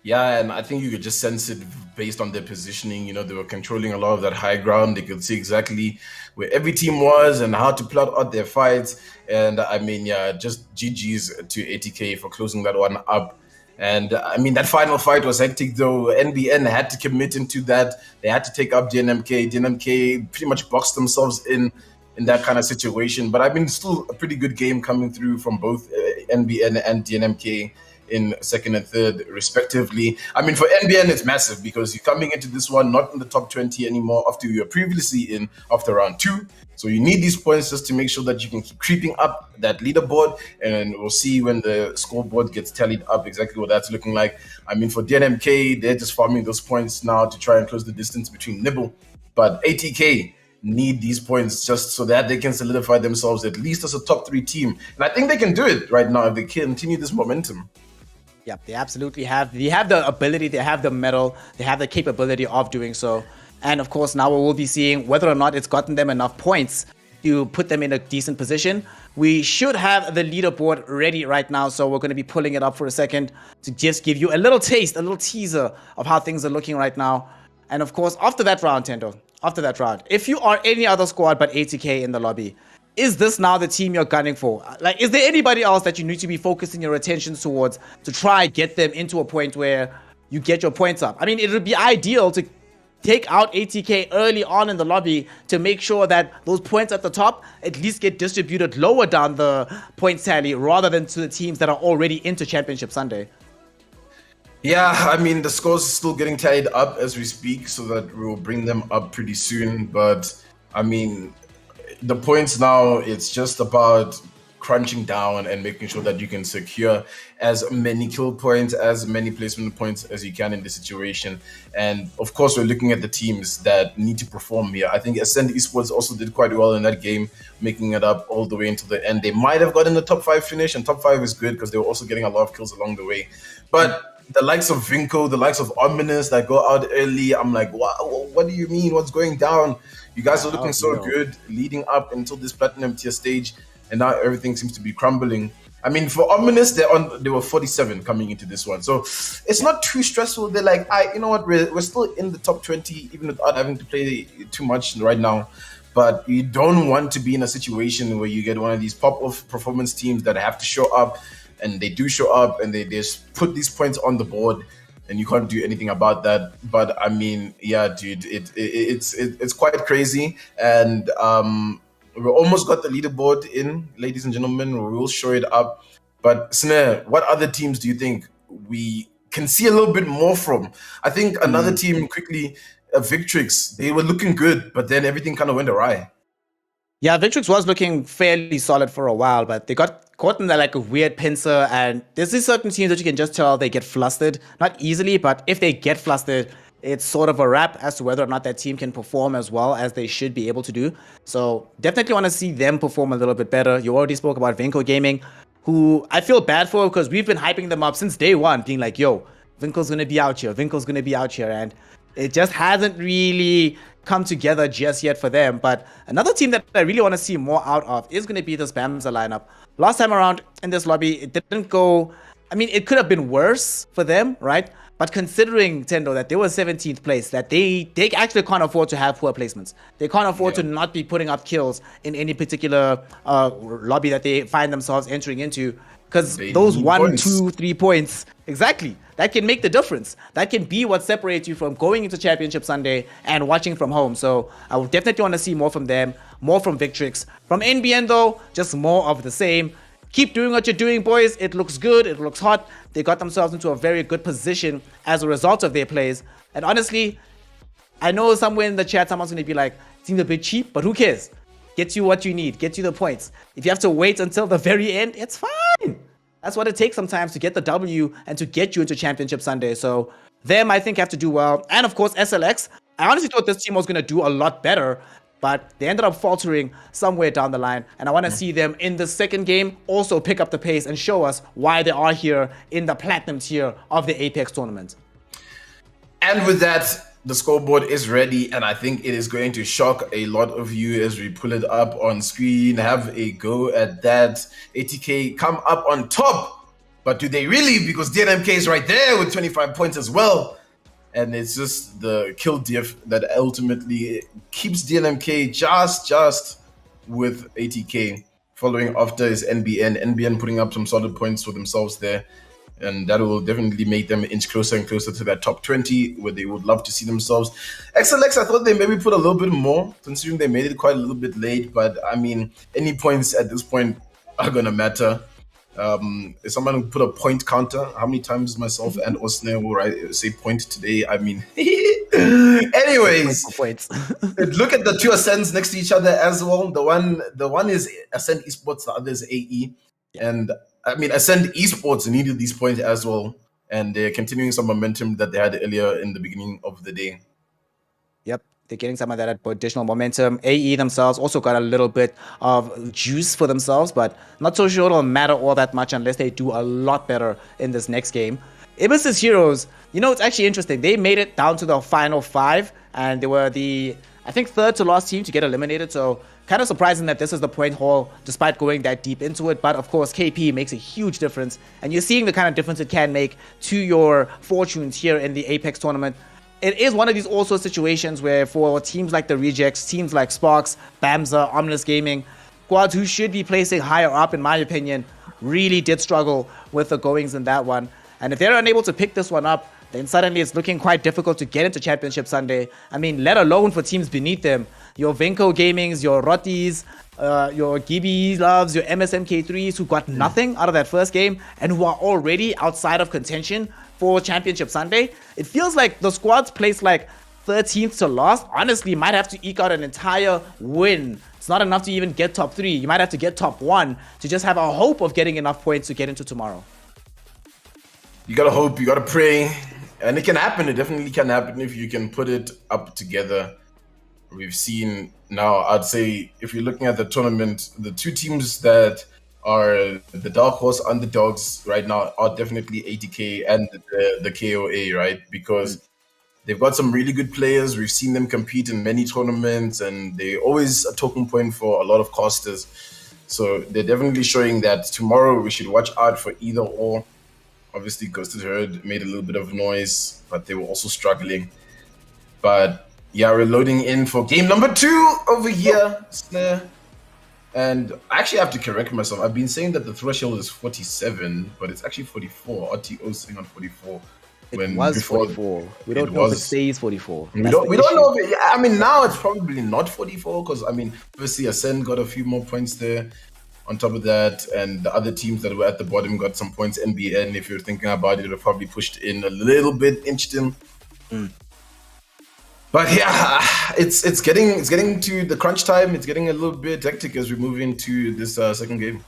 Yeah, and I think you could just sense it based on their positioning. You know, they were controlling a lot of that high ground. They could see exactly where every team was and how to plot out their fights. And I mean, yeah, just GG's to ATK for closing that one up. And I mean, that final fight was hectic, though. NBN had to commit into that. They had to take up DNMK. DNMK pretty much boxed themselves in that kind of situation. But I mean, still a pretty good game coming through from both NBN and DNMK in second and third, respectively. I mean, for NBN, it's massive because you're coming into this one not in the top 20 anymore after you were previously in after round 2. So you need these points just to make sure that you can keep creeping up that leaderboard, and we'll see when the scoreboard gets tallied up exactly what that's looking like. I mean, for DNMK, they're just farming those points now to try and close the distance between Nibble. But ATK need these points just so that they can solidify themselves at least as a top 3 team. And I think they can do it right now if they continue this momentum. Yep, they absolutely have. They have the ability, they have the mettle, they have the capability of doing so. And of course, now we will be seeing whether or not it's gotten them enough points to put them in a decent position. We should have the leaderboard ready right now, so we're going to be pulling it up for a second to just give you a little taste, a little teaser of how things are looking right now. And of course, after that round, Tendo, after that round, if you are any other squad but ATK in the lobby, is this now the team you're gunning for? Like, is there anybody else that you need to be focusing your attention towards to try get them into a point where you get your points up? I mean, it would be ideal to take out ATK early on in the lobby to make sure that those points at the top at least get distributed lower down the points tally rather than to the teams that are already into Championship Sunday. Yeah, I mean, the scores are still getting tallied up as we speak, so that we'll bring them up pretty soon. But, I mean, the points now, it's just about crunching down and making sure that you can secure as many kill points, as many placement points as you can in this situation. And of course, we're looking at the teams that need to perform here. I think Ascend Esports also did quite well in that game, making it up all the way into the end. They might have gotten the top 5 finish, and top 5 is good because they were also getting a lot of kills along the way. But the likes of Vinko, the likes of Ominous that go out early, I'm like, what do you mean? What's going down? You guys are looking so good leading up until this platinum tier stage, and now everything seems to be crumbling. I mean, for Ominous, they were 47 coming into this one, so it's not too stressful. They're like, you know what, we're still in the top 20, even without having to play too much right now. But you don't want to be in a situation where you get one of these pop-off performance teams that have to show up, and they do show up, and they just put these points on the board, and you can't do anything about that. But I mean, yeah, dude, it's quite crazy, and we almost got the leaderboard in, ladies and gentlemen. We will show it up. But Snare, what other teams do you think we can see a little bit more from? I think another team quickly, Victrix, they were looking good, but then everything kind of went awry. Yeah, Victrix was looking fairly solid for a while, but they got caught in that like a weird pincer, and there's these certain teams that you can just tell they get flustered. Not easily, but if they get flustered, it's sort of a wrap as to whether or not that team can perform as well as they should be able to do. So definitely want to see them perform a little bit better. You already spoke about Rto Gaming, who I feel bad for because we've been hyping them up since day one, being like, yo, Vinko's going to be out here. Vinko's going to be out here. And it just hasn't really come together just yet for them. But another team that I really want to see more out of is going to be this Bamza lineup. Last time around in this lobby, it didn't go... I mean, it could have been worse for them, right? But considering, Tendo, that they were 17th place, that they actually can't afford to have poor placements. They can't afford to not be putting up kills in any particular lobby that they find themselves entering into. Because those 1, 2, 3 points, exactly, that can make the difference. That can be what separates you from going into Championship Sunday and watching from home. So I would definitely want to see more from them, more from Victrix. From NBN, though, just more of the same. Keep doing what you're doing, boys. It looks good. It looks hot. They got themselves into a very good position as a result of their plays. And honestly, I know somewhere in the chat, someone's going to be like, it seems a bit cheap, but who cares? Gets you what you need. Gets you the points. If you have to wait until the very end, it's fine. That's what it takes sometimes to get the W and to get you into Championship Sunday. So them, I think, have to do well. And of course, SLX. I honestly thought this team was going to do a lot better, but they ended up faltering somewhere down the line. And I want to see them in the second game also pick up the pace and show us why they are here in the platinum tier of the Apex tournament. And with that, the scoreboard is ready, and I think it is going to shock a lot of you as we pull it up on screen. Have a go at that. ATK come up on top, but do they really? Because DNMK is right there with 25 points as well. And it's just the kill diff that ultimately keeps DNMK just with ATK. Following after is NBN. NBN putting up some solid points for themselves there. And that will definitely make them inch closer and closer to that top 20 where they would love to see themselves. XLX, I thought they maybe put a little bit more, considering they made it quite a little bit late. But I mean, any points at this point are going to matter. If someone who put a point counter, how many times myself and Osne will say point today? I mean, anyways, Points. look at the two Ascends next to each other as well. The one is Ascend Esports, the other is AE. And I mean, Ascend Esports needed these points as well. And they're continuing some momentum that they had earlier in the beginning of the day. Yep, they're getting some of that additional momentum. AE themselves also got a little bit of juice for themselves, but not so sure it'll matter all that much unless they do a lot better in this next game. Ibis's Heroes, you know, it's actually interesting. They made it down to the final 5, and they were the, I think, third to last team to get eliminated. So kind of surprising that this is the point haul despite going that deep into it. But of course, KP makes a huge difference, and you're seeing the kind of difference it can make to your fortunes here in the Apex tournament. It is one of these also situations where for teams like the Rejects, teams like Sparks, Bamza, Ominous Gaming, squads who should be placing higher up, in my opinion, really did struggle with the goings in that one. And if they're unable to pick this one up, then suddenly it's looking quite difficult to get into Championship Sunday. I mean, let alone for teams beneath them. Your Vinco Gamings, your Rotties, your Gibby Loves, your MSMK3s who got nothing out of that first game and who are already outside of contention for Championship Sunday. It feels like the squads placed like 13th to last honestly might have to eke out an entire win. It's not enough to even get top 3. You might have to get top 1 to just have a hope of getting enough points to get into tomorrow. You gotta hope, you gotta pray, and it can happen. It definitely can happen if you can put it up together. We've seen now, I'd say, if you're looking at the tournament, the two teams that are the dark horse underdogs right now are definitely ATK and the KOA, right? Because they've got some really good players. We've seen them compete in many tournaments, and they're always a talking point for a lot of casters. So they're definitely showing that tomorrow we should watch out for either or. Obviously, Ghosted Herd made a little bit of noise, but they were also struggling. But yeah, we're loading in for game number 2 over here. Snare. And I actually have to correct myself. I've been saying that the threshold is 47, but it's actually 44. RTO saying on 44. It was 44. We don't know if it stays 44. We don't know if it, I mean, now it's probably not 44 because, I mean, obviously Ascend got a few more points there. On top of that, and the other teams that were at the bottom got some points. NBN, if you're thinking about it, would have probably pushed in a little bit, inched in. But yeah, it's getting to the crunch time. It's getting a little bit hectic as we move into this second game.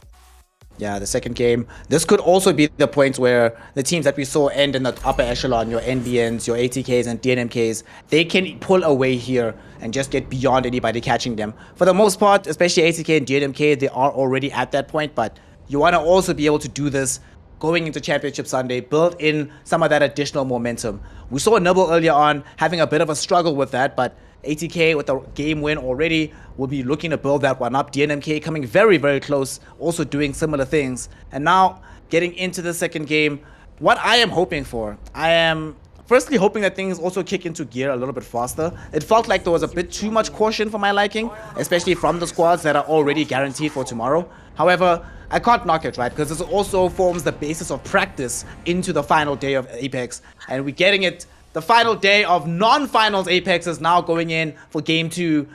Yeah, the second game. This could also be the point where the teams that we saw end in the upper echelon, your NBNs, your ATKs, and DNMKs, they can pull away here and just get beyond anybody catching them. For the most part, especially ATK and DNMK, they are already at that point, but you want to also be able to do this going into Championship Sunday, build in some of that additional momentum. We saw Nibble earlier on having a bit of a struggle with that, but ATK with a game win already will be looking to build that one up. DNMK coming very, very close, also doing similar things. And now getting into the second game, what I am hoping for, I am firstly hoping that things also kick into gear a little bit faster. It felt like there was a bit too much caution for my liking, especially from the squads that are already guaranteed for tomorrow. However, I can't knock it, right? Because this also forms the basis of practice into the final day of Apex. And we're getting it. The final day of non-finals Apex is now going in for game 2.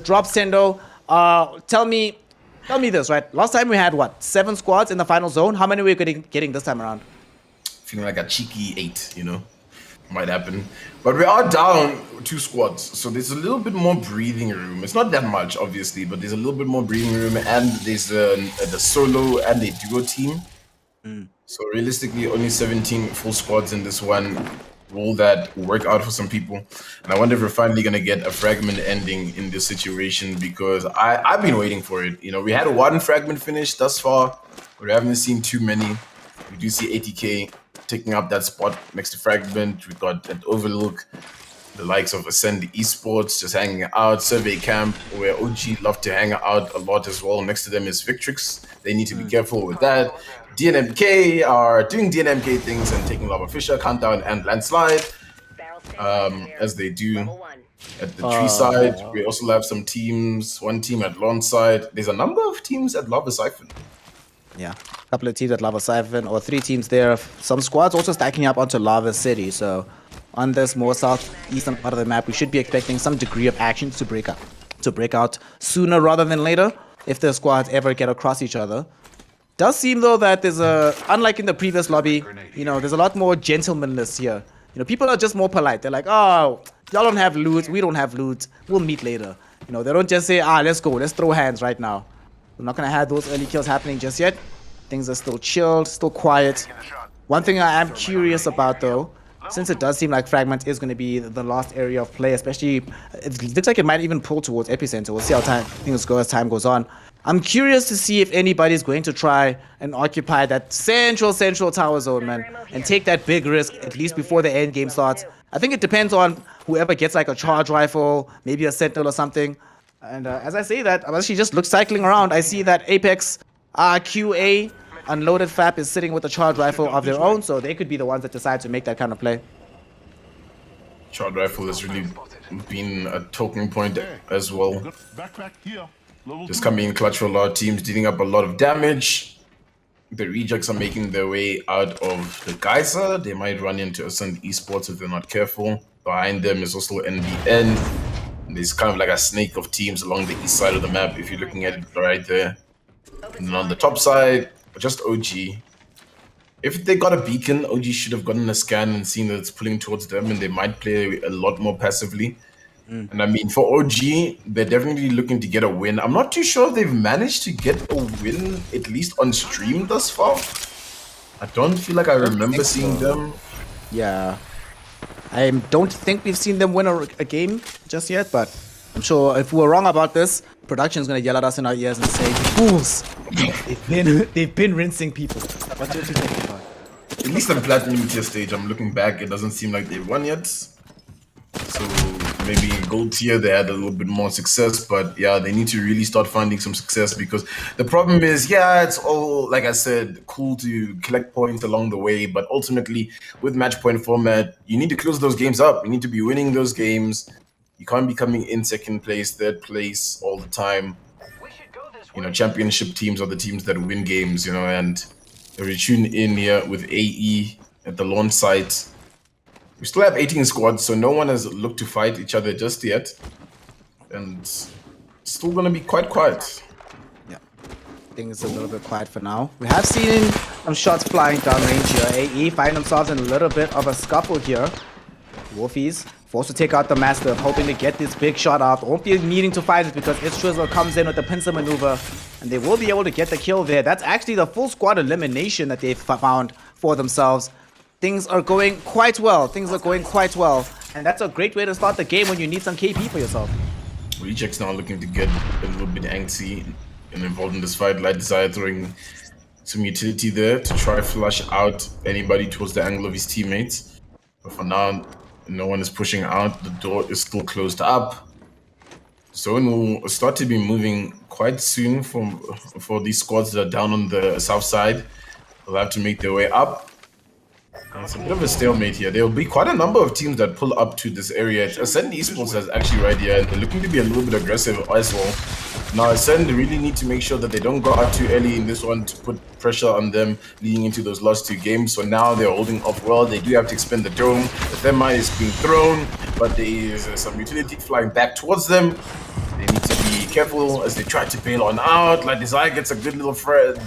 Drop Sendo. Tell me this, right? Last time we had what? 7 squads in the final zone. How many are we getting this time around? Feeling like a cheeky 8, you know, might happen. But we are down 2 squads, so there's a little bit more breathing room. It's not that much, obviously, but there's a little bit more breathing room, and there's the solo and a duo team. So realistically, only 17 full squads in this one. Will that work out for some people? And I wonder if we're finally going to get a fragment ending in this situation, because I've been waiting for it. You know, we had 1 fragment finish thus far, but we haven't seen too many. We do see ATK taking up that spot next to Fragment. We got at Overlook, the likes of Ascend Esports just hanging out, Survey Camp, where OG love to hang out a lot as well. Next to them is Victrix. They need to be careful with that. DNMK are doing DNMK things and taking Lava Fisher, Countdown, and Landslide, as they do at the tree side. We also have some teams, one team at lawn side. There's a number of teams at Lava Siphon. Yeah, a couple of teams at Lava Siphon, or 3 teams there. Some squads also stacking up onto Lava City. So on this more southeastern part of the map, we should be expecting some degree of action to break out sooner rather than later if the squads ever get across each other. Does seem though that there's unlike in the previous lobby, you know, there's a lot more gentlemanness here. You know, people are just more polite. They're like, oh, y'all don't have loot, we don't have loot, we'll meet later. You know, they don't just say, let's go, let's throw hands right now. We're not gonna have those early kills happening just yet. Things are still chilled, still quiet. One thing I am curious about though, since it does seem like Fragment is going to be the last area of play, especially, it looks like it might even pull towards Epicenter. We'll see how things go as time goes on. I'm curious to see if anybody's going to try and occupy that central tower zone, man, and take that big risk, at least before the end game starts. I think it depends on whoever gets like a charge rifle, maybe a sentinel or something. And as I say that, I'm actually just cycling around. I see that Apex QA unloaded FAP is sitting with a charge rifle of their own, so they could be the ones that decide to make that kind of play. Charge rifle has really been a talking point as well. Just coming in clutch for a lot of teams, dealing up a lot of damage. The rejects are making their way out of the geyser. They might run into Ascend Esports if they're not careful. Behind them is also NBN. There's kind of like a snake of teams along the east side of the map if you're looking at it right there. And then on the top side, just OG. If they got a beacon, OG should have gotten a scan and seen that it's pulling towards them, and they might play a lot more passively. And I mean, for OG, they're definitely looking to get a win. I'm not too sure if they've managed to get a win, at least on stream thus far. I don't feel like I remember seeing them. Yeah. I don't think we've seen them win a game just yet, but I'm sure if we're wrong about this, production's gonna yell at us in our ears and say, "Fools! they've been rinsing people." What you think about? At least on Platinum tier stage, I'm looking back, it doesn't seem like they've won yet. So maybe gold tier they had a little bit more success, but yeah, they need to really start finding some success, because the problem is, yeah, it's all, like I said, cool to collect points along the way, but ultimately with match point format, you need to close those games up. You need to be winning those games. You can't be coming in second place, third place all the time. You know, championship teams are the teams that win games, you know, and we tune in here with AE at the launch site. We still have 18 squads, so no one has looked to fight each other just yet. And it's still going to be quite quiet. Yeah, I think it's a little bit quiet for now. We have seen some shots flying down range here. AE find themselves in a little bit of a scuffle here. Wolfies forced to take out the Master, hoping to get this big shot out. Won't be needing to fight it because Esmari comes in with the pincer maneuver, and they will be able to get the kill there. That's actually the full squad elimination that they've found for themselves. Things are going quite well. And that's a great way to start the game when you need some KP for yourself. Reject's now looking to get a little bit antsy and involved in this fight. Light Desire throwing some utility there to try flush out anybody towards the angle of his teammates. But for now, no one is pushing out. The door is still closed up. Zone will start to be moving quite soon for these squads that are down on the south side. They'll have to make their way up. It's a bit of a stalemate here. There will be quite a number of teams that pull up to this area. Ascend Esports is actually right here, and they're looking to be a little bit aggressive as well. Now, Ascend really need to make sure that they don't go out too early in this one to put pressure on them leading into those last 2 games. So now they're holding off well. They do have to expend the dome. The thermite is being thrown, but there is some utility flying back towards them. They need to be careful as they try to bail on out. Like Desire gets a good little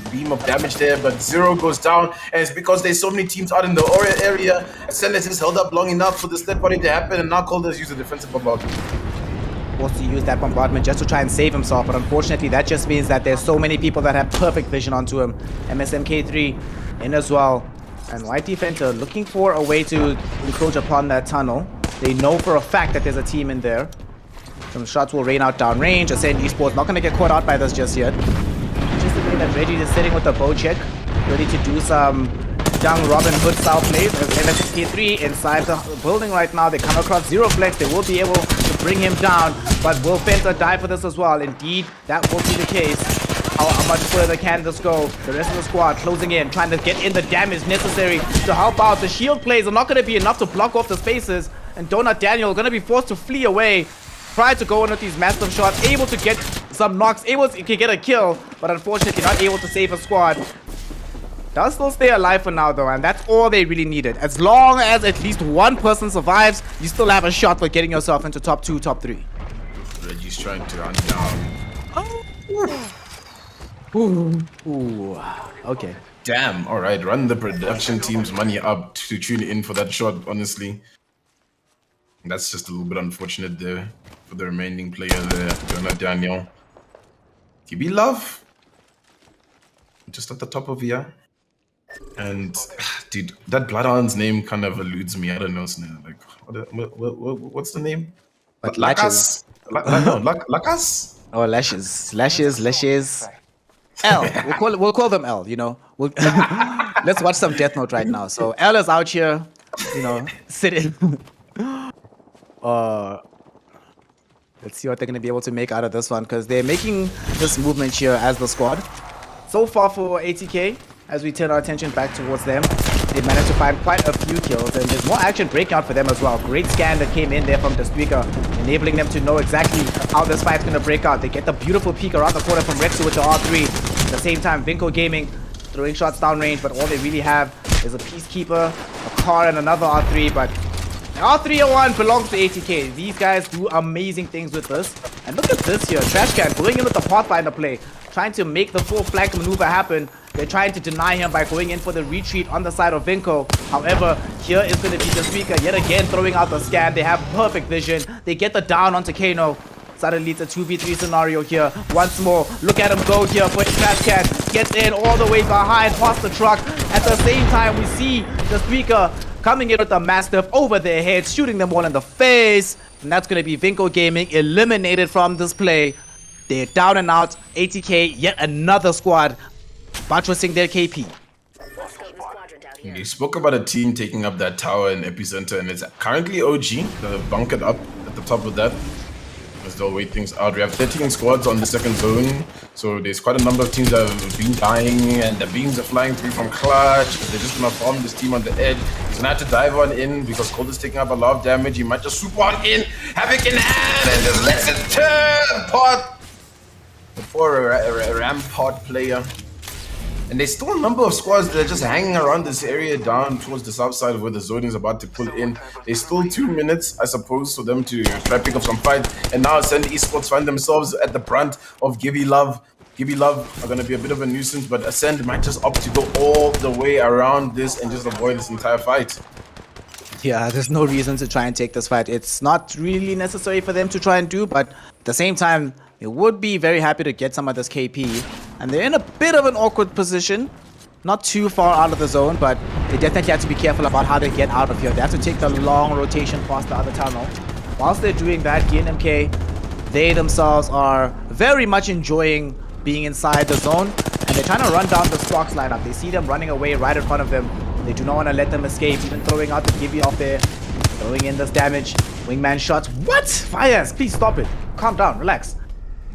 beam of damage there, but Zero goes down, and it's because there's so many teams out in the Aura area. Ascend is held up long enough for this third party to happen, and now Calder's used a defensive bombardment. Forced to use that bombardment just to try and save himself, but unfortunately that just means that there's so many people that have perfect vision onto him. MSMK3 in as well, and White Defender looking for a way to encroach upon that tunnel. They know for a fact that there's a team in there. Some shots will rain out downrange. Ascend Esports not going to get caught out by this just yet. Just the way that Reggie is sitting with the bow check, ready to do some young Robin Hood style plays as LSK3 inside the building right now. They come across Zero Flex. They will be able to bring him down, but will Fenta die for this as well? Indeed, that will be the case. How much further can this go? The rest of the squad closing in, trying to get in the damage necessary to help out. The shield plays are not going to be enough to block off the spaces, and Donut Daniel going to be forced to flee away. Try to go in with these massive shots, able to get some knocks, able to get a kill, but unfortunately not able to save a squad. Does still stay alive for now though, and that's all they really needed. As long as at least one person survives, you still have a shot for getting yourself into top 2, top 3. Reggie's trying to run down. Ooh. Okay. Damn, alright, run the production team's money up to tune in for that shot, honestly. That's just a little bit unfortunate there for the remaining player there, Jonah Daniel. TB Love, just at the top of here. And, dude, that Bloodhound's name kind of eludes me. I don't know his name. Like, what's the name? Like Lacas? No, Lacas? Oh, Lashes. L. We'll call them L, you know. Let's watch some Death Note right now. So L is out here, you know, sitting. Let's see what they're going to be able to make out of this one, because they're making this movement here as the squad. So far for ATK, as we turn our attention back towards them, they managed to find quite a few kills, and there's more action breaking out for them as well. Great scan that came in there from the speaker, enabling them to know exactly how this fight's going to break out. They get the beautiful peek around the corner from Rto with the R3. At the same time, Rto Gaming throwing shots downrange, but all they really have is a Peacekeeper, a car, and another R3, but R301 belongs to ATK. These guys do amazing things with this. And look at this here. Trashcan going in with the Pathfinder play, trying to make the full flank maneuver happen. They're trying to deny him by going in for the retreat on the side of Vinko. However, here is going to be the speaker yet again throwing out the scan. They have perfect vision. They get the down onto Kano. Suddenly it's a 2v3 scenario here. Once more, look at him go here for Trashcan. Gets in all the way behind, past the truck. At the same time, we see the speaker coming in with the Mastiff over their heads, shooting them all in the face. And that's going to be Vinko Gaming eliminated from this play. They're down and out. ATK, yet another squad buttressing their KP. You spoke about a team taking up that tower in Epicenter, and it's currently OG. They're bunkered up at the top of that as they'll wait things out. We have 13 squads on the second zone, so there's quite a number of teams that have been dying, and the beams are flying through from Clutch. They're just gonna farm this team on the edge. He's gonna have to dive on in because Cold is taking up a lot of damage. He might just swoop on in, Havoc in hand, and just lets it turn. Pot for a Rampart player. And there's still a number of squads that are just hanging around this area down towards the south side of where the zone is about to pull in. There's still 2 minutes, I suppose, for them to try to pick up some fight. And now Ascend Esports find themselves at the brunt of Gibby Love. Gibby Love are going to be a bit of a nuisance, but Ascend might just opt to go all the way around this and just avoid this entire fight. Yeah, there's no reason to try and take this fight. It's not really necessary for them to try and do, but at the same time, they would be very happy to get some of this KP. And they're in a bit of an awkward position. Not too far out of the zone, but they definitely have to be careful about how they get out of here. They have to take the long rotation past the other tunnel. Whilst they're doing that, DNMK, they themselves are very much enjoying being inside the zone. And they're trying to run down the Sparks lineup. They see them running away right in front of them. They do not want to let them escape, even throwing out the Gibby off there. Throwing in this damage. Wingman shots. What? Fires! Please stop it. Calm down. Relax.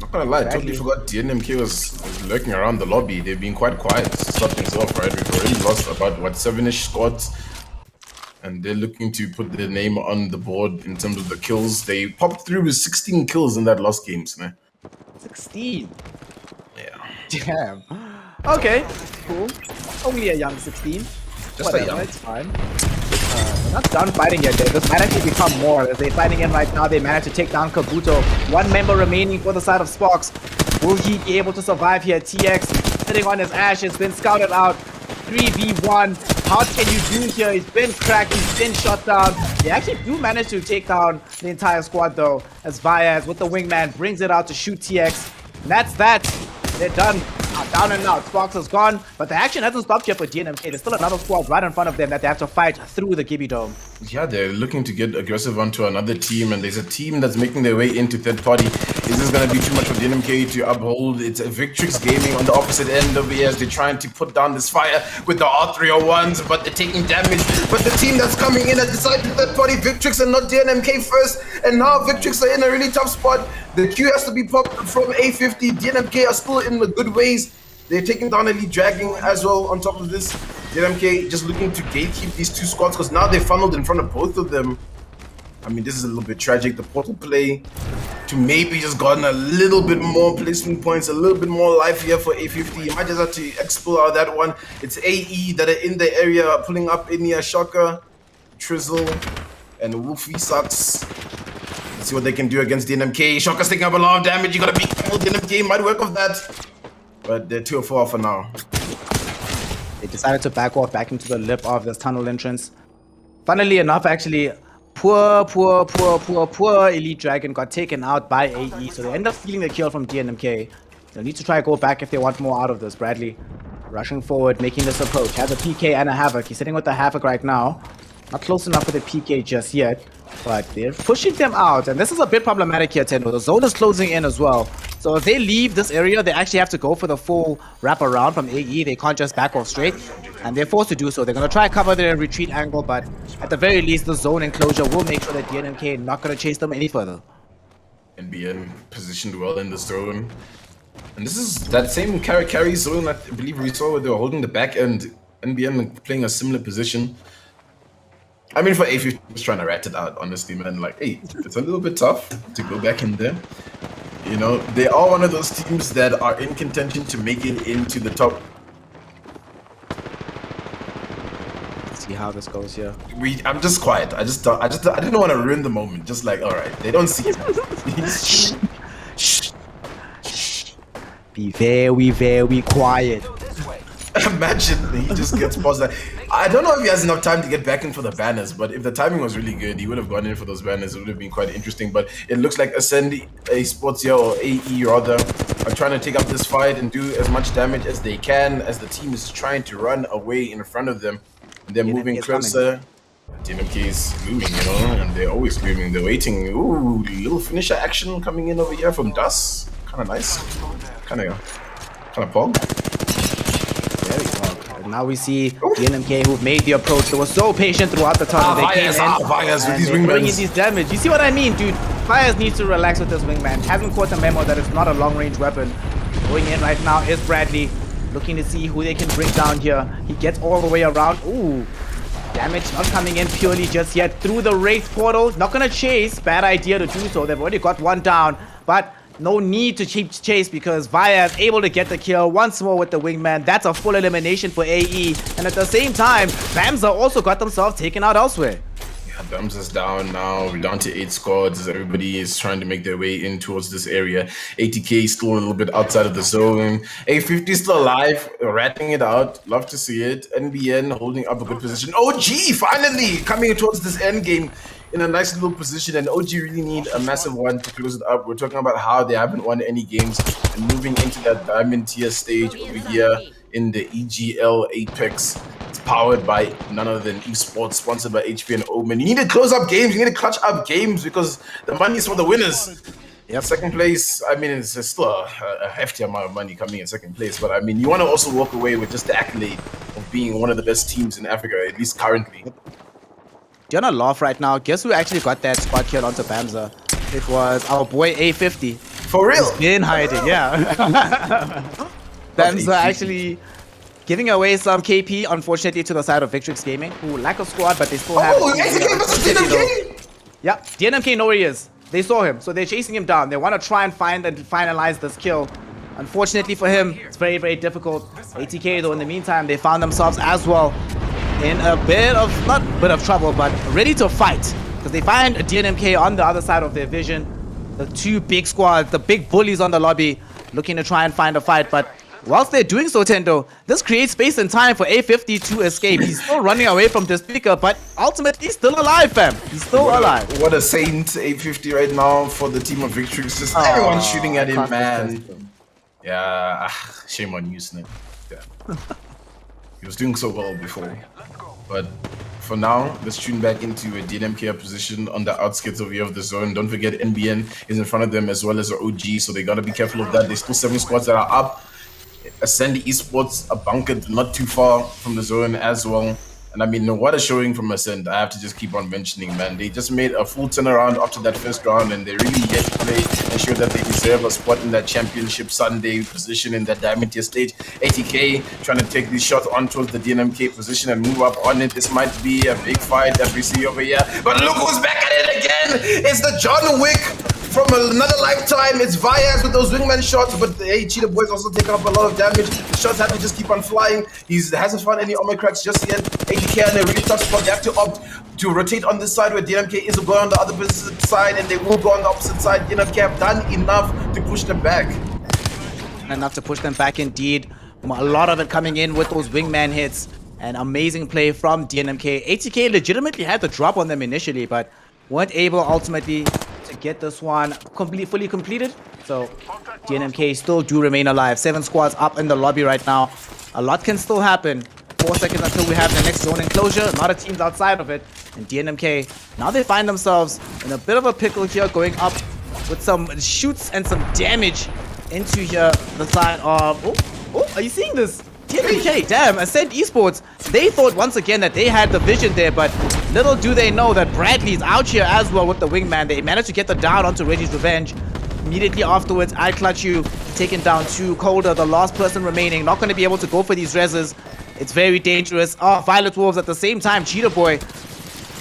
Not gonna lie, I totally forgot DNMK was lurking around the lobby. They've been quite quiet to start things off, right? We've already lost about, what, 7-ish squads. And they're looking to put their name on the board in terms of the kills. They popped through with 16 kills in that last game, so 16? yeah. Damn. Okay, cool. Only a young 16. Just whatever, a young. it's fine. They're not done fighting yet. This might actually become more. As they're fighting in right now, they managed to take down Kabuto. One member remaining for the side of Sparks. Will he be able to survive here? TX sitting on his ashes, been scouted out. 3v1. How can you do here? He's been cracked, he's been shot down. They actually do manage to take down the entire squad though, as Viaz with the wingman brings it out to shoot TX. And that's that. They're done. Down and out. Sparks is gone, but the action hasn't stopped yet for DNMK. There's still another squad right in front of them that they have to fight through the Gibby Dome. Yeah, they're looking to get aggressive onto another team, and there's a team that's making their way into third party. Is this going to be too much for DNMK to uphold? It's a Victrix Gaming on the opposite end over here as they're trying to put down this fire with the R301s, but they're taking damage. But the team that's coming in at the side of third party, Victrix and not DNMK first, and now Victrix are in a really tough spot. The Q has to be popped from A50. DNMK are still in the good ways. They're taking down Elite Dragging as well on top of this. DNMK just looking to gatekeep these two squads because now they're funneled in front of both of them. I mean, this is a little bit tragic. The portal play to maybe just gotten a little bit more placement points, a little bit more life here for A50. You might just have to explore out that one. It's AE that are in the area pulling up in here. Shocker, Trizzle, and Wolfie sucks. Let's see what they can do against DNMK. Shocker's taking up a lot of damage. You gotta be careful. DNMK might work off that. But they're 2-4 for now. They decided to back off back into the lip of this tunnel entrance. Funnily enough, actually, poor Elite Dragon got taken out by AE, so they end up stealing the kill from DNMK. They'll need to try to go back if they want more out of this. Bradley rushing forward, making this approach. Has a PK and a Havoc. He's sitting with the Havoc right now. Not close enough for the PK just yet, but they're pushing them out. And this is a bit problematic here, Tendo. The zone is closing in as well. So if they leave this area, they actually have to go for the full wrap around from AE. They can't just back off straight, and they're forced to do so. They're going to try to cover their retreat angle, but at the very least, the zone enclosure will make sure that DNMK not going to chase them any further. NBN positioned well in the zone. And this is that same carry zone that I believe we saw where they were holding the back end. NBN playing a similar position. I mean, for A50, just trying to rat it out, honestly, man. Like, hey, it's a little bit tough to go back in there. You know, they are one of those teams that are in contention to make it into the top. Let's see how this goes here. I'm just quiet. I didn't want to ruin the moment. Just like, all right, they don't see it. Shh. Be very quiet. Imagine he just gets paused. I don't know if he has enough time to get back in for the banners, but if the timing was really good, he would have gone in for those banners. It would have been quite interesting, but it looks like Ascend Esports here, or AE rather, are trying to take up this fight and do as much damage as they can as the team is trying to run away in front of them. And they're moving closer. DNMK is moving, you know, and they're always moving. They're waiting. Ooh, little finisher action coming in over here from Das. Kind of nice. Kind of pog. Very pog. And now we see DNMK who've made the approach. They were so patient throughout the tunnel. They came in Fires with these bringing wingmans. these damage. You see what I mean, dude? Fires needs to relax with this wingman. Hasn't caught the memo that it's not a long-range weapon. Going in right now is Bradley, looking to see who they can bring down here. He gets all the way around. Ooh. Damage not coming in purely just yet through the Wraith portal. Not gonna chase. Bad idea to do so. They've already got one down, but no need to keep chase because Vaya is able to get the kill once more with the wingman. That's a full elimination for AE. And at the same time, Bamza also got themselves taken out elsewhere. Yeah, Bams is down now. We're down to 8 squads. Everybody is trying to make their way in towards this area. ATK is still a little bit outside of the zone. A50 is still alive, ratting it out. Love to see it. NBN holding up a good position. OG finally coming towards this end game in a nice little position, and OG really need a massive one to close it up. We're talking about how they haven't won any games and moving into that diamond tier stage over here in the EGL Apex. It's powered by none other than Evesports, sponsored by HP and Omen. You need to close up games, you need to clutch up games because the money is for the winners. Yep. Second place, I mean, it's still a hefty amount of money coming in second place, but I mean, you want to also walk away with just the accolade of being one of the best teams in Africa, at least currently. Do you wanna laugh right now? Guess who actually got that spot kill onto Bamza? It was our boy A50. For real? He's been hiding, yeah. Bamza actually giving away some KP, unfortunately, to the side of Victrix Gaming, who lack a squad, but they still have... Oh, ATK versus DNMK! Yeah, DNMK know where he is. They saw him, so they're chasing him down. They want to try and find and finalize this kill. Unfortunately for him, it's very, very difficult. ATK, though, in the meantime, they found themselves as well in a bit of, not bit of trouble, but ready to fight. Because they find a DNMK on the other side of their vision. The two big squads, the big bullies on the lobby, looking to try and find a fight. But whilst they're doing so, Tendo, this creates space and time for A50 to escape. He's still running away from the speaker, but ultimately he's still alive, fam. He's still alive. What a saint, A50 right now for the team of Victrix. Just everyone shooting at him, man. Yeah, shame on you, Snip. Yeah. He was doing so well before. But for now, let's tune back into a DNMK position on the outskirts over here of the zone. Don't forget NBN is in front of them as well as the OG, so they gotta be careful of that. There's still 7 squads that are up. Ascend Esports are bunkered not too far from the zone as well. And I mean, what a showing from Ascend. I have to just keep on mentioning, man. They just made a full turnaround after that first round, and they really yet to play and show that they deserve a spot in that championship Sunday position in that diamond tier stage. ATK trying to take these shots on towards the DNMK position and move up on it. This might be a big fight that we see over here. But look who's back at it again! It's the John Wick from another lifetime. It's Vias with those wingman shots, but hey, Cheetah Boy's also taking up a lot of damage. The shots have to just keep on flying. He hasn't found any Omen cracks just yet. ATK in a really tough spot. They have to opt to rotate on this side where DNMK is going on the other side, and they will go on the opposite side. DNMK have done enough to push them back. Enough to push them back indeed. A lot of it coming in with those wingman hits. An amazing play from DNMK. ATK legitimately had the drop on them initially, but weren't able ultimately to get this one fully completed. So DNMK still do remain alive. 7 squads up in the lobby right now. A lot can still happen. 4 seconds until we have the next zone enclosure. Not a team's outside of it. And DNMK, now they find themselves in a bit of a pickle here, going up with some shoots and some damage into here the side of... Oh, are you seeing this? DNMK, damn, Ascend Esports, they thought once again that they had the vision there, but little do they know that Bradley's out here as well with the wingman. They managed to get the down onto Reggie's Revenge. Immediately afterwards, I Clutch You taken down to Colder, the last person remaining. Not going to be able to go for these reses. It's very dangerous. Oh, Violet Wolves at the same time. Cheetah Boy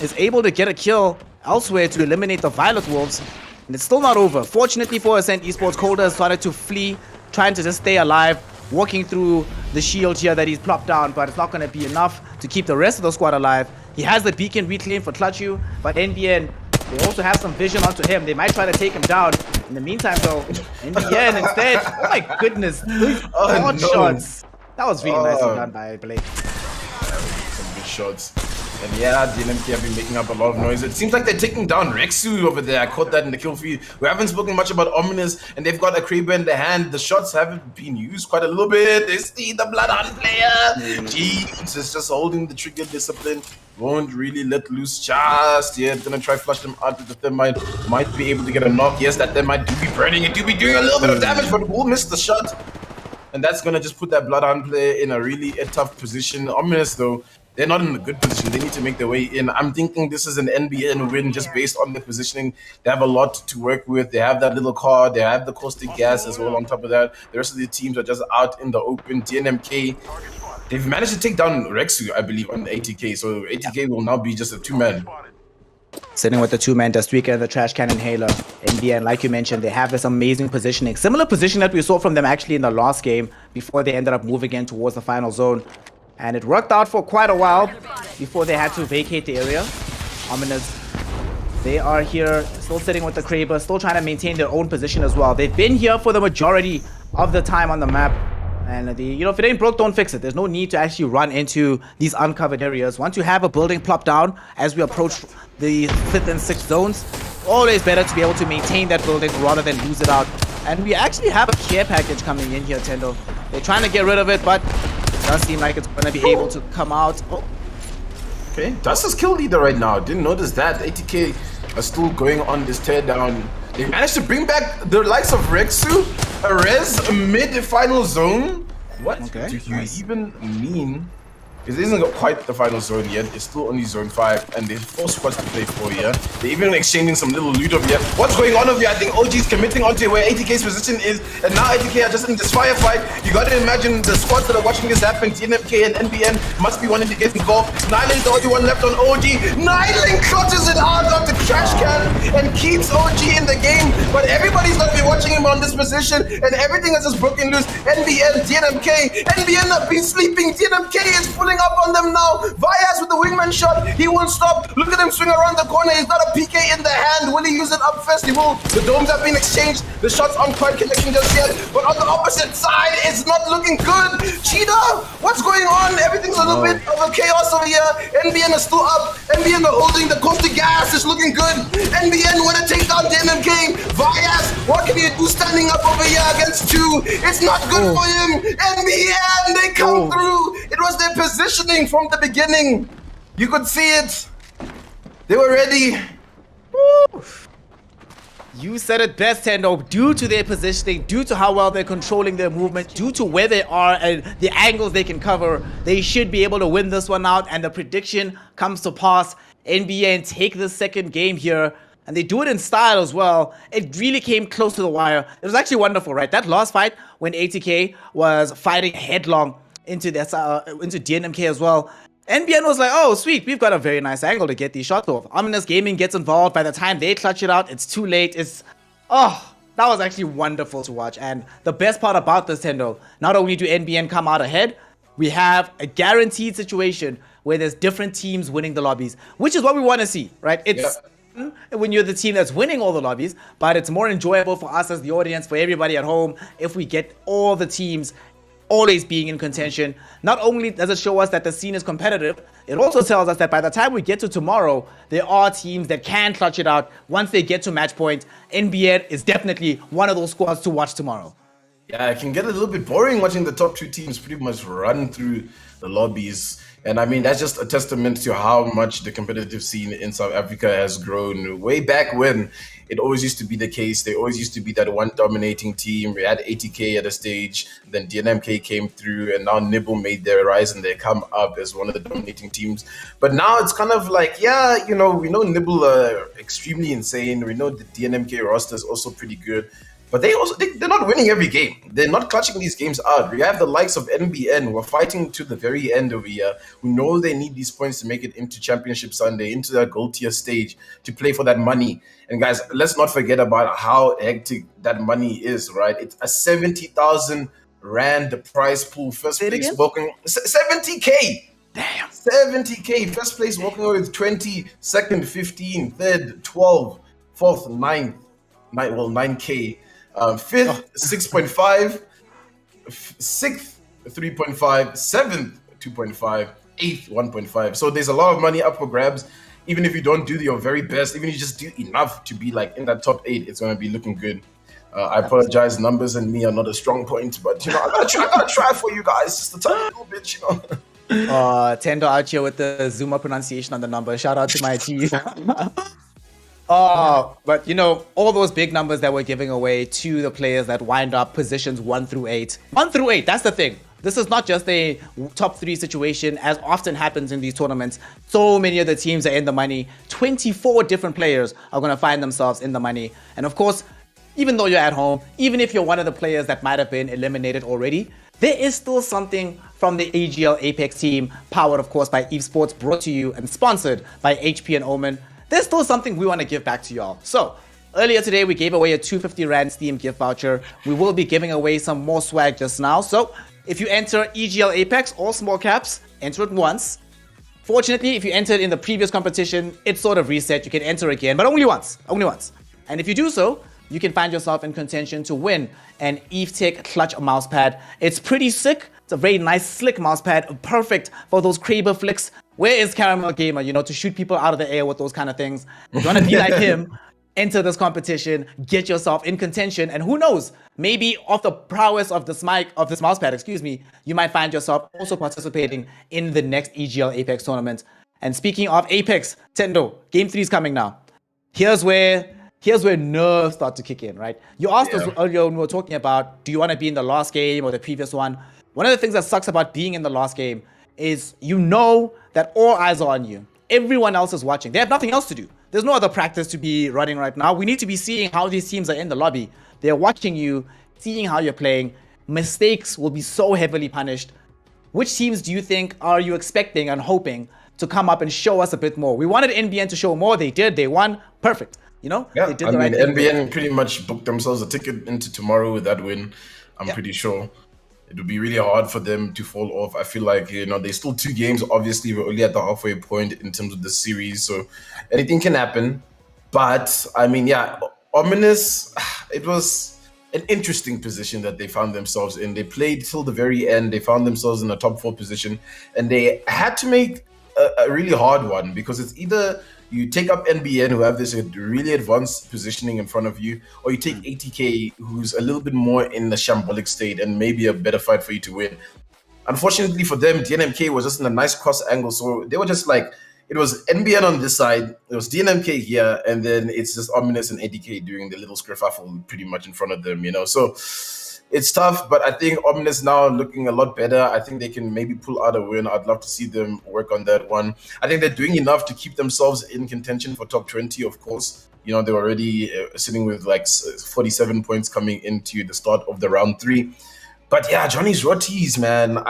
is able to get a kill elsewhere to eliminate the Violet Wolves. And it's still not over. Fortunately for Ascend Esports, Colder has started to flee, trying to just stay alive, walking through the shield here that he's plopped down, but it's not going to be enough to keep the rest of the squad alive. He has the beacon reclaimed for Clutch You, but NBN, they also have some vision onto him. They might try to take him down. In the meantime, though, NBN instead, oh my goodness, those hard shots. That was really nicely done by Blake. Some good shots. And yeah, DNMK have been making up a lot of noise. It seems like they're taking down Rexu over there. I caught that in the kill feed. We haven't spoken much about Ominous, and they've got a Kraber in the hand. The shots haven't been used quite a little bit. They see the Bloodhound player. Jeez, is just holding the trigger discipline. Won't really let loose just yet. Gonna try flush them out with the Thermite. Might be able to get a knock. Yes, that Thermite do be burning. It do be doing a little bit of damage, but will miss the shot. And that's gonna just put that Bloodhound player in a really tough position. Ominous though, they're not in a good position. They need to make their way in. I'm thinking this is an NBN win just based on their positioning. They have a lot to work with. They have that little car. They have the caustic gas as well on top of that. The rest of the teams are just out in the open. DNMK, they've managed to take down Rexu, I believe, on ATK. So ATK will now be just a 2-man. Sitting with the 2-man Dustweaker and the Trash Cannon Hailer. NBN, like you mentioned, they have this amazing positioning. Similar position that we saw from them actually in the last game before they ended up moving in towards the final zone. And it worked out for quite a while before they had to vacate the area. Ominous, they are here, still sitting with the Kraber, still trying to maintain their own position as well. They've been here for the majority of the time on the map. And if it ain't broke, don't fix it. There's no need to actually run into these uncovered areas. Once you have a building plopped down, as we approach the 5th and 6th zones, always better to be able to maintain that building rather than lose it out. And we actually have a care package coming in here, Tendo. They're trying to get rid of it, but it does seem like it's going to be able to come out. Oh. Okay, Dust is kill leader right now. Didn't notice that. ATK are still going on this teardown. They managed to bring back the likes of Rexu, a res mid-final zone. What do you even mean? It isn't quite the final zone yet. It's still only zone 5, and there's 4 squads to play for here. They're even exchanging some little loot over here. What's going on over here? I think OG's committing onto where ATK's position is, and now ATK are just in this firefight. You gotta imagine the squads that are watching this happen. DNMK and NBN must be wanting to get involved. Nyland's the only one left on OG. Nyland clutches it out of the trash can and keeps OG in the game, but everybody's gonna be watching him on this position, and everything is just broken loose. NBN, DNMK, NBN have been sleeping. DNMK is pulling up on them now. Vias with the wingman shot. He won't stop. Look at him swing around the corner. He's got a PK in the hand. Will he use it up first? He will. The domes have been exchanged. The shots aren't quite connecting just yet. But on the opposite side, it's not looking good. Cheetah, what's going on? Everything's a little bit of a chaos over here. NBN is still up. NBN are holding the caustic gas. It's looking good. NBN want to take down DNMK. Vias, what can he do standing up over here against 2? It's not good for him. NBN, they come through. It was their positioning from the beginning. You could see it. They were ready. Woo. You said it best, Tendo. Due to their positioning, due to how well they're controlling their movement, due to where they are and the angles they can cover, they should be able to win this one out. And the prediction comes to pass. NBN take the second game here. And they do it in style as well. It really came close to the wire. It was actually wonderful, right? That last fight when ATK was fighting headlong into DNMK as well. NBN was like, oh, sweet, we've got a very nice angle to get these shots off. Ominous Gaming gets involved. By the time they clutch it out, it's too late. That was actually wonderful to watch. And the best part about this, Tendo, not only do NBN come out ahead, we have a guaranteed situation where there's different teams winning the lobbies, which is what we want to see, right? It's when you're the team that's winning all the lobbies, but it's more enjoyable for us as the audience, for everybody at home, if we get all the teams always being in contention. Not only does it show us that the scene is competitive, it also tells us that by the time we get to tomorrow, there are teams that can clutch it out once they get to match point. NBN is definitely one of those squads to watch tomorrow. Yeah, it can get a little bit boring watching the top two teams pretty much run through the lobbies. And I mean, that's just a testament to how much the competitive scene in South Africa has grown. Way back when, it always used to be the case. There always used to be that one dominating team. We had ATK at a stage, then DNMK came through, and now Nibble made their rise and they come up as one of the dominating teams. But now it's kind of like, yeah, we know Nibble are extremely insane. We know the DNMK roster is also pretty good. But they're not winning every game. They're not clutching these games out. We have the likes of NBN who are fighting to the very end of the year. We know they need these points to make it into Championship Sunday, into that gold tier stage, to play for that money. And guys, let's not forget about how hectic that money is, right? It's a 70,000 Rand prize pool. First place walking 70K. Damn. 70K. First place walking away with 20, second 15, third 12, fourth 9K. Fifth, 6.5, sixth, 3.5, seventh, 2.5, eighth, 1.5. So there's a lot of money up for grabs. Even if you don't do your very best, even if you just do enough to be like in that top 8, it's going to be looking good. I apologize, numbers and me are not a strong point, but I gotta try for you guys just a tiny little bit, Tendo out here with the Zuma pronunciation on the number. Shout out to my G. But all those big numbers that we're giving away to the players that wind up positions 1 through 8. 1 through 8, that's the thing. This is not just a top 3 situation, as often happens in these tournaments. So many of the teams are in the money. 24 different players are going to find themselves in the money. And of course, even though you're at home, even if you're one of the players that might have been eliminated already, there is still something from the EGL Apex team, powered of course by Evesports, brought to you and sponsored by HP and Omen. There's still something we want to give back to y'all. So, earlier today, we gave away a 250 Rand Steam gift voucher. We will be giving away some more swag just now. So, if you enter EGL Apex, all small caps, enter it once. Fortunately, if you entered in the previous competition, it's sort of reset. You can enter again, but only once. Only once. And if you do so, you can find yourself in contention to win an EveTech clutch mousepad. It's pretty sick. It's a very nice, slick mousepad, perfect for those Kraber flicks. Where is Caramel Gamer, to shoot people out of the air with those kind of things? You want to be like him, enter this competition, get yourself in contention, and who knows, maybe off the prowess of this mousepad, you might find yourself also participating in the next EGL Apex tournament. And speaking of Apex, Tendo, Game 3 is coming now. Here's where nerves start to kick in, right? You asked us earlier when we were talking about, do you want to be in the last game or the previous one? One of the things that sucks about being in the last game is that all eyes are on you. Everyone else is watching. They have nothing else to do. There's no other practice to be running right now. We need to be seeing how these teams are in the lobby. They're watching you, seeing how you're playing. Mistakes will be so heavily punished. Which teams do you think are you expecting and hoping to come up and show us a bit more? We wanted NBN to show more. They did. They won. Perfect. They did the right thing. NBN pretty much booked themselves a ticket into tomorrow with that win. I'm pretty sure. It would be really hard for them to fall off. I feel like, there's still 2 games. Obviously, we're only at the halfway point in terms of the series, so anything can happen. But, Ominous, it was an interesting position that they found themselves in. They played till the very end. They found themselves in a top 4 position, and they had to make a really hard one, because it's either you take up NBN, who have this really advanced positioning in front of you, or you take ATK, who's a little bit more in the shambolic state and maybe a better fight for you to win. unfortunately for them, DNMK was just in a nice cross angle. So they were just like, it was NBN on this side, it was DNMK here, and then it's just Ominous and ADK doing the little skerfuffle pretty much in front of them, you know. So it's tough, but I think Ominous now looking a lot better. I think they can maybe pull out a win. I'd love to see them work on that one. I think they're doing enough to keep themselves in contention for top 20, of course. You know, they were already sitting with like 47 points coming into the start of the round 3. But yeah, Johnny's Rotties, man.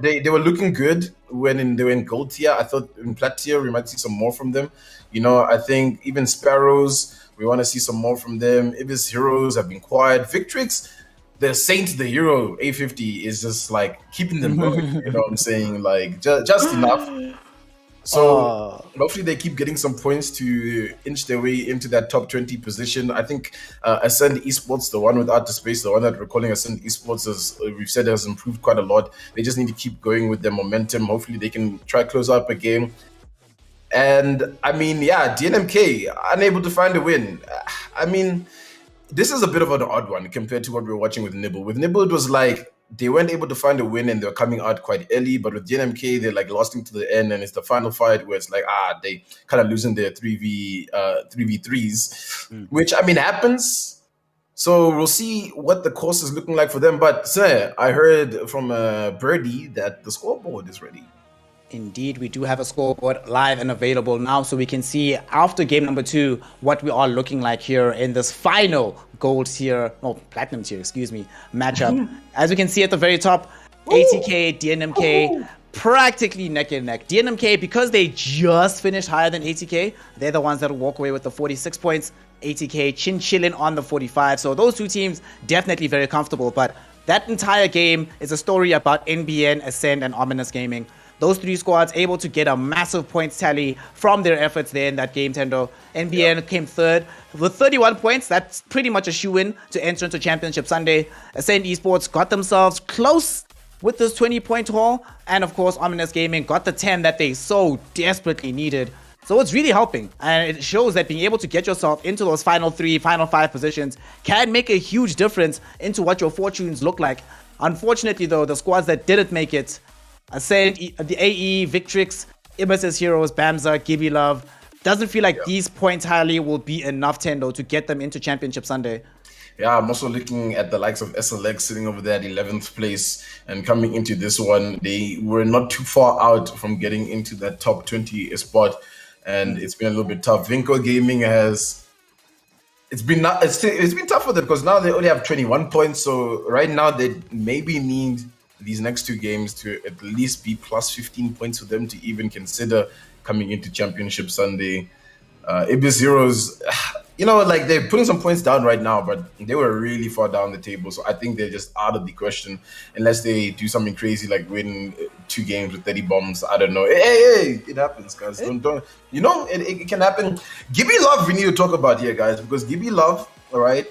They were looking good when they were in gold tier. I thought in plat tier we might see some more from them. You know, I think even Sparrows, we want to see some more from them. Ibis Heroes have been quiet. Victrix, the Saint, the hero, A50 is just like keeping them going. You know what I'm saying? Like just enough. So hopefully they keep getting some points to inch their way into that top 20 position. I think Ascend Esports, the one without the space, the one that we're calling Ascend Esports, as we've said, has improved quite a lot. They just need to keep going with their momentum. Hopefully they can try close up a game. And I mean, yeah, DNMK unable to find a win. I mean, this is a bit of an odd one compared to what we were watching with Nibble. With Nibble, it was like they weren't able to find a win and they were coming out quite early. But with DNMK, they're like lasting to the end, and it's the final fight where it's like, they kind of losing their 3v3s, which I mean happens. So we'll see what the course is looking like for them. But sir, I heard from Birdie that the scoreboard is ready. Indeed, we do have a scoreboard live and available now, so we can see after game number 2 what we are looking like here in this final platinum tier, matchup. As we can see at the very top, ATK, DNMK, practically neck and neck. DNMK, because they just finished higher than ATK, they're the ones that will walk away with the 46 points. ATK chilling on the 45. So those two teams definitely very comfortable, but that entire game is a story about NBN, Ascend, and Ominous Gaming. Those 3 squads able to get a massive points tally from their efforts there in that game, Tendo. NBN came third with 31 points. That's pretty much a shoe-in to enter into Championship Sunday. Ascend Esports got themselves close with this 20-point haul. And of course, Ominous Gaming got the 10 that they so desperately needed. So it's really helping. And it shows that being able to get yourself into those final 3, final 5 positions can make a huge difference into what your fortunes look like. Unfortunately, though, the squads that didn't make it, Ascend, the AE, Victrix, Ibis Heroes, Bamza, Gibby Love, doesn't feel like these points highly will be enough, Tendo, to get them into Championship Sunday. Yeah, I'm also looking at the likes of SLX sitting over there at 11th place and coming into this one. They were not too far out from getting into that top 20 spot, and it's been a little bit tough. Rto Gaming it's been tough for them because now they only have 21 points. So right now they maybe need these next 2 games to at least be plus 15 points for them to even consider coming into Championship Sunday. Ibis Heroes, like they're putting some points down right now, but they were really far down the table. So I think they're just out of the question unless they do something crazy like win 2 games with 30 bombs. I don't know. Hey, it happens, guys. Don't it can happen. Gibby Love we need to talk about here, guys, because Gibby Love, all right,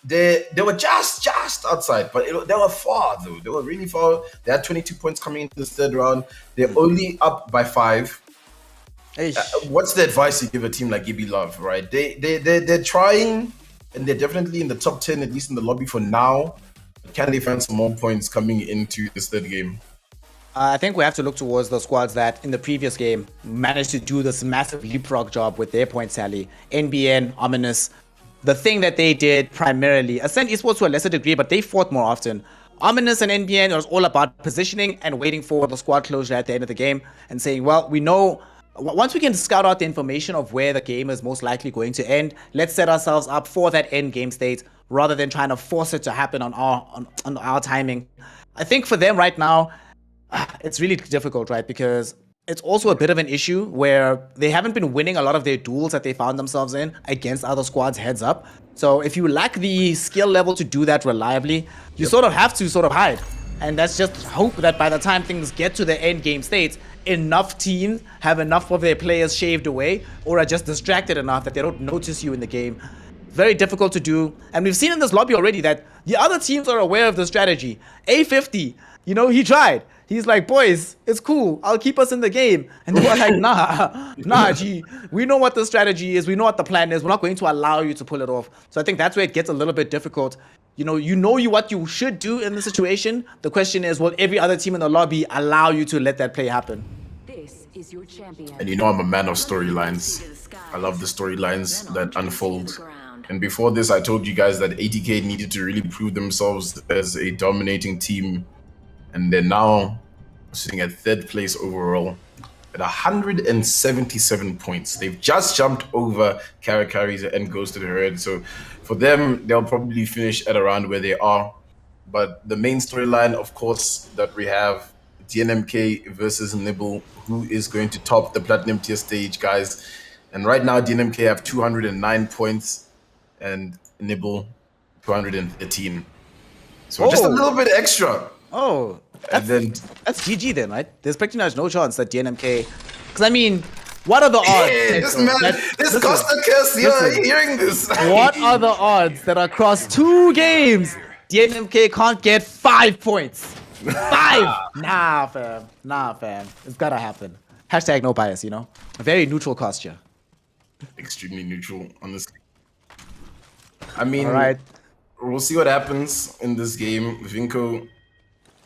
they were just outside, but they were far though. They were really far. They had 22 points coming into the 3rd round. They're only up by 5. What's the advice you give a team like Gibby Love, right? They're trying, and they're definitely in the top 10, at least in the lobby for now. Can they find some more points coming into this 3rd game? I think we have to look towards the squads that in the previous game managed to do this massive leapfrog job with their points tally. NBN, Ominous. The thing that they did primarily, Ascend Esports to a lesser degree, but they fought more often. Ominous and NBN was all about positioning and waiting for the squad closure at the end of the game and saying, well, we know once we can scout out the information of where the game is most likely going to end, let's set ourselves up for that end game state rather than trying to force it to happen on our timing. I think for them right now, it's really difficult, right? Because it's also a bit of an issue where they haven't been winning a lot of their duels that they found themselves in against other squads heads up. So if you lack the skill level to do that reliably, you sort of have to hide. And that's just hope that by the time things get to the end game states, enough teams have enough of their players shaved away or are just distracted enough that they don't notice you in the game. Very difficult to do. And we've seen in this lobby already that the other teams are aware of the strategy. A50, he tried. He's like, boys, it's cool. I'll keep us in the game. And they were like, nah, G. We know what the strategy is. We know what the plan is. We're not going to allow you to pull it off. So I think that's where it gets a little bit difficult. what you should do in the situation. The question is, will every other team in the lobby allow you to let that play happen? This is your champion. And you know I'm a man of storylines. I love the storylines that unfold. And before this, I told you guys that ATK needed to really prove themselves as a dominating team. And they're now sitting at 3rd place overall at 177 points. They've just jumped over Carries and Ghost to the Herd. So for them, they'll probably finish at around where they are. But the main storyline, of course, that we have DNMK versus Nibble, who is going to top the Platinum tier stage, guys. And right now, DNMK have 209 points and Nibble 213. So just a little bit extra. Oh, that's GG then, right? There's practically no chance that DNMK... Because, I mean, what are the odds? Hey, this man, this Costa Curse, you're hearing this. What are the odds that across 2 games, DNMK can't get 5 points? 5! Nah, fam. It's gotta happen. Hashtag no bias, A very neutral cost here. Extremely neutral, honestly. I mean, all right. We'll see what happens in this game. Vinko,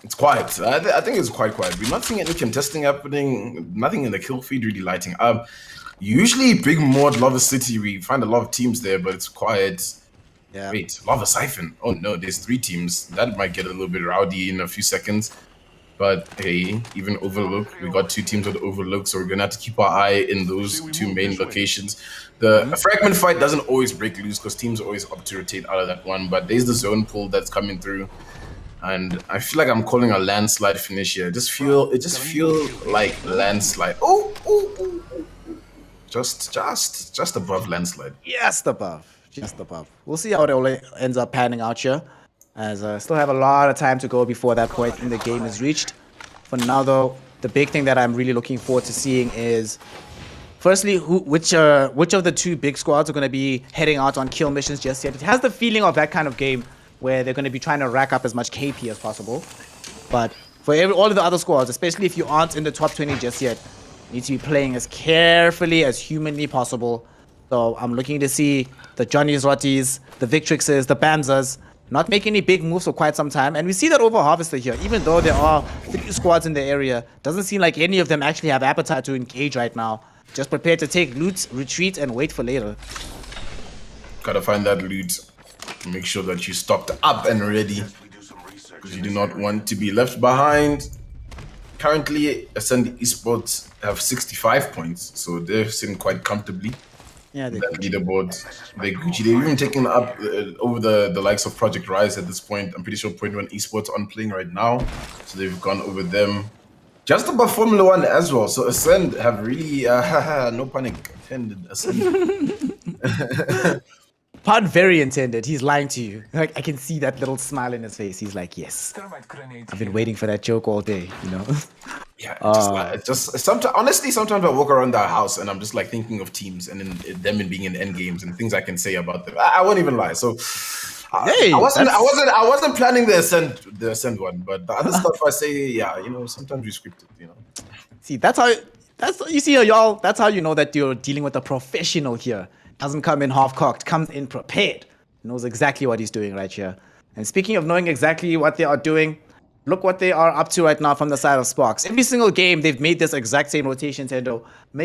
it's quiet. I think it's quite quiet. We're not seeing any contesting happening. Nothing in the kill feed really lighting up. Usually, big mod Lava City, we find a lot of teams there, but it's quiet. Yeah. Wait, Lava Siphon. Oh no, there's 3 teams. That might get a little bit rowdy in a few seconds. But hey, even Overlook, we got 2 teams with Overlook, so we're gonna have to keep our eye in those 2 main locations. A fragment fight doesn't always break loose because teams always opt to rotate out of that one, but there's the zone pull that's coming through. And I feel like I'm calling a landslide finish here. It just feel like landslide. Oh. Just above landslide. Just above. We'll see how it all ends up panning out here. As I still have a lot of time to go before that point in the game is reached. For now, though, the big thing that I'm really looking forward to seeing is, firstly, which of the 2 big squads are going to be heading out on kill missions just yet. It has the feeling of that kind of game where they're going to be trying to rack up as much KP as possible. But for all of the other squads, especially if you aren't in the top 20 just yet, you need to be playing as carefully as humanly possible. So I'm looking to see the Johnny's Rotties, the Victrixes, the Bamzas, not make any big moves for quite some time. And we see that over Harvester here, even though there are 3 squads in the area, doesn't seem like any of them actually have appetite to engage right now. Just prepared to take loot, retreat, and wait for later. Gotta find that loot. Make sure that you stocked up and ready, because you do not want to be left behind. Currently, Ascend Esports have 65 points, so they're sitting quite comfortably. Yeah, that leaderboard. They're Gucci. They've even taken up over the likes of Project Rise at this point. I'm pretty sure Point 1 Esports on playing right now, so they've gone over them. Just above Formula 1 as well. So Ascend have really, no pun intended, Ascend. Pun very intended. He's lying to you. Like, I can see that little smile in his face. He's like, yes, I've been waiting for that joke all day, Yeah, sometimes, honestly, sometimes I walk around the house and I'm just like thinking of teams and then them being in end games and things I can say about them. I won't even lie. So hey, I wasn't planning the ascend one, but the other stuff I say, yeah, sometimes we script it, See, that's how you see, y'all. That's how you know that you're dealing with a professional here. Doesn't come in half-cocked, comes in prepared. Knows exactly what he's doing right here. And speaking of knowing exactly what they are doing, look what they are up to right now from the side of Sparks. Every single game, they've made this exact same rotation, Tendo.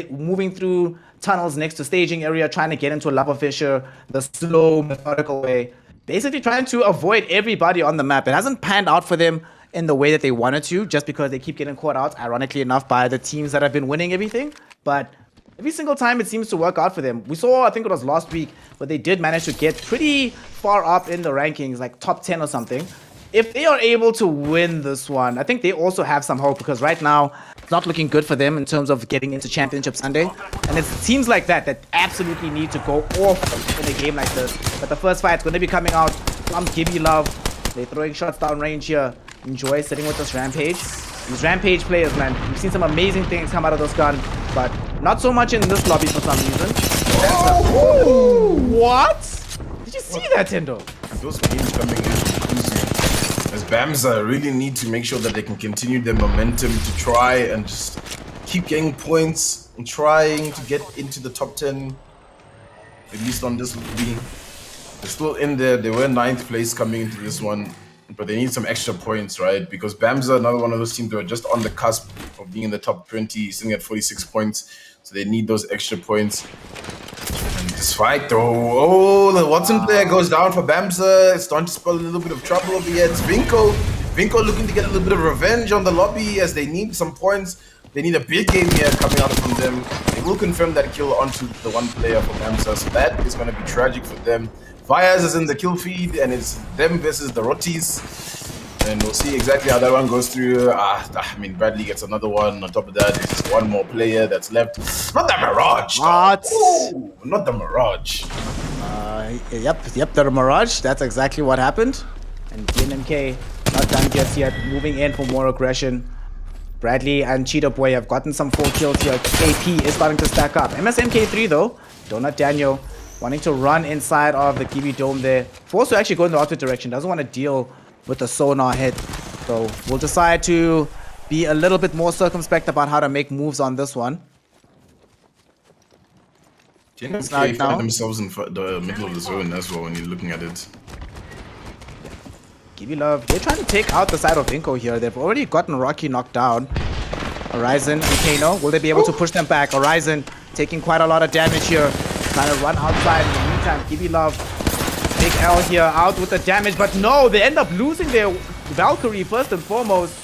Moving through tunnels next to staging area, trying to get into a lava fissure, the slow, methodical way. Basically trying to avoid everybody on the map. It hasn't panned out for them in the way that they wanted to, just because they keep getting caught out, ironically enough, by the teams that have been winning everything. But every single time it seems to work out for them. We saw, I think it was last week, but they did manage to get pretty far up in the rankings, like top 10 or something. If they are able to win this one, I think they also have some hope, because right now it's not looking good for them in terms of getting into Championship Sunday. And it seems like that absolutely need to go off in a game like this. But the first fight's going to be coming out from Gibby Love. They're throwing shots down range here. Enjoy sitting with this Rampage. These Rampage players, man, we've seen some amazing things come out of this gun, but not so much in this lobby for some reason. What? Did you see that, Tendo? Those games coming in easy. As Bamza really need to make sure that they can continue their momentum to try and just keep getting points and trying to get into the top 10, at least on this lobby. They're still in there. They were 9th place coming into this one, but they need some extra points, right? Because Bamza, another one of those teams that are just on the cusp of being in the top 20, sitting at 46 points. So they need those extra points. And this fight, though, oh, the Watson player goes down for Bamza. It's starting to spell a little bit of trouble over here. It's Vinko. Vinko looking to get a little bit of revenge on the lobby as they need some points. They need a big game here coming out from them. They will confirm that kill onto the one player for Bamza, so that is going to be tragic for them. Fires is in the kill feed, and it's them versus the Rotis. And we'll see exactly how that one goes through. I mean, Bradley gets another one. On top of that, there's just one more player that's left. Not the Mirage. What? Ooh, not the Mirage. Yep, the Mirage. That's exactly what happened. And DNMK not done just yet, moving in for more aggression. Bradley and Cheetah Boy have gotten some 4 kills here. AP is starting to stack up. MSMK3 though, Donut Daniel wanting to run inside of the Kiwi Dome there. Forced to actually go in the opposite direction. Doesn't want to deal with the sonar hit. So we'll decide to be a little bit more circumspect about how to make moves on this one. They find themselves in the middle of the zone as well when you're looking at it. Kiwi Love, they're trying to take out the side of Inko here. They've already gotten Rocky knocked down. Horizon and Kano, will they be able to push them back? Horizon taking quite a lot of damage here. Trying to run outside in the meantime. Kiwi Love, big L here, out with the damage. But no, they end up losing their Valkyrie first and foremost.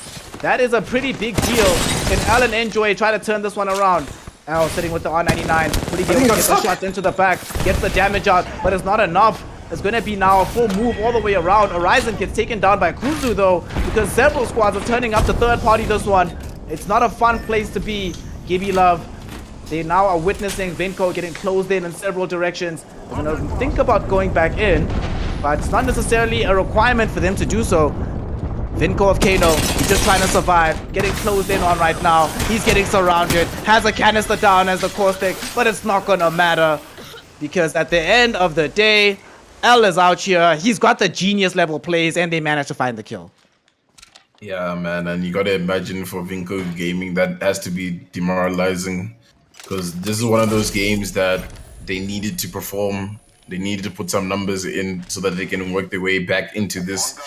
That is a pretty big deal. Can L and Enjoy try to turn this one around? L sitting with the R99. Will he be able to get the shots into the back? Gets the damage out, but it's not enough. It's going to be now a full move all the way around. Horizon gets taken down by Kuzu though, because several squads are turning up to third party this one. It's not a fun place to be. Gibby Love, they now are witnessing Vinko getting closed in several directions. They're going to think about going back in, but it's not necessarily a requirement for them to do so. Vinko of Kano, he's just trying to survive, getting closed in on right now. He's getting surrounded, has a canister down as the caustic, but it's not going to matter because at the end of the day, L is out here. He's got the genius level plays and they managed to find the kill. Yeah, man, and you gotta imagine for Rto Gaming that has to be demoralizing because this is one of those games that they needed to perform. They needed to put some numbers in so that they can work their way back into this.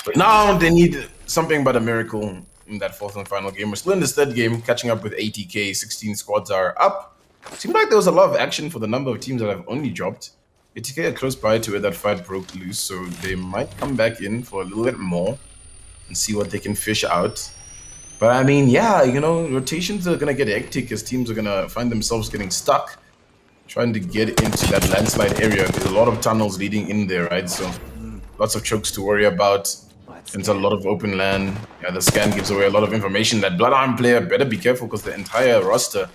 But now they need something but a miracle in that 4th and final game. We're still in this 3rd game, catching up with 80k. 16 squads are up. Seemed like there was a lot of action for the number of teams that have only dropped. 80k are close by to where that fight broke loose, so they might come back in for a little bit more and see what they can fish out. But I mean, yeah, you know, rotations are gonna get hectic as teams are gonna find themselves getting stuck, trying to get into that landslide area. There's a lot of tunnels leading in there, right? So lots of chokes to worry about. It's a lot of open land. Yeah, the scan gives away a lot of information. That Bloodhound player better be careful because the entire roster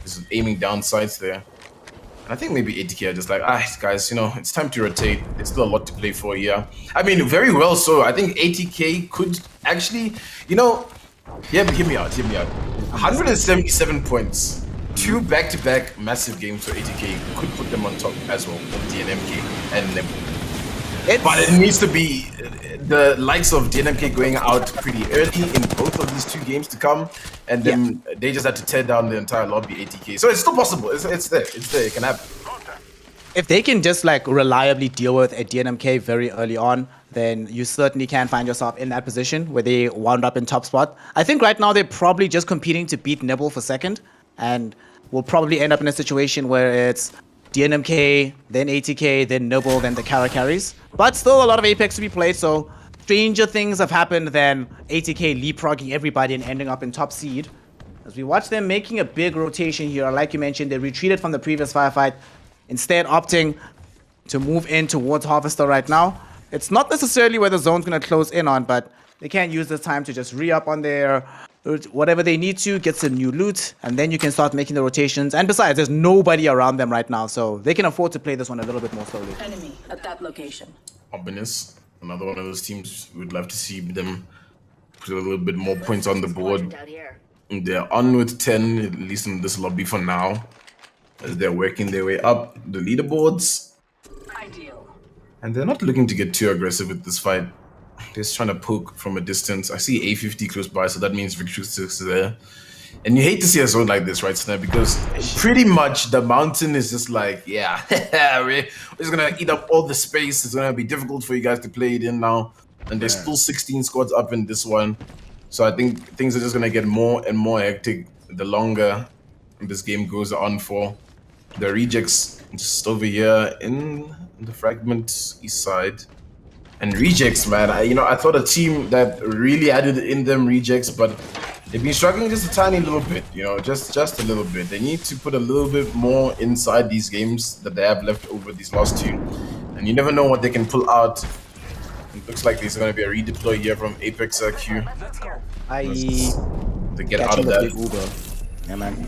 is aiming down sights there. I think maybe 80k are just like, guys, you know, it's time to rotate. There's still a lot to play for here. I mean, very well so. I think 80k could actually, you know, hear me out. 177 points. 2 back-to-back massive games for 80k could put them on top as well of DNMK and Nebo. But it needs to be the likes of DNMK going out pretty early in both of these 2 games to come, and then they just had to tear down the entire lobby 80k. So it's still possible. It's there. It's there. It can happen. If they can just like reliably deal with a DNMK very early on, then you certainly can find yourself in that position where they wound up in top spot. I think right now they're probably just competing to beat Nibble for 2nd, and we'll probably end up in a situation where it's DNMK, then 80k, then Nibble, then the Kara carries. But still a lot of Apex to be played, so stranger things have happened than 80k leapfrogging everybody and ending up in top seed. As we watch them making a big rotation here, like you mentioned, they retreated from the previous firefight, instead opting to move in towards Harvester right now. It's not necessarily where the zone's going to close in on, but they can use this time to just re-up on their whatever they need to, get some new loot, and then you can start making the rotations. And besides, there's nobody around them right now, so they can afford to play this one a little bit more slowly. Enemy at that location. Ominous, another one of those teams we'd love to see them put a little bit more points on the board. They're on with 10, at least in this lobby for now, as they're working their way up the leaderboards. Ideal. And they're not looking to get too aggressive with this fight. They're just trying to poke from a distance. I see A50 close by, so that means Victrix is there. And you hate to see a zone like this, right, Snap? Because pretty much the mountain is just like, yeah, we're just gonna eat up all the space. It's gonna be difficult for you guys to play it in now. And there's still 16 squads up in this one. So I think things are just gonna get more and more hectic the longer this game goes on for. The rejects just over here in the fragment east side. And rejects, man, I thought a team that really had it in them, rejects, but they've been struggling just a tiny little bit, just a little bit. They need to put a little bit more inside these games that they have left over these last two. And you never know what they can pull out. It looks like there's going to be a redeploy here from Apex Q. To get out of that. Big Uber. Yeah, man.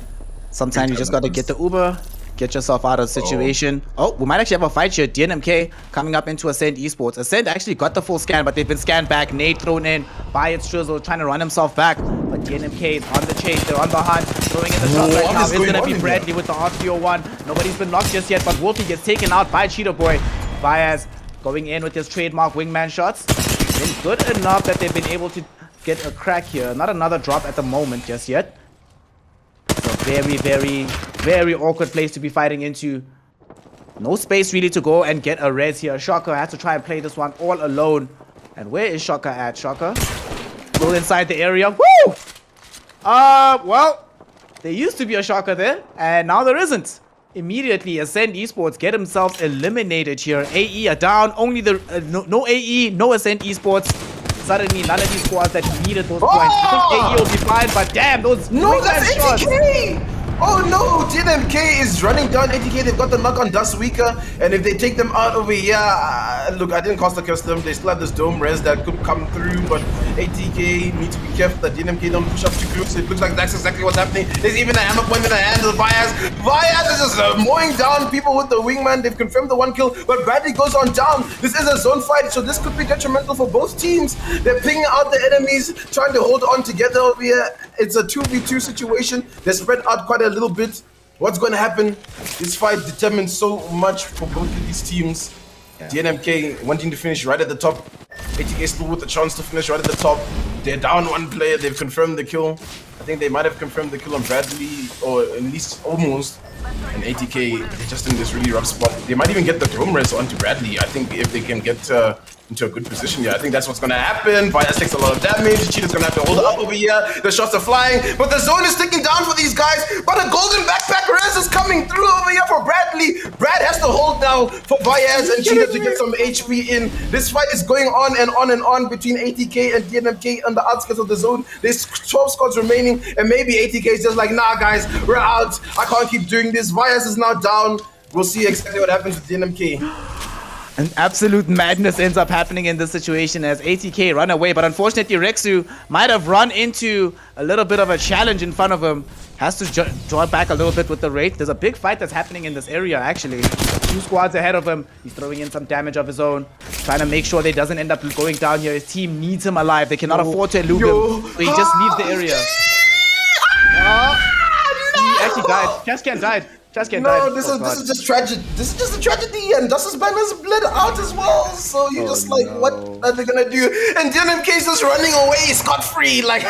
Sometimes you just got to get the Uber. Get yourself out of the situation. Oh, we might actually have a fight here. DNMK coming up into Ascend Esports. Ascend actually got the full scan, but they've been scanned back. Nade thrown in. Bayet Strizzle trying to run himself back. But DNMK is on the chase. They're on the hunt. Throwing in the shot right now. It's going to be Bradley with the RTO1. Nobody's been knocked just yet, but Wolfie gets taken out by Cheetah Boy. Baez going in with his trademark wingman shots. Been good enough that they've been able to get a crack here. Not another drop at the moment just yet. It's a very, very, very awkward place to be fighting into. No space really to go and get a res here. Shocker has to try and play this one all alone. And where is Shocker at? Shocker? Still inside the area. Woo! Well, there used to be a Shocker there, and now there isn't. Immediately, Ascend Esports get themselves eliminated here. AE are down. Only the no AE, no Ascend Esports. Suddenly, none of these squads that needed those points. I think AE will be fine, but damn, those that's ATK! Oh no, DNMK is running down ATK. They've got the knock on Dust Weaker, and if they take them out over here, look, I didn't cost the custom. They still have this dome res that could come through, but ATK need to be careful that DNMK don't push up too close. It looks like that's exactly what's happening. There's even a hammer point in the hand of Vyas. Vyas is just mowing down people with the wingman. They've confirmed the 1 kill, but Bradley goes on down. This is a zone fight, so this could be detrimental for both teams. They're pinging out the enemies, trying to hold on together over here. It's a 2v2 situation. They're spread out quite a little bit. What's going to happen? This fight determines so much for both of these teams. Yeah. DNMK wanting to finish right at the top. ATK still with a chance to finish right at the top. They're down 1 player. They've confirmed the kill. I think they might have confirmed the kill on Bradley, or at least almost. And ATK, they're just in this really rough spot. They might even get the dome res onto Bradley. I think if they can get into a good position here, I think that's what's going to happen. Vyas takes a lot of damage. Cheetah's going to have to hold up over here. The shots are flying, but the zone is ticking down for these guys. But a golden backpack res is coming through over here for Bradley. Brad has to hold now for Vyas and Cheetah to get some HP in. This fight is going on and on and on between ATK and DNMK on the outskirts of the zone. There's 12 squads remaining, and maybe ATK is just like, nah, guys, we're out. I can't keep doing this. Vyas is now down. We'll see exactly what happens with DNMK. An absolute madness ends up happening in this situation as ATK run away, but unfortunately Rexu might have run into a little bit of a challenge in front of him. Has to draw back a little bit with the Wraith. There's a big fight that's happening in this area actually. 2 squads ahead of him. He's throwing in some damage of his own, trying to make sure they doesn't end up going down here. His team needs him alive. They cannot afford to elude him, so he just leaves the area. He actually died. Chascan died. No, this is just tragic. This is just a tragedy, and Justice Banner's bled out as well. So you're just like, what are they gonna do? And DNMK is just running away scot-free. Like,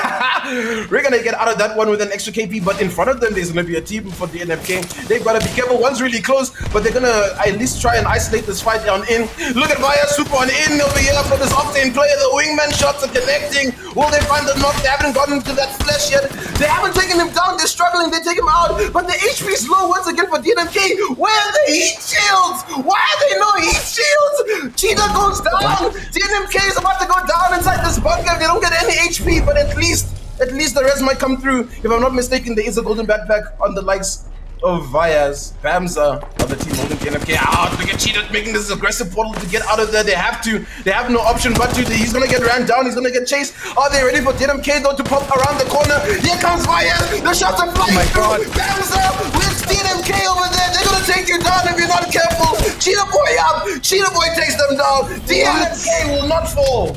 we're gonna get out of that one with an extra KP, but in front of them, there's gonna be a team for DNMK. They've gotta be careful. One's really close, but they're gonna at least try and isolate this fight on in. Look at Vyas super on in over here for this Octane player. The wingman shots are connecting. Will they find the knock? They haven't gotten to that flesh yet. They haven't taken him down. They're struggling. They take him out, but the HP is low once again for DNMK. Where are the heat shields? Why are there no heat shields? Cheetah goes down. DNMK is about to go down inside this bunker. They don't get any HP, but at least the res might come through. If I'm not mistaken, there is a golden backpack on the likes of Vyas. Bamza of the team holding DNMK out. Look at Cheetah making this aggressive portal to get out of there. They have to. They have no option but to. He's gonna get ran down. He's gonna get chased. Are they ready for DNMK though to pop around the corner? Here comes Vyas. The shots are flying through. Bamza with DNMK over there. They're gonna take you down if you're not careful. Cheetah Boy up. Cheetah Boy takes them down. DNMK will not fall.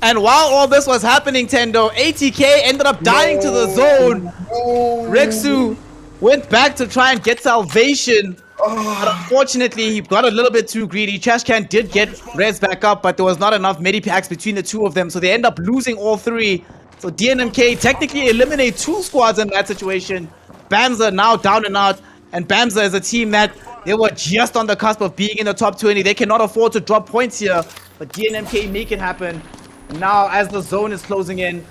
And while all this was happening, Tendo, ATK ended up dying to the zone. Rexu went back to try and get salvation. But unfortunately, he got a little bit too greedy. Trashcan did get res back up, but there was not enough medipacks between the two of them, so they end up losing all 3. So DNMK technically eliminate 2 squads in that situation. Bamza now down and out. And Bamza is a team that they were just on the cusp of being in the top 20. They cannot afford to drop points here. But DNMK make it happen. Now as the zone is closing in,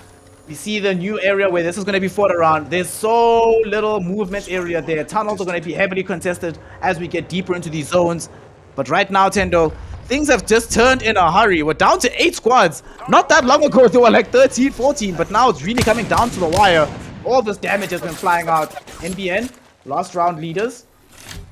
we see the new area where this is going to be fought around. There's so little movement area there. Tunnels are going to be heavily contested as we get deeper into these zones. But right now, Tendo, things have just turned in a hurry. We're down to 8 squads. Not that long ago, they were like 13, 14. But now it's really coming down to the wire. All this damage has been flying out. NBN, last round leaders.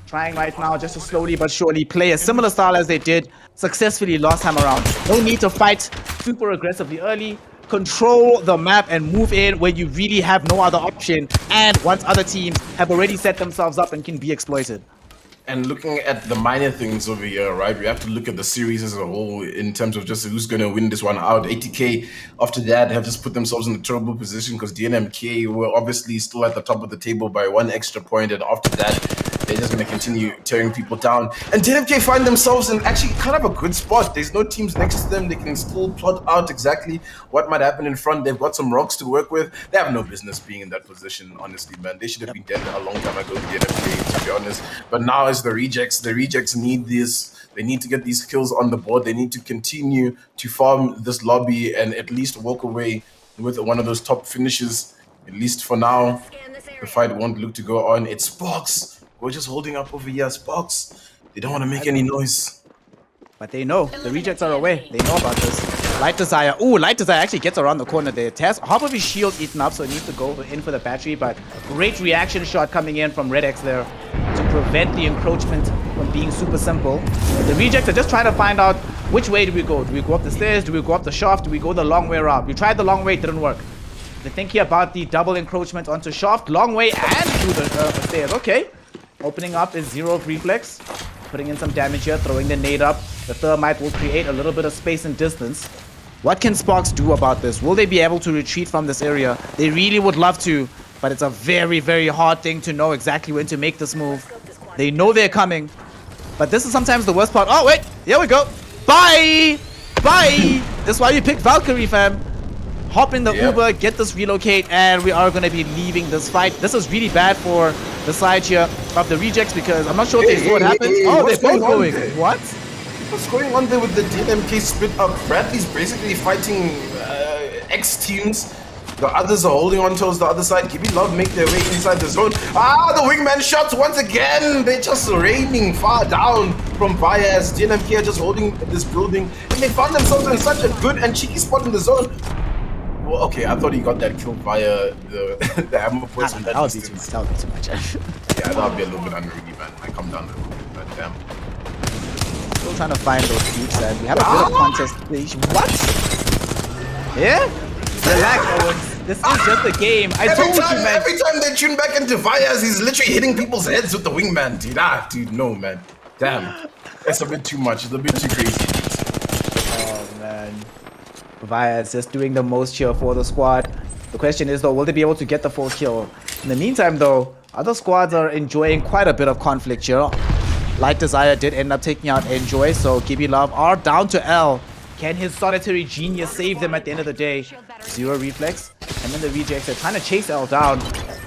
Trying right now just to slowly but surely play a similar style as they did successfully last time around. No need to fight super aggressively early. Control the map and move in when you really have no other option, and once other teams have already set themselves up and can be exploited. And looking at the minor things over here, right? We have to look at the series as a whole in terms of just who's going to win this one out. 80K after that have just put themselves in a terrible position because DNMK were obviously still at the top of the table by 1 extra point, and after that they're just going to continue tearing people down. And DNMK find themselves in actually kind of a good spot. There's no teams next to them. They can still plot out exactly what might happen in front. They've got some rocks to work with. They have no business being in that position, honestly, man. They should have been dead a long time ago, DNMK, to be honest. But now it's the rejects. The rejects need this. They need to get these kills on the board. They need to continue to farm this lobby and at least walk away with one of those top finishes. At least for now, the fight won't look to go on. It's Spox. We're just holding up over here, Spox. They don't want to make any noise. But they know. The rejects are away. They know about this. Light Desire. Ooh, Light Desire actually gets around the corner there. Tess, half of his shield eaten up, so he needs to go in for the battery. But great reaction shot coming in from Red X there to prevent the encroachment from being super simple. The rejects are just trying to find out which way do we go. Do we go up the stairs? Do we go up the shaft? Do we go the long way around? We tried the long way, it didn't work. They're thinking about the double encroachment onto shaft, long way, and through the stairs. Okay. Opening up is Zero Reflex. Putting in some damage here, throwing the nade up. The thermite will create a little bit of space and distance. What can Spox do about this? Will they be able to retreat from this area? They really would love to, but it's a very, very hard thing to know exactly when to make this move. They know they're coming, but this is sometimes the worst part. Oh, wait, here we go. Bye! Bye! That's why you pick Valkyrie, fam. Hop in the Uber, get this relocate, and we are going to be leaving this fight. This is really bad for the side here of the rejects because I'm not sure if they saw what happened. Oh, they're both going. What? What's going on there with the DNMK split up? Bradley's basically fighting X teams. The others are holding on towards the other side. Gibby Love make their way inside the zone. Ah, the wingman shots once again. They're just raining far down from Bias. DNMK are just holding this building. And they found themselves in such a good and cheeky spot in the zone. Well, okay, I thought he got that kill via the ammo points from that distance. That would be too much. Yeah, that would be a little bit unready, man. I come down a little bit, but damn. Still trying to find those deeps, and we have a bit of contest. What? Yeah? Relax, Owens. This is just a game. I told you, man. Every time they tune back into Vias, he's literally hitting people's heads with the wingman, dude. Ah, dude, no, man. Damn. That's a bit too much. It's a bit too crazy. Oh, man. Vias just doing the most here for the squad. The question is, though, will they be able to get the full kill? In the meantime, though, other squads are enjoying quite a bit of conflict here. Light Desire did end up taking out Enjoy, so Gibby Love are down to L. Can his solitary genius save them at the end of the day? Zero Reflex. And then the rejects are trying to chase L down.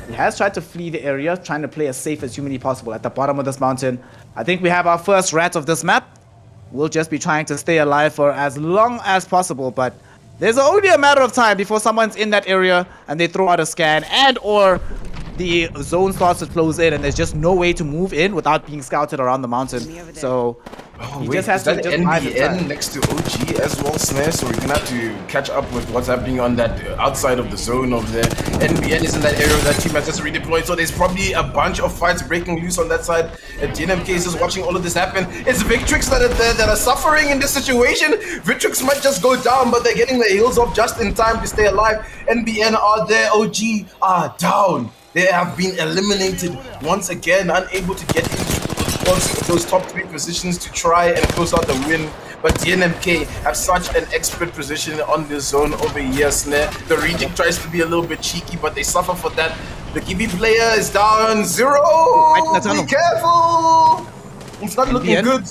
He has tried to flee the area, trying to play as safe as humanly possible at the bottom of this mountain. I think we have our first rat of this map. We'll just be trying to stay alive for as long as possible, but there's only a matter of time before someone's in that area and they throw out a scan and or the zone starts to close in and there's just no way to move in without being scouted around the mountain. So he just has to just NBN next to OG as well, Snare, so we're gonna have to catch up with what's happening on that outside of the zone over there. NBN is in that area, that team has just redeployed, so there's probably a bunch of fights breaking loose on that side. And DNMK is just watching all of this happen. It's Victrix that are there that are suffering in this situation. Victrix might just go down, but they're getting their heels off just in time to stay alive. NBN are there, OG are down. They have been eliminated once again, unable to get into those top 3 positions to try and close out the win. But DNMK have such an expert position on the zone over here, Snare. The reject tries to be a little bit cheeky, but they suffer for that. The Gibby player is down 0. Be careful! It's not looking good.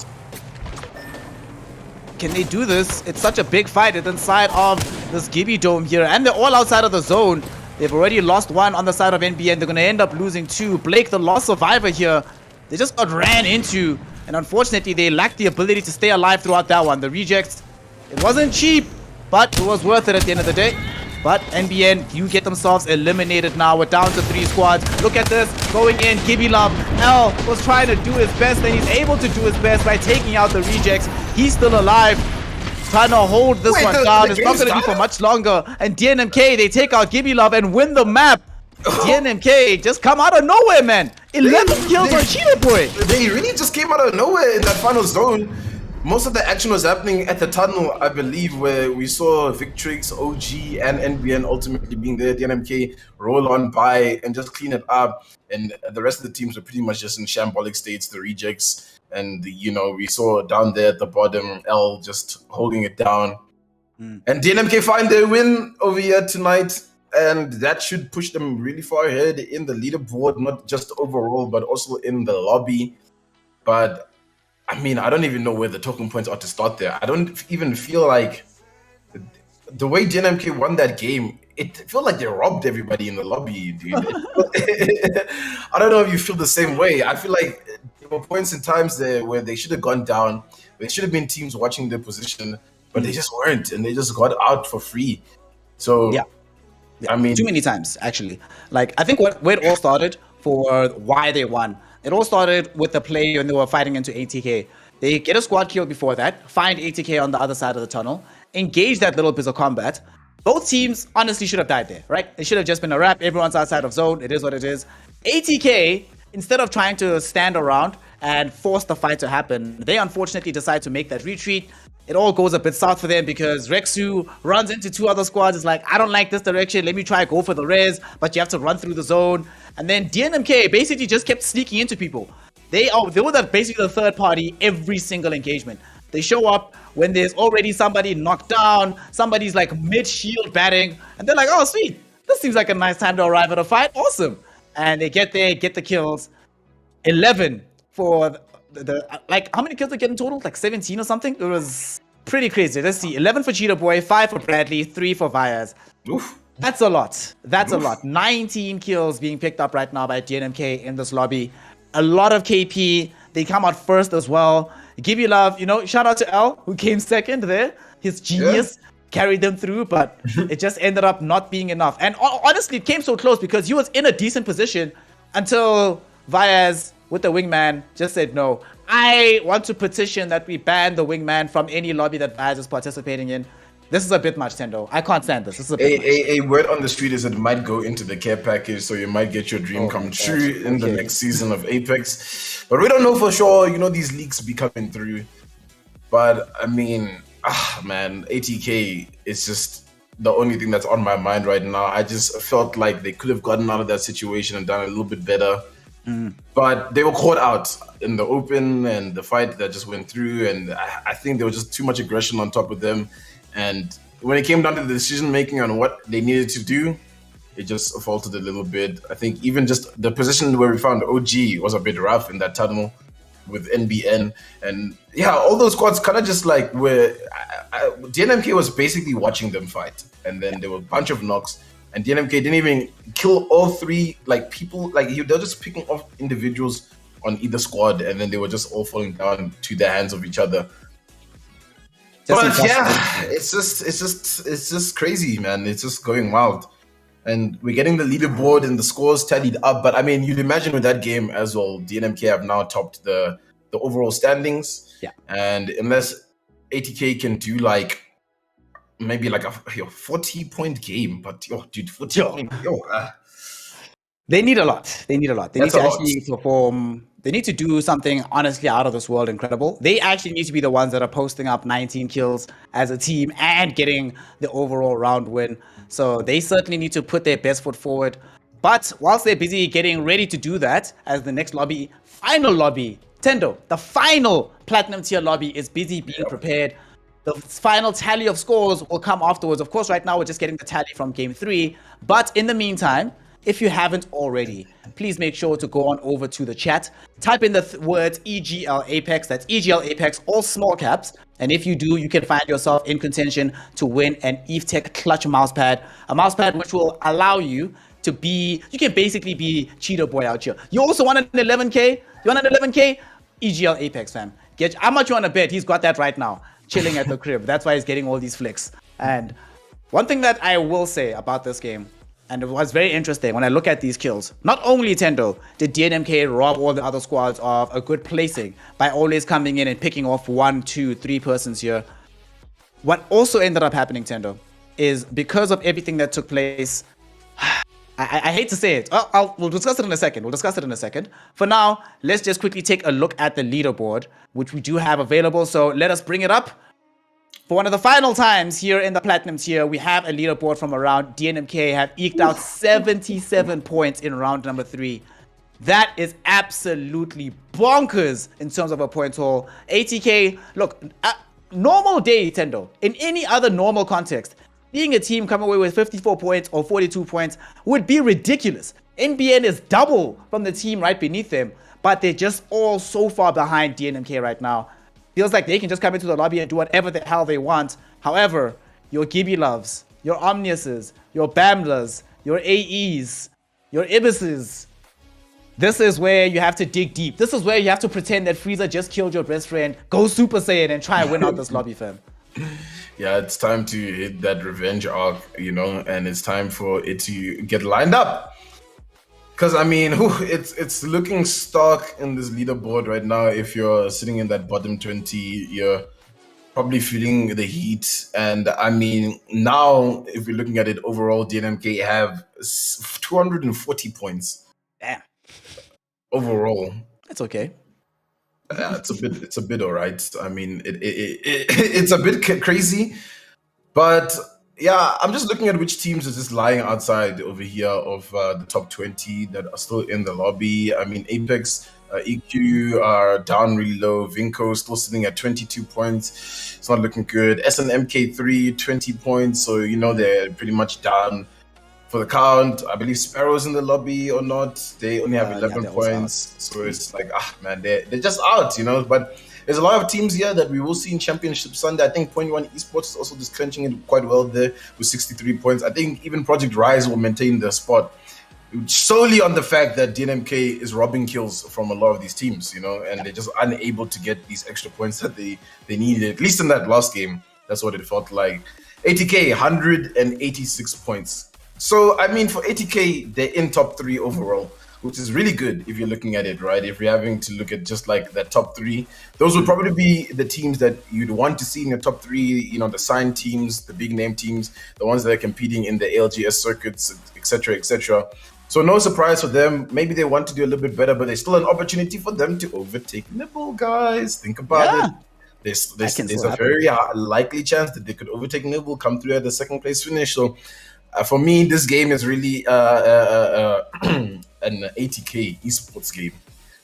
Can they do this? It's such a big fight. It's inside of this Gibby Dome here, and they're all outside of the zone. They've already lost one on the side of NBN. They're going to end up losing two. Blake, the lost survivor here, they just got ran into, and unfortunately, they lacked the ability to stay alive throughout that one. The rejects, it wasn't cheap, but it was worth it at the end of the day. But NBN do get themselves eliminated now. We're down to 3 squads. Look at this, going in, Gibby Love. L was trying to do his best, and he's able to do his best by taking out the rejects. He's still alive, trying to hold this one down. It's not going to be for much longer. And DNMK, they take out Gibby Love and win the map. DNMK just come out of nowhere, man. 11 kills on Cheetah Boy. They really just came out of nowhere in that final zone. Most of the action was happening at the tunnel, I believe, where we saw Victrix, OG, and NBN ultimately being there. DNMK roll on by and just clean it up. And the rest of the teams were pretty much just in shambolic states, the rejects. And, you know, we saw down there at the bottom, L just holding it down. And DNMK find their win over here tonight. And that should push them really far ahead in the leaderboard, not just overall, but also in the lobby. But I mean, I don't even know where the token points are to start there. I don't even feel like the way DNMK won that game, it felt like they robbed everybody in the lobby, dude. I don't know if you feel the same way. I feel like there were points in times there where they should have gone down. There should have been teams watching their position, but they just weren't, and they just got out for free. So, Yeah, I mean, too many times, actually. Like, I think where it all started for why they won, it all started with the play when they were fighting into ATK. They get a squad kill before that, find ATK on the other side of the tunnel, engage that little bit of combat. Both teams honestly should have died there, right? It should have just been a wrap. Everyone's outside of zone. It is what it is. ATK, instead of trying to stand around and force the fight to happen, they unfortunately decide to make that retreat. It all goes a bit south for them because Rexu runs into 2 other squads. It's like, I don't like this direction. Let me try go for the res, but you have to run through the zone. And then DNMK basically just kept sneaking into people. They were basically the third party every single engagement. They show up when there's already somebody knocked down, somebody's like mid-shield batting, and they're like, oh, sweet. This seems like a nice time to arrive at a fight. Awesome. And they get there, get the kills. 11 for like, how many kills they get in total? Like 17 or something? It was pretty crazy. Let's see. 11 for Cheetah Boy, 5 for Bradley, 3 for Vias. oof. That's a lot. That's a lot. 19 kills being picked up right now by DNMK in this lobby. A lot of KP. They come out first as well. Give you love. You know, shout out to L, who came second there. His genius carried them through, but it just ended up not being enough. And honestly, it came so close because he was in a decent position until Vias with the wingman just said, no, I want to petition that we ban the wingman from any lobby that Vias is participating in. This is a bit much, Tendo. I can't stand this. This is a bit much. A word on the street is it might go into the care package, so you might get your dream come true in the next season of Apex. But we don't know for sure. You know, these leaks be coming through. But I mean, man, ATK is just the only thing that's on my mind right now. I just felt like they could have gotten out of that situation and done a little bit better. But they were caught out in the open and the fight that just went through. And I think there was just too much aggression on top of them. And when it came down to the decision making on what they needed to do, it just faltered a little bit. I think even just the position where we found OG was a bit rough in that tunnel with NBN. And yeah, all those squads kind of just like were... DNMK was basically watching them fight. And then there were a bunch of knocks. And DNMK didn't even kill all 3 like people. Like they were just picking off individuals on either squad. And then they were just all falling down to the hands of each other. But yeah, it's just crazy, man. It's just going wild. And we're getting the leaderboard and the scores tallied up. But I mean, you'd imagine with that game as well, DNMK have now topped the overall standings. Yeah. And unless ATK can do like maybe like a 40-point game, but dude, 40 points. They need a lot. They need to actually perform. They need to do something honestly out of this world incredible. They actually need to be the ones that are posting up 19 kills as a team and getting the overall round win. So they certainly need to put their best foot forward. But whilst they're busy getting ready to do that, as the next lobby, final lobby, Tendo, the final platinum tier lobby is busy being prepared. The final tally of scores will come afterwards. Of course, right now we're just getting the tally from game 3. But in the meantime, if you haven't already, please make sure to go on over to the chat. Type in the words EGL Apex. That's EGL Apex, all small caps. And if you do, you can find yourself in contention to win an EveTech clutch mousepad. A mousepad which will allow you to be, you can basically be Cheetah Boy out here. You also want an 11K? You want an 11K? EGL Apex, fam. How much you want to bet? He's got that right now, chilling at the crib. That's why he's getting all these flicks. And one thing that I will say about this game, and it was very interesting when I look at these kills, not only Tendo did DNMK rob all the other squads of a good placing by always coming in and picking off 1, 2, 3 persons here. What also ended up happening, Tendo, is because of everything that took place, I hate to say it. We'll discuss it in a second. For now, let's just quickly take a look at the leaderboard, which we do have available. So let us bring it up. For one of the final times here in the Platinum tier, we have a leaderboard from around. DNMK have eked out 77 points in round number 3. That is absolutely bonkers in terms of a point haul. ATK, look, normal day, Tendo, in any other normal context, being a team come away with 54 points or 42 points would be ridiculous. NBN is double from the team right beneath them, but they're just all so far behind DNMK right now. Feels like they can just come into the lobby and do whatever the hell they want. However, your Gibby Loves, your Omniuses, your Bamblers, your AEs, your Ibises, this is where you have to dig deep. This is where you have to pretend that Frieza just killed your best friend, go Super Saiyan and try and win out this lobby, fam. Yeah, it's time to hit that revenge arc, you know, and it's time for it to get lined up. Because, I mean, it's looking stark in this leaderboard right now. If you're sitting in that bottom 20, you're probably feeling the heat. And, I mean, now, if we're looking at it overall, DNMK have 240 points. Damn. Overall. That's okay. Yeah, it's a bit all right. I mean, it's a bit crazy. But... yeah, I'm just looking at which teams are just lying outside over here of the top 20 that are still in the lobby. I mean, Apex, EQ are down really low. Vinco still sitting at 22 points. It's not looking good. SNMK3, 20 points. So, you know, they're pretty much down for the count. I believe Sparrow's in the lobby or not. They only have 11 points. So it's like, man, they're just out, you know. But there's a lot of teams here that we will see in Championship Sunday. I think Point One Esports is also just clenching it quite well there with 63 points. I think even Project Rise will maintain their spot solely on the fact that DNMK is robbing kills from a lot of these teams, you know, and they're just unable to get these extra points that they needed, at least in that last game. That's what it felt like. ATK, 186 points. So, I mean, for ATK, they're in top 3 overall, which is really good if you're looking at it, right? If you're having to look at just like that top 3, those would probably be the teams that you'd want to see in the top 3, you know, the signed teams, the big name teams, the ones that are competing in the LGS circuits, etc., etc. So no surprise for them. Maybe they want to do a little bit better, but there's still an opportunity for them to overtake Nibble, guys. Think about it. There's a very likely chance that they could overtake Nibble, come through at the second place finish. So for me, this game is really an ATK esports game.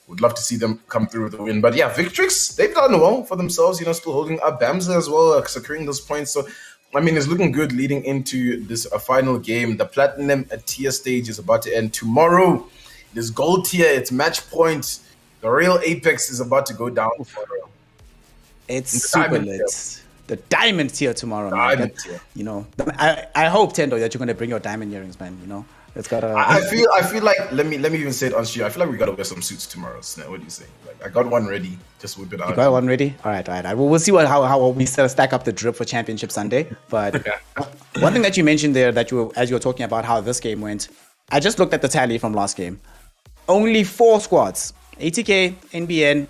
Would love to see them come through with a win. But yeah, Victrix, they've done well for themselves, you know, still holding up. Bamza as well, securing those points. So, I mean, it's looking good leading into this final game. The Platinum tier stage is about to end tomorrow. This gold tier, it's match point. The real Apex is about to go down tomorrow. It's super lit. The diamond tier tomorrow, man. You know, I hope, Tendo, that you're going to bring your diamond earrings, man, you know. It's gotta. I feel like let me even say it on stream. I feel like we gotta wear some suits tomorrow. Snap, what do you say? Like I got one ready. Just whip it out. You got one ready? All right. Well, we'll see how we stack up the drip for Championship Sunday. But one thing that you mentioned there, that as you were talking about how this game went, I just looked at the tally from last game. Only 4 squads: ATK, NBN,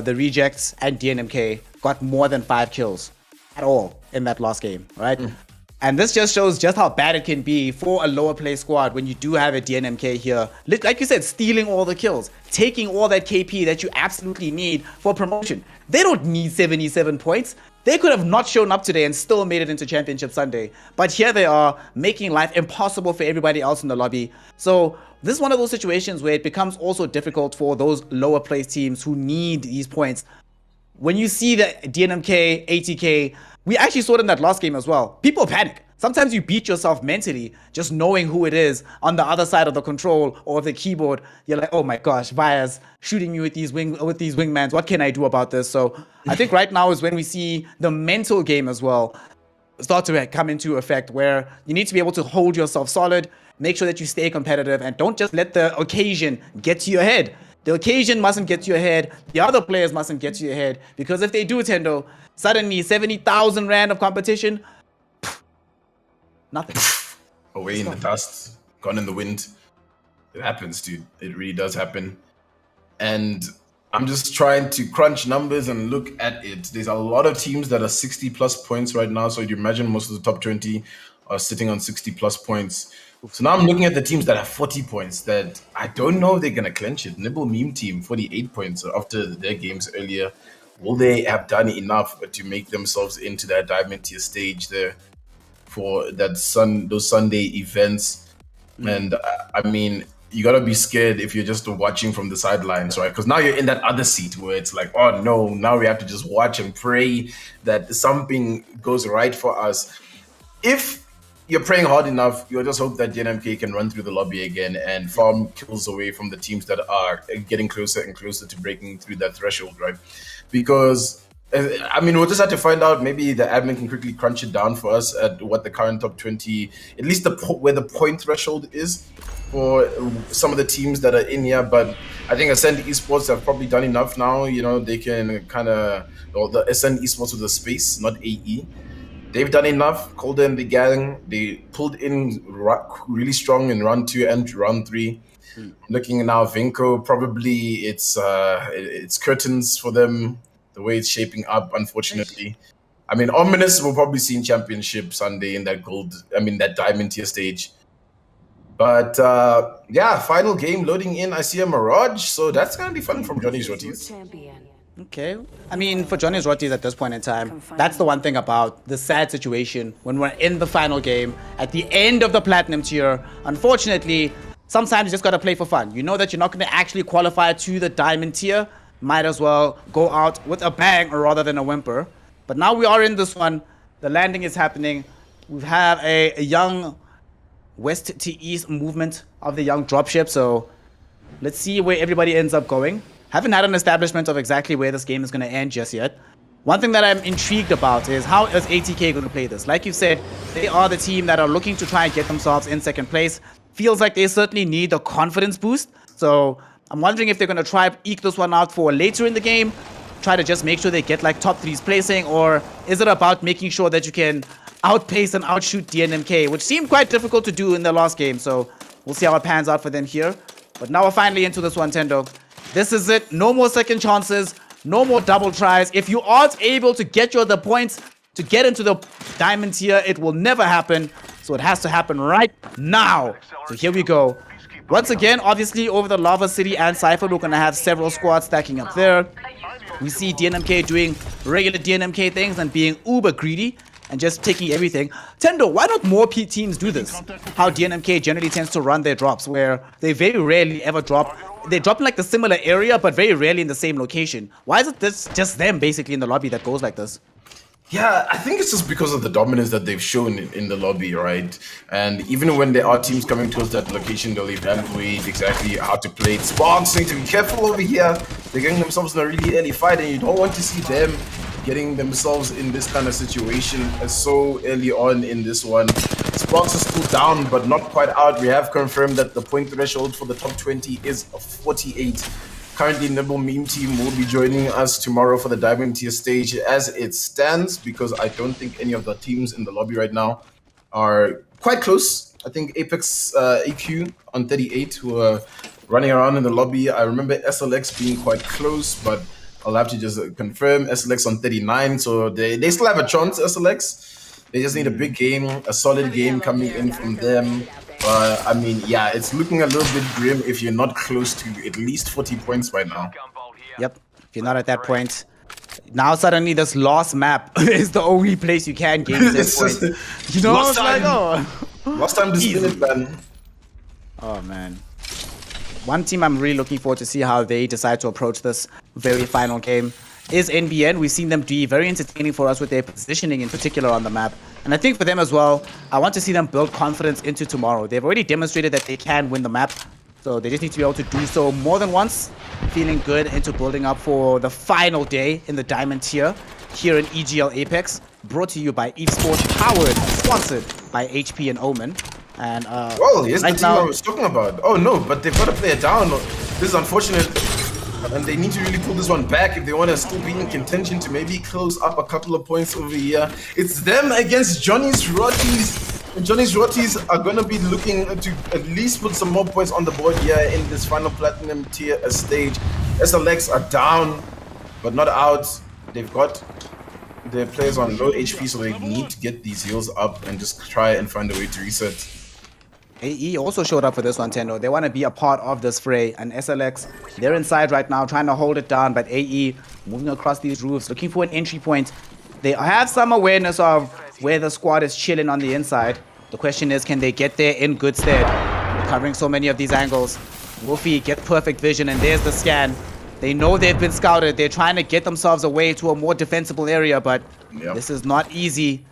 the Rejects, and DNMK got more than 5 kills at all in that last game. Right. And this just shows just how bad it can be for a lower play squad when you do have a DNMK here. Like you said, stealing all the kills, taking all that KP that you absolutely need for promotion. They don't need 77 points. They could have not shown up today and still made it into Championship Sunday. But here they are, making life impossible for everybody else in the lobby. So this is one of those situations where it becomes also difficult for those lower place teams who need these points. when you see the DNMK, ATK, we actually saw it in that last game as well. People panic. Sometimes you beat yourself mentally just knowing who it is on the other side of the control or the keyboard. You're like, oh my gosh, Vias shooting me with these wingmans. What can I do about this? So I think right now is when we see the mental game as well start to come into effect, where you need to be able to hold yourself solid, make sure that you stay competitive, and don't just let the occasion get to your head. The occasion mustn't get to your head. The other players mustn't get to your head, because if they do, Tendo, suddenly 70,000 rand of competition, nothing. Away in the dust, gone in the wind. It happens, dude. It really does happen. And I'm just trying to crunch numbers and look at it. There's a lot of teams that are 60 plus points right now. So you imagine most of the top 20 are sitting on 60 plus points. So now I'm looking at the teams that have 40 points that I don't know if they're going to clinch it. Nibble Meme team, 48 points after their games earlier. Will they have done enough to make themselves into that diamond tier stage there for that those Sunday events? And I mean, you gotta be scared if you're just watching from the sidelines, right? Because now you're in that other seat where it's like, oh no, now we have to just watch and pray that something goes right for us. If you're praying hard enough, you'll just hope that DNMK can run through the lobby again and farm kills away from the teams that are getting closer and closer to breaking through that threshold, right? Because I mean, we'll just have to find out. Maybe the admin can quickly crunch it down for us at what the current top 20, at least where the point threshold is for some of the teams that are in here. But I think Ascend Esports have probably done enough now. You know, they can kind of, well, the Ascend Esports with the space, not AE. They've done enough. Calder and the gang, they pulled in really strong in round 2 and round 3. Looking now, Vinco, probably it's curtains for them. The way it's shaping up, unfortunately. I mean, Ominous will probably see in Championship Sunday in that diamond tier stage. But yeah, final game loading in. I see a Mirage, so that's gonna be fun from Johnny's Rotis. Okay. I mean, for Johnny's Rotis at this point in time, that's the one thing about the sad situation when we're in the final game at the end of the Platinum tier. Unfortunately, sometimes you just gotta play for fun. You know that you're not gonna actually qualify to the diamond tier. Might as well go out with a bang rather than a whimper. But now we are in this one. The landing is happening. We have a young west to east movement of the young dropship. So let's see where everybody ends up going. Haven't had an establishment of exactly where this game is going to end just yet. One thing that I'm intrigued about is how is ATK going to play this? Like you said, they are the team that are looking to try and get themselves in second place. Feels like they certainly need a confidence boost. So I'm wondering if they're going to try to eke this one out for later in the game, try to just make sure they get like top 3s placing, or is it about making sure that you can outpace and outshoot DNMK, which seemed quite difficult to do in the last game. So we'll see how it pans out for them here. But now we're finally into this one, Tendo. This is it. No more second chances, no more double tries. If you aren't able to get the points to get into the diamond tier, it will never happen. So it has to happen right now. So here we go. Once again, obviously, over the Lava City and Cypher, we're going to have several squads stacking up there. We see DNMK doing regular DNMK things and being uber greedy and just taking everything. Tendo, why not more teams do this? How DNMK generally tends to run their drops, where they very rarely ever drop. They drop in like the similar area, but very rarely in the same location. Why is it just them basically in the lobby that goes like this? Yeah, I think it's just because of the dominance that they've shown in the lobby, right? And even when there are teams coming towards that location, they'll evaluate exactly how to play it. Sparks need to be careful over here. They're getting themselves in a really early fight, and you don't want to see them getting themselves in this kind of situation so early on in this one. Sparks is still down, but not quite out. We have confirmed that the point threshold for the top 20 is 48. Currently, Nibble Meme team will be joining us tomorrow for the Diamond tier stage as it stands, because I don't think any of the teams in the lobby right now are quite close. I think Apex AQ on 38 who are running around in the lobby. I remember SLX being quite close, but I'll have to just confirm. SLX on 39, so they still have a chance, SLX. They just need a big game, a solid game coming in from them. I mean, yeah, it's looking a little bit grim if you're not close to at least 40 points right now. Yep, if you're not at that point. Now suddenly this last map is the only place you can gain this point. You know, last it's like, oh. Last time to spin it, man. Oh, man. One team I'm really looking forward to see how they decide to approach this very final game. is NBN. We've seen them be very entertaining for us with their positioning in particular on the map. And I think for them as well, I want to see them build confidence into tomorrow. They've already demonstrated that they can win the map. So they just need to be able to do so more than once, feeling good into building up for the final day in the Diamond tier here in EGL Apex, brought to you by Evesports, powered, sponsored by HP and Omen. And well, here's the team I was talking about. Oh no, but they've got to play it down. This is unfortunate, and they need to really pull this one back if they want to still be in contention to maybe close up a couple of points over here. It's them against Johnny's Rotties. And Johnny's Rotties are going to be looking to at least put some more points on the board here in this final Platinum tier stage. SLX are down, but not out. They've got their players on low HP, so they need to get these heals up and just try and find a way to reset. AE also showed up for this one, Tendo. They want to be a part of this fray. And SLX, they're inside right now, trying to hold it down. But AE moving across these roofs, looking for an entry point. They have some awareness of where the squad is chilling on the inside. The question is, can they get there in good stead? Covering so many of these angles. Wolfie get perfect vision, and there's the scan. They know they've been scouted. They're trying to get themselves away to a more defensible area, but this is not easy.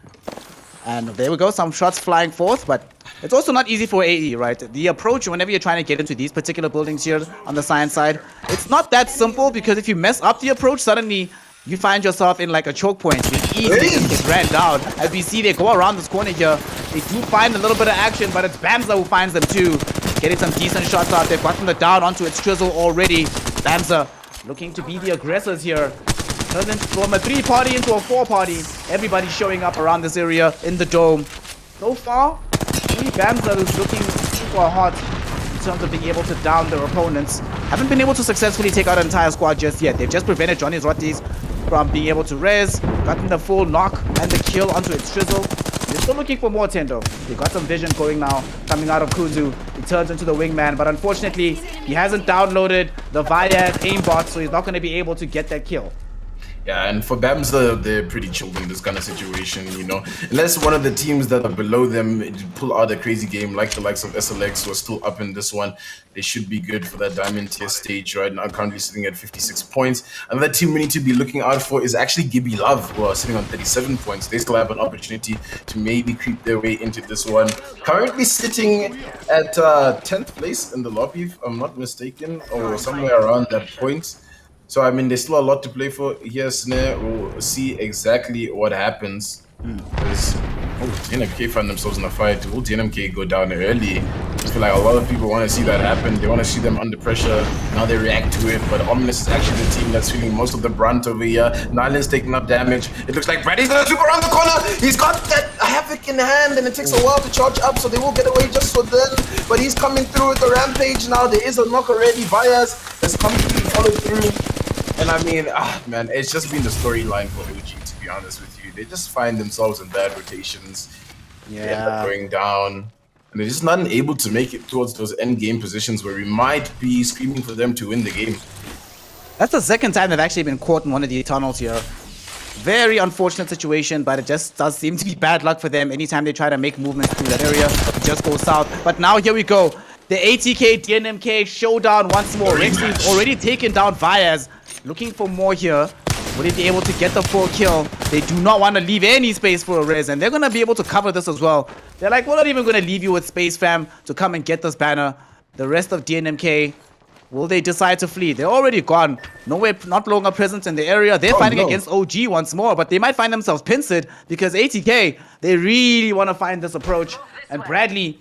And there we go, some shots flying forth, but it's also not easy for AE, right? The approach, whenever you're trying to get into these particular buildings here on the science side, it's not that simple, because if you mess up the approach, suddenly you find yourself in like a choke point. You easily get ran down. As we see, they go around this corner here. They do find a little bit of action, but it's Bamza who finds them too. Getting some decent shots out. They've gotten the down onto its Trizzle already. Bamza looking to be the aggressors here. Turns from a 3-party into a 4-party. Everybody showing up around this area in the dome. So far, only Bamza is looking super hot in terms of being able to down their opponents. Haven't been able to successfully take out an entire squad just yet. They've just prevented Johnny's Rotties from being able to res, gotten the full knock and the kill onto its Trizzle. They're still looking for more, Tendo. They got some vision going now, coming out of Kuzu. He turns into the wingman, but unfortunately, he hasn't downloaded the Vias aimbot, so he's not going to be able to get that kill. Yeah, and for Bamza, they're pretty chilled in this kind of situation, you know. Unless one of the teams that are below them pull out a crazy game, like the likes of SLX, who are still up in this one, they should be good for that Diamond tier stage right now, currently sitting at 56 points. Another team we need to be looking out for is actually Gibby Love, who are sitting on 37 points. They still have an opportunity to maybe creep their way into this one. Currently sitting at 10th place in the lobby, if I'm not mistaken, or somewhere around that point. So, I mean, there's still a lot to play for here. Snare will see exactly what happens. Because DNMK find themselves in a fight. Will DNMK go down early? I feel like a lot of people want to see that happen. They want to see them under pressure. Now they react to it. But Ominous is actually the team that's feeling most of the brunt over here. Nyland's taking up damage. It looks like Brady's going to swoop around the corner. He's got that Havoc in hand, and it takes a while to charge up, so they will get away just for then. But he's coming through with the rampage now. There is a knock already. Vias has come through and followed through. And I mean, man, it's just been the storyline for OG, to be honest with you. They just find themselves in bad rotations. They end up going down. And they're just not able to make it towards those end game positions where we might be screaming for them to win the game. That's the second time they've actually been caught in one of the tunnels here. Very unfortunate situation, but it just does seem to be bad luck for them. Anytime they try to make movements through that area, it just goes south. But now here we go. The ATK DNMK showdown once more. Rexy's already taken down Vias. Looking for more here. Will he be able to get the full kill? They do not want to leave any space for a res, and they're going to be able to cover this as well. They're like, we're not even going to leave you with space, fam, to come and get this banner. The rest of DNMK, will they decide to flee? They're already gone. Nowhere, not longer present in the area. They're fighting against OG once more, but they might find themselves pincered because ATK, they really want to find this approach. And Bradley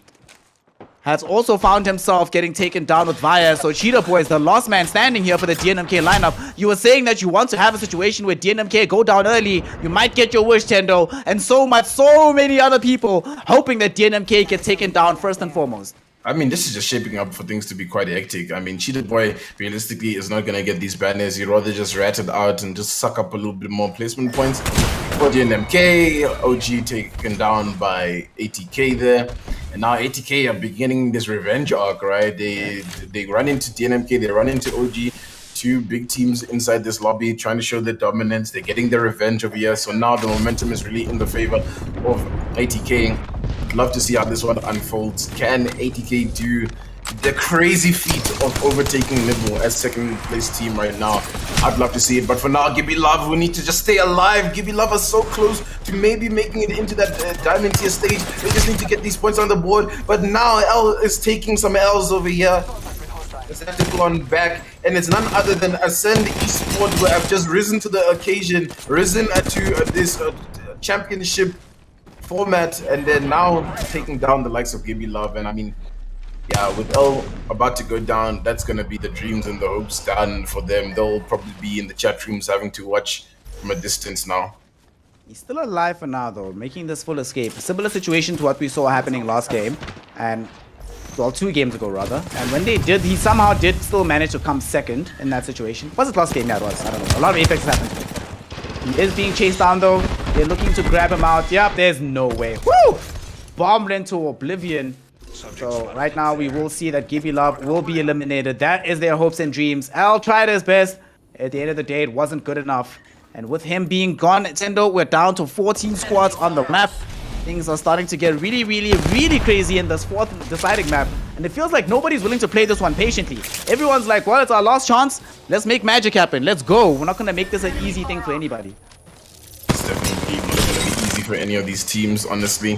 has also found himself getting taken down with Vias. So Cheetah Boy is the last man standing here for the DNMK lineup. You were saying that you want to have a situation where DNMK go down early. You might get your wish, Tendo. And so many other people hoping that DNMK gets taken down first and foremost. I mean, this is just shaping up for things to be quite hectic. I mean, Cheetah Boy realistically is not going to get these banners. He'd rather just rat it out and just suck up a little bit more placement points. For DNMK, OG taken down by ATK there. And now ATK are beginning this revenge arc, right? They run into DNMK, they run into OG. Two big teams inside this lobby trying to show their dominance. They're getting their revenge over here. So now the momentum is really in the favor of ATK. Love to see how this one unfolds. Can ATK do the crazy feat of overtaking Nibble as second place team right now. I'd love to see it, but for now, Gibby Love, we need to just stay alive. Gibby Love are so close to maybe making it into that diamond tier stage. They just need to get these points on the board, but now L is taking some L's over here. Let's have to pull on back, and it's none other than Ascend Esports, who have just risen to the occasion, risen to this championship format, and they're now taking down the likes of Gibby Love. And I mean, yeah, with L about to go down, that's going to be the dreams and the hopes done for them. They'll probably be in the chat rooms having to watch from a distance now. He's still alive for now, though, making this full escape. Similar situation to what we saw happening last game, and well, 2 games ago, rather. And when they did, he somehow did still manage to come second in that situation. Was it last game? Yeah, it was. I don't know. A lot of Apex has happened. He is being chased down, though. They're looking to grab him out. Yep, there's no way. Woo! Bombed into oblivion. So right now we will see that Gibby Love will be eliminated. That is their hopes and dreams. Al tried his best. At the end of the day, it wasn't good enough. And with him being gone, Nintendo, we're down to 14 squads on the map. Things are starting to get really, really, really crazy in this 4th deciding map. And it feels like nobody's willing to play this one patiently. Everyone's like, well, it's our last chance. Let's make magic happen. Let's go. We're not going to make this an easy thing for anybody. It's definitely not going to be easy for any of these teams, honestly.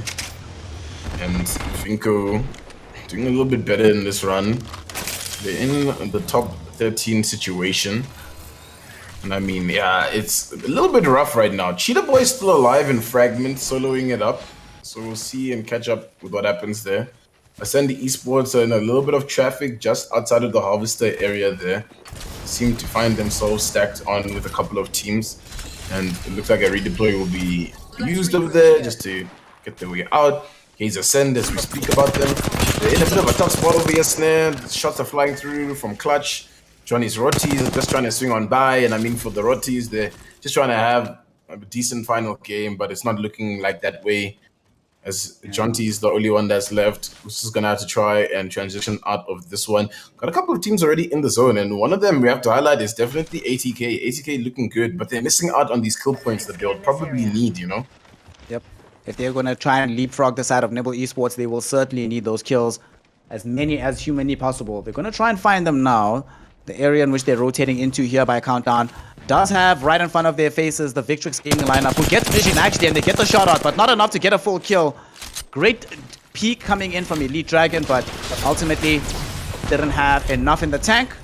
And Finko doing a little bit better in this run. They're in the top 13 situation. And I mean, yeah, it's a little bit rough right now. Cheetah Boy is still alive in Fragment, soloing it up. So we'll see and catch up with what happens there. Ascend Esports are in a little bit of traffic just outside of the Harvester area there. Seem to find themselves stacked on with a couple of teams. And it looks like a redeploy will be used over there just to get their way out. He's Ascend as we speak about them. They're in a bit of a tough spot over here, Snare. The shots are flying through from Clutch. Johnny's Rotis are just trying to swing on by. And I mean, for the Rotis, they're just trying to have a decent final game, but it's not looking like that way. As Jonty is the only one that's left, who's just going to have to try and transition out of this one. Got a couple of teams already in the zone, and one of them we have to highlight is definitely ATK. ATK looking good, but they're missing out on these kill points that they'll probably need, you know? Yep. If they're going to try and leapfrog the side of Nibble Esports, they will certainly need those kills, as many as humanly possible. They're going to try and find them now. The area in which they're rotating into here by countdown does have right in front of their faces the Victrix Gaming lineup, who gets vision actually, and they get the shot out, but not enough to get a full kill. Great peek coming in from Elite Dragon, but ultimately didn't have enough in the tank.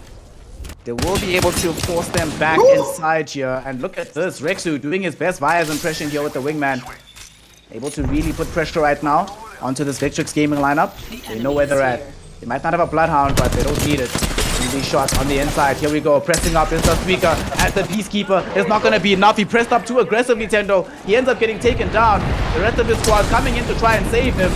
They will be able to force them back inside here. And look at this, Rexu doing his best Vias impression here with the wingman. Able to really put pressure right now onto this Victrix Gaming lineup. They know where they're at. They might not have a Bloodhound, but they don't need it. These shots on the inside. Here we go. Pressing up is the Speaker as the Peacekeeper. It's not going to be enough. He pressed up too aggressively, Tendo. He ends up getting taken down. The rest of his squad coming in to try and save him.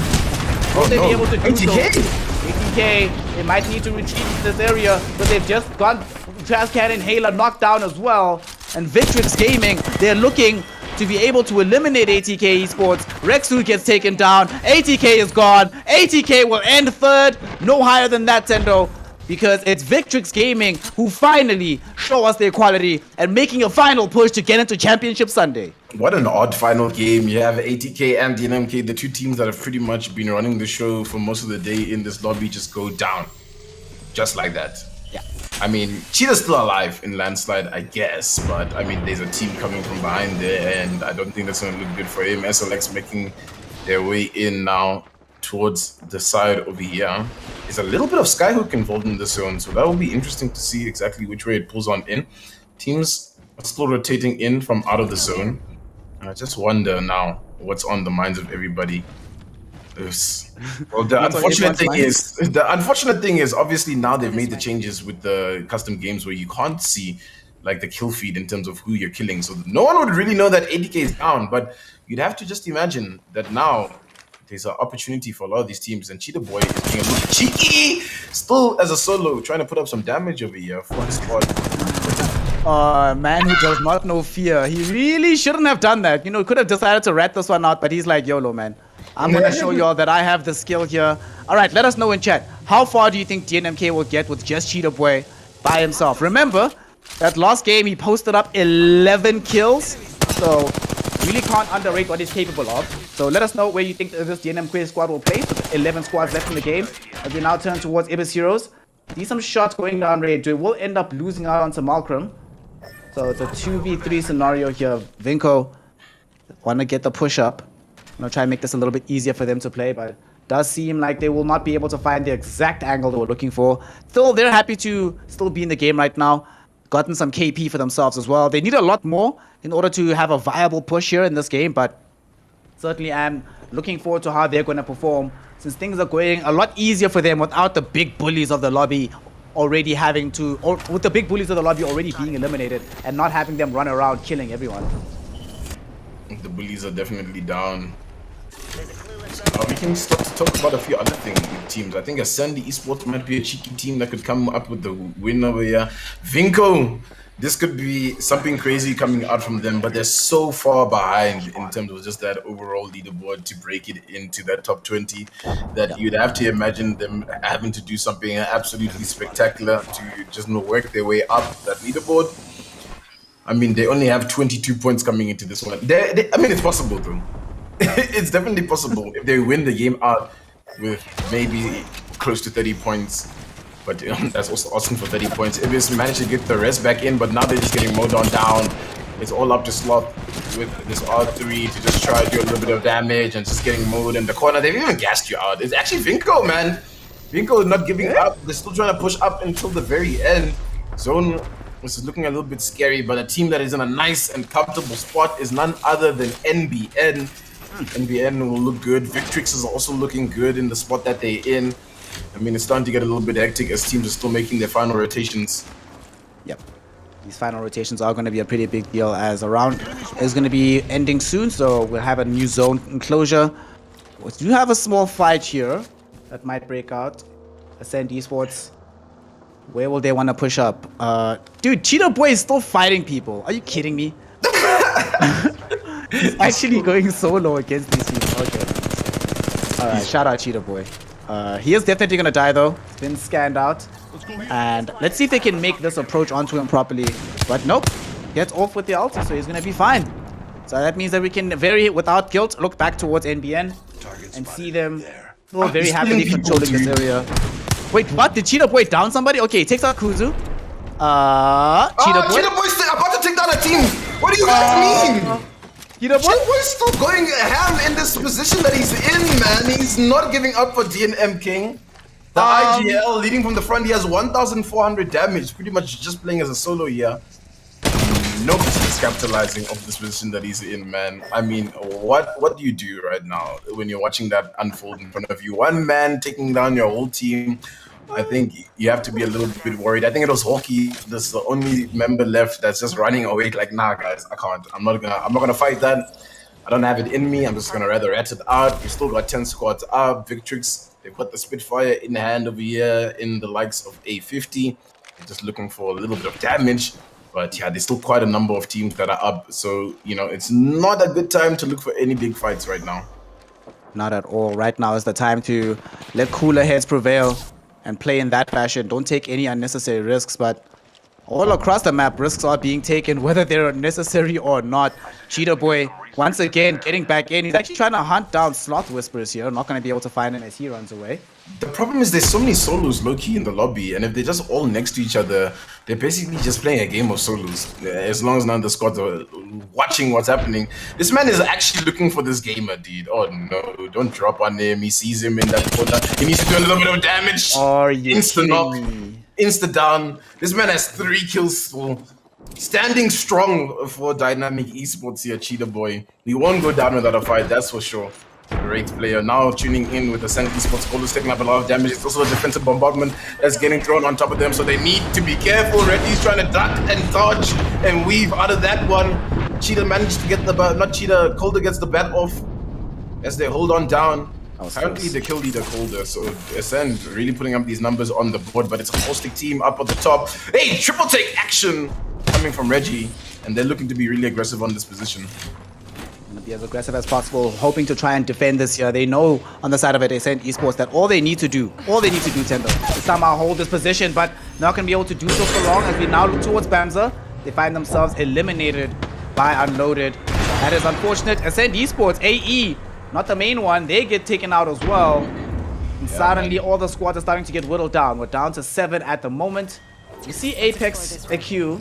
Will they be able to do so? ATK, they might need to retreat to this area, but they've just got Trash Cannon Hailer knocked down as well. And Victrix Gaming, they're looking to be able to eliminate ATK Esports. Rexu gets taken down. ATK is gone. ATK will end third. No higher than that, Tendo. Because it's Victrix Gaming who finally show us their quality and making a final push to get into Championship Sunday. What an odd final game. You have ATK and DNMK, the two teams that have pretty much been running the show for most of the day in this lobby, just go down. Just like that. Yeah. I mean, Cheetah's still alive in Landslide, I guess. But, I mean, there's a team coming from behind there, and I don't think that's going to look good for him. SLX making their way in now towards the side over here. There's a little bit of Skyhook involved in the zone, so that will be interesting to see exactly which way it pulls on in. Teams are still rotating in from out of the zone, and I just wonder now what's on the minds of everybody. Well, the unfortunate thing is obviously now they've made the changes with the custom games where you can't see like the kill feed in terms of who you're killing, so no one would really know that ADK is down. But you'd have to just imagine that now there's an opportunity for a lot of these teams, and Cheetah Boy is being a little cheeky, still as a solo, trying to put up some damage over here for his squad. A man who does not know fear. He really shouldn't have done that. You know, he could have decided to rat this one out, but he's like, YOLO, man. I'm going to show y'all that I have the skill here. All right, let us know in chat. How far do you think DNMK will get with just Cheetah Boy by himself? Remember, that last game he posted up 11 kills. So really can't underrate what he's capable of. So let us know where you think this DNM Quiz squad will place with 11 squads left in the game. As we now turn towards Ibis Heroes. See some shots going down range. We will end up losing out on Simulcrum. So it's a 2v3 scenario here. Vinko want to get the push up. I'm going to try and make this a little bit easier for them to play, but it does seem like they will not be able to find the exact angle they were looking for. Still, they're happy to still be in the game right now. Gotten some KP for themselves as well. They need a lot more in order to have a viable push here in this game, but certainly am looking forward to how they're going to perform since things are going a lot easier for them without the big bullies of the lobby already having to, or with the big bullies of the lobby already being eliminated and not having them run around killing everyone. The bullies are definitely down. We can start to talk about a few other teams. I think Ascend Esports might be a cheeky team that could come up with the win over here. Vinko, this could be something crazy coming out from them, but they're so far behind in terms of just that overall leaderboard to break it into that top 20 that you'd have to imagine them having to do something absolutely spectacular to just work their way up that leaderboard. I mean, they only have 22 points coming into this one. I mean, it's possible though. It's definitely possible if they win the game out with maybe close to 30 points. But that's also awesome for 30 points. Ibis managed to get the rest back in, but now they're just getting mowed on down. It's all up to Sloth with this R3 to just try to do a little bit of damage and just getting mowed in the corner. They've even gassed you out. It's actually Vinko, man. Vinko is not giving up. They're still trying to push up until the very end. Zone, this is looking a little bit scary, but a team that is in a nice and comfortable spot is none other than NBN. NBN will look good. Victrix is also looking good in the spot that they're in. I mean, it's starting to get a little bit hectic as teams are still making their final rotations. Yep. These final rotations are going to be a pretty big deal as a round is going to be ending soon, so we'll have a new zone enclosure. We do have a small fight here that might break out. Ascend Esports. Where will they want to push up? Dude, Cheetah Boy is still fighting people. Are you kidding me? He's actually going solo against these teams. Okay. Alright, shout out Cheetah Boy. He is definitely gonna die though. He's been scanned out. And let's see if they can make this approach onto him properly. But nope. Gets off with the ult, so he's gonna be fine. So that means that we can without guilt look back towards NBN and see them still very happily controlling this area. Wait, what? Did Cheetah Boy down somebody? Okay, he takes out Kuzu. Cheetah Boy. Cheetah Boy's still about to take down a team. What do you guys mean? Cheetah Boy's still going ham in this position that he's in, man. He's not giving up for DNM King. The IGL leading from the front, he has 1,400 damage, pretty much just playing as a solo here. Nobody's just capitalizing off this position that he's in, man. I mean, what do you do right now when you're watching that unfold in front of you? One man taking down your whole team. I think you have to be a little bit worried. I think it was Hockey. This is the only member left that's just running away. Like, nah, guys, I can't. I'm not gonna fight that. I don't have it in me. I'm just gonna rather rat it out. We still got 10 squads up. Victrix, they've got the Spitfire in hand over here in the likes of A50. They're just looking for a little bit of damage. But yeah, there's still quite a number of teams that are up. So, you know, it's not a good time to look for any big fights right now. Not at all. Right now is the time to let cooler heads prevail and play in that fashion. Don't take any unnecessary risks, but all across the map, risks are being taken, whether they're necessary or not. Cheetah Boy, once again, getting back in. He's actually trying to hunt down Sloth Whispers here. Not going to be able to find him as he runs away. The problem is there's so many solos low-key in the lobby, and if they're just all next to each other, they're basically just playing a game of solos. As long as none of the squads are watching what's happening. This man is actually looking for this gamer, dude. Oh no, don't drop on him. He sees him in that corner. He needs to do a little bit of damage. Are you Insta knock, me? insta down. This man has 3 kills still. Standing strong for Dynamic Esports here, Cheetah Boy. He won't go down without a fight, that's for sure. Great player. Now tuning in with the Ascend Esports. Colo's taking up a lot of damage. It's also a defensive bombardment that's getting thrown on top of them, so they need to be careful. Reddy's trying to duck and dodge and weave out of that one. Cheetah managed to get the bat, not Cheetah, Colder gets the bat off as they hold on down. Apparently the kill leader Colder, so Ascend really putting up these numbers on the board, but it's a caustic team up at the top. Hey, triple take action coming from Reggie, and they're looking to be really aggressive on this position. Be as aggressive as possible, hoping to try and defend this here. They know on the side of it, Ascend Esports, that all they need to do, Tendo, is somehow hold this position, but not going to be able to do so for long as we now look towards Bamza. They find themselves eliminated by Unloaded. That is unfortunate. Ascend Esports, AE, not the main one, they get taken out as well. And suddenly all the squads are starting to get whittled down. We're down to 7 at the moment. You see Apex, AQ,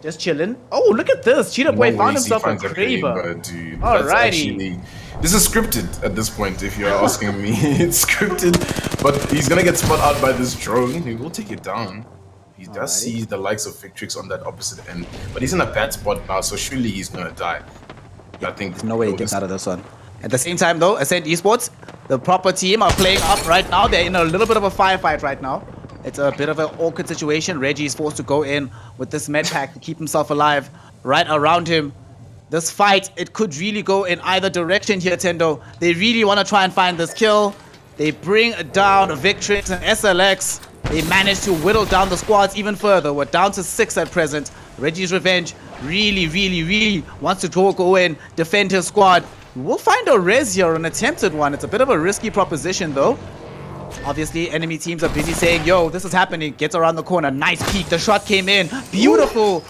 just chilling. Oh, look at this. Cheetah Boy found himself a Kraber. Dude. Alrighty. This is scripted at this point, if you're asking me. It's scripted, but he's gonna get spot out by this drone. He will take it down. He does see the likes of Victrix on that opposite end, but he's in a bad spot now, so surely he's gonna die. I think There's no way he gets out of this one. At the same time, though, Ascend Esports, the proper team are playing up right now. They're in a little bit of a firefight right now. It's a bit of an awkward situation. Reggie is forced to go in with this med pack to keep himself alive right around him. This fight, it could really go in either direction here, Tendo. They really want to try and find this kill. They bring down Victrix and SLX. They manage to whittle down the squads even further. We're down to 6 at present. Reggie's Revenge really wants to go in, defend his squad. We'll find a res here, an attempted one. It's a bit of a risky proposition, though. Obviously, enemy teams are busy saying, yo, this is happening. Gets around the corner. Nice peek. The shot came in. Beautiful.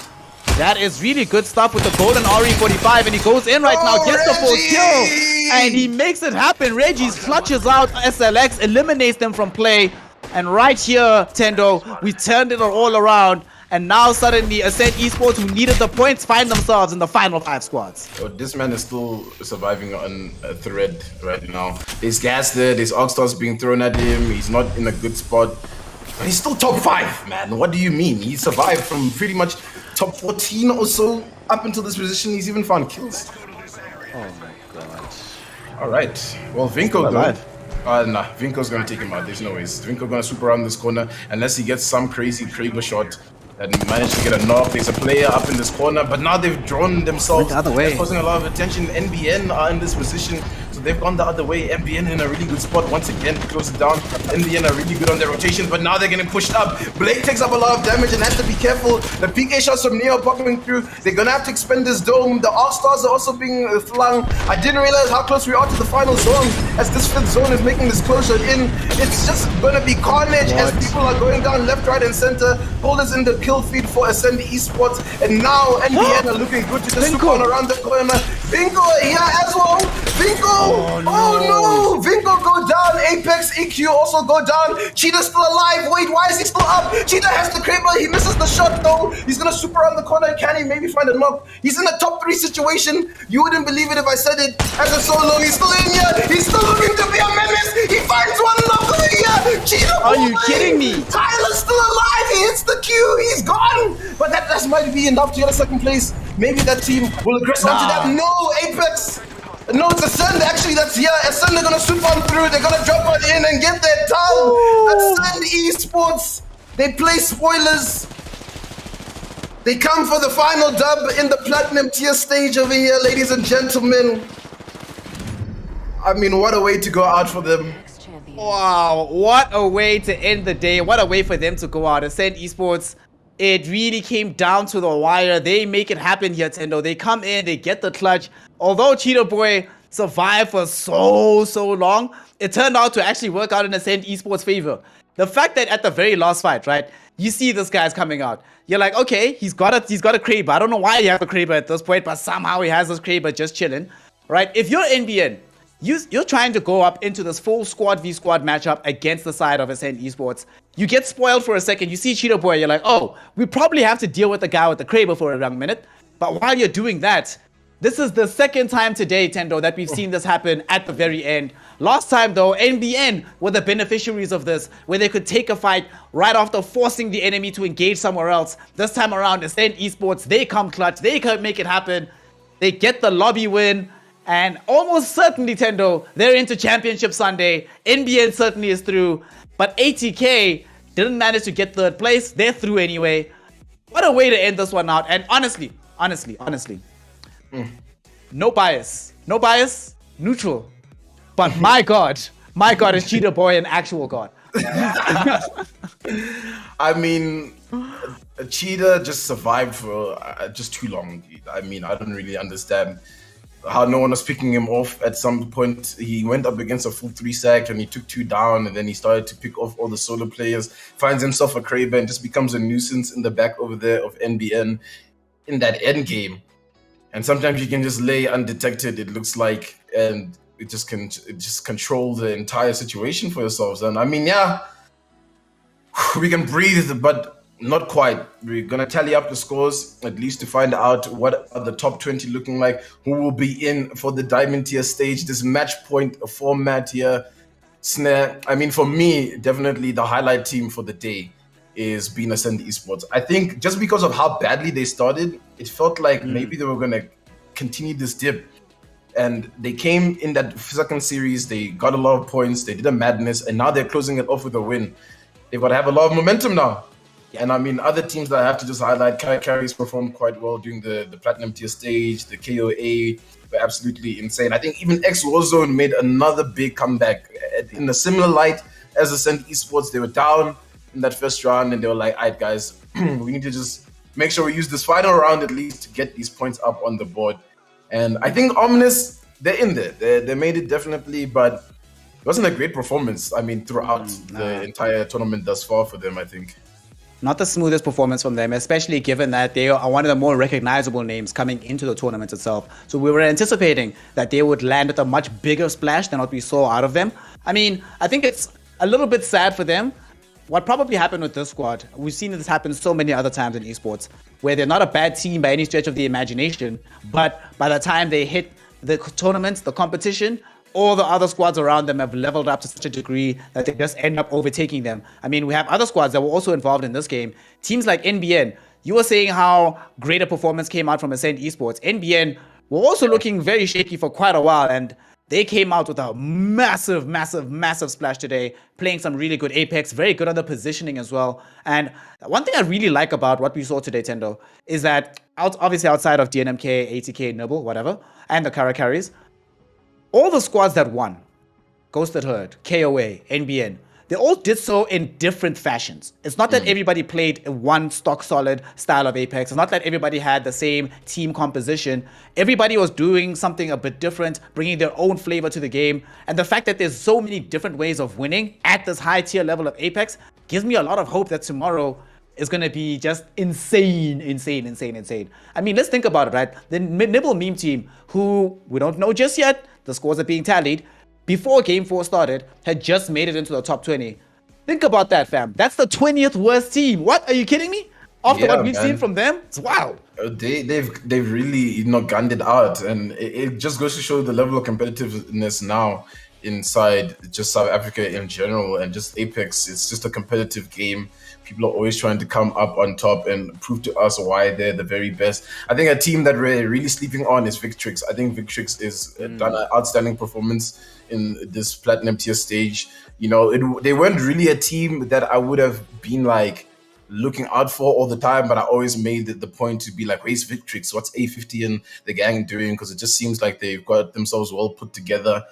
That is really good stuff with the golden RE45. And he goes in right now. Gets the full kill. And he makes it happen. Reggie's clutches out SLX. Eliminates them from play. And right here, Tendo, we turned it all around. And now suddenly Ascend Esports, who needed the points, find themselves in the final 5 squads. Oh, this man is still surviving on a thread right now. There's gas there, there's Arc Stars being thrown at him, he's not in a good spot. But he's still top 5, man. What do you mean? He survived from pretty much top 14 or so up until this position. He's even found kills. Oh my god. Alright. Well, Vinko though. Nah, Vinko's gonna take him out. There's no ways. Vinko gonna swoop around this corner unless he gets some crazy Kraber shot and managed to get a knock. There's a player up in this corner, but now they've drawn themselves. The other way. They're causing a lot of attention. NBN are in this position, so they've gone the other way. NBN in a really good spot once again to close it down. NBN are really good on their rotation, but now they're getting pushed up. Blake takes up a lot of damage and has to be careful. The PK shots from Neo popping through. They're gonna have to expend this dome. The All-Stars are also being flung. I didn't realize how close we are to the final zone, as this 5th zone is making this closure in. It's just gonna be carnage as people are going down left, right, and center. Holders in the kill feed for Ascend Esports, and now NBN are looking good to just swoop on around the corner. Vinko here as well. Vinko! Oh no! Vinko go down. Apex, EQ also go down. Cheetah's still alive. Wait, why is he still up? Cheetah has the Kraber. He misses the shot though. He's gonna swoop around the corner. Can he maybe find a knock? He's in a top 3 situation. You wouldn't believe it if I said it. As a solo, he's still in here. He's still looking to be a menace. He finds one knock over here. Cheetah! Are you kidding me? Tyler's still alive. He hits the Q. He's gone. But that might be enough to get a 2nd place. Maybe that team will aggress onto that. No, Apex. No, it's Ascend. Actually, that's here. Ascend, they're gonna swoop on through. They're gonna drop on in and get their tongue. Ascend Esports. They play spoilers. They come for the final dub in the platinum tier stage over here, ladies and gentlemen. I mean, what a way to go out for them. Wow, what a way to end the day. What a way for them to go out. Ascend Esports, it really came down to the wire. They make it happen here, Tendo. They come in, they get the clutch. Although Cheetah Boy survived for so long, it turned out to actually work out in Ascend Esports' favor. The fact that at the very last fight, right, you see this guy's coming out. You're like, okay, he's got a Kraber. I don't know why he has a Kraber at this point, but somehow he has this Kraber just chilling, right? If you're NBN, you're trying to go up into this full squad v squad matchup against the side of Ascend Esports. You get spoiled for a second. You see Cheetah Boy. You're like, oh, we probably have to deal with the guy with the Kraber for a young minute. But while you're doing that, this is the 2nd time today, Tendo, that we've seen this happen at the very end. Last time, though, NBN were the beneficiaries of this, where they could take a fight right after forcing the enemy to engage somewhere else. This time around, Ascend Esports, they come clutch. They can make it happen. They get the lobby win. And almost certainly, Tendo, they're into Championship Sunday. NBN certainly is through. But ATK didn't manage to get 3rd place. They're through anyway. What a way to end this one out. And honestly, no bias. No bias, neutral. But my God is Cheetah Boy an actual god. I mean, Cheetah just survived for just too long. I mean, I don't really understand how no one was picking him off. At some point, he went up against a full 3-sack and he took 2 down, and then he started to pick off all the solo players, finds himself a Kraber and just becomes a nuisance in the back over there of NBN in that end game. and sometimes you can just lay undetected, it looks like, and it just control the entire situation for yourselves. And I mean, yeah, we can breathe, but not quite. We're gonna tally up the scores at least to find out what are the top 20 looking like, who will be in for the diamond tier stage, this match point format here. Snare, I mean, for me, definitely the highlight team for the day is being Ascend Esports. I think just because of how badly they started, it felt like maybe they were going to continue this dip. And they came in that second series, they got a lot of points, they did a madness, and now they're closing it off with a win. They've got to have a lot of momentum now. And I mean, other teams that I have to just highlight, Carries performed quite well during the Platinum tier stage, the KOA were absolutely insane. I think even X-Warzone made another big comeback in a similar light as Ascend Esports. They were down in that first round and they were like, all right, guys, we need to just make sure we use this final round at least to get these points up on the board. And I think Ominous, they're in there. They made it definitely, but it wasn't a great performance. I mean, throughout the entire tournament thus far for them, I think. Not the smoothest performance from them, especially given that they are one of the more recognizable names coming into the tournament itself. So we were anticipating that they would land with a much bigger splash than what we saw out of them. I mean, I think it's a little bit sad for them. What probably happened with this squad, we've seen this happen so many other times in esports, where they're not a bad team by any stretch of the imagination, but by the time they hit the tournaments, the competition, all the other squads around them have leveled up to such a degree that they just end up overtaking them. I mean, we have other squads that were also involved in this game. Teams like NBN, you were saying how great a performance came out from Ascend Esports. NBN were also looking very shaky for quite a while, and they came out with a massive, massive, massive splash today, playing some really good Apex, very good on the positioning as well. And one thing I really like about what we saw today, Tendo, is that obviously outside of DNMK, ATK, Nibble, whatever, and the Carries, all the squads that won, Ghosted Herd, KOA, NBN, they all did so in different fashions. It's not that everybody played one stock solid style of Apex. It's not that everybody had the same team composition. Everybody was doing something a bit different, bringing their own flavor to the game. And the fact that there's so many different ways of winning at this high tier level of Apex gives me a lot of hope that tomorrow is going to be just insane. I mean, let's think about it, right? The Nibble meme team, who we don't know just yet, the scores are being tallied, before Game 4 started, had just made it into the top 20. Think about that, fam. That's the 20th worst team. What? Are you kidding me? After what we've seen from them? It's wow. They've really gunned it out, and it just goes to show the level of competitiveness now inside just South Africa in general, and just Apex. It's just a competitive game. People are always trying to come up on top and prove to us why they're the very best. I think a team that we're really sleeping on is Victrix. I think Victrix is done an outstanding performance in this Platinum tier stage. You know, they weren't really a team that I would have been like looking out for all the time, but I always made the point to be like, where's Victrix? What's A50 and the gang doing? Because it just seems like they've got themselves well put together.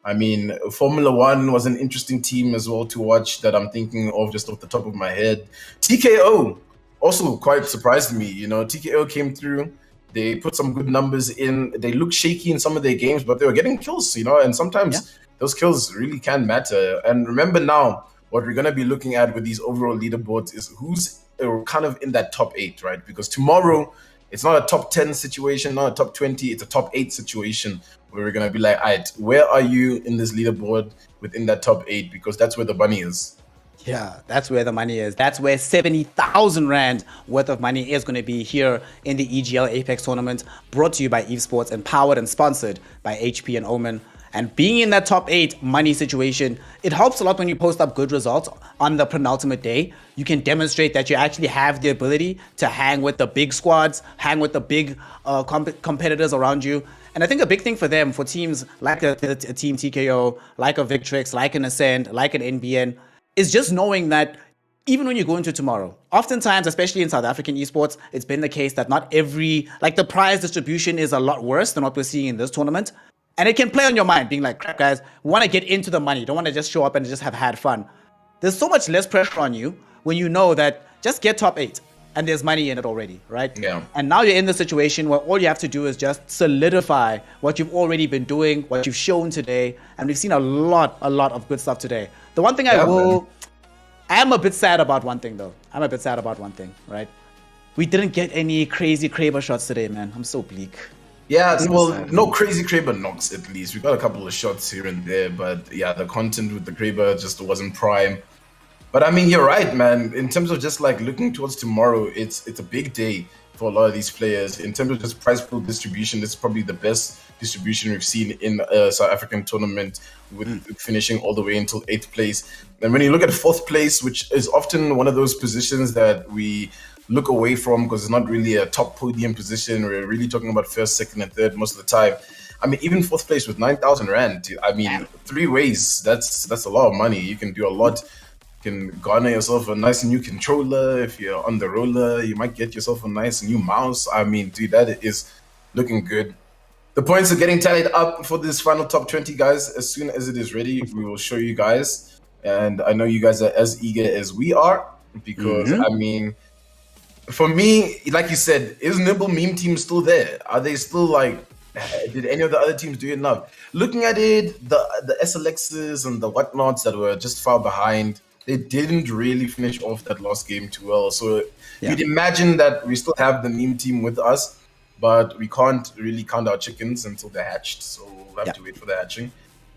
I mean, Formula One was an interesting team as well to watch that I'm thinking of just off the top of my head. TKO also quite surprised me. You know, TKO came through. They put some good numbers in. They looked shaky in some of their games, but they were getting kills, you know, and sometimes those kills really can matter. And remember now, what we're going to be looking at with these overall leaderboards is who's kind of in that top 8, right? Because tomorrow, it's not a top 10 situation, not a top 20, it's a top 8 situation where we're going to be like, all right, where are you in this leaderboard within that top 8? Because that's where the money is. Yeah, that's where the money is. That's where 70,000 Rand worth of money is going to be here in the EGL Apex tournament, brought to you by Evesports, empowered and sponsored by HP and Omen. And being in that top 8 money situation, it helps a lot when you post up good results on the penultimate day. You can demonstrate that you actually have the ability to hang with the big squads, hang with the big competitors around you. And I think a big thing for them, for teams like a Team TKO, like a Victrix, like an Ascend, like an NBN, is just knowing that even when you go into tomorrow, oftentimes, especially in South African esports, it's been the case that not every, like the prize distribution is a lot worse than what we're seeing in this tournament. And it can play on your mind, being like, crap, guys, we want to get into the money. Don't want to just show up and just have had fun. There's so much less pressure on you when you know that just get top 8 and there's money in it already, right? Yeah. And now you're in the situation where all you have to do is just solidify what you've already been doing, what you've shown today. And we've seen a lot of good stuff today. The one thing I am a bit sad about one thing, though. I'm a bit sad about one thing, right? We didn't get any crazy Kraber shots today, man. I'm so bleak. Yeah, This well, was, no crazy Kraber knocks at least. We got a couple of shots here and there, but yeah, the content with the Kraber just wasn't prime. But I mean, you're right, man. In terms of just like looking towards tomorrow, it's a big day for a lot of these players. In terms of just prize pool distribution, this is probably the best distribution we've seen in a South African tournament, with finishing all the way until 8th place. And when you look at 4th place, which is often one of those positions that we look away from because it's not really a top podium position. We're really talking about 1st, 2nd, and 3rd most of the time. I mean, even 4th place with 9,000 rand. I mean, 3 ways. That's a lot of money. You can do a lot. You can garner yourself a nice new controller. If you're on the roller, you might get yourself a nice new mouse. I mean, dude, that is looking good. The points are getting tallied up for this final top 20, guys. As soon as it is ready, we will show you guys. And I know you guys are as eager as we are because, I mean, for me, like you said, is Nimble Meme Team still there? Are they still like, did any of the other teams do enough? Looking at it, the SLXs and the whatnots that were just far behind, they didn't really finish off that last game too well. So you'd imagine that we still have the meme team with us, but we can't really count our chickens until they're hatched. So we'll have to wait for the hatching.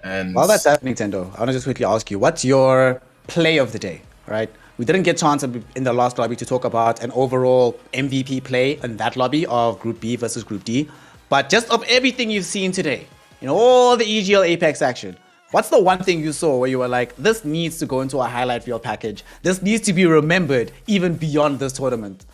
And while that's happening, Tendo, I want to just quickly ask you, what's your play of the day, right? We didn't get a chance in the last lobby to talk about an overall MVP play in that lobby of Group B versus Group D. But just of everything you've seen today, in all the EGL Apex action, what's the one thing you saw where you were like, this needs to go into a highlight reel package? This needs to be remembered even beyond this tournament.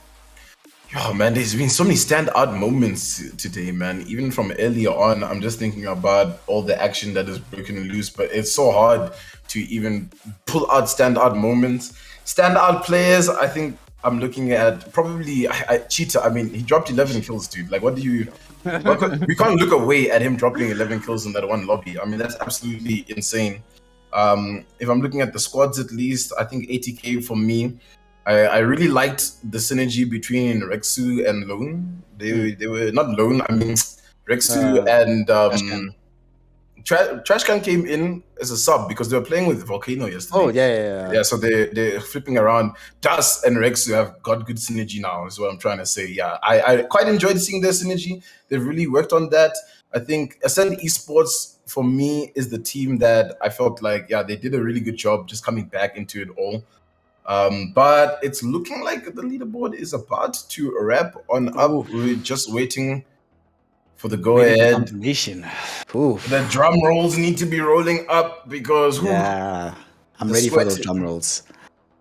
Oh man, there's been so many standout moments today, man. Even from earlier on, I'm just thinking about all the action that is broken loose, but it's so hard to even pull out standout moments. Standout players, I think I'm looking at probably Cheetah. I mean, he dropped 11 kills, dude. Like, what do you... we can't look away at him dropping 11 kills in that one lobby. I mean, that's absolutely insane. If I'm looking at the squads, at least, I think 80k for me. I really liked the synergy between Rexu and Lone. They were not Lone. I mean, Rexu and Trashcan came in as a sub because they were playing with Volcano yesterday. Oh yeah. Yeah, so they're flipping around. Das and Rexu have got good synergy now, is what I'm trying to say. Yeah, I quite enjoyed seeing their synergy. They've really worked on that. I think Ascend Esports, for me, is the team that I felt like, yeah, they did a really good job just coming back into it all. But it's looking like the leaderboard is about to wrap on up. We're just waiting for the go-ahead. Confirmation. The drum rolls need to be rolling up because... Yeah, I'm ready for those drum rolls.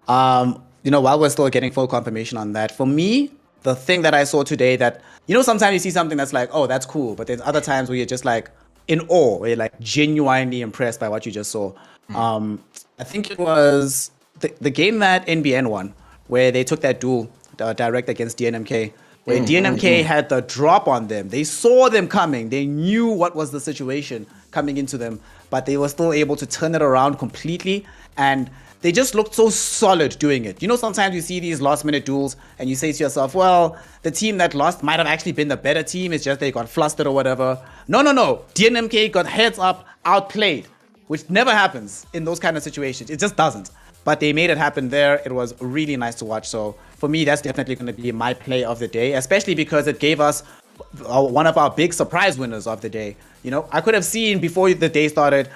You know, while we're still getting full confirmation on that, for me, the thing that I saw today that, you know, sometimes you see something that's like, oh, that's cool. But there's other times where you're just like in awe, where you're like genuinely impressed by what you just saw. I think it was the game that NBN won, where they took that duel direct against DNMK, where DNMK had the drop on them. They saw them coming. They knew what was the situation coming into them, but they were still able to turn it around completely. And they just looked so solid doing it. You know, sometimes you see these last minute duels and you say to yourself, well, the team that lost might have actually been the better team. It's just they got flustered or whatever. No. DNMK got heads up, outplayed, which never happens in those kind of situations. It just doesn't. But they made it happen there. It was really nice to watch. So for me, that's definitely going to be my play of the day, especially because it gave us one of our big surprise winners of the day. You know, I could have seen before the day started,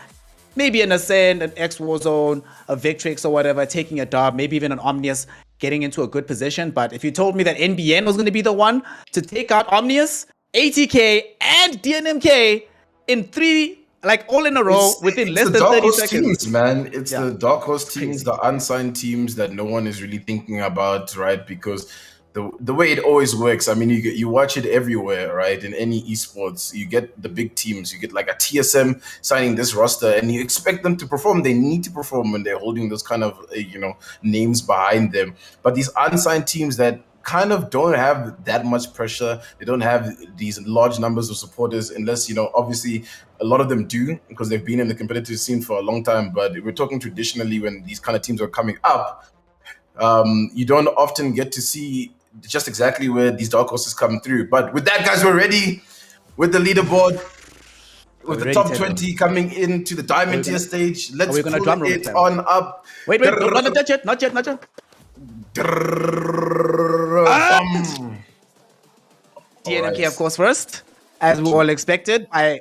maybe an Ascend, an X-Warzone, a Victrix or whatever, taking a dub, maybe even an Omnius getting into a good position. But if you told me that NBN was going to be the one to take out Omnius, 80k, and DNMK in 3, like all in a row within less than 30 seconds. Teams, man. It's the dark horse teams, the unsigned teams that no one is really thinking about, right? Because the way it always works, I mean, you watch it everywhere, right? In any esports, you get the big teams, you get like a TSM signing this roster, and you expect them to perform. They need to perform when they're holding those kind of names behind them. But these unsigned teams that kind of don't have that much pressure, they don't have these large numbers of supporters, unless obviously a lot of them do because they've been in the competitive scene for a long time. But we're talking traditionally, when these kind of teams are coming up, you don't often get to see just exactly where these dark horses come through. But with that, guys, we're ready with the leaderboard, with the top 20 coming into the diamond tier stage. Let's pull it on up. Wait, not touch it, not yet. DNMK, of course, first. as we all expected, by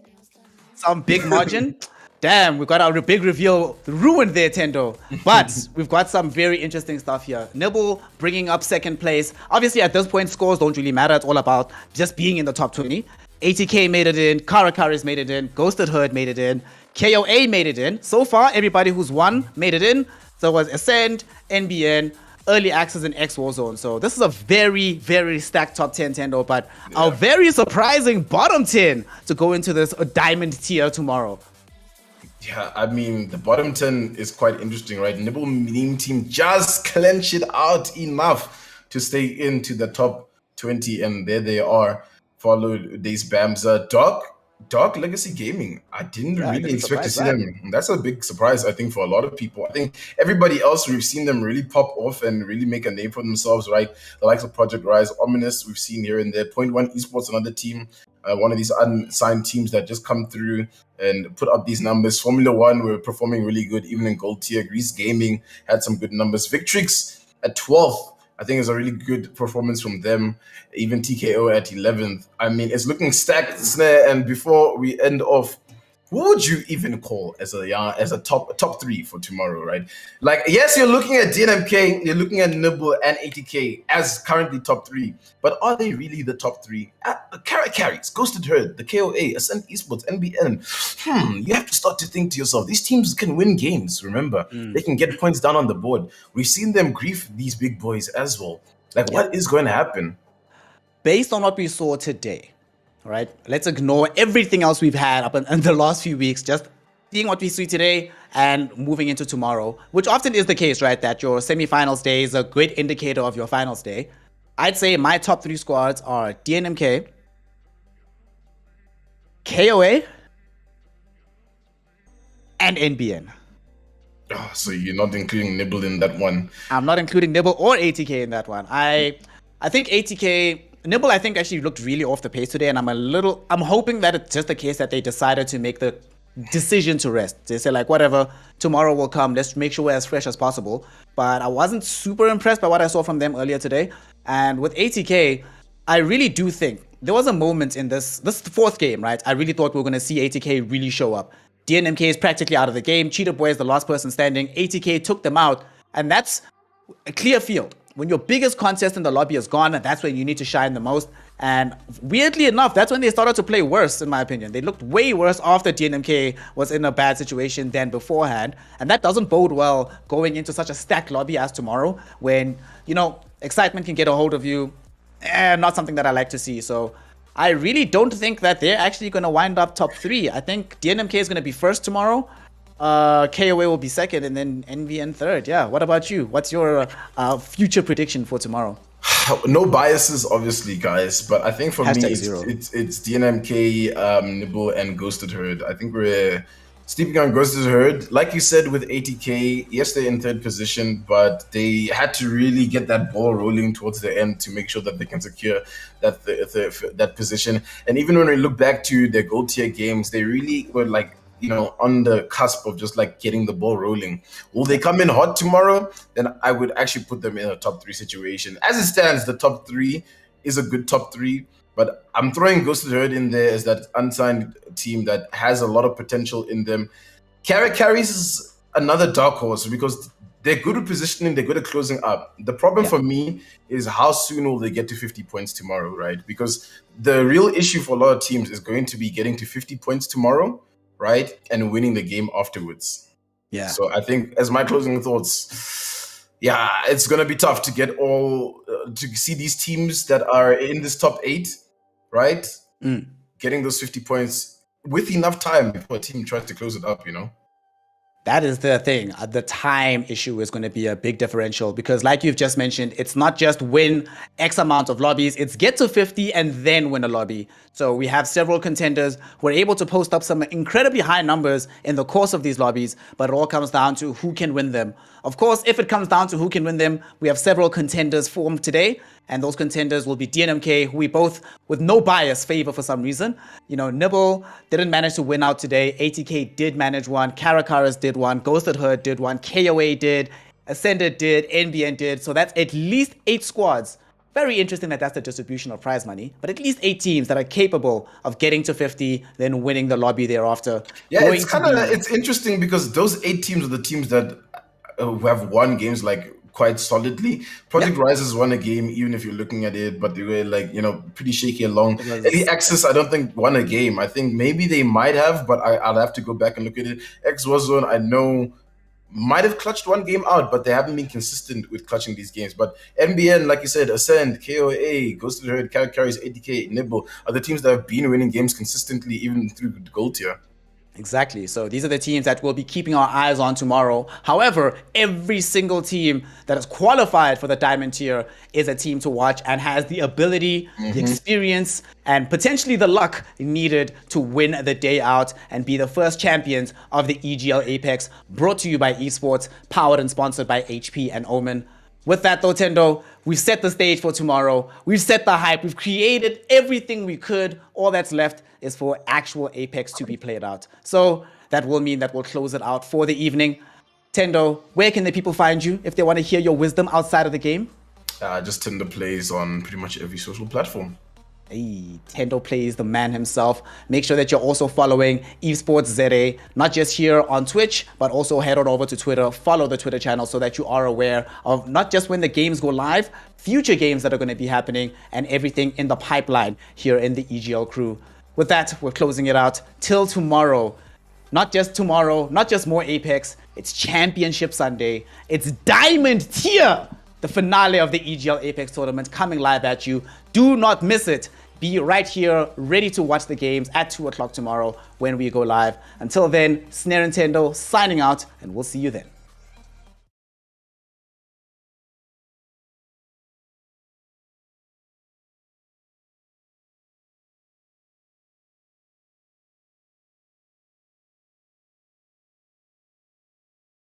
some big margin. Damn, we got our big reveal ruined there, Tendo. But we've got some very interesting stuff here. Nibble bringing up second place. Obviously, at this point, scores don't really matter. It's all about just being in the top 20. ATK made it in. Karakaris made it in. Ghosted Herd made it in. KOA made it in. So far, everybody who's won made it in. So it was Ascend, NBN, Early Access, and X Warzone. So this is a very, very stacked top 10, Tendo. But a very surprising bottom 10 to go into this diamond tier tomorrow. Yeah, I mean, the bottom 10 is quite interesting, right? Nibble Meme Team just clench it out enough to stay into the top 20, and there they are, followed Days Bamza. Dark Legacy Gaming. I didn't really expect to see them. That's a big surprise, I think, for a lot of people. I think everybody else, we've seen them really pop off and really make a name for themselves, right? The likes of Project Rise, Ominous, we've seen here and there. Point One Esports, another team. One of these unsigned teams that just come through and put up these numbers. Formula One were performing really good, even in gold tier. Greece Gaming had some good numbers. Victrix at 12th, I think, is a really good performance from them. Even TKO at 11th. I mean, it's looking stacked, Snare. And before we end off, who would you even call as a top three for tomorrow, right? Like, yes, you're looking at DNMK, you're looking at Nibble and ATK as currently top three, but are they really the top three? Carries, Ghosted Herd, the KOA, Ascent Esports, NBN. You have to start to think to yourself, these teams can win games, remember? They can get points down on the board. We've seen them grief these big boys as well. Like, what is going to happen? Based on what we saw today, all right, let's ignore everything else we've had up in the last few weeks, just seeing what we see today and moving into tomorrow, which often is the case, right, that your semifinals day is a great indicator of your finals day. I'd say my top three squads are DNMK, KOA, and NBN. Oh, so you're not including Nibble in that one? I'm not including Nibble or ATK in that one. I think ATK... Nibble, I think, actually looked really off the pace today, and I'm hoping that it's just the case that they decided to make the decision to rest. They say, like, whatever, tomorrow will come, let's make sure we're as fresh as possible. But I wasn't super impressed by what I saw from them earlier today. And with ATK, I really do think there was a moment in this fourth game, right? I really thought we were going to see ATK really show up. DNMK is practically out of the game. Cheetah Boy is the last person standing. ATK took them out, and that's a clear field. When your biggest contest in the lobby is gone, that's when you need to shine the most. And weirdly enough, that's when they started to play worse, in my opinion. They looked way worse after DNMK was in a bad situation than beforehand. And that doesn't bode well going into such a stacked lobby as tomorrow, when, you know, excitement can get a hold of you. Not something that I like to see. So I really don't think that they're actually going to wind up top three. I think DNMK is going to be first tomorrow. KOA will be second, and then NVN third. Yeah, what about you? What's your future prediction for tomorrow? No biases, obviously, guys, but I think for me, it's DNMK, Nibble, and Ghosted Herd. I think we're sleeping on Ghosted Herd. Like you said, with ATK, yes, they're in third position, but they had to really get that ball rolling towards the end to make sure that they can secure that position. And even when we look back to their gold tier games, they really were like, you know, on the cusp of just like getting the ball rolling. Will they come in hot tomorrow? Then I would actually put them in a top three situation. As it stands, the top three is a good top three, but I'm throwing Ghosted Herd in there as that unsigned team that has a lot of potential in them. Carries is another dark horse because they're good at positioning, they're good at closing up. The problem for me is how soon will they get to 50 points tomorrow, right? Because the real issue for a lot of teams is going to be getting to 50 points tomorrow, right? And winning the game afterwards. Yeah. So I think, as my closing thoughts, yeah, it's going to be tough to get to see these teams that are in this top 8, right? Getting those 50 points with enough time before a team tries to close it up, you know? That is the thing. The time issue is going to be a big differential because, like you've just mentioned, it's not just win X amount of lobbies, it's get to 50 and then win a lobby. So we have several contenders who are able to post up some incredibly high numbers in the course of these lobbies, but it all comes down to who can win them. Of course, if it comes down to who can win them, we have several contenders formed today, and those contenders will be DNMK, who we both, with no bias, favor for some reason. You know, Nibble didn't manage to win out today. ATK did manage one. Karakaris did one. Ghosted Herd did one. KOA did. Ascended did. NBN did. So that's at least 8 squads Very interesting that that's the distribution of prize money, but at least 8 teams that are capable of getting to 50, then winning the lobby thereafter. Yeah, it's interesting because those 8 teams are the teams that who have won games like quite solidly. Project Rise has won a game, even if you're looking at it, but they were like, pretty shaky along. The Axis, I don't think won a game. I think maybe they might have, but I'll have to go back and look at it. X Warzone, I know, might have clutched one game out, but they haven't been consistent with clutching these games. But NBN, like you said, Ascend, KOA, Ghost of the Herd, Carries, ADK, Nibble are the teams that have been winning games consistently, even through the gold tier. Exactly. So these are the teams that we'll be keeping our eyes on tomorrow. However, every single team that is qualified for the diamond tier is a team to watch and has the ability, the experience, and potentially the luck needed to win the day out and be the first champions of the EGL Apex, brought to you by Esports, powered and sponsored by HP and Omen. With that though, Tendo, we've set the stage for tomorrow. We've set the hype. We've created everything we could. All that's left is for actual Apex to be played out. So that will mean that we'll close it out for the evening. Tendo, where can the people find you if they want to hear your wisdom outside of the game? Just Tendo plays on pretty much every social platform. Hey, Tendo plays the man himself. Make sure that you're also following Evesports ZA, not just here on Twitch, but also head on over to Twitter. Follow the Twitter channel so that you are aware of not just when the games go live, future games that are going to be happening, and everything in the pipeline here in the EGL crew. With that, we're closing it out till tomorrow. Not just tomorrow, not just more Apex. It's Championship Sunday. It's Diamond Tier, the finale of the EGL Apex tournament coming live at you. Do not miss it. Be right here, ready to watch the games at 2 o'clock tomorrow when we go live. Until then, Snare Nintendo signing out, and we'll see you then.